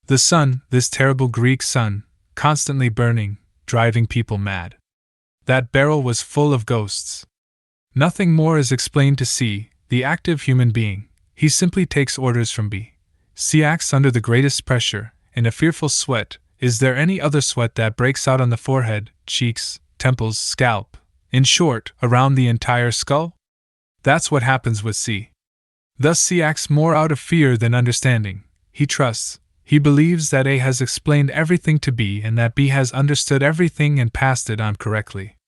the sun, this terrible Greek sun, constantly burning, driving people mad. That barrel was full of ghosts. Nothing more is explained to C, the active human being. He simply takes orders from B. C acts under the greatest pressure, in a fearful sweat. Is there any other sweat that breaks out on the forehead, cheeks, temples, scalp, in short, around the entire skull? That's what happens with C. Thus C acts more out of fear than understanding. He trusts. He believes that A has explained everything to B and that B has understood everything and passed it on correctly.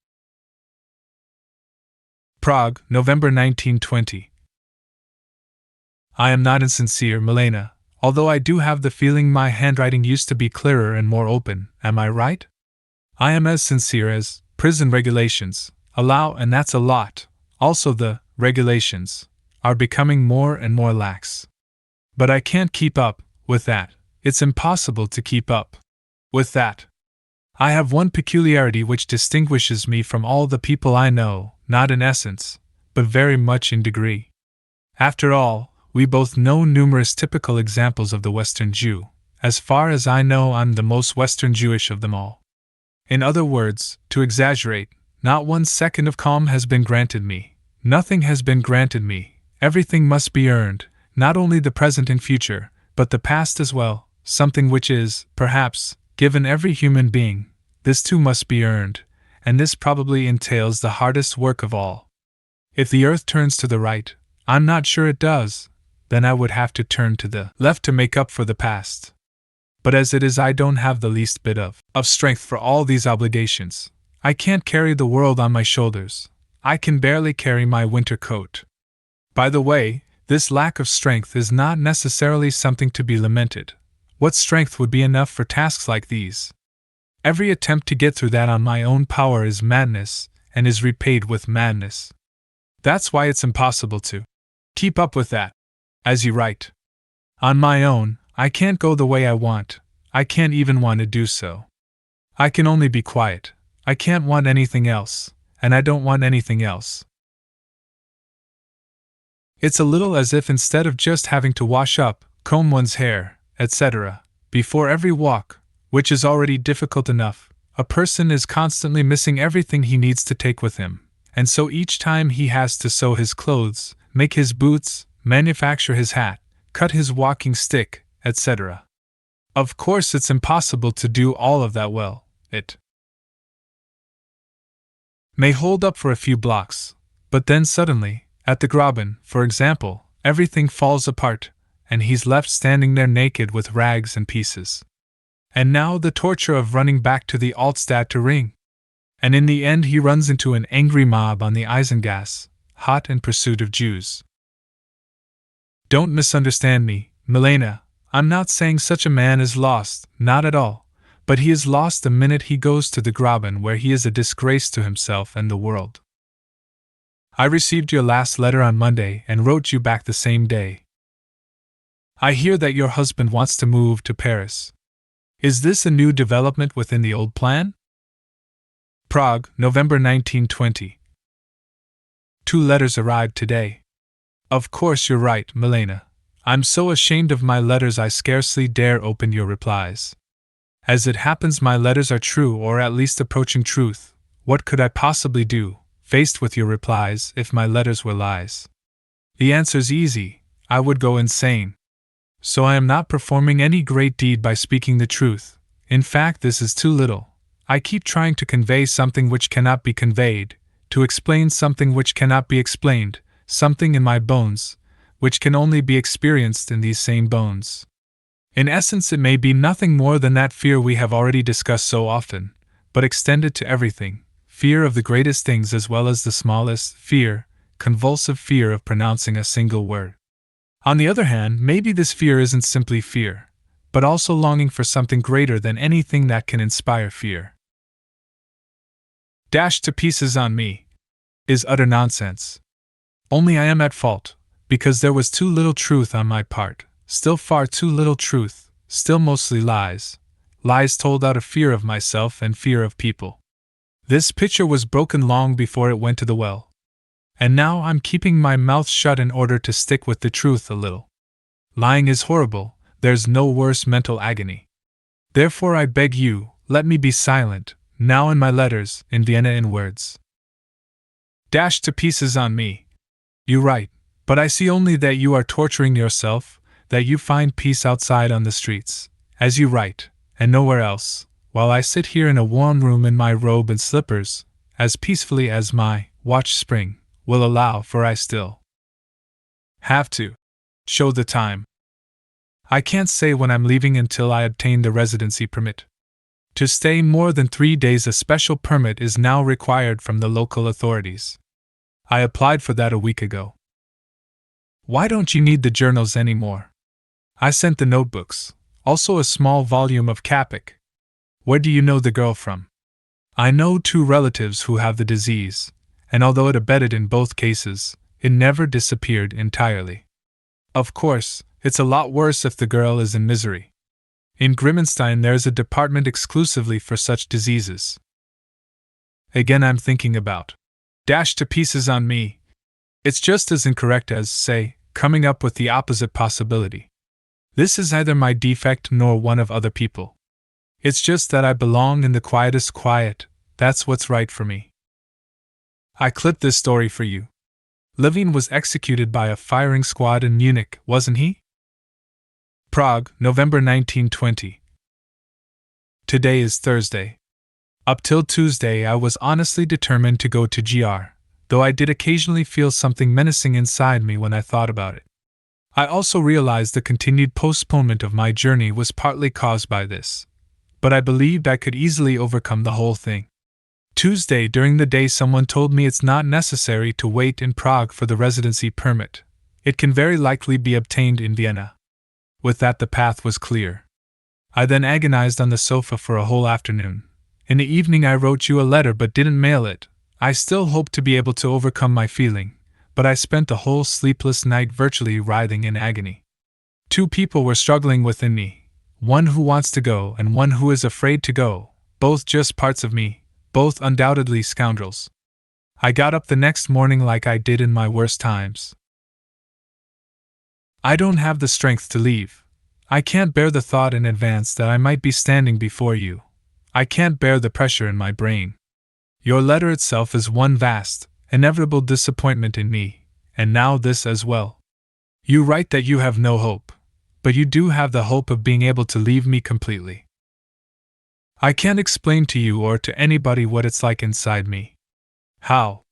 Prague, November 1920. I am not insincere, Milena, although I do have the feeling my handwriting used to be clearer and more open, am I right? I am as sincere as prison regulations allow, and that's a lot. Also the regulations are becoming more and more lax. But I can't keep up with that. It's impossible to keep up with that. I have one peculiarity which distinguishes me from all the people I know, not in essence, but very much in degree. After all, we both know numerous typical examples of the Western Jew. As far as I know, I'm the most Western Jewish of them all. In other words, to exaggerate, not 1 second of calm has been granted me. Nothing has been granted me. Everything must be earned, not only the present and future, but the past as well, something which is, perhaps, given every human being. This too must be earned, and this probably entails the hardest work of all. If the earth turns to the right, I'm not sure it does, then I would have to turn to the left to make up for the past. But as it is, I don't have the least bit of strength for all these obligations. I can't carry the world on my shoulders. I can barely carry my winter coat. By the way, this lack of strength is not necessarily something to be lamented. What strength would be enough for tasks like these? Every attempt to get through that on my own power is madness, and is repaid with madness. That's why it's impossible to keep up with that. As you write. On my own, I can't go the way I want. I can't even want to do so. I can only be quiet. I can't want anything else, and I don't want anything else. It's a little as if instead of just having to wash up, comb one's hair, etc., before every walk, which is already difficult enough, a person is constantly missing everything he needs to take with him, and so each time he has to sew his clothes, make his boots, manufacture his hat, cut his walking stick, etc. Of course, it's impossible to do all of that well. It may hold up for a few blocks, but then suddenly, at the Graben, for example, everything falls apart, and he's left standing there naked with rags and pieces. And now the torture of running back to the Altstadt to ring. And in the end he runs into an angry mob on the Eisengasse, hot in pursuit of Jews. Don't misunderstand me, Milena. I'm not saying such a man is lost, not at all, but he is lost the minute he goes to the Graben, where he is a disgrace to himself and the world. I received your last letter on Monday and wrote you back the same day. I hear that your husband wants to move to Paris. Is this a new development within the old plan? Prague, November 1920. 2 letters arrived today. Of course you're right, Milena. I'm so ashamed of my letters I scarcely dare open your replies. As it happens, my letters are true, or at least approaching truth. What could I possibly do, faced with your replies, if my letters were lies? The answer's easy. I would go insane. So I am not performing any great deed by speaking the truth. In fact, this is too little. I keep trying to convey something which cannot be conveyed, to explain something which cannot be explained, something in my bones, which can only be experienced in these same bones. In essence, it may be nothing more than that fear we have already discussed so often, but extended to everything, fear of the greatest things as well as the smallest, fear, convulsive fear of pronouncing a single word. On the other hand, maybe this fear isn't simply fear, but also longing for something greater than anything that can inspire fear. Dashed to pieces on me is utter nonsense. Only I am at fault, because there was too little truth on my part, still far too little truth, still mostly lies, lies told out of fear of myself and fear of people. This pitcher was broken long before it went to the well. And now I'm keeping my mouth shut in order to stick with the truth a little. Lying is horrible, there's no worse mental agony. Therefore I beg you, let me be silent, now in my letters, in Vienna in words. Dashed to pieces on me. You write, but I see only that you are torturing yourself, that you find peace outside on the streets, as you write, and nowhere else, while I sit here in a warm room in my robe and slippers, as peacefully as my watch spring will allow, for I still have to show the time. I can't say when I'm leaving until I obtain the residency permit. To stay more than 3 days, a special permit is now required from the local authorities. I applied for that a week ago. Why don't you need the journals anymore? I sent the notebooks, also a small volume of Kapik. Where do you know the girl from? I know 2 relatives who have the disease, and although it abated in both cases, it never disappeared entirely. Of course, it's a lot worse if the girl is in misery. In Grimmenstein there's a department exclusively for such diseases. Again I'm thinking about dashed to pieces on me. It's just as incorrect as, say, coming up with the opposite possibility. This is neither my defect nor one of other people. It's just that I belong in the quietest quiet, that's what's right for me. I clipped this story for you. Levin was executed by a firing squad in Munich, wasn't he? Prague, November 1920. Today is Thursday. Up till Tuesday I was honestly determined to go to GR, though I did occasionally feel something menacing inside me when I thought about it. I also realized the continued postponement of my journey was partly caused by this, but I believed I could easily overcome the whole thing. Tuesday during the day someone told me it's not necessary to wait in Prague for the residency permit. It can very likely be obtained in Vienna. With that the path was clear. I then agonized on the sofa for a whole afternoon. In the evening I wrote you a letter but didn't mail it. I still hoped to be able to overcome my feeling, but I spent the whole sleepless night virtually writhing in agony. 2 people were struggling within me, one who wants to go and one who is afraid to go, both just parts of me, both undoubtedly scoundrels. I got up the next morning like I did in my worst times. I don't have the strength to leave. I can't bear the thought in advance that I might be standing before you. I can't bear the pressure in my brain. Your letter itself is one vast, inevitable disappointment in me, and now this as well. You write that you have no hope, but you do have the hope of being able to leave me completely. I can't explain to you or to anybody what it's like inside me. How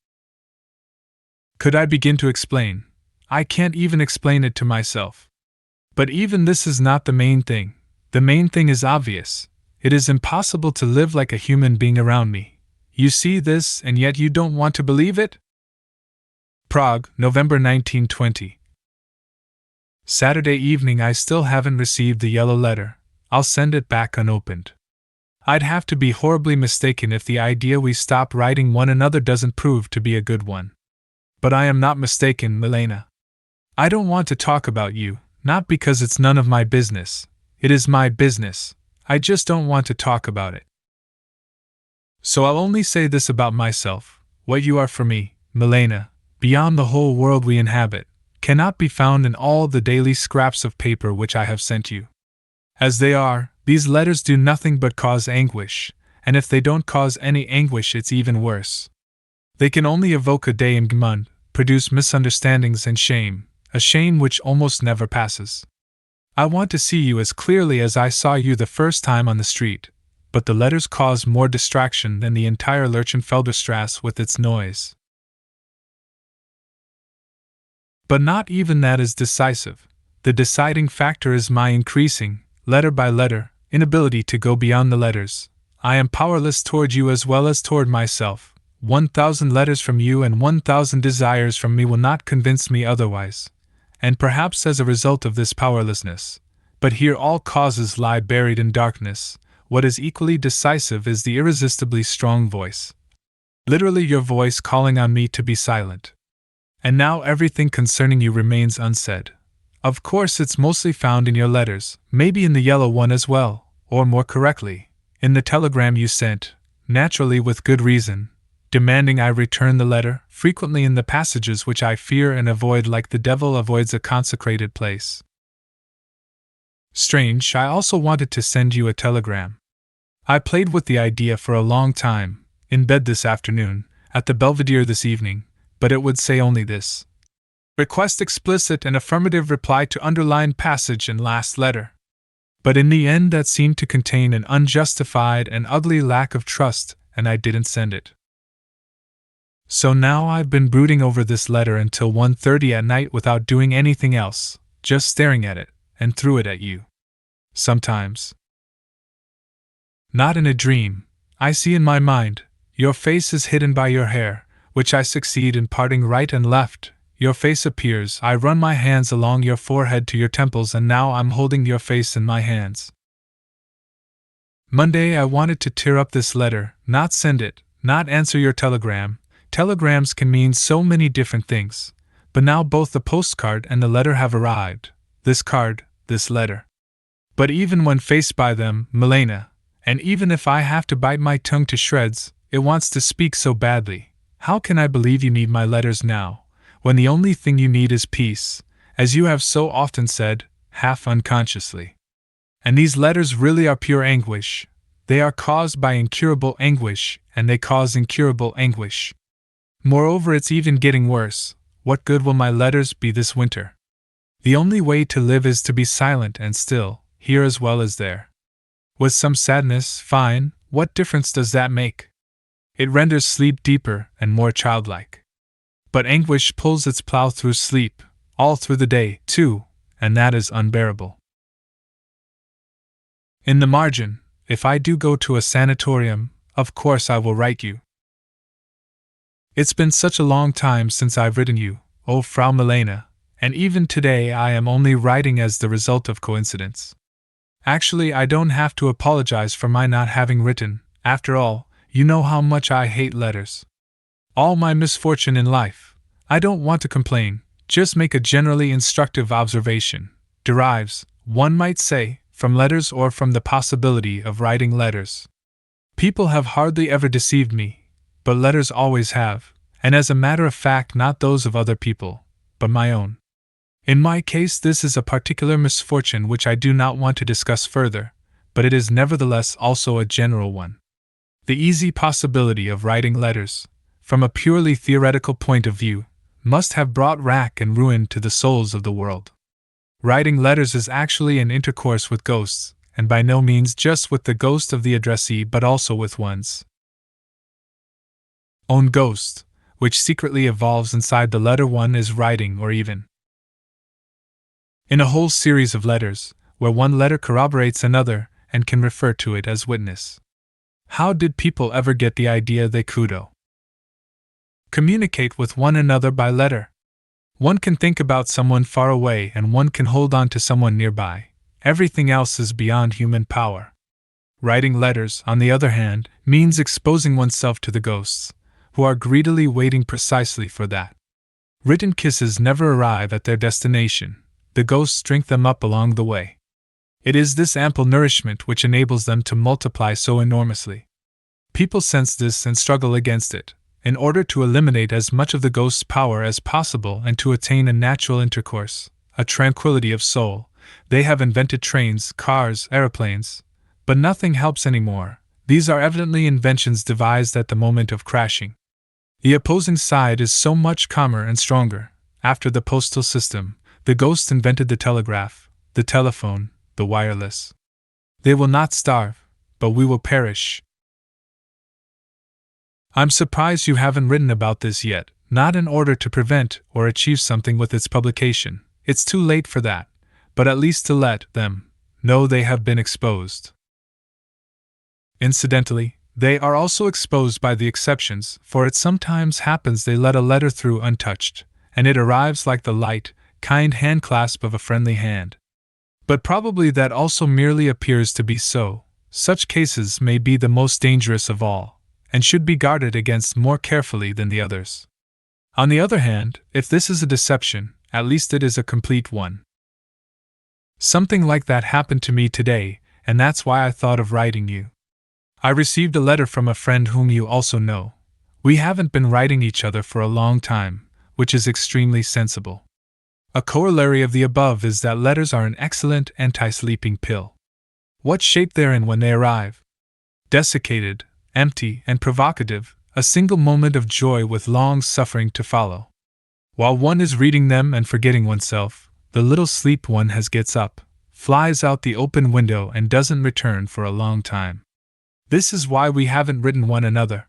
could I begin to explain? I can't even explain it to myself. But even this is not the main thing. The main thing is obvious. It is impossible to live like a human being around me. You see this, and yet you don't want to believe it? Prague, November 1920. Saturday evening. I still haven't received the yellow letter. I'll send it back unopened. I'd have to be horribly mistaken if the idea we stop writing one another doesn't prove to be a good one. But I am not mistaken, Milena. I don't want to talk about you, not because it's none of my business. It is my business. I just don't want to talk about it. So I'll only say this about myself: what you are for me, Milena, beyond the whole world we inhabit, cannot be found in all the daily scraps of paper which I have sent you. As they are, these letters do nothing but cause anguish, and if they don't cause any anguish, it's even worse. They can only evoke a démon, produce misunderstandings and shame, a shame which almost never passes. I want to see you as clearly as I saw you the first time on the street, but the letters cause more distraction than the entire Lerchenfelderstrasse with its noise. But not even that is decisive. The deciding factor is my increasing, letter by letter, inability to go beyond the letters. I am powerless toward you as well as toward myself. 1,000 letters from you and 1,000 desires from me will not convince me otherwise. And perhaps as a result of this powerlessness. But here all causes lie buried in darkness. What is equally decisive is the irresistibly strong voice. Literally your voice calling on me to be silent. And now everything concerning you remains unsaid. Of course it's mostly found in your letters, maybe in the yellow one as well, or more correctly, in the telegram you sent, naturally with good reason, demanding I return the letter, frequently in the passages which I fear and avoid like the devil avoids a consecrated place. Strange, I also wanted to send you a telegram. I played with the idea for a long time, in bed this afternoon, at the Belvedere this evening, but it would say only this: request explicit and affirmative reply to underlined passage and last letter. But in the end that seemed to contain an unjustified and ugly lack of trust, and I didn't send it. So now I've been brooding over this letter until 1:30 at night without doing anything else, just staring at it, and threw it at you. Sometimes. Not in a dream, I see in my mind, your face is hidden by your hair, which I succeed in parting right and left. Your face appears, I run my hands along your forehead to your temples, and now I'm holding your face in my hands. Monday I wanted to tear up this letter, not send it, not answer your telegram. Telegrams can mean so many different things, but now both the postcard and the letter have arrived. This card, this letter. But even when faced by them, Milena, and even if I have to bite my tongue to shreds, it wants to speak so badly. How can I believe you need my letters now, when the only thing you need is peace, as you have so often said, half unconsciously? And these letters really are pure anguish. They are caused by incurable anguish, and they cause incurable anguish. Moreover, it's even getting worse. What good will my letters be this winter? The only way to live is to be silent and still, here as well as there. With some sadness, fine, what difference does that make? It renders sleep deeper and more childlike. But anguish pulls its plow through sleep, all through the day, too, and that is unbearable. In the margin, if I do go to a sanatorium, of course I will write you. It's been such a long time since I've written you, oh Frau Milena, and even today I am only writing as the result of coincidence. Actually, I don't have to apologize for my not having written. After all, you know how much I hate letters. All my misfortune in life, I don't want to complain, just make a generally instructive observation, derives, one might say, from letters or from the possibility of writing letters. People have hardly ever deceived me, but letters always have, and as a matter of fact not those of other people, but my own. In my case this is a particular misfortune which I do not want to discuss further, but it is nevertheless also a general one. The easy possibility of writing letters, from a purely theoretical point of view, must have brought rack and ruin to the souls of the world. Writing letters is actually an intercourse with ghosts, and by no means just with the ghost of the addressee but also with one's own ghost, which secretly evolves inside the letter one is writing, or even in a whole series of letters, where one letter corroborates another, and can refer to it as witness. How did people ever get the idea they could communicate with one another by letter? One can think about someone far away and one can hold on to someone nearby. Everything else is beyond human power. Writing letters, on the other hand, means exposing oneself to the ghosts, who are greedily waiting precisely for that. Written kisses never arrive at their destination. The ghosts drink them up along the way. It is this ample nourishment which enables them to multiply so enormously. People sense this and struggle against it, in order to eliminate as much of the ghost's power as possible and to attain a natural intercourse, a tranquility of soul. They have invented trains, cars, aeroplanes, but nothing helps anymore. These are evidently inventions devised at the moment of crashing. The opposing side is so much calmer and stronger. After the postal system, the ghosts invented the telegraph, the telephone, the wireless. They will not starve, but we will perish. I'm surprised you haven't written about this yet, not in order to prevent or achieve something with its publication. It's too late for that, but at least to let them know they have been exposed. Incidentally, they are also exposed by the exceptions, for it sometimes happens they let a letter through untouched, and it arrives like the light, kind handclasp of a friendly hand. But probably that also merely appears to be so. Such cases may be the most dangerous of all, and should be guarded against more carefully than the others. On the other hand, if this is a deception, at least it is a complete one. Something like that happened to me today, and that's why I thought of writing you. I received a letter from a friend whom you also know. We haven't been writing each other for a long time, which is extremely sensible. A corollary of the above is that letters are an excellent anti-sleeping pill. What shape they're in when they arrive? Desiccated, empty, and provocative, a single moment of joy with long suffering to follow. While one is reading them and forgetting oneself, the little sleep one has gets up, flies out the open window and doesn't return for a long time. This is why we haven't written one another.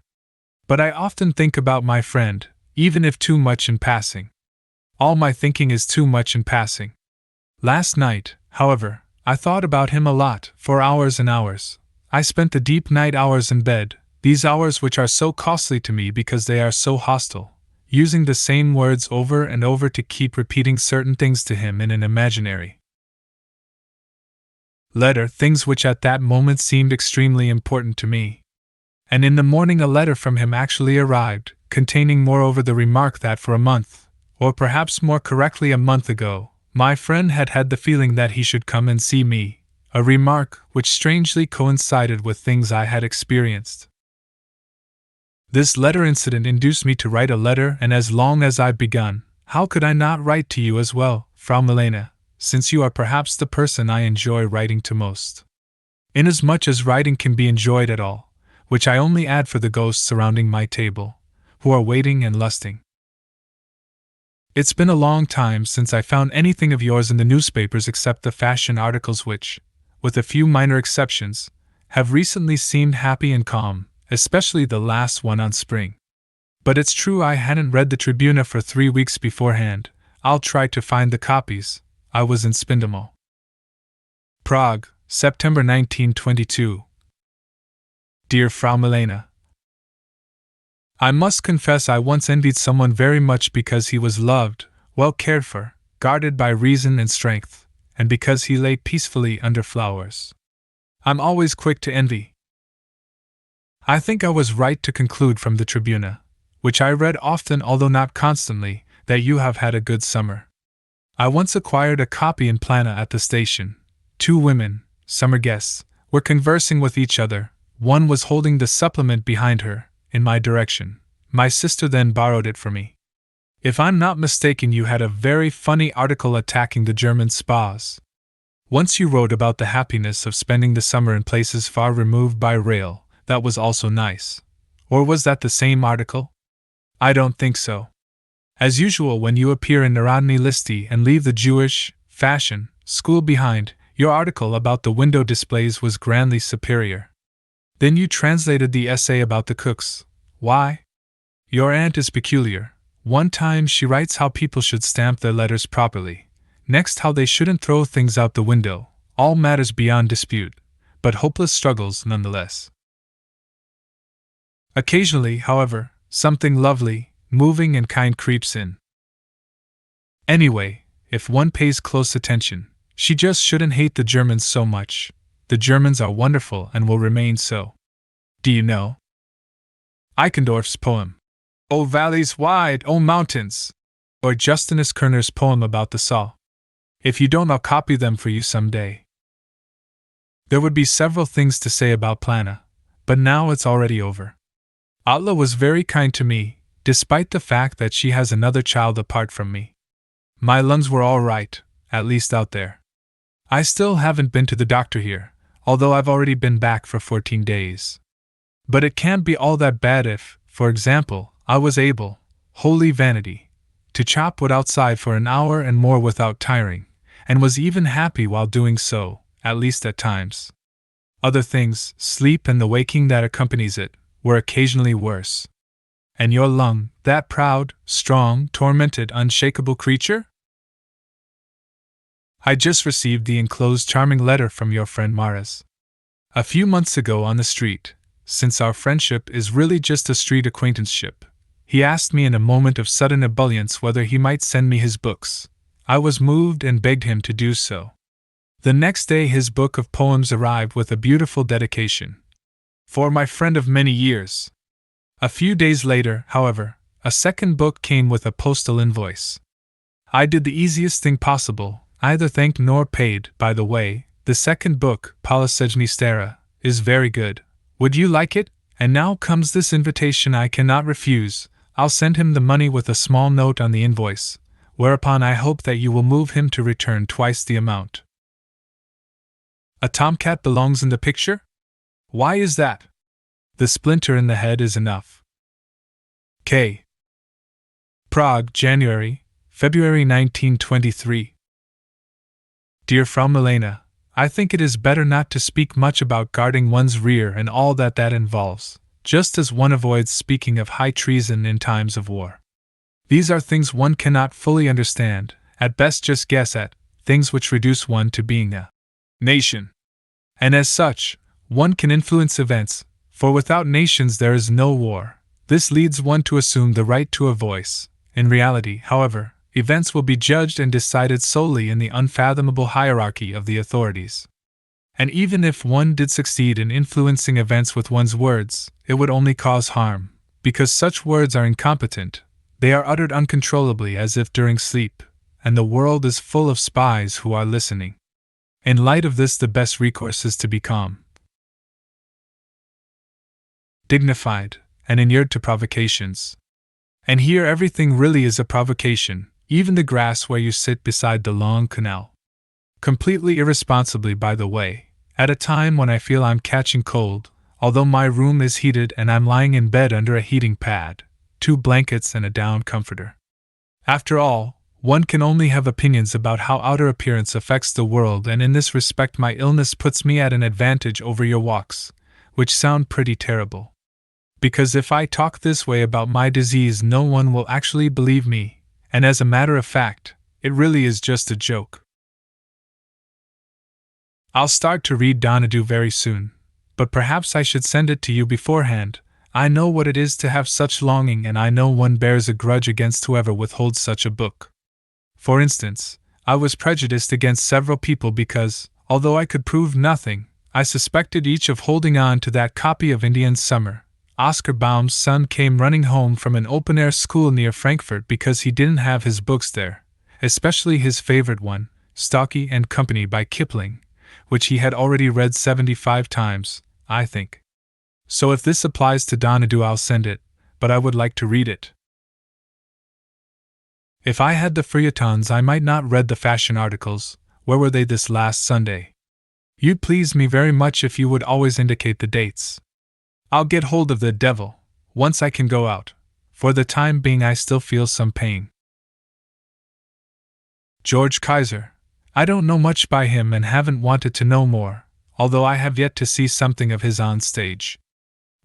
But I often think about my friend, even if too much in passing. All my thinking is too much in passing. Last night, however, I thought about him a lot, for hours and hours. I spent the deep night hours in bed, these hours which are so costly to me because they are so hostile, using the same words over and over to keep repeating certain things to him in an imaginary letter, things which at that moment seemed extremely important to me. And in the morning a letter from him actually arrived, containing moreover the remark that for a month, or perhaps more correctly a month ago, my friend had had the feeling that he should come and see me, a remark which strangely coincided with things I had experienced. This letter incident induced me to write a letter, and as long as I've begun, how could I not write to you as well, Frau Milena, since you are perhaps the person I enjoy writing to most. Inasmuch as writing can be enjoyed at all, which I only add for the ghosts surrounding my table, who are waiting and lusting. It's been a long time since I found anything of yours in the newspapers except the fashion articles which, with a few minor exceptions, have recently seemed happy and calm, especially the last one on spring. But it's true I hadn't read the Tribuna for 3 weeks beforehand. I'll try to find the copies. I was in Spindamo. Prague, September 1922. Dear Frau Milena, I must confess I once envied someone very much because he was loved, well cared for, guarded by reason and strength, and because he lay peacefully under flowers. I'm always quick to envy. I think I was right to conclude from the Tribuna, which I read often although not constantly, that you have had a good summer. I once acquired a copy in Plana at the station. 2 women, summer guests, were conversing with each other. One was holding the supplement behind her, in my direction. My sister then borrowed it for me. If I'm not mistaken, you had a very funny article attacking the German spas. Once you wrote about the happiness of spending the summer in places far removed by rail. That was also nice. Or was that the same article? I don't think so. As usual, when you appear in Narodny Listy and leave the Jewish fashion school behind, your article about the window displays was grandly superior. Then you translated the essay about the cooks. Why? Your aunt is peculiar. One time she writes how people should stamp their letters properly. Next how they shouldn't throw things out the window. All matters beyond dispute. but hopeless struggles nonetheless. Occasionally, however, something lovely, moving and kind creeps in. Anyway, if one pays close attention, she just shouldn't hate the Germans so much. The Germans are wonderful and will remain so. Do you know Eichendorff's poem, "O valleys wide, O mountains," or Justinus Kerner's poem about the saw? If you don't, I'll copy them for you someday. There would be several things to say about Plana, but now it's already over. Atla was very kind to me, despite the fact that she has another child apart from me. My lungs were all right, at least out there. I still haven't been to the doctor here, although I've already been back for 14 days. But it can't be all that bad if, for example, I was able, holy vanity, to chop wood outside for an hour and more without tiring, and was even happy while doing so, at least at times. Other things, sleep and the waking that accompanies it, were occasionally worse. And your lung, that proud, strong, tormented, unshakable creature? I just received the enclosed charming letter from your friend Maras. A few months ago on the street, since our friendship is really just a street acquaintanceship, he asked me in a moment of sudden ebullience whether he might send me his books. I was moved and begged him to do so. The next day his book of poems arrived with a beautiful dedication. For my friend of many years. A few days later, however, a second book came with a postal invoice. I did the easiest thing possible, either thanked nor paid. By the way, the second book, Polysegni, is very good. Would you like it? And now comes this invitation I cannot refuse. I'll send him the money with a small note on the invoice, whereupon I hope that you will move him to return twice the amount. A tomcat belongs in the picture? Why is that? The splinter in the head is enough. K. Prague, February 1923. Dear Frau Milena, I think it is better not to speak much about guarding one's rear and all that involves, just as one avoids speaking of high treason in times of war. These are things one cannot fully understand, at best just guess at, things which reduce one to being a nation. And as such, one can influence events, for without nations there is no war. This leads one to assume the right to a voice. In reality, however, events will be judged and decided solely in the unfathomable hierarchy of the authorities. And even if one did succeed in influencing events with one's words, it would only cause harm, because such words are incompetent. They are uttered uncontrollably as if during sleep, and the world is full of spies who are listening. In light of this, the best recourse is to be calm, dignified, and inured to provocations. And here everything really is a provocation, even the grass where you sit beside the long canal. Completely irresponsibly, by the way, at a time when I feel I'm catching cold, although my room is heated and I'm lying in bed under a heating pad, 2 blankets and a down comforter. After all, one can only have opinions about how outer appearance affects the world, and in this respect my illness puts me at an advantage over your walks, which sound pretty terrible. Because if I talk this way about my disease no one will actually believe me, and as a matter of fact, it really is just a joke. I'll start to read Donadu very soon, but perhaps I should send it to you beforehand. I know what it is to have such longing, and I know one bears a grudge against whoever withholds such a book. For instance, I was prejudiced against several people because, although I could prove nothing, I suspected each of holding on to that copy of Indian Summer. Oscar Baum's son came running home from an open-air school near Frankfurt because he didn't have his books there, especially his favorite one, Stocky and Company by Kipling, which he had already read 75 times, I think. So if this applies to Donadu I'll send it, but I would like to read it. If I had the feuilletons I might not read the fashion articles. Where were they this last Sunday? You'd please me very much if you would always indicate the dates. I'll get hold of the devil, once I can go out. For the time being I still feel some pain. George Kaiser. I don't know much by him and haven't wanted to know more, although I have yet to see something of his on stage.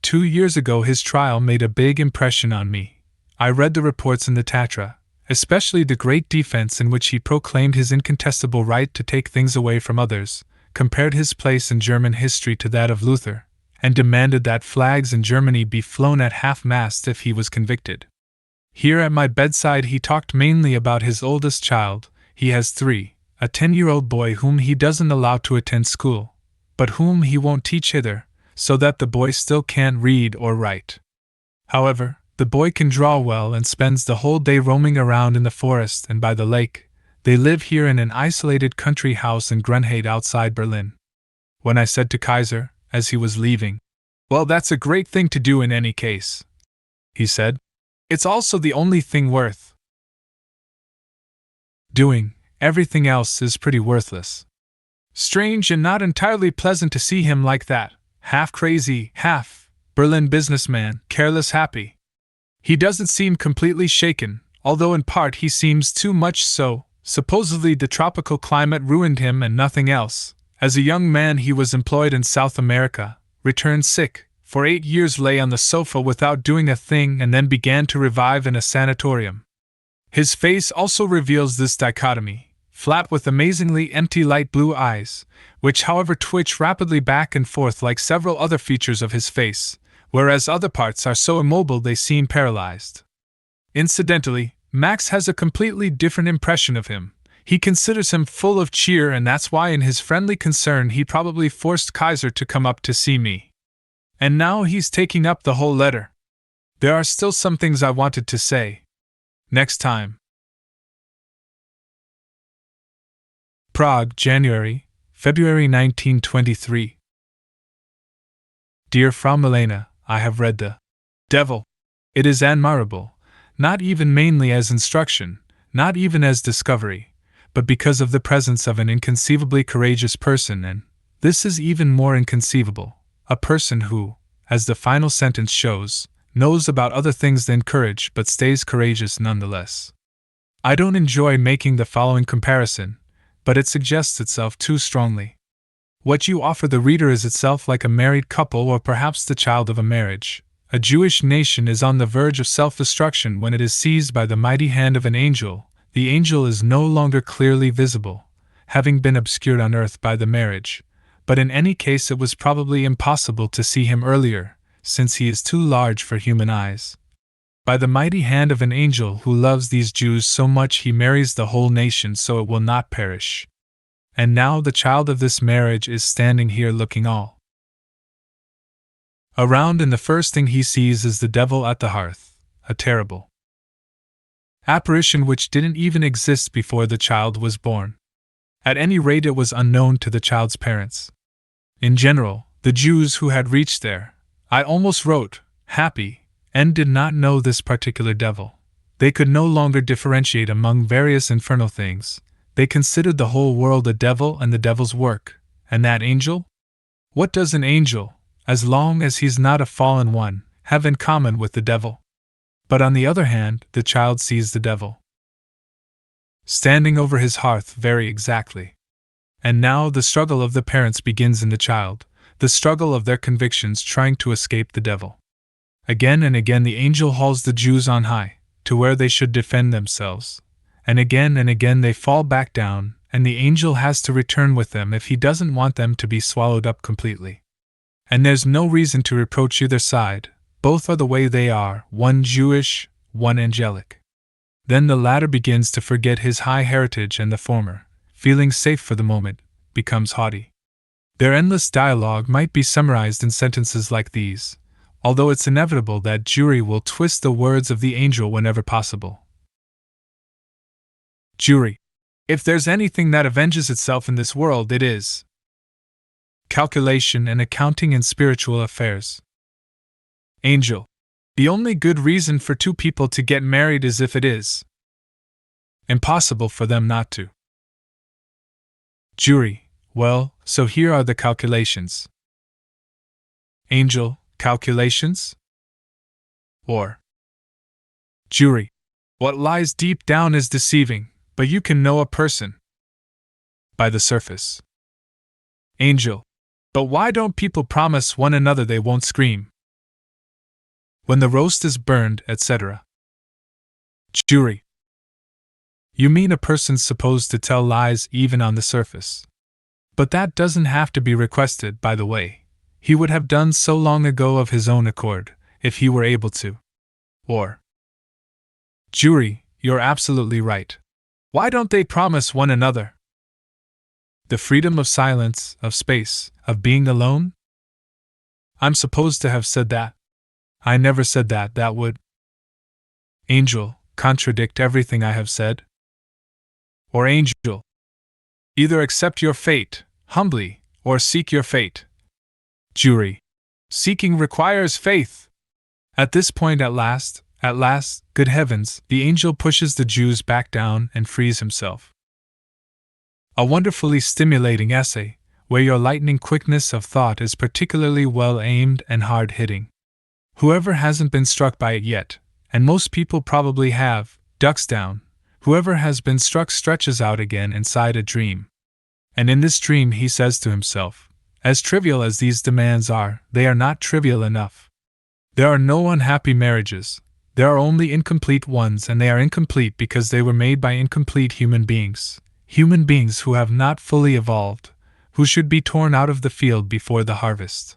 2 years ago his trial made a big impression on me. I read the reports in the Tatra, especially the great defense in which he proclaimed his incontestable right to take things away from others, compared his place in German history to that of Luther, and demanded that flags in Germany be flown at half-mast if he was convicted. Here at my bedside he talked mainly about his oldest child. He has 3, a 10-year-old boy whom he doesn't allow to attend school, but whom he won't teach hither, so that the boy still can't read or write. However, the boy can draw well and spends the whole day roaming around in the forest and by the lake. They live here in an isolated country house in Grunheide outside Berlin. When I said to Kaiser, as he was leaving, "Well, that's a great thing to do in any case," he said, "it's also the only thing worth doing. Everything else is pretty worthless." Strange and not entirely pleasant to see him like that, half crazy, half Berlin businessman, careless happy. He doesn't seem completely shaken, although in part he seems too much so. Supposedly the tropical climate ruined him and nothing else. As a young man he was employed in South America, returned sick, for 8 years lay on the sofa without doing a thing and then began to revive in a sanatorium. His face also reveals this dichotomy, flat with amazingly empty light blue eyes, which however twitch rapidly back and forth like several other features of his face, whereas other parts are so immobile they seem paralyzed. Incidentally, Max has a completely different impression of him. He considers him full of cheer, and that's why in his friendly concern he probably forced Kaiser to come up to see me. And now he's taking up the whole letter. There are still some things I wanted to say. Next time. Prague, February 1923. Dear Frau Milena, I have read The Devil. It is admirable, not even mainly as instruction, not even as discovery, but because of the presence of an inconceivably courageous person, and this is even more inconceivable, a person who, as the final sentence shows, knows about other things than courage but stays courageous nonetheless. I don't enjoy making the following comparison, but it suggests itself too strongly. What you offer the reader is itself like a married couple or perhaps the child of a marriage. A Jewish nation is on the verge of self-destruction when it is seized by the mighty hand of an angel. The angel is no longer clearly visible, having been obscured on earth by the marriage, but in any case it was probably impossible to see him earlier, since he is too large for human eyes. By the mighty hand of an angel who loves these Jews so much he marries the whole nation so it will not perish. And now the child of this marriage is standing here looking all around, and the first thing he sees is the devil at the hearth, a terrible apparition which didn't even exist before the child was born. At any rate, it was unknown to the child's parents. In general, the Jews who had reached there, I almost wrote, happy, and did not know this particular devil. They could no longer differentiate among various infernal things. They considered the whole world a devil and the devil's work. And that angel? What does an angel, as long as he's not a fallen one, have in common with the devil? But on the other hand, the child sees the devil standing over his hearth very exactly. And now the struggle of the parents begins in the child, the struggle of their convictions trying to escape the devil. Again and again the angel hauls the Jews on high, to where they should defend themselves. And again they fall back down, and the angel has to return with them if he doesn't want them to be swallowed up completely. And there's no reason to reproach either side, both are the way they are, one Jewish, one angelic. Then the latter begins to forget his high heritage and the former, feeling safe for the moment, becomes haughty. Their endless dialogue might be summarized in sentences like these, although it's inevitable that Jewry will twist the words of the angel whenever possible. Jewry. If there's anything that avenges itself in this world, it is calculation and accounting in spiritual affairs. Angel. The only good reason for two people to get married is if it is impossible for them not to. Jewry. Well, so here are the calculations. Angel. Calculations? Or Jewry. What lies deep down is deceiving, but you can know a person by the surface. Angel. But why don't people promise one another they won't scream when the roast is burned, etc.? Jewry. You mean a person's supposed to tell lies even on the surface? But that doesn't have to be requested, by the way. He would have done so long ago of his own accord, if he were able to. Or, Jury, you're absolutely right. Why don't they promise one another the freedom of silence, of space, of being alone? I'm supposed to have said that. I never said that. That would, Angel, contradict everything I have said. Or Angel, either accept your fate, humbly, or seek your fate. Jury, seeking requires faith. At this point, at last, good heavens, the angel pushes the Jews back down and frees himself. A wonderfully stimulating essay, where your lightning quickness of thought is particularly well aimed and hard hitting. Whoever hasn't been struck by it yet, and most people probably have, ducks down. Whoever has been struck stretches out again inside a dream. And in this dream he says to himself, as trivial as these demands are, they are not trivial enough. There are no unhappy marriages. There are only incomplete ones, and they are incomplete because they were made by incomplete human beings who have not fully evolved, who should be torn out of the field before the harvest.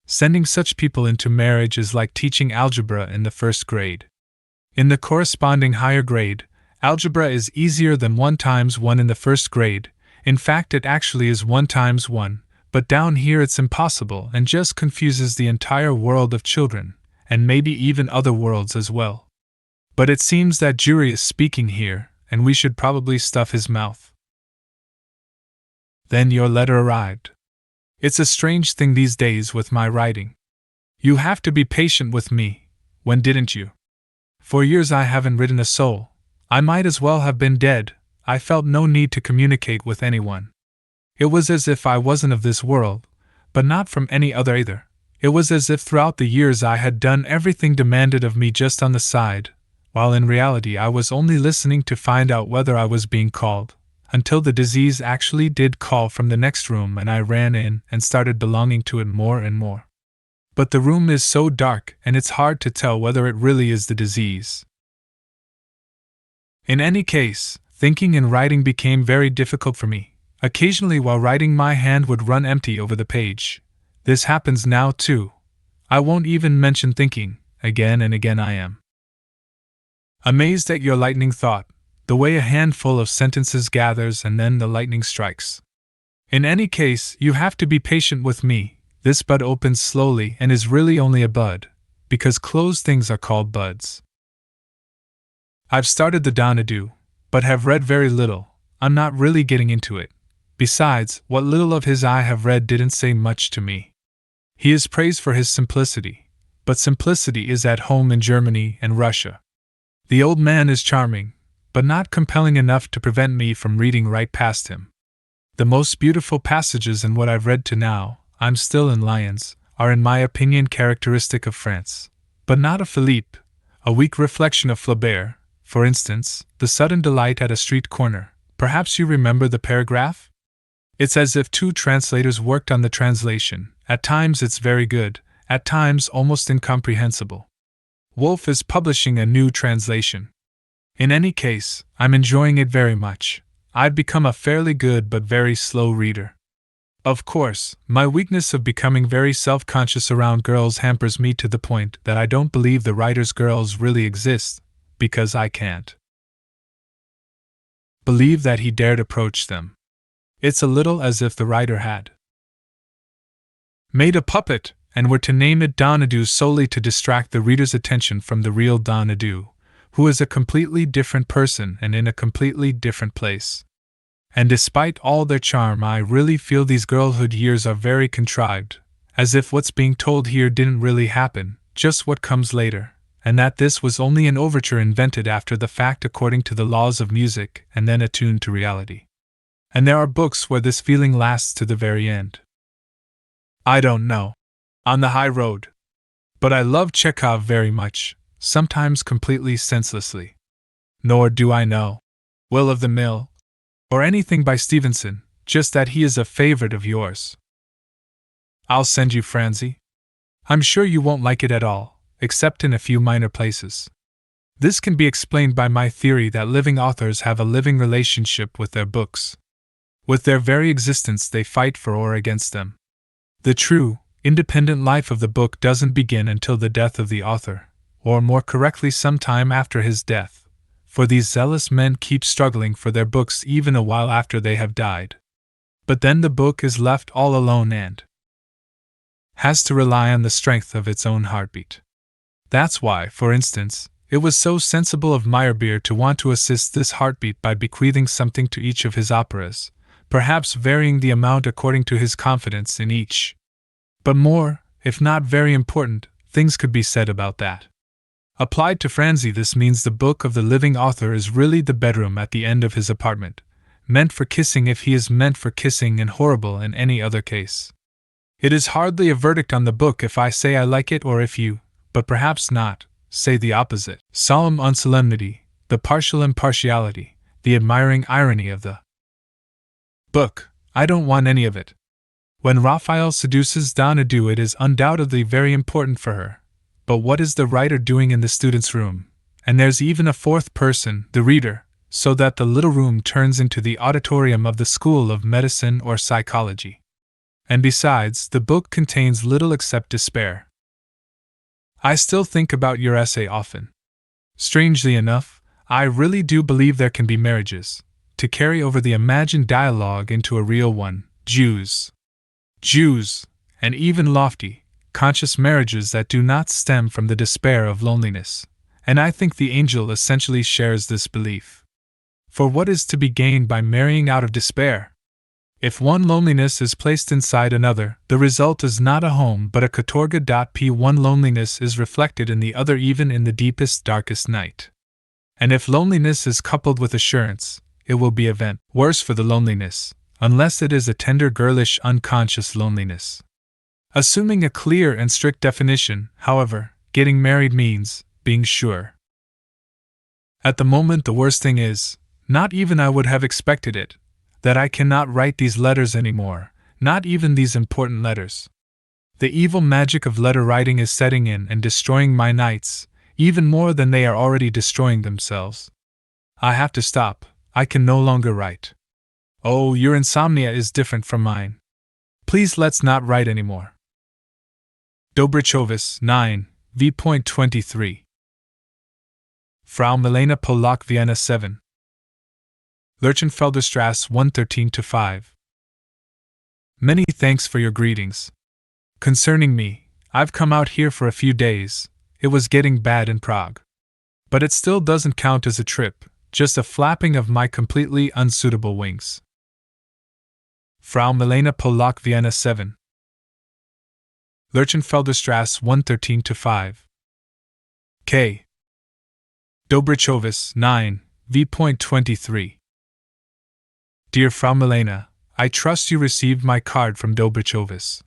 Sending such people into marriage is like teaching algebra in the first grade. In the corresponding higher grade, algebra is easier than 1 times 1 in the first grade. In fact, it actually is 1 times 1, but down here it's impossible and just confuses the entire world of children, and maybe even other worlds as well. But it seems that Jury is speaking here, and we should probably stuff his mouth. Then your letter arrived. It's a strange thing these days with my writing. You have to be patient with me. When didn't you? For years I haven't written a soul. I might as well have been dead. I felt no need to communicate with anyone. It was as if I wasn't of this world, but not from any other either. It was as if throughout the years I had done everything demanded of me just on the side, while in reality I was only listening to find out whether I was being called, until the disease actually did call from the next room and I ran in and started belonging to it more and more. But the room is so dark and it's hard to tell whether it really is the disease. In any case, thinking and writing became very difficult for me. Occasionally while writing my hand would run empty over the page. This happens now too. I won't even mention thinking, again and again I am amazed at your lightning thought, the way a handful of sentences gathers and then the lightning strikes. In any case, you have to be patient with me. This bud opens slowly and is really only a bud, because closed things are called buds. I've started the Donadieu, but have read very little. I'm not really getting into it. Besides, what little of his I have read didn't say much to me. He is praised for his simplicity, but simplicity is at home in Germany and Russia. The old man is charming, but not compelling enough to prevent me from reading right past him. The most beautiful passages in what I've read to now, I'm still in Lyons, are in my opinion characteristic of France, but not of Philippe. A weak reflection of Flaubert, for instance, the sudden delight at a street corner. Perhaps you remember the paragraph? It's as if 2 translators worked on the translation. At times it's very good, at times almost incomprehensible. Wolf is publishing a new translation. In any case, I'm enjoying it very much. I've become a fairly good but very slow reader. Of course, my weakness of becoming very self-conscious around girls hampers me to the point that I don't believe the writer's girls really exist, because I can't believe that he dared approach them. It's a little as if the writer had made a puppet and were to name it Donadieu solely to distract the reader's attention from the real Donadieu, who is a completely different person and in a completely different place. And despite all their charm, I really feel these girlhood years are very contrived, as if what's being told here didn't really happen, just what comes later, and that this was only an overture invented after the fact according to the laws of music and then attuned to reality. And there are books where this feeling lasts to the very end. I don't know. On the high road. But I love Chekhov very much, sometimes completely senselessly. Nor do I know Will of the Mill, or anything by Stevenson, just that he is a favorite of yours. I'll send you Franzi. I'm sure you won't like it at all, except in a few minor places. This can be explained by my theory that living authors have a living relationship with their books. With their very existence they fight for or against them. The true, independent life of the book doesn't begin until the death of the author, or more correctly sometime after his death, for these zealous men keep struggling for their books even a while after they have died. But then the book is left all alone and has to rely on the strength of its own heartbeat. That's why, for instance, it was so sensible of Meyerbeer to want to assist this heartbeat by bequeathing something to each of his operas, perhaps varying the amount according to his confidence in each. But more, if not very important, things could be said about that. Applied to Franzi, this means the book of the living author is really the bedroom at the end of his apartment, meant for kissing if he is meant for kissing and horrible in any other case. It is hardly a verdict on the book if I say I like it or if you, but perhaps not, say the opposite. Solemn unsolemnity, the partial impartiality, the admiring irony of the book, I don't want any of it. When Raphael seduces Donadu, it is undoubtedly very important for her. But what is the writer doing in the student's room? And there's even a fourth person, the reader, so that the little room turns into the auditorium of the School of Medicine or Psychology. And besides, the book contains little except despair. I still think about your essay often. Strangely enough, I really do believe there can be marriages, to carry over the imagined dialogue into a real one, Jews, and even lofty, conscious marriages that do not stem from the despair of loneliness, and I think the angel essentially shares this belief. For what is to be gained by marrying out of despair? If one loneliness is placed inside another, the result is not a home but a katorga. One loneliness is reflected in the other even in the deepest, darkest night. And if loneliness is coupled with assurance, it will be a vent, worse for the loneliness, unless it is a tender, girlish, unconscious loneliness. Assuming a clear and strict definition, however, getting married means being sure. At the moment, the worst thing is, not even I would have expected it, that I cannot write these letters anymore, not even these important letters. The evil magic of letter writing is setting in and destroying my nights, even more than they are already destroying themselves. I have to stop, I can no longer write. Oh, your insomnia is different from mine. Please let's not write anymore. Dobrichovas, 9, v.23. Frau Milena Polak, Vienna 7. Lerchenfelderstrasse 113-5. Many thanks for your greetings. Concerning me, I've come out here for a few days. It was getting bad in Prague. But it still doesn't count as a trip, just a flapping of my completely unsuitable wings. Frau Milena Polak, Vienna 7. Lerchenfelderstrasse 113-5. K. Dobrichovas, 9, v.23. Dear Frau Milena, I trust you received my card from Dobrichovas.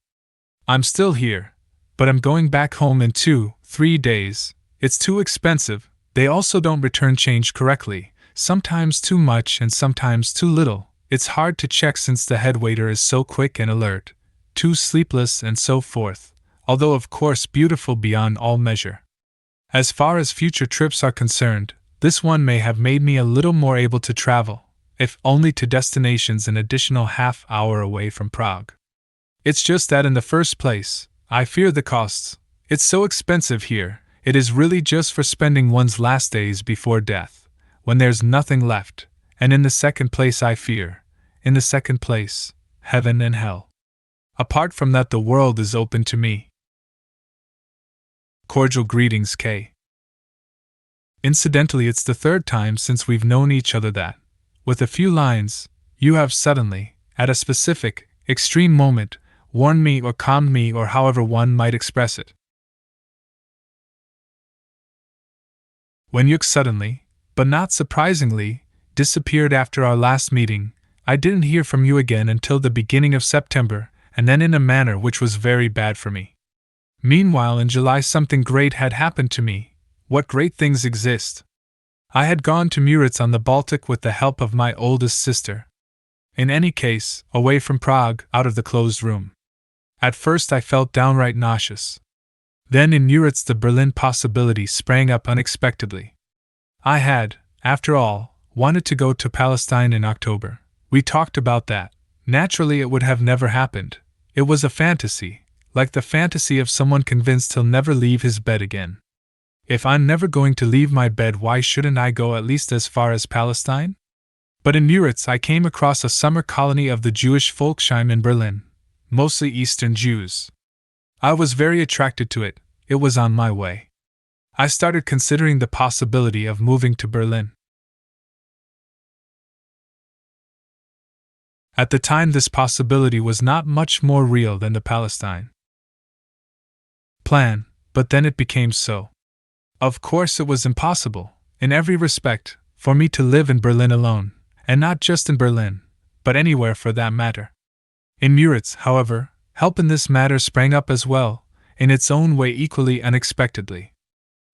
I'm still here, but I'm going back home in 2-3 days. It's too expensive. They also don't return change correctly, sometimes too much and sometimes too little. It's hard to check since the head waiter is so quick and alert, too sleepless and so forth, although of course beautiful beyond all measure. As far as future trips are concerned, this one may have made me a little more able to travel, if only to destinations an additional half-hour away from Prague. It's just that in the first place, I fear the costs. It's so expensive here, it is really just for spending one's last days before death, when there's nothing left, and in the second place heaven and hell. Apart from that, the world is open to me. Cordial greetings, K. Incidentally, it's the third time since we've known each other that, with a few lines, you have suddenly, at a specific, extreme moment, warned me or calmed me or however one might express it. When you suddenly, but not surprisingly, disappeared after our last meeting, I didn't hear from you again until the beginning of September, and then in a manner which was very bad for me. Meanwhile, in July something great had happened to me. What great things exist! I had gone to Müritz on the Baltic with the help of my oldest sister. In any case, away from Prague, out of the closed room. At first I felt downright nauseous. Then in Müritz the Berlin possibility sprang up unexpectedly. I had, after all, wanted to go to Palestine in October, We talked about that. Naturally, it would have never happened. It was a fantasy, like the fantasy of someone convinced he'll never leave his bed again. If I'm never going to leave my bed, why shouldn't I go at least as far as Palestine? But in Müritz I came across a summer colony of the Jewish Volksheim in Berlin, mostly Eastern Jews. I was very attracted to it. It was on my way. I started considering the possibility of moving to Berlin. At the time, this possibility was not much more real than the Palestine plan, but then it became so. Of course, it was impossible, in every respect, for me to live in Berlin alone, and not just in Berlin, but anywhere for that matter. In Müritz, however, help in this matter sprang up as well, in its own way equally unexpectedly.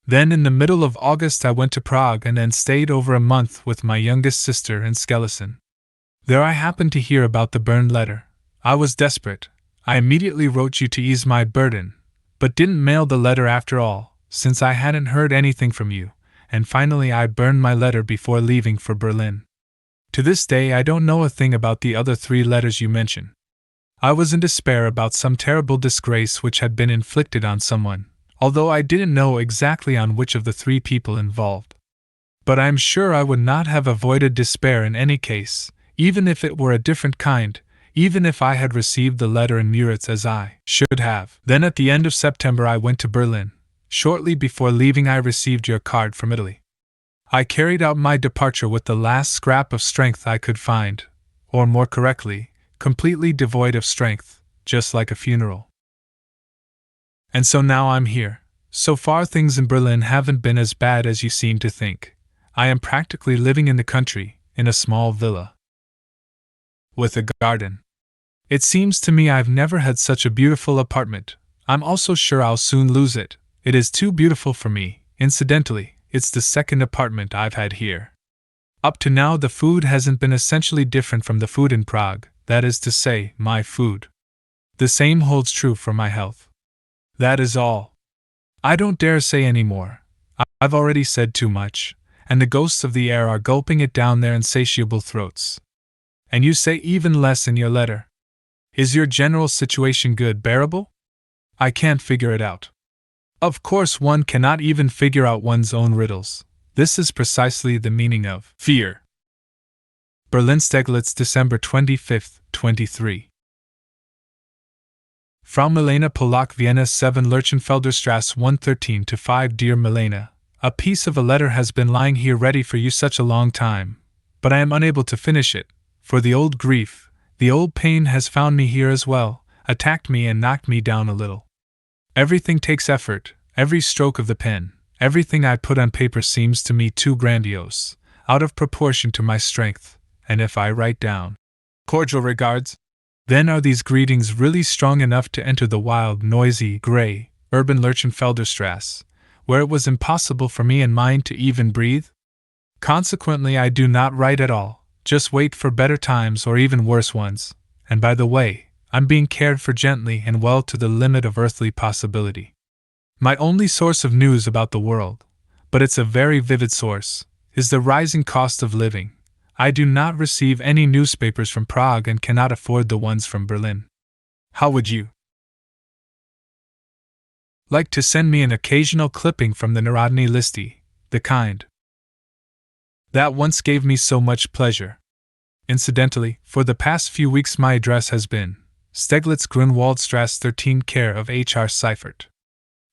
Then in the middle of August I went to Prague and then stayed over a month with my youngest sister in Skellefteå. There I happened to hear about the burned letter. I was desperate. I immediately wrote you to ease my burden, but didn't mail the letter after all, since I hadn't heard anything from you, and finally I burned my letter before leaving for Berlin. To this day I don't know a thing about the other 3 letters you mention. I was in despair about some terrible disgrace which had been inflicted on someone, although I didn't know exactly on which of the 3 people involved. But I am sure I would not have avoided despair in any case, even if it were a different kind, even if I had received the letter in Müritz as I should have. Then at the end of September I went to Berlin. Shortly before leaving I received your card from Italy. I carried out my departure with the last scrap of strength I could find, or more correctly, completely devoid of strength, just like a funeral. And so now I'm here. So far things in Berlin haven't been as bad as you seem to think. I am practically living in the country, in a small villa with a garden. It seems to me I've never had such a beautiful apartment. I'm also sure I'll soon lose it. It is too beautiful for me. Incidentally, it's the second apartment I've had here. Up to now the food hasn't been essentially different from the food in Prague, that is to say, my food. The same holds true for my health. That is all. I don't dare say any more. I've already said too much, and the ghosts of the air are gulping it down their insatiable throats. And you say even less in your letter. Is your general situation good, bearable? I can't figure it out. Of course one cannot even figure out one's own riddles. This is precisely the meaning of fear. Berlin, Steglitz, December 25, 23. Frau Milena Polak, Vienna 7 Lerchenfelderstrasse 113-5. Dear Milena, a piece of a letter has been lying here ready for you such a long time, but I am unable to finish it, for the old grief, the old pain has found me here as well, attacked me and knocked me down a little. Everything takes effort, every stroke of the pen, everything I put on paper seems to me too grandiose, out of proportion to my strength, and if I write down cordial regards, then are these greetings really strong enough to enter the wild, noisy, grey, urban Lerchenfelderstrasse, where it was impossible for me and mine to even breathe? Consequently I do not write at all, just wait for better times or even worse ones, and by the way, I'm being cared for gently and well to the limit of earthly possibility. My only source of news about the world, but it's a very vivid source, is the rising cost of living. I do not receive any newspapers from Prague and cannot afford the ones from Berlin. How would you like to send me an occasional clipping from the Narodny Listy, the kind that once gave me so much pleasure? Incidentally, for the past few weeks my address has been Steglitz, Grunwaldstrasse 13, care of H.R. Seifert.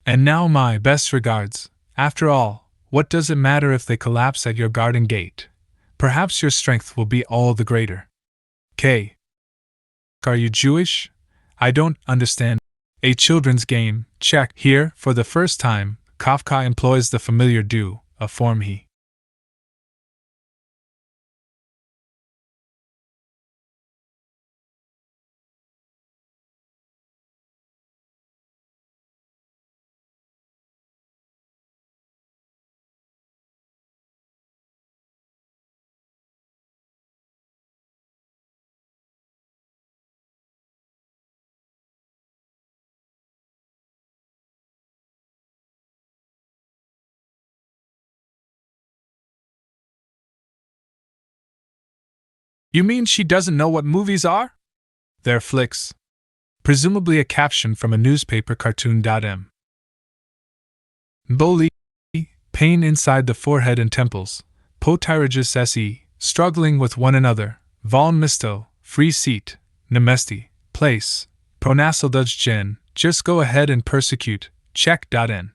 And now my best regards. After all, what does it matter if they collapse at your garden gate? Perhaps your strength will be all the greater. K. Are you Jewish? I don't understand. A children's game, Czech. Here, for the first time, Kafka employs the familiar du, a form he You mean she doesn't know what movies are? They're flicks. Presumably a caption from a newspaper cartoon. Boli, pain inside the forehead and temples, potyragus se, struggling with one another, von misto, free seat, nemesti, place, pronasal gen, just go ahead and persecute, Czech.n.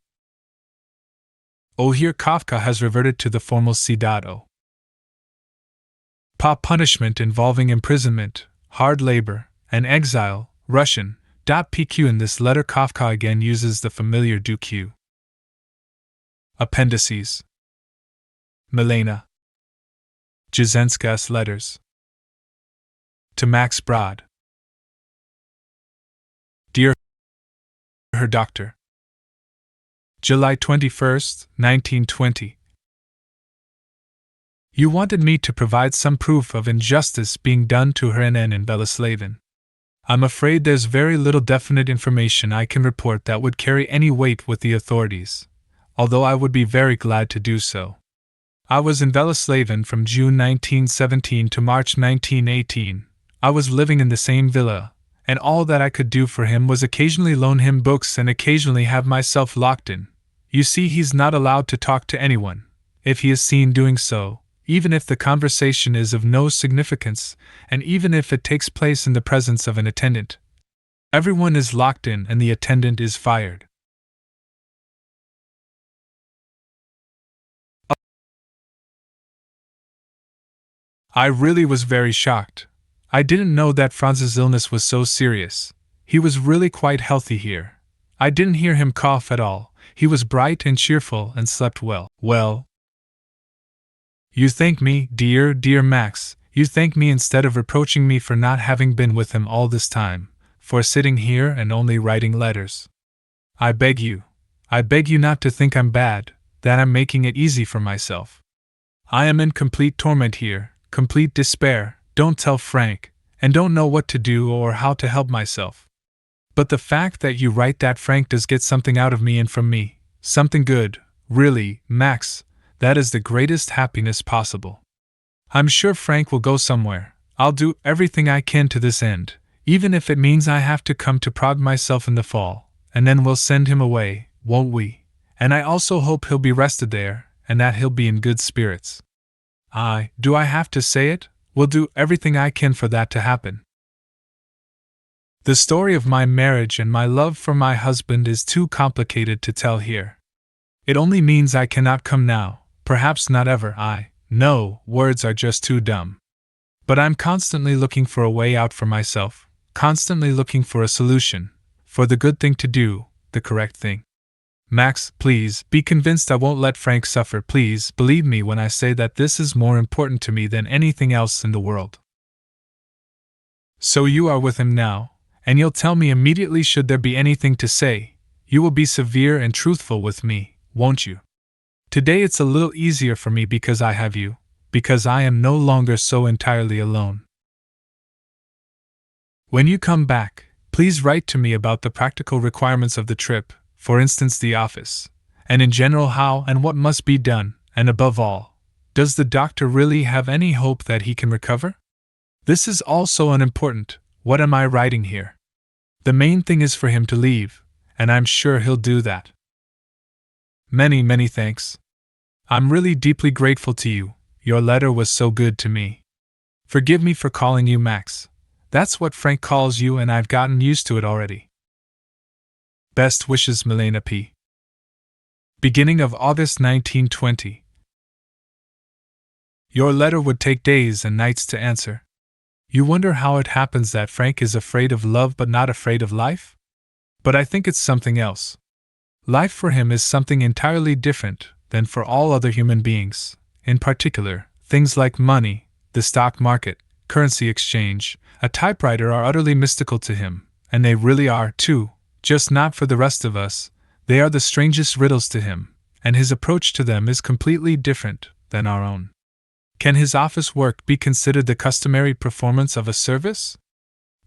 Oh, here Kafka has reverted to the formal c.o. Punishment involving imprisonment, hard labor, and exile, Russian, .pq. In this letter Kafka again uses the familiar do q. Appendices. Milena Jesenská's letters. To Max Brod. Dear her doctor. July 21st, 1920. You wanted me to provide some proof of injustice being done to her in Belislavin. I'm afraid there's very little definite information I can report that would carry any weight with the authorities, although I would be very glad to do so. I was in Belislavin from June 1917 to March 1918. I was living in the same villa, and all that I could do for him was occasionally loan him books and occasionally have myself locked in. You see, he's not allowed to talk to anyone. If he is seen doing so, even if the conversation is of no significance, and even if it takes place in the presence of an attendant, everyone is locked in and the attendant is fired. I really was very shocked. I didn't know that Franz's illness was so serious. He was really quite healthy here. I didn't hear him cough at all. He was bright and cheerful and slept well. Well, you thank me, dear Max, you thank me instead of reproaching me for not having been with him all this time, for sitting here and only writing letters. I beg you not to think I'm bad, that I'm making it easy for myself. I am in complete torment here, complete despair, don't tell Frank, and don't know what to do or how to help myself. But the fact that you write that Frank does get something out of me and from me, something good, really, Max, that is the greatest happiness possible. I'm sure Frank will go somewhere. I'll do everything I can to this end, even if it means I have to come to Prague myself in the fall, and then we'll send him away, won't we? And I also hope he'll be rested there, and that he'll be in good spirits. Do I have to say it? We'll do everything I can for that to happen. The story of my marriage and my love for my husband is too complicated to tell here. It only means I cannot come now, perhaps not ever. No, words are just too dumb. But I'm constantly looking for a way out for myself, constantly looking for a solution, for the good thing to do, the correct thing. Max, please, be convinced I won't let Frank suffer. Please, believe me when I say that this is more important to me than anything else in the world. So you are with him now, and you'll tell me immediately should there be anything to say. You will be severe and truthful with me, won't you? Today it's a little easier for me because I have you, because I am no longer so entirely alone. When you come back, please write to me about the practical requirements of the trip, for instance the office, and in general how and what must be done, and above all, does the doctor really have any hope that he can recover? This is all so unimportant. What am I writing here? The main thing is for him to leave, and I'm sure he'll do that. Many thanks. I'm really deeply grateful to you. Your letter was so good to me. Forgive me for calling you Max. That's what Frank calls you and I've gotten used to it already. Best wishes, Milena P. Beginning of August 1920. Your letter would take days and nights to answer. You wonder how it happens that Frank is afraid of love but not afraid of life? But I think it's something else. Life for him is something entirely different than for all other human beings. In particular, things like money, the stock market, currency exchange, a typewriter are utterly mystical to him, and they really are, too, just not for the rest of us. They are the strangest riddles to him, and his approach to them is completely different than our own. Can his office work be considered the customary performance of a service?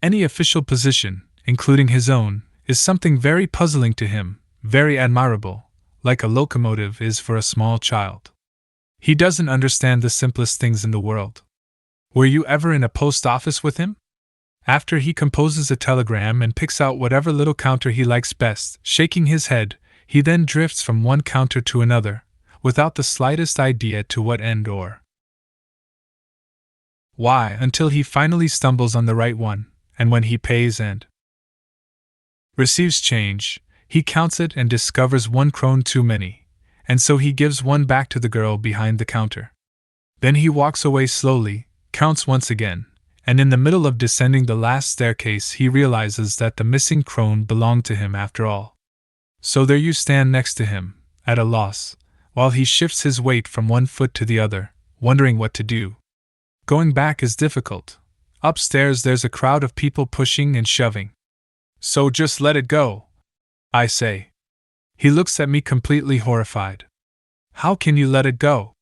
Any official position, including his own, is something very puzzling to him, very admirable, like a locomotive is for a small child. He doesn't understand the simplest things in the world. Were you ever in a post office with him? After he composes a telegram and picks out whatever little counter he likes best, shaking his head, he then drifts from one counter to another, without the slightest idea to what end or why, until he finally stumbles on the right one, and when he pays and receives change, he counts it and discovers 1 krone too many, and so he gives one back to the girl behind the counter. Then he walks away slowly, counts once again, and in the middle of descending the last staircase he realizes that the missing krone belonged to him after all. So there you stand next to him, at a loss, while he shifts his weight from one foot to the other, wondering what to do. Going back is difficult. Upstairs there's a crowd of people pushing and shoving. So just let it go, I say. He looks at me completely horrified. How can you let it go?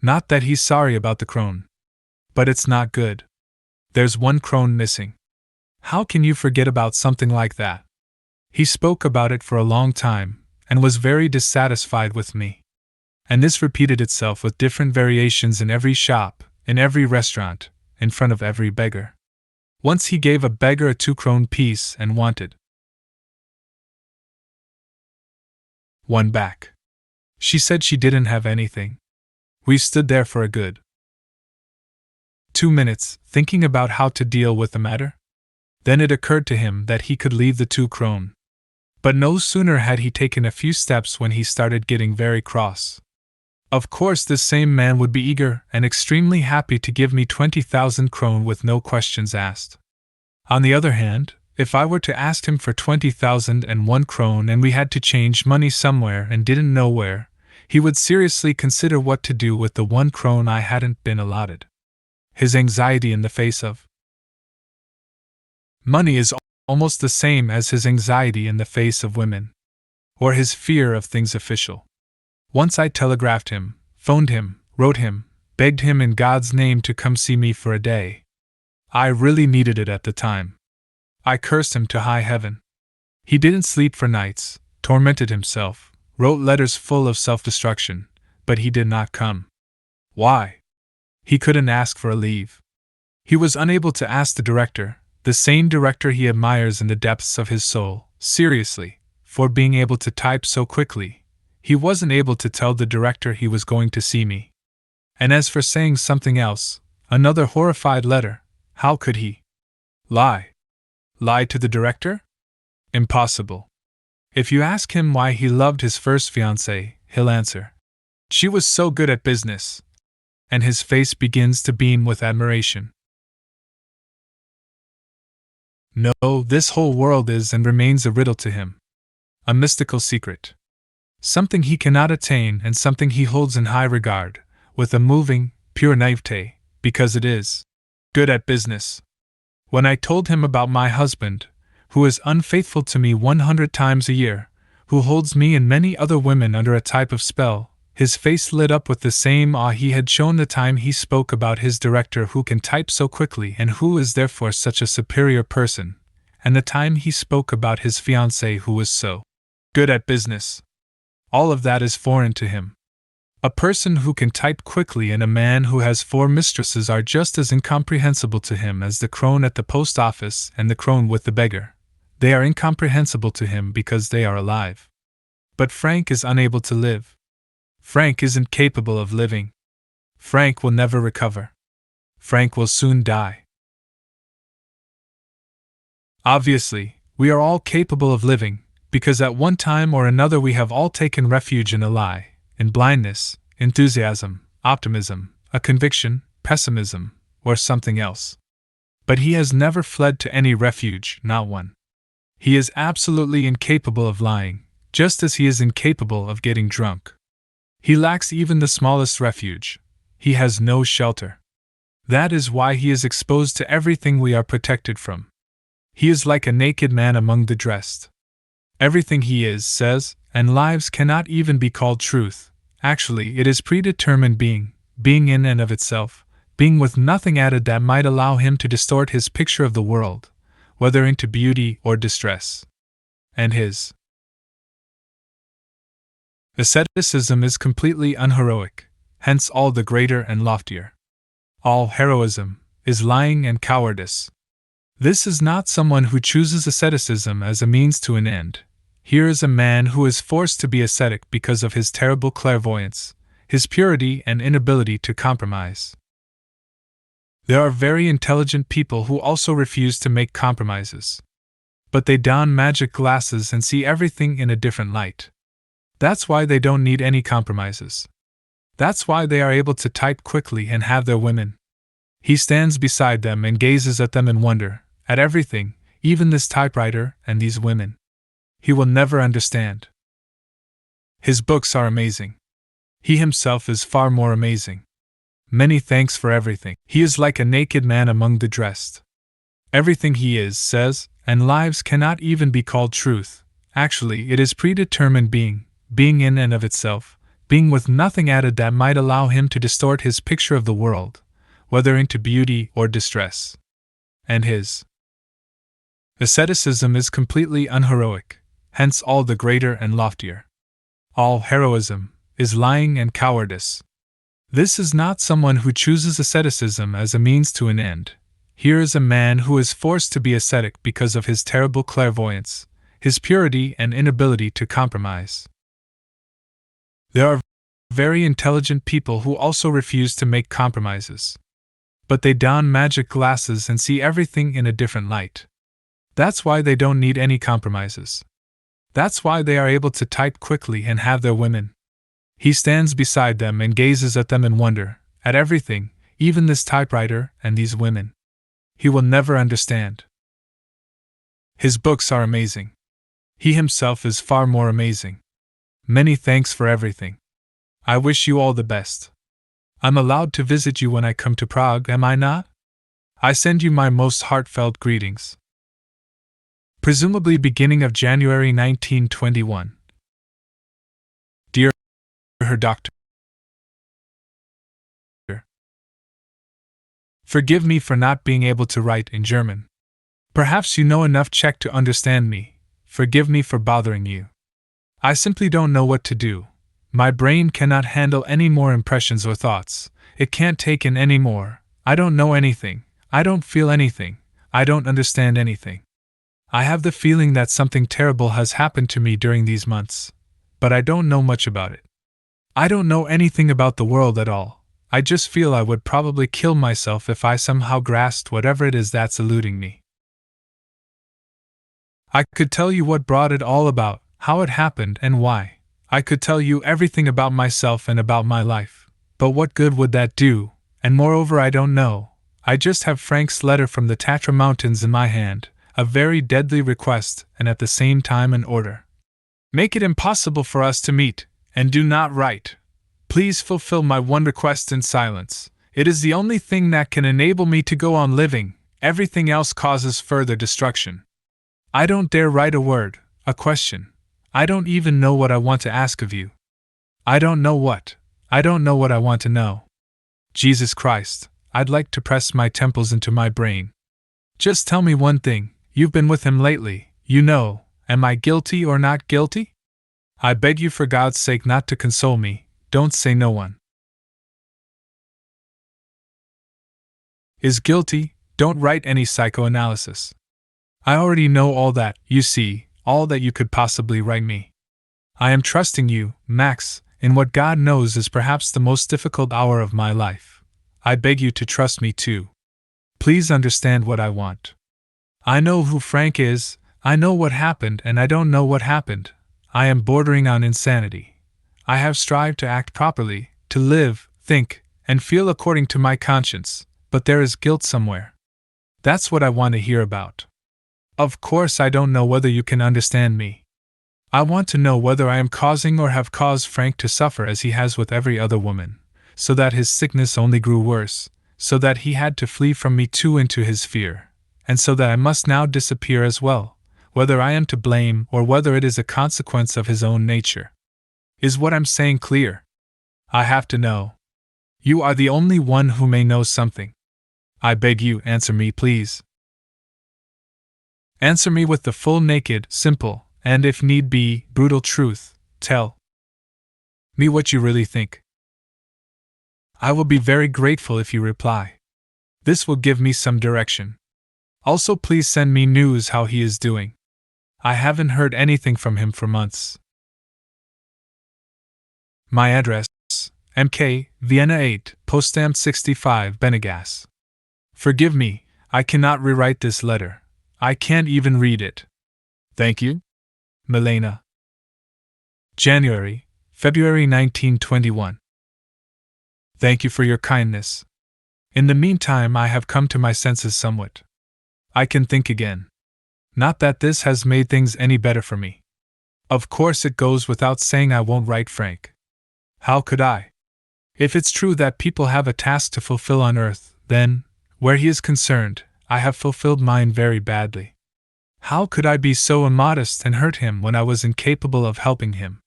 Not that he's sorry about the krone. But it's not good. There's 1 krone missing. How can you forget about something like that? He spoke about it for a long time, and was very dissatisfied with me. And this repeated itself with different variations in every shop, in every restaurant, in front of every beggar. Once he gave a beggar a 2 krone piece and wanted 1 back. She said she didn't have anything. We stood there for a good 2 minutes, thinking about how to deal with the matter. Then it occurred to him that he could leave the 2 krone. But no sooner had he taken a few steps when he started getting very cross. Of course, this same man would be eager and extremely happy to give me 20,000 krone with no questions asked. On the other hand, if I were to ask him for 20,001 krone and we had to change money somewhere and didn't know where, he would seriously consider what to do with the 1 krone I hadn't been allotted. His anxiety in the face of money is almost the same as his anxiety in the face of women, or his fear of things official. Once I telegraphed him, phoned him, wrote him, begged him in God's name to come see me for a day. I really needed it at the time. I cursed him to high heaven. He didn't sleep for nights, tormented himself, wrote letters full of self-destruction, but he did not come. Why? He couldn't ask for a leave. He was unable to ask the director, the same director he admires in the depths of his soul, seriously, for being able to type so quickly. He wasn't able to tell the director he was going to see me. And as for saying something else, another horrified letter, how could he lie? Lie to the director? Impossible. If you ask him why he loved his first fiancée, he'll answer, "She was so good at business." And his face begins to beam with admiration. No, this whole world is and remains a riddle to him. A mystical secret. Something he cannot attain and something he holds in high regard, with a moving, pure naivete, because it is good at business. When I told him about my husband, who is unfaithful to me 100 times a year, who holds me and many other women under a type of spell, his face lit up with the same awe he had shown the time he spoke about his director who can type so quickly and who is therefore such a superior person, and the time he spoke about his fiancée who was so good at business. All of that is foreign to him. A person who can type quickly and a man who has 4 mistresses are just as incomprehensible to him as the crone at the post office and the crone with the beggar. They are incomprehensible to him because they are alive. But Frank is unable to live. Frank isn't capable of living. Frank will never recover. Frank will soon die. Obviously, we are all capable of living, because at one time or another we have all taken refuge in a lie, in blindness, enthusiasm, optimism, a conviction, pessimism, or something else. But he has never fled to any refuge, not one. He is absolutely incapable of lying, just as he is incapable of getting drunk. He lacks even the smallest refuge. He has no shelter. That is why he is exposed to everything we are protected from. He is like a naked man among the dressed. Everything he is, says, and lives cannot even be called truth. Actually, it is predetermined being in and of itself, being with nothing added that might allow him to distort his picture of the world, whether into beauty or distress. And his asceticism is completely unheroic, hence all the greater and loftier. All heroism, is lying and cowardice. This is not someone who chooses asceticism as a means to an end. Here is a man who is forced to be ascetic because of his terrible clairvoyance, his purity and inability to compromise. There are very intelligent people who also refuse to make compromises. But they don magic glasses and see everything in a different light. That's why they don't need any compromises. That's why they are able to type quickly and have their women. He stands beside them and gazes at them in wonder, at everything, even this typewriter and these women. He will never understand. His books are amazing. He himself is far more amazing. Many thanks for everything. He is like a naked man among the dressed. Everything he is, says, and lives cannot even be called truth. Actually, it is predetermined being in and of itself, being with nothing added that might allow him to distort his picture of the world, whether into beauty or distress. And his asceticism is completely unheroic, hence all the greater and loftier. All heroism is lying and cowardice. This is not someone who chooses asceticism as a means to an end. Here is a man who is forced to be ascetic because of his terrible clairvoyance, his purity and inability to compromise. There are very intelligent people who also refuse to make compromises. But they don magic glasses and see everything in a different light. That's why they don't need any compromises. That's why they are able to type quickly and have their women. He stands beside them and gazes at them in wonder, at everything, even this typewriter and these women. He will never understand. His books are amazing. He himself is far more amazing. Many thanks for everything. I wish you all the best. I'm allowed to visit you when I come to Prague, am I not? I send you my most heartfelt greetings. Presumably beginning of January 1921. Dear her doctor. Forgive me for not being able to write in German. Perhaps you know enough Czech to understand me. Forgive me for bothering you. I simply don't know what to do. My brain cannot handle any more impressions or thoughts. It can't take in any more. I don't know anything. I don't feel anything. I don't understand anything. I have the feeling that something terrible has happened to me during these months, but I don't know much about it. I don't know anything about the world at all. I just feel I would probably kill myself if I somehow grasped whatever it is that's eluding me. I could tell you what brought it all about, how it happened and why. I could tell you everything about myself and about my life. But what good would that do? And moreover, I don't know. I just have Frank's letter from the Tatra Mountains in my hand, a very deadly request and at the same time an order. Make it impossible for us to meet, and do not write. Please fulfill my one request in silence. It is the only thing that can enable me to go on living. Everything else causes further destruction. I don't dare write a word, a question. I don't even know what I want to ask of you. I don't know what. I don't know what I want to know. Jesus Christ, I'd like to press my temples into my brain. Just tell me one thing. You've been with him lately, you know. Am I guilty or not guilty? I beg you for God's sake not to console me. Don't say no one is guilty. Don't write any psychoanalysis. I already know all that, you see, all that you could possibly write me. I am trusting you, Max, in what God knows is perhaps the most difficult hour of my life. I beg you to trust me too. Please understand what I want. I know who Frank is, I know what happened, and I don't know what happened. I am bordering on insanity. I have strived to act properly, to live, think, and feel according to my conscience, but there is guilt somewhere. That's what I want to hear about. Of course, I don't know whether you can understand me. I want to know whether I am causing or have caused Frank to suffer as he has with every other woman, so that his sickness only grew worse, so that he had to flee from me too into his fear, and so that I must now disappear as well, whether I am to blame or whether it is a consequence of his own nature. Is what I'm saying clear? I have to know. You are the only one who may know something. I beg you, answer me, please. Answer me with the full, naked, simple, and if need be, brutal truth. Tell me what you really think. I will be very grateful if you reply. This will give me some direction. Also, please send me news how he is doing. I haven't heard anything from him for months. My address: MK, Vienna 8, Poststamp 65, Benegas. Forgive me, I cannot rewrite this letter. I can't even read it. Thank you. Milena. February 1921. Thank you for your kindness. In the meantime, I have come to my senses somewhat. I can think again. Not that this has made things any better for me. Of course, it goes without saying I won't write Frank. How could I? If it's true that people have a task to fulfill on earth, then, where he is concerned, I have fulfilled mine very badly. How could I be so immodest and hurt him when I was incapable of helping him?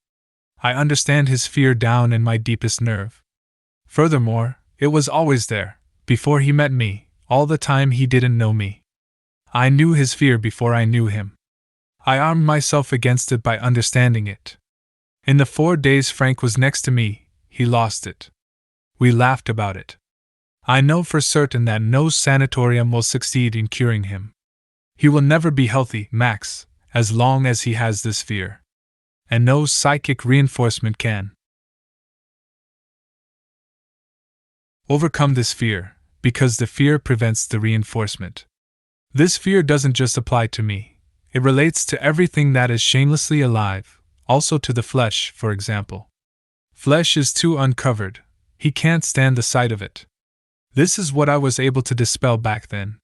I understand his fear down in my deepest nerve. Furthermore, it was always there, before he met me, all the time he didn't know me. I knew his fear before I knew him. I armed myself against it by understanding it. In the 4 days Frank was next to me, he lost it. We laughed about it. I know for certain that no sanatorium will succeed in curing him. He will never be healthy, Max, as long as he has this fear. And no psychic reinforcement can overcome this fear, because the fear prevents the reinforcement. This fear doesn't just apply to me. It relates to everything that is shamelessly alive, also to the flesh, for example. Flesh is too uncovered. He can't stand the sight of it. This is what I was able to dispel back then.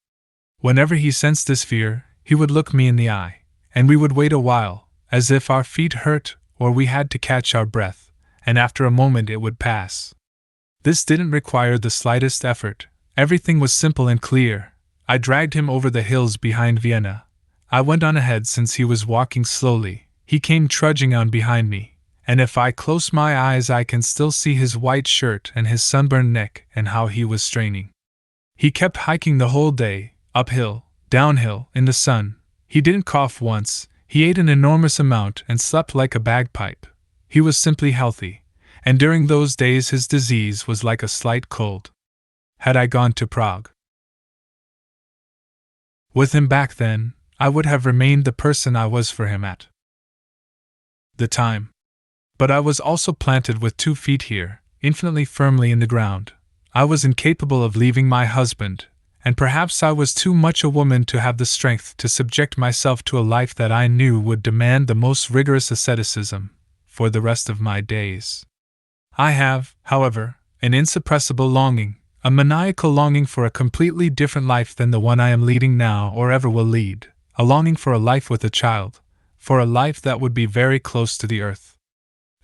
Whenever he sensed this fear, he would look me in the eye, and we would wait a while, as if our feet hurt or we had to catch our breath, and after a moment it would pass. This didn't require the slightest effort. Everything was simple and clear. I dragged him over the hills behind Vienna. I went on ahead since he was walking slowly. He came trudging on behind me, and if I close my eyes I can still see his white shirt and his sunburned neck and how he was straining. He kept hiking the whole day, uphill, downhill, in the sun. He didn't cough once. He ate an enormous amount and slept like a bagpipe. He was simply healthy, and during those days his disease was like a slight cold. Had I gone to Prague with him back then, I would have remained the person I was for him at the time. But I was also planted with 2 feet here, infinitely firmly in the ground. I was incapable of leaving my husband, and perhaps I was too much a woman to have the strength to subject myself to a life that I knew would demand the most rigorous asceticism for the rest of my days. I have, however, an insuppressible longing, a maniacal longing for a completely different life than the one I am leading now or ever will lead, a longing for a life with a child, for a life that would be very close to the earth.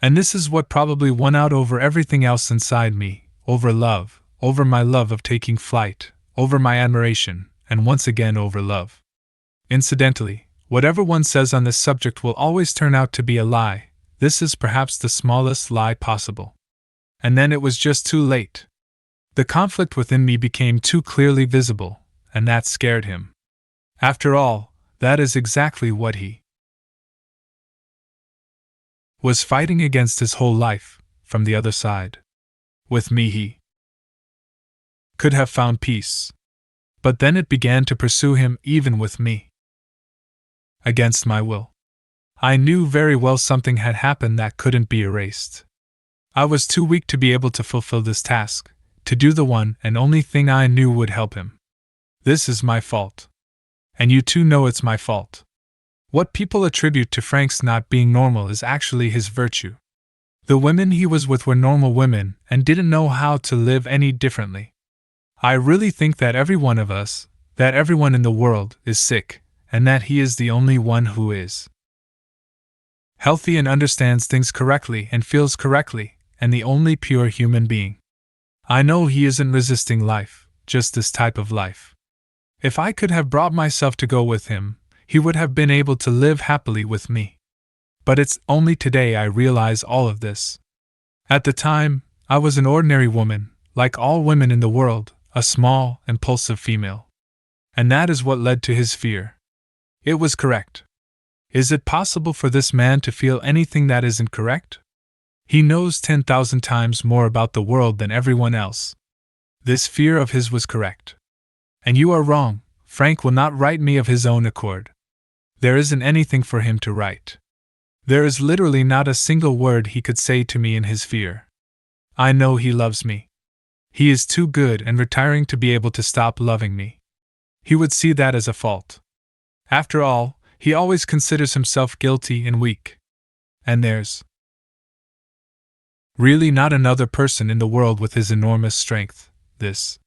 And this is what probably won out over everything else inside me, over love, over my love of taking flight, over my admiration, and once again over love. Incidentally, whatever one says on this subject will always turn out to be a lie. This is perhaps the smallest lie possible. And then it was just too late. The conflict within me became too clearly visible, and that scared him. After all, that is exactly what he was fighting against his whole life, from the other side. With me he could have found peace. But then it began to pursue him even with me. Against my will. I knew very well something had happened that couldn't be erased. I was too weak to be able to fulfill this task, to do the one and only thing I knew would help him. This is my fault. And you too know it's my fault. What people attribute to Frank's not being normal is actually his virtue. The women he was with were normal women and didn't know how to live any differently. I really think that every one of us, that everyone in the world, is sick, and that he is the only one who is healthy and understands things correctly and feels correctly, and the only pure human being. I know he isn't resisting life, just this type of life. If I could have brought myself to go with him, he would have been able to live happily with me. But it's only today I realize all of this. At the time, I was an ordinary woman, like all women in the world, a small, impulsive female. And that is what led to his fear. It was correct. Is it possible for this man to feel anything that isn't correct? He knows 10,000 times more about the world than everyone else. This fear of his was correct. And you are wrong, Frank will not write me of his own accord. There isn't anything for him to write. There is literally not a single word he could say to me in his fear. I know he loves me. He is too good and retiring to be able to stop loving me. He would see that as a fault. After all, he always considers himself guilty and weak. And there's really not another person in the world with his enormous strength, this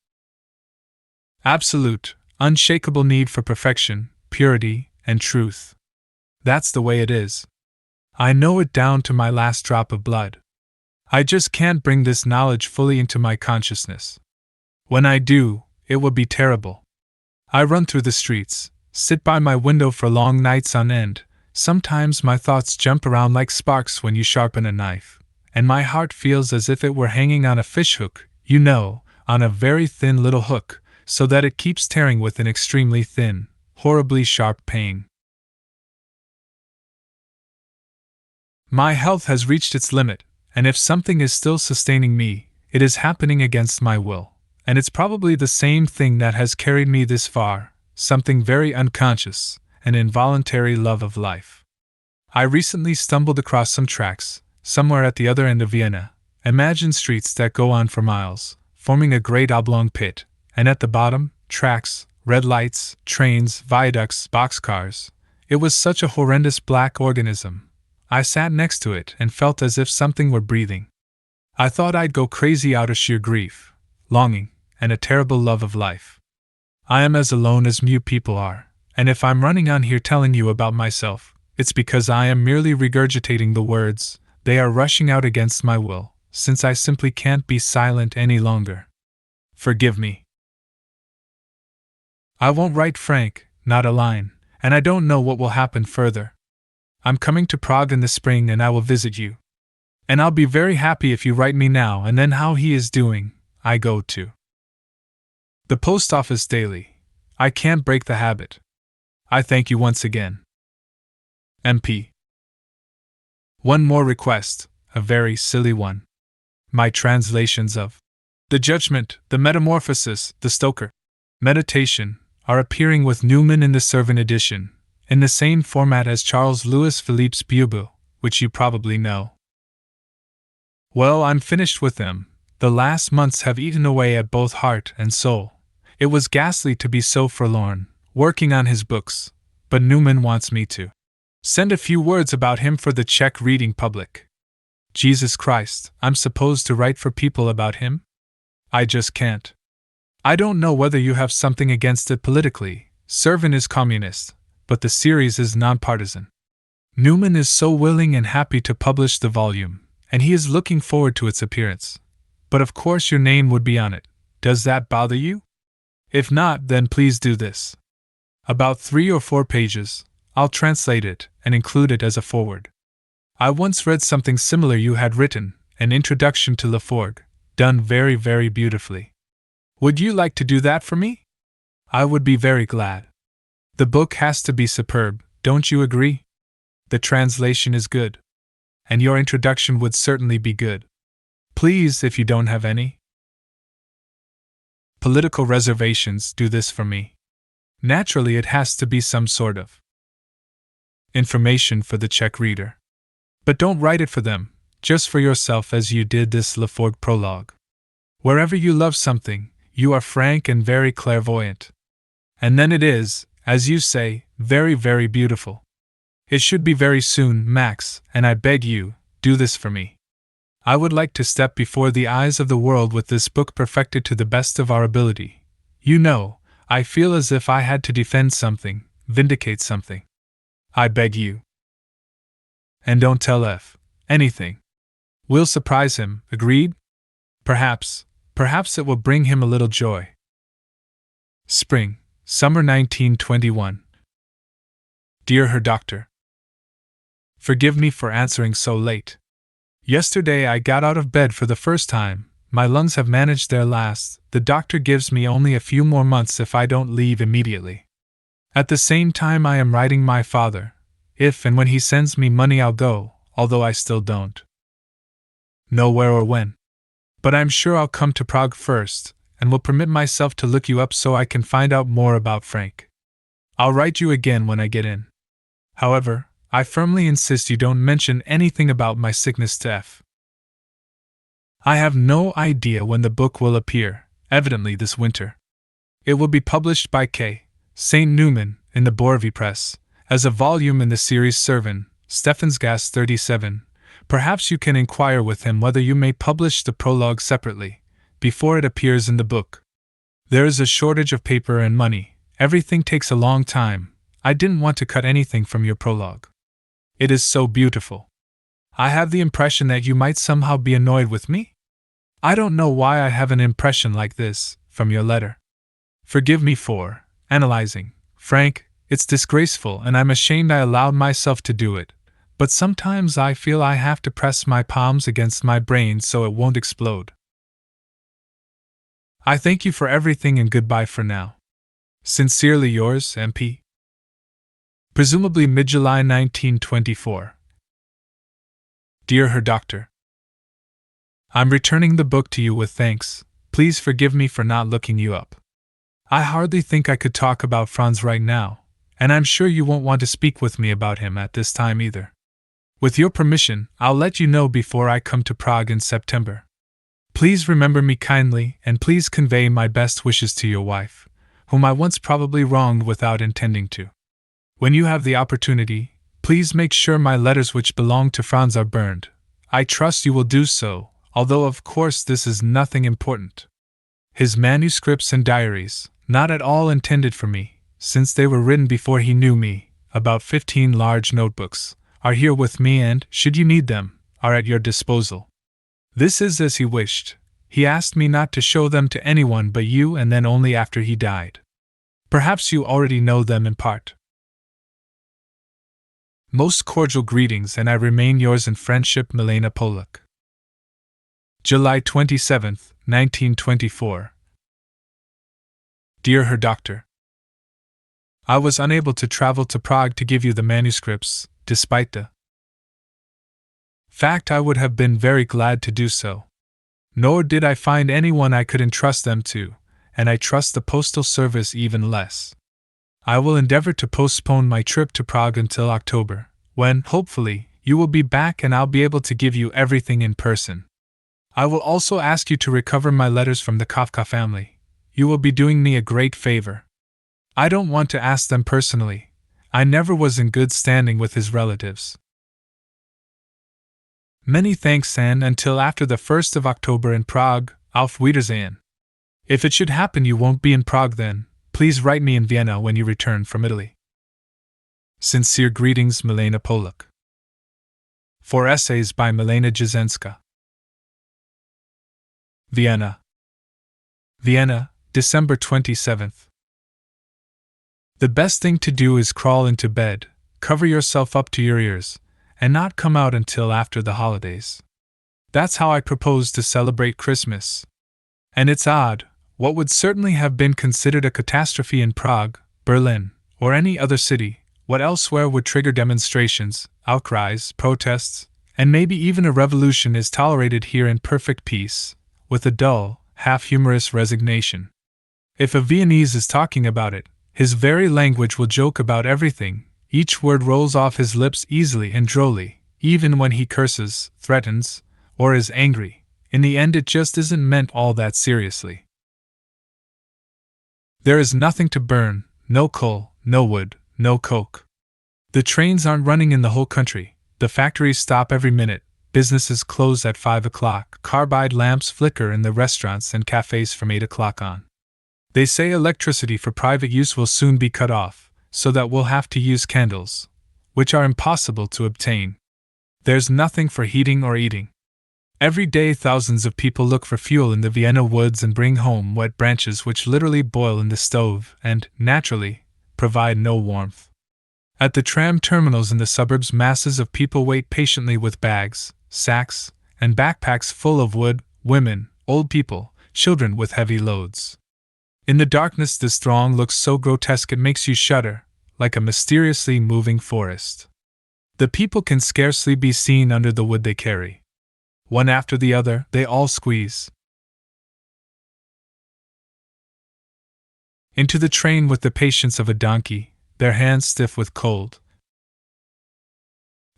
absolute, unshakable need for perfection, purity, and truth. That's the way it is. I know it down to my last drop of blood. I just can't bring this knowledge fully into my consciousness. When I do, it will be terrible. I run through the streets, sit by my window for long nights on end. Sometimes my thoughts jump around like sparks when you sharpen a knife, and my heart feels as if it were hanging on a fishhook, on a very thin little hook, so that it keeps tearing with an extremely thin, horribly sharp pain. My health has reached its limit, and if something is still sustaining me, it is happening against my will, and it's probably the same thing that has carried me this far, something very unconscious, an involuntary love of life. I recently stumbled across some tracks, somewhere at the other end of Vienna. Imagine streets that go on for miles, forming a great oblong pit, and at the bottom, tracks, red lights, trains, viaducts, boxcars. It was such a horrendous black organism. I sat next to it and felt as if something were breathing. I thought I'd go crazy out of sheer grief, longing, and a terrible love of life. I am as alone as mute people are, and if I'm running on here telling you about myself, it's because I am merely regurgitating the words. They are rushing out against my will, since I simply can't be silent any longer. Forgive me. I won't write Frank, not a line, and I don't know what will happen further. I'm coming to Prague in the spring and I will visit you. And I'll be very happy if you write me now and then how he is doing. I go to the post office daily. I can't break the habit. I thank you once again. MP. One more request, a very silly one. My translations of The Judgment, The Metamorphosis, The Stoker, Meditation are appearing with Newman in the Servan edition, in the same format as Charles Louis Philippe's Bubu, which you probably know. Well, I'm finished with them. The last months have eaten away at both heart and soul. It was ghastly to be so forlorn, working on his books, but Newman wants me to send a few words about him for the Czech reading public. Jesus Christ, I'm supposed to write for people about him? I just can't. I don't know whether you have something against it politically. Servan is communist, but the series is nonpartisan. Newman is so willing and happy to publish the volume, and he is looking forward to its appearance. But of course your name would be on it. Does that bother you? If not, then please do this. About 3 or 4 pages. I'll translate it and include it as a foreword. I once read something similar you had written, an introduction to Laforgue, done very, very beautifully. Would you like to do that for me? I would be very glad. The book has to be superb, don't you agree? The translation is good. And your introduction would certainly be good. Please, if you don't have any political reservations, do this for me. Naturally, it has to be some sort of information for the Czech reader. But don't write it for them, just for yourself as you did this Laforgue prologue. Wherever you love something, you are frank and very clairvoyant. And then it is, as you say, very, very beautiful. It should be very soon, Max, and I beg you, do this for me. I would like to step before the eyes of the world with this book perfected to the best of our ability. You know, I feel as if I had to defend something, vindicate something. I beg you. And don't tell F. anything. We'll surprise him, agreed? Perhaps it will bring him a little joy. Spring, summer 1921. Dear Herr Doctor, forgive me for answering so late. Yesterday I got out of bed for the first time. My lungs have managed their last. The doctor gives me only a few more months if I don't leave immediately. At the same time I am writing my father. If and when he sends me money I'll go, although I still don't know where or when. But I'm sure I'll come to Prague first, and will permit myself to look you up so I can find out more about Frank. I'll write you again when I get in. However, I firmly insist you don't mention anything about my sickness to F. I have no idea when the book will appear, evidently this winter. It will be published by K. St. Newman in the Borvy Press, as a volume in the series Servan, Stefansgast 37. Perhaps you can inquire with him whether you may publish the prologue separately, before it appears in the book. There is a shortage of paper and money, everything takes a long time. I didn't want to cut anything from your prologue. It is so beautiful. I have the impression that you might somehow be annoyed with me? I don't know why I have an impression like this, from your letter. Forgive me for analyzing, Frank, it's disgraceful and I'm ashamed I allowed myself to do it, but sometimes I feel I have to press my palms against my brain so it won't explode. I thank you for everything and goodbye for now. Sincerely yours, MP. Presumably mid-July 1924. Dear Her Doctor, I'm returning the book to you with thanks. Please forgive me for not looking you up. I hardly think I could talk about Franz right now, and I'm sure you won't want to speak with me about him at this time either. With your permission, I'll let you know before I come to Prague in September. Please remember me kindly, and please convey my best wishes to your wife, whom I once probably wronged without intending to. When you have the opportunity, please make sure my letters which belong to Franz are burned. I trust you will do so, although of course this is nothing important. His manuscripts and diaries, not at all intended for me, since they were written before he knew me, about 15 large notebooks, are here with me and, should you need them, are at your disposal. This is as he wished. He asked me not to show them to anyone but you and then only after he died. Perhaps you already know them in part. Most cordial greetings, and I remain yours in friendship, Milena Polak. July 27, 1924. Dear Her Doctor, I was unable to travel to Prague to give you the manuscripts, despite the fact I would have been very glad to do so. Nor did I find anyone I could entrust them to, and I trust the postal service even less. I will endeavor to postpone my trip to Prague until October, when, hopefully, you will be back and I'll be able to give you everything in person. I will also ask you to recover my letters from the Kafka family. You will be doing me a great favor. I don't want to ask them personally. I never was in good standing with his relatives. Many thanks, and until after the 1st of October in Prague, auf Wiedersehen. If it should happen you won't be in Prague then, please write me in Vienna when you return from Italy. Sincere greetings, Milena Polak. 4 essays by Milena Jesenská. Vienna. Vienna, December 27th. The best thing to do is crawl into bed, cover yourself up to your ears, and not come out until after the holidays. That's how I propose to celebrate Christmas. And it's odd, what would certainly have been considered a catastrophe in Prague, Berlin, or any other city, what elsewhere would trigger demonstrations, outcries, protests, and maybe even a revolution is tolerated here in perfect peace, with a dull, half-humorous resignation. If a Viennese is talking about it, his very language will joke about everything, each word rolls off his lips easily and drolly, even when he curses, threatens, or is angry. In the end it just isn't meant all that seriously. There is nothing to burn, no coal, no wood, no coke. The trains aren't running in the whole country, the factories stop every minute, businesses close at 5 o'clock, carbide lamps flicker in the restaurants and cafes from 8 o'clock on. They say electricity for private use will soon be cut off, so that we'll have to use candles, which are impossible to obtain. There's nothing for heating or eating. Every day thousands of people look for fuel in the Vienna woods and bring home wet branches which literally boil in the stove and, naturally, provide no warmth. At the tram terminals in the suburbs masses of people wait patiently with bags, sacks, and backpacks full of wood, women, old people, children with heavy loads. In the darkness this throng looks so grotesque it makes you shudder, like a mysteriously moving forest. The people can scarcely be seen under the wood they carry. One after the other, they all squeeze Into the train with the patience of a donkey, their hands stiff with cold,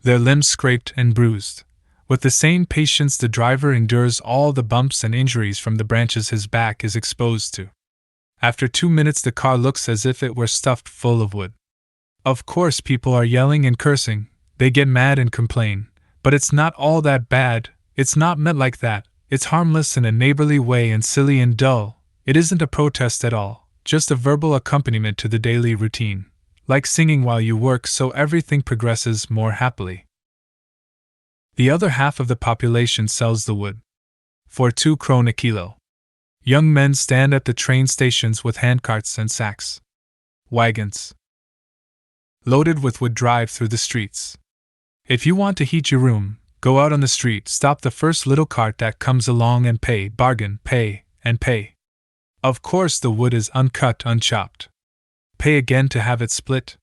their limbs scraped and bruised. With the same patience the driver endures all the bumps and injuries from the branches his back is exposed to. After 2 minutes the car looks as if it were stuffed full of wood. Of course people are yelling and cursing, they get mad and complain, but it's not all that bad, it's not meant like that, it's harmless in a neighborly way and silly and dull, it isn't a protest at all, just a verbal accompaniment to the daily routine, like singing while you work so everything progresses more happily. The other half of the population sells the wood. For 2 krone a kilo. Young men stand at the train stations with handcarts and sacks. Wagons loaded with wood drive through the streets. If you want to heat your room, go out on the street, stop the first little cart that comes along and pay, bargain, pay, and pay. Of course the wood is uncut, unchopped. Pay again to have it split,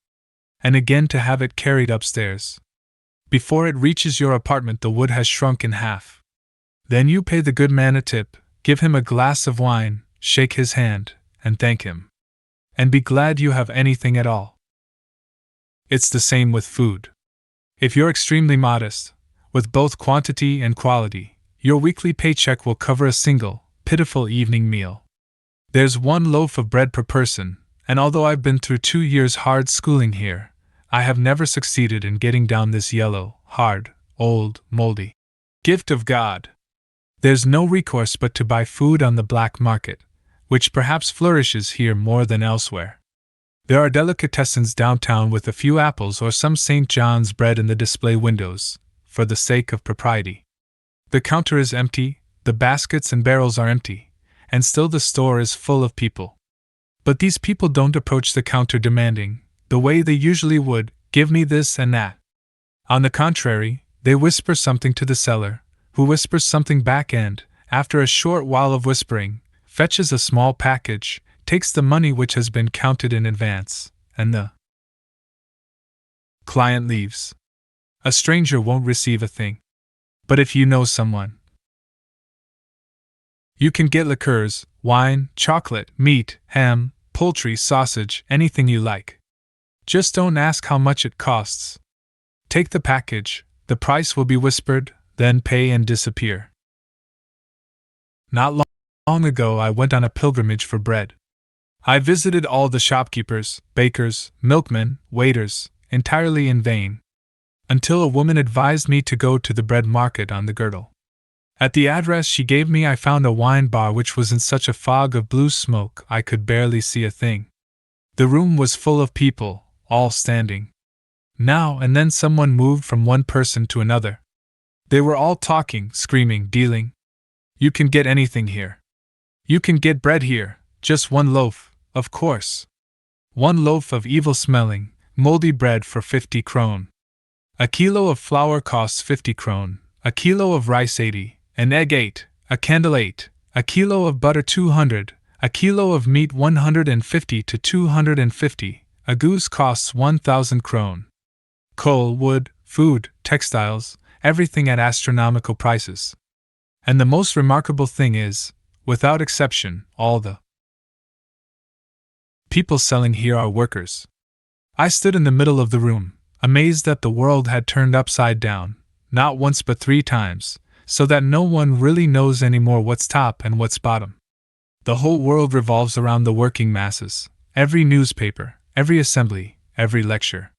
and again to have it carried upstairs. Before it reaches your apartment the wood has shrunk in half. Then you pay the good man a tip, give him a glass of wine, shake his hand, and thank him. And be glad you have anything at all. It's the same with food. If you're extremely modest, with both quantity and quality, your weekly paycheck will cover a single, pitiful evening meal. There's 1 loaf of bread per person, and although I've been through 2 years hard schooling here, I have never succeeded in getting down this yellow, hard, old, moldy gift of God. There's no recourse but to buy food on the black market, which perhaps flourishes here more than elsewhere. There are delicatessens downtown with a few apples or some St. John's bread in the display windows, for the sake of propriety. The counter is empty, the baskets and barrels are empty, and still the store is full of people. But these people don't approach the counter demanding, the way they usually would, give me this and that. On the contrary, they whisper something to the seller, who whispers something back and, after a short while of whispering, fetches a small package, takes the money which has been counted in advance, and the client leaves. A stranger won't receive a thing. But if you know someone, you can get liqueurs, wine, chocolate, meat, ham, poultry, sausage, anything you like. Just don't ask how much it costs. Take the package, the price will be whispered, then pay and disappear. Not long ago I went on a pilgrimage for bread. I visited all the shopkeepers, bakers, milkmen, waiters, entirely in vain, until a woman advised me to go to the bread market on the girdle. At the address she gave me I found a wine bar which was in such a fog of blue smoke I could barely see a thing. The room was full of people, all standing. Now and then someone moved from one person to another. They were all talking, screaming, dealing. You can get anything here. You can get bread here, just 1 loaf, of course. 1 loaf of evil-smelling, moldy bread for 50 krone. A kilo of flour costs 50 krone, a kilo of rice 80, an egg 8, a candle 8, a kilo of butter 200, a kilo of meat 150 to 250, a goose costs 1,000 krone. Coal, wood, food, textiles, everything at astronomical prices. And the most remarkable thing is, without exception, all the people selling here are workers. I stood in the middle of the room, amazed that the world had turned upside down, not once but 3 times, so that no one really knows anymore what's top and what's bottom. The whole world revolves around the working masses, every newspaper, every assembly, every lecture.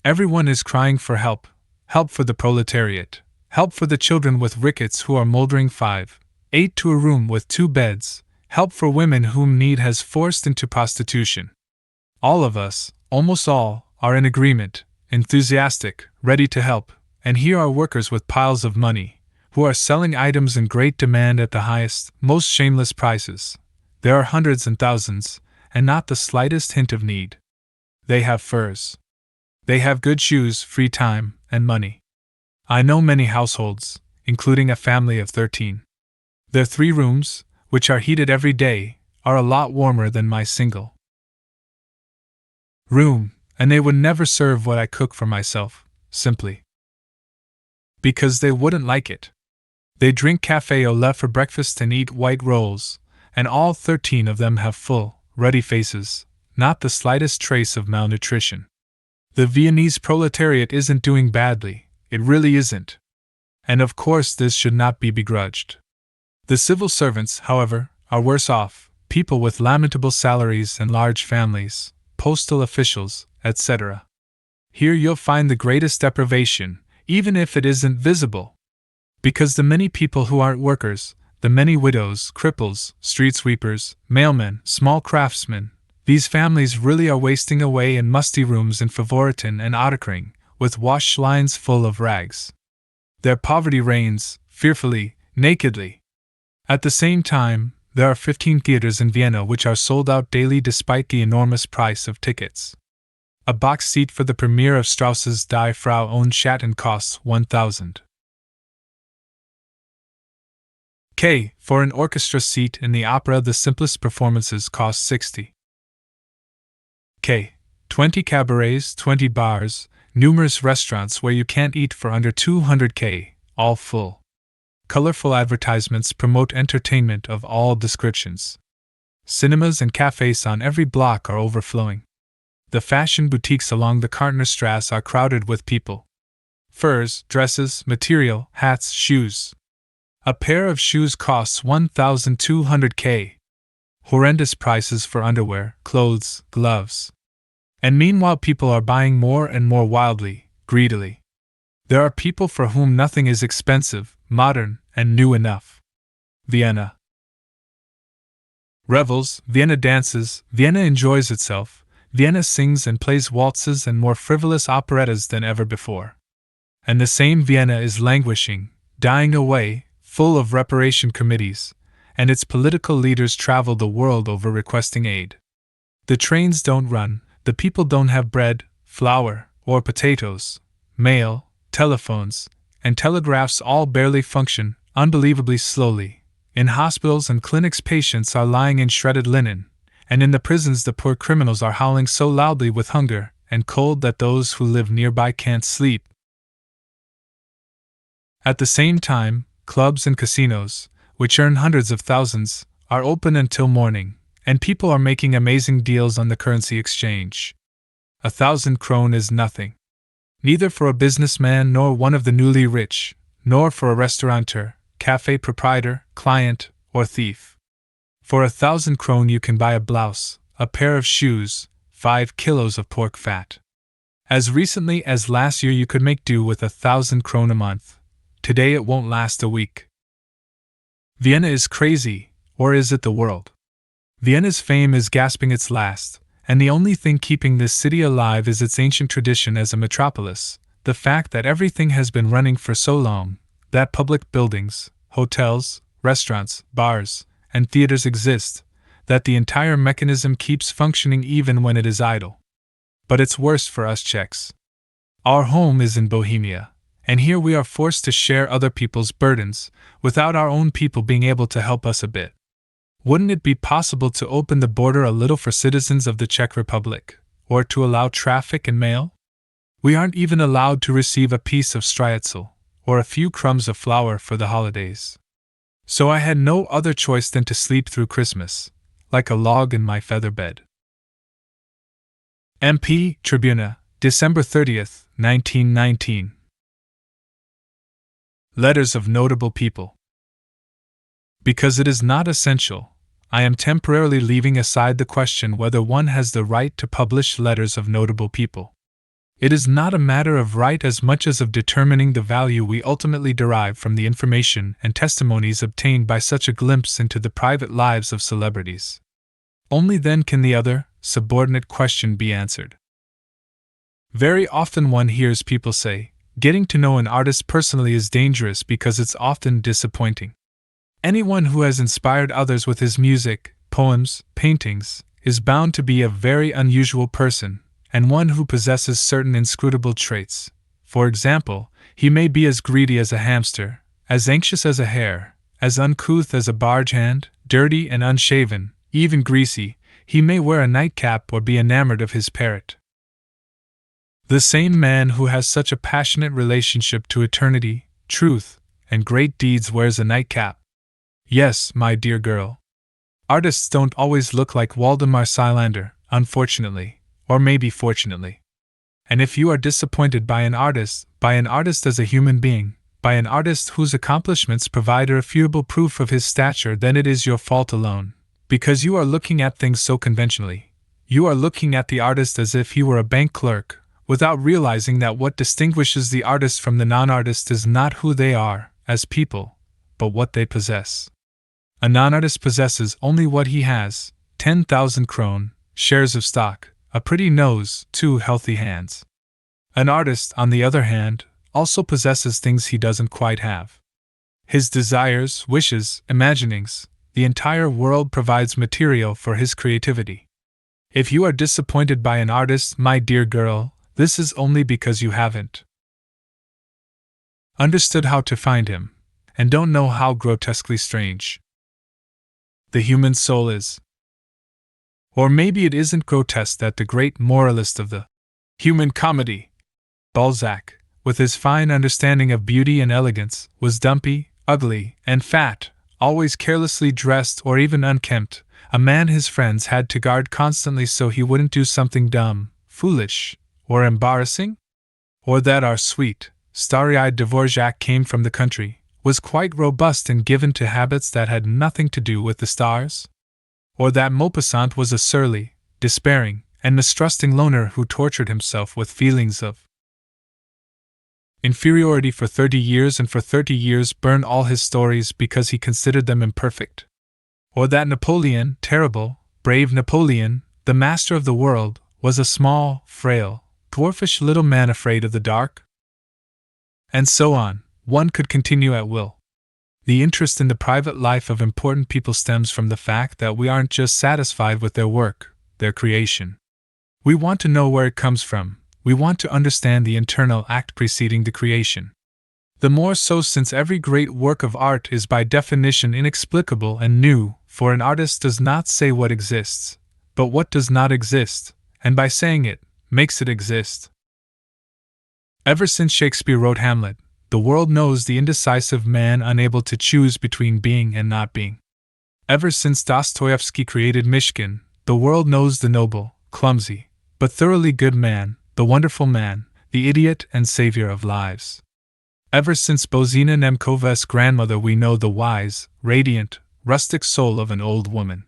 Everyone is crying for help, help for the proletariat, help for the children with rickets who are moldering 5, 8 to a room with 2 beds, help for women whom need has forced into prostitution. All of us, almost all, are in agreement, enthusiastic, ready to help, and here are workers with piles of money, who are selling items in great demand at the highest, most shameless prices. There are hundreds and thousands, and not the slightest hint of need. They have furs. They have good shoes, free time, and money. I know many households, including a family of 13. Their 3 rooms, which are heated every day, are a lot warmer than my single room, and they would never serve what I cook for myself, simply because they wouldn't like it. They drink café au lait for breakfast and eat white rolls, and all 13 of them have full, ruddy faces, not the slightest trace of malnutrition. The Viennese proletariat isn't doing badly, it really isn't. And of course this should not be begrudged. The civil servants, however, are worse off, people with lamentable salaries and large families, postal officials, etc. Here you'll find the greatest deprivation, even if it isn't visible. Because the many people who aren't workers, the many widows, cripples, street sweepers, mailmen, small craftsmen, these families really are wasting away in musty rooms in Favoriton and Ottakring, with wash lines full of rags. Their poverty reigns, fearfully, nakedly. At the same time, there are 15 theaters in Vienna which are sold out daily despite the enormous price of tickets. A box seat for the premiere of Strauss's Die Frau ohne Schatten costs 1,000 K. For an orchestra seat in the opera the simplest performances cost 60 K. 20 cabarets, 20 bars, numerous restaurants where you can't eat for under 200 K, all full. Colorful advertisements promote entertainment of all descriptions. Cinemas and cafes on every block are overflowing. The fashion boutiques along the Kartnerstrasse are crowded with people. Furs, dresses, material, hats, shoes. A pair of shoes costs 1,200 K. Horrendous prices for underwear, clothes, gloves. And meanwhile people are buying more and more wildly, greedily. There are people for whom nothing is expensive, modern, and new enough. Vienna revels, Vienna dances, Vienna enjoys itself, Vienna sings and plays waltzes and more frivolous operettas than ever before. And the same Vienna is languishing, dying away, full of reparation committees, and its political leaders travel the world over requesting aid. The trains don't run, the people don't have bread, flour, or potatoes, mail, telephones, and telegraphs all barely function, unbelievably slowly. In hospitals and clinics patients are lying in shredded linen, and in the prisons the poor criminals are howling so loudly with hunger and cold that those who live nearby can't sleep. At the same time, clubs and casinos, which earn hundreds of thousands, are open until morning, and people are making amazing deals on the currency exchange. 1,000 krone is nothing. Neither for a businessman nor one of the newly rich, nor for a restaurateur, cafe proprietor, client, or thief. For 1,000 krone you can buy a blouse, a pair of shoes, 5 kilos of pork fat. As recently as last year you could make do with 1,000 krone a month. Today it won't last a week. Vienna is crazy, or is it the world? Vienna's fame is gasping its last, and the only thing keeping this city alive is its ancient tradition as a metropolis, the fact that everything has been running for so long, that public buildings, hotels, restaurants, bars, and theaters exist, that the entire mechanism keeps functioning even when it is idle. But it's worse for us Czechs. Our home is in Bohemia, and here we are forced to share other people's burdens, without our own people being able to help us a bit. Wouldn't it be possible to open the border a little for citizens of the Czech Republic, or to allow traffic and mail? We aren't even allowed to receive a piece of streltsy, or a few crumbs of flour for the holidays. So I had no other choice than to sleep through Christmas, like a log in my feather bed. MP, Tribuna, December 30th, 1919. Letters of notable people. Because it is not essential, I am temporarily leaving aside the question whether one has the right to publish letters of notable people. It is not a matter of right as much as of determining the value we ultimately derive from the information and testimonies obtained by such a glimpse into the private lives of celebrities. Only then can the other, subordinate question be answered. Very often one hears people say, getting to know an artist personally is dangerous because it's often disappointing. Anyone who has inspired others with his music, poems, paintings, is bound to be a very unusual person, and one who possesses certain inscrutable traits. For example, he may be as greedy as a hamster, as anxious as a hare, as uncouth as a barge hand, dirty and unshaven, even greasy. He may wear a nightcap or be enamored of his parrot. The same man who has such a passionate relationship to eternity, truth, and great deeds wears a nightcap. Yes, my dear girl. Artists don't always look like Waldemar Seilander, unfortunately, or maybe fortunately. And if you are disappointed by an artist as a human being, by an artist whose accomplishments provide irrefutable proof of his stature, then it is your fault alone, because you are looking at things so conventionally. You are looking at the artist as if he were a bank clerk, without realizing that what distinguishes the artist from the non-artist is not who they are, as people, but what they possess. A non-artist possesses only what he has: 10,000 krone, shares of stock, a pretty nose, 2 healthy hands. An artist, on the other hand, also possesses things he doesn't quite have. His desires, wishes, imaginings. The entire world provides material for his creativity. If you are disappointed by an artist, my dear girl, this is only because you haven't understood how to find him, and don't know how grotesquely strange the human soul is. Or maybe it isn't grotesque that the great moralist of the human comedy, Balzac, with his fine understanding of beauty and elegance, was dumpy, ugly, and fat, always carelessly dressed or even unkempt, a man his friends had to guard constantly so he wouldn't do something dumb, foolish, or embarrassing? Or that our sweet, starry-eyed Dvorak came from the country, was quite robust and given to habits that had nothing to do with the stars? Or that Maupassant was a surly, despairing, and mistrusting loner who tortured himself with feelings of inferiority for 30 years and for 30 years burned all his stories because he considered them imperfect? Or that Napoleon, terrible, brave Napoleon, the master of the world, was a small, frail, dwarfish little man afraid of the dark? And so on, one could continue at will. The interest in the private life of important people stems from the fact that we aren't just satisfied with their work, their creation. We want to know where it comes from. We want to understand the internal act preceding the creation. The more so since every great work of art is by definition inexplicable and new, for an artist does not say what exists, but what does not exist, and by saying it, makes it exist. Ever since Shakespeare wrote Hamlet, the world knows the indecisive man unable to choose between being and not being. Ever since Dostoevsky created Mishkin, the world knows the noble, clumsy, but thoroughly good man, the wonderful man, the idiot and savior of lives. Ever since Bozina Nemkova's grandmother we know the wise, radiant, rustic soul of an old woman.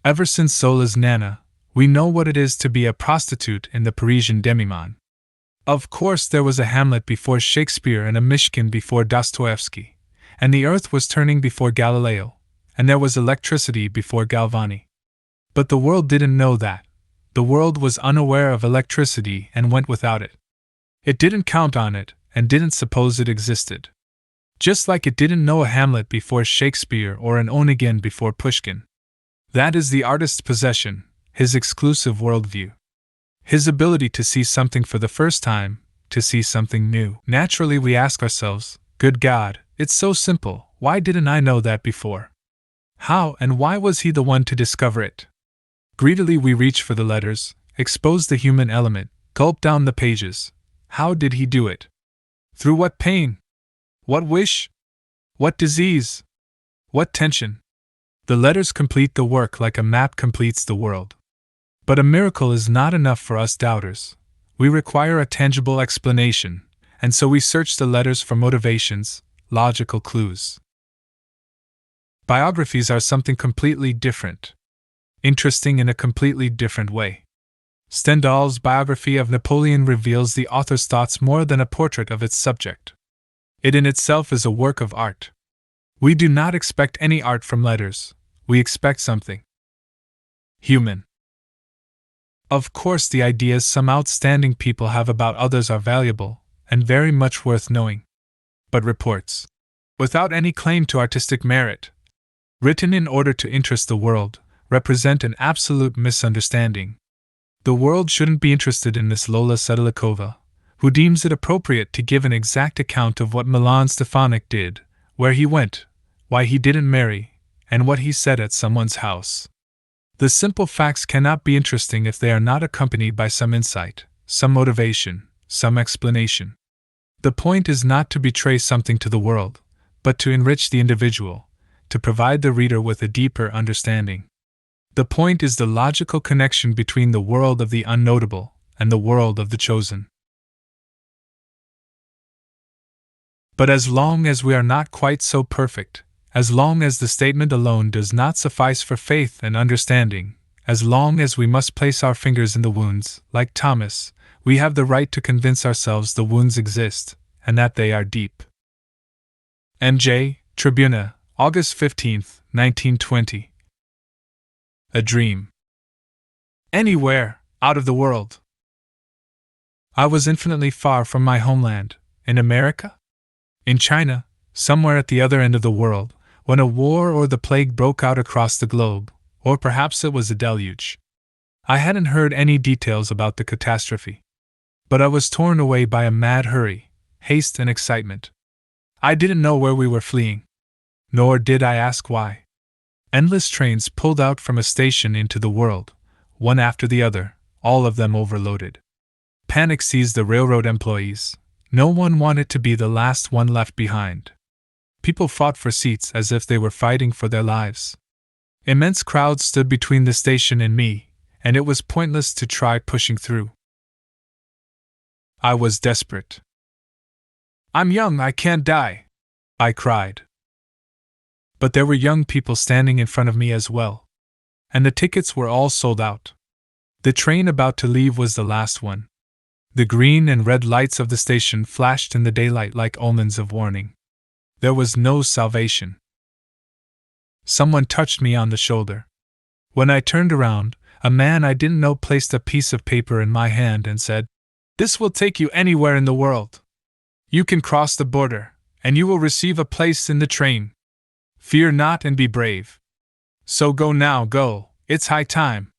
Ever since Zola's Nana, we know what it is to be a prostitute in the Parisian demi-monde. Of course there was a Hamlet before Shakespeare and a Mishkin before Dostoevsky, and the earth was turning before Galileo, and there was electricity before Galvani. But the world didn't know that. The world was unaware of electricity and went without it. It didn't count on it, and didn't suppose it existed. Just like it didn't know a Hamlet before Shakespeare or an Onegin before Pushkin. That is the artist's possession, his exclusive worldview. His ability to see something for the first time, to see something new. Naturally we ask ourselves, good God, it's so simple, why didn't I know that before? How and why was he the one to discover it? Greedily we reach for the letters, expose the human element, gulp down the pages. How did he do it? Through what pain? What wish? What disease? What tension? The letters complete the work like a map completes the world. But a miracle is not enough for us doubters. We require a tangible explanation, and so we search the letters for motivations, logical clues. Biographies are something completely different. Interesting in a completely different way. Stendhal's biography of Napoleon reveals the author's thoughts more than a portrait of its subject. It in itself is a work of art. We do not expect any art from letters, we expect something human. Of course, the ideas some outstanding people have about others are valuable, and very much worth knowing. But reports, without any claim to artistic merit, written in order to interest the world, represent an absolute misunderstanding. The world shouldn't be interested in this Lola Sedelikova, who deems it appropriate to give an exact account of what Milan Stefanik did, where he went, why he didn't marry, and what he said at someone's house. The simple facts cannot be interesting if they are not accompanied by some insight, some motivation, some explanation. The point is not to betray something to the world, but to enrich the individual, to provide the reader with a deeper understanding. The point is the logical connection between the world of the unnotable and the world of the chosen. But as long as we are not quite so perfect, as long as the statement alone does not suffice for faith and understanding, as long as we must place our fingers in the wounds, like Thomas, we have the right to convince ourselves the wounds exist, and that they are deep. M.J. Tribuna, August 15, 1920. A dream. Anywhere, out of the world. I was infinitely far from my homeland, in America? In China, somewhere at the other end of the world, when a war or the plague broke out across the globe, or perhaps it was a deluge. I hadn't heard any details about the catastrophe. But I was torn away by a mad hurry, haste and excitement. I didn't know where we were fleeing. Nor did I ask why. Endless trains pulled out from a station into the world, one after the other, all of them overloaded. Panic seized the railroad employees. No one wanted to be the last one left behind. People fought for seats as if they were fighting for their lives. Immense crowds stood between the station and me, and it was pointless to try pushing through. I was desperate. "I'm young, I can't die," I cried. But there were young people standing in front of me as well. And the tickets were all sold out. The train about to leave was the last one. The green and red lights of the station flashed in the daylight like omens of warning. There was no salvation. Someone touched me on the shoulder. When I turned around, a man I didn't know placed a piece of paper in my hand and said, "This will take you anywhere in the world. You can cross the border, and you will receive a place in the train. Fear not and be brave. So go now, go, it's high time."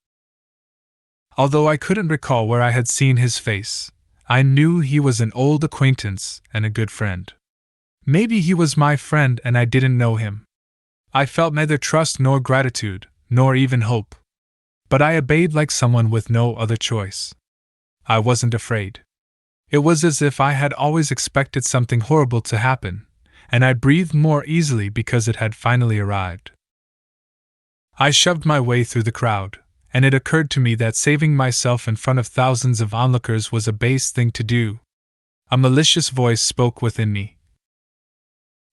Although I couldn't recall where I had seen his face, I knew he was an old acquaintance and a good friend. Maybe he was my friend and I didn't know him. I felt neither trust nor gratitude, nor even hope. But I obeyed like someone with no other choice. I wasn't afraid. It was as if I had always expected something horrible to happen, and I breathed more easily because it had finally arrived. I shoved my way through the crowd, and it occurred to me that saving myself in front of thousands of onlookers was a base thing to do. A malicious voice spoke within me.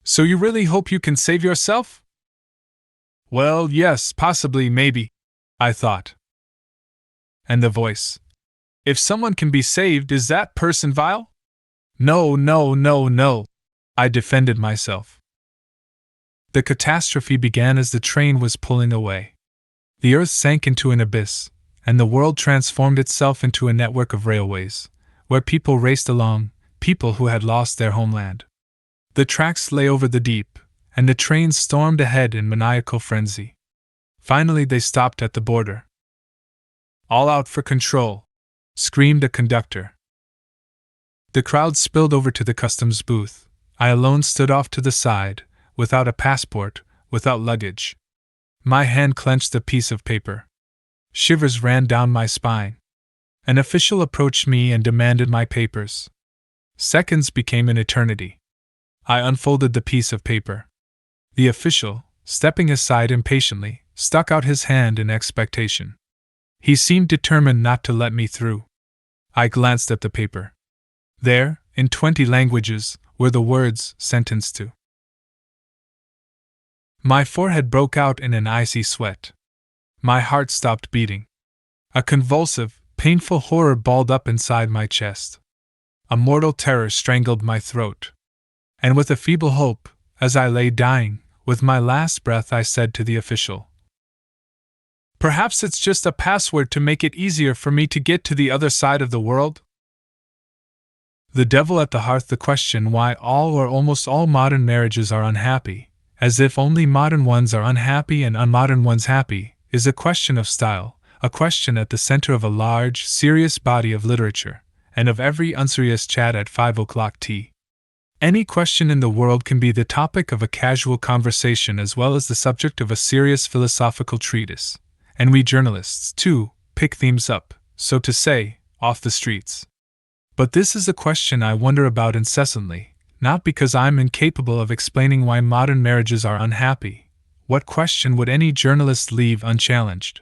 "So you really hope you can save yourself?" "Well, yes, possibly, maybe," I thought. And the voice. "If someone can be saved, is that person vile?" "No, no, no, no," I defended myself. The catastrophe began as the train was pulling away. The earth sank into an abyss, and the world transformed itself into a network of railways, where people raced along, people who had lost their homeland. The tracks lay over the deep, and the train stormed ahead in maniacal frenzy. Finally they stopped at the border. "All out for control," screamed a conductor. The crowd spilled over to the customs booth. I alone stood off to the side, without a passport, without luggage. My hand clenched a piece of paper. Shivers ran down my spine. An official approached me and demanded my papers. Seconds became an eternity. I unfolded the piece of paper. The official, stepping aside impatiently, stuck out his hand in expectation. He seemed determined not to let me through. I glanced at the paper. There, in 20 languages, were the words "sentenced to." My forehead broke out in an icy sweat. My heart stopped beating. A convulsive, painful horror balled up inside my chest. A mortal terror strangled my throat. And with a feeble hope, as I lay dying, with my last breath I said to the official, "Perhaps it's just a password to make it easier for me to get to the other side of the world?" The devil at the hearth. The question why all or almost all modern marriages are unhappy, as if only modern ones are unhappy and unmodern ones happy, is a question of style, a question at the center of a large, serious body of literature, and of every unserious chat at 5 o'clock tea. Any question in the world can be the topic of a casual conversation as well as the subject of a serious philosophical treatise, and we journalists, too, pick themes up, so to say, off the streets. But this is a question I wonder about incessantly, not because I'm incapable of explaining why modern marriages are unhappy, what question would any journalist leave unchallenged?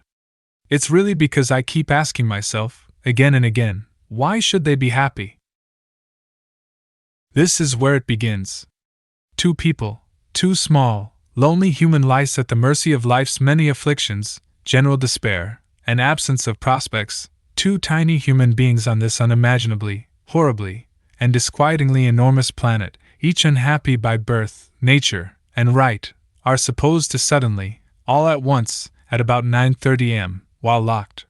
It's really because I keep asking myself, again and again, why should they be happy? This is where it begins. Two people, two small, lonely human lives at the mercy of life's many afflictions, general despair, and absence of prospects, two tiny human beings on this unimaginably, horribly, and disquietingly enormous planet, each unhappy by birth, nature, and right, are supposed to suddenly, all at once, at about 9:30 a.m., while locked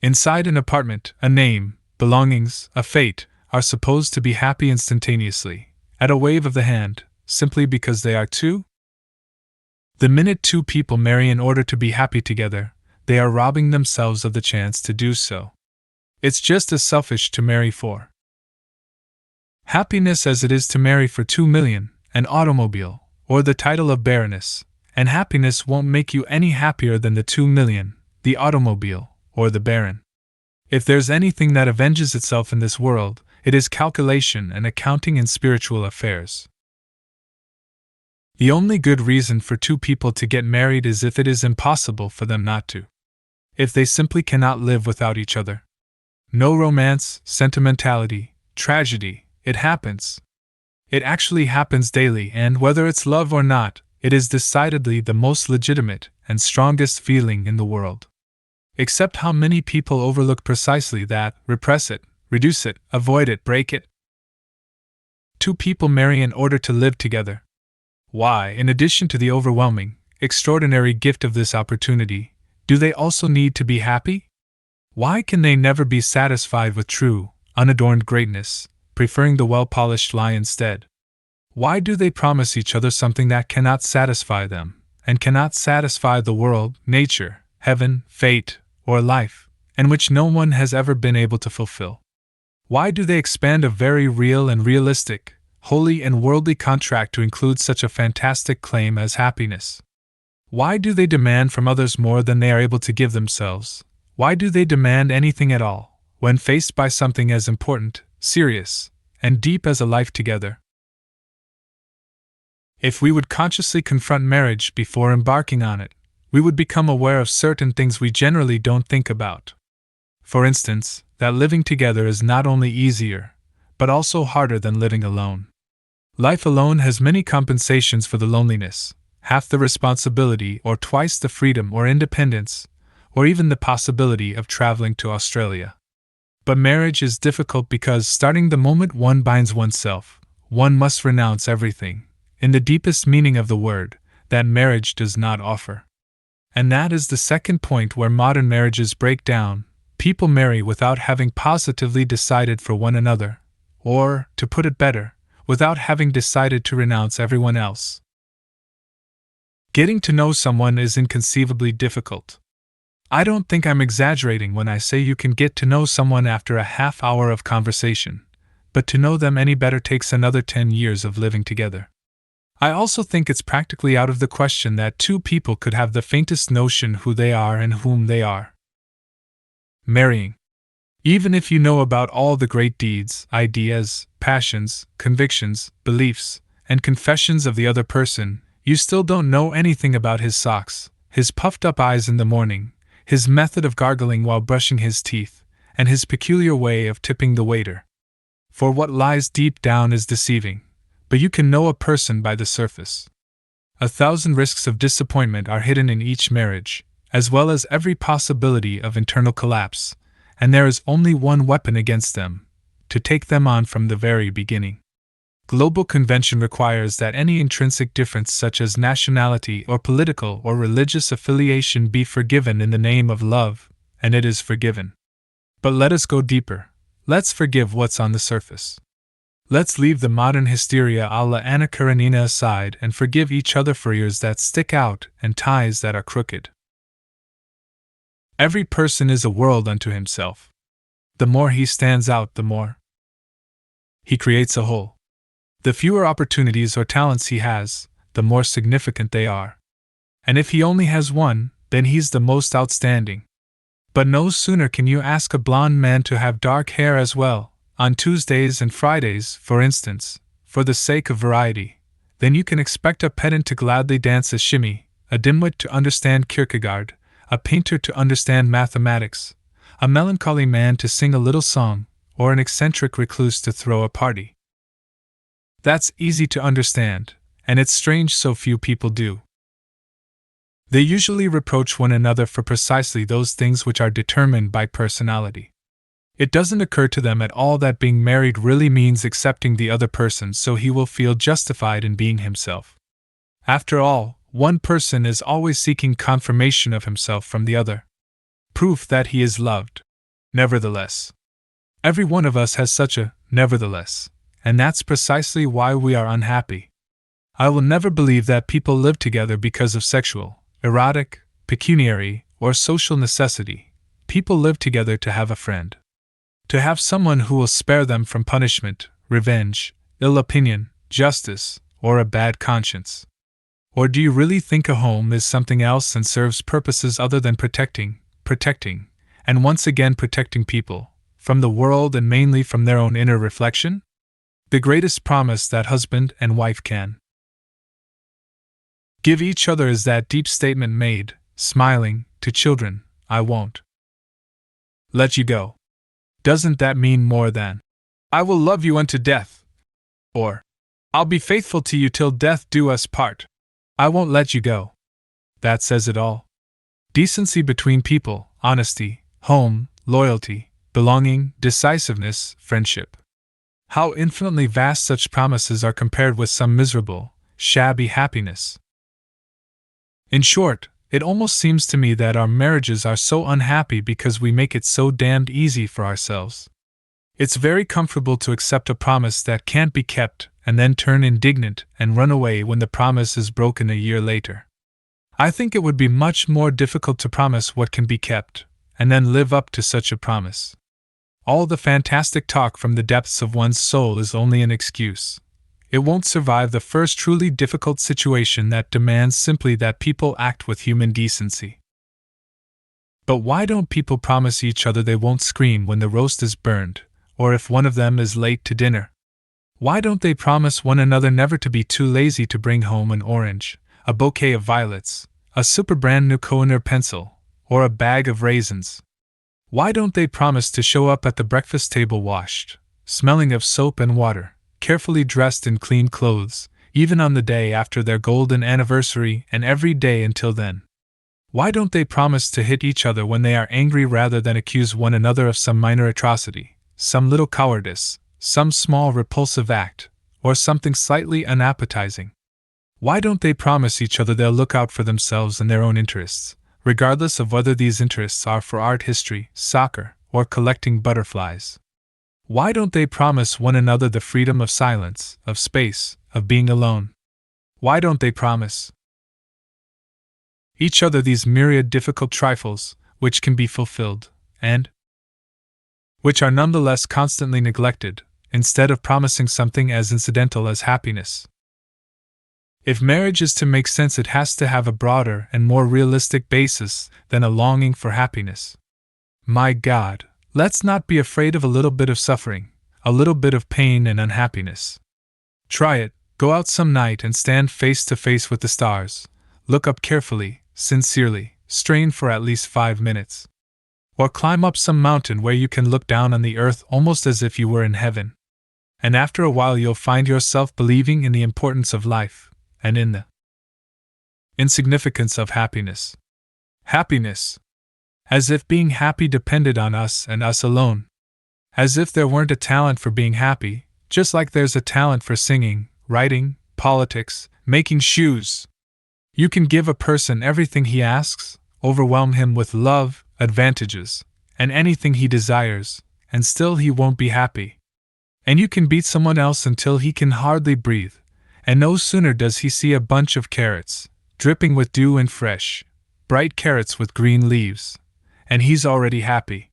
inside an apartment, a name, belongings, a fate, are supposed to be happy instantaneously, at a wave of the hand, simply because they are two? The minute two people marry in order to be happy together, they are robbing themselves of the chance to do so. It's just as selfish to marry for happiness as it is to marry for 2 million, an automobile, or the title of baroness, and happiness won't make you any happier than the 2 million, the automobile, or the baron. If there's anything that avenges itself in this world, it is calculation and accounting in spiritual affairs. The only good reason for two people to get married is if it is impossible for them not to. If they simply cannot live without each other. No romance, sentimentality, tragedy, it happens. It actually happens daily, and whether it's love or not, it is decidedly the most legitimate and strongest feeling in the world. Except how many people overlook precisely that, repress it, reduce it, avoid it, break it. Two people marry in order to live together. Why, in addition to the overwhelming, extraordinary gift of this opportunity, do they also need to be happy? Why can they never be satisfied with true, unadorned greatness, preferring the well-polished lie instead? Why do they promise each other something that cannot satisfy them, and cannot satisfy the world, nature, heaven, fate, or life, and which no one has ever been able to fulfill? Why do they expand a very real and realistic, holy and worldly contract to include such a fantastic claim as happiness? Why do they demand from others more than they are able to give themselves? Why do they demand anything at all, when faced by something as important, serious, and deep as a life together? If we would consciously confront marriage before embarking on it, we would become aware of certain things we generally don't think about. For instance, that living together is not only easier, but also harder than living alone. Life alone has many compensations for the loneliness, half the responsibility or twice the freedom or independence, or even the possibility of traveling to Australia. But marriage is difficult because starting the moment one binds oneself, one must renounce everything, in the deepest meaning of the word, that marriage does not offer. And that is the second point where modern marriages break down. People marry without having positively decided for one another, or, to put it better, without having decided to renounce everyone else. Getting to know someone is inconceivably difficult. I don't think I'm exaggerating when I say you can get to know someone after a half hour of conversation, but to know them any better takes another 10 years of living together. I also think it's practically out of the question that two people could have the faintest notion who they are and whom they are. Marrying. Even if you know about all the great deeds, ideas, passions, convictions, beliefs, and confessions of the other person, you still don't know anything about his socks, his puffed up eyes in the morning, his method of gargling while brushing his teeth, and his peculiar way of tipping the waiter. For what lies deep down is deceiving, but you can know a person by the surface. 1,000 risks of disappointment are hidden in each marriage, as well as every possibility of internal collapse, and there is only one weapon against them: to take them on from the very beginning. Global convention requires that any intrinsic difference such as nationality or political or religious affiliation be forgiven in the name of love, and it is forgiven. But let us go deeper. Let's forgive what's on the surface. Let's leave the modern hysteria a la Anna Karenina aside and forgive each other for ears that stick out and ties that are crooked. Every person is a world unto himself. The more he stands out, the more he creates a whole. The fewer opportunities or talents he has, the more significant they are. And if he only has one, then he's the most outstanding. But no sooner can you ask a blonde man to have dark hair as well, on Tuesdays and Fridays, for instance, for the sake of variety, then you can expect a pedant to gladly dance a shimmy, a dimwit to understand Kierkegaard, a painter to understand mathematics, a melancholy man to sing a little song, or an eccentric recluse to throw a party. That's easy to understand, and it's strange so few people do. They usually reproach one another for precisely those things which are determined by personality. It doesn't occur to them at all that being married really means accepting the other person so he will feel justified in being himself. After all, one person is always seeking confirmation of himself from the other. Proof that he is loved. Nevertheless. Every one of us has such a nevertheless, and that's precisely why we are unhappy. I will never believe that people live together because of sexual, erotic, pecuniary, or social necessity. People live together to have a friend. To have someone who will spare them from punishment, revenge, ill opinion, justice, or a bad conscience. Or do you really think a home is something else and serves purposes other than protecting, and once again protecting people, from the world and mainly from their own inner reflection? The greatest promise that husband and wife can give each other is that deep statement made, smiling, to children, I won't let you go. Doesn't that mean more than, I will love you unto death? Or, I'll be faithful to you till death do us part. I won't let you go. That says it all. Decency between people, honesty, home, loyalty, belonging, decisiveness, friendship. How infinitely vast such promises are compared with some miserable, shabby happiness. In short, it almost seems to me that our marriages are so unhappy because we make it so damned easy for ourselves. It's very comfortable to accept a promise that can't be kept and then turn indignant and run away when the promise is broken a year later. I think it would be much more difficult to promise what can be kept, and then live up to such a promise. All the fantastic talk from the depths of one's soul is only an excuse. It won't survive the first truly difficult situation that demands simply that people act with human decency. But why don't people promise each other they won't scream when the roast is burned, or if one of them is late to dinner? Why don't they promise one another never to be too lazy to bring home an orange, a bouquet of violets, a super brand new Kohler pencil, or a bag of raisins? Why don't they promise to show up at the breakfast table washed, smelling of soap and water, carefully dressed in clean clothes, even on the day after their golden anniversary and every day until then? Why don't they promise to hit each other when they are angry rather than accuse one another of some minor atrocity, some little cowardice, some small repulsive act, or something slightly unappetizing? Why don't they promise each other they'll look out for themselves and their own interests, regardless of whether these interests are for art history, soccer, or collecting butterflies? Why don't they promise one another the freedom of silence, of space, of being alone? Why don't they promise each other these myriad difficult trifles, which can be fulfilled, and which are nonetheless constantly neglected, instead of promising something as incidental as happiness? If marriage is to make sense, it has to have a broader and more realistic basis than a longing for happiness. My God, let's not be afraid of a little bit of suffering, a little bit of pain and unhappiness. Try it, go out some night and stand face to face with the stars, look up carefully, sincerely, strain for at least 5 minutes. Or climb up some mountain where you can look down on the earth almost as if you were in heaven. And after a while you'll find yourself believing in the importance of life, and in the insignificance of happiness. Happiness! As if being happy depended on us and us alone. As if there weren't a talent for being happy, just like there's a talent for singing, writing, politics, making shoes. You can give a person everything he asks, overwhelm him with love, advantages, and anything he desires, and still he won't be happy. And you can beat someone else until he can hardly breathe, and no sooner does he see a bunch of carrots, dripping with dew and fresh, bright carrots with green leaves, and he's already happy.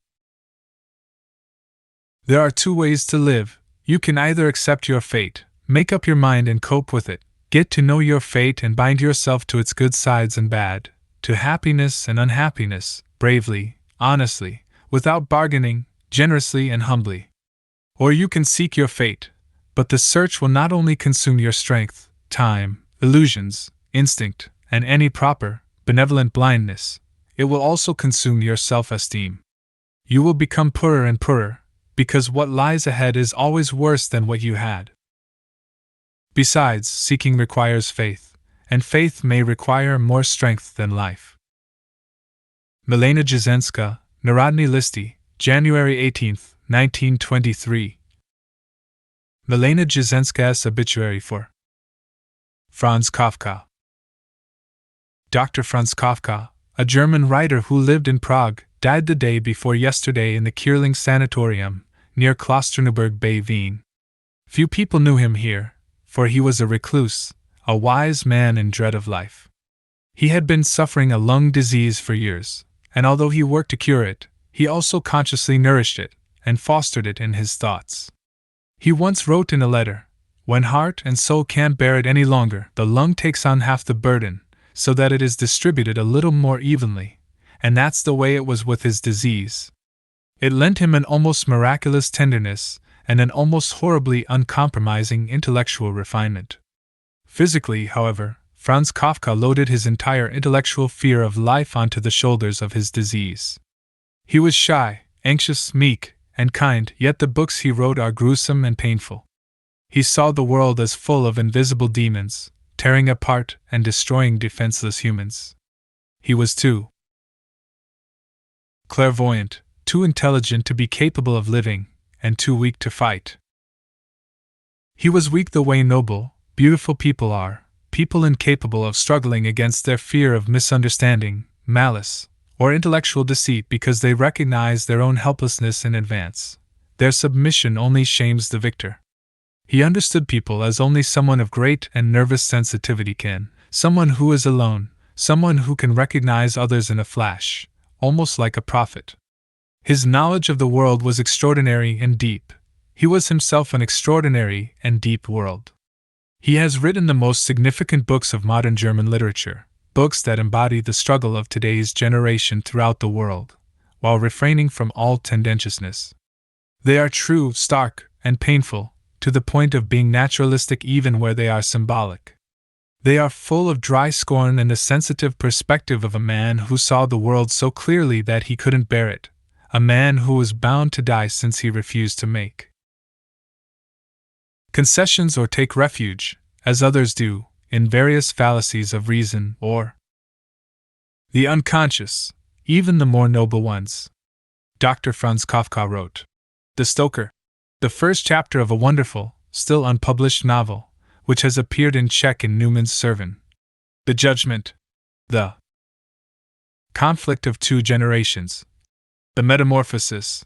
There are 2 ways to live. You can either accept your fate, make up your mind and cope with it, get to know your fate and bind yourself to its good sides and bad, to happiness and unhappiness, bravely, honestly, without bargaining, generously and humbly. Or you can seek your fate, but the search will not only consume your strength, time, illusions, instinct, and any proper, benevolent blindness, it will also consume your self-esteem. You will become poorer and poorer, because what lies ahead is always worse than what you had. Besides, seeking requires faith, and faith may require more strength than life. Milena Jesenská, Narodní listy, January 18, 1923. Milena Jesenská's obituary for Franz Kafka. Dr. Franz Kafka, a German writer who lived in Prague, died the day before yesterday in the Kierling Sanatorium, near Klosterneuburg bei Wien. Few people knew him here, for he was a recluse, a wise man in dread of life. He had been suffering a lung disease for years, and although he worked to cure it, he also consciously nourished it and fostered it in his thoughts. He once wrote in a letter, "When heart and soul can't bear it any longer, the lung takes on half the burden, so that it is distributed a little more evenly, and that's the way it was with his disease." It lent him an almost miraculous tenderness and an almost horribly uncompromising intellectual refinement. Physically, however, Franz Kafka loaded his entire intellectual fear of life onto the shoulders of his disease. He was shy, anxious, meek, and kind, yet the books he wrote are gruesome and painful. He saw the world as full of invisible demons, tearing apart and destroying defenseless humans. He was too clairvoyant, too intelligent to be capable of living, and too weak to fight. He was weak the way noble, beautiful people are, people incapable of struggling against their fear of misunderstanding, malice, or intellectual deceit because they recognize their own helplessness in advance. Their submission only shames the victor. He understood people as only someone of great and nervous sensitivity can, someone who is alone, someone who can recognize others in a flash, almost like a prophet. His knowledge of the world was extraordinary and deep. He was himself an extraordinary and deep world. He has written the most significant books of modern German literature, books that embody the struggle of today's generation throughout the world, while refraining from all tendentiousness. They are true, stark, and painful, to the point of being naturalistic even where they are symbolic. They are full of dry scorn and the sensitive perspective of a man who saw the world so clearly that he couldn't bear it, a man who was bound to die since he refused to make concessions or take refuge, as others do, in various fallacies of reason or the unconscious, even the more noble ones. Dr. Franz Kafka wrote The Stoker, the first chapter of a wonderful, still unpublished novel, which has appeared in Czech in Newman's Servan. The Judgment, the Conflict of Two Generations, the Metamorphosis,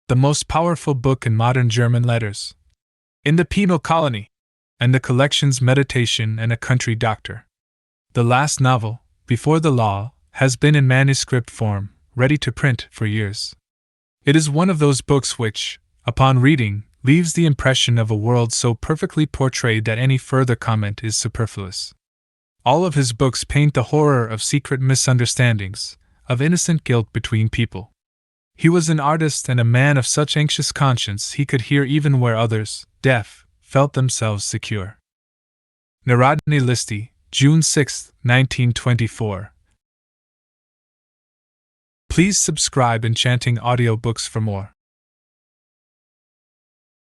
the most powerful book in modern German letters, in the Penal Colony, and the collections Meditation and a Country Doctor. The last novel, Before the Law, has been in manuscript form, ready to print for years. It is one of those books which, upon reading, leaves the impression of a world so perfectly portrayed that any further comment is superfluous. All of his books paint the horror of secret misunderstandings, of innocent guilt between people. He was an artist and a man of such anxious conscience he could hear even where others, deaf, felt themselves secure. Narodní listy, June 6, 1924. Please subscribe Enchanting Audiobooks for more.